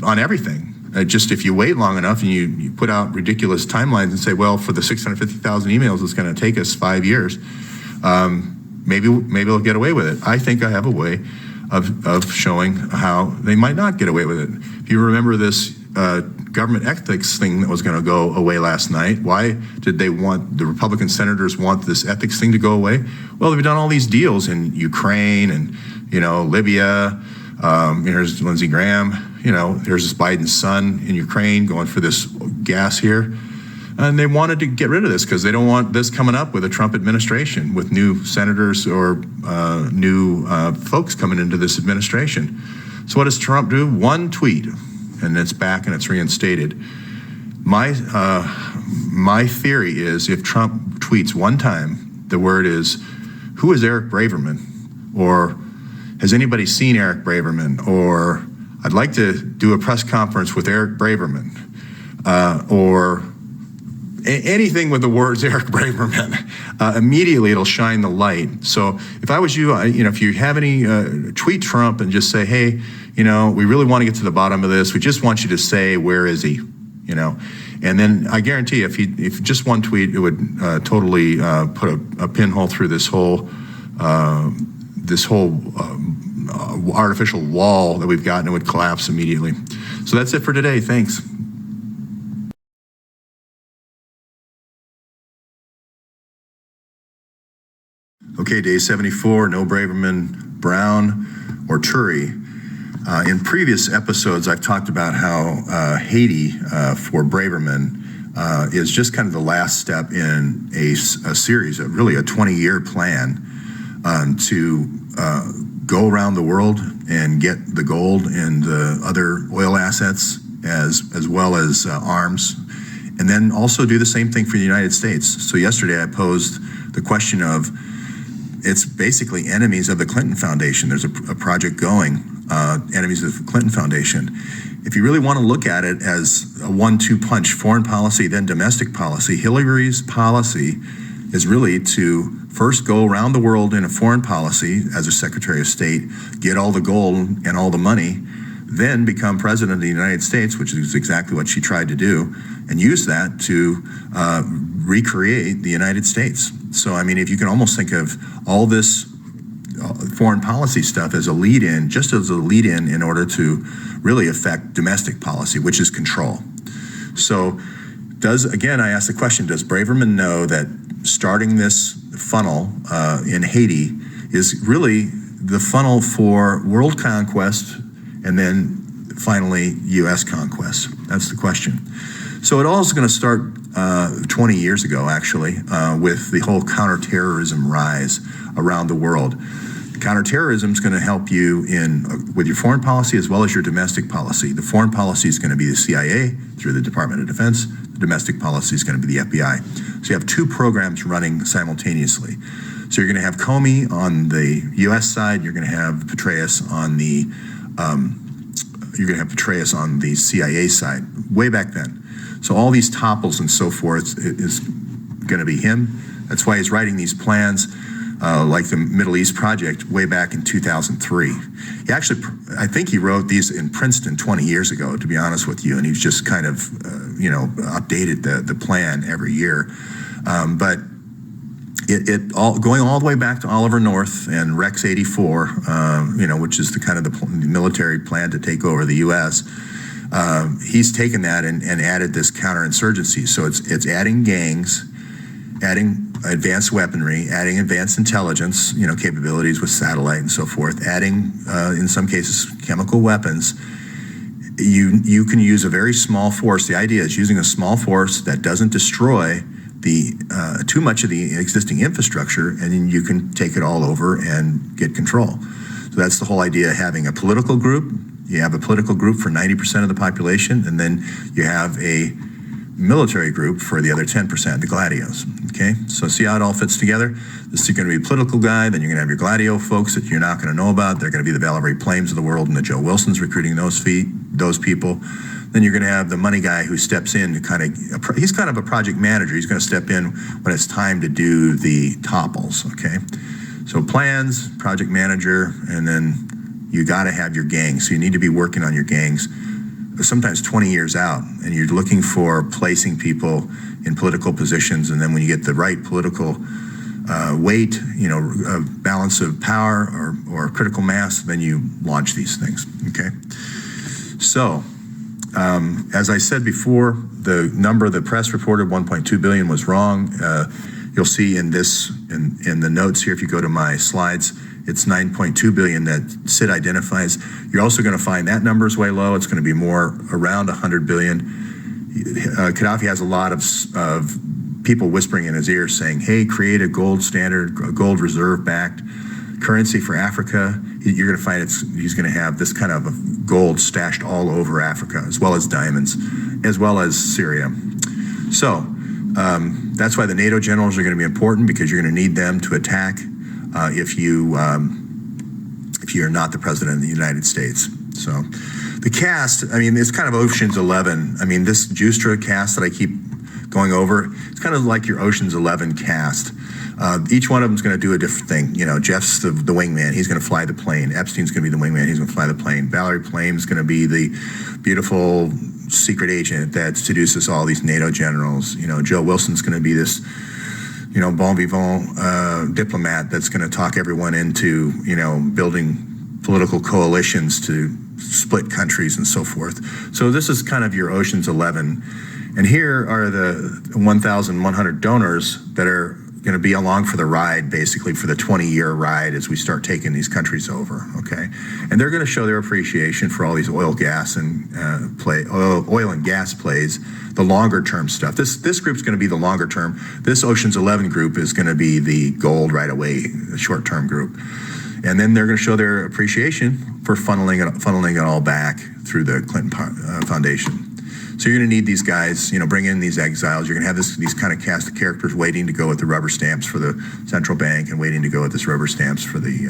A: on everything. Just if you wait long enough and you put out ridiculous timelines and say, well, for the 650,000 emails, it's going to take us 5 years. Maybe they'll get away with it. I think I have a way of showing how they might not get away with it. If you remember this government ethics thing that was going to go away last night, why did the Republican senators want this ethics thing to go away? Well, they've done all these deals in Ukraine and, Libya. Here's Lindsey Graham. Here's this Biden's son in Ukraine going for this gas here. And they wanted to get rid of this because they don't want this coming up with a Trump administration, with new senators or new folks coming into this administration. So what does Trump do? One tweet, and it's back and it's reinstated. My theory is, if Trump tweets one time, the word is, who is Eric Braverman? Or has anybody seen Eric Braverman? Or I'd like to do a press conference with Eric Braverman. Or anything with the words Eric Braverman, immediately it'll shine the light. So if I was you, if you have any, tweet Trump and just say, hey, we really want to get to the bottom of this. We just want you to say, where is he? And then I guarantee you, if just one tweet, it would totally put a pinhole through this whole artificial wall that we've got, and it would collapse immediately. So that's it for today. Thanks. Okay, day 74, no Braverman, Brown, or Turi. In previous episodes, I've talked about how Haiti for Braverman is just kind of the last step in a series, really a 20-year plan to go around the world and get the gold and the other oil assets as well as arms, and then also do the same thing for the United States. So yesterday I posed the question of, it's basically enemies of the Clinton Foundation. There's a project going, enemies of the Clinton Foundation. If you really want to look at it as a 1-2 punch, foreign policy, then domestic policy, Hillary's policy is really to first go around the world in a foreign policy as a Secretary of State, get all the gold and all the money, then become President of the United States, which is exactly what she tried to do, and use that to recreate the United States. So, if you can almost think of all this foreign policy stuff as a lead-in, just as a lead-in in order to really affect domestic policy, which is control. So, I ask the question, does Braverman know that starting this funnel in Haiti is really the funnel for world conquest and then finally U.S. conquest? That's the question. So it all is going to start 20 years ago, actually, with the whole counterterrorism rise around the world. Counterterrorism is going to help you with your foreign policy as well as your domestic policy. The foreign policy is going to be the CIA through the Department of Defense. The domestic policy is going to be the FBI. So you have two programs running simultaneously. So you're going to have Comey on the U.S. side. You're going to have Petraeus on the CIA side. Way back then. So all these topples and so forth is going to be him. That's why he's writing these plans, like the Middle East Project, way back in 2003. I think he wrote these in Princeton 20 years ago, to be honest with you, and he's just kind of, updated the plan every year. But it all going all the way back to Oliver North and Rex 84, which is the military plan to take over the U.S. He's taken that and added this counterinsurgency. So it's adding gangs
B: adding advanced weaponry, adding advanced intelligence, capabilities with satellite and so forth, adding, in some cases, chemical weapons. You can use a very small force. The idea is using a small force that doesn't destroy too much of the existing infrastructure, and then you can take it all over and get control. So that's the whole idea of having a political group. You have a political group for 90% of the population, and then you have a military group for the other 10%, the gladios. Okay, so see how it all fits together? This is going to be a political guy, then you're going to have your gladio folks that you're not going to know about. They're going to be the Valerie Plames of the world and the Joe Wilsons recruiting those people. Then you're going to have the money guy who steps in to he's kind of a project manager. He's going to step in when it's time to do the topples, okay? So plans, project manager, and then you got to have your gangs. So you need to be working on your gangs sometimes 20 years out, and you're looking for placing people in political positions, and then when you get the right political weight, balance of power or critical mass, then you launch these things, okay? So, as I said before, the number the press reported, 1.2 billion, was wrong. You'll see in the notes here, if you go to my slides, it's 9.2 billion that Sid identifies. You're also going to find that number is way low. It's going to be more around 100 billion. Gaddafi has a lot of people whispering in his ear saying, hey, create a gold standard, a gold reserve-backed currency for Africa. You're going to find he's going to have this kind of gold stashed all over Africa, as well as diamonds, as well as Syria. So that's why the NATO generals are going to be important, because you're going to need them to attack if you're not the president of the United States. So the cast, it's kind of Ocean's 11. This Justra cast that I keep going over, it's kind of like your Ocean's 11 cast. Each one of them is going to do a different thing. Jeff's the wingman. He's going to fly the plane. Epstein's going to be the wingman. He's going to fly the plane. Valerie Plame's going to be the beautiful secret agent that seduces all these NATO generals. Joe Wilson's going to be this, bon vivant diplomat that's going to talk everyone into, building political coalitions to split countries and so forth. So this is kind of your Ocean's 11. And here are the 1,100 donors that are going to be along for the ride, basically for the 20-year ride as we start taking these countries over, okay? And they're going to show their appreciation for all these oil, gas, and oil and gas plays, the longer-term stuff. This group's going to be the longer-term. This Ocean's 11 group is going to be the gold right away, short-term group. And then they're going to show their appreciation for funneling it all back through the Clinton Foundation. So you're going to need these guys, bring in these exiles. You're going to have these kind of cast of characters waiting to go with the rubber stamps for the central bank and waiting to go with this rubber stamps for the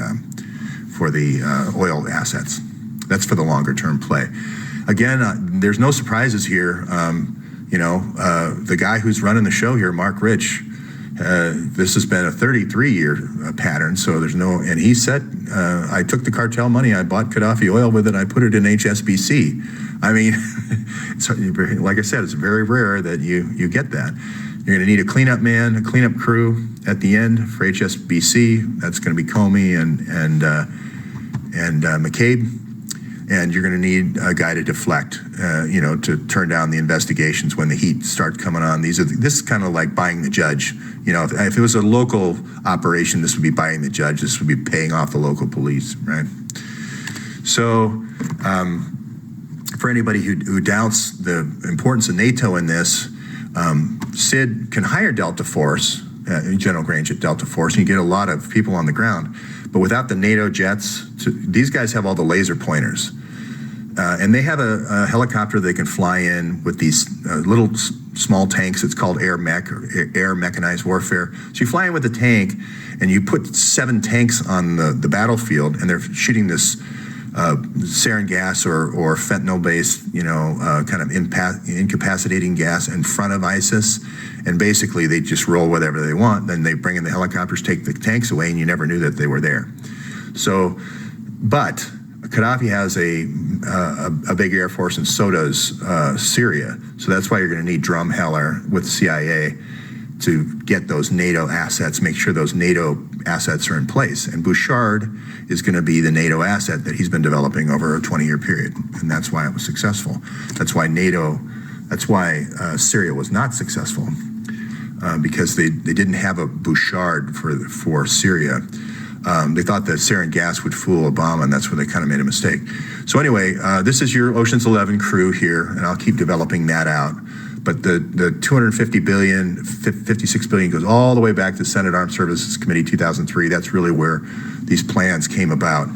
B: oil assets. That's for the longer term play. Again, there's no surprises here. The guy who's running the show here, Mark Rich, this has been a 33-year pattern. So there's no, and he said, I took the cartel money, I bought Gaddafi oil with it, I put it in HSBC. Like I said, it's very rare that you get that. You're going to need a cleanup man, a cleanup crew at the end for HSBC. That's going to be Comey and McCabe. And you're going to need a guy to deflect, to turn down the investigations when the heat starts coming on. This is kind of like buying the judge. If it was a local operation, this would be buying the judge. This would be paying off the local police, right? So for anybody who doubts the importance of NATO in this, Sid can hire Delta Force, General Grange at Delta Force, and you get a lot of people on the ground. But without the NATO jets, these guys have all the laser pointers. And they have a helicopter they can fly in with these little small tanks. It's called air mech, or air mechanized warfare. So you fly in with a tank, and you put 7 tanks on the battlefield, and they're shooting this sarin gas or fentanyl-based, kind of incapacitating gas in front of ISIS. And basically, they just roll whatever they want. Then they bring in the helicopters, take the tanks away, and you never knew that they were there. So, but Gaddafi has a big air force, and so does Syria. So that's why you're going to need Drumheller with CIA to get those NATO assets, make sure those NATO assets are in place. And Bouchard is going to be the NATO asset that he's been developing over a 20-year period, and that's why it was successful. That's why Syria was not successful. because they didn't have a Bouchard for Syria. They thought that sarin gas would fool Obama, and that's where they kind of made a mistake. So anyway, this is your Ocean's 11 crew here, and I'll keep developing that out. But the 250 billion, 56 billion goes all the way back to Senate Armed Services Committee 2003. That's really where these plans came about.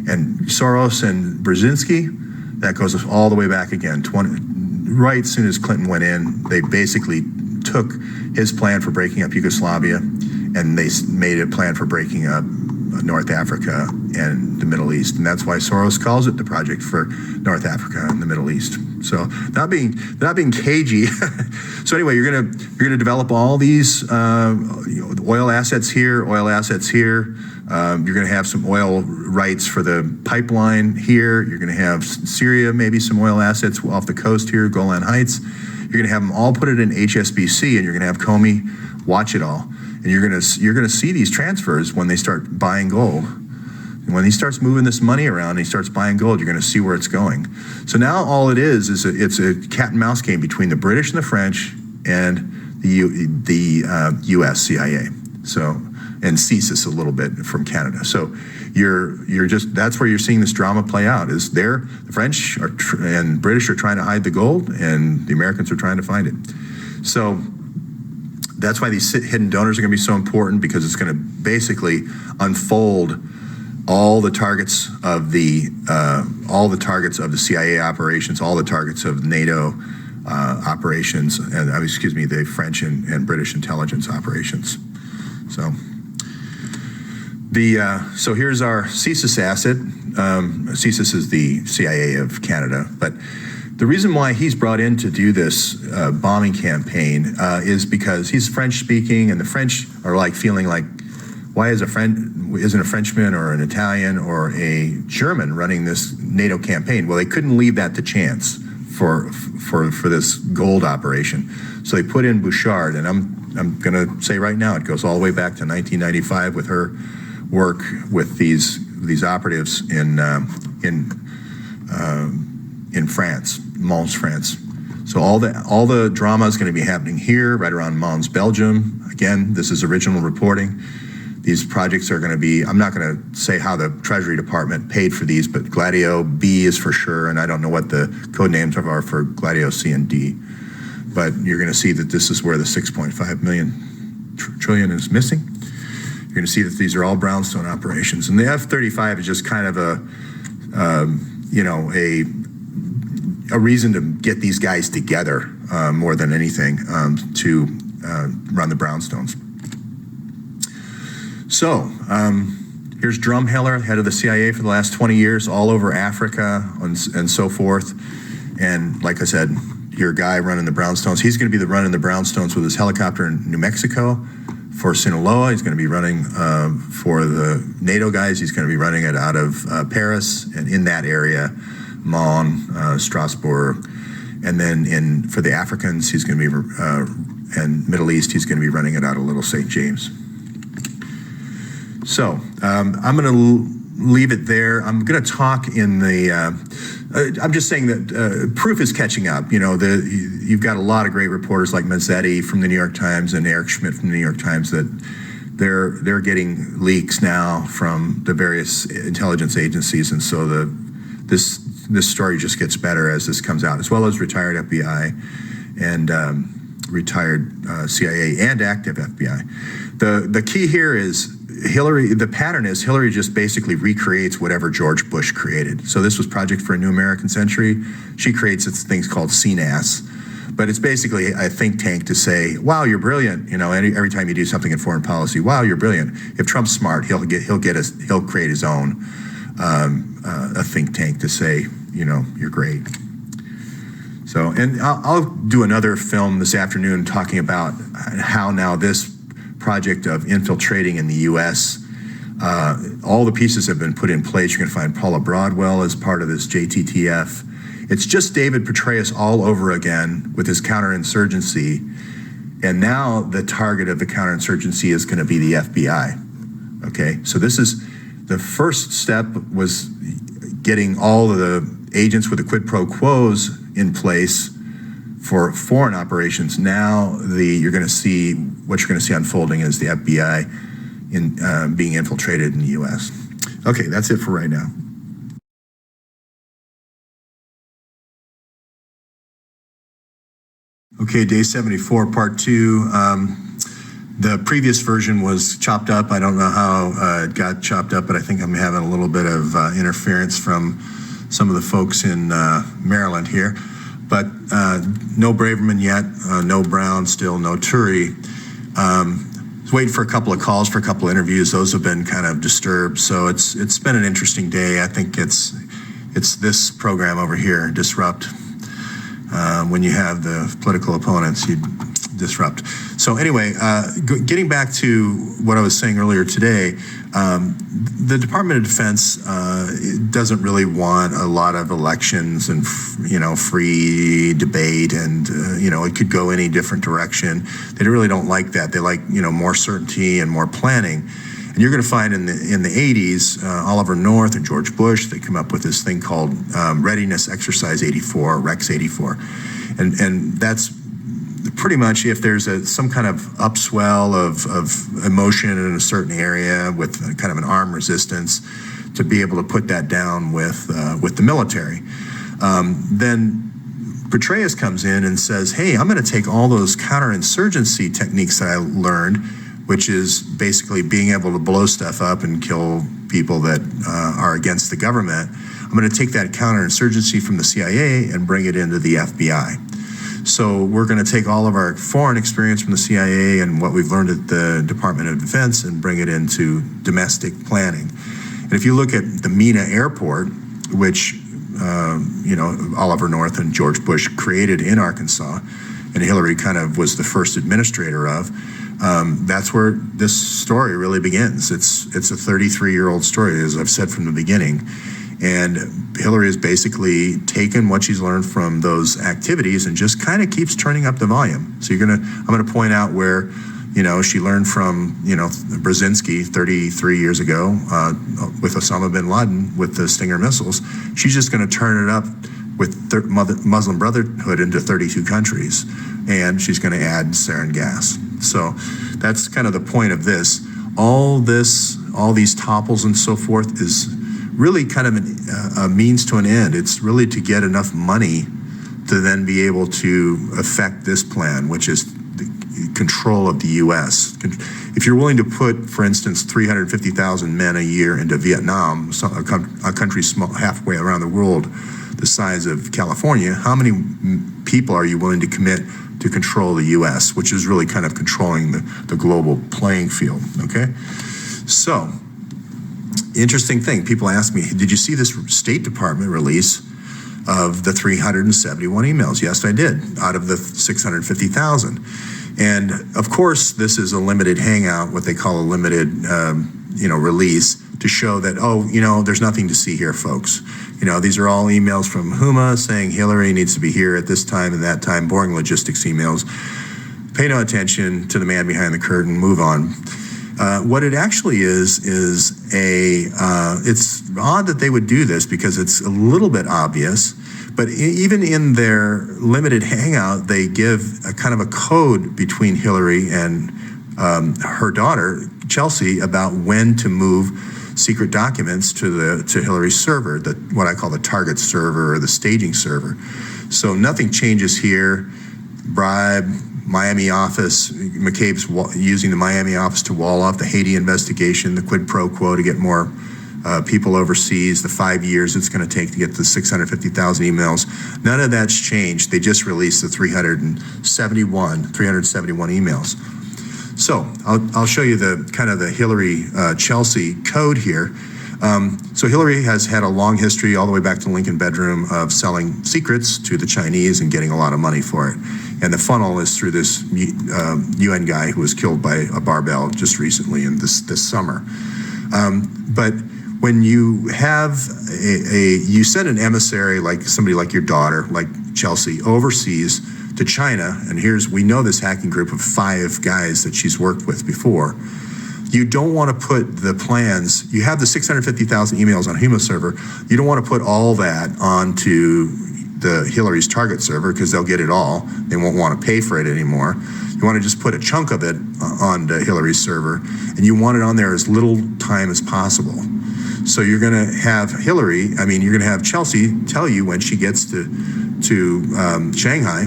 B: And Soros and Brzezinski, that goes all the way back again. Right as soon as Clinton went in, they basically took his plan for breaking up Yugoslavia, and they made a plan for breaking up North Africa and the Middle East, and that's why Soros calls it the Project for North Africa and the Middle East. So not being cagey. So anyway, you're gonna develop all these oil assets here, oil assets here. You're gonna have some oil rights for the pipeline here. You're gonna have Syria, maybe some oil assets off the coast here, Golan Heights. You're gonna have them all put it in HSBC, and you're gonna have Comey watch it all. And you're gonna see these transfers when they start buying gold. And when he starts moving this money around and he starts buying gold, you're gonna see where it's going. So now all it is it's a cat and mouse game between the British and the French and the US CIA. So, and CSIS a little bit from Canada. So you're just, that's where you're seeing this drama play out, is the French and British are trying to hide the gold, and the Americans are trying to find it. So that's why these hidden donors are going to be so important, because it's going to basically unfold all the targets of the CIA operations, all the targets of NATO operations, and the French and British intelligence operations. So so here's our CSIS asset. CSIS is the CIA of Canada, but the reason why he's brought in to do this bombing campaign is because he's French speaking, and the French are like feeling like, why isn't a Frenchman or an Italian or a German running this NATO campaign? Well, they couldn't leave that to chance for this gold operation. So they put in Bouchard, and I'm going to say right now, it goes all the way back to 1995 with her work with these operatives in France, Mons, France. So all the drama is going to be happening here, right around Mons, Belgium. Again, this is original reporting. These projects are going to be, I'm not going to say how the Treasury Department paid for these, but Gladio B is for sure, and I don't know what the code names are for Gladio C and D. But you're going to see that this is where the 6.5 trillion is missing. You're going to see that these are all brownstone operations. And the F-35 is just kind of a reason to get these guys together more than anything to run the brownstones. So here's Drumheller, head of the CIA for the last 20 years, all over Africa and so forth. And like I said, your guy running the brownstones, he's going to be running the brownstones with his helicopter in New Mexico for Sinaloa. He's going to be running for the NATO guys. He's going to be running it out of Paris and in that area, Mons, Strasbourg. And then for the Africans, he's going to be, and Middle East, he's going to be running it out of Little St. James. So I'm going to leave it there. I'm going to talk in the, I'm just saying that proof is catching up. You've got a lot of great reporters like Mazzetti from the New York Times and Eric Schmidt from the New York Times that they're getting leaks now from the various intelligence agencies. And so this story just gets better as this comes out, as well as retired FBI and retired CIA and active FBI. The key here is Hillary, the pattern is Hillary just basically recreates whatever George Bush created. So this was Project for a New American Century. She creates things called CNAS, but it's basically a think tank to say, wow, you're brilliant. Every time you do something in foreign policy, wow, you're brilliant. If Trump's smart, he'll create his own a think tank to say, you're great. So, and I'll do another film this afternoon talking about how now this project of infiltrating in the U.S., all the pieces have been put in place. You're going to find Paula Broadwell as part of this JTTF. It's just David Petraeus all over again with his counterinsurgency. And now the target of the counterinsurgency is going to be the FBI. Okay, so this is the first step, was getting all of the agents with the quid pro quos in place For foreign operations, now you're going to see what you're going to see unfolding is the FBI being infiltrated in the U.S. Okay, that's it for right now. Okay, day 74, part 2. The previous version was chopped up. I don't know how it got chopped up, but I think I'm having a little bit of interference from some of the folks in Maryland here. But no Braverman yet, no Brown still, no Turi. Waiting for a couple of calls for a couple of interviews. Those have been kind of disturbed. So it's been an interesting day. I think it's this program over here, Disrupt. When you have the political opponents, you disrupt. So anyway, getting back to what I was saying earlier today, the Department of Defense doesn't really want a lot of elections and free debate, and it could go any different direction. They really don't like that. They like more certainty and more planning. And you're going to find in the 80s, Oliver North and George Bush, they come up with this thing called Readiness Exercise 84, Rex 84. And that's pretty much if there's some kind of upswell of emotion in a certain area with kind of an armed resistance, to be able to put that down with the military. Then Petraeus comes in and says, hey, I'm going to take all those counterinsurgency techniques that I learned, which is basically being able to blow stuff up and kill people that are against the government. I'm going to take that counterinsurgency from the CIA and bring it into the FBI. So we're going to take all of our foreign experience from the CIA and what we've learned at the Department of Defense and bring it into domestic planning. And if you look at the Mena Airport, which Oliver North and George Bush created in Arkansas, and Hillary kind of was the first administrator of, that's where this story really begins. It's a 33-year-old story, as I've said from the beginning. And Hillary has basically taken what she's learned from those activities and just kind of keeps turning up the volume. So I'm gonna point out where, she learned from, Brzezinski 33 years ago with Osama bin Laden with the Stinger missiles. She's just gonna turn it up with Muslim Brotherhood into 32 countries. And she's gonna add sarin gas. So that's kind of the point of this. All these topples and so forth is really kind of a means to an end. It's really to get enough money to then be able to affect this plan, which is the control of the U.S. If you're willing to put, for instance, 350,000 men a year into Vietnam, a country halfway around the world the size of California, how many people are you willing to commit to control the U.S., which is really kind of controlling the global playing field, okay? So, interesting thing, people ask me, did you see this State Department release of the 371 emails? Yes, I did, out of the 650,000. And of course, this is a limited hangout, what they call a limited release, to show that, there's nothing to see here, folks. These are all emails from Huma saying Hillary needs to be here at this time and that time, boring logistics emails. Pay no attention to the man behind the curtain, move on. What it actually is it's odd that they would do this because it's a little bit obvious, but even in their limited hangout, they give a kind of a code between Hillary and her daughter, Chelsea, about when to move secret documents to Hillary's server, what I call the target server or the staging server. So nothing changes here. Bribe, Miami office, McCabe's using the Miami office to wall off the Haiti investigation, the quid pro quo to get more people overseas, the 5 years it's going to take to get the 650,000 emails. None of that's changed. They just released the 371 emails. So I'll show you the kind of the Hillary Chelsea code here. So Hillary has had a long history all the way back to the Lincoln bedroom of selling secrets to the Chinese and getting a lot of money for it. And the funnel is through this UN guy who was killed by a barbell just recently in this summer. But when you have you send an emissary like somebody like your daughter, like Chelsea, overseas to China, and we know this hacking group of 5 guys that she's worked with before. You don't want to put the plans, you have the 650,000 emails on Huma server, you don't want to put all that onto the Hillary's target server because they'll get it all. They won't want to pay for it anymore. You want to just put a chunk of it on the Hillary's server, and you want it on there as little time as possible. So you're going to have you're going to have Chelsea tell you when she gets to Shanghai,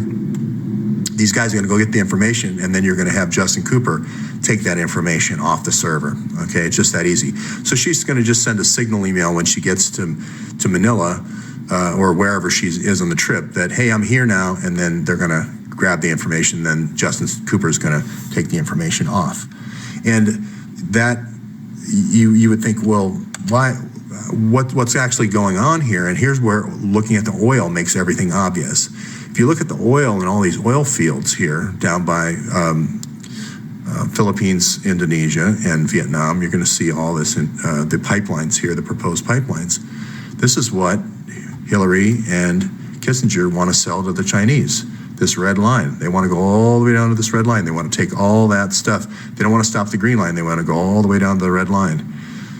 B: these guys are going to go get the information, and then you're going to have Justin Cooper take that information off the server. Okay, it's just that easy. So she's going to just send a signal email when she gets to Manila or wherever she is on the trip that, hey, I'm here now, and then they're going to grab the information. Then Justin Cooper is going to take the information off, and that you would think, well, why? What's actually going on here? And here's where looking at the oil makes everything obvious. If you look at the oil and all these oil fields here down by Philippines, Indonesia, and Vietnam, you're going to see all this in the pipelines here, the proposed pipelines. This is what Hillary and Kissinger want to sell to the Chinese, this red line. They want to go all the way down to this red line. They want to take all that stuff. They don't want to stop the green line. They want to go all the way down to the red line.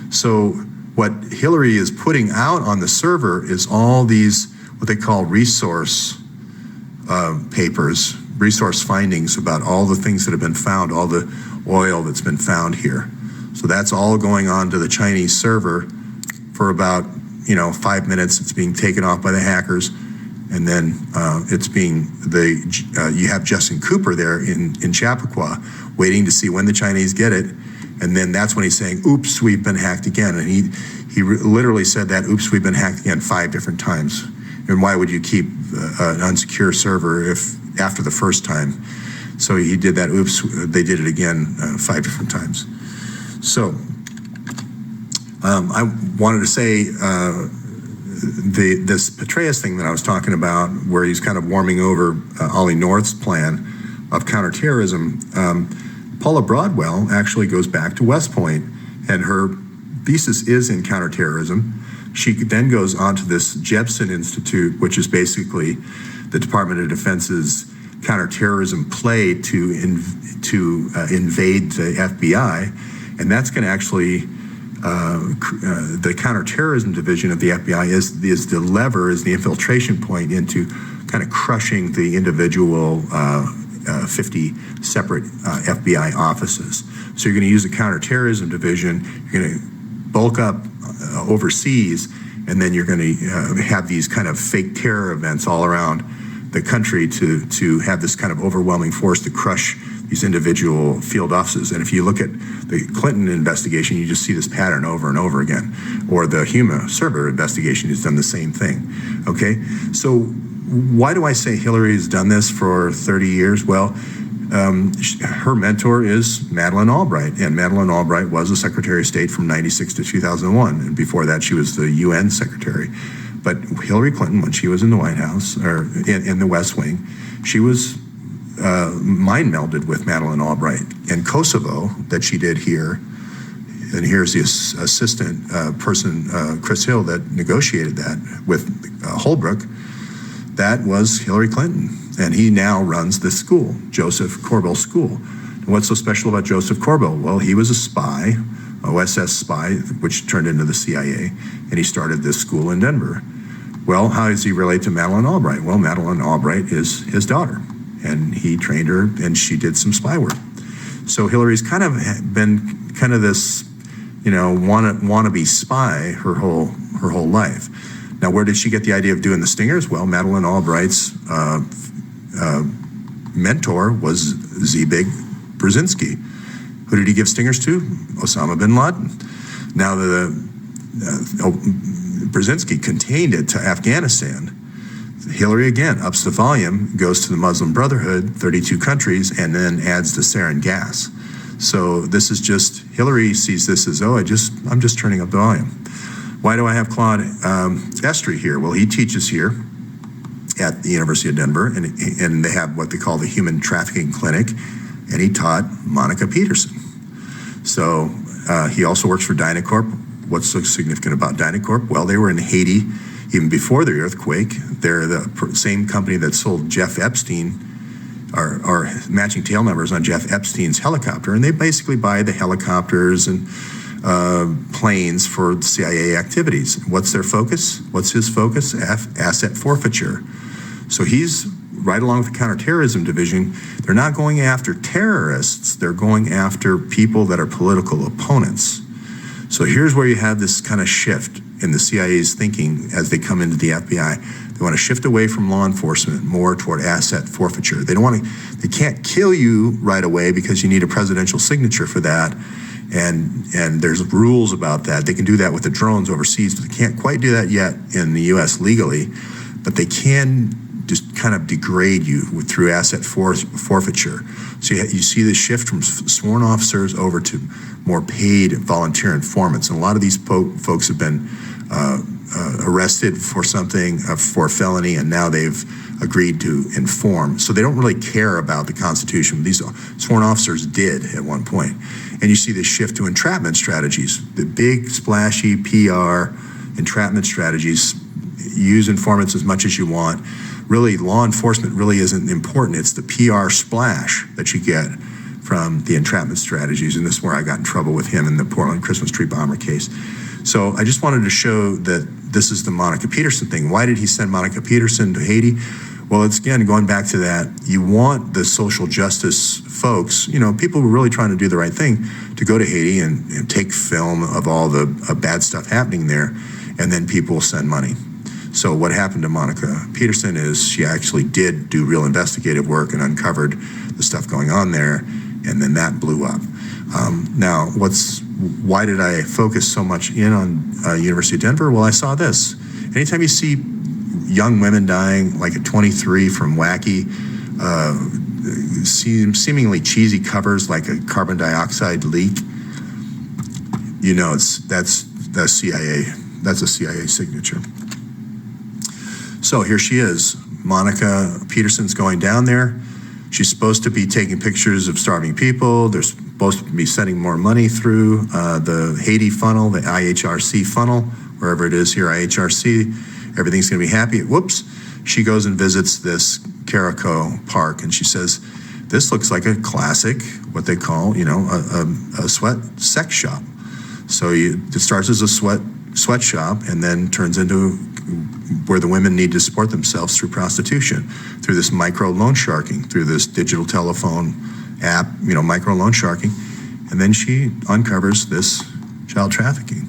B: So what Hillary is putting out on the server is all these, what they call resource papers, resource findings about all the things that have been found, all the oil that's been found here. So that's all going on to the Chinese server for about 5 minutes. It's being taken off by the hackers, and then you have Justin Cooper there in Chappaqua waiting to see when the Chinese get it, and then that's when he's saying, "Oops, we've been hacked again," and he literally said that, "Oops, we've been hacked again," 5 different times. And why would you keep an unsecure server if after the first time? So he did that. Oops, they did it again 5 different times. So I wanted to say this Petraeus thing that I was talking about, where he's kind of warming over Ollie North's plan of counterterrorism. Paula Broadwell actually goes back to West Point, and her thesis is in counterterrorism. She then goes on to this Jebsen Institute, which is basically the Department of Defense's counterterrorism play to invade the FBI, and that's going to actually the counterterrorism division of the FBI is the lever, is the infiltration point into kind of crushing the individual 50 separate FBI offices. So you're going to use the counterterrorism division. You're going to bulk up overseas, and then you're going to have these kind of fake terror events all around the country to have this kind of overwhelming force to crush these individual field offices. And if you look at the Clinton investigation, you just see this pattern over and over again. Or the Huma server investigation has done the same thing. Okay, so why do I say Hillary has done this for 30 years? Well, her mentor is Madeleine Albright, and Madeleine Albright was a Secretary of State from 96 to 2001, and before that she was the UN Secretary. But Hillary Clinton, when she was in the White House, or in the West Wing, she was mind melded with Madeleine Albright. And Kosovo, that she did here, and here's the assistant person, Chris Hill, that negotiated that with Holbrooke, that was Hillary Clinton. And he now runs this school, Joseph Corbell School. And what's so special about Joseph Corbell? Well, he was a spy, OSS spy, which turned into the CIA, and he started this school in Denver. Well, how does he relate to Madeleine Albright? Well, Madeleine Albright is his daughter, and he trained her, and she did some spy work. So Hillary's kind of been kind of this, wannabe spy her whole life. Now, where did she get the idea of doing the stingers? Well, Madeleine Albright's mentor was Zbig Brzezinski. Who did he give stingers to? Osama bin Laden. Now, Brzezinski contained it to Afghanistan. Hillary again ups the volume, goes to the Muslim Brotherhood, 32 countries, and then adds the sarin gas. So this is just, Hillary sees this as, I'm just turning up the volume. Why do I have Claude Estrie here? Well, he teaches here at the University of Denver, and they have what they call the Human Trafficking Clinic, and he taught Monica Peterson. So he also works for Dynacorp. What's so significant about Dynacorp? Well, they were in Haiti even before the earthquake. They're the same company that sold Jeff Epstein, or matching tail numbers on Jeff Epstein's helicopter, and they basically buy the helicopters and planes for CIA activities. What's their focus? What's his focus? Asset forfeiture. So he's right along with the Counterterrorism Division. They're not going after terrorists. They're going after people that are political opponents. So here's where you have this kind of shift in the CIA's thinking as they come into the FBI. They want to shift away from law enforcement more toward asset forfeiture. They don't want to, they can't kill you right away because you need a presidential signature for that. And there's rules about that. They can do that with the drones overseas, but they can't quite do that yet in the US legally. But they can just kind of degrade you through asset forfeiture. So you see this shift from sworn officers over to more paid volunteer informants. And a lot of these folks have been arrested for something, for a felony, and now they've agreed to inform. So they don't really care about the Constitution. These sworn officers did at one point. And you see this shift to entrapment strategies, the big splashy PR entrapment strategies. Use informants as much as you want. Really, law enforcement really isn't important. It's the PR splash that you get from the entrapment strategies. And this is where I got in trouble with him in the Portland Christmas tree bomber case. So I just wanted to show that this is the Monica Peterson thing. Why did he send Monica Peterson to Haiti? Well, it's again, going back to that, you want the social justice folks, you know, people who are really trying to do the right thing, to go to Haiti and take film of all the bad stuff happening there, and then people will send money. So what happened to Monica Peterson is she actually did do real investigative work and uncovered the stuff going on there, and then that blew up. Now, why did I focus so much in on University of Denver? Well, I saw this. Anytime you see young women dying, like at 23 from wacky, seemingly cheesy covers like a carbon dioxide leak, you know that's CIA. That's a CIA signature. So here she is. Monica Peterson's going down there. She's supposed to be taking pictures of starving people. They're supposed to be sending more money through the Haiti funnel, the IHRC funnel, wherever it is here, IHRC. Everything's going to be happy. Whoops. She goes and visits this Caraco Park, and she says, this looks like a classic, what they call, you know, a sweat sex shop. So it starts as a sweatshop and then turns into where the women need to support themselves through prostitution, through this micro loan sharking, through this digital telephone app, you know, micro loan sharking. And then she uncovers this child trafficking.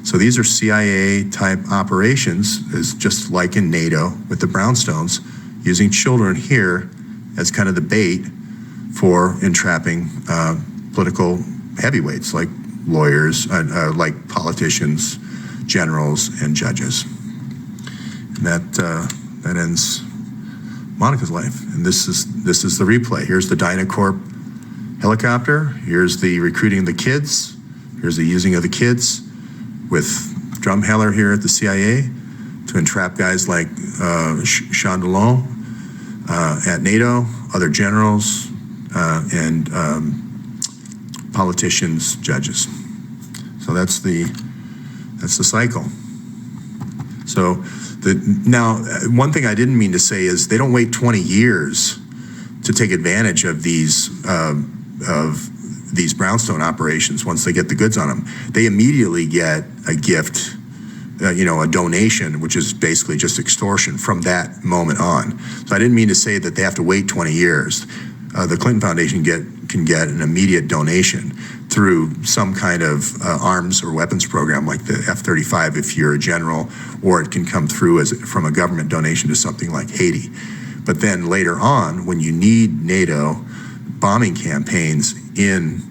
B: So these are CIA type operations, is just like in NATO with the brownstones, using children here as kind of the bait for entrapping political heavyweights like lawyers, like politicians, generals, and judges. And that ends Monica's life. And this is the replay. Here's the Dynacorp helicopter. Here's the recruiting of the kids. Here's the using of the kids with Drumheller here at the CIA to entrap guys like Chandellon at NATO, other generals, and politicians, judges. So that's the cycle. So now, one thing I didn't mean to say is they don't wait 20 years to take advantage of these brownstone operations once they get the goods on them. They immediately get a gift, a donation, which is basically just extortion from that moment on. So I didn't mean to say that they have to wait 20 years. The Clinton Foundation can get an immediate donation through some kind of arms or weapons program like the F-35 if you're a general, or it can come through from a government donation to something like Haiti. But then later on, when you need NATO bombing campaigns in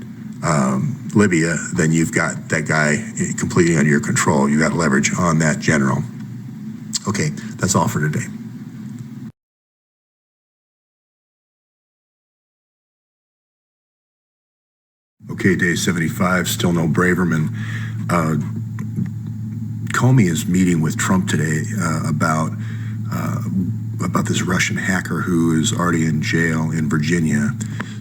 B: Libya, then you've got that guy completely under your control. You got leverage on that general. Okay, that's all for today. Okay, day 75, still no Braverman. Comey is meeting with Trump today about this Russian hacker who is already in jail in Virginia.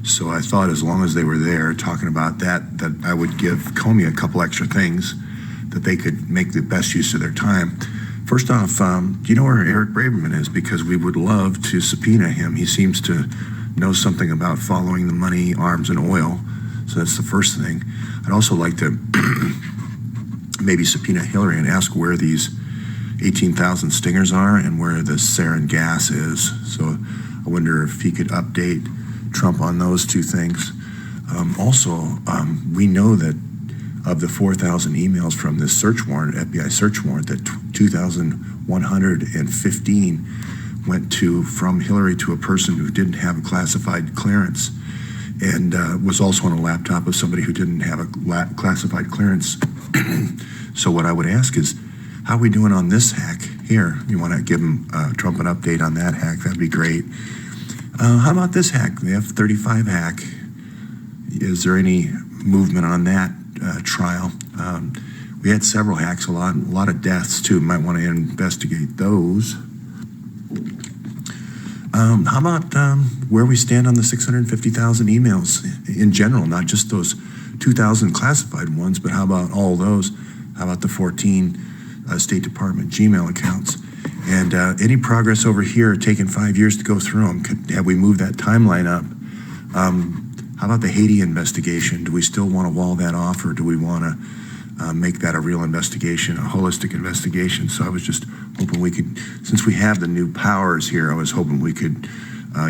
B: So I thought as long as they were there talking about that I would give Comey a couple extra things that they could make the best use of their time. First off, do you know where Eric Braverman is? Because we would love to subpoena him. He seems to know something about following the money, arms, and oil. So that's the first thing. I'd also like to maybe subpoena Hillary and ask where these 18,000 stingers are and where the sarin gas is. So I wonder if he could update Trump on those two things. We know that of the 4,000 emails from this search warrant, FBI search warrant, that 2,115 went from Hillary to a person who didn't have a classified clearance, and was also on a laptop of somebody who didn't have a classified clearance. So what I would ask is, how are we doing on this hack here? You want to give Trump an update on that hack? That'd be great. How about this hack, the F-35 hack? Is there any movement on that trial? We had several hacks, a lot of deaths too. Might want to investigate those. How about where we stand on the 650,000 emails in general, not just those 2,000 classified ones, but how about all those? How about the 14 State Department Gmail accounts? And any progress over here, taking 5 years to go through them? Have we moved that timeline up? How about the Haiti investigation? Do we still want to wall that off, or do we want to make that a real investigation, a holistic investigation? So I was just hoping we could, since we have the new powers here, I was hoping we could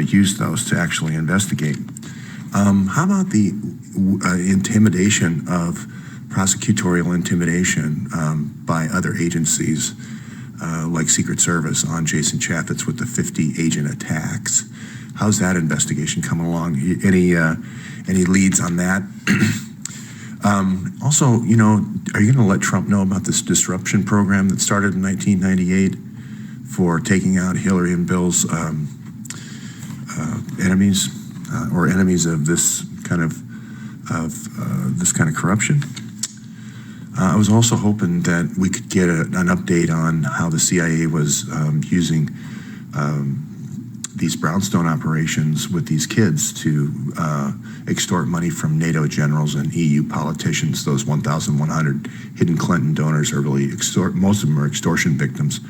B: use those to actually investigate. How about the intimidation of prosecutorial intimidation by other agencies like Secret Service on Jason Chaffetz with the 50 agent attacks? How's that investigation coming along? Any leads on that? Also, are you going to let Trump know about this disruption program that started in 1998 for taking out Hillary and Bill's enemies or enemies of this kind of corruption? I was also hoping that we could get an update on how the CIA was using these brownstone operations with these kids to extort money from NATO generals and EU politicians. Those 1,100 hidden Clinton donors are really most of them are extortion victims.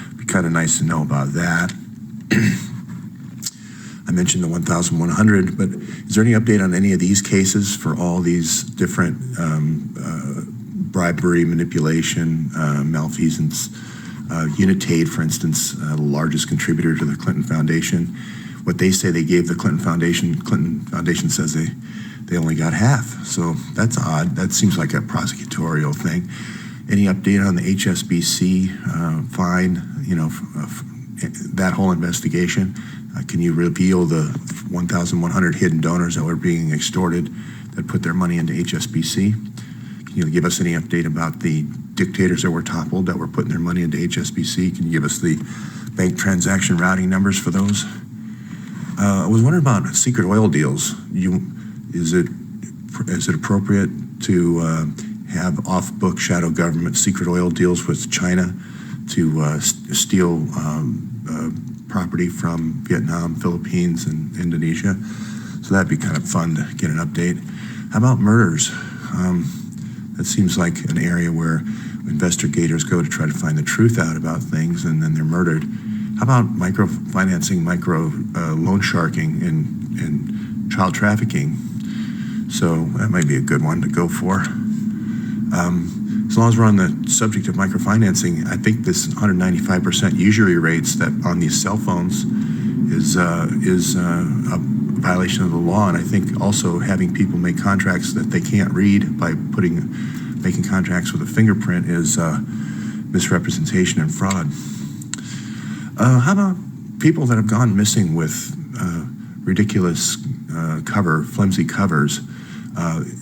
B: It'd be kind of nice to know about that. I mentioned the 1,100, but is there any update on any of these cases for all these different bribery, manipulation, malfeasance? Unitaid, for instance, the largest contributor to the Clinton Foundation. What they say they gave the Clinton Foundation says they only got half. So that's odd. That seems like a prosecutorial thing. Any update on the HSBC fine, that whole investigation? Can you reveal the 1,100 hidden donors that were being extorted that put their money into HSBC? Can you give us any update about the dictators that were toppled that were putting their money into HSBC? Can you give us the bank transaction routing numbers for those? I was wondering about secret oil deals. Is it appropriate to have off-book shadow government secret oil deals with China to steal property from Vietnam, Philippines, and Indonesia? So that'd be kind of fun to get an update. How about murders? That seems like an area where investigators go to try to find the truth out about things, and then they're murdered. How about microfinancing, loan sharking, and child trafficking? So that might be a good one to go for. As long as we're on the subject of microfinancing, I think this 195% usury rates that on these cell phones is a violation of the law, and I think also having people make contracts that they can't read by making contracts with a fingerprint is misrepresentation and fraud. How about people that have gone missing with ridiculous flimsy covers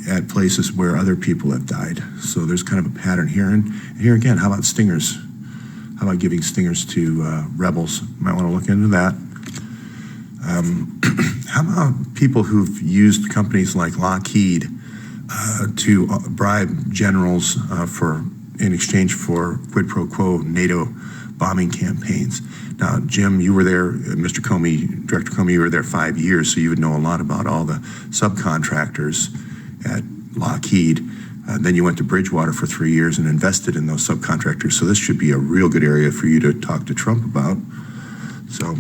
B: at places where other people have died? So there's kind of a pattern here. And here again, how about stingers? How about giving stingers to rebels? Might want to look into that. How about people who've used companies like Lockheed to bribe generals in exchange for quid pro quo NATO bombing campaigns? Now, Jim, you were there, Mr. Comey, Director Comey, you were there 5 years, so you would know a lot about all the subcontractors at Lockheed. Then you went to Bridgewater for 3 years and invested in those subcontractors. So this should be a real good area for you to talk to Trump about. So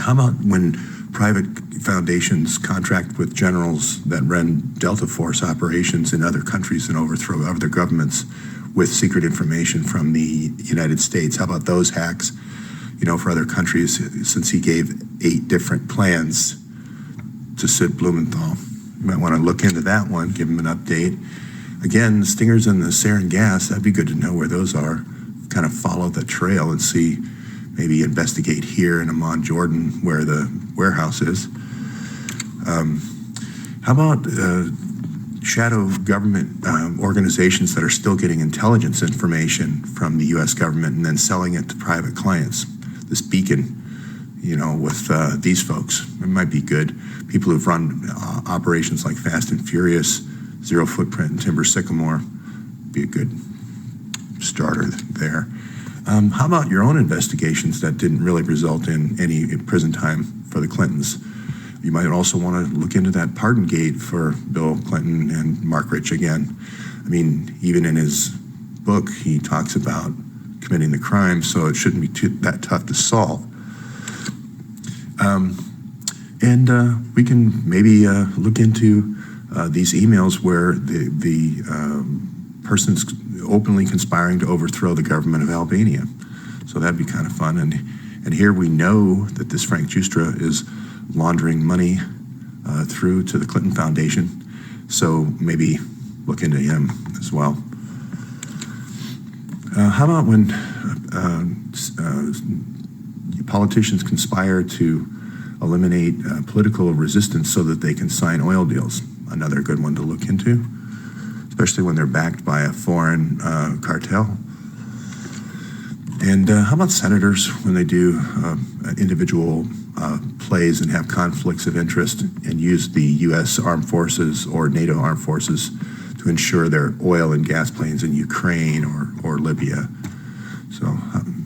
B: how about when private Foundation's contract with generals that run Delta Force operations in other countries and overthrow other governments with secret information from the United States. How about those hacks, for other countries, since he gave 8 different plans to Sid Blumenthal? You might want to look into that one, give him an update. Again, the stingers and the sarin gas, that'd be good to know where those are. Kind of follow the trail and see, maybe investigate here in Amman, Jordan, where the warehouse is. How about shadow government organizations that are still getting intelligence information from the U.S. government and then selling it to private clients? This beacon, with these folks, it might be good. People who've run operations like Fast and Furious, Zero Footprint, and Timber Sycamore, be a good starter there. How about your own investigations that didn't really result in any prison time for the Clintons? You might also want to look into that pardon gate for Bill Clinton and Mark Rich again. I mean, even in his book, he talks about committing the crime, so it shouldn't be that tough to solve. And we can maybe look into these emails where the person's openly conspiring to overthrow the government of Albania. So that'd be kind of fun. And here we know that this Frank Giustra is laundering money through to the Clinton Foundation. So maybe look into him as well. How about when politicians conspire to eliminate political resistance so that they can sign oil deals? Another good one to look into, especially when they're backed by a foreign cartel. And how about senators when they do individual plays and have conflicts of interest and use the U.S. armed forces or NATO armed forces to ensure their oil and gas planes in Ukraine or Libya? So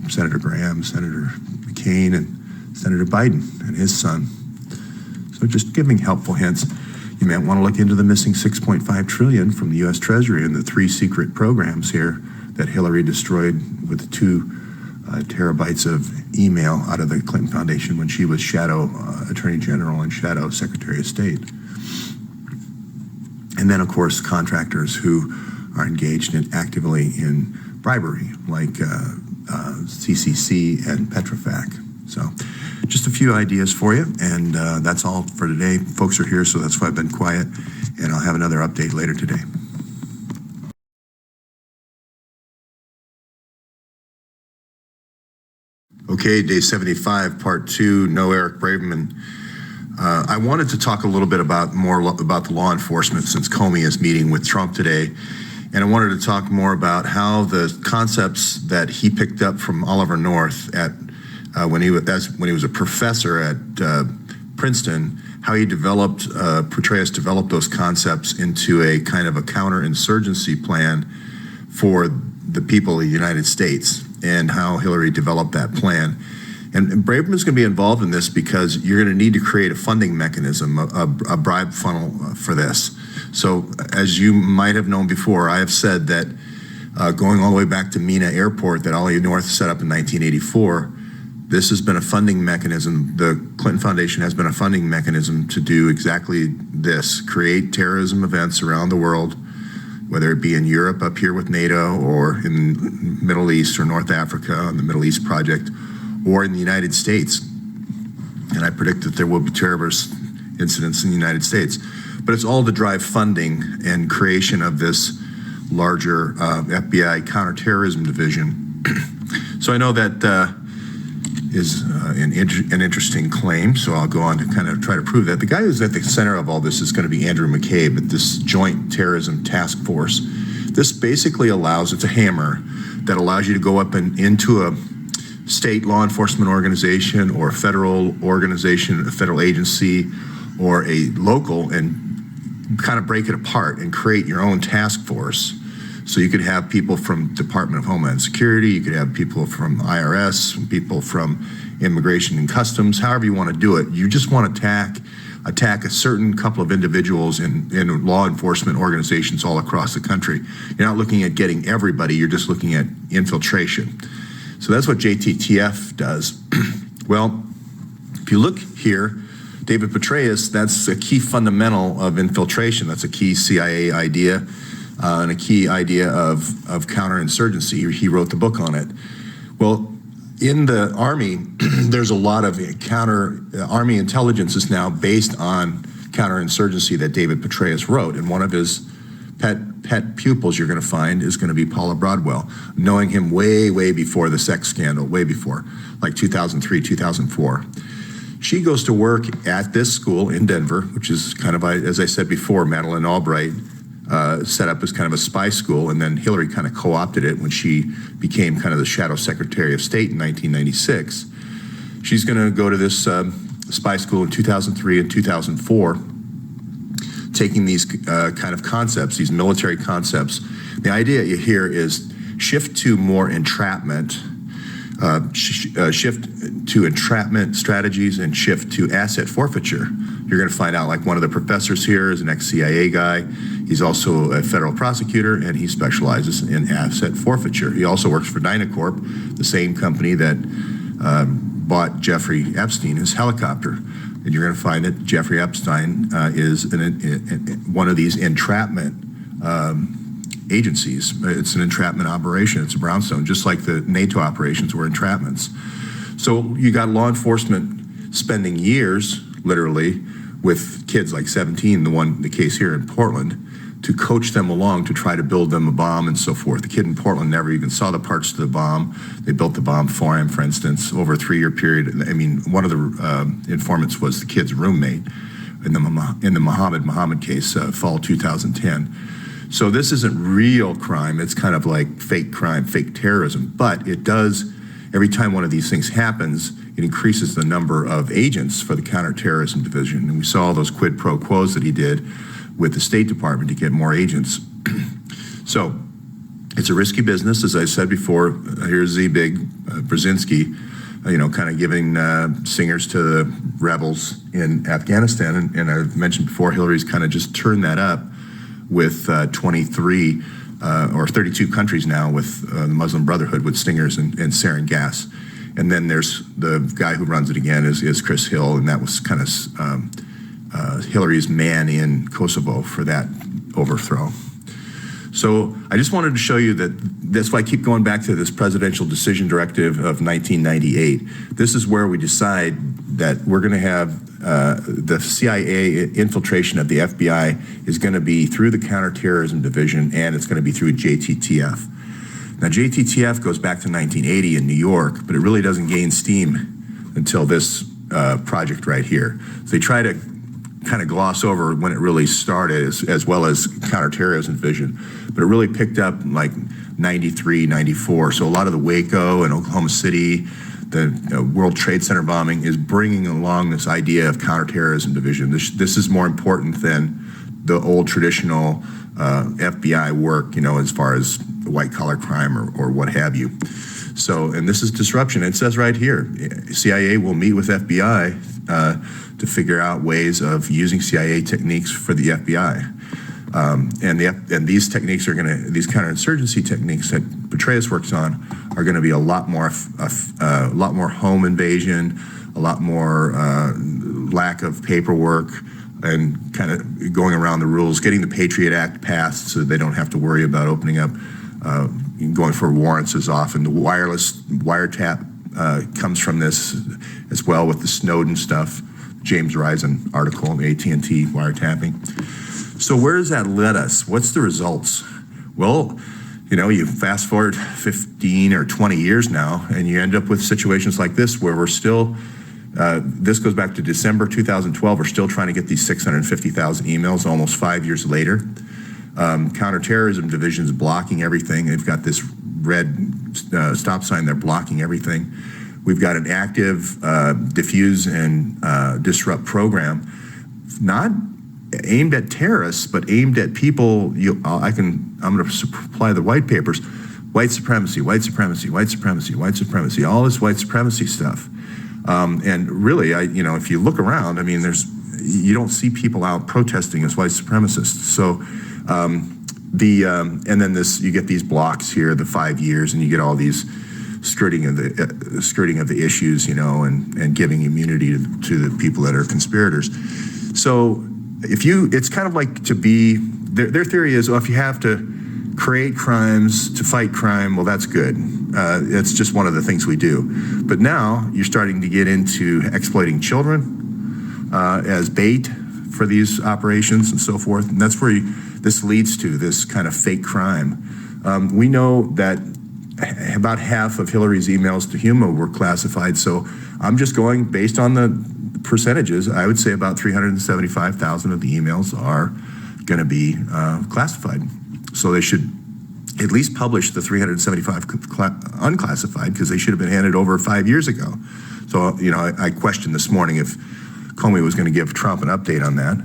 B: Senator Graham, Senator McCain, and Senator Biden and his son. So just giving helpful hints. You might want to look into the missing $6.5 trillion from the U.S. Treasury and the 3 secret programs here that Hillary destroyed with 2 terabytes of email out of the Clinton Foundation when she was shadow Attorney General and shadow Secretary of State. And then, of course, contractors who are engaged actively in bribery, like CCC and Petrofac. So just a few ideas for you, and that's all for today. Folks are here, so that's why I've been quiet, and I'll have another update later today. Okay, day 75, part 2, no Eric Braverman. I wanted to talk a little bit more about the law enforcement since Comey is meeting with Trump today. And I wanted to talk more about how the concepts that he picked up from Oliver North at when he was a professor at Princeton, how he developed, Petraeus developed those concepts into a kind of a counterinsurgency plan for the people of the United States, and how Hillary developed that plan. And Braverman's going to be involved in this because you're going to need to create a funding mechanism, a bribe funnel for this. So as you might have known before, I have said that going all the way back to Mina Airport that Ollie North set up in 1984, this has been a funding mechanism. The Clinton Foundation has been a funding mechanism to do exactly this, create terrorism events around the world, whether it be in Europe up here with NATO or in Middle East or North Africa on the Middle East Project, or in the United States. And I predict that there will be terrorist incidents in the United States. But it's all to drive funding and creation of this larger FBI counterterrorism division. So I know that is an interesting claim, so I'll go on to kind of try to prove that. The guy who's at the center of all this is going to be Andrew McCabe at this Joint Terrorism Task Force. This basically allows, it's a hammer that allows you to go up and into a state law enforcement organization or a federal organization, a federal agency, or a local, and kind of break it apart and create your own task force. So you could have people from Department of Homeland Security, you could have people from IRS, people from Immigration and Customs, however you want to do it. You just want to attack a certain couple of individuals in law enforcement organizations all across the country. You're not looking at getting everybody, you're just looking at infiltration. So that's what JTTF does. Well, if you look here, David Petraeus, that's a key fundamental of infiltration. That's a key CIA idea and a key idea of counterinsurgency. He wrote the book on it. Well, in the Army, there's a lot of Army intelligence is now based on counterinsurgency that David Petraeus wrote. And one of his pet pupils you're going to find is going to be Paula Broadwell, knowing him way before the sex scandal, way before, like 2003, 2004. She goes to work at this school in Denver, which is kind of, as I said before, Madeleine Albright set up as kind of a spy school, and then Hillary kind of co-opted it when she became kind of the shadow Secretary of State in 1996. She's going to go to this spy school in 2003 and 2004, taking these kind of concepts, these military concepts. The idea here is shift to more entrapment, shift to entrapment strategies, and shift to asset forfeiture. You're going to find out, like, one of the professors here is an ex-CIA guy. He's also a federal prosecutor, and he specializes in asset forfeiture. He also works for Dynacorp, the same company that bought Jeffrey Epstein his helicopter. And you're going to find that Jeffrey Epstein is one of these entrapment agencies. It's an entrapment operation. It's a brownstone, just like the NATO operations were entrapments. So you got law enforcement spending years, literally, with kids like 17, the case here in Portland, to coach them along to try to build them a bomb and so forth. The kid in Portland never even saw the parts to the bomb. They built the bomb for him, for instance, over a 3-year period. I mean, one of the informants was the kid's roommate in the Muhammad case, fall 2010. So this isn't real crime. It's kind of like fake crime, fake terrorism. But it does, every time one of these things happens, it increases the number of agents for the counterterrorism division. And we saw those quid pro quos that he did with the State Department to get more agents. So it's a risky business. As I said before, here's the big Brzezinski, kind of giving singers to the rebels in Afghanistan. And I mentioned before, Hillary's kind of just turned that up with 23 or 32 countries now with the Muslim Brotherhood with stingers and sarin gas. And then there's the guy who runs it again is Chris Hill, and that was kind of Hillary's man in Kosovo for that overthrow. So I just wanted to show you that that's why I keep going back to this presidential decision directive of 1998. This is where we decide that we're going to have the CIA infiltration of the FBI is going to be through the counterterrorism division, and it's going to be through JTTF. Now, JTTF goes back to 1980 in New York, but it really doesn't gain steam until this project right here. So they try to kind of gloss over when it really started, as well as counterterrorism division, but it really picked up like 93, 94. So a lot of the Waco and Oklahoma City, the World Trade Center bombing is bringing along this idea of counterterrorism division. This is more important than the old traditional FBI work, as far as white collar crime or what have you. So, and this is disruption. It says right here, CIA will meet with FBI to figure out ways of using CIA techniques for the FBI. And these techniques these counterinsurgency techniques that Petraeus works on are going to be a lot more home invasion, a lot more lack of paperwork, and kind of going around the rules, getting the Patriot Act passed so they don't have to worry about opening up, going for warrants as often. The wireless wiretap comes from this as well with the Snowden stuff, James Risen article, the AT&T wiretapping. So where does that lead us? What's the results? Well, you fast forward 15 or 20 years now, and you end up with situations like this where we're still, this goes back to December 2012, we're still trying to get these 650,000 emails almost 5 years later. Counterterrorism division's blocking everything. They've got this red stop sign, they're blocking everything. We've got an active diffuse and disrupt program, not aimed at terrorists, but aimed at people. I'm going to supply the white papers. White supremacy, white supremacy, white supremacy, white supremacy, all this white supremacy stuff. And really, if you look around, you don't see people out protesting as white supremacists. So and then you get these blocks here, the 5 years, and you get all these skirting of the issues, and giving immunity to the people that are conspirators. So it's kind of like their theory is, well, if you have to create crimes to fight crime, well, that's good. It's just one of the things we do. But now you're starting to get into exploiting children as bait for these operations and so forth. And that's where this leads to this kind of fake crime. We know that about half of Hillary's emails to Huma were classified. So I'm just going based on the percentages. I would say about 375,000 of the emails are going to be classified. So they should at least publish the 375 unclassified, because they should have been handed over 5 years ago. So, I questioned this morning if Comey was going to give Trump an update on that.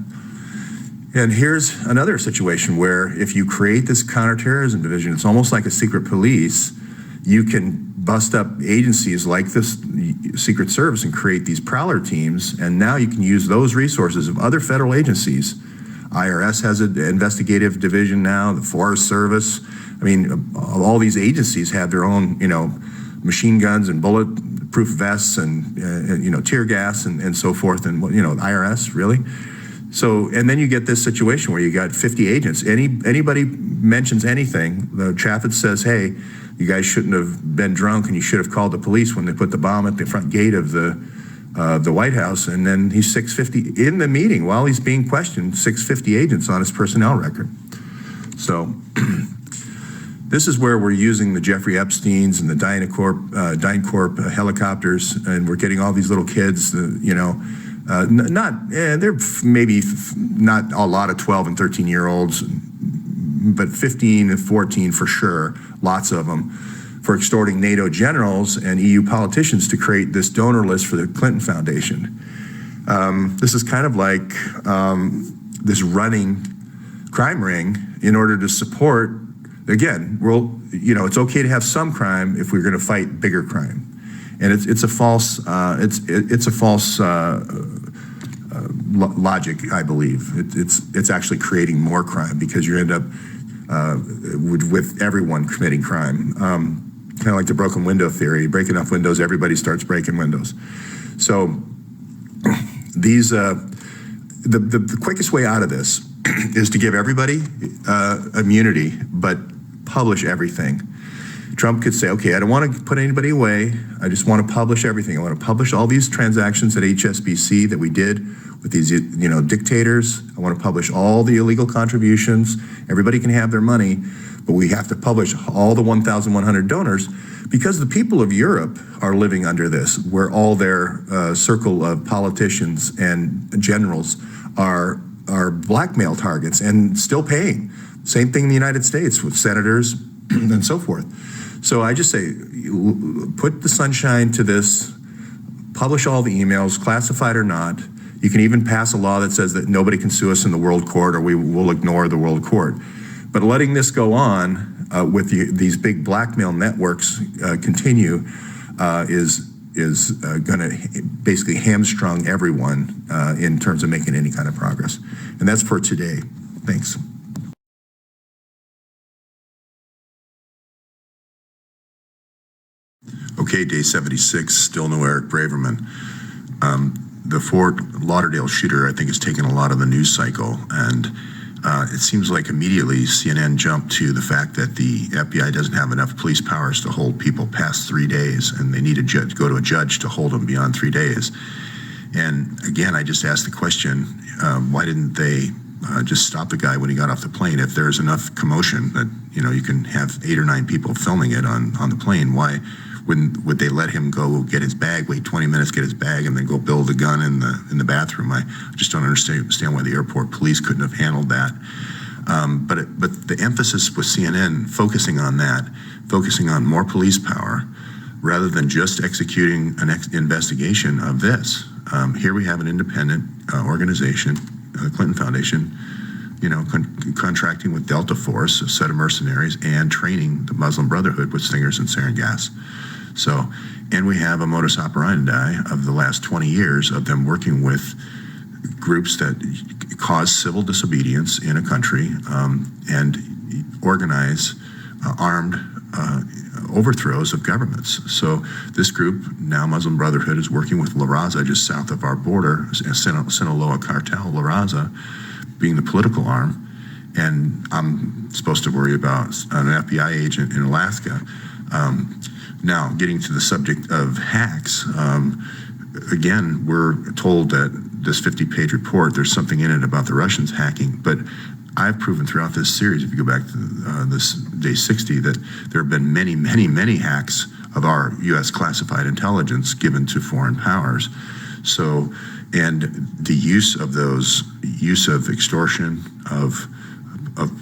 B: And here's another situation where if you create this counterterrorism division, it's almost like a secret police. You can bust up agencies like this Secret Service and create these prowler teams, and now you can use those resources of other federal agencies. IRS has an investigative division now, the Forest Service. I mean, all these agencies have their own, machine guns and bulletproof vests and tear gas and so forth. And, IRS, really? So, and then you get this situation where you got 50 agents. Anybody mentions anything, the Chaffetz says, hey, you guys shouldn't have been drunk and you should have called the police when they put the bomb at the front gate of the White House. And then he's 650 in the meeting while he's being questioned, 650 agents on his personnel record. So this is where we're using the Jeffrey Epsteins and the DynCorp helicopters, and we're getting all these little kids, they're maybe not a lot of 12 and 13 year olds, but 15 and 14 for sure, lots of them, for extorting NATO generals and EU politicians to create this donor list for the Clinton Foundation. This is kind of like this running crime ring in order to support, again, it's okay to have some crime if we're going to fight bigger crime. And it's a false logic, I believe. It's actually creating more crime, because you end up with everyone committing crime. Kind of like the broken window theory. You break enough windows, everybody starts breaking windows. So these the quickest way out of this is to give everybody immunity, but publish everything. Trump could say, okay, I don't want to put anybody away. I just want to publish everything. I want to publish all these transactions at HSBC that we did with these, dictators. I want to publish all the illegal contributions. Everybody can have their money, but we have to publish all the 1,100 donors, because the people of Europe are living under this, where all their circle of politicians and generals are blackmail targets and still paying. Same thing in the United States with senators and so forth. So I just say, put the sunshine to this, publish all the emails, classified or not. You can even pass a law that says that nobody can sue us in the World Court, or we will ignore the World Court. But letting this go on with these big blackmail networks continue is going to basically hamstrung everyone in terms of making any kind of progress. And that's for today. Thanks.
A: Okay, day 76, still no Eric Braverman. The Fort Lauderdale shooter, I think, has taken a lot of the news cycle, and it seems like immediately CNN jumped to the fact that the FBI doesn't have enough police powers to hold people past 3 days, and they need a judge, go to a judge to hold them beyond 3 days. And again, I just asked the question, why didn't they just stop the guy when he got off the plane? If there's enough commotion that you can have 8 or 9 people filming it on the plane, why would they let him go get his bag, wait 20 minutes, get his bag, and then go build a gun in the bathroom? I just don't understand why the airport police couldn't have handled that. But the emphasis with CNN focusing on that, focusing on more police power, rather than just executing an investigation of this. Here we have an independent organization, the Clinton Foundation, contracting with Delta Force, a set of mercenaries, and training the Muslim Brotherhood with stingers and sarin gas. So, and we have a modus operandi of the last 20 years of them working with groups that cause civil disobedience in a country and organize armed
B: overthrows of governments. So this group, now Muslim Brotherhood, is working with La Raza just south of our border, Sinaloa cartel, La Raza, being the political arm. And I'm supposed to worry about an FBI agent in Alaska. Now, getting to the subject of hacks, again, we're told that this 50-page report, there's something in it about the Russians hacking, but I've proven throughout this series, if you go back to this day 60, that there have been many, many, many hacks of our U.S. classified intelligence given to foreign powers. So, and the use of extortion, of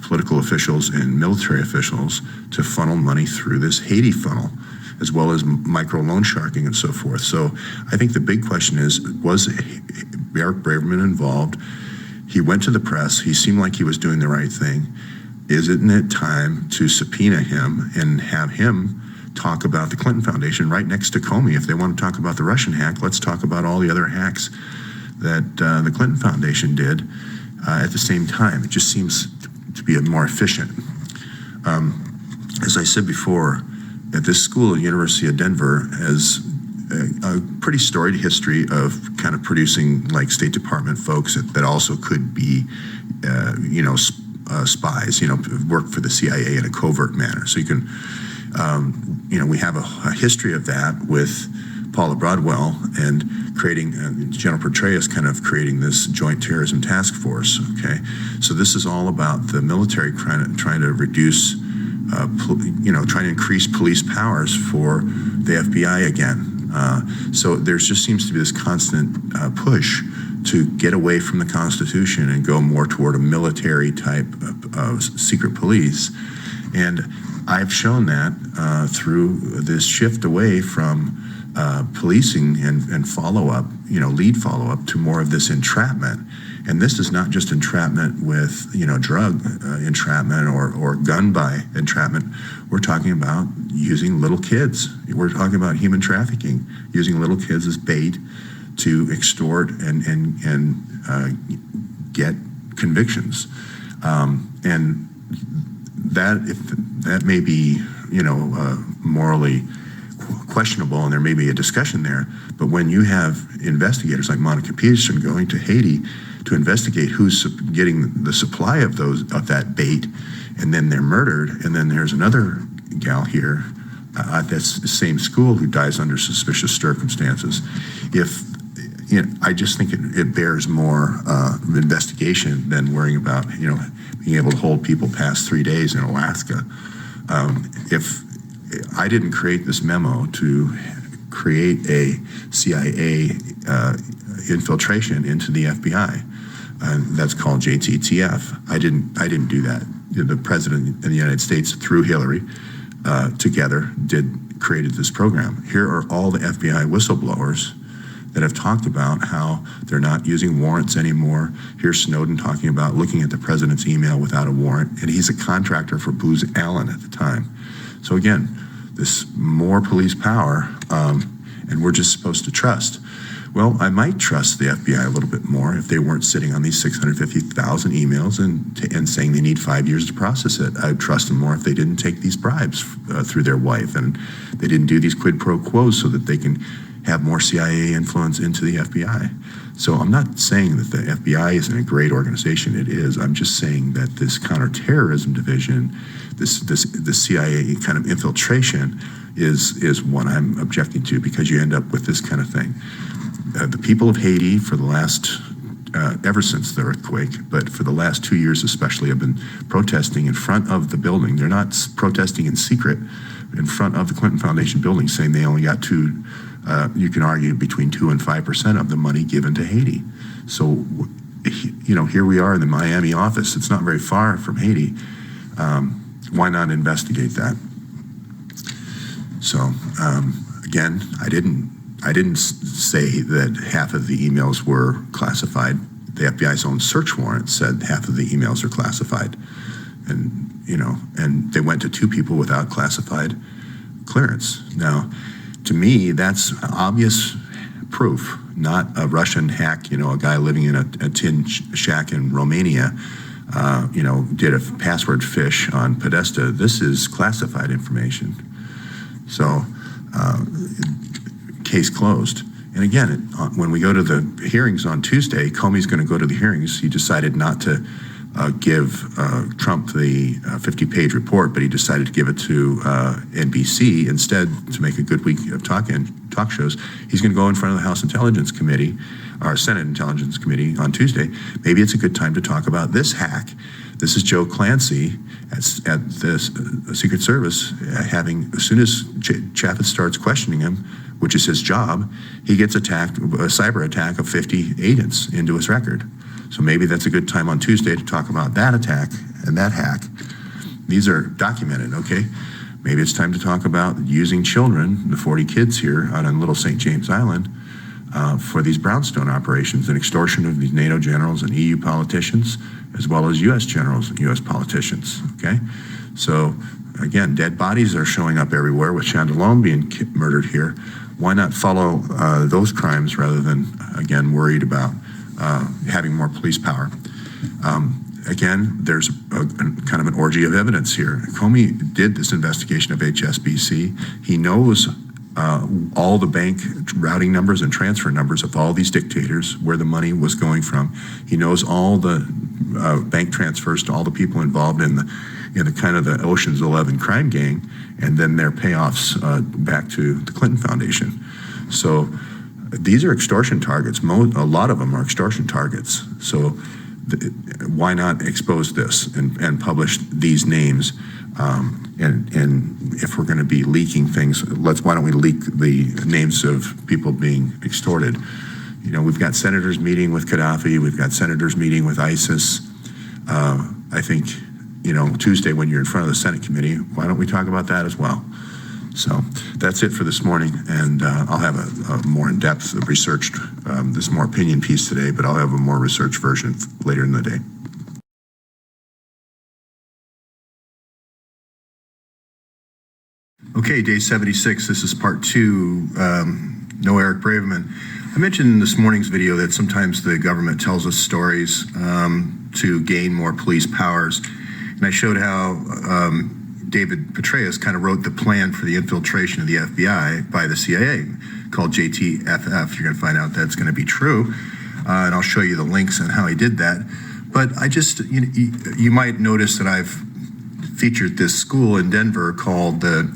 B: political officials and military officials to funnel money through this Haiti funnel, as well as micro loan sharking and so forth. So I think the big question is, was Eric Braverman involved? He went to the press. He seemed like he was doing the right thing. Isn't it time to subpoena him and have him talk about the Clinton Foundation right next to Comey? If they want to talk about the Russian hack, let's talk about all the other hacks that the Clinton Foundation did at the same time. It just seems to be more efficient. As I said before, at this school, the University of Denver has a pretty storied history of kind of producing like State Department folks that also could be, spies, work for the CIA in a covert manner. So you can, we have a history of that with Paula Broadwell and creating, General Petraeus kind of creating this joint terrorism task force, okay? So this is all about the military trying to reduce, trying to increase police powers for the FBI again. So there just seems to be this constant push to get away from the Constitution and go more toward a military type of secret police. And I've shown that through this shift away from policing and follow-up, lead follow-up to more of this entrapment. And this is not just entrapment with, drug entrapment or gun buy entrapment. We're talking about using little kids. We're talking about human trafficking, using little kids as bait to extort and get convictions. And that may be, morally questionable, and there may be a discussion there. But when you have investigators like Monica Peterson going to Haiti to investigate who's getting the supply of that bait, and then they're murdered, and then there's another gal here at that same school who dies under suspicious circumstances. I just think it bears more investigation than worrying about being able to hold people past 3 days in Alaska. If I didn't create this memo to create a CIA infiltration into the FBI. That's called JTTF. I didn't do that. The president of the United States, through Hillary, together created this program. Here are all the FBI whistleblowers that have talked about how they're not using warrants anymore. Here's Snowden talking about looking at the president's email without a warrant, and he's a contractor for Booz Allen at the time. So again, this more police power, and we're just supposed to trust. Well, I might trust the FBI a little bit more if they weren't sitting on these 650,000 emails and saying they need 5 years to process it. I'd trust them more if they didn't take these bribes through their wife, and they didn't do these quid pro quos so that they can have more CIA influence into the FBI. So I'm not saying that the FBI isn't a great organization. It is. I'm just saying that this counterterrorism division, the CIA kind of infiltration is what I'm objecting to, because you end up with this kind of thing. The people of Haiti, for the last, ever since the earthquake, but for the last 2 years especially, have been protesting in front of the building. They're not protesting in secret in front of the Clinton Foundation building, saying they only got you can argue between 2 and 5% of the money given to Haiti. So, here we are in the Miami office. It's not very far from Haiti. Why not investigate that? So, again, I didn't say that half of the emails were classified. The FBI's own search warrant said half of the emails are classified. And they went to 2 people without classified clearance. Now, to me, that's obvious proof, not a Russian hack, a guy living in a tin shack in Romania did a password phish on Podesta. This is classified information. So, case closed. And again, when we go to the hearings on Tuesday, Comey's going to go to the hearings. He decided not to give Trump the 50-page report, but he decided to give it to NBC instead to make a good week of talk shows. He's going to go in front of the House Intelligence Committee, or Senate Intelligence Committee on Tuesday. Maybe it's a good time to talk about this hack. This is Joe Clancy at the Secret Service having, as soon as Chaffetz starts questioning him, which is his job, he gets attacked, a cyber attack of 50 agents into his record. So maybe that's a good time on Tuesday to talk about that attack and that hack. These are documented, okay? Maybe it's time to talk about using children, the 40 kids here out on Little St. James Island, for these brownstone operations and extortion of these NATO generals and EU politicians, as well as U.S. generals and U.S. politicians, okay? So, again, dead bodies are showing up everywhere with Chandalone being murdered here. Why not follow those crimes rather than, again, worried about having more police power? Again, there's a kind of an orgy of evidence here. Comey did this investigation of HSBC. He knows all the bank routing numbers and transfer numbers of all these dictators, where the money was going from. He knows all the bank transfers to all the people involved in the kind of the Ocean's 11 crime gang, and then their payoffs back to the Clinton Foundation. So these are extortion targets. A lot of them are extortion targets. So why not expose this and publish these names? And if we're going to be leaking things, why don't we leak the names of people being extorted? We've got senators meeting with Gaddafi. We've got senators meeting with ISIS. I think, Tuesday when you're in front of the Senate committee, why don't we talk about that as well? So that's it for this morning, and I'll have a more in-depth researched, this more opinion piece today, but I'll have a more researched version later in the day.
A: Okay, day 76, this is part 2, no Eric Braverman. I mentioned in this morning's video that sometimes the government tells us stories to gain more police powers, and I showed how David Petraeus kind of wrote the plan for the infiltration of the FBI by the CIA, called JTFF. You're going to find out that's going to be true, and I'll show you the links on how he did that. But I just, you might notice that I've featured this school in Denver called the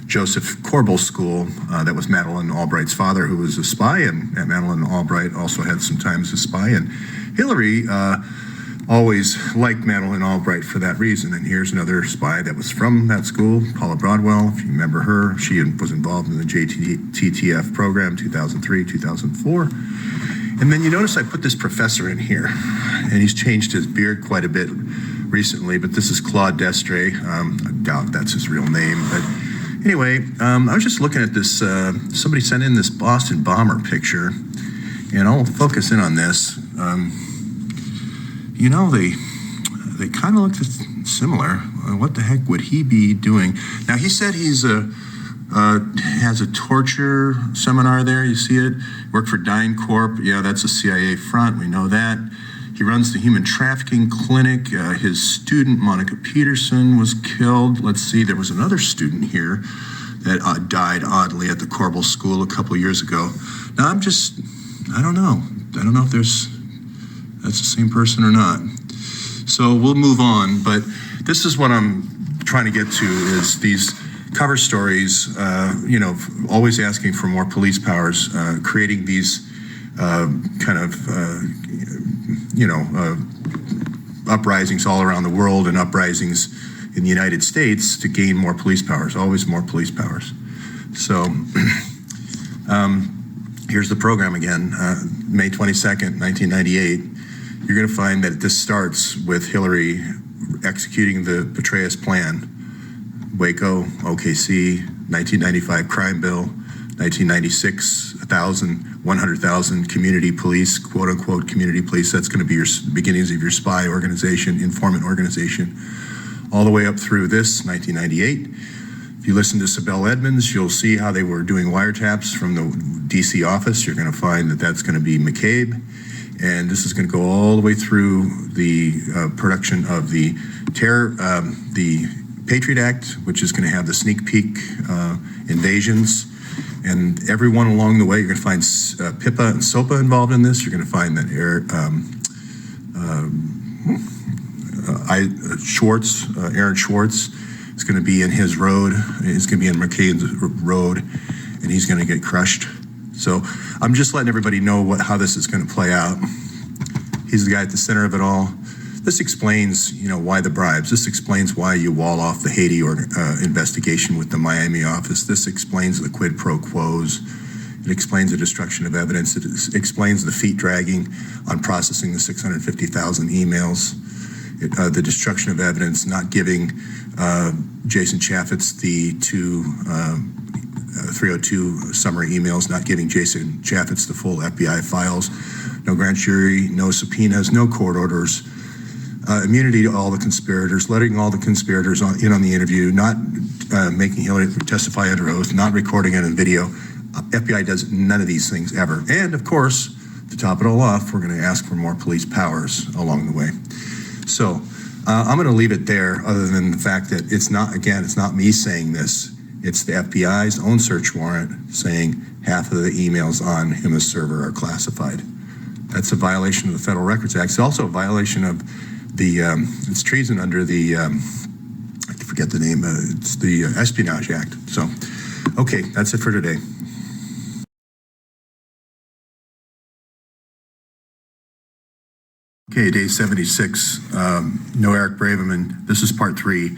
A: Joseph Corbel School. That was Madeleine Albright's father, who was a spy, and Madeleine Albright also had some time as a spy. And Hillary always liked Madeleine Albright for that reason. And here's another spy that was from that school, Paula Broadwell. If you remember her, she was involved in the JTTF program, 2003, 2004. And then you notice I put this professor in here, and he's changed his beard quite a bit recently, but this is Claude Destre. I doubt that's his real name, but anyway, I was just looking at this, somebody sent in this Boston bomber picture, and I'll focus in on this. They kind of looked similar. What the heck would he be doing? Now, he said he's has a torture seminar there. You see it? Worked for DynCorp. Yeah, that's a CIA front. We know that. He runs the human trafficking clinic. His student, Monica Peterson, was killed. Let's see, there was another student here that died oddly at the Corbel School a couple years ago. Now, I don't know. I don't know if that's the same person or not. So we'll move on, but this is what I'm trying to get to, is these cover stories, always asking for more police powers, creating these uprisings all around the world and uprisings in the United States to gain more police powers, always more police powers. So here's the program again, May 22nd, 1998. You're going to find that this starts with Hillary executing the Petraeus plan. Waco, OKC, 1995 crime bill, 1996, 100,000 community police, quote unquote community police. That's going to be your beginnings of your spy organization, informant organization, all the way up through this, 1998. If you listen to Sibel Edmonds, you'll see how they were doing wiretaps from the DC office. You're going to find that that's going to be McCabe. And this is going to go all the way through the production of the Patriot Act, which is going to have the sneak peek invasions. And everyone along the way, you're going to find Pippa and SOPA involved in this. You're going to find that Aaron Schwartz is going to be in his road. He's going to be in McCain's road, and he's going to get crushed. So I'm just letting everybody know how this is going to play out. He's the guy at the center of it all. This explains, why the bribes. This explains why you wall off the Haiti investigation with the Miami office. This explains the quid pro quos. It explains the destruction of evidence. It explains the feet dragging on processing the 650,000 emails. The destruction of evidence, not giving Jason Chaffetz the 302 summary emails, not giving Jason Chaffetz the full FBI files, no grand jury, no subpoenas, no court orders, immunity to all the conspirators, letting all the conspirators in on the interview, not making Hillary testify under oath, not recording it in video. FBI does none of these things ever. And of course, to top it all off, we're going to ask for more police powers along the way. So I'm going to leave it there, other than the fact that it's not me saying this. It's the FBI's own search warrant saying half of the emails on HIMA's server are classified. That's a violation of the Federal Records Act. It's also a violation of it's treason under the, I forget the name, it's the Espionage Act. So, okay, that's it for today. Okay, day 76, no Eric Braverman. This is part 3.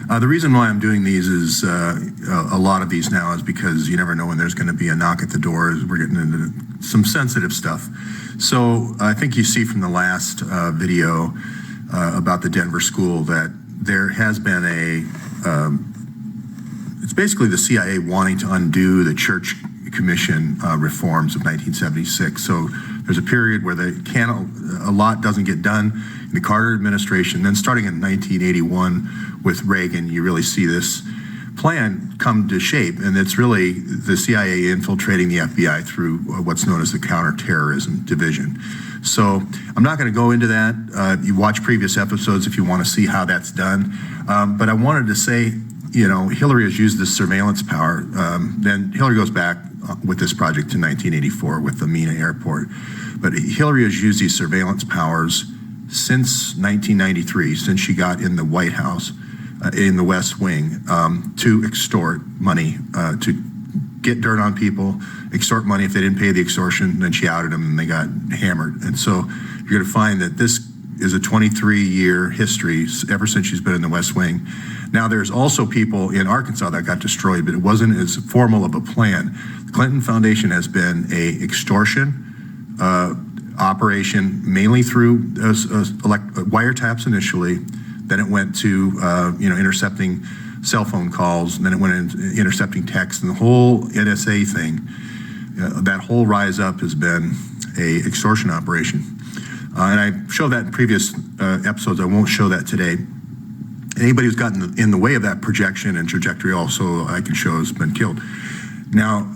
A: The reason why I'm doing these is a lot of these now is because you never know when there's going to be a knock at the door. We're getting into some sensitive stuff. So I think you see from the last video about the Denver school that there has been it's basically the CIA wanting to undo the Church Commission reforms of 1976. So there's a period where a lot doesn't get done in the Carter administration. Then starting in 1981 with Reagan, you really see this plan come to shape, and it's really the CIA infiltrating the FBI through what's known as the Counterterrorism Division. So I'm not going to go into that. You watch previous episodes if you want to see how that's done. But I wanted to say, Hillary has used this surveillance power. Then Hillary goes back with this project to 1984 with the Mena Airport. But Hillary has used these surveillance powers since 1993, since she got in the White House, in the West Wing, to extort money, to get dirt on people, extort money. If they didn't pay the extortion, then she outed them and they got hammered. And so you're going to find that this is a 23-year history ever since she's been in the West Wing. Now, there's also people in Arkansas that got destroyed, but it wasn't as formal of a plan. The Clinton Foundation has been a extortion operation, mainly through wiretaps initially. Then it went to intercepting cell phone calls, and then it went into intercepting texts, and the whole NSA thing. That whole rise up has been a extortion operation. And I showed that in previous episodes. I won't show that today. Anybody who's gotten in the way of that projection and trajectory also I can show has been killed. Now,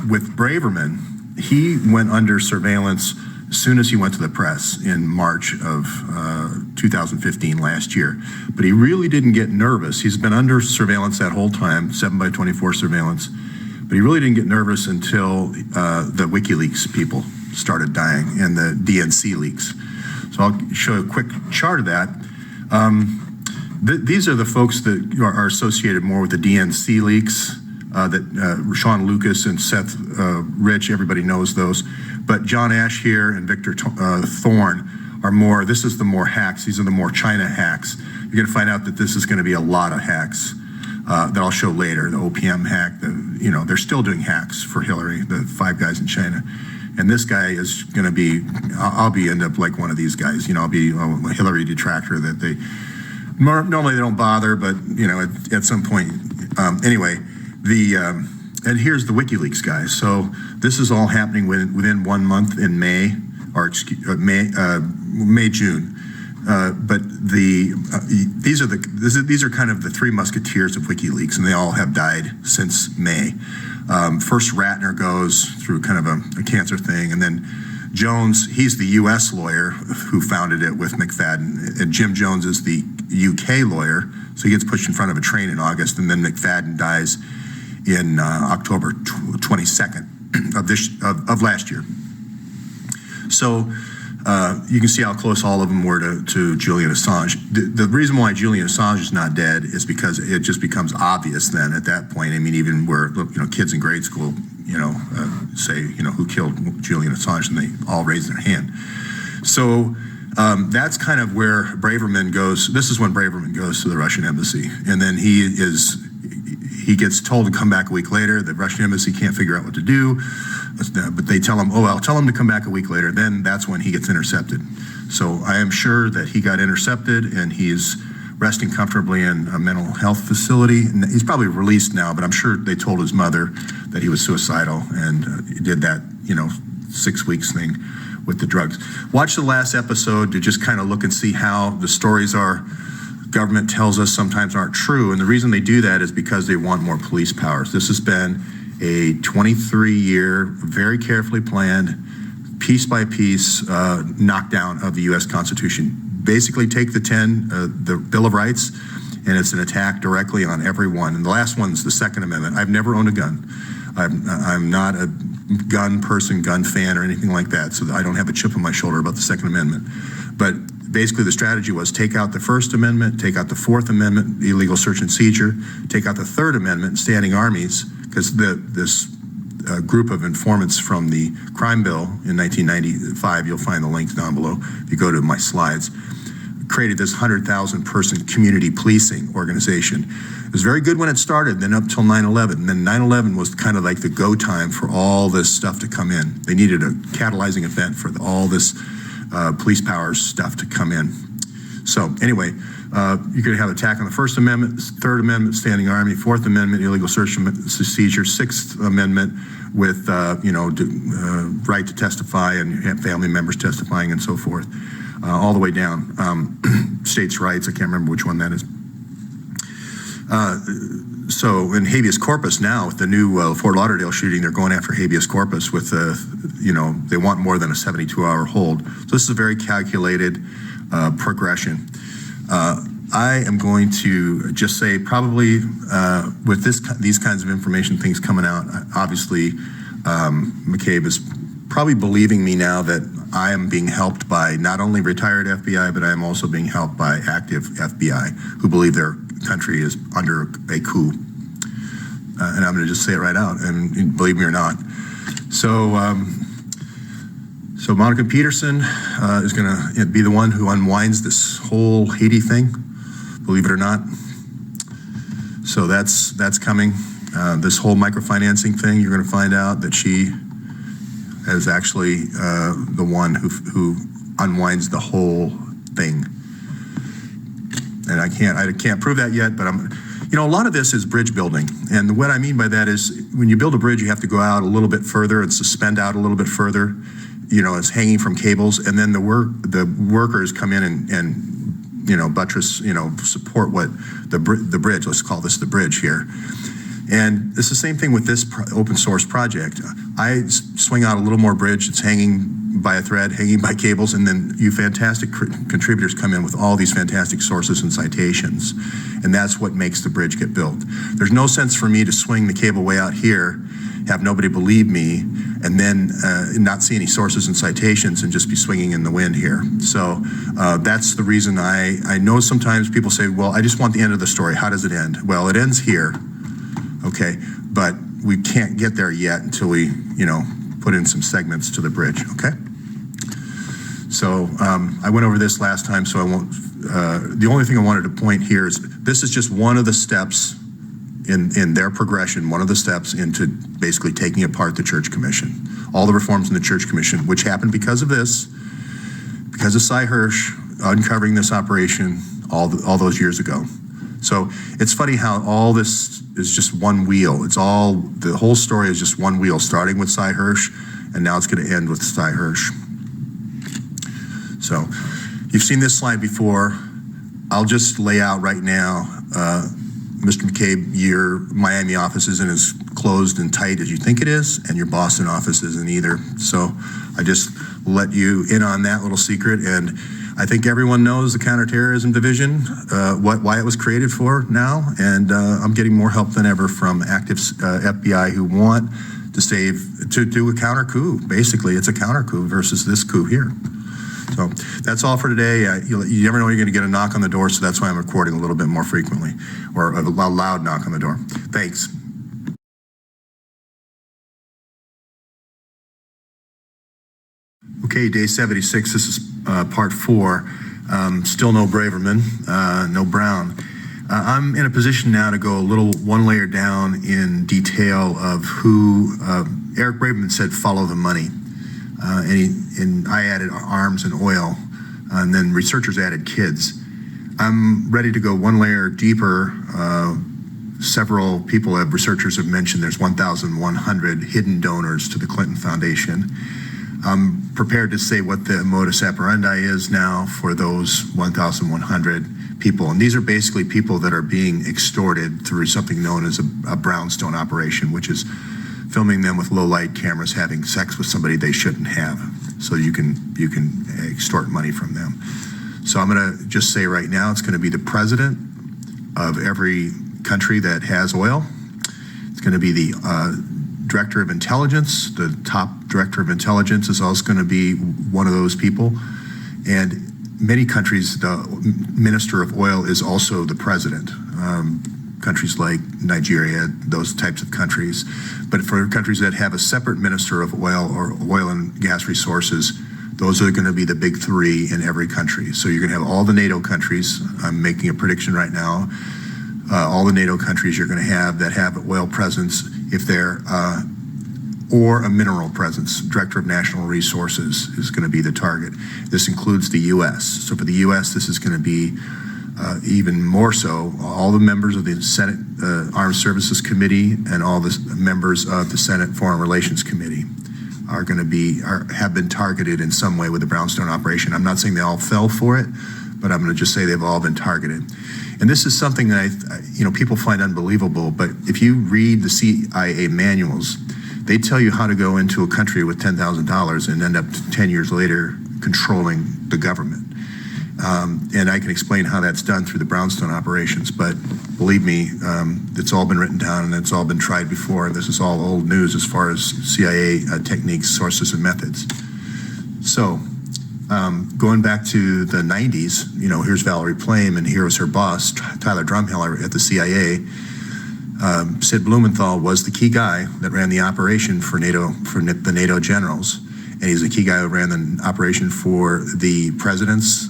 A: with Braverman, he went under surveillance as soon as he went to the press in March of 2015, last year. But he really didn't get nervous. He's been under surveillance that whole time, 7x24 surveillance. But he really didn't get nervous until the WikiLeaks people started dying and the DNC leaks. So I'll show a quick chart of that. These are the folks that are associated more with the DNC leaks, that Sean Lucas and Seth Rich, everybody knows those. But John Ash here and Victor Thorne are more, this is the more hacks. These are the more China hacks. You're going to find out that this is going to be a lot of hacks that I'll show later. The OPM hack, they're still doing hacks for Hillary, the 5 guys in China. And this guy is going to be, I'll end up like one of these guys. I'll be a Hillary detractor that they, normally they don't bother, but, at some point. Anyway, and here's the WikiLeaks guys. So this is all happening within 1 month in May, June. But these are kind of the 3 musketeers of WikiLeaks, and they all have died since May. First Ratner goes through kind of a cancer thing, and then Jones, he's the U.S. lawyer who founded it with McFadden, and Jim Jones is the U.K. lawyer, so he gets pushed in front of a train in August, and then McFadden dies in October 22nd of last year. So you can see how close all of them were to Julian Assange. The reason why Julian Assange is not dead is because it just becomes obvious then at that point. I mean, even where kids in grade school, say, who killed Julian Assange, and they all raise their hand. So that's kind of where Braverman goes. This is when Braverman goes to the Russian embassy, and then he gets told to come back a week later. The Russian embassy can't figure out what to do, but they tell him, tell him to come back a week later. Then that's when he gets intercepted. So I am sure that he got intercepted, and he is resting comfortably in a mental health facility. And he's probably released now, but I'm sure they told his mother that he was suicidal, and he did that, 6 weeks thing with the drugs. Watch the last episode to just kind of look and see how the stories government tells us sometimes aren't true. And the reason they do that is because they want more police powers. This has been a 23-year, very carefully planned, piece by piece knockdown of the U.S. Constitution. Basically take the Bill of Rights, and it's an attack directly on everyone. And the last one's the Second Amendment. I've never owned a gun. I'm not a gun person, gun fan, or anything like that, so I don't have a chip on my shoulder about the Second Amendment. But basically the strategy was take out the First Amendment, take out the Fourth Amendment, illegal search and seizure, take out the Third Amendment, standing armies, because this group of informants from the crime bill in 1995, you'll find the links down below if you go to my slides, created this 100,000 person community policing organization. It was very good when it started, then up till 9/11. And then 9/11 was kind of like the go time for all this stuff to come in. They needed a catalyzing event for all this police powers stuff to come in. So anyway, you're going to have attack on the First Amendment, Third Amendment, standing army, Fourth Amendment, illegal search and seizure, Sixth Amendment with right to testify and have family members testifying and so forth, all the way down. States' rights, I can't remember which one that is. So in habeas corpus now, with the new Fort Lauderdale shooting, they're going after habeas corpus with, they want more than a 72-hour hold. So this is a very calculated progression. I am going to just say probably with these kinds of information, things coming out, obviously McCabe is probably believing me now that I am being helped by not only retired FBI, but I am also being helped by active FBI who believe their country is under a coup. And I'm going to just say it right out, and believe me or not. So Monica Peterson is going to be the one who unwinds this whole Haiti thing, believe it or not. So that's coming. This whole microfinancing thing, you're going to find out that she is actually the one who unwinds the whole thing. And I can't prove that yet, but a lot of this is bridge building. And what I mean by that is when you build a bridge, you have to go out a little bit further and suspend out a little bit further. It's hanging from cables, and then the workers come in and buttress, support what the bridge, let's call this the bridge here. And it's the same thing with this open source project. I swing out a little more bridge, it's hanging by a thread, hanging by cables, and then you fantastic contributors come in with all these fantastic sources and citations. And that's what makes the bridge get built. There's no sense for me to swing the cable way out here, have nobody believe me, and then not see any sources and citations and just be swinging in the wind here. So that's the reason I know sometimes people say, well, I just want the end of the story. How does it end? Well, it ends here, okay? But we can't get there yet until we, put in some segments to the bridge, okay? So I went over this last time, so I won't, the only thing I wanted to point here is this is just one of the steps in their progression, one of the steps into basically taking apart the Church Commission. All the reforms in the Church Commission, which happened because of this, because of Cy Hersh uncovering this operation all those years ago. So it's funny how all this is just one wheel. The whole story is just one wheel, starting with Cy Hersh, and now it's going to end with Cy Hersh. So you've seen this slide before. I'll just lay out right now, Mr. McCabe, your Miami office is in his closed and tight as you think it is, and your Boston office isn't either. So I just let you in on that little secret. And I think everyone knows the Counterterrorism Division, why it was created for now. And I'm getting more help than ever from active FBI who want to do a counter coup. Basically, it's a counter coup versus this coup here. So that's all for today. You never know when you're going to get a knock on the door, so that's why I'm recording a little bit more frequently, or a loud knock on the door. Thanks. Okay, day 76. This is part 4. Still no Braverman, no Brown. I'm in a position now to go a little one layer down in detail of who Eric Braverman said follow the money. And I added arms and oil, and then researchers added kids. I'm ready to go one layer deeper. Several researchers have mentioned there's 1,100 hidden donors to the Clinton Foundation. I'm prepared to say what the modus operandi is now for those 1,100 people. And these are basically people that are being extorted through something known as a brownstone operation, which is filming them with low light cameras having sex with somebody they shouldn't have, so you can extort money from them. So I'm going to just say right now, it's going to be the president of every country that has oil. It's going to be the director of intelligence. The top director of intelligence is also going to be one of those people. And many countries, the minister of oil is also the president. Countries like Nigeria, those types of countries. But for countries that have a separate minister of oil or oil and gas resources, those are going to be the big 3 in every country. So you're going to have all the NATO countries. I'm making a prediction right now. All the NATO countries you're going to have that have oil presence, if they're, or a mineral presence. Director of National Resources is going to be the target. This includes the U.S. So for the U.S., this is going to be even more so, all the members of the Senate Armed Services Committee and all the members of the Senate Foreign Relations Committee are going to have been targeted in some way with the brownstone operation. I'm not saying they all fell for it, but I'm going to just say they've all been targeted. And this is something that people find unbelievable, but if you read the CIA manuals, they tell you how to go into a country with $10,000 and end up 10 years later controlling the government. And I can explain how that's done through the brownstone operations, but believe me, it's all been written down and it's all been tried before. This is all old news as far as CIA techniques, sources, and methods. So going back to the 90s, here's Valerie Plame, and here was her boss, Tyler Drumheller at the CIA. Sid Blumenthal was the key guy that ran the operation for the NATO generals. And he's the key guy who ran the operation for the presidents,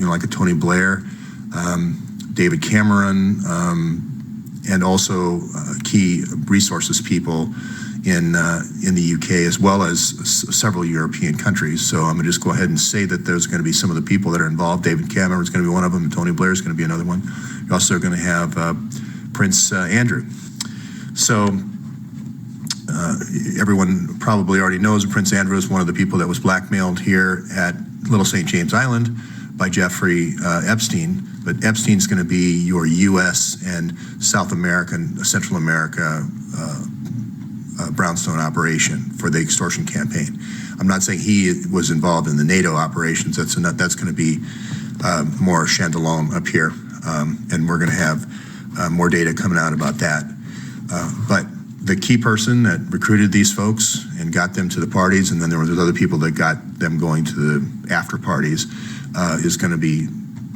A: like a Tony Blair, David Cameron, and also key resources people in the UK, as well as several European countries. So I'm going to just go ahead and say that there's going to be some of the people that are involved. David Cameron is going to be one of them, and Tony Blair is going to be another one. You're also going to have Prince Andrew. So everyone probably already knows Prince Andrew is one of the people that was blackmailed here at Little St. James Island by Jeffrey Epstein. But Epstein's going to be your U.S. and South American, Central America brownstone operation for the extortion campaign. I'm not saying he was involved in the NATO operations. That's going to be more Chandalone up here, and we're going to have more data coming out about that. But the key person that recruited these folks and got them to the parties, and then there were other people that got them going to the after parties, is going to be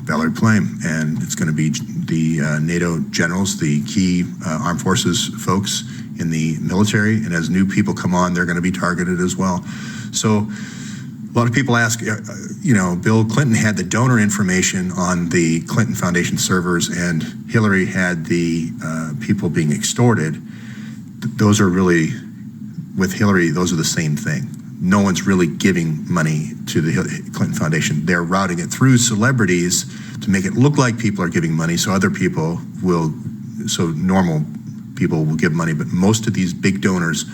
A: Valerie Plame, and it's going to be the NATO generals, the key armed forces folks in the military, and as new people come on, they're going to be targeted as well. So a lot of people ask, Bill Clinton had the donor information on the Clinton Foundation servers, and Hillary had the people being extorted. Those are really, with Hillary, those are the same thing. No one's really giving money to the Clinton Foundation. They're routing it through celebrities to make it look like people are giving money, so normal people will give money, but most of these big donors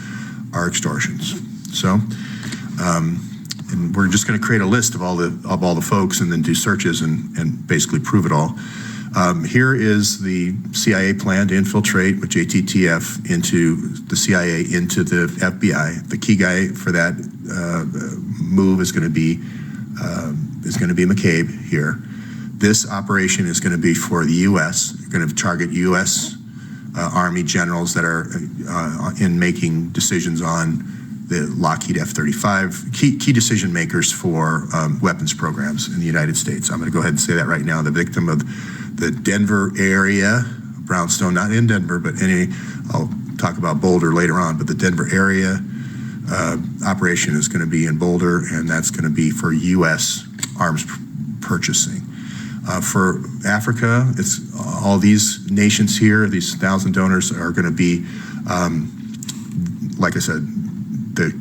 A: are extortions. So, and we're just going to create a list of all the folks and then do searches and basically prove it all.
B: Here is the CIA plan to infiltrate with JTTF into the CIA, into the FBI. The key guy for that move is going to be McCabe here. This operation is going to be for the U.S. You're going to target U.S. Army generals that are in making decisions on the Lockheed F-35, key decision makers for weapons programs in the United States. I'm going to go ahead and say that right now. The victim of the Denver area, Brownstone, not in Denver, but I'll talk about Boulder later on, but the Denver area operation is going to be in Boulder, and that's going to be for U.S. arms purchasing. For Africa, it's all these nations here, these 1,000 donors are going to be, like I said, the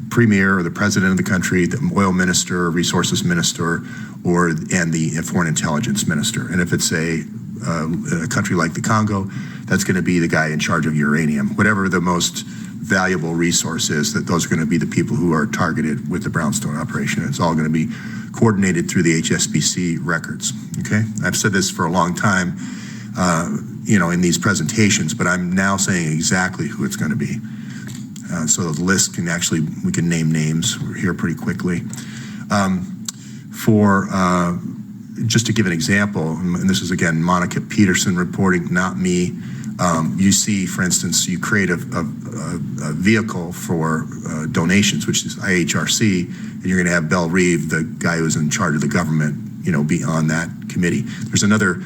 B: premier or the president of the country, the oil minister, resources minister, and the foreign intelligence minister. And if it's a country like the Congo, that's going to be the guy in charge of uranium. Whatever the most valuable resource is, that those are going to be the people who are targeted with the Brownstone operation. It's all going to be coordinated through the HSBC records. Okay, I've said this for a long time, in these presentations, but I'm now saying exactly who it's going to be. So the list we can name names here pretty quickly. Just to give an example, and this is again Monica Peterson reporting, not me. You see, for instance, you create a vehicle for donations, which is IHRC, and you're going to have Bell Reeve, the guy who's in charge of the government, be on that committee. There's another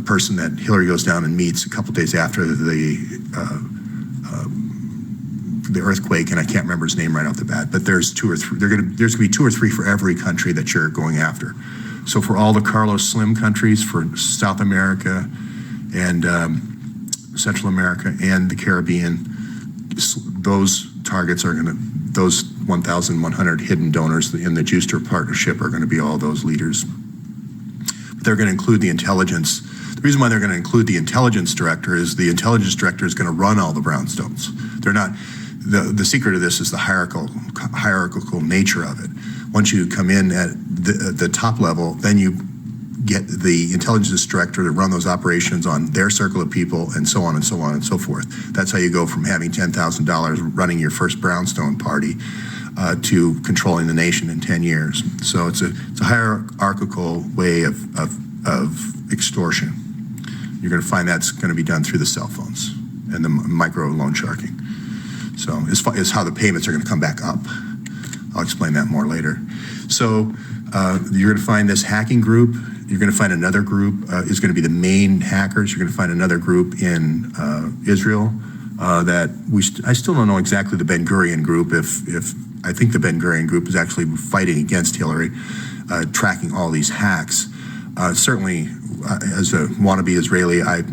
B: person that Hillary goes down and meets a couple days after the earthquake, and I can't remember his name right off the bat, but there's two or three. There's going to be 2 or 3 for every country that you're going after. So for all the Carlos Slim countries, for South America and Central America and the Caribbean, those targets are those 1,100 hidden donors in the Juster partnership are going to be all those leaders. But they're going to include the intelligence. The reason why they're going to include the intelligence director is the intelligence director is going to run all the brownstones. They're not. The secret of this is the hierarchical nature of it. Once you come in at the top level, then you get the intelligence director to run those operations on their circle of people, and so on and so on and so forth. That's how you go from having $10,000 running your first brownstone party to controlling the nation in 10 years. So it's a hierarchical way of extortion. You're going to find that's going to be done through the cell phones and the micro loan sharking. So as how the payments are going to come back up. I'll explain that more later. So you're going to find this hacking group. You're going to find another group is going to be the main hackers. You're going to find another group in Israel that I still don't know exactly the Ben Gurion group. If I think the Ben Gurion group is actually fighting against Hillary, tracking all these hacks. Certainly, as a wannabe Israeli, I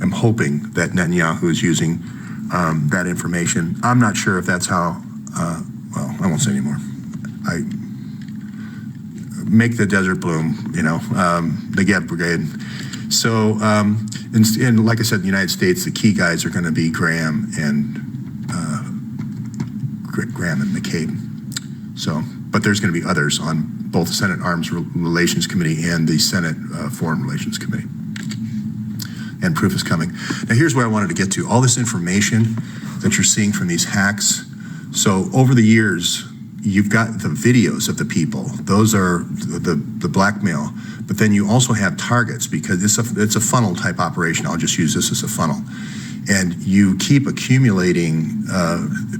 B: am hoping that Netanyahu is using that information. I'm not sure if that's how. Well, I won't say anymore. I make the desert bloom, the Geb Brigade. So, and like I said, in the United States, the key guys are going to be Graham and McCabe. So, but there's going to be others on both the Senate Arms Relations Committee and the Senate Foreign Relations Committee. And proof is coming. Now, here's where I wanted to get to. All this information that you're seeing from these hacks. So, over the years, you've got the videos of the people. Those are the blackmail. But then you also have targets, because it's a funnel type operation. I'll just use this as a funnel. And you keep accumulating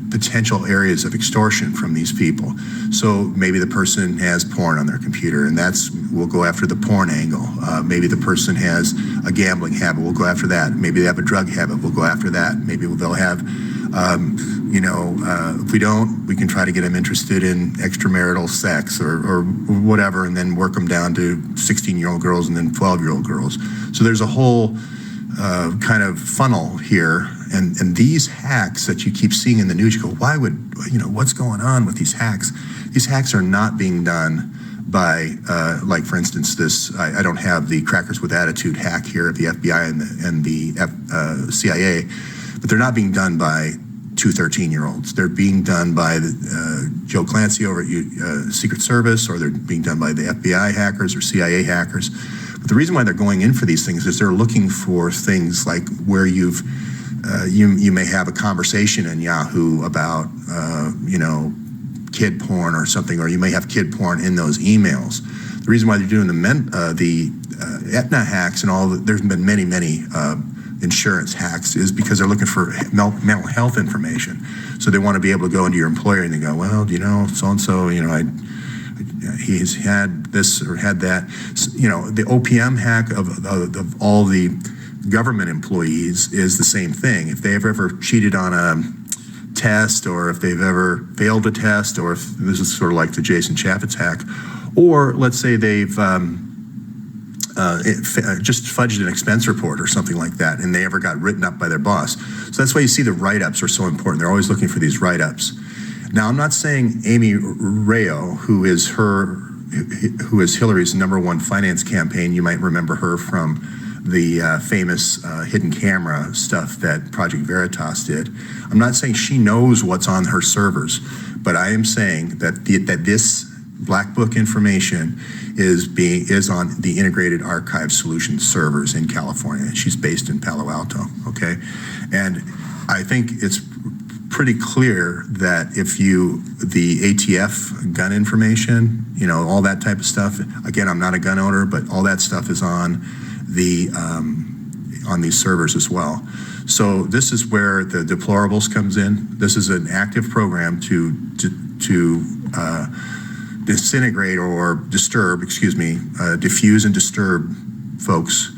B: potential areas of extortion from these people. So maybe the person has porn on their computer, and we'll go after the porn angle. Maybe the person has a gambling habit, we'll go after that. Maybe they have a drug habit, we'll go after that. Maybe they'll have, if we don't, we can try to get them interested in extramarital sex or whatever, and then work them down to 16-year-old girls and then 12-year-old girls. So there's a whole kind of funnel here, and these hacks that you keep seeing in the news, you go, what's going on with these hacks? These hacks are not being done by, like for instance, I don't have the Crackers with Attitude hack here of the FBI and the CIA, but they're not being done by 2 13-year-olds. They're being done by Joe Clancy over at Secret Service, or they're being done by the FBI hackers or CIA hackers. But the reason why they're going in for these things is they're looking for things like where you may have a conversation in Yahoo about, kid porn or something, or you may have kid porn in those emails. The reason why they're doing the Aetna hacks and there's been many insurance hacks is because they're looking for mental health information. So they want to be able to go into your employer and they go, well, so-and-so, he's had this or had that. So, the OPM hack of all the government employees is the same thing. If they've ever cheated on a test, or if they've ever failed a test, or if this is sort of like the Jason Chaffetz hack, or let's say they've just fudged an expense report or something like that, and they ever got written up by their boss. So that's why you see the write-ups are so important. They're always looking for these write-ups. Now, I'm not saying Amy Rayo, who is Hillary's #1 finance campaign. You might remember her from the famous hidden camera stuff that Project Veritas did. I'm not saying she knows what's on her servers, but I am saying that this Black Book information is on the Integrated Archive Solutions servers in California. She's based in Palo Alto, okay? And I think it's pretty clear that if the ATF gun information, all that type of stuff, again, I'm not a gun owner, but all that stuff is on these servers as well. So this is where the deplorables comes in. This is an active program to disintegrate or diffuse and disturb folks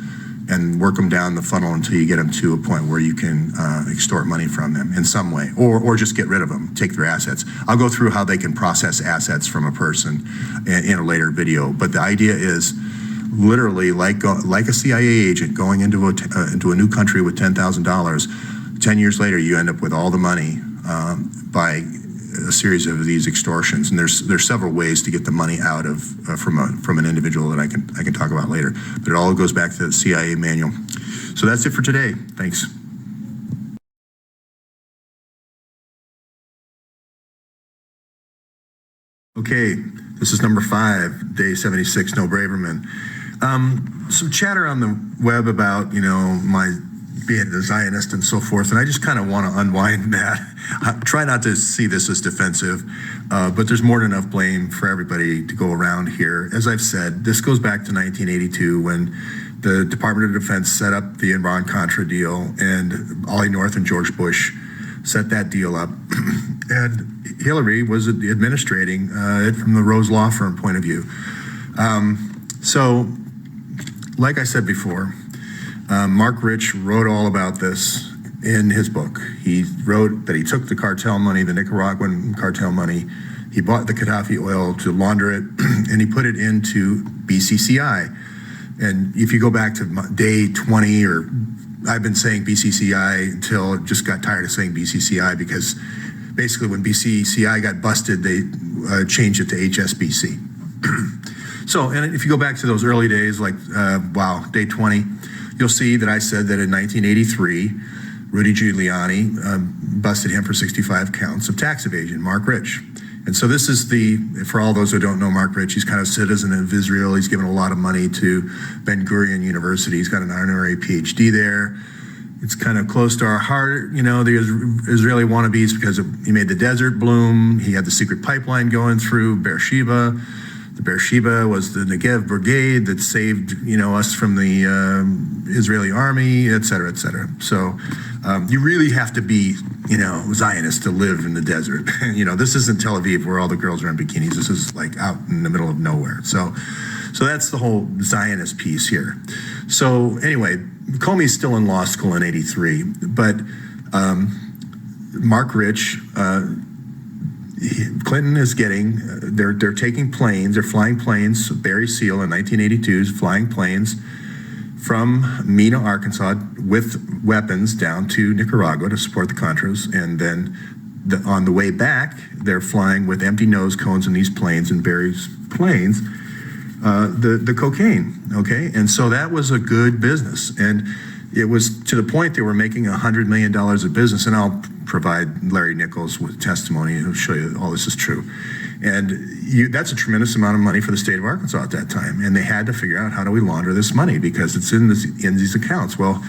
B: and work them down the funnel until you get them to a point where you can extort money from them in some way, or just get rid of them, take their assets. I'll go through how they can process assets from a person in a later video, but the idea is literally like a CIA agent going into a new country with $10,000. 10 years later, you end up with all the money by a series of these extortions, and there's several ways to get the money out of from an individual that I can talk about later. But it all goes back to the CIA manual. So that's it for today. Thanks. Okay, this is number 5, day 76. No Braverman. Some chatter on the web about my being a Zionist and so forth, and I just kind of want to unwind that. I try not to see this as defensive, but there's more than enough blame for everybody to go around here. As I've said, this goes back to 1982 when the Department of Defense set up the Iran-Contra deal, and Ollie North and George Bush set that deal up. And Hillary was administrating it from the Rose Law Firm point of view. So, like I said before, Mark Rich wrote all about this in his book. He wrote that he took the cartel money, the Nicaraguan cartel money, he bought the Gaddafi oil to launder it, and he put it into BCCI. And if you go back to day 20, or I've been saying BCCI until I just got tired of saying BCCI, because basically when BCCI got busted, they changed it to HSBC. So, and if you go back to those early days, like, day 20, you'll see that I said that in 1983, Rudy Giuliani busted him for 65 counts of tax evasion, Mark Rich. And so this is for all those who don't know Mark Rich, he's kind of a citizen of Israel. He's given a lot of money to Ben Gurion University. He's got an honorary PhD there. It's kind of close to our heart, the Israeli wannabes, because he made the desert bloom. He had the secret pipeline going through Beersheba. The Beersheba was the Negev brigade that saved, us from the Israeli army, et cetera, et cetera. So you really have to be, Zionist to live in the desert. This isn't Tel Aviv where all the girls are in bikinis. This is like out in the middle of nowhere. So that's the whole Zionist piece here. So anyway, Comey's still in law school in '83, but Mark Rich, Clinton is getting, they're taking planes, they're flying planes, Barry Seal in 1982 is flying planes from Mena, Arkansas with weapons down to Nicaragua to support the Contras, and then on the way back, they're flying with empty nose cones in these planes, in Barry's planes, the cocaine, okay? And so that was a good business, and it was to the point they were making $100 million of business, and I'll provide Larry Nichols with testimony who'll show you all this is true. And that's a tremendous amount of money for the state of Arkansas at that time. And they had to figure out, how do we launder this money, because it's in these accounts. Well,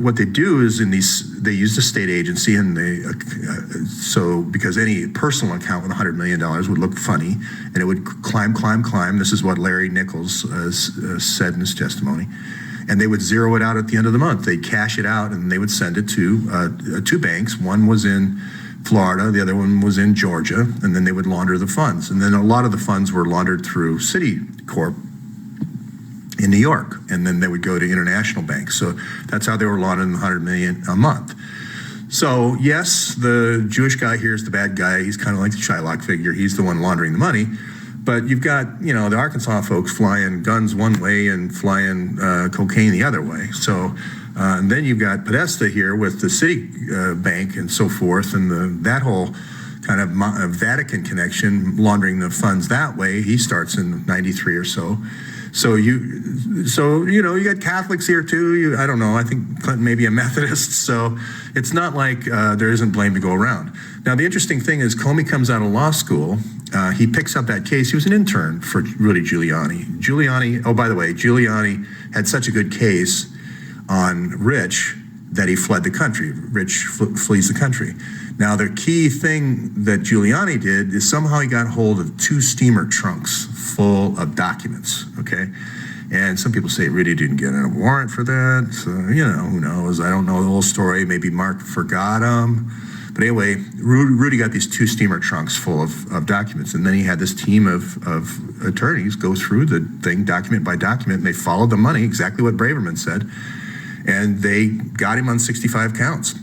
B: what they do is they use the state agency, and so because any personal account with $100 million would look funny, and it would climb. This is what Larry Nichols said in his testimony. And they would zero it out at the end of the month. They'd cash it out, and they would send it to two banks. One was in Florida, the other one was in Georgia, and then they would launder the funds. And then a lot of the funds were laundered through Citicorp in New York, and then they would go to international banks. So that's how they were laundering $100 million a month. So yes, the Jewish guy here is the bad guy. He's kind of like the Shylock figure. He's the one laundering the money. But you've got, the Arkansas folks flying guns one way and flying cocaine the other way. So, and then you've got Podesta here with the Citibank and so forth, and that whole kind of Vatican connection, laundering the funds that way. He starts in '93 or so. So you got Catholics here too. I don't know. I think Clinton may be a Methodist. So it's not like there isn't blame to go around. Now, the interesting thing is Comey comes out of law school. He picks up that case. He was an intern for Rudy Giuliani. Oh, by the way, Giuliani had such a good case on Rich that he fled the country. Rich flees the country. Now, the key thing that Giuliani did is somehow he got hold of 2 steamer trunks full of documents, okay? And some people say Rudy didn't get a warrant for that. So, who knows? I don't know the whole story. Maybe Mark forgot them. But anyway, Rudy got these 2 steamer trunks full of documents. And then he had this team of attorneys go through the thing document by document, and they followed the money, exactly what Braverman said. And they got him on 65 counts.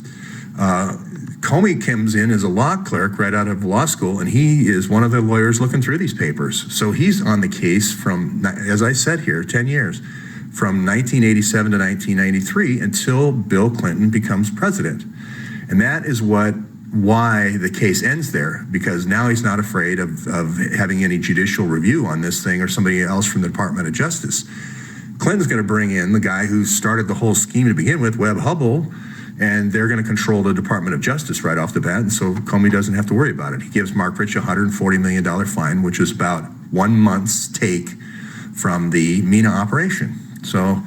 B: Comey comes in as a law clerk right out of law school, and he is one of the lawyers looking through these papers. So he's on the case from, as I said here, 10 years, from 1987 to 1993 until Bill Clinton becomes president. And that is why the case ends there, because now he's not afraid of having any judicial review on this thing or somebody else from the Department of Justice. Clinton's going to bring in the guy who started the whole scheme to begin with, Webb, and they're going to control the Department of Justice right off the bat, and so Comey doesn't have to worry about it. He gives Mark Rich a $140 million fine, which is about 1 month's take from the MENA operation. So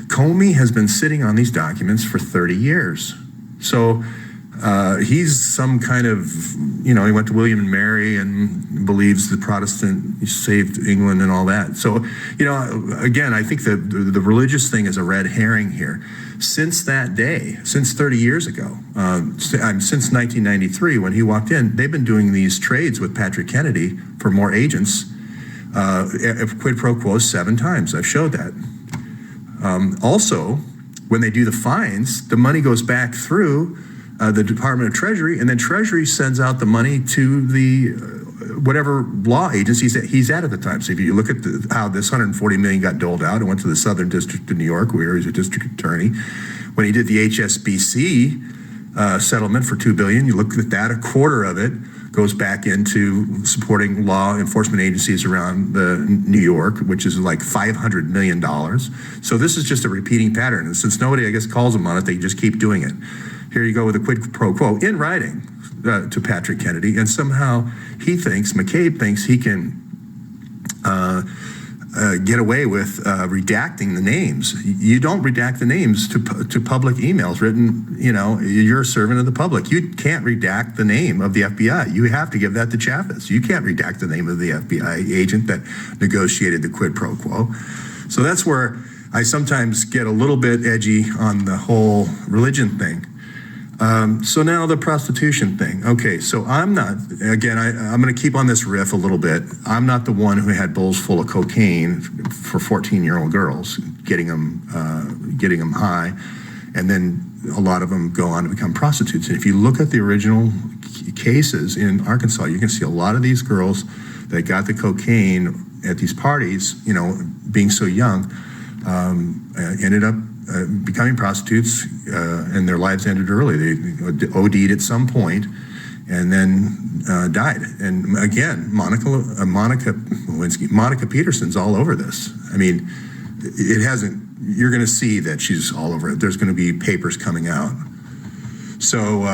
B: Comey has been sitting on these documents for 30 years. So he's some kind of, he went to William and Mary and believes the Protestant saved England and all that. So, again, I think the religious thing is a red herring here. Since that day, since 30 years ago, since 1993 when he walked in, they've been doing these trades with Patrick Kennedy for more agents, quid pro quo 7 times. I've showed that. Also, when they do the fines, the money goes back through the Department of Treasury, and then Treasury sends out the money to the whatever law agencies that he's at the time. So if you look at how this $140 million got doled out, it went to the Southern District of New York, where he's a district attorney. When he did the HSBC settlement for $2 billion, you look at that, a quarter of it goes back into supporting law enforcement agencies around New York, which is like $500 million. So this is just a repeating pattern. And since nobody, I guess, calls them on it, they just keep doing it. Here you go with a quid pro quo in writing to Patrick Kennedy, and somehow McCabe thinks he can get away with redacting the names. You don't redact the names to public emails written, you're a servant of the public. You can't redact the name of the FBI. You have to give that to Chavez. You can't redact the name of the FBI agent that negotiated the quid pro quo. So that's where I sometimes get a little bit edgy on the whole religion thing. So now the prostitution thing. Okay, so I'm not, again, I'm going to keep on this riff a little bit. I'm not the one who had bowls full of cocaine for 14-year-old girls, getting them high, and then a lot of them go on to become prostitutes. And if you look at the original cases in Arkansas, you can see a lot of these girls that got the cocaine at these parties, being so young, ended up becoming prostitutes, and their lives ended early. They OD'd at some point and then died. And again, Monica Lewinsky, Monica Peterson's all over this. I mean, it hasn't, you're going to see that she's all over it. There's going to be papers coming out. So,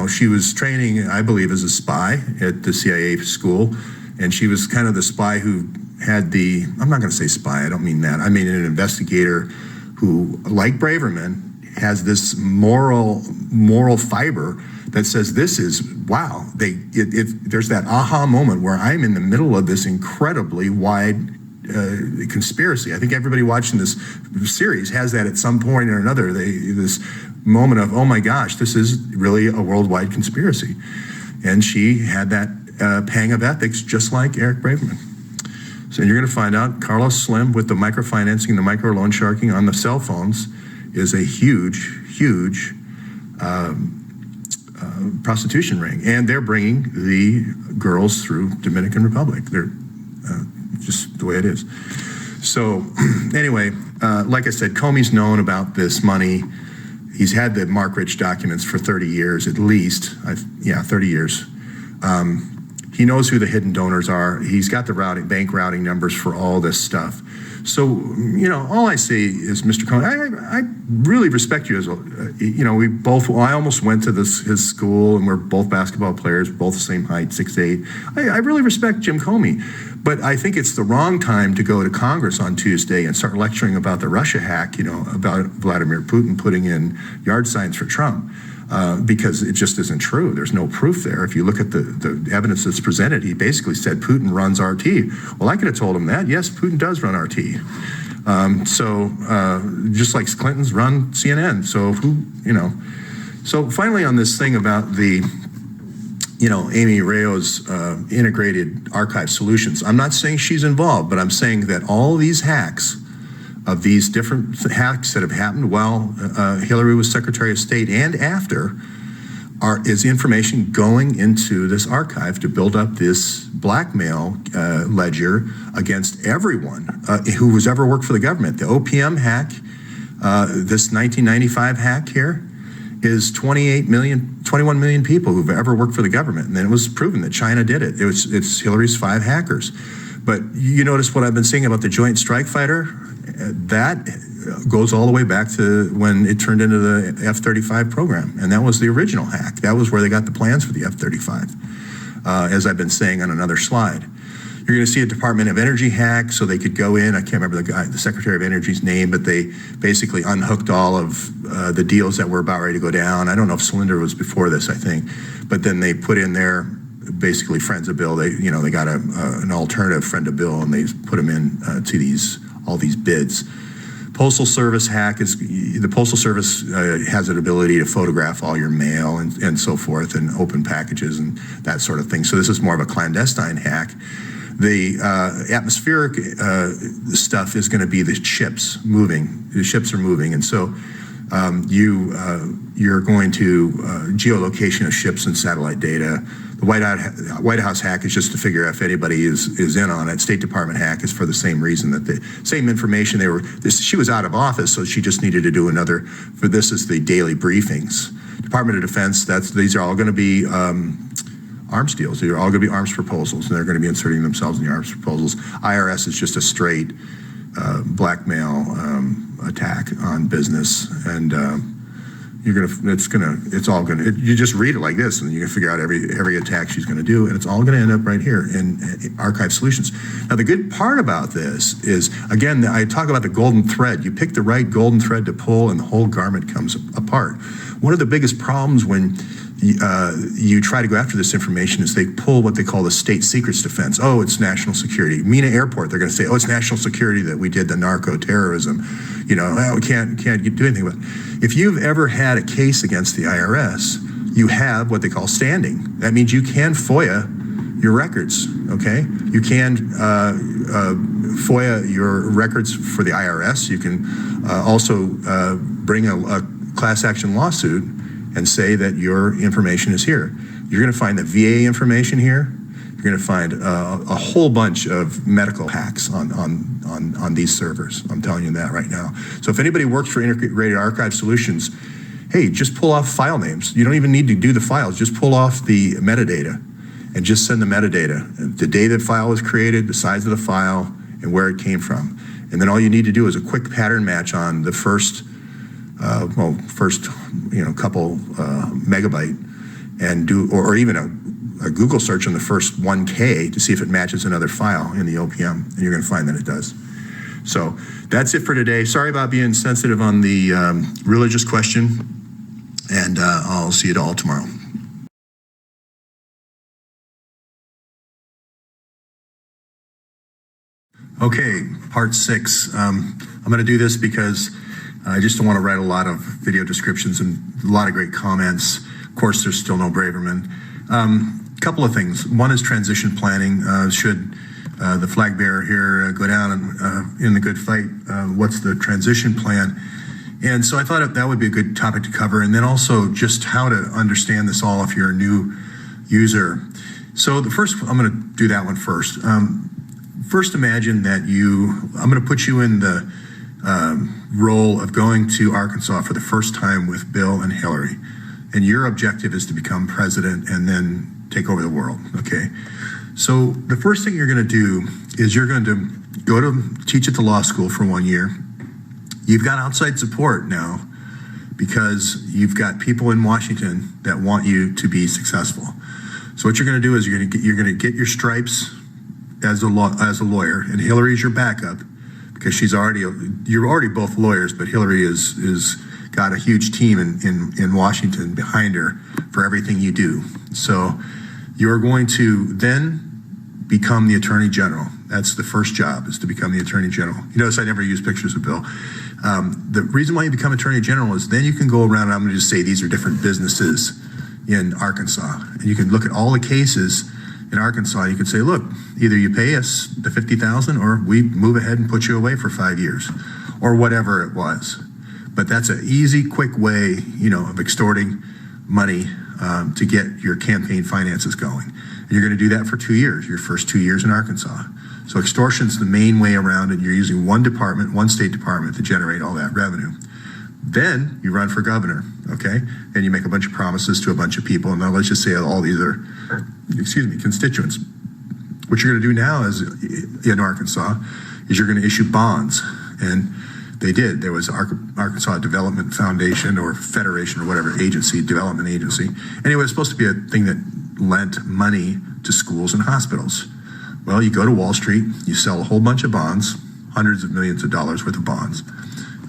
B: she was training, I believe, as a spy at the CIA school, and she was kind of the spy who had I'm not going to say spy, I don't mean that. I mean an investigator who, like Braverman, has this moral fiber that says this is, wow, there's that aha moment where I'm in the middle of this incredibly wide conspiracy. I think everybody watching this series has that at some point or another. This moment of, oh my gosh, this is really a worldwide conspiracy. And she had that pang of ethics just like Eric Braverman. So you're going to find out Carlos Slim with the microfinancing, the micro loan sharking on the cell phones is a huge prostitution ring. And they're bringing the girls through Dominican Republic. They're just the way it is. So anyway, like I said, Comey's known about this money. He's had the Mark Rich documents for 30 years at least. 30 years. He knows who the hidden donors are. He's got the bank routing numbers for all this stuff. So, all I say is, Mr. Comey, I really respect you as I almost went to his school, and we're both basketball players, both the same height, 6'8". I really respect Jim Comey, but I think it's the wrong time to go to Congress on Tuesday and start lecturing about the Russia hack, about Vladimir Putin putting in yard signs for Trump. Because it just isn't true. There's no proof there. If you look at the evidence that's presented, he basically said Putin runs RT. Well, I could have told him that. Yes, Putin does run RT. Just like Clinton's run CNN. So So finally on this thing about the, Amy Rayo's integrated archive solutions, I'm not saying she's involved, but I'm saying that all these hacks of these different hacks that have happened while Hillary was Secretary of State and after is information going into this archive to build up this blackmail ledger against everyone who has ever worked for the government. The OPM hack, this 1995 hack here, is 21 million people who've ever worked for the government. And then it was proven that China did it. It's Hillary's 5 hackers. But you notice what I've been saying about the Joint Strike Fighter? That goes all the way back to when it turned into the F-35 program. And that was the original hack. That was where they got the plans for the F-35, as I've been saying on another slide. You're going to see a Department of Energy hack, so they could go in. I can't remember the Secretary of Energy's name, but they basically unhooked all of the deals that were about ready to go down. I don't know if Cylinder was before this, I think. But then they put in there basically friends of Bill. They got an alternative friend of Bill, and they put them in to all these bids. Postal Service hack is the Postal Service has an ability to photograph all your mail and so forth, and open packages and that sort of thing. So this is more of a clandestine hack. The atmospheric stuff is going to be the ships moving. The ships are moving, and so you're going to geolocation of ships and satellite data. The White House hack is just to figure out if anybody is in on it. State Department hack is for the same reason, that the same information she was out of office, so she just needed to do another. For this is the daily briefings. Department of Defense. These are all going to be arms deals. They're all going to be arms proposals, and they're going to be inserting themselves in the arms proposals. IRS is just a straight blackmail attack on business, and it's all gonna. You just read it like this, and you can figure out every attack she's going to do, and it's all going to end up right here in Archive Solutions. Now, the good part about this is, again, I talk about the golden thread. You pick the right golden thread to pull, and the whole garment comes apart. One of the biggest problems when you try to go after this information is they pull what they call the state secrets defense. Oh, it's national security. Mina Airport, they're going to say, oh, it's national security that we did the narco terrorism. We can't do anything about it. If you've ever had a case against the IRS, you have what they call standing. That means you can FOIA your records, okay? You can FOIA your records for the IRS. You can also bring a class action lawsuit and say that your information is here. You're going to find the VA information here. You're going to find a whole bunch of medical hacks on these servers. I'm telling you that right now. So if anybody works for Integrated Archive Solutions, hey, just pull off file names. You don't even need to do the files. Just pull off the metadata and just send the metadata. The day that file was created, the size of the file, and where it came from. And then all you need to do is a quick pattern match on the first first, couple megabyte, and do, or even a Google search on the first 1K to see if it matches another file in the OPM, and you're going to find that it does. So that's it for today. Sorry about being sensitive on the religious question, and I'll see you all tomorrow. Okay, part 6. I'm going to do this because I just don't want to write a lot of video descriptions and a lot of great comments. Of course, there's still no Braverman. Couple of things. One is transition planning. Should the flag bearer here go down in the good fight, what's the transition plan? And so I thought that would be a good topic to cover. And then also just how to understand this all if you're a new user. So the first, I'm going to do that one first. First, imagine that I'm going to put you in the role of going to Arkansas for the first time with Bill and Hillary. And your objective is to become president and then take over the world, okay? So the first thing you're going to do is you're going to go to teach at the law school for 1 year. You've got outside support now because you've got people in Washington that want you to be successful. So what you're going to do is you're going to get your stripes as a lawyer, and Hillary's your backup because you're already both lawyers, but Hillary is got a huge team in Washington behind her for everything you do. So you're going to then become the Attorney General. That's the first job, is to become the Attorney General. You notice I never use pictures of Bill. The reason why you become Attorney General is then you can go around, and I'm going to just say these are different businesses in Arkansas. And you can look at all the cases in Arkansas. You can say, look, either you pay us the $50,000 or we move ahead and put you away for 5 years or whatever it was. But that's an easy, quick way, of extorting money to get your campaign finances going. And you're going to do that for 2 years, your first 2 years in Arkansas. So extortion's the main way around it. You're using one state department to generate all that revenue. Then you run for governor, okay? And you make a bunch of promises to a bunch of people. And now let's just say all these are, constituents. What you're going to do now is in Arkansas is you're going to issue bonds. And they did. There was Arkansas Development Foundation or Federation or whatever agency, development agency. Anyway, it was supposed to be a thing that lent money to schools and hospitals. Well, you go to Wall Street, you sell a whole bunch of bonds, hundreds of millions of dollars worth of bonds.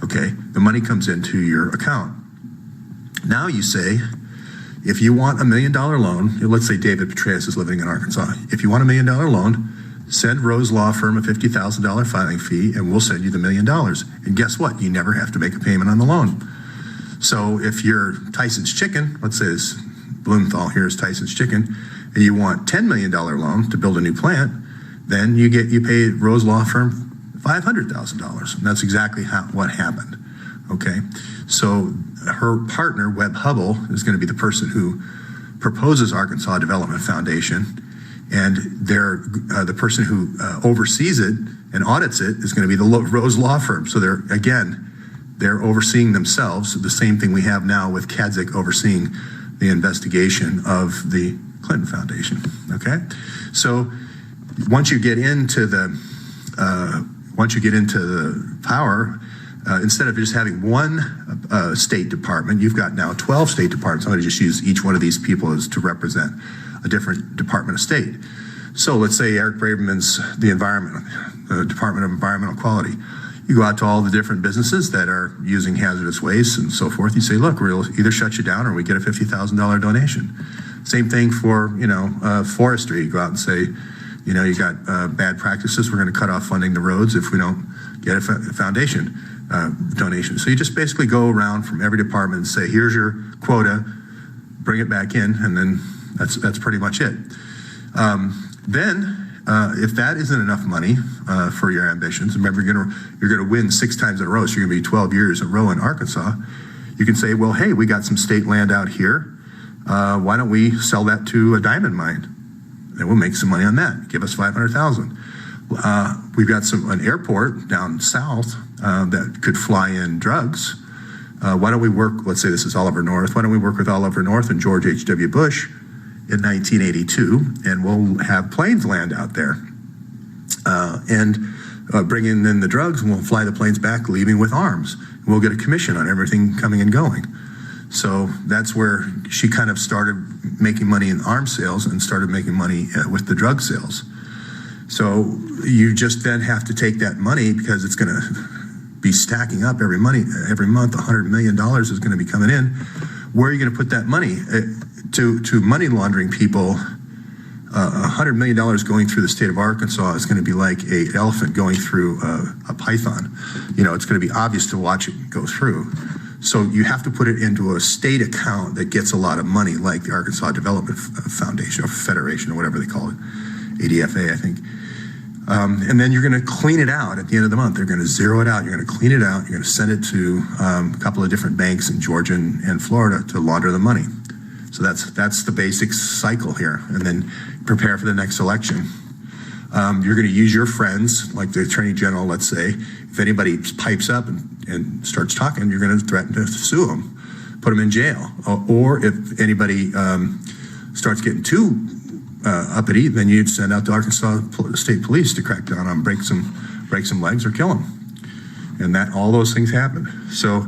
B: Okay, the money comes into your account. Now you say, if you want $1 million loan, let's say David Petraeus is living in Arkansas. If you want $1 million loan, send Rose Law Firm a $50,000 filing fee and we'll send you the $1 million. And guess what? You never have to make a payment on the loan. So if you're Tyson's Chicken, let's say this Blumenthal here is Tyson's Chicken, and you want $10 million loan to build a new plant, then you pay Rose Law Firm $500,000. And that's exactly what happened. Okay. So her partner, Webb is going to be the person who proposes Arkansas Development Foundation. And the person who oversees it and audits it is going to be the Rose Law Firm. So they're overseeing themselves. The same thing we have now with Kadzik overseeing the investigation of the Clinton Foundation. Okay, so once you get into the power, instead of just having one State Department, you've got now 12 State Departments. I'm going to just use each one of these people as to represent a different Department of State. So let's say Eric Braverman's the Department of Environmental Quality. You go out to all the different businesses that are using hazardous waste and so forth. You say, look, we'll either shut you down or we get a $50,000 donation. Same thing for, forestry. You go out and say, you got bad practices. We're going to cut off funding the roads if we don't get a foundation donation. So you just basically go around from every department and say, here's your quota, bring it back in, and then that's pretty much it. If that isn't enough money for your ambitions, remember you're gonna win 6 times in a row, so you're gonna be 12 years in a row in Arkansas. You can say, well, hey, we got some state land out here. Why don't we sell that to a diamond mine? And we'll make some money on that. Give us $500,000. We've got an airport down south that could fly in drugs. Why don't we work? Let's say this is Oliver North. Why don't we work with Oliver North and George H.W. Bush in 1982, and we'll have planes land out there and bring in the drugs, and we'll fly the planes back, leaving with arms.
A: We'll get a commission on everything coming and going. So that's where she kind of started making money in arms sales and started making money with the drug sales. So you just then have to take that money, because it's going to be stacking up every month. $100 million is going to be coming in. Where are you going to put that money? To money laundering people, $100 million going through the state of Arkansas is going to be like an elephant going through a python. It's going to be obvious to watch it go through. So you have to put it into a state account that gets a lot of money, like the Arkansas Development Foundation or Federation or whatever they call it, ADFA, I think. And then you're going to clean it out at the end of the month. They're going to zero it out. You're going to clean it out. You're going to send it to a couple of different banks in Georgia and Florida to launder the money. So that's the basic cycle here. And then prepare for the next election. You're going to use your friends, like the Attorney General, let's say. If anybody pipes up and starts talking, you're going to threaten to sue them, put them in jail. Or if anybody starts getting too uppity, then you'd send out the Arkansas State Police to crack down on, break some legs or kill them. And all those things happen. So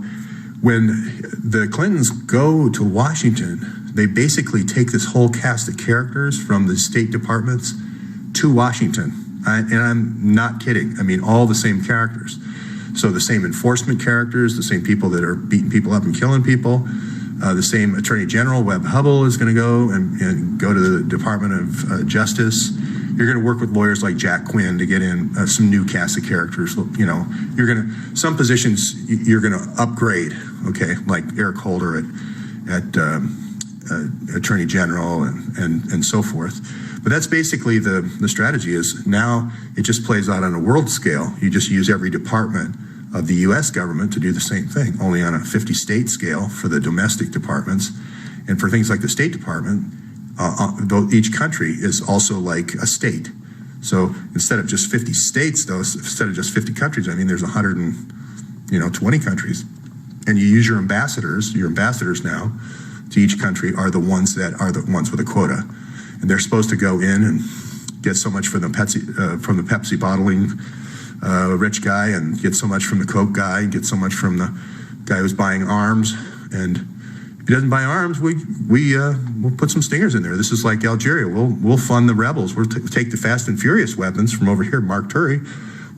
A: when the Clintons go to Washington, they basically take this whole cast of characters from the state departments to Washington. And I'm not kidding. I mean, all the same characters. So the same enforcement characters, the same people that are beating people up and killing people, the same Attorney General, Webb is going to go and go to the Department of Justice. You're going to work with lawyers like Jack Quinn to get in some new cast of characters. Some positions you're going to upgrade, okay, like Eric Holder at Attorney General and so forth. But that's basically the strategy. Is now it just plays out on a world scale. You just use every department of the U.S. government to do the same thing, only on a 50-state scale for the domestic departments. And for things like the State Department, each country is also like a state. So instead of just 50 states, instead of just 50 countries, I mean, there's 120 countries. And you use your ambassadors now to each country are the ones with a quota. And they're supposed to go in and get so much from the Pepsi bottling rich guy, and get so much from the Coke guy, and get so much from the guy who's buying arms. And if he doesn't buy arms, we'll put some stingers in there. This is like Algeria. We'll fund the rebels. We'll take the Fast and Furious weapons from over here, Mark Turi.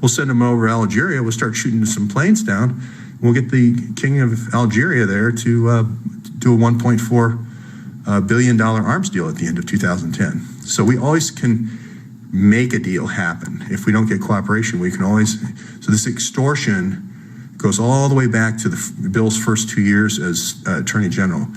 A: We'll send them over to Algeria. We'll start shooting some planes down. We'll get the king of Algeria there to do a $1.4 billion arms deal at the end of 2010. So we always can make a deal happen. If we don't get cooperation, we can always. So this extortion goes all the way back to Bill's first 2 years as Attorney General.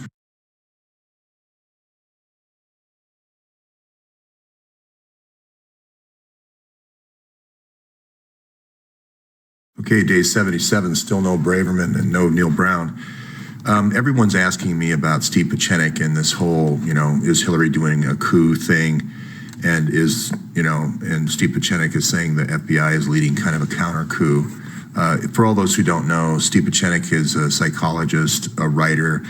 A: Okay, day 77, still no Braverman and no Neil Brown. Everyone's asking me about Steve Pieczenik and this whole, is Hillary doing a coup thing? And and Steve Pieczenik is saying the FBI is leading kind of a counter coup. For all those who don't know, Steve Pieczenik is a psychologist, a writer.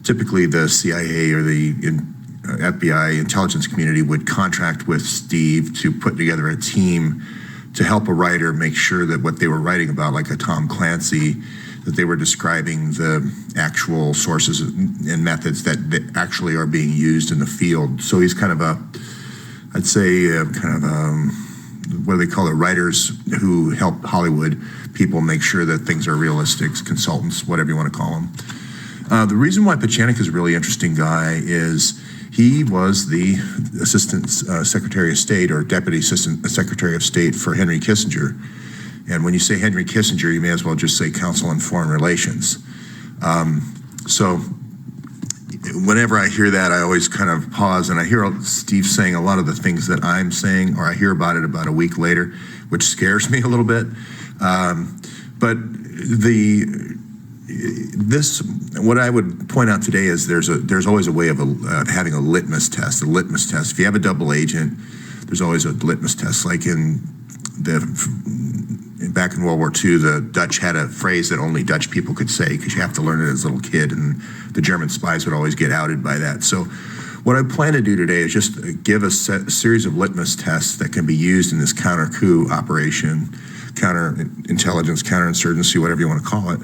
A: Typically the CIA or the FBI intelligence community would contract with Steve to put together a team to help a writer make sure that what they were writing about, like a Tom Clancy, that they were describing the actual sources and methods that actually are being used in the field. So he's kind of what do they call it, writers who help Hollywood people make sure that things are realistic, consultants, whatever you want to call them. The reason why Pieczenik is a really interesting guy is he was the Assistant Secretary of State or Deputy Assistant Secretary of State for Henry Kissinger. And when you say Henry Kissinger, you may as well just say Council on Foreign Relations. So whenever I hear that, I always kind of pause, and I hear Steve saying a lot of the things that I'm saying, or I hear about it about a week later, which scares me a little bit. But what I would point out today is there's always a way of having a litmus test. A litmus test. If you have a double agent, there's always a litmus test. Like back in World War II, the Dutch had a phrase that only Dutch people could say because you have to learn it as a little kid, and the German spies would always get outed by that. So what I plan to do today is just give a series of litmus tests that can be used in this counter coup operation, counterintelligence, counterinsurgency, whatever you want to call it.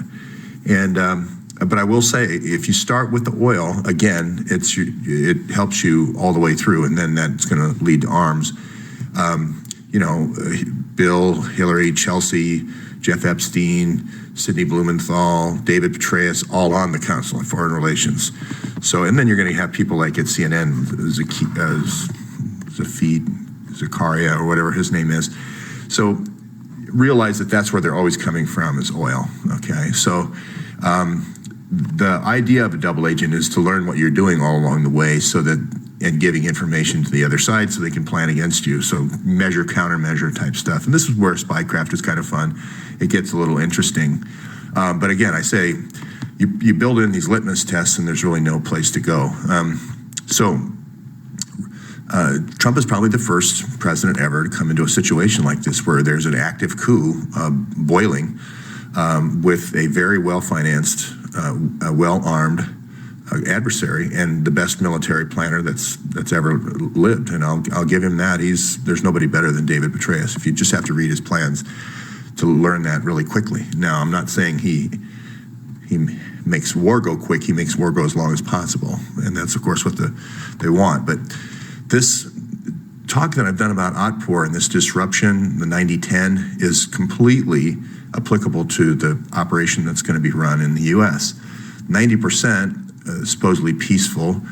B: But I will say, if you start with the oil, again, it helps you all the way through, and then that's going to lead to arms. Bill, Hillary, Chelsea, Jeff Epstein, Sidney Blumenthal, David Petraeus, all on the Council on Foreign Relations. So, and then you're going to have people like at CNN, Zakaria, or whatever his name is. So realize that that's where they're always coming from, is oil, okay? So the idea of a double agent is to learn what you're doing all along the way, and giving information to the other side so they can plan against you. So measure, countermeasure type stuff. And this is where spycraft is kind of fun. It gets a little interesting. But again, I say, you build in these litmus tests and there's really no place to go. Trump is probably the first president ever to come into a situation like this, where there's an active coup boiling with a very well-financed, well-armed adversary and the best military planner that's ever lived. And I'll give him that. There's nobody better than David Petraeus. If you just have to read his plans to learn that really quickly. Now, I'm not saying he makes war go quick. He makes war go as long as possible. And that's, of course, what they want. But this talk that I've done about Otpor and this disruption, the 90-10, is completely applicable to the operation that's going to be run in the U.S. 90% supposedly peaceful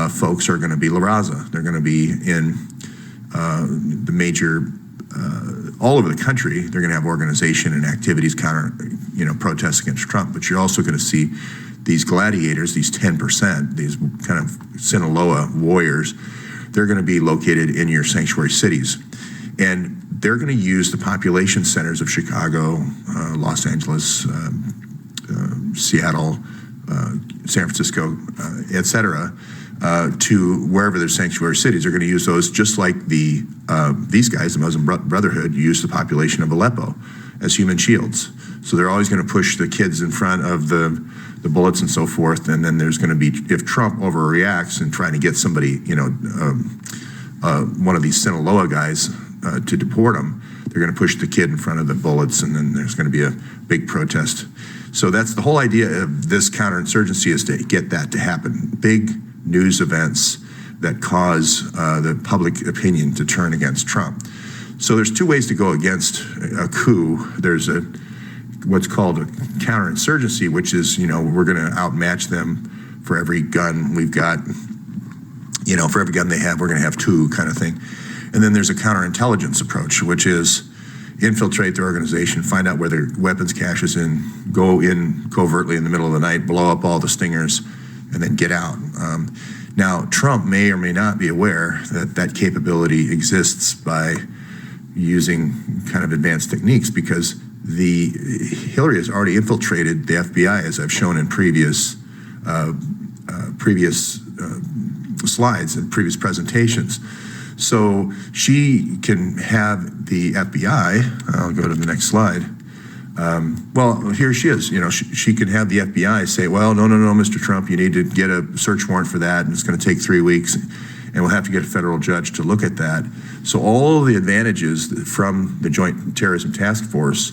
B: folks are going to be La Raza. They're going to be in the major, all over the country. They're going to have organization and activities protests against Trump. But you're also going to see these gladiators, these 10%, these kind of Sinaloa warriors. They're going to be located in your sanctuary cities. And they're going to use the population centers of Chicago, Los Angeles, Seattle, San Francisco, et cetera, to wherever there's sanctuary cities. They're going to use those just like these guys, the Muslim Brotherhood, use the population of Aleppo as human shields. So they're always going to push the kids in front of the bullets and so forth. And then there's going to be, if Trump overreacts and trying to get somebody, one of these Sinaloa guys to deport him, they're going to push the kid in front of the bullets, and then there's going to be a big protest. So that's the whole idea of this counterinsurgency, is to get that to happen. Big news events that cause the public opinion to turn against Trump. So there's two ways to go against a coup. There's what's called a counterinsurgency, which is, we're going to outmatch them for every gun we've got. For every gun they have, we're going to have two, kind of thing. And then there's a counterintelligence approach, which is infiltrate their organization, find out where their weapons cache is go in covertly in the middle of the night, blow up all the stingers, and then get out. Now, Trump may or may not be aware that that capability exists by using kind of advanced techniques, because Hillary has already infiltrated the FBI, as I've shown in previous slides and previous presentations. So she can have the FBI, I'll go to the next slide. Here she is. She can have the FBI say, well, no, Mr. Trump, you need to get a search warrant for that, and it's going to take 3 weeks, and we'll have to get a federal judge to look at that. So all of the advantages from the Joint Terrorism Task Force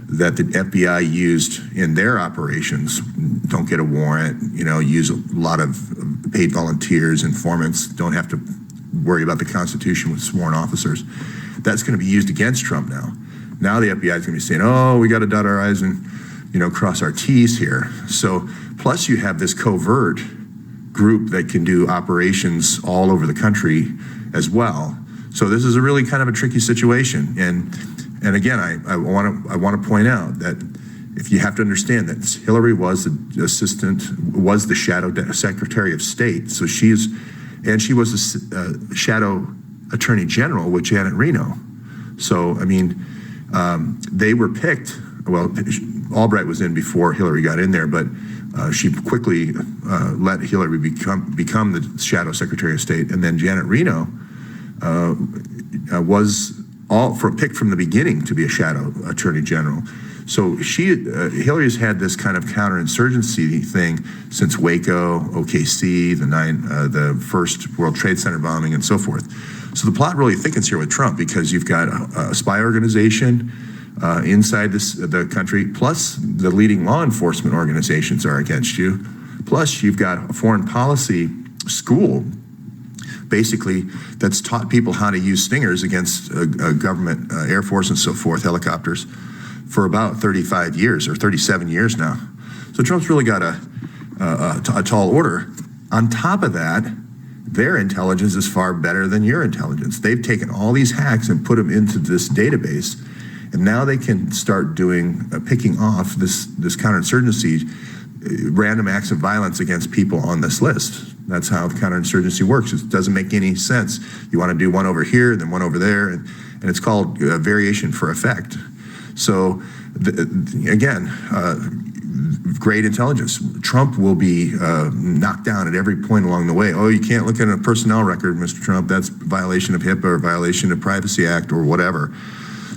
B: that the FBI used in their operations, don't get a warrant, use a lot of paid volunteers, informants, don't have to worry about the Constitution with sworn officers. That's going to be used against Trump now. Now the FBI is going to be saying, oh, we got to dot our I's and, cross our T's here. So plus you have this covert group that can do operations all over the country as well. So this is a really kind of a tricky situation. And again, I want to point out that if you have to understand that Hillary was the shadow Secretary of State. So she was the shadow Attorney General with Janet Reno. So, they were picked. Well, Albright was in before Hillary got in there, but she quickly let Hillary become the shadow Secretary of State. And then Janet Reno was picked from the beginning to be a shadow Attorney General. So Hillary's had this kind of counterinsurgency thing since Waco, OKC, the first World Trade Center bombing, and so forth. So the plot really thickens here with Trump, because you've got a spy organization, inside the country, plus the leading law enforcement organizations are against you. Plus, you've got a foreign policy school, basically, that's taught people how to use stingers against a government, Air Force and so forth, helicopters, for about 35 years or 37 years now. So Trump's really got a tall order. On top of that, their intelligence is far better than your intelligence. They've taken all these hacks and put them into this database, and now they can start doing, picking off this counterinsurgency, random acts of violence against people on this list. That's how counterinsurgency works. It doesn't make any sense. You want to do one over here, then one over there, and it's called variation for effect. So, again, great intelligence. Trump will be knocked down at every point along the way. Oh, you can't look at a personnel record, Mr. Trump. That's violation of HIPAA or violation of Privacy Act or whatever.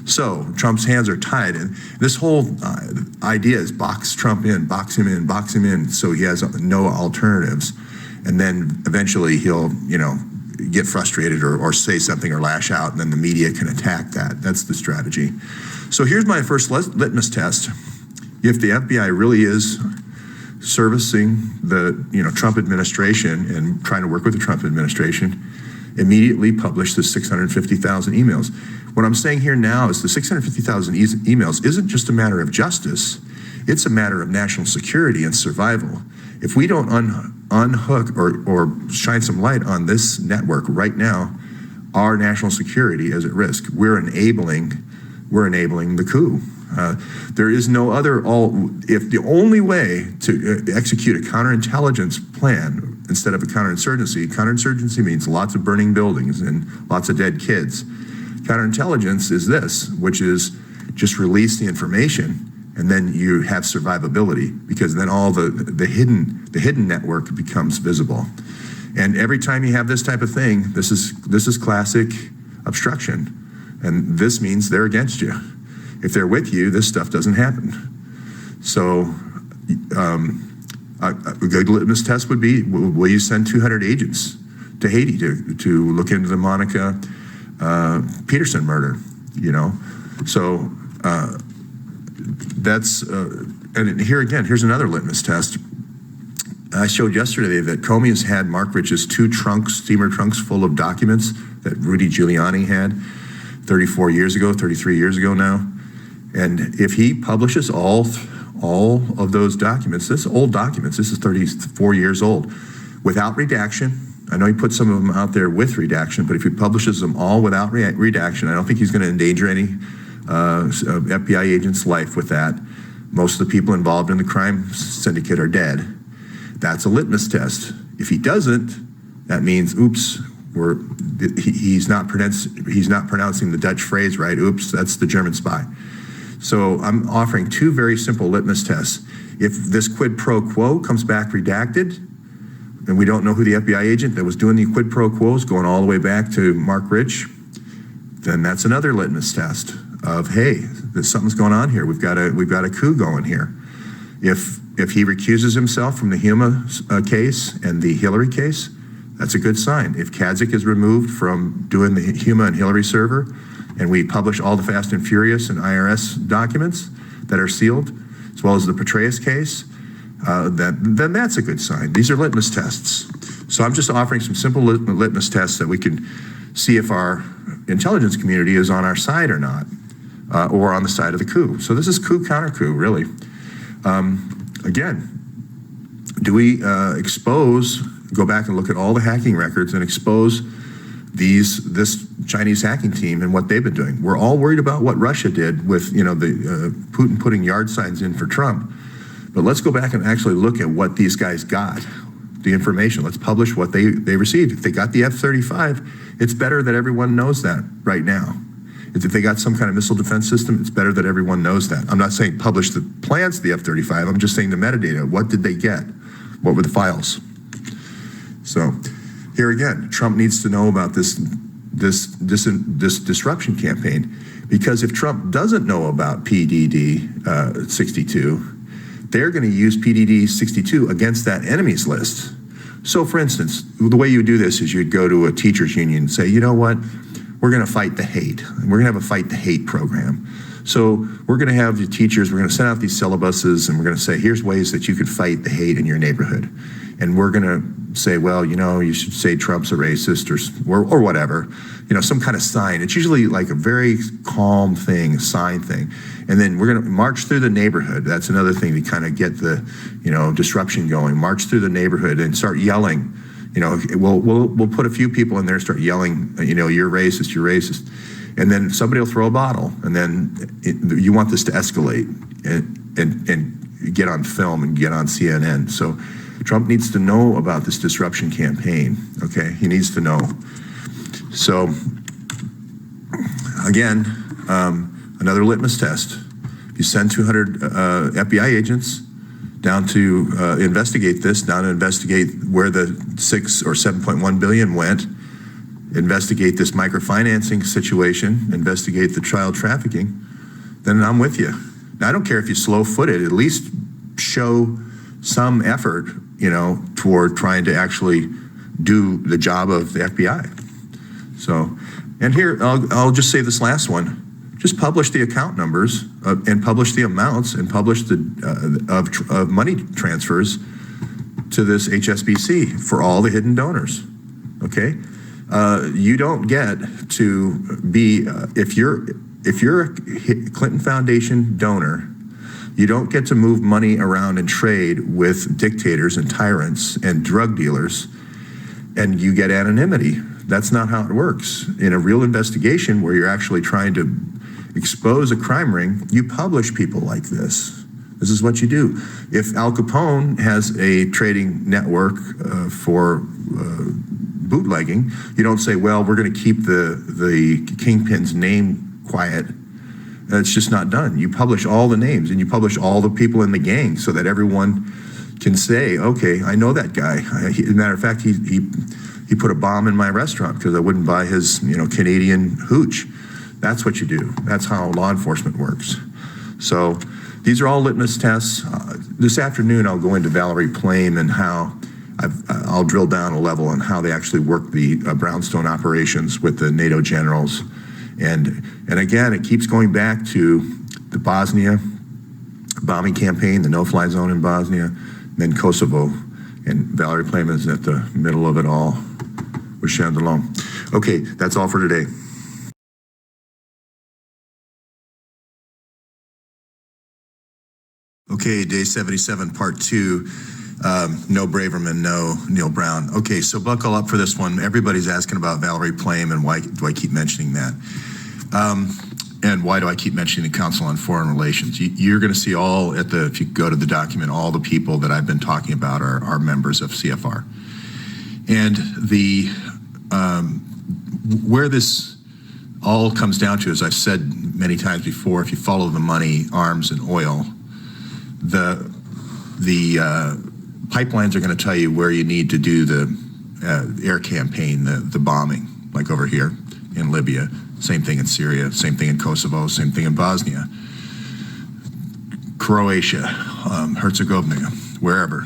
B: So Trump's hands are tied, and this whole idea is box Trump in, box him in, box him in, so he has no alternatives, and then eventually he'll, get frustrated or say something or lash out, and then the media can attack that. That's the strategy. So here's my first litmus test. If the FBI really is servicing the Trump administration and trying to work with the Trump administration, immediately publish the 650,000 emails. What I'm saying here now is the 650,000 emails isn't just a matter of justice, it's a matter of national security and survival. If we don't unhook or shine some light on this network right now, our national security is at risk. We're enabling the coup. There is no other, if the only way to execute a counterintelligence plan instead of a counterinsurgency means lots of burning buildings and lots of dead kids. Counterintelligence is this, which is just release the information and then you have survivability, because then all the hidden network becomes visible. And every time you have this type of thing, this is classic obstruction. And this means they're against you. If they're with you, this stuff doesn't happen. So a good litmus test would be, will you send 200 agents to Haiti to look into the Monica Peterson murder, So that's, and here again, here's another litmus test. I showed yesterday that Comey has had Mark Rich's 2 steamer trunks full of documents that Rudy Giuliani had 33 years ago now. And if he publishes all of those documents, this is 34 years old, without redaction. I know he put some of them out there with redaction, but if he publishes them all without redaction, I don't think he's going to endanger any FBI agent's life with that. Most of the people involved in the crime syndicate are dead. That's a litmus test. If he doesn't, that means, oops, he's not pronouncing the Dutch phrase right. Oops, that's the German spy. So I'm offering 2 very simple litmus tests. If this quid pro quo comes back redacted, and we don't know who the FBI agent that was doing the quid pro quos going all the way back to Mark Rich, then that's another litmus test of, hey, something's going on here. We've got a coup going here. If he recuses himself from the Huma case and the Hillary case, that's a good sign. If Kadzik is removed from doing the Huma and Hillary server, and we publish all the Fast and Furious and IRS documents that are sealed, as well as the Petraeus case, then that's a good sign. These are litmus tests. So I'm just offering some simple litmus tests that we can see if our intelligence community is on our side or not, or on the side of the coup. So this is coup, counter coup, really. Again, do we go back and look at all the hacking records and expose this Chinese hacking team and what they've been doing? We're all worried about what Russia did with the Putin putting yard signs in for Trump. But let's go back and actually look at what these guys got, the information. Let's publish what they received. If they got the F-35, it's better that everyone knows that right now. If they got some kind of missile defense system, it's better that everyone knows that. I'm not saying publish the plans to the F-35. I'm just saying the metadata. What did they get? What were the files? So here again, Trump needs to know about this disruption campaign, because if Trump doesn't know about PDD 62, they're going to use PDD 62 against that enemies list. So for instance, the way you would do this is you'd go to a teachers union and say, you know what, we're going to fight the hate. We're going to have a fight the hate program. So we're going to have the teachers, we're going to send out these syllabuses, and we're going to say, here's ways that you could fight the hate in your neighborhood. And we're going to say, well, you should say Trump's a racist or whatever, some kind of sign. It's usually like a very calm thing, sign thing. And then we're going to march through the neighborhood. That's another thing to kind of get the, disruption going. March through the neighborhood and start yelling. We'll put a few people in there, start yelling, you're racist, you're racist. And then somebody will throw a bottle. And then you want this to escalate and get on film and get on CNN. So Trump needs to know about this disruption campaign, okay? He needs to know. So, again, another litmus test. You send 200 FBI agents down to investigate this, down to investigate where the 6 or 7.1 billion went, investigate this microfinancing situation, investigate the child trafficking, then I'm with you. Now, I don't care if you slow-footed, at least show some effort, toward trying to actually do the job of the FBI. So, and here, I'll just say this last one. Just publish the account numbers and publish the amounts and publish the of money transfers to this HSBC for all the hidden donors, okay? You don't get to be, if you're a Clinton Foundation donor, you don't get to move money around and trade with dictators and tyrants and drug dealers, and you get anonymity. That's not how it works. In a real investigation where you're actually trying to expose a crime ring, you publish people like this. This is what you do. If Al Capone has a trading network for bootlegging, you don't say, well, we're going to keep the kingpin's name quiet. It's just not done. You publish all the names and you publish all the people in the gang so that everyone can say, okay, I know that guy. As a matter of fact, he put a bomb in my restaurant because I wouldn't buy his Canadian hooch. That's what you do. That's how law enforcement works. So these are all litmus tests. This afternoon, I'll go into Valerie Plame and how I'll drill down a level on how they actually work the brownstone operations with the NATO generals. And again, it keeps going back to the Bosnia bombing campaign, the no-fly zone in Bosnia, then Kosovo. And Valerie Plame is at the middle of it all with Chandelon. Okay, that's all for today. Okay, day 77, part 2. No Braverman, no Neil Brown. Okay, so buckle up for this one. Everybody's asking about Valerie Plame and why do I keep mentioning that? And why do I keep mentioning the Council on Foreign Relations? You're going to see if you go to the document, all the people that I've been talking about are members of CFR. And where this all comes down to, as I've said many times before, if you follow the money, arms, and oil, the pipelines are going to tell you where you need to do the air campaign, the bombing, like over here in Libya. Same thing in Syria, same thing in Kosovo, same thing in Bosnia, Croatia, Herzegovina, wherever.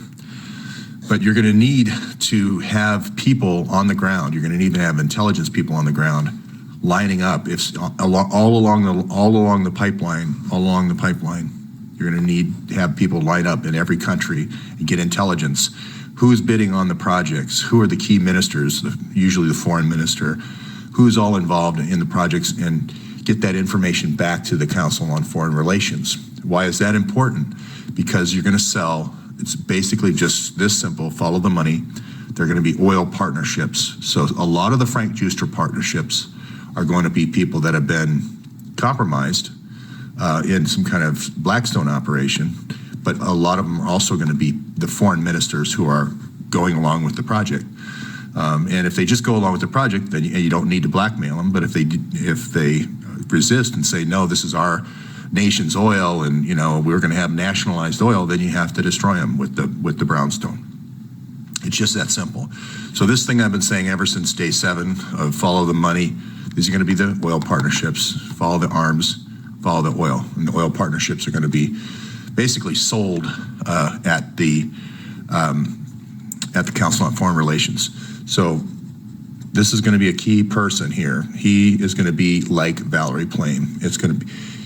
B: But you're going to need to have people on the ground. You're going to need to have intelligence people on the ground lining up. All along the pipeline, you're going to need to have people line up in every country and get intelligence. Who's bidding on the projects? Who are the key ministers? Usually the foreign minister. Who's all involved in the projects, and get that information back to the Council on Foreign Relations. Why is that important? Because you're going to sell. It's basically just this simple. Follow the money. They're going to be oil partnerships. So a lot of the Frank Juster partnerships are going to be people that have been compromised in some kind of Blackstone operation, but a lot of them are also going to be the foreign ministers who are going along with the project. And if they just go along with the project, then you don't need to blackmail them. But if they resist and say, no, this is our nation's oil, and we're going to have nationalized oil, then you have to destroy them with the brownstone. It's just that simple. So this thing I've been saying ever since day 7 of follow the money. These are going to be the oil partnerships. Follow the arms, follow the oil, and the oil partnerships are going to be basically sold at the Council on Foreign Relations. So this is going to be a key person here. He is going to be like Valerie Plame.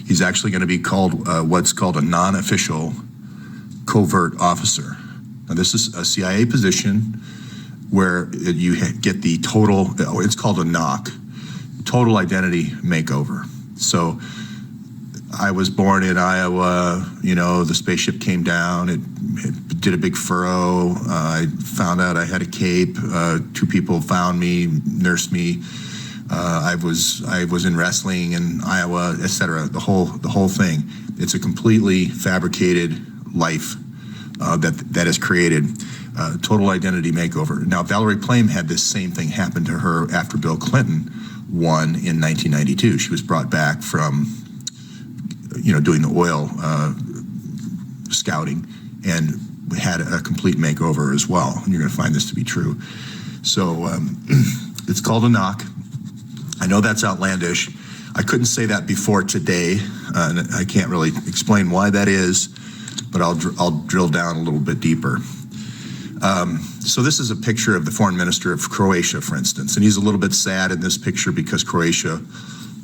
A: He's actually going to be called what's called a non-official covert officer. Now, this is a CIA position where you get the total, it's called a NOC, total identity makeover. So I was born in Iowa, the spaceship came down, it did a big furrow, I found out I had a cape, 2 people found me, nursed me, I was in wrestling in Iowa, etc. The whole thing. It's a completely fabricated life that is created. Total identity makeover. Now, Valerie Plame had this same thing happen to her after Bill Clinton won in 1992. She was brought back from, doing the oil scouting and had a complete makeover as well. And you're going to find this to be true. So it's called a NOC. I know that's outlandish. I couldn't say that before today, and I can't really explain why that is, but I'll drill down a little bit deeper. So this is a picture of the foreign minister of Croatia, for instance, and he's a little bit sad in this picture because Croatia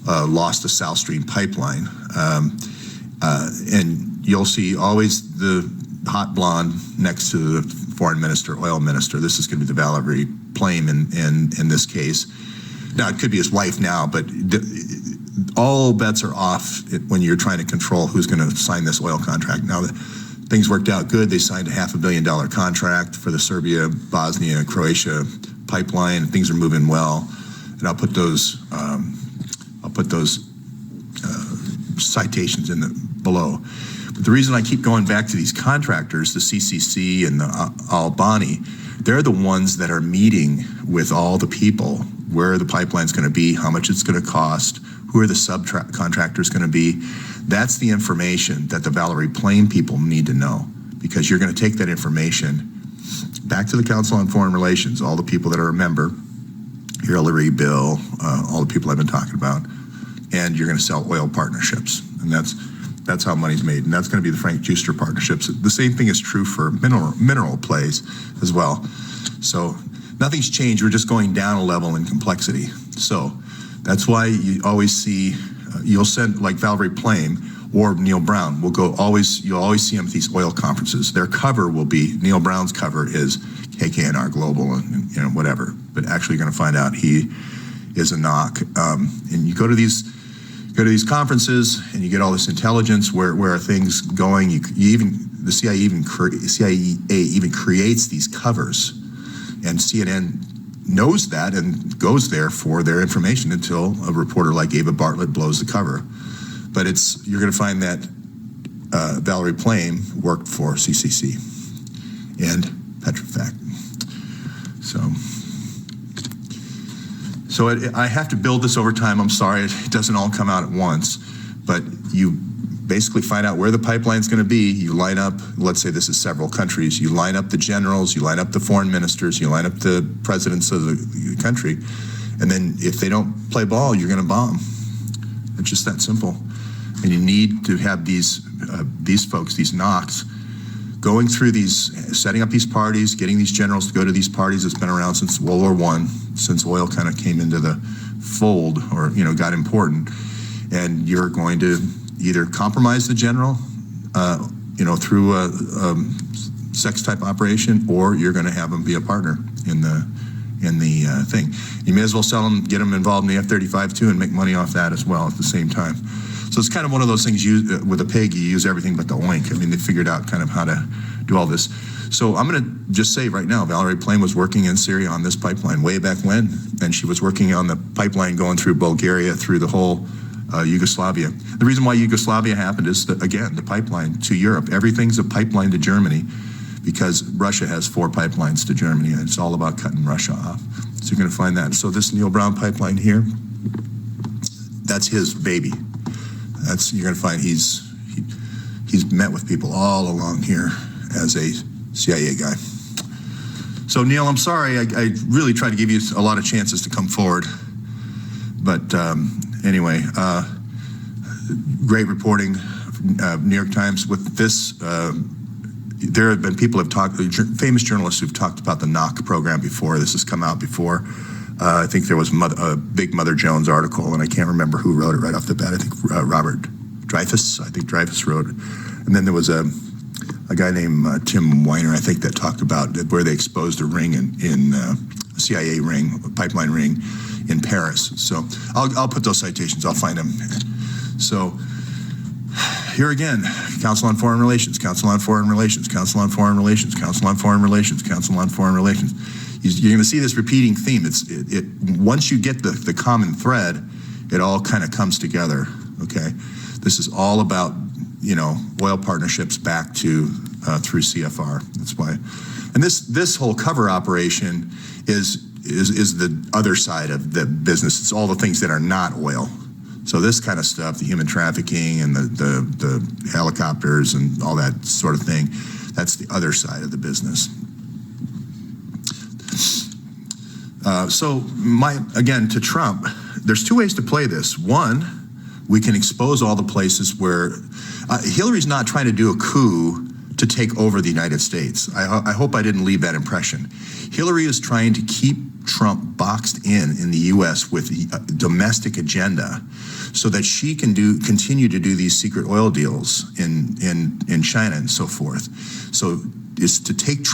A: lost the South Stream pipeline. And you'll see always the hot blonde next to the foreign minister, oil minister. This is going to be the Valerie Plame in this case. Now, it could be his wife now, but all bets are off when you're trying to control who's going to sign this oil contract. Now, things worked out good. They signed a $500 million contract for the Serbia, Bosnia, Croatia pipeline. Things are moving well, and I'll put those citations in below. But the reason I keep going back to these contractors, the CCC and the Albani, they're the ones that are meeting with all the people where the pipeline's going to be, how much it's going to cost, who are the subcontractors going to be. That's the information that the Valerie Plame people need to know, because you're going to take that information back to the Council on Foreign Relations, all the people that are a member, Hillary, Bill, all the people I've been talking about, and you're going to sell oil partnerships. And that's how money's made. And that's going to be the Frank Juster partnerships. The same thing is true for mineral plays as well. So nothing's changed. We're just going down a level in complexity. So that's why you always see, you'll send like Valerie Plame or Neil Brown you'll always see them at these oil conferences. Their cover will be, Neil Brown's cover is KKNR Global and whatever. But actually you're going to find out he is a NOC. And you go to these conferences and you get all this intelligence. Where are things going? The CIA even creates these covers, and CNN knows that and goes there for their information until a reporter like Ava Bartlett blows the cover. But you're going to find that Valerie Plame worked for CCC and Petrofac. So I have to build this over time. I'm sorry, it doesn't all come out at once, but you basically find out where the pipeline's going to be. You line up, let's say this is several countries, you line up the generals, you line up the foreign ministers, you line up the presidents of the country, and then if they don't play ball, you're going to bomb. It's just that simple. And you need to have these folks, these NOCs, going through setting up these parties, getting these generals to go to these parties. It's been around since World War I, since oil kind of came into the fold or, got important. And you're going to either compromise the general, through a sex type operation, or you're going to have them be a partner in the thing. You may as well sell them, get them involved in the F-35 too, and make money off that as well at the same time. So it's kind of one of those things, with a pig, you use everything but the oink. I mean, they figured out kind of how to do all this. So I'm going to just say right now, Valerie Plame was working in Syria on this pipeline way back when, and she was working on the pipeline going through Bulgaria, through the whole Yugoslavia. The reason why Yugoslavia happened is that, again, the pipeline to Europe. Everything's a pipeline to Germany because Russia has 4 pipelines to Germany, and it's all about cutting Russia off. So you're going to find that. So this Neil Brown pipeline here, that's his baby. You're going to find he's met with people all along here as a CIA guy. So Neil, I'm sorry, I really tried to give you a lot of chances to come forward, but anyway, great reporting. New York Times with this. There have been people have talked, famous journalists who've talked about the NOC program before. This has come out before. I think there was a big Mother Jones article, and I can't remember who wrote it right off the bat. I think Robert Dreyfus, I think Dreyfus wrote. And then there was a guy named Tim Weiner, I think, that talked about where they exposed a ring in a CIA ring, a pipeline ring in Paris. So I'll put those citations, I'll find them. So here again, Council on Foreign Relations, Council on Foreign Relations, Council on Foreign Relations, Council on Foreign Relations, Council on Foreign Relations. You're going to see this repeating theme. Once you get the common thread, it all kind of comes together. Okay, this is all about oil partnerships back to through CFR. That's why, and this whole cover operation is the other side of the business. It's all the things that are not oil. So this kind of stuff, the human trafficking and the helicopters and all that sort of thing, that's the other side of the business. So again, to Trump, there's two ways to play this. One, we can expose all the places where Hillary's not trying to do a coup to take over the United States. I hope I didn't leave that impression. Hillary is trying to keep Trump boxed in the U.S. with a domestic agenda so that she can continue to do these secret oil deals in China and so forth. So it's to take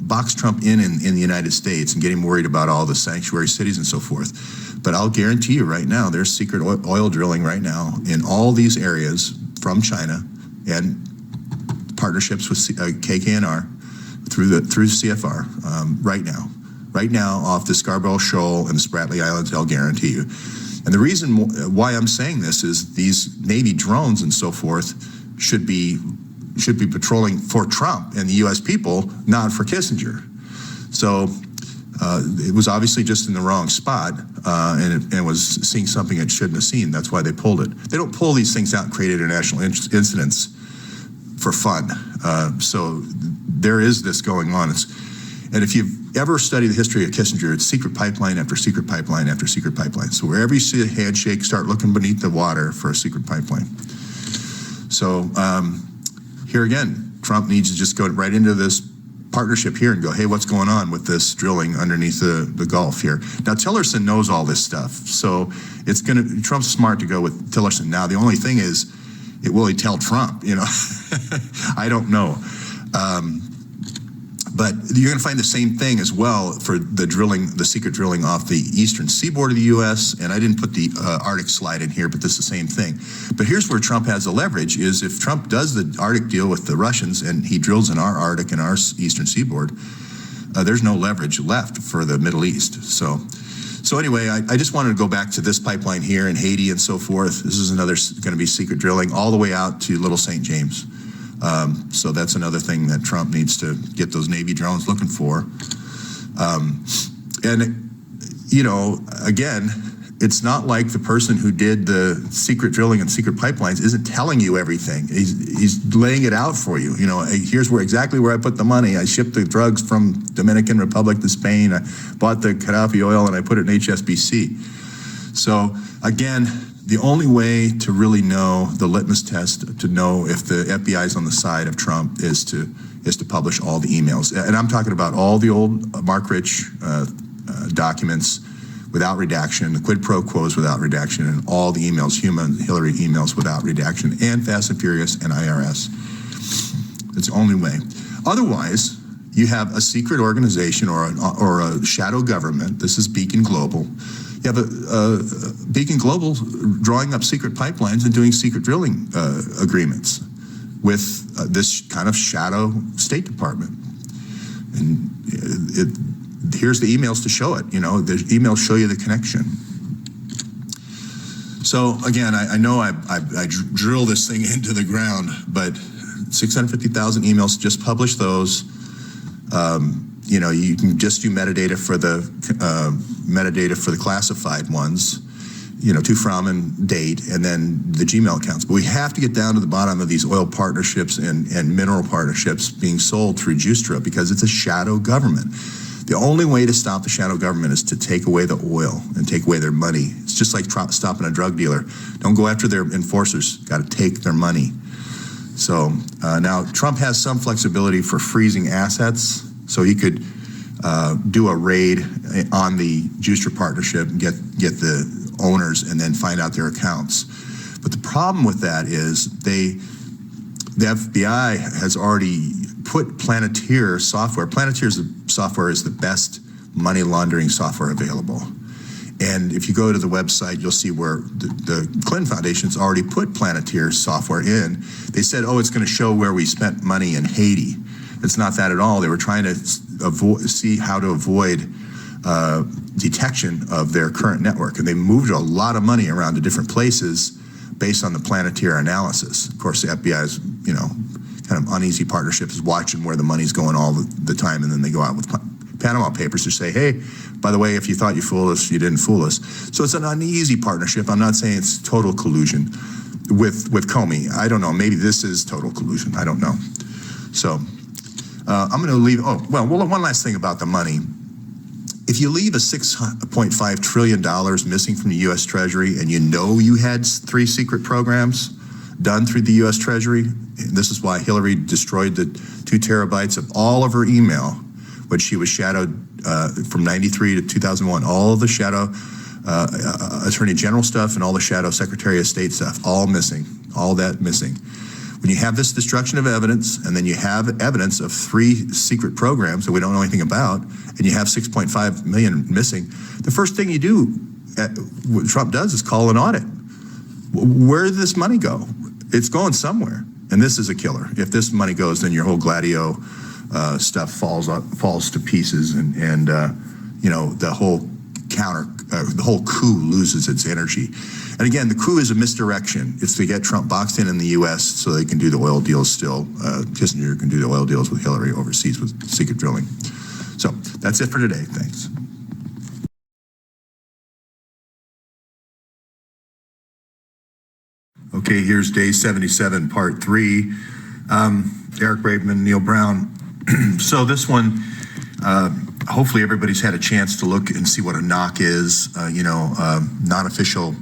A: box Trump in the United States and get him worried about all the sanctuary cities and so forth. But I'll guarantee you right now, there's secret oil drilling right now in all these areas from China and partnerships with KKNR through CFR right now off the Scarborough Shoal and the Spratly Islands. I'll guarantee you. And the reason why I'm saying this is these Navy drones and so forth should be patrolling for Trump and the U.S. people, not for Kissinger. So it was obviously just in the wrong spot, and it was seeing something it shouldn't have seen. That's why they pulled it. They don't pull these things out and create international incidents for fun. So there is this going on. And if you've ever studied the history of Kissinger, it's secret pipeline after secret pipeline after secret pipeline. So wherever you see a handshake, start looking beneath the water for a secret pipeline. So here again, Trump needs to just go right into this partnership here and go, hey, what's going on with this drilling underneath the Gulf here? Now, Tillerson knows all this stuff. So Trump's smart to go with Tillerson. Now, the only thing is, will he tell Trump? I don't know. But you're going to find the same thing as well for the secret drilling off the eastern seaboard of the U.S. And I didn't put the Arctic slide in here, but this is the same thing. But here's where Trump has the leverage: is if Trump does the Arctic deal with the Russians and he drills in our Arctic and our eastern seaboard, there's no leverage left for the Middle East. So anyway, I just wanted to go back to this pipeline here in Haiti and so forth. This is another going to be secret drilling all the way out to Little St. James. So that's another thing that Trump needs to get those Navy drones looking for. Again, it's not like the person who did the secret drilling and secret pipelines isn't telling you everything. He's laying it out for you. Here's exactly where I put the money. I shipped the drugs from Dominican Republic to Spain. I bought the Gaddafi oil and I put it in HSBC. So again, the only way to really know the litmus test to know if the FBI is on the side of Trump is to publish all the emails. And I'm talking about all the old Mark Rich documents without redaction, the quid pro quos without redaction, and all the emails, Hillary emails without redaction, and Fast and Furious and IRS. It's the only way. Otherwise, you have a secret organization or a shadow government. This is Beacon Global. You have a Beacon Global drawing up secret pipelines and doing secret drilling agreements with this kind of shadow State Department. And here's the emails to show it. The emails show you the connection. So again, I know I drill this thing into the ground, but 650,000 emails, just publish those. You can just do metadata for the classified ones, to, from, and date, and then the Gmail accounts. But we have to get down to the bottom of these oil partnerships and mineral partnerships being sold through Justra, because it's a shadow government. The only way to stop the shadow government is to take away the oil and take away their money. It's just like stopping a drug dealer. Don't go after their enforcers. Got to take their money. So now Trump has some flexibility for freezing assets. So he could do a raid on the Justra partnership and get the owners and then find out their accounts. But the problem with that is the FBI has already put Planeteer software. Planeteer's software is the best money laundering software available. And if you go to the website, you'll see where the Clinton Foundation's already put Planeteer software in. They said, oh, it's going to show where we spent money in Haiti. It's not that at all. They were trying to see how to avoid detection of their current network. And they moved a lot of money around to different places based on the Planeteer analysis. Of course, the FBI's, kind of uneasy partnership is watching where the money's going all the time, and then they go out with Panama Papers to say, hey, by the way, if you thought you fooled us, you didn't fool us. So it's an uneasy partnership. I'm not saying it's total collusion with Comey. I don't know.Maybe this is total collusion. I don't know. So I'm going to leave. One last thing about the money. If you leave a $6.5 trillion missing from the U.S. Treasury, and you had 3 secret programs done through the U.S. Treasury, and this is why Hillary destroyed the 2 terabytes of all of her email, which she was shadowed from 93 to 2001, all of the shadow Attorney General stuff and all the shadow Secretary of State stuff, all missing, all that missing. When you have this destruction of evidence, and then you have evidence of 3 secret programs that we don't know anything about, and you have 6.5 million missing, the first thing you do, what Trump does, is call an audit. Where did this money go? It's going somewhere, and this is a killer. If this money goes, then your whole Gladio stuff falls to pieces, and the whole the whole coup loses its energy. And again, the coup is a misdirection. It's to get Trump boxed in the U.S. so they can do the oil deals still. Kissinger can do the oil deals with Hillary overseas with secret drilling. So that's it for today. Thanks. Okay, here's day 77, part 3. Eric Braverman, Neil Brown. So this one, hopefully everybody's had a chance to look and see what a NOC is, non-official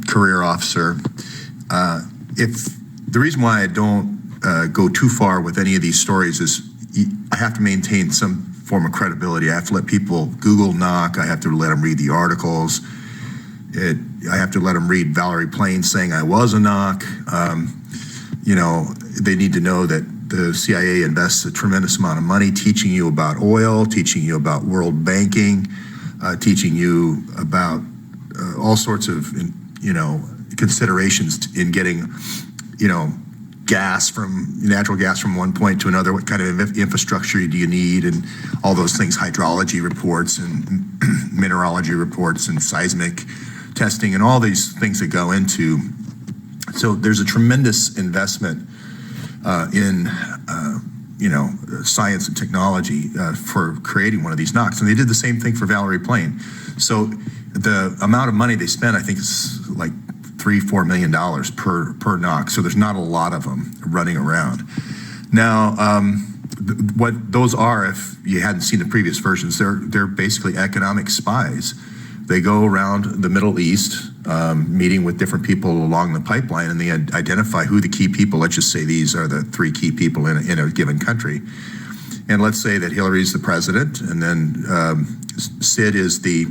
A: career officer. If the reason why I don't go too far with any of these stories is I have to maintain some form of credibility. I have to let people Google NOC. I have to let them read the articles. I have to let them read Valerie Plame saying I was a NOC. They need to know that the CIA invests a tremendous amount of money teaching you about oil, teaching you about world banking, teaching you about all sorts of, considerations in getting, natural gas from one point to another. What kind of infrastructure do you need, and all those things, hydrology reports and mineralogy reports and seismic testing and all these things that go into. So there's a tremendous investment in science and technology for creating one of these NOCs. And they did the same thing for Valerie Plame. So the amount of money they spent, I think, is like $3-4 million per NOC. So there's not a lot of them running around. Now, what those are, if you hadn't seen the previous versions, they're basically economic spies. They go around the Middle East, meeting with different people along the pipeline, and they identify who the key people. Let's just say these are the 3 key people in a given country. And let's say that Hillary's the president, and then Sid is the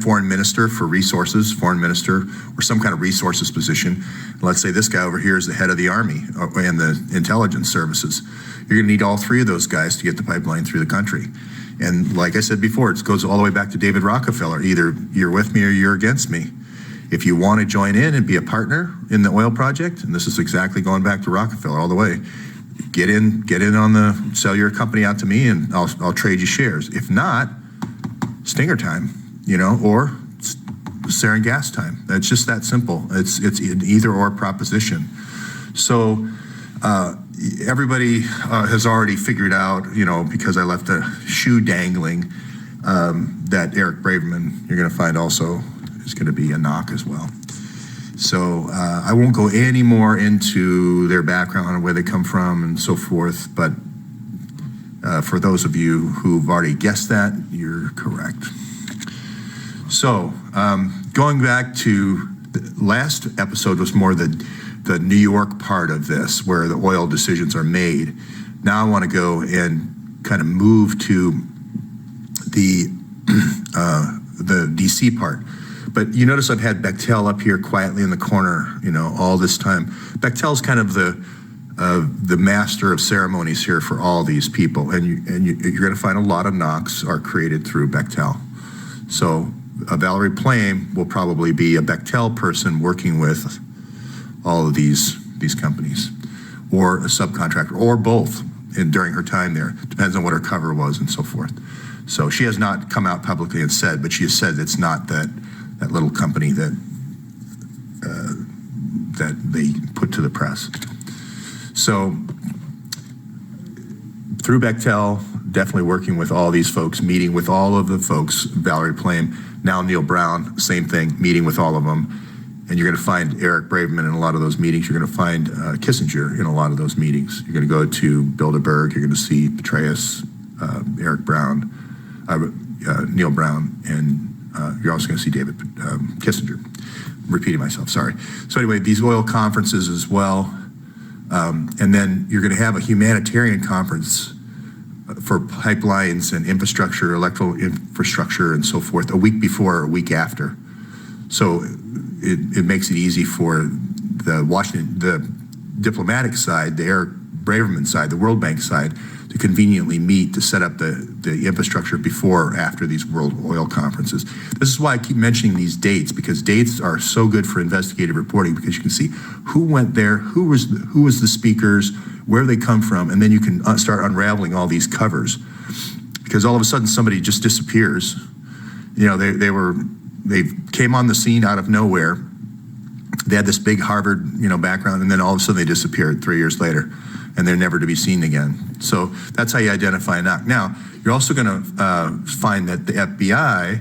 A: foreign minister for resources, foreign minister, or some kind of resources position. And let's say this guy over here is the head of the Army and the intelligence services. You're gonna need all 3 of those guys to get the pipeline through the country. And like I said before, it goes all the way back to David Rockefeller. Either you're with me or you're against me. If you want to join in and be a partner in the oil project, and this is exactly going back to Rockefeller all the way, get in on sell your company out to me, and I'll trade you shares. If not, stinger time, or sarin gas time. It's just that simple. It's an either or proposition. So everybody has already figured out, because I left a shoe dangling, that Eric Braverman, you're going to find also is going to be a NOC as well. So I won't go any more into their background and where they come from and so forth, but for those of you who've already guessed that, you're correct. So going back to the last episode was more the New York part of this, where the oil decisions are made. Now I want to go and kind of move to the DC part.
B: But you notice I've had Bechtel up here quietly in the corner, all this time. Bechtel's kind of the master of ceremonies here for all these people, and you're going to find a lot of knocks are created through Bechtel. So Valerie Plame will probably be a Bechtel person working with all of these companies, or a subcontractor, or both during her time there. Depends on what her cover was and so forth. So she has not come out publicly and said, but she has said it's not that little company that they put to the press. So through Bechtel, definitely working with all these folks, meeting with all of the folks, Valerie Plame, now Neil Brown, same thing, meeting with all of them. And you're going to find Eric Braverman in a lot of those meetings. You're going to find Kissinger in a lot of those meetings. You're going to go to Bilderberg. You're going to see Petraeus, Eric Brown, Neil Brown, and you're also going to see David Kissinger. I'm repeating myself, sorry. So anyway, these oil conferences as well. And then you're going to have a humanitarian conference for pipelines and infrastructure, electrical infrastructure and so forth, a week before or a week after. So it makes it easy for the diplomatic side, the Eric Braverman side, the World Bank side, to conveniently meet to set up the infrastructure before or after these world oil conferences. This is why I keep mentioning these dates, because dates are so good for investigative reporting, because you can see who went there, who was the speakers, where they come from, and then you can start unraveling all these covers. Because all of a sudden somebody just disappears. They came on the scene out of nowhere. They had this big Harvard, background, and then all of a sudden they disappeared 3 years later, and they're never to be seen again. So that's how you identify a knock. Now, you're also going to find that the FBI,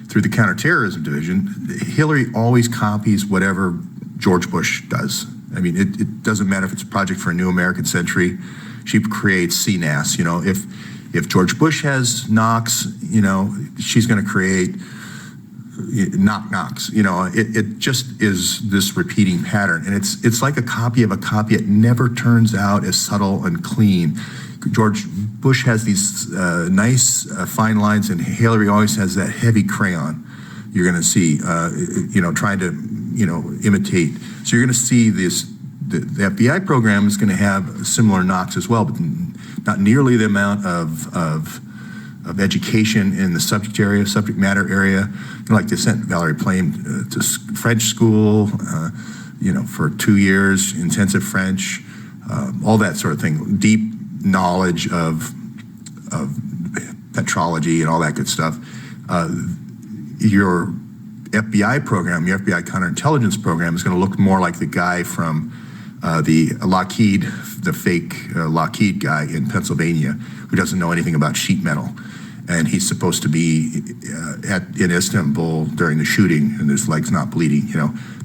B: through the Counterterrorism Division, Hillary always copies whatever George Bush does. I mean, it doesn't matter if it's a project for a new American century. She creates CNAS. If George Bush has knocks, she's going to create knocks. It just is this repeating pattern, and it's like a copy of a copy. It never turns out as subtle and clean. George Bush has these nice fine lines, and Hillary always has that heavy crayon. You're going to see, trying to, imitate. So you're going to see this. The FBI program is going to have similar knocks as well, but not nearly the amount of education in the subject matter area. Like they sent Valerie Plame to French school, for 2 years, intensive French, all that sort of thing. Deep knowledge of petrology and all that good stuff. Your FBI program, your FBI counterintelligence program, is going to look more like the guy from the Lockheed, the fake Lockheed guy in Pennsylvania, who doesn't know anything about sheet metal. And he's supposed to be in Istanbul during the shooting, and his leg's not bleeding.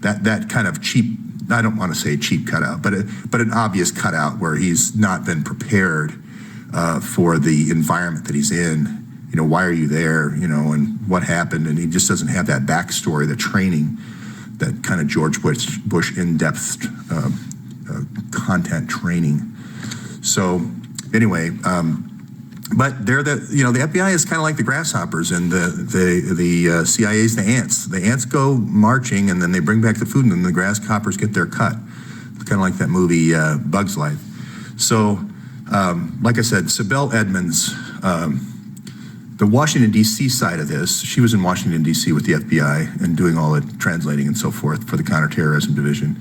B: That kind of cheap, I don't want to say cheap cutout, but an obvious cutout where he's not been prepared for the environment that he's in. Why are you there? And what happened? And he just doesn't have that backstory, the training, that kind of George Bush in-depth content training. So anyway. But they're the FBI is kind of like the grasshoppers, and the CIA is the ants. The ants go marching, and then they bring back the food, and then the grasshoppers get their cut. It's kind of like that movie Bug's Life. So, like I said, Sibel Edmonds, the Washington, D.C. side of this, she was in Washington, D.C. with the FBI and doing all the translating and so forth for the Counterterrorism Division.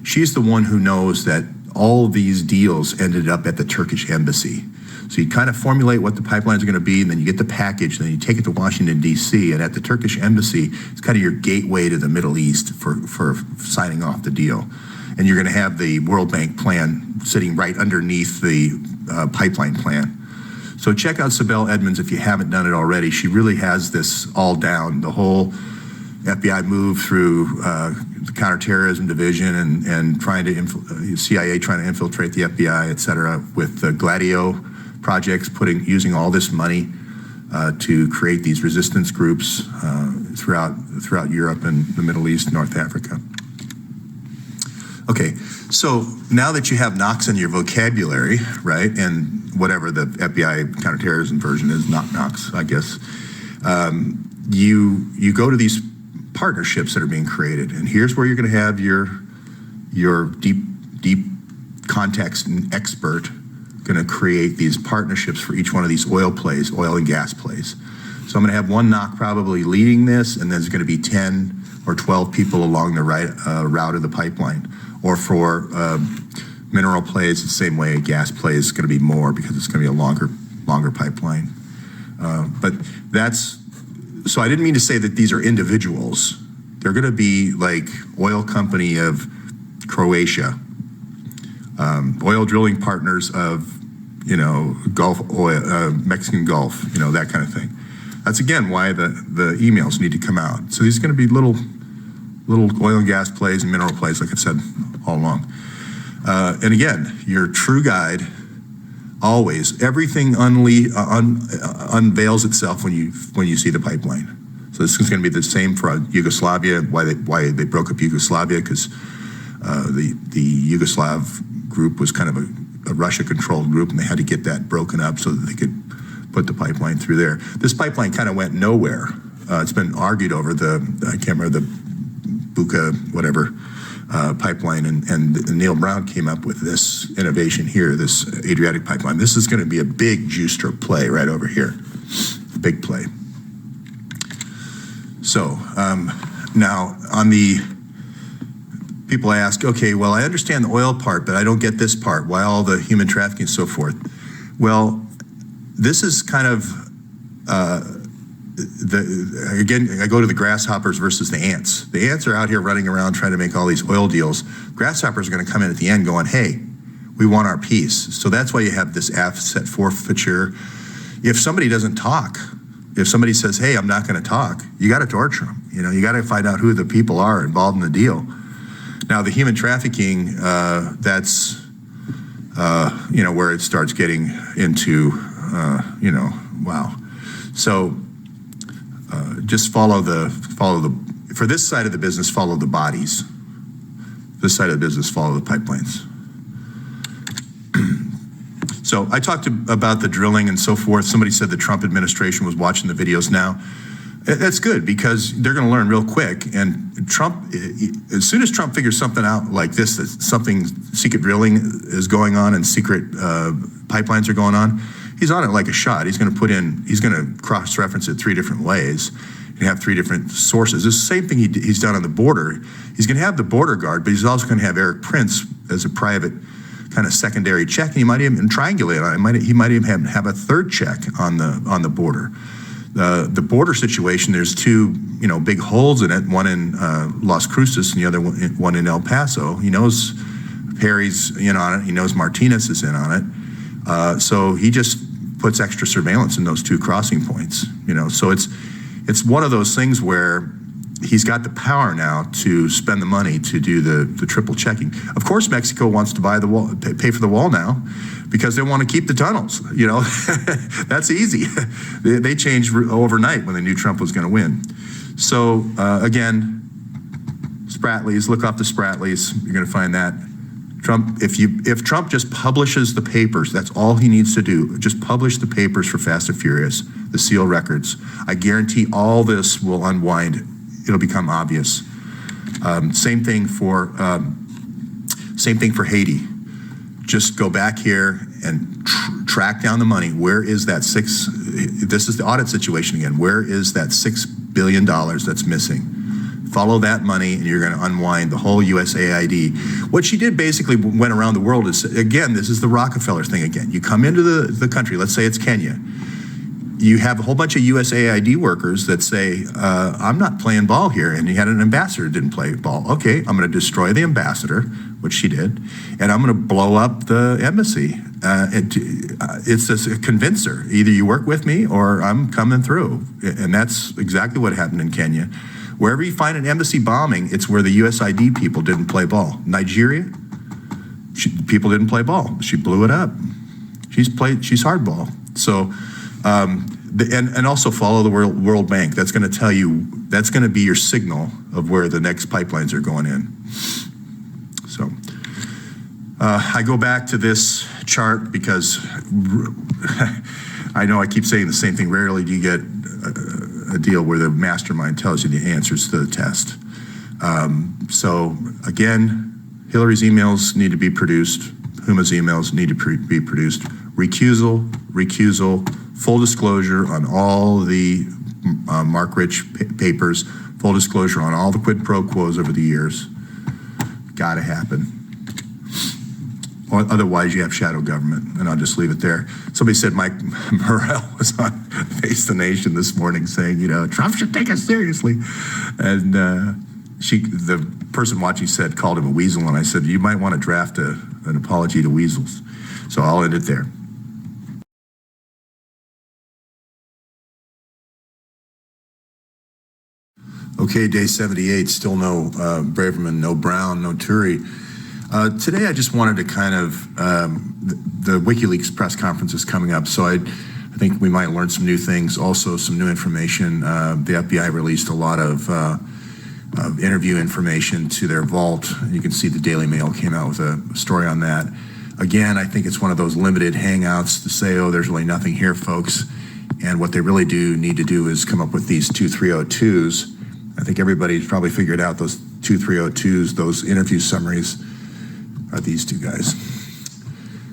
B: She's the one who knows that all these deals ended up at the Turkish embassy. So you kind of formulate what the pipelines are going to be, and then you get the package, and then you take it to Washington, D.C., and at the Turkish embassy, it's kind of your gateway to the Middle East for signing off the deal. And you're going to have the World Bank plan sitting right underneath the pipeline plan. So check out Sibel Edmonds if you haven't done it already. She really has this all down, the whole FBI move through the Counterterrorism Division and trying to CIA trying to infiltrate the FBI, et cetera, with the Gladio projects, using all this money to create these resistance groups throughout Europe and the Middle East, North Africa. Okay, so now that you have knocks in your vocabulary, right, and whatever the FBI counterterrorism version is, knocks, I guess, you go to these partnerships that are being created. And here's where you're going to have your deep context expert going to create these partnerships for each one of these oil and gas plays. So I'm going to have one NOC probably leading this, and there's going to be 10 or 12 people along the route of the pipeline. Or for mineral plays, the same way. Gas plays is going to be more because it's going to be a longer pipeline. But so I didn't mean to say that these are individuals. They're going to be like oil company of Croatia, oil drilling partners of, Gulf oil, Mexican Gulf, that kind of thing. That's again why the emails need to come out. So these are going to be little oil and gas plays and mineral plays, like I said all along. And again, your true guide, always, everything unveils itself when you see the pipeline. So this is going to be the same for Yugoslavia. Why they broke up Yugoslavia, because the Yugoslav group was kind of a Russia-controlled group, and they had to get that broken up so that they could put the pipeline through there. This pipeline kind of went nowhere. It's been argued over I can't remember the Buka whatever pipeline, and Neil Brown came up with this innovation here, this Adriatic pipeline. This is going to be a big juice play right over here, big play. So now on the people ask, okay, well, I understand the oil part, but I don't get this part. Why all the human trafficking and so forth? Well, this is kind of again, I go to the grasshoppers versus the ants. The ants are out here running around trying to make all these oil deals. Grasshoppers are going to come in at the end going, hey, we want our piece. So that's why you have this asset forfeiture. If somebody doesn't talk, if somebody says, hey, I'm not going to talk, you got to torture them. You got to find out who the people are involved in the deal. Now, the human trafficking, that's, where it starts getting into, wow. So just follow the, for this side of the business, follow the bodies. This side of the business, follow the pipelines. So I talked about the drilling and so forth. Somebody said the Trump administration was watching the videos now. That's good, because they're going to learn real quick. And Trump, as soon as Trump figures something out like this, that something secret drilling is going on and secret pipelines are going on, he's on it like a shot. He's going to cross-reference it 3 different ways and have 3 different sources. It's the same thing he's done on the border. He's going to have the border guard, but he's also going to have Eric Prince as a private kind of secondary check, and he might even triangulate on it. He might even have a 3rd check on the border. The border situation, there's 2 big holes in it, one in Las Cruces and the other one in El Paso. He knows Perry's in on it. He knows Martinez is in on it. So he just puts extra surveillance in those 2 crossing points. So it's one of those things where he's got the power now to spend the money to do the triple checking. Of course, Mexico wants to buy the wall, pay for the wall now, because they want to keep the tunnels. That's easy. They changed overnight when they knew Trump was going to win. So again, Spratlys, look up the Spratlys. You're going to find that Trump. If Trump just publishes the papers, that's all he needs to do. Just publish the papers for Fast and Furious, the seal records. I guarantee all this will unwind. It'll become obvious. Same thing for Haiti. Just go back here and track down the money. Where is that this is the audit situation again. Where is that $6 billion that's missing? Follow that money and you're going to unwind the whole USAID. What she did basically went around the world is, again, this is the Rockefeller thing again. You come into the country, let's say it's Kenya. You have a whole bunch of USAID workers that say, I'm not playing ball here. And you had an ambassador who didn't play ball. Okay, I'm going to destroy the ambassador, which she did, and I'm going to blow up the embassy. It's just a convincer. Either you work with me or I'm coming through. And that's exactly what happened in Kenya. Wherever you find an embassy bombing, it's where the USAID people didn't play ball. Nigeria, people didn't play ball. She blew it up. She's hardball. So, and also follow the World Bank. That's going to tell you, that's going to be your signal of where the next pipelines are going in. So I go back to this chart because I know I keep saying the same thing. Rarely do you get
A: a deal where the mastermind tells you the answers to the test. So again, Hillary's emails need to be produced. Huma's emails need to be produced. Recusal, full disclosure on all the Mark Rich papers, full disclosure on all the quid pro quos over the years. Got to happen. Otherwise, you have shadow government, and I'll just leave it there. Somebody said Mike Morrell was on Face the Nation this morning saying, Trump should take us seriously. And the person watching called him a weasel, and I said, you might want to draft an apology to weasels. So I'll end it there. Okay, day 78, still no Braverman, no Brown, no Turi. Today I just wanted to kind of, the WikiLeaks press conference is coming up, so I think we might learn some new things, also some new information. The FBI released a lot of interview information to their vault. You can see the Daily Mail came out with a story on that. Again, I think it's one of those limited hangouts to say, oh, there's really nothing here, folks. And what they really need to do is come up with these 2302s. I think everybody's probably figured out those 2302s, those interview summaries are these two guys.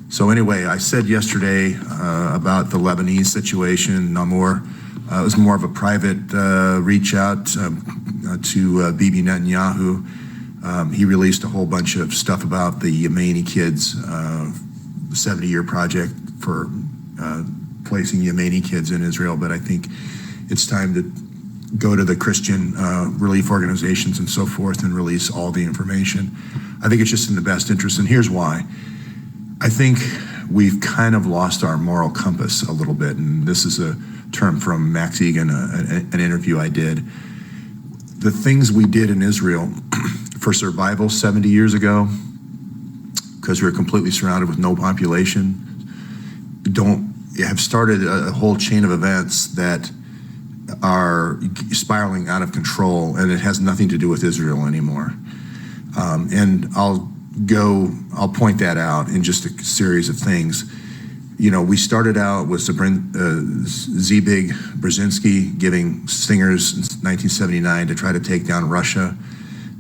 A: So anyway, I said yesterday about the Lebanese situation, Namur. It was more of a private reach out to Bibi Netanyahu. He released a whole bunch of stuff about the Yemeni kids, the 70-year project for placing Yemeni kids in Israel. But I think it's time to go to the Christian relief organizations and so forth and release all the information. I think it's just in the best interest, and here's why. I think we've kind of lost our moral compass a little bit, and this is a term from Max Egan, an interview I did. The things we did in Israel for survival 70 years ago, because we were completely surrounded with no population, have started a whole chain of events that are spiraling out of control, and it has nothing to do with Israel anymore. And I'll point that out in just a series of things. We started out with Zbig Brzezinski giving stingers in 1979 to try to take down Russia.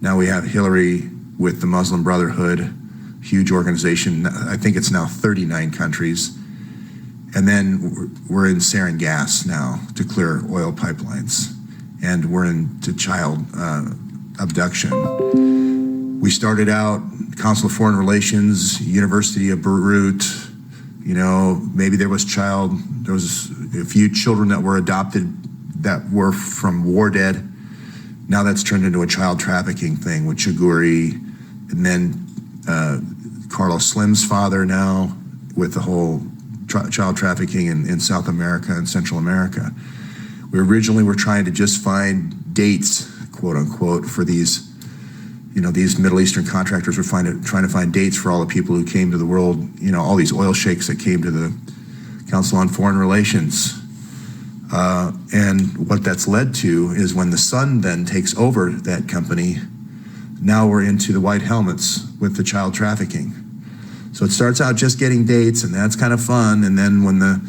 A: Now we have Hillary with the Muslim Brotherhood, huge organization. I think it's now 39 countries. And then we're in sarin gas now to clear oil pipelines. And we're into child abduction. We started out Council of Foreign Relations, University of Beirut. Maybe there was a few children that were adopted that were from war dead. Now that's turned into a child trafficking thing with Chaguri. And then Carlos Slim's father now with the whole child trafficking in South America and Central America. We originally were trying to just find dates, quote unquote, for these Middle Eastern contractors were trying to find dates for all the people who came to the world, all these oil sheikhs that came to the Council on Foreign Relations. And what that's led to is when the Sun then takes over that company, now we're into the white helmets with the child trafficking. So it starts out just getting dates, and that's kind of fun. And then when the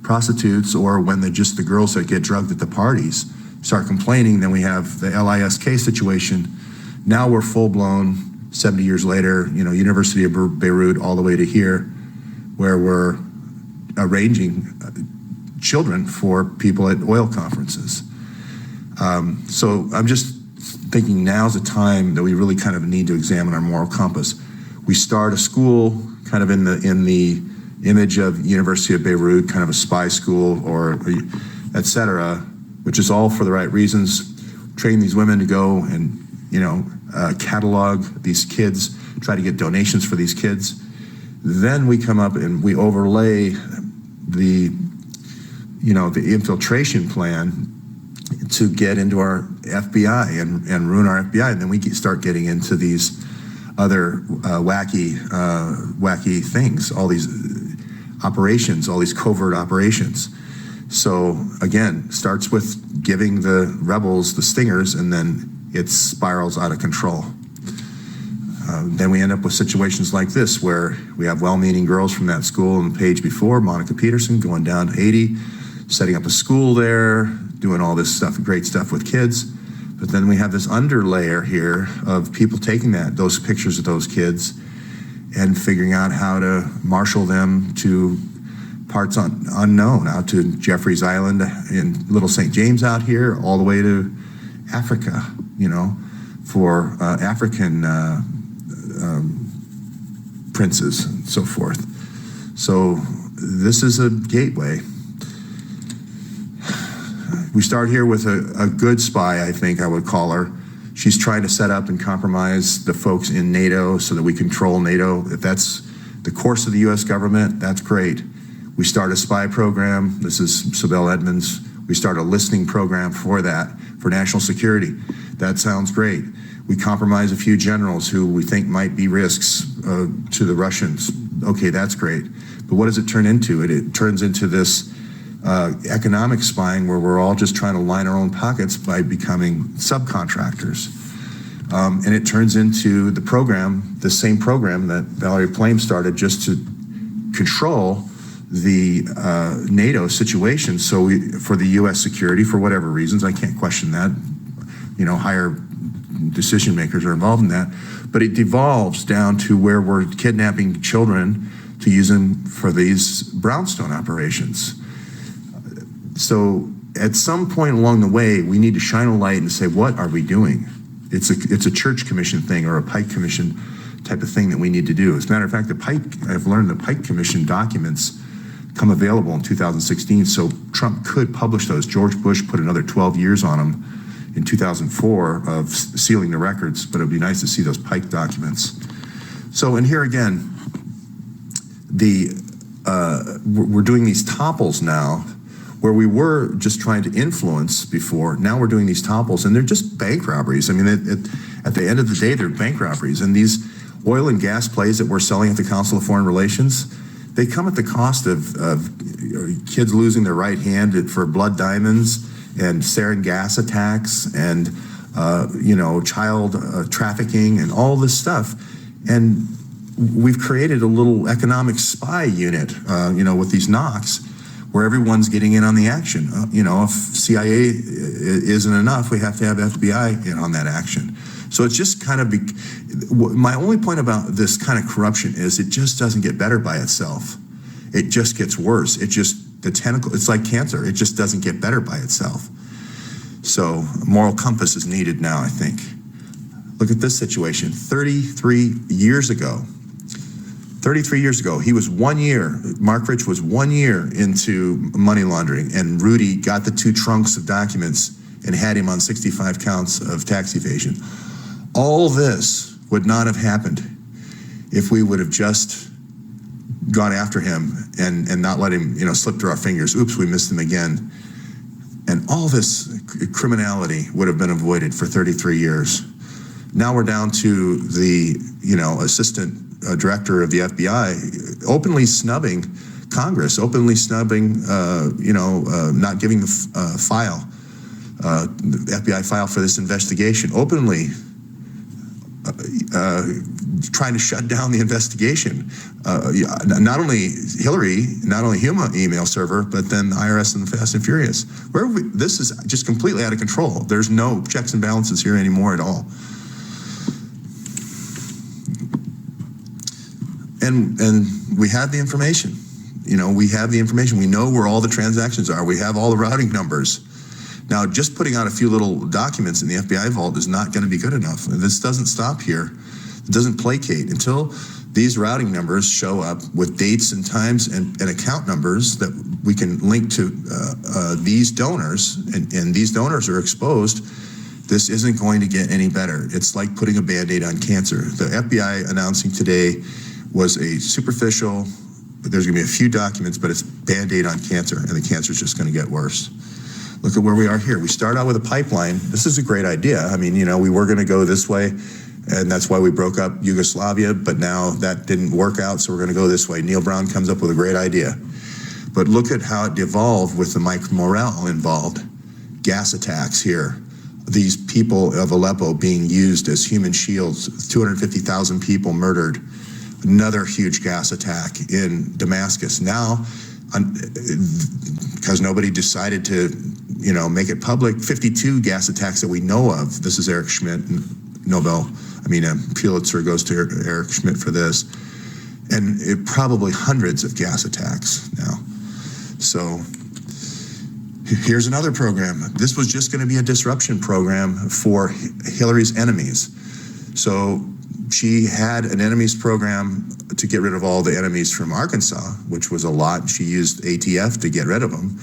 A: prostitutes or when just the girls that get drugged at the parties start complaining, then we have the LISK situation. Now we're full blown 70 years later, University of Beirut all the way to here, where we're arranging children for people at oil conferences. So I'm just thinking now's the time that we really kind of need to examine our moral compass. We start a school kind of in the image of University of Beirut, kind of a spy school or et cetera, which is all for the right reasons. Train these women to go and, catalog these kids, try to get donations for these kids. Then we come up and we overlay the infiltration plan to get into our FBI and ruin our FBI. And then we start getting into these other wacky things, all these operations, all these covert operations. So again, starts with giving the rebels the stingers, and then it spirals out of control. Then we end up with situations like this, where we have well-meaning girls from that school on the page before, Monica Peterson, going down to 80,
B: setting up a school there, doing all this stuff, great stuff with kids. But then we have this underlayer here of people taking those pictures of those kids and figuring out how to marshal them to parts unknown, out to Jeffreys Island in Little St. James out here, all the way to Africa, for African princes and so forth. So this is a gateway. We start here with a good spy, I think I would call her. She's trying to set up and compromise the folks in NATO so that we control NATO. If that's the course of the U.S. government, that's great. We start a spy program. This is Sibel Edmonds. We start a listening program for that, for national security. That sounds great. We compromise a few generals who we think might be risks to the Russians. Okay, that's great. But what does it turn into? It turns into this economic spying where we're all just trying to line our own pockets by becoming subcontractors. And it turns into the same program that Valerie Plame started just to control the NATO situation. So for the U.S. security, for whatever reasons, I can't question that, higher decision makers are involved in that, but it devolves down to where we're kidnapping children to use them for these brownstone operations. So at some point along the way, we need to shine a light and say, what are we doing? It's a church commission thing or a Pike Commission type of thing that we need to do. As a matter of fact, I've learned the Pike Commission documents come available in 2016, so Trump could publish those. George Bush put another 12 years on them in 2004 of sealing the records, but it'd be nice to see those Pike documents. So, and here again, we're doing these topples now, where we were just trying to influence before. Now we're doing these topples, and they're just bank robberies. I mean, at the end of the day, they're bank robberies. And these oil and gas plays that we're selling at the Council of Foreign Relations, they come at the cost of kids losing their right hand for blood diamonds and sarin gas attacks and child trafficking and all this stuff. And we've created a little economic spy unit, with these knocks, where everyone's getting in on the action. If CIA isn't enough, we have to have FBI in on that action. So it's just kind of, my only point about this kind of corruption is it just doesn't get better by itself. It just gets worse. It's like cancer. It just doesn't get better by itself. So a moral compass is needed now, I think. Look at this situation. 33 years ago, he was 1 year, Mark Rich was 1 year into money laundering, and Rudy got the 2 trunks of documents and had him on 65 counts of tax evasion. All this would not have happened if we would have just gone after him and not let him, slip through our fingers. Oops, we missed him again. And all this criminality would have been avoided for 33 years. Now we're down to the, assistant director of the FBI openly snubbing Congress, openly snubbing, not giving the file, the FBI file for this investigation, openly trying to shut down the investigation. Not only Hillary, not only Huma email server, but then the IRS and the Fast and Furious. This is just completely out of control. There's no checks and balances here anymore at all. And we have the information. We have the information. We know where all the transactions are. We have all the routing numbers. Now, just putting out a few little documents in the FBI vault is not going to be good enough. And this doesn't stop here. It doesn't placate until these routing numbers show up with dates and times and account numbers that we can link to these donors, and these donors are exposed. This isn't going to get any better. It's like putting a Band-Aid on cancer. The FBI announcing today was a superficial, there's going to be a few documents, but it's Band-Aid on cancer, and the cancer is just going to get worse. Look at where we are here. We start out with a pipeline. This is a great idea. I mean, we were going to go this way, and that's why we broke up Yugoslavia, but now that didn't work out, so we're going to go this way. Neil Brown comes up with a great idea. But look at how it devolved with the Mike Morrell involved. Gas attacks here. These people of Aleppo being used as human shields, 250,000 people murdered. Another huge gas attack in Damascus. Now, because nobody decided to, make it public. 52 gas attacks that we know of. This is Eric Schmidt, Pulitzer goes to Eric Schmidt for this. And probably hundreds of gas attacks now. So here's another program. This was just going to be a disruption program for Hillary's enemies. So she had an enemies program to get rid of all the enemies from Arkansas, which was a lot. She used ATF to get rid of them.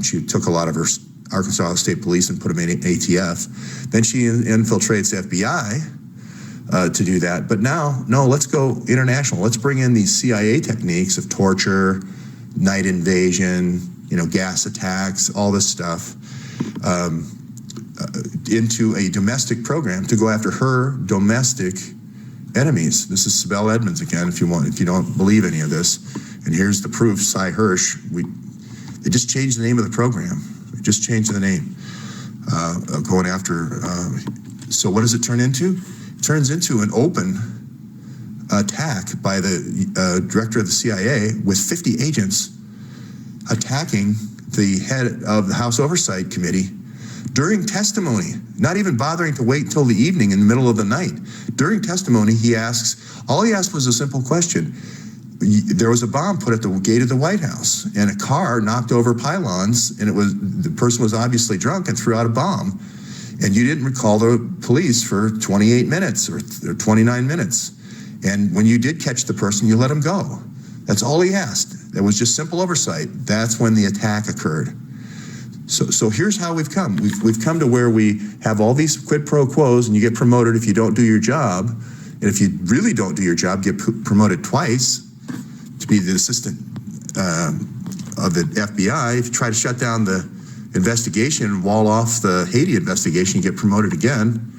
B: She took a lot of her Arkansas State Police and put them in ATF. Then she infiltrates FBI to do that. But now, no, let's go international. Let's bring in these CIA techniques of torture, night invasion, gas attacks, all this stuff, into a domestic program to go after her domestic enemies. This is Sibel Edmonds again, if you don't believe any of this. And here's the proof, Hersh. They just changed the name of the program. They just changed the name, going after. So what does it turn into? It turns into an open attack by the director of the CIA with 50 agents attacking the head of the House Oversight Committee during testimony, not even bothering to wait until the evening in the middle of the night. During testimony, all he asked was a simple question. There was a bomb put at the gate of the White House, and a car knocked over pylons, and the person was obviously drunk and threw out a bomb. And you didn't recall the police for 28 minutes or 29 minutes. And when you did catch the person, you let him go. That's all he asked. It was just simple oversight. That's when the attack occurred. So here's how we've come. We've come to where we have all these quid pro quos, and you get promoted if you don't do your job. And if you really don't do your job, get promoted twice to be the assistant of the FBI. If you try to shut down the investigation and wall off the Haiti investigation, you get promoted again.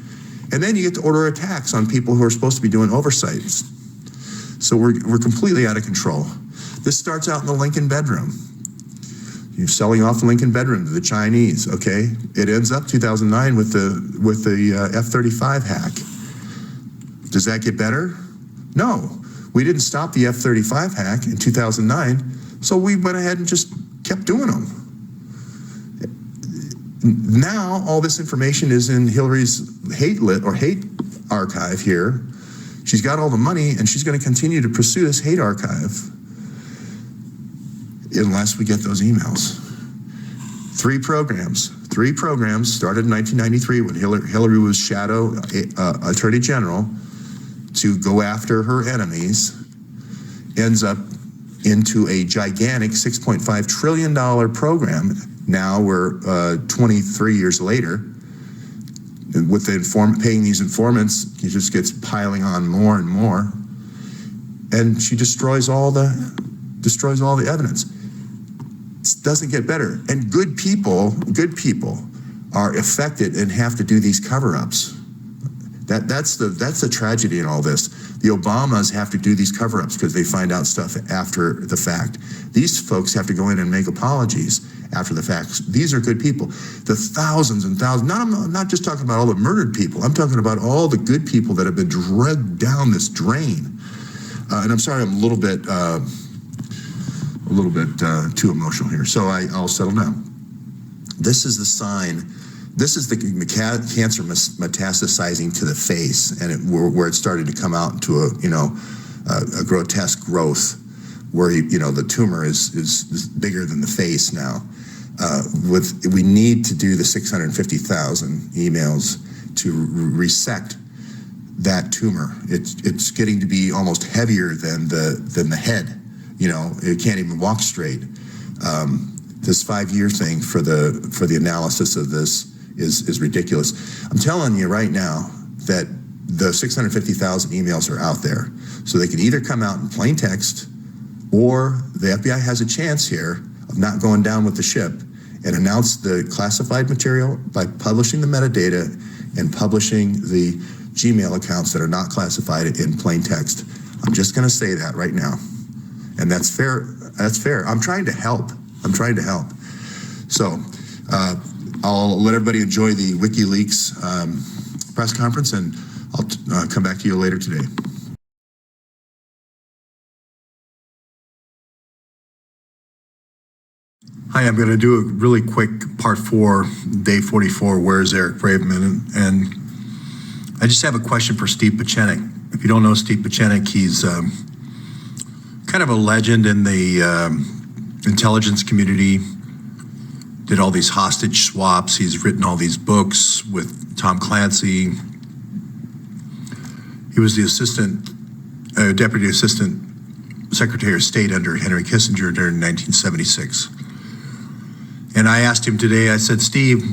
B: And then you get to order attacks on people who are supposed to be doing oversights. So we're completely out of control. This starts out in the Lincoln bedroom. You're selling off the Lincoln bedroom to the Chinese, okay? It ends up 2009 with the F-35 hack. Does that get better? No. We didn't stop the F-35 hack in 2009, so we went ahead and just kept doing them. Now, all this information is in Hillary's hate archive here. She's got all the money, and she's going to continue to pursue this hate archive unless we get those emails. Three programs started in 1993 when Hillary was shadow attorney general to go after her enemies, ends up into a gigantic $6.5 trillion program. Now we're 23 years later. With the paying these informants, it just gets piling on more and more. And she destroys all the evidence. It doesn't get better. And good people are affected and have to do these cover-ups. That's the tragedy in all this. The Obamas have to do these cover-ups because they find out stuff after the fact. These folks have to go in and make apologies after the fact. These are good people. The thousands and thousands, I'm not just talking about all the murdered people. I'm talking about all the good people that have been dragged down this drain. And I'm sorry, I'm a little bit too emotional here, so I'll settle down. This is the sign. This is the cancer metastasizing to the face, and where it started to come out into a grotesque growth, where the tumor is bigger than the face now. We need to do the 650,000 emails to resect that tumor. It's getting to be almost heavier than the head. It can't even walk straight. This 5-year thing for the analysis of this is ridiculous. I'm telling you right now that the 650,000 emails are out there, so they can either come out in plain text, or the FBI has a chance here of not going down with the ship and announce the classified material by publishing the metadata and publishing the Gmail accounts that are not classified in plain text. I'm just going to say that right now. And that's fair. That's fair. I'm trying to help. So I'll let everybody enjoy the WikiLeaks press conference, and I'll come back to you later today.
A: Hi, I'm going to do a really quick part 4, day 44, Where's Eric Braverman? And I just have a question for Steve Pieczenik. If you don't know Steve Pieczenik, he's kind of a legend in the intelligence community, did all these hostage swaps. He's written all these books with Tom Clancy. He was the Deputy Assistant Secretary of State under Henry Kissinger during 1976. And I asked him today, I said, Steve,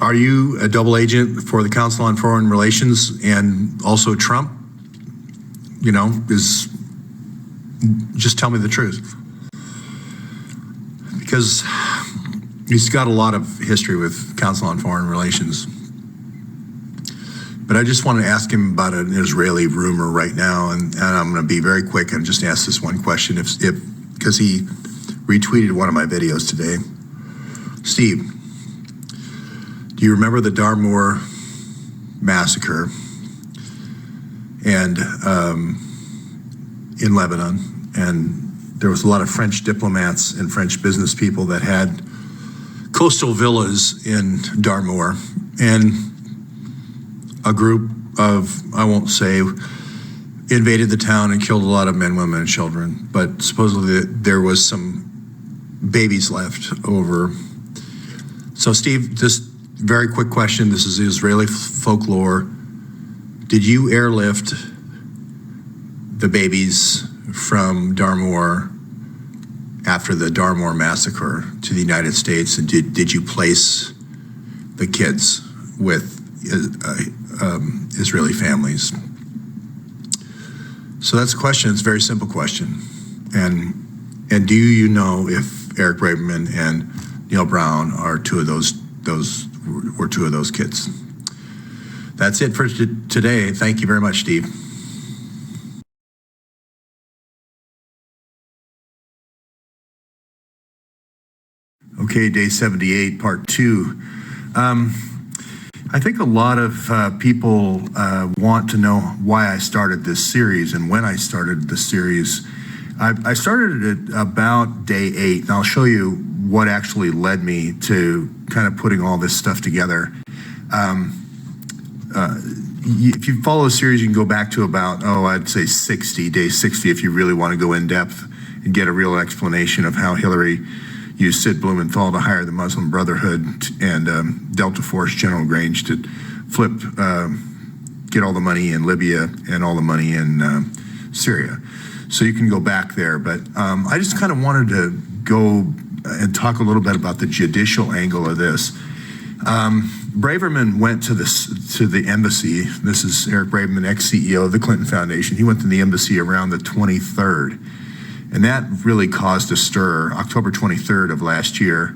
A: are you a double agent for the Council on Foreign Relations and also Trump? You know, just tell me the truth. Because he's got a lot of history with Council on Foreign Relations. But I just want to ask him about an Israeli rumor right now, and I'm going to be very quick and just ask this one question, because he retweeted one of my videos today. Steve, do you remember the Darmour massacre and in Lebanon? And there was a lot of French diplomats and French business people that had coastal villas in Darmour, and a group of, I won't say, invaded the town and killed a lot of men, women, and children. But supposedly there was some babies left over. So Steve, just very quick question. This is Israeli folklore. Did you airlift the babies from Darmour after the Darmour massacre to the United States? And did you place the kids with Israeli families? So that's a question. It's a very simple question. And do you know if Eric Braverman and Neil Brown are two of those kids? That's it for today. Thank you very much, Steve. Okay, day 78, part 2. I think a lot of people want to know why I started this series and when I started the series. I started it about day 8, and I'll show you what actually led me to kind of putting all this stuff together. If you follow the series, you can go back to about, I'd say day 60, if you really want to go in depth and get a real explanation of how Hillary used Sid Blumenthal to hire the Muslim Brotherhood and Delta Force General Grange to get all the money in Libya and all the money in Syria. So you can go back there, but I just kind of wanted to go and talk a little bit about the judicial angle of this. Braverman went to the embassy. This is Eric Braverman, ex-CEO of the Clinton Foundation. He went to the embassy around the 23rd. And that really caused a stir, October 23rd of last year,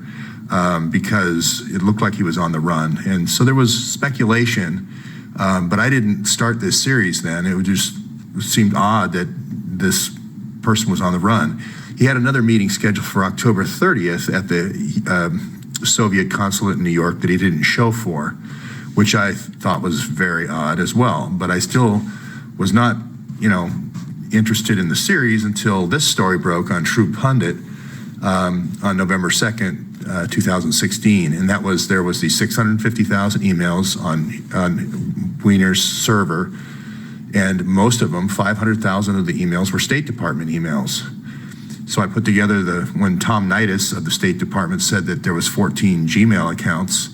A: because it looked like he was on the run. And so there was speculation, but I didn't start this series then. It just seemed odd that this person was on the run. He had another meeting scheduled for October 30th at the Soviet consulate in New York that he didn't show for, which I thought was very odd as well. But I still was not, interested in the series until this story broke on True Pundit on November 2nd, 2016. And there was the 650,000 emails on Wiener's server. And most of them, 500,000 of the emails were State Department emails. So I put together when Tom Nitis of the State Department said that there was 14 Gmail accounts,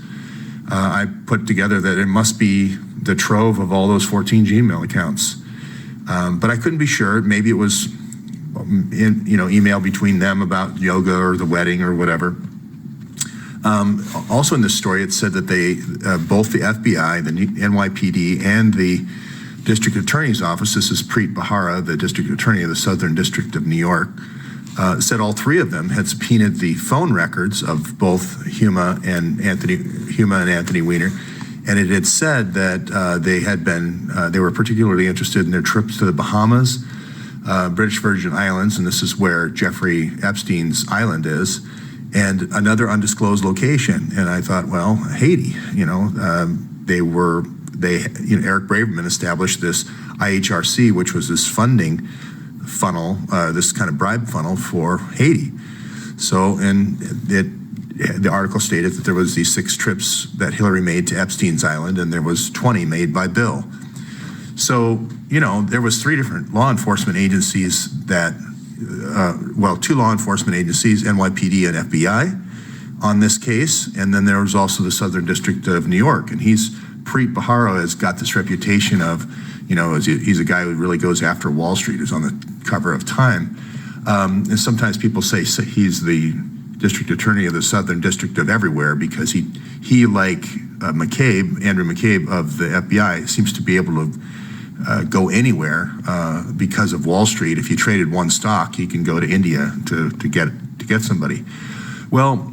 A: I put together that it must be the trove of all those 14 Gmail accounts. But I couldn't be sure. Maybe it was, email between them about yoga or the wedding or whatever. Also in this story, it said that both the FBI, the NYPD, and the District Attorney's Office, this is Preet Bharara, the District Attorney of the Southern District of New York, said all three of them had subpoenaed the phone records of both Huma and Anthony Weiner. And it had said that they were particularly interested in their trips to the Bahamas, British Virgin Islands, and this is where Jeffrey Epstein's island is, and another undisclosed location. And I thought, well, Haiti, Eric Braverman established this IHRC, which was this funding funnel, this kind of bribe funnel for Haiti.
B: So, and the article stated that there was these 6 trips that Hillary made to Epstein's Island, and there was 20 made by Bill. So, there was 3 different law enforcement agencies that, 2 law enforcement agencies, NYPD and FBI, on this case. And then there was also the Southern District of New York. And Preet Bharara has got this reputation of, he's a guy who really goes after Wall Street, who's on the cover of Time. And sometimes people say he's the district attorney of the Southern District of everywhere, because he like Andrew McCabe of the FBI, seems to be able to go anywhere because of Wall Street. If you traded one stock, he can go to India to get somebody. Well,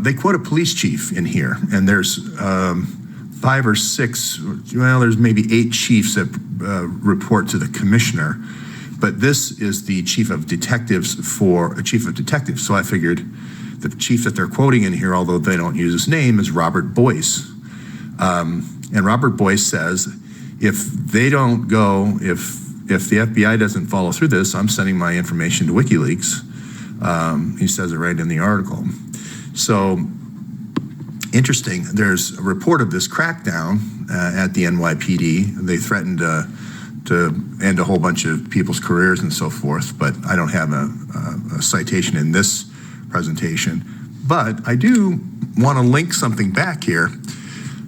B: they quote a police chief in here, and there's 5 or 6, there's maybe 8 chiefs that report to the commissioner, but this is the chief of detectives for a chief of detectives. So I figured the chief that they're quoting in here, although they don't use his name, is Robert Boyce. And Robert Boyce says, if they don't go, if the FBI doesn't follow through this, I'm sending my information to WikiLeaks. He says it right in the article. So interesting, there's a report of this crackdown at the NYPD. They threatened to end a whole bunch of people's careers and so forth, but I don't have a citation in this presentation. But I do want to link something back here.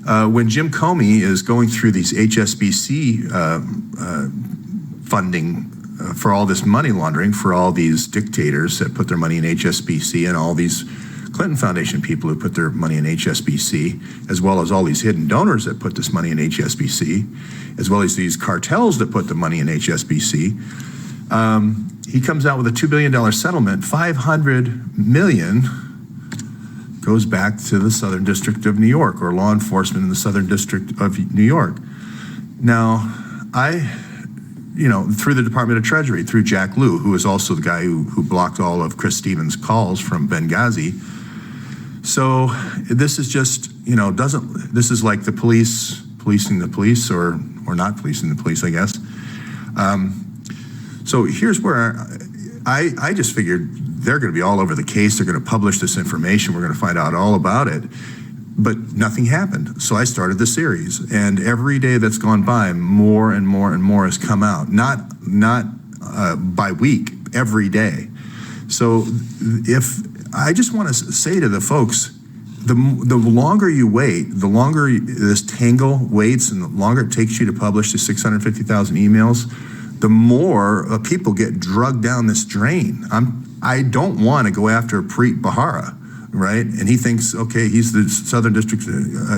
B: When Jim Comey is going through these HSBC funding for all this money laundering, for all these dictators that put their money in HSBC, and all these Clinton Foundation people who put their money in HSBC, as well as all these hidden donors that put this money in HSBC, as well as these cartels that put the money in HSBC, he comes out with a $2 billion settlement. $500 million goes back to the Southern District of New York, or law enforcement in the Southern District of New York. Now, through the Department of Treasury, through Jack Lew, who is also the guy who blocked all of Chris Stevens' calls from Benghazi. So this is just, this is like the policing the police, or not policing the police, I guess. So here's where I just figured they're going to be all over the case. They're going to publish this information. We're going to find out all about it. But nothing happened. So I started the series, and every day that's gone by, more and more and more has come out. Not by week, every day. So I just want to say to the folks, the longer you wait, the longer this tangle waits, and the longer it takes you to publish the 650,000 emails, the more people get drugged down this drain. I don't want to go after Preet Bharara, right? And he thinks, okay, he's the Southern District,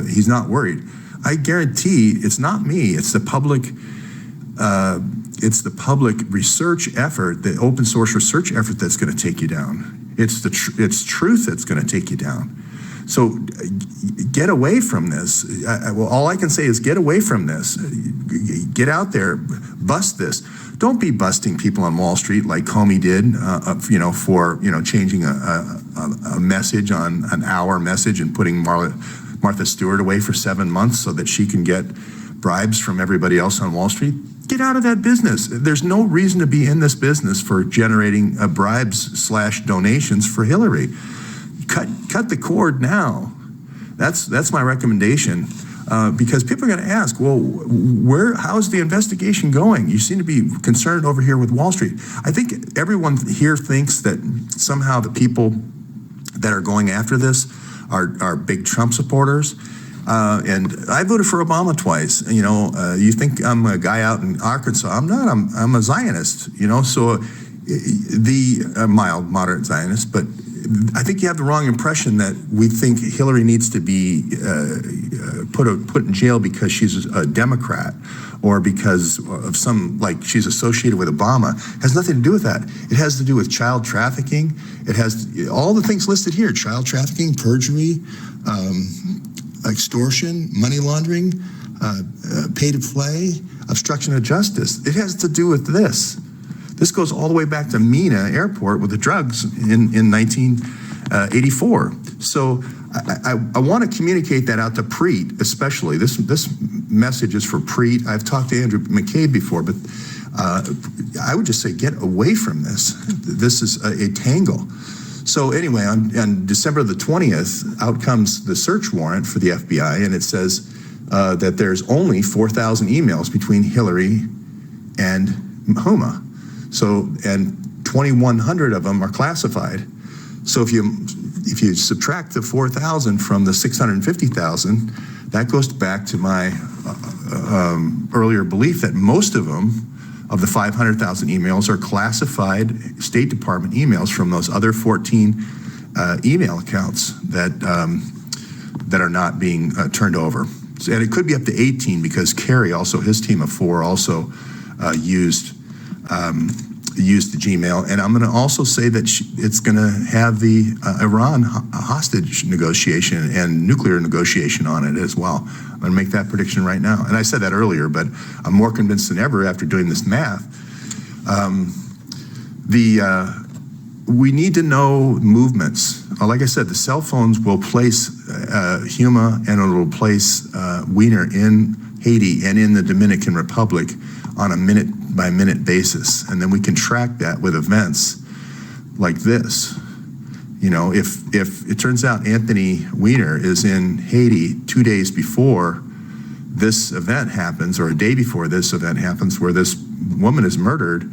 B: he's not worried. I guarantee it's not me. It's the public. It's the public research effort, the open source research effort that's going to take you down. It's truth that's going to take you down. So get away from this. Well, all I can say is get away from this. Get out there, bust this. Don't be busting people on Wall Street like Comey did, for changing a message on an hour message and putting Martha Stewart away for 7 months so that she can get bribes from everybody else on Wall Street. Get out of that business. There's no reason to be in this business for generating bribes/donations for Hillary. Cut the cord now. That's my recommendation, because people are going to ask, well, how's the investigation going? You seem to be concerned over here with Wall Street. I think everyone here thinks that somehow the people that are going after this are big Trump supporters. And I voted for Obama twice. You think I'm a guy out in Arkansas? I'm not. I'm a Zionist. So the mild, moderate Zionist. But I think you have the wrong impression that we think Hillary needs to be put in jail because she's a Democrat, or because of she's associated with Obama. It has nothing to do with that. It has to do with child trafficking. It has all the things listed here: child trafficking, perjury, extortion, money laundering, pay to play, obstruction of justice. It has to do with this. This goes all the way back to Mina Airport with the drugs in 1984. So I want to communicate that out to Preet, especially. This message is for Preet. I've talked to Andrew McCabe before, but I would just say get away from this. This is a tangle. So anyway, on December the 20th, out comes the search warrant for the FBI, and it says that there's only 4,000 emails between Hillary and Huma. So, and 2,100 of them are classified. So if you subtract the 4,000 from the 650,000, that goes back to my earlier belief that most of them, of the 500,000 emails, are classified State Department emails from those other 14 email accounts that are not being turned over. And it could be up to 18 because Kerry, also his team of 4, also used the Gmail. And I'm going to also say that it's going to have the Iran hostage negotiation and nuclear negotiation on it as well. I'm going to make that prediction right now. And I said that earlier, but I'm more convinced than ever after doing this math. We need to know movements. Like I said, the cell phones will place Huma and it will place Weiner in Haiti and in the Dominican Republic on a minute-by-minute basis. And then we can track that with events like this. You know, if it turns out Anthony Weiner is in Haiti 2 days before this event happens, or a day before this event happens, where this woman is murdered,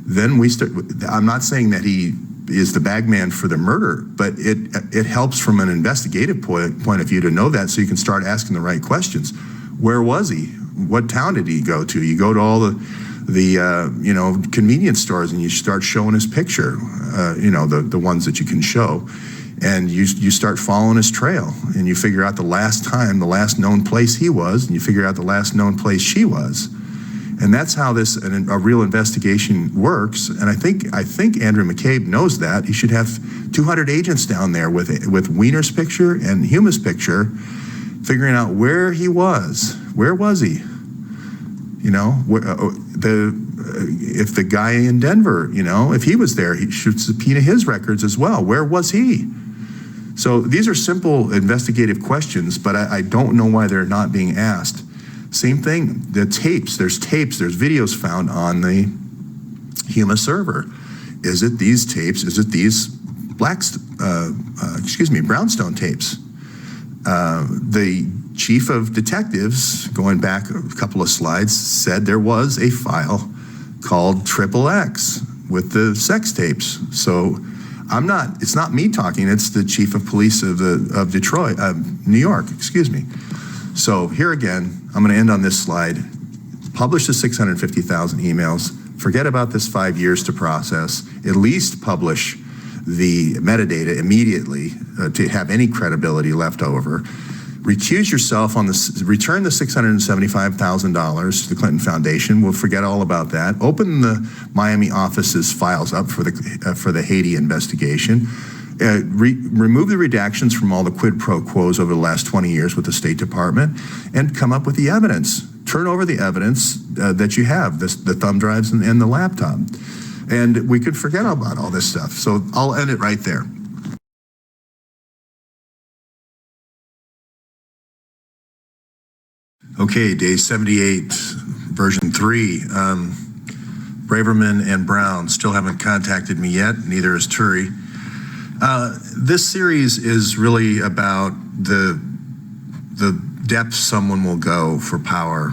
B: then we start. I'm not saying that he is the bagman for the murder, but it helps from an investigative point of view to know that, so you can start asking the right questions. Where was he? What town did he go to? You go to all the convenience stores and you start showing his picture, the ones that you can show, and you start following his trail, and you figure out the last known place he was, and you figure out the last known place she was. And that's how a real investigation works. And I think Andrew McCabe knows that. He should have 200 agents down there with Weiner's picture and Huma's picture, figuring out where he was. Where was he? You know, if the guy in Denver, if he was there, he should subpoena his records as well. Where was he? So these are simple investigative questions, but I don't know why they're not being asked. Same thing, the tapes, there's videos found on the Huma server. Is it these tapes? Is it these brownstone tapes? The chief of detectives, going back a couple of slides, said there was a file called XXX with the sex tapes. So it's not me talking, it's the chief of police of New York. So here again, I'm going to end on this slide. Publish the 650,000 emails. Forget about this 5 years to process. At least publish the metadata immediately to have any credibility left over. Recuse yourself on this. Return the $675,000 to the Clinton Foundation. We'll forget all about that. Open the Miami office's files up for the Haiti investigation. Remove the redactions from all the quid pro quos over the last 20 years with the State Department, and come up with the evidence. Turn over the evidence that you have, the thumb drives and the laptop. And we could forget about all this stuff. So I'll end it right there. Okay, day 78, version 3. Braverman and Brown still haven't contacted me yet, neither has Turi. This series is really about the depth someone will go for power.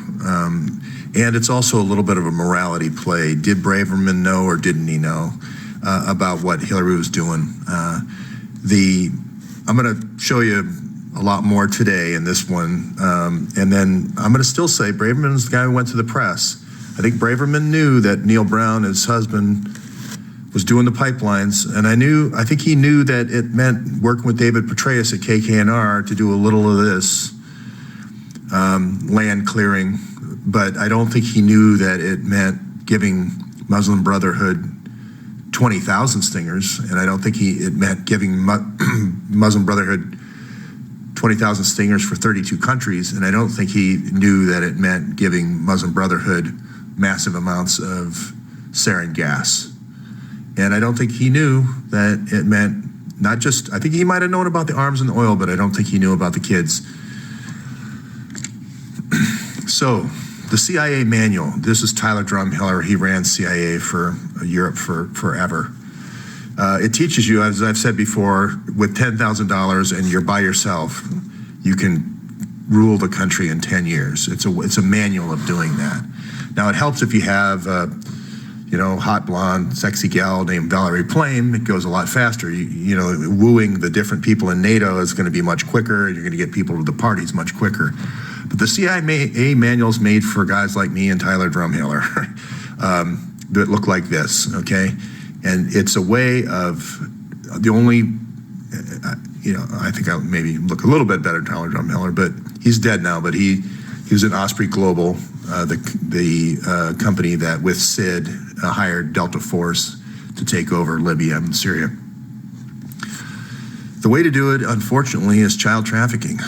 B: And it's also a little bit of a morality play. Did Braverman know or didn't he know about what Hillary was doing? I'm going to show you a lot more today in this one. And then I'm going to still say Braverman's the guy who went to the press. I think Braverman knew that Neil Brown, his husband, was doing the pipelines, and I think he knew that it meant working with David Petraeus at KKNR to do a little of this land clearing, but I don't think he knew that it meant giving Muslim Brotherhood 20,000 stingers, and I don't think it meant giving Muslim Brotherhood 20,000 stingers for 32 countries, and I don't think he knew that it meant giving Muslim Brotherhood massive amounts of sarin gas. And I don't think he knew that it meant not just, I think he might have known about the arms and the oil, but I don't think he knew about the kids. So, the CIA manual. This is Tyler Drumheller. He ran CIA for Europe forever. It teaches you, as I've said before, with $10,000 and you're by yourself, you can rule the country in 10 years. It's a manual of doing that. Now, it helps if you have, hot blonde, sexy gal named Valerie Plame. It goes a lot faster. Wooing the different people in NATO is going to be much quicker, and you're going to get people to the parties much quicker. But the CIA manual is made for guys like me and Tyler Drumheller that look like this, okay? And it's a way of the only, I think I maybe look a little bit better than Tyler Drumheller, but he's dead now, but he was in Osprey Global, the company that with Sid hired Delta Force to take over Libya and Syria. The way to do it, unfortunately, is child trafficking.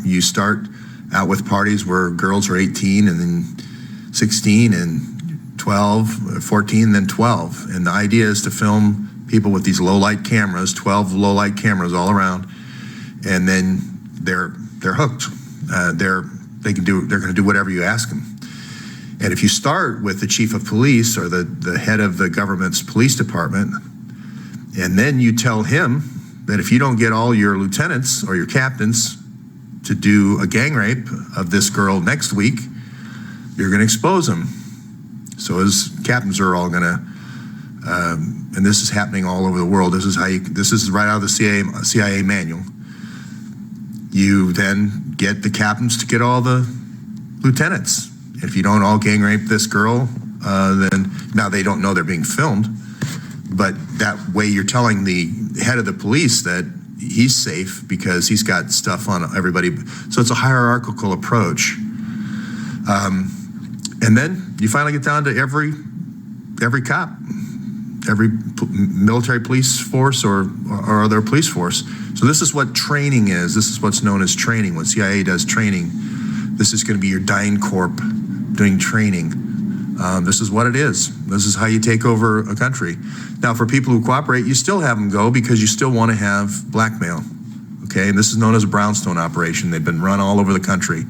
B: You start out with parties where girls are 18 and then 16 and 12, 14, then 12. And the idea is to film people with these low-light cameras, 12 low-light cameras all around, and then they're hooked. They're going to do whatever you ask them. And if you start with the chief of police or the head of the government's police department, and then you tell him that if you don't get all your lieutenants or your captains to do a gang rape of this girl next week, you're going to expose them. So his captains are all going to, and this is happening all over the world. This is right out of the CIA manual. You then get the captains to get all the lieutenants. If you don't all gang rape this girl, then now they don't know they're being filmed, but that way you're telling the head of the police that he's safe because he's got stuff on everybody. So it's a hierarchical approach. And then you finally get down to every cop, every military police force or other police force. So this is what training is. This is what's known as training. When CIA does training, this is going to be your Dying Corp doing training. This is what it is. This is how you take over a country. Now, for people who cooperate, you still have them go because you still want to have blackmail. Okay, and this is known as a brownstone operation. They've been run all over the country.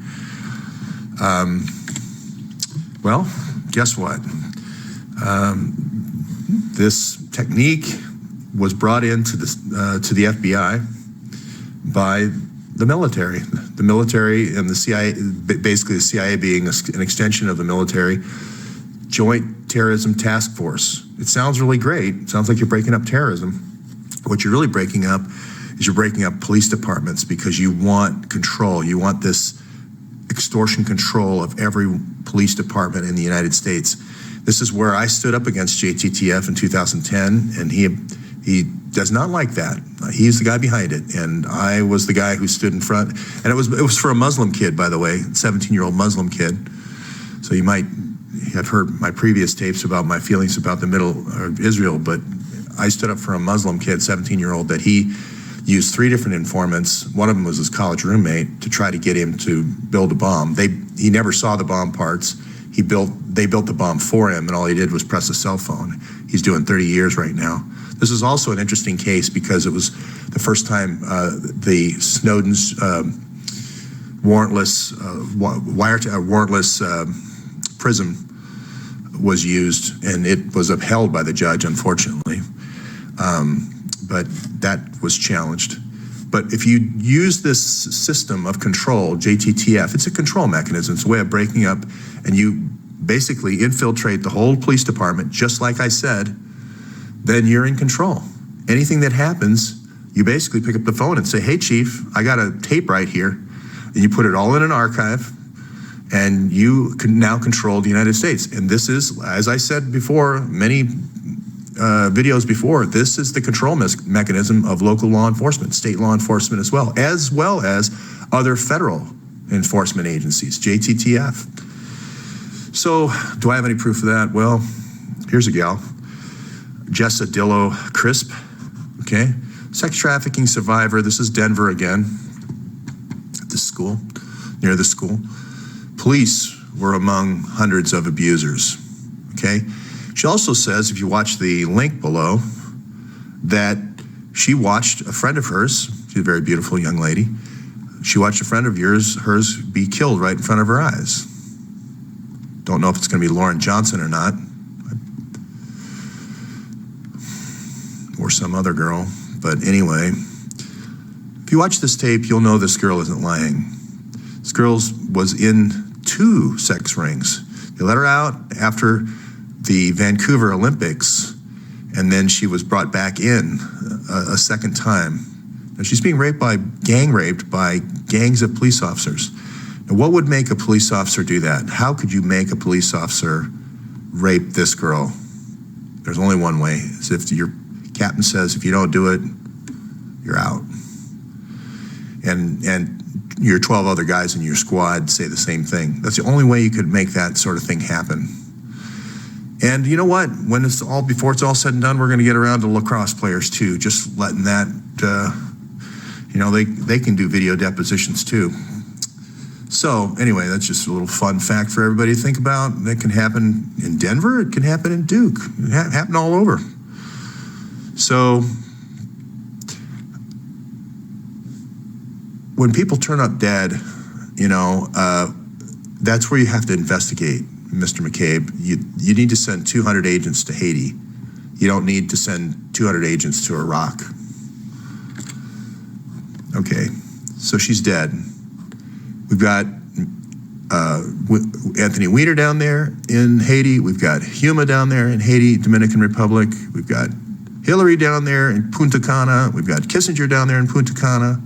B: Well, guess what? This technique was brought into to the FBI by the military. The military and the CIA, basically the CIA being an extension of the military, Joint Terrorism Task Force. It sounds really great. It sounds like you're breaking up terrorism. What you're really breaking up is you're breaking up police departments because you want control. You want this extortion control of every police department in the United States. This is where I stood up against JTTF in 2010, and he does not like that. He's the guy behind it, and I was the guy who stood in front. And it was for a Muslim kid, by the way, 17-year-old Muslim kid. So you might have heard my previous tapes about my feelings about the middle of Israel, but I stood up for a Muslim kid, 17-year-old, that he used 3 different informants. One of them was his college roommate to try to get him to build a bomb. He never saw the bomb parts. They built the bomb for him, and all he did was press a cell phone. He's doing 30 years right now. This is also an interesting case because it was the first time the Snowden's warrantless PRISM was used, and it was upheld by the judge, unfortunately. But that was challenged. But if you use this system of control, JTTF, it's a control mechanism. It's a way of breaking up, and you basically infiltrate the whole police department, just like I said, then you're in control. Anything that happens, you basically pick up the phone and say, hey, Chief, I got a tape right here. And you put it all in an archive, and you can now control the United States. And this is, as I said before, many videos before, this is the control mechanism of local law enforcement, state law enforcement as well as other federal enforcement agencies, JTTF. So do I have any proof of that? Well, here's a gal, Jessa Dillow Crisp, okay? Sex trafficking survivor. This is Denver again, at this school, near the school. Police were among hundreds of abusers, okay? She also says, if you watch the link below, that she watched a friend of hers, she's a very beautiful young lady, she watched a friend of hers be killed right in front of her eyes. Don't know if it's going to be Lauren Johnson or not.
A: or some other girl. But anyway, if you watch this tape, you'll know this girl isn't lying. This girl was in 2 sex rings. They let her out after the Vancouver Olympics, and then she was brought back in a second time. Now, she's being raped by gangs of police officers. Now, what would make a police officer do that? How could you make a police officer rape this girl? There's only one way. It's if your captain says, if you don't do it, you're out. And your 12 other guys in your squad say the same thing. That's the only way you could make that sort of thing happen. And you know what? Before it's all said and done, we're going to get around to lacrosse players too. Just letting that, they can do video depositions too. So anyway, that's just a little fun fact for everybody to think about. That can happen in Denver. It can happen in Duke. It happen all over. So when people turn up dead, that's where you have to investigate, Mr. McCabe. You need to send 200 agents to Haiti. You don't need to send 200 agents to Iraq. Okay, so she's dead. We've got Anthony Weiner down there in Haiti. We've got Huma down there in Haiti, Dominican Republic. We've got Hillary down there in Punta Cana. We've got Kissinger down there in Punta Cana.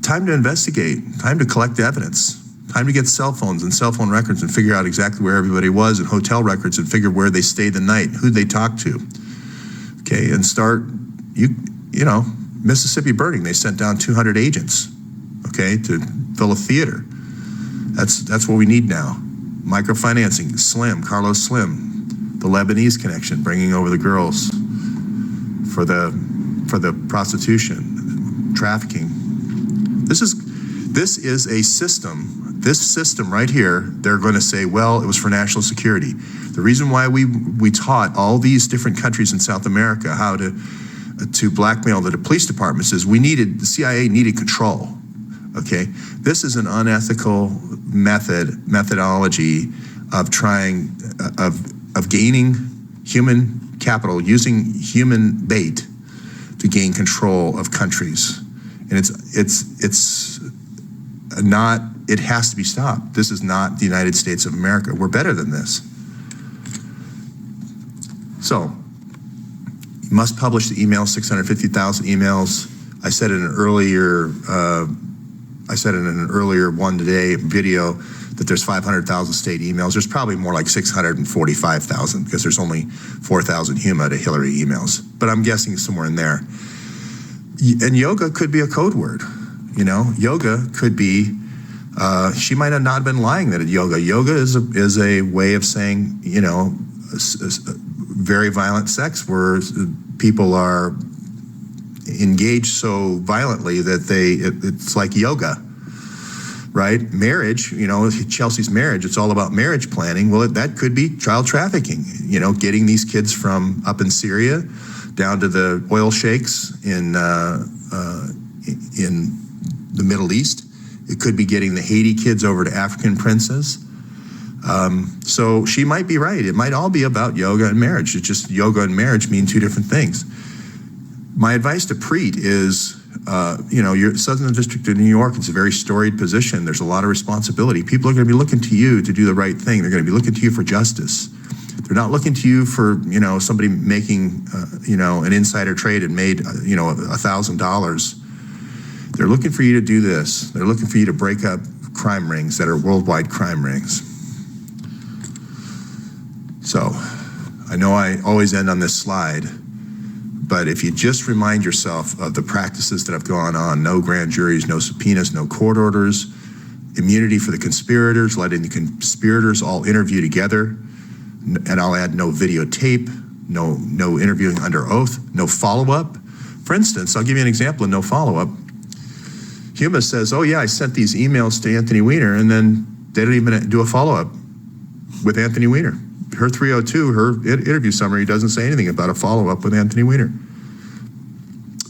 A: Time to investigate, time to collect evidence, time to get cell phones and cell phone records and figure out exactly where everybody was, and hotel records, and figure where they stayed the night, who they talked to. Okay, and start, Mississippi burning, they sent down 200 agents, okay, to fill a theater. That's what we need now. Microfinancing, Carlos Slim, the Lebanese connection, bringing over the girls for the prostitution, trafficking. This is a system. This system right here, they're going to say, well, it was for national security. The reason why we taught all these different countries in South America how to blackmail the police departments is the CIA needed control. Okay, this is an unethical methodology of trying of gaining human capital, using human bait to gain control of countries. And it's not, it has to be stopped. This is not the United States of America. We're better than this. So, you must publish the emails, 650,000 emails. I said in an earlier one today video that there's 500,000 state emails. There's probably more like 645,000 because there's only 4,000 Huma to Hillary emails. But I'm guessing somewhere in there. And yoga could be a code word. Yoga could be, she might have not been lying that yoga is a way of saying, very violent sex where people are engaged so violently that it's like yoga, right? Marriage, Chelsea's marriage, it's all about marriage planning. Well, that could be child trafficking, getting these kids from up in Syria down to the oil sheikhs in the Middle East. It could be getting the Haiti kids over to African princes. So she might be right. It might all be about yoga and marriage. It's just yoga and marriage mean two different things. My advice to Preet is, your Southern District of New York, it's a very storied position. There's a lot of responsibility. People are going to be looking to you to do the right thing. They're going to be looking to you for justice. They're not looking to you for, somebody making, an insider trade and made, $1,000. They're looking for you to do this. They're looking for you to break up crime rings that are worldwide crime rings. So, I know I always end on this slide, but if you just remind yourself of the practices that have gone on, no grand juries, no subpoenas, no court orders, immunity for the conspirators, letting the conspirators all interview together, and I'll add no videotape, no interviewing under oath, no follow-up. For instance, I'll give you an example of no follow-up. Huma says, oh yeah, I sent these emails to Anthony Weiner, and then they didn't even do a follow-up with Anthony Weiner. Her 302, her interview summary doesn't say anything about a follow-up with Anthony Weiner.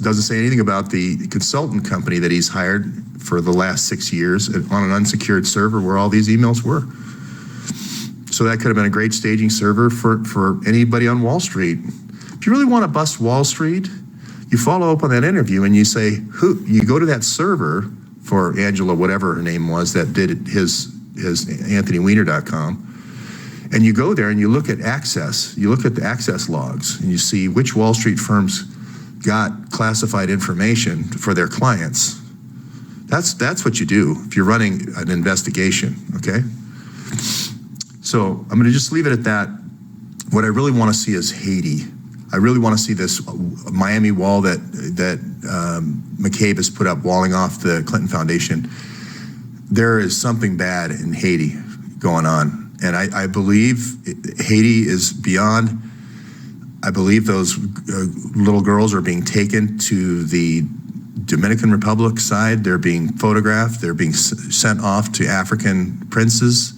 A: Doesn't say anything about the consultant company that he's hired for the last 6 years on an unsecured server where all these emails were. So that could have been a great staging server for anybody on Wall Street. If
B: you really want to bust Wall Street, you follow up on that interview and you say, you go to that server for Angela, whatever her name was, that did his AnthonyWeiner.com, and you go there and you look at access. You look at the access logs and you see which Wall Street firms got classified information for their clients. That's what you do if you're running an investigation, okay? So I'm gonna just leave it at that. What I really wanna see is Haiti. I really wanna see this Miami wall that McCabe has put up, walling off the Clinton Foundation. There is something bad in Haiti going on. And I believe Haiti is beyond. I believe those little girls are being taken to the Dominican Republic side. They're being photographed. They're being sent off to African princes.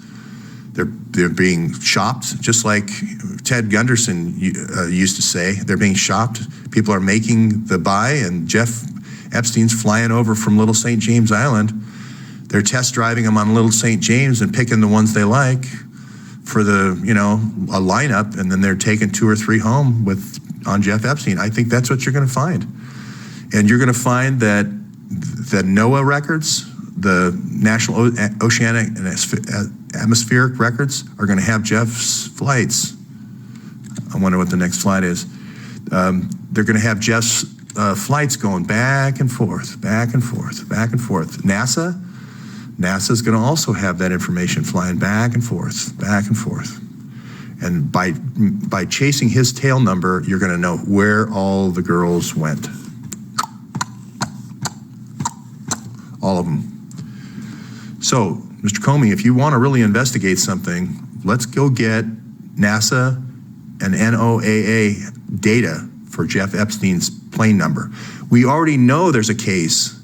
B: They're being shopped, just like Ted Gunderson used to say. They're being shopped. People are making the buy, and Jeff Epstein's flying over from Little St. James Island. They're test driving them on Little St. James and picking the ones they like for the, a lineup, and then they're taking 2 or 3 home on Jeff Epstein. I think that's what you're going to find. And you're going to find that the NOAA records, the National Oceanic and Atmospheric records, are going to have Jeff's flights. I wonder what the next flight is. They're going to have Jeff's flights going back and forth, back and forth, back and forth. NASA's going to also have that information flying back and forth, back and forth. And by chasing his tail number, you're going to know where all the girls went. All of them. So, Mr. Comey, if you want to really investigate something, let's go get NASA and NOAA data for Jeff Epstein's plane number. We already know there's a case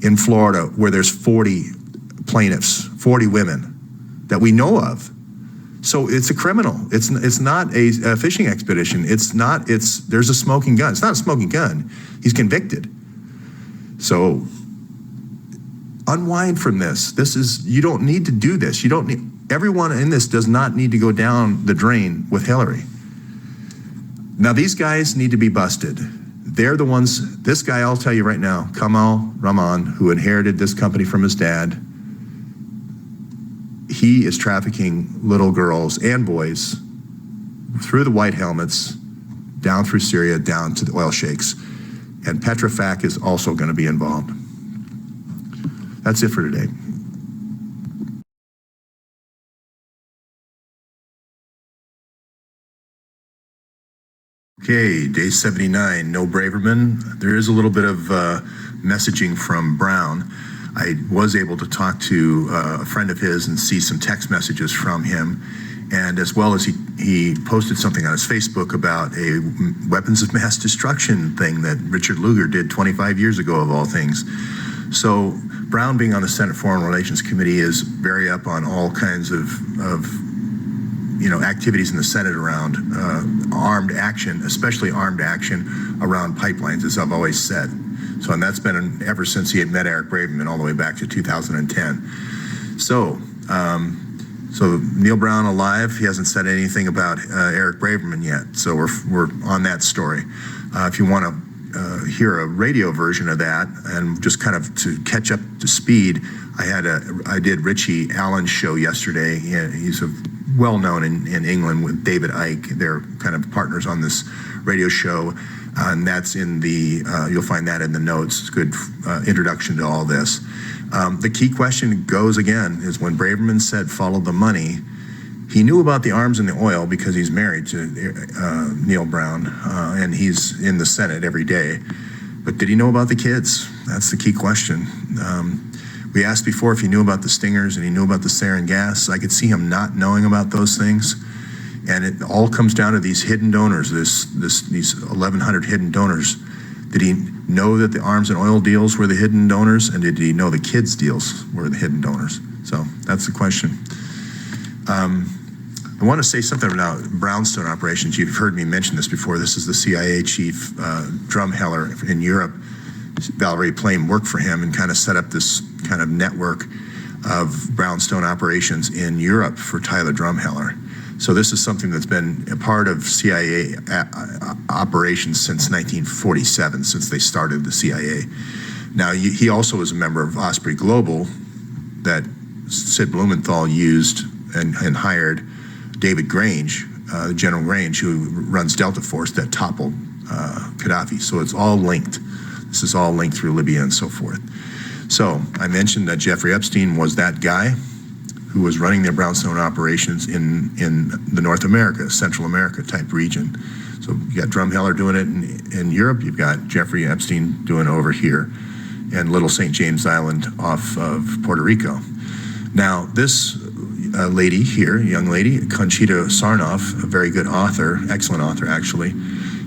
B: in Florida where there's 40 plaintiffs, 40 women that we know of. So it's a criminal. It's not a fishing expedition. There's a smoking gun. It's not a smoking gun. He's convicted. So unwind from this. You don't need to do this. Everyone in this does not need to go down the drain with Hillary. Now these guys need to be busted. They're the ones, this guy, I'll tell you right now, Kamal Rahman, who inherited this company from his dad, he is trafficking little girls and boys through the white helmets, down through Syria, down to the oil sheikhs. And Petrofac is also going to be involved. That's it for today. Okay, day 79, no Braverman. There is a little bit of messaging from Brown. I was able to talk to a friend of his and see some text messages from him. And as well as he posted something on his Facebook about a weapons of mass destruction thing that Richard Lugar did 25 years ago, of all things. So Brown, being on the Senate Foreign Relations Committee, is very up on all kinds of activities in the Senate around armed action, especially armed action around pipelines, as I've always said. So, and that's been ever since he had met Eric Braverman all the way back to 2010. So Neil Brown alive, he hasn't said anything about Eric Braverman yet. So we're on that story. If you want to hear a radio version of that and just kind of to catch up to speed, I did Richie Allen's show yesterday. He's a well-known in England with David Icke. They're kind of partners on this radio show, and that's in the, you'll find that in the notes. It's a good introduction to all this. The key question goes again, is when Braverman said follow the money, he knew about the arms and the oil because he's married to Neil Brown, and he's in the Senate every day. But did he know about the kids? That's the key question. We asked before if he knew about the stingers and he knew about the sarin gas. I could see him not knowing about those things. And it all comes down to these hidden donors, these 1,100 hidden donors. Did he know that the arms and oil deals were the hidden donors? And did he know the kids deals were the hidden donors? So that's the question. I want to say something about brownstone operations. You've heard me mention this before. This is the CIA chief, Drumheller in Europe. Valerie Plame worked for him and kind of set up this kind of network of brownstone operations in Europe for Tyler Drumheller. So this is something that's been a part of CIA operations since 1947, since they started the CIA. Now, he also was a member of Osprey Global that Sid Blumenthal used and hired David Grange, General Grange, who runs Delta Force, that toppled Gaddafi. So it's all linked. This is all linked through Libya and so forth. So I mentioned that Jeffrey Epstein was that guy who was running their brownstone operations in the North America, Central America type region. So you got Drumheller doing it in Europe, you've got Jeffrey Epstein doing it over here, and Little St. James Island off of Puerto Rico. Now, this lady here, young lady, Conchita Sarnoff, a very good author, excellent author actually,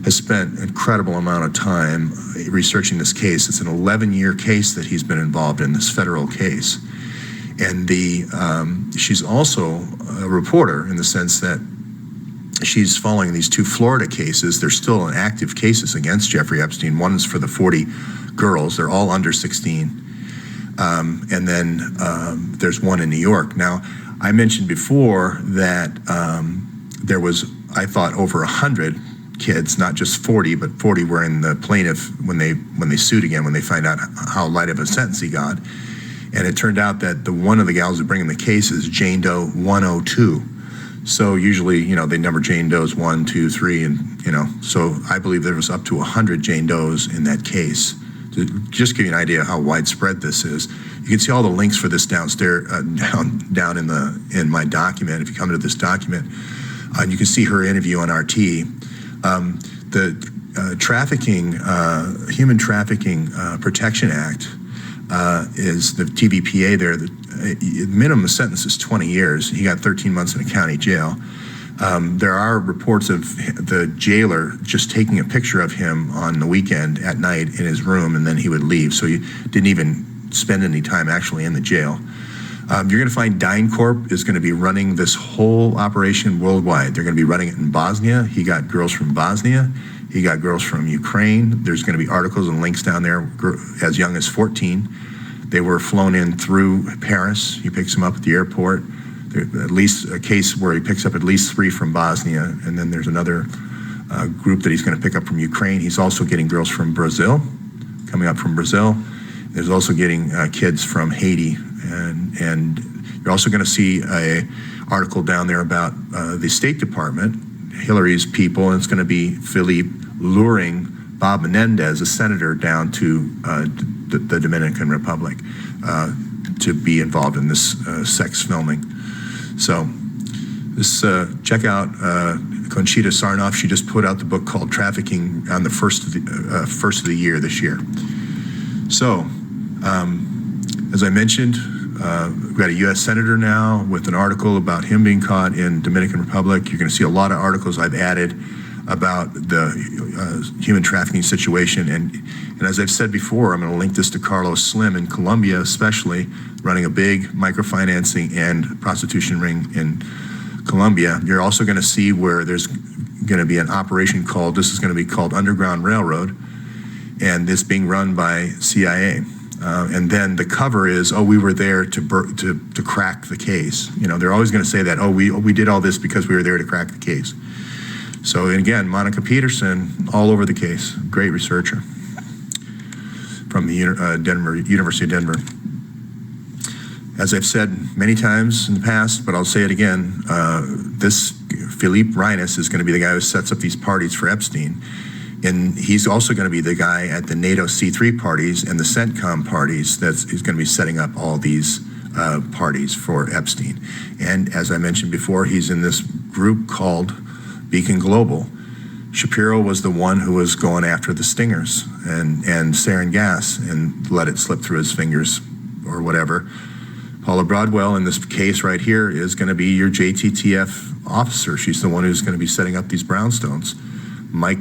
B: has spent an incredible amount of time researching this case. It's an 11-year case that he's been involved in, this federal case. And she's also a reporter in the sense that she's following these two Florida cases. They're still active cases against Jeffrey Epstein. One is for the 40 girls. They're all under 16. And then there's one in New York. Now, I mentioned before that there was, I thought, over 100 kids, not just 40, but 40 were in the plaintiff when they sued again, when they find out how light of a sentence he got. And it turned out that one of the gals who bring in the case is Jane Doe 102. So usually, they number Jane Does 1, 2, 3, and so I believe there was up to 100 Jane Does in that case. To just give you an idea of how widespread this is, you can see all the links for this downstairs, down in my document. If you come to this document, you can see her interview on RT. The Human Trafficking Protection Act is the TVPA there. The minimum sentence is 20 years. He got 13 months in a county jail. There are reports of the jailer just taking a picture of him on the weekend at night in his room, and then he would leave. So he didn't even spend any time actually in the jail. You're going to find DynCorp is going to be running this whole operation worldwide. They're going to be running it in Bosnia. He got girls from Bosnia. He got girls from Ukraine. There's going to be articles and links down there as young as 14. They were flown in through Paris. He picks them up at the airport. There's at least a case where he picks up at least 3 from Bosnia, and then there's another group that he's going to pick up from Ukraine. He's also getting girls from Brazil, coming up from Brazil. There's also getting kids from Haiti, and you're also going to see a article down there about the State Department, Hillary's people, and it's going to be Philippe luring Bob Menendez, a senator, down to the Dominican Republic to be involved in this sex filming. So this check out Conchita Sarnoff. She just put out the book called Trafficking on the first of the year this year. So as I mentioned, we've got a U.S. Senator now with an article about him being caught in Dominican Republic. You're going to see a lot of articles I've added about the human trafficking situation. And as I've said before, I'm going to link this to Carlos Slim in Colombia, especially running a big microfinancing and prostitution ring in Colombia. You're also going to see where there's going to be an operation this is going to be called Underground Railroad, and this being run by CIA. And then the cover is, we were there to crack the case. They're always going to say that, we did all this because we were there to crack the case. So, and again, Monica Peterson, all over the case, great researcher from the University of Denver. As I've said many times in the past, but I'll say it again, this Philippe Reines is going to be the guy who sets up these parties for Epstein. And he's also going to be the guy at the NATO C3 parties and the CENTCOM parties he's going to be setting up all these parties for Epstein. And as I mentioned before, he's in this group called Beacon Global. Shapiro was the one who was going after the stingers and sarin gas and let it slip through his fingers or whatever. Paula Broadwell in this case right here is going to be your JTTF officer. She's the one who's going to be setting up these brownstones. Mike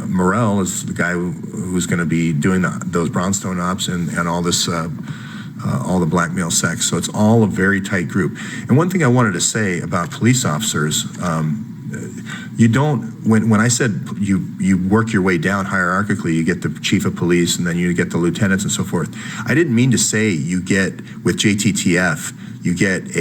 B: Morrell is the guy who's going to be doing those brownstone ops and all this, all the blackmail sex. So it's all a very tight group. And one thing I wanted to say about police officers, you don't, when I said you work your way down hierarchically, you get the chief of police and then you get the lieutenants and so forth. I didn't mean to say you get, with JTTF, you get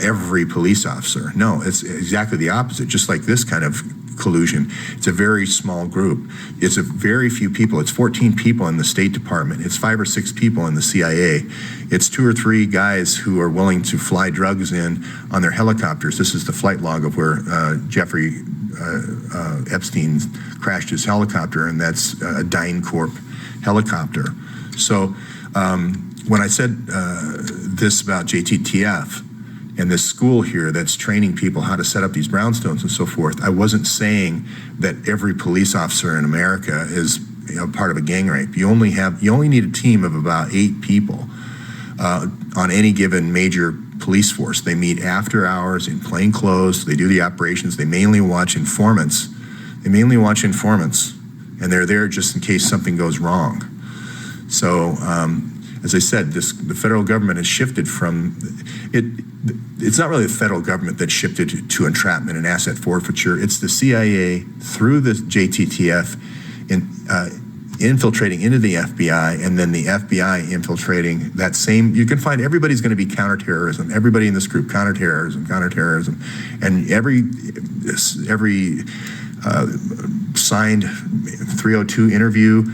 B: every police officer. No, it's exactly the opposite. Just like this kind of collusion, it's a very small group. It's a very few people. It's 14 people in the State Department. It's 5 or 6 people in the CIA. It's 2 or 3 guys who are willing to fly drugs in on their helicopters. This is the flight log of where Jeffrey Epstein crashed his helicopter, and that's a DynCorp helicopter. So when I said this about JTTF and this school here that's training people how to set up these brownstones and so forth, I wasn't saying that every police officer in America is part of a gang rape. You only need a team of about 8 people on any given major police force. They meet after hours in plain clothes. They do the operations. They mainly watch informants. And they're there just in case something goes wrong. So, as I said, the federal government has shifted from it. It's not really the federal government that shifted to entrapment and asset forfeiture. It's the CIA through the JTTF infiltrating into the FBI, and then the FBI infiltrating that same. You can find everybody's going to be counterterrorism. Everybody in this group, counterterrorism, and every signed 302 interview,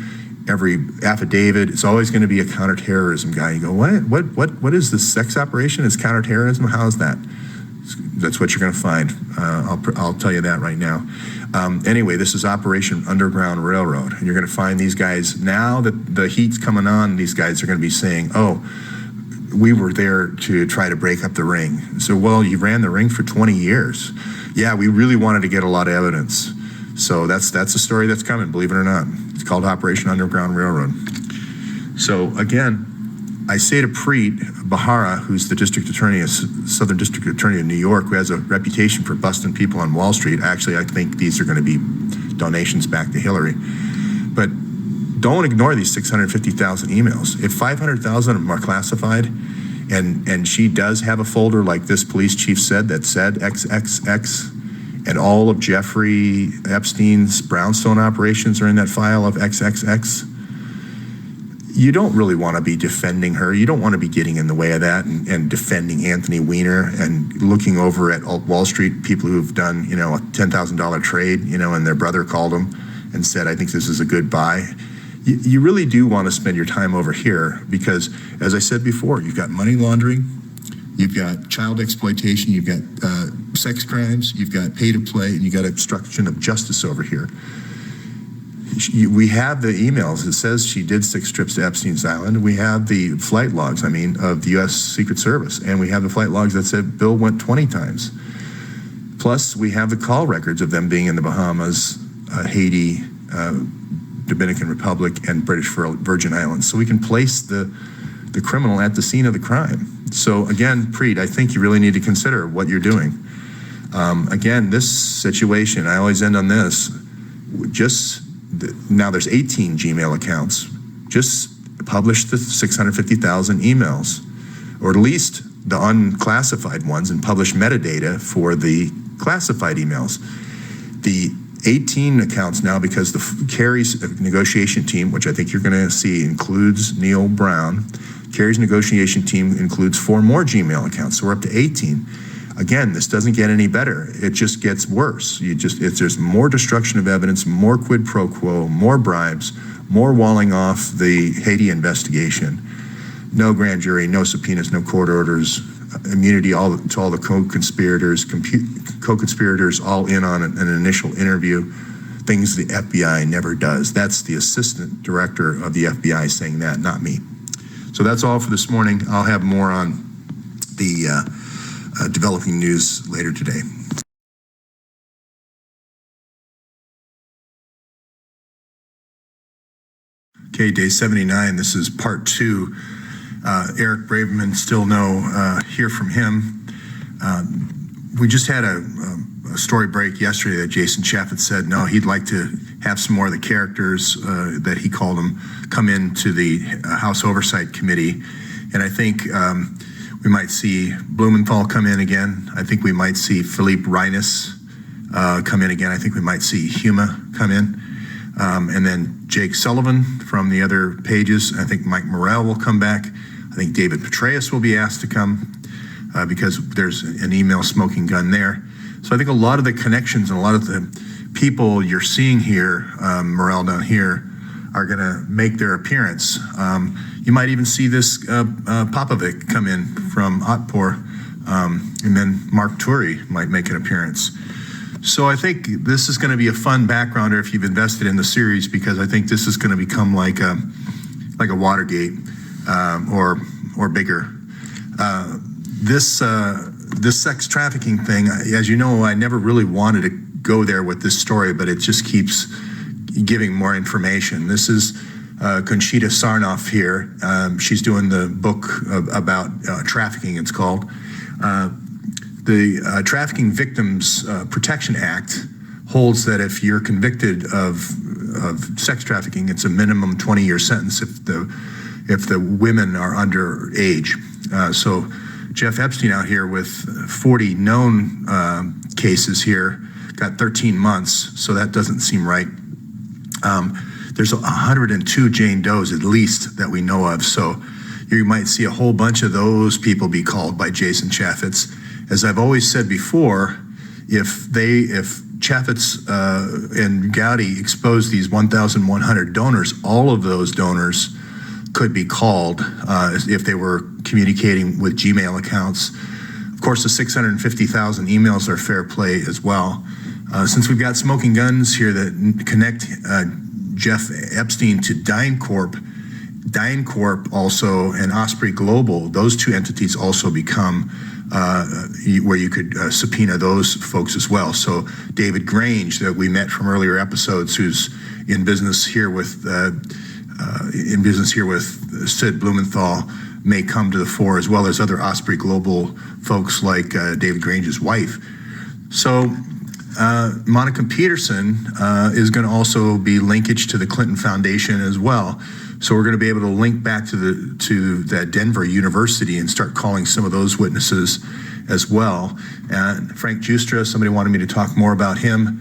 B: every affidavit, it's always going to be a counterterrorism guy. You go, what is this sex operation? It's counterterrorism? How is that? That's what you're going to find. I'll tell you that right now. Anyway, this is Operation Underground Railroad, and you're going to find these guys, now that the heat's coming on, these guys are going to be saying, oh, we were there to try to break up the ring. So, well, you ran the ring for 20 years. Yeah, we really wanted to get a lot of evidence. So that's a story that's coming, believe it or not. It's called Operation Underground Railroad. So again, I say to Preet Bharara, who's the Southern District Attorney of New York, who has a reputation for busting people on Wall Street. Actually, I think these are going to be donations back to Hillary. But don't ignore these 650,000 emails. If 500,000 of them are classified, and she does have a folder like this police chief said that said XXX, and all of Jeffrey Epstein's brownstone operations are in that file of XXX, you don't really want to be defending her. You don't want to be getting in the way of that and defending Anthony Weiner and looking over at Wall Street people who've done, a $10,000 trade, and their brother called them and said, I think this is a good buy. You really do want to spend your time over here because, as I said before, you've got money laundering, you've got child exploitation, you've got sex crimes, you've got pay to play, and you've got obstruction of justice over here. We have the emails. It says she did 6 trips to Epstein's Island. We have the flight logs, of the U.S. Secret Service, and we have the flight logs that said Bill went 20 times. Plus, we have the call records of them being in the Bahamas, Haiti, Dominican Republic, and British Virgin Islands. So we can place the criminal at the scene of the crime. So again, Preet, I think you really need to consider what you're doing. Again, this situation, I always end on this, now there's 18 Gmail accounts. Just publish the 650,000 emails, or at least the unclassified ones, and publish metadata for the classified emails. The 18 accounts now, because Kerry's negotiation team, which I think you're going to see includes Neil Brown, Kerry's negotiation team includes 4 more Gmail accounts, so we're up to 18. Again, this doesn't get any better. It just gets worse. There's more destruction of evidence, more quid pro quo, more bribes, more walling off the Haiti investigation. No grand jury, no subpoenas, no court orders, immunity to all the co-conspirators all in on an initial interview, things the FBI never does. That's the assistant director of the FBI saying that, not me. So that's all for this morning. I'll have more on the developing news later today. Okay, day 79. This is part 2. Eric Braverman, still no hear from him. We just had a story break yesterday that Jason Chaffetz said no, he'd like to have some more of the characters that he called them come into the House Oversight Committee, and I think we might see Blumenthal come in again. I think we might see Philippe Reines come in again. I think we might see Huma come in. And then Jake Sullivan from the other pages. I think Mike Morrell will come back. I think David Petraeus will be asked to come.
A: because there's an email smoking gun there. So I think a lot of the connections and a lot of the people you're seeing here, Morel down here, are going to make their appearance. You might even see this Popovic come in from Otpor, and then Mark Turi might make an appearance. So I think this is going to be a fun backgrounder if you've invested in the series, because I think this is going to become like a Watergate or bigger. This sex trafficking thing, as you know, I never really wanted to go there with this story, but it just keeps giving more information. This is Conchita Sarnoff here. She's doing the book about trafficking, it's called. The Trafficking Victims Protection Act holds that if you're convicted of sex trafficking, it's a minimum 20-year sentence if the women are underage. So Jeff Epstein out here with 40 known cases here got 13 months, so that doesn't seem right. There's 102 Jane Does at least that we know of, so you might see a whole bunch of those people be called by Jason Chaffetz. As I've always said before, if Chaffetz and Gowdy expose these 1,100 donors, all of those donors could be called if they were communicating with Gmail accounts. Of course, the 650,000 emails are fair play as well. Since we've got smoking guns here that connect Jeff Epstein to DynCorp also, and Osprey Global, those two entities also become where you could subpoena those folks as well. So David Grange, that we met from earlier episodes, who's in business here with Sid Blumenthal, may come to the fore, as well as other Osprey Global folks like David Grange's wife. So Monica Peterson is going to also be linkage to the Clinton Foundation as well. So we're going to be able to link back to that Denver University and start calling some of those witnesses as well. And Frank Giustra, somebody wanted me to talk more about him.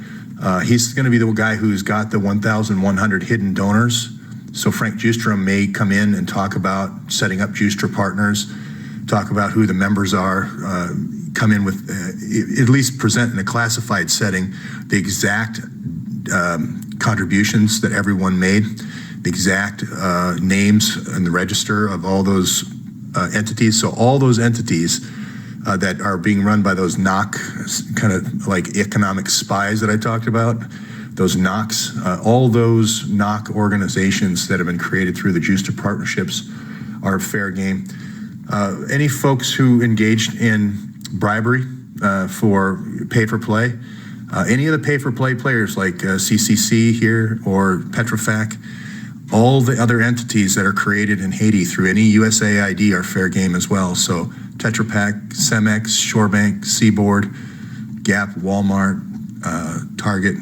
A: He's going to be the guy who's got the 1,100 hidden donors. So Frank Giustra may come in and talk about setting up Giustra Partners, talk about who the members are, come in with, at least present in a classified setting, the exact contributions that everyone made, the exact names in the register of all those entities. So all those entities that are being run by those NOC, kind of like economic spies that I talked about, those NOCs, all those NOC organizations that have been created through the Giustra partnerships are fair game. Any folks who engaged in bribery for pay-for-play, any of the pay-for-play players like CCC here or Petrofac, all the other entities that are created in Haiti through any USAID are fair game as well. So Tetra Pak, Cemex, Shorebank, Seaboard, Gap, Walmart, Target,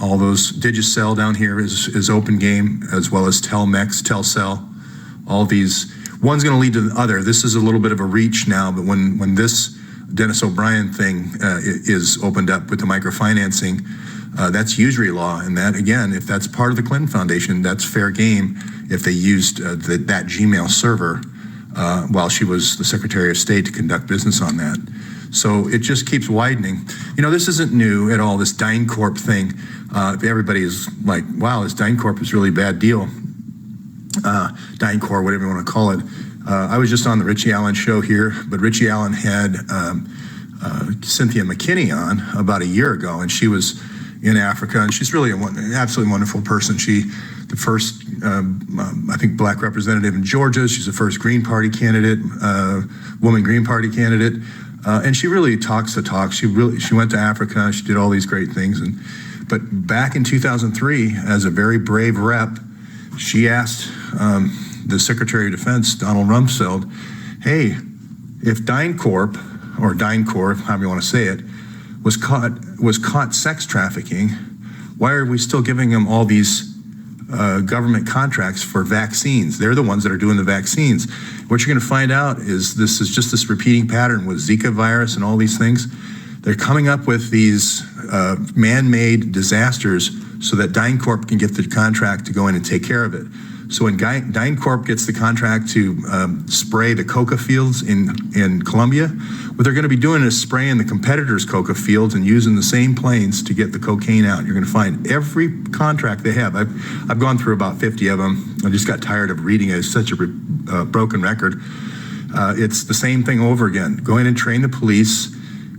A: all those. Digicel down here is open game, as well as Telmex, Telcel, all these. One's going to lead to the other. This is a little bit of a reach now, but when this Dennis O'Brien thing is opened up with the microfinancing, that's usury law, and that, again, if that's part of the Clinton Foundation, that's fair game if they used that Gmail server while she was the Secretary of State to conduct business on that. So it just keeps widening. You know, this isn't new at all, this DynCorp thing. Everybody is like, wow, this DynCorp is really a bad deal. DynCorp, whatever you want to call it. I was just on the Richie Allen show here, but Richie Allen had Cynthia McKinney on about a year ago, and she was in Africa, and she's really an absolutely wonderful person. The first, I think, black representative in Georgia. She's the first Green Party candidate, woman Green Party candidate, and she really talks the talk. She went to Africa. She did all these great things, but back in 2003, as a very brave rep, she asked the Secretary of Defense, Donald Rumsfeld, hey, if DynCorp, or DynCorp, however you want to say it, was caught sex trafficking, why are we still giving them all these government contracts for vaccines? They're the ones that are doing the vaccines. What you're going to find out is this is just this repeating pattern with Zika virus and all these things. They're coming up with these man-made disasters so that DynCorp can get the contract to go in and take care of it. So when DynCorp gets the contract to spray the coca fields in Colombia, what they're going to be doing is spraying the competitors' coca fields and using the same planes to get the cocaine out. You're going to find every contract they have. I've gone through about 50 of them. I just got tired of reading it. It's such a broken record. It's the same thing over again. Go in and train the police.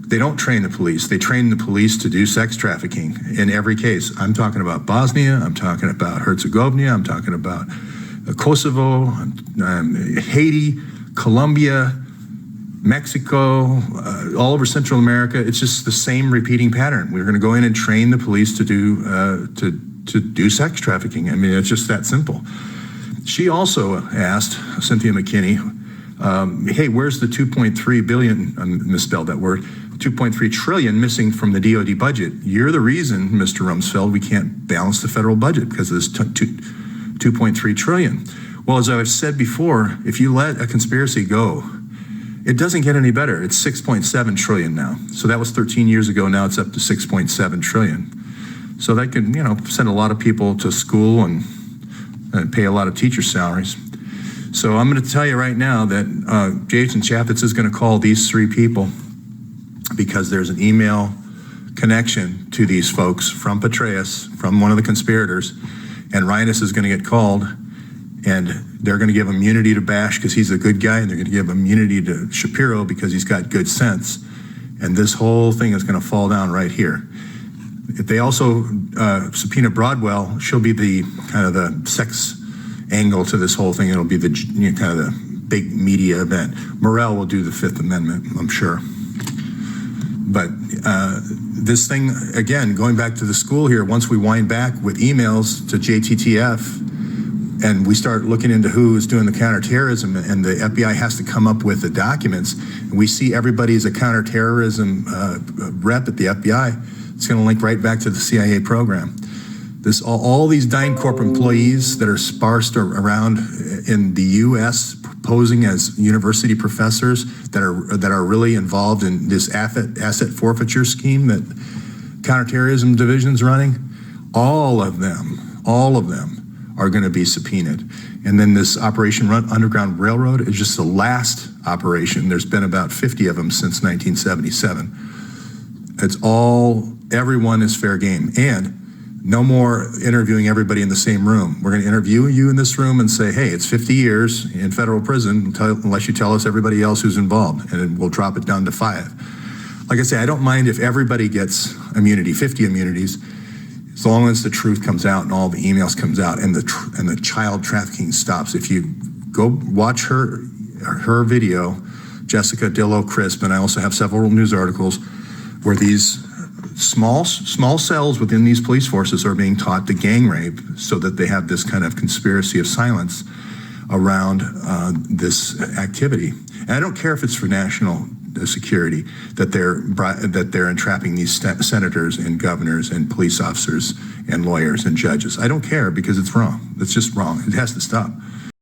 A: They don't train the police. They train the police to do sex trafficking in every case. I'm talking about Bosnia. I'm talking about Herzegovina. I'm talking about Kosovo, Haiti, Colombia, Mexico, all over Central America. It's just the same repeating pattern. We're going to go in and train the police to do sex trafficking. I mean, it's just that simple. She also asked Cynthia McKinney, hey, where's the 2.3 billion, I misspelled that word, 2.3 trillion missing from the DOD budget? You're the reason, Mr. Rumsfeld, we can't balance the federal budget because of this 2.3 trillion. Well, as I've said before, if you let a conspiracy go, it doesn't get any better. It's 6.7 trillion now. So that was 13 years ago. Now it's up to 6.7 trillion. So that can, send a lot of people to school and pay a lot of teacher salaries. So I'm going to tell you right now that Jason Chaffetz is going to call these three people because there's an email connection to these folks from Petraeus, from one of the conspirators, and Reines is going to get called, and they're going to give immunity to Bash because he's a good guy, and they're going to give immunity to Shapiro because he's got good sense, and this whole thing is going to fall down right here. If they also subpoena Broadwell, she'll be the kind of the sex angle to this whole thing. It'll be the kind of the big media event. Morrell will do the Fifth Amendment, I'm sure. But this thing, again, going back to the school here, once we wind back with emails to JTTF and we start looking into who is doing the counterterrorism, and the FBI has to come up with the documents, and we see everybody as a counterterrorism rep at the FBI, it's going to link right back to the CIA program. All these DynCorp employees that are sparsed around in the U.S. posing as university professors that are really involved in this asset forfeiture scheme that counterterrorism division's running, all of them are going to be subpoenaed. And then this Operation Underground Railroad is just the last operation. There's been about 50 of them since 1977. It's everyone is fair game. And no more interviewing everybody in the same room. We're going to interview you in this room and say, hey, it's 50 years in federal prison unless you tell us everybody else who's involved, and we'll drop it down to 5. Like I say, I don't mind if everybody gets immunity, 50 immunities, as long as the truth comes out and all the emails comes out and the child trafficking stops. If you go watch her video, Jessica Dillow-Crisp, and I also have several news articles where these small cells within these police forces are being taught to gang rape so that they have this kind of conspiracy of silence around this activity. And I don't care if it's for national security that they're entrapping these senators and governors and police officers and lawyers and judges. I don't care because it's wrong. It's just wrong. It has to stop.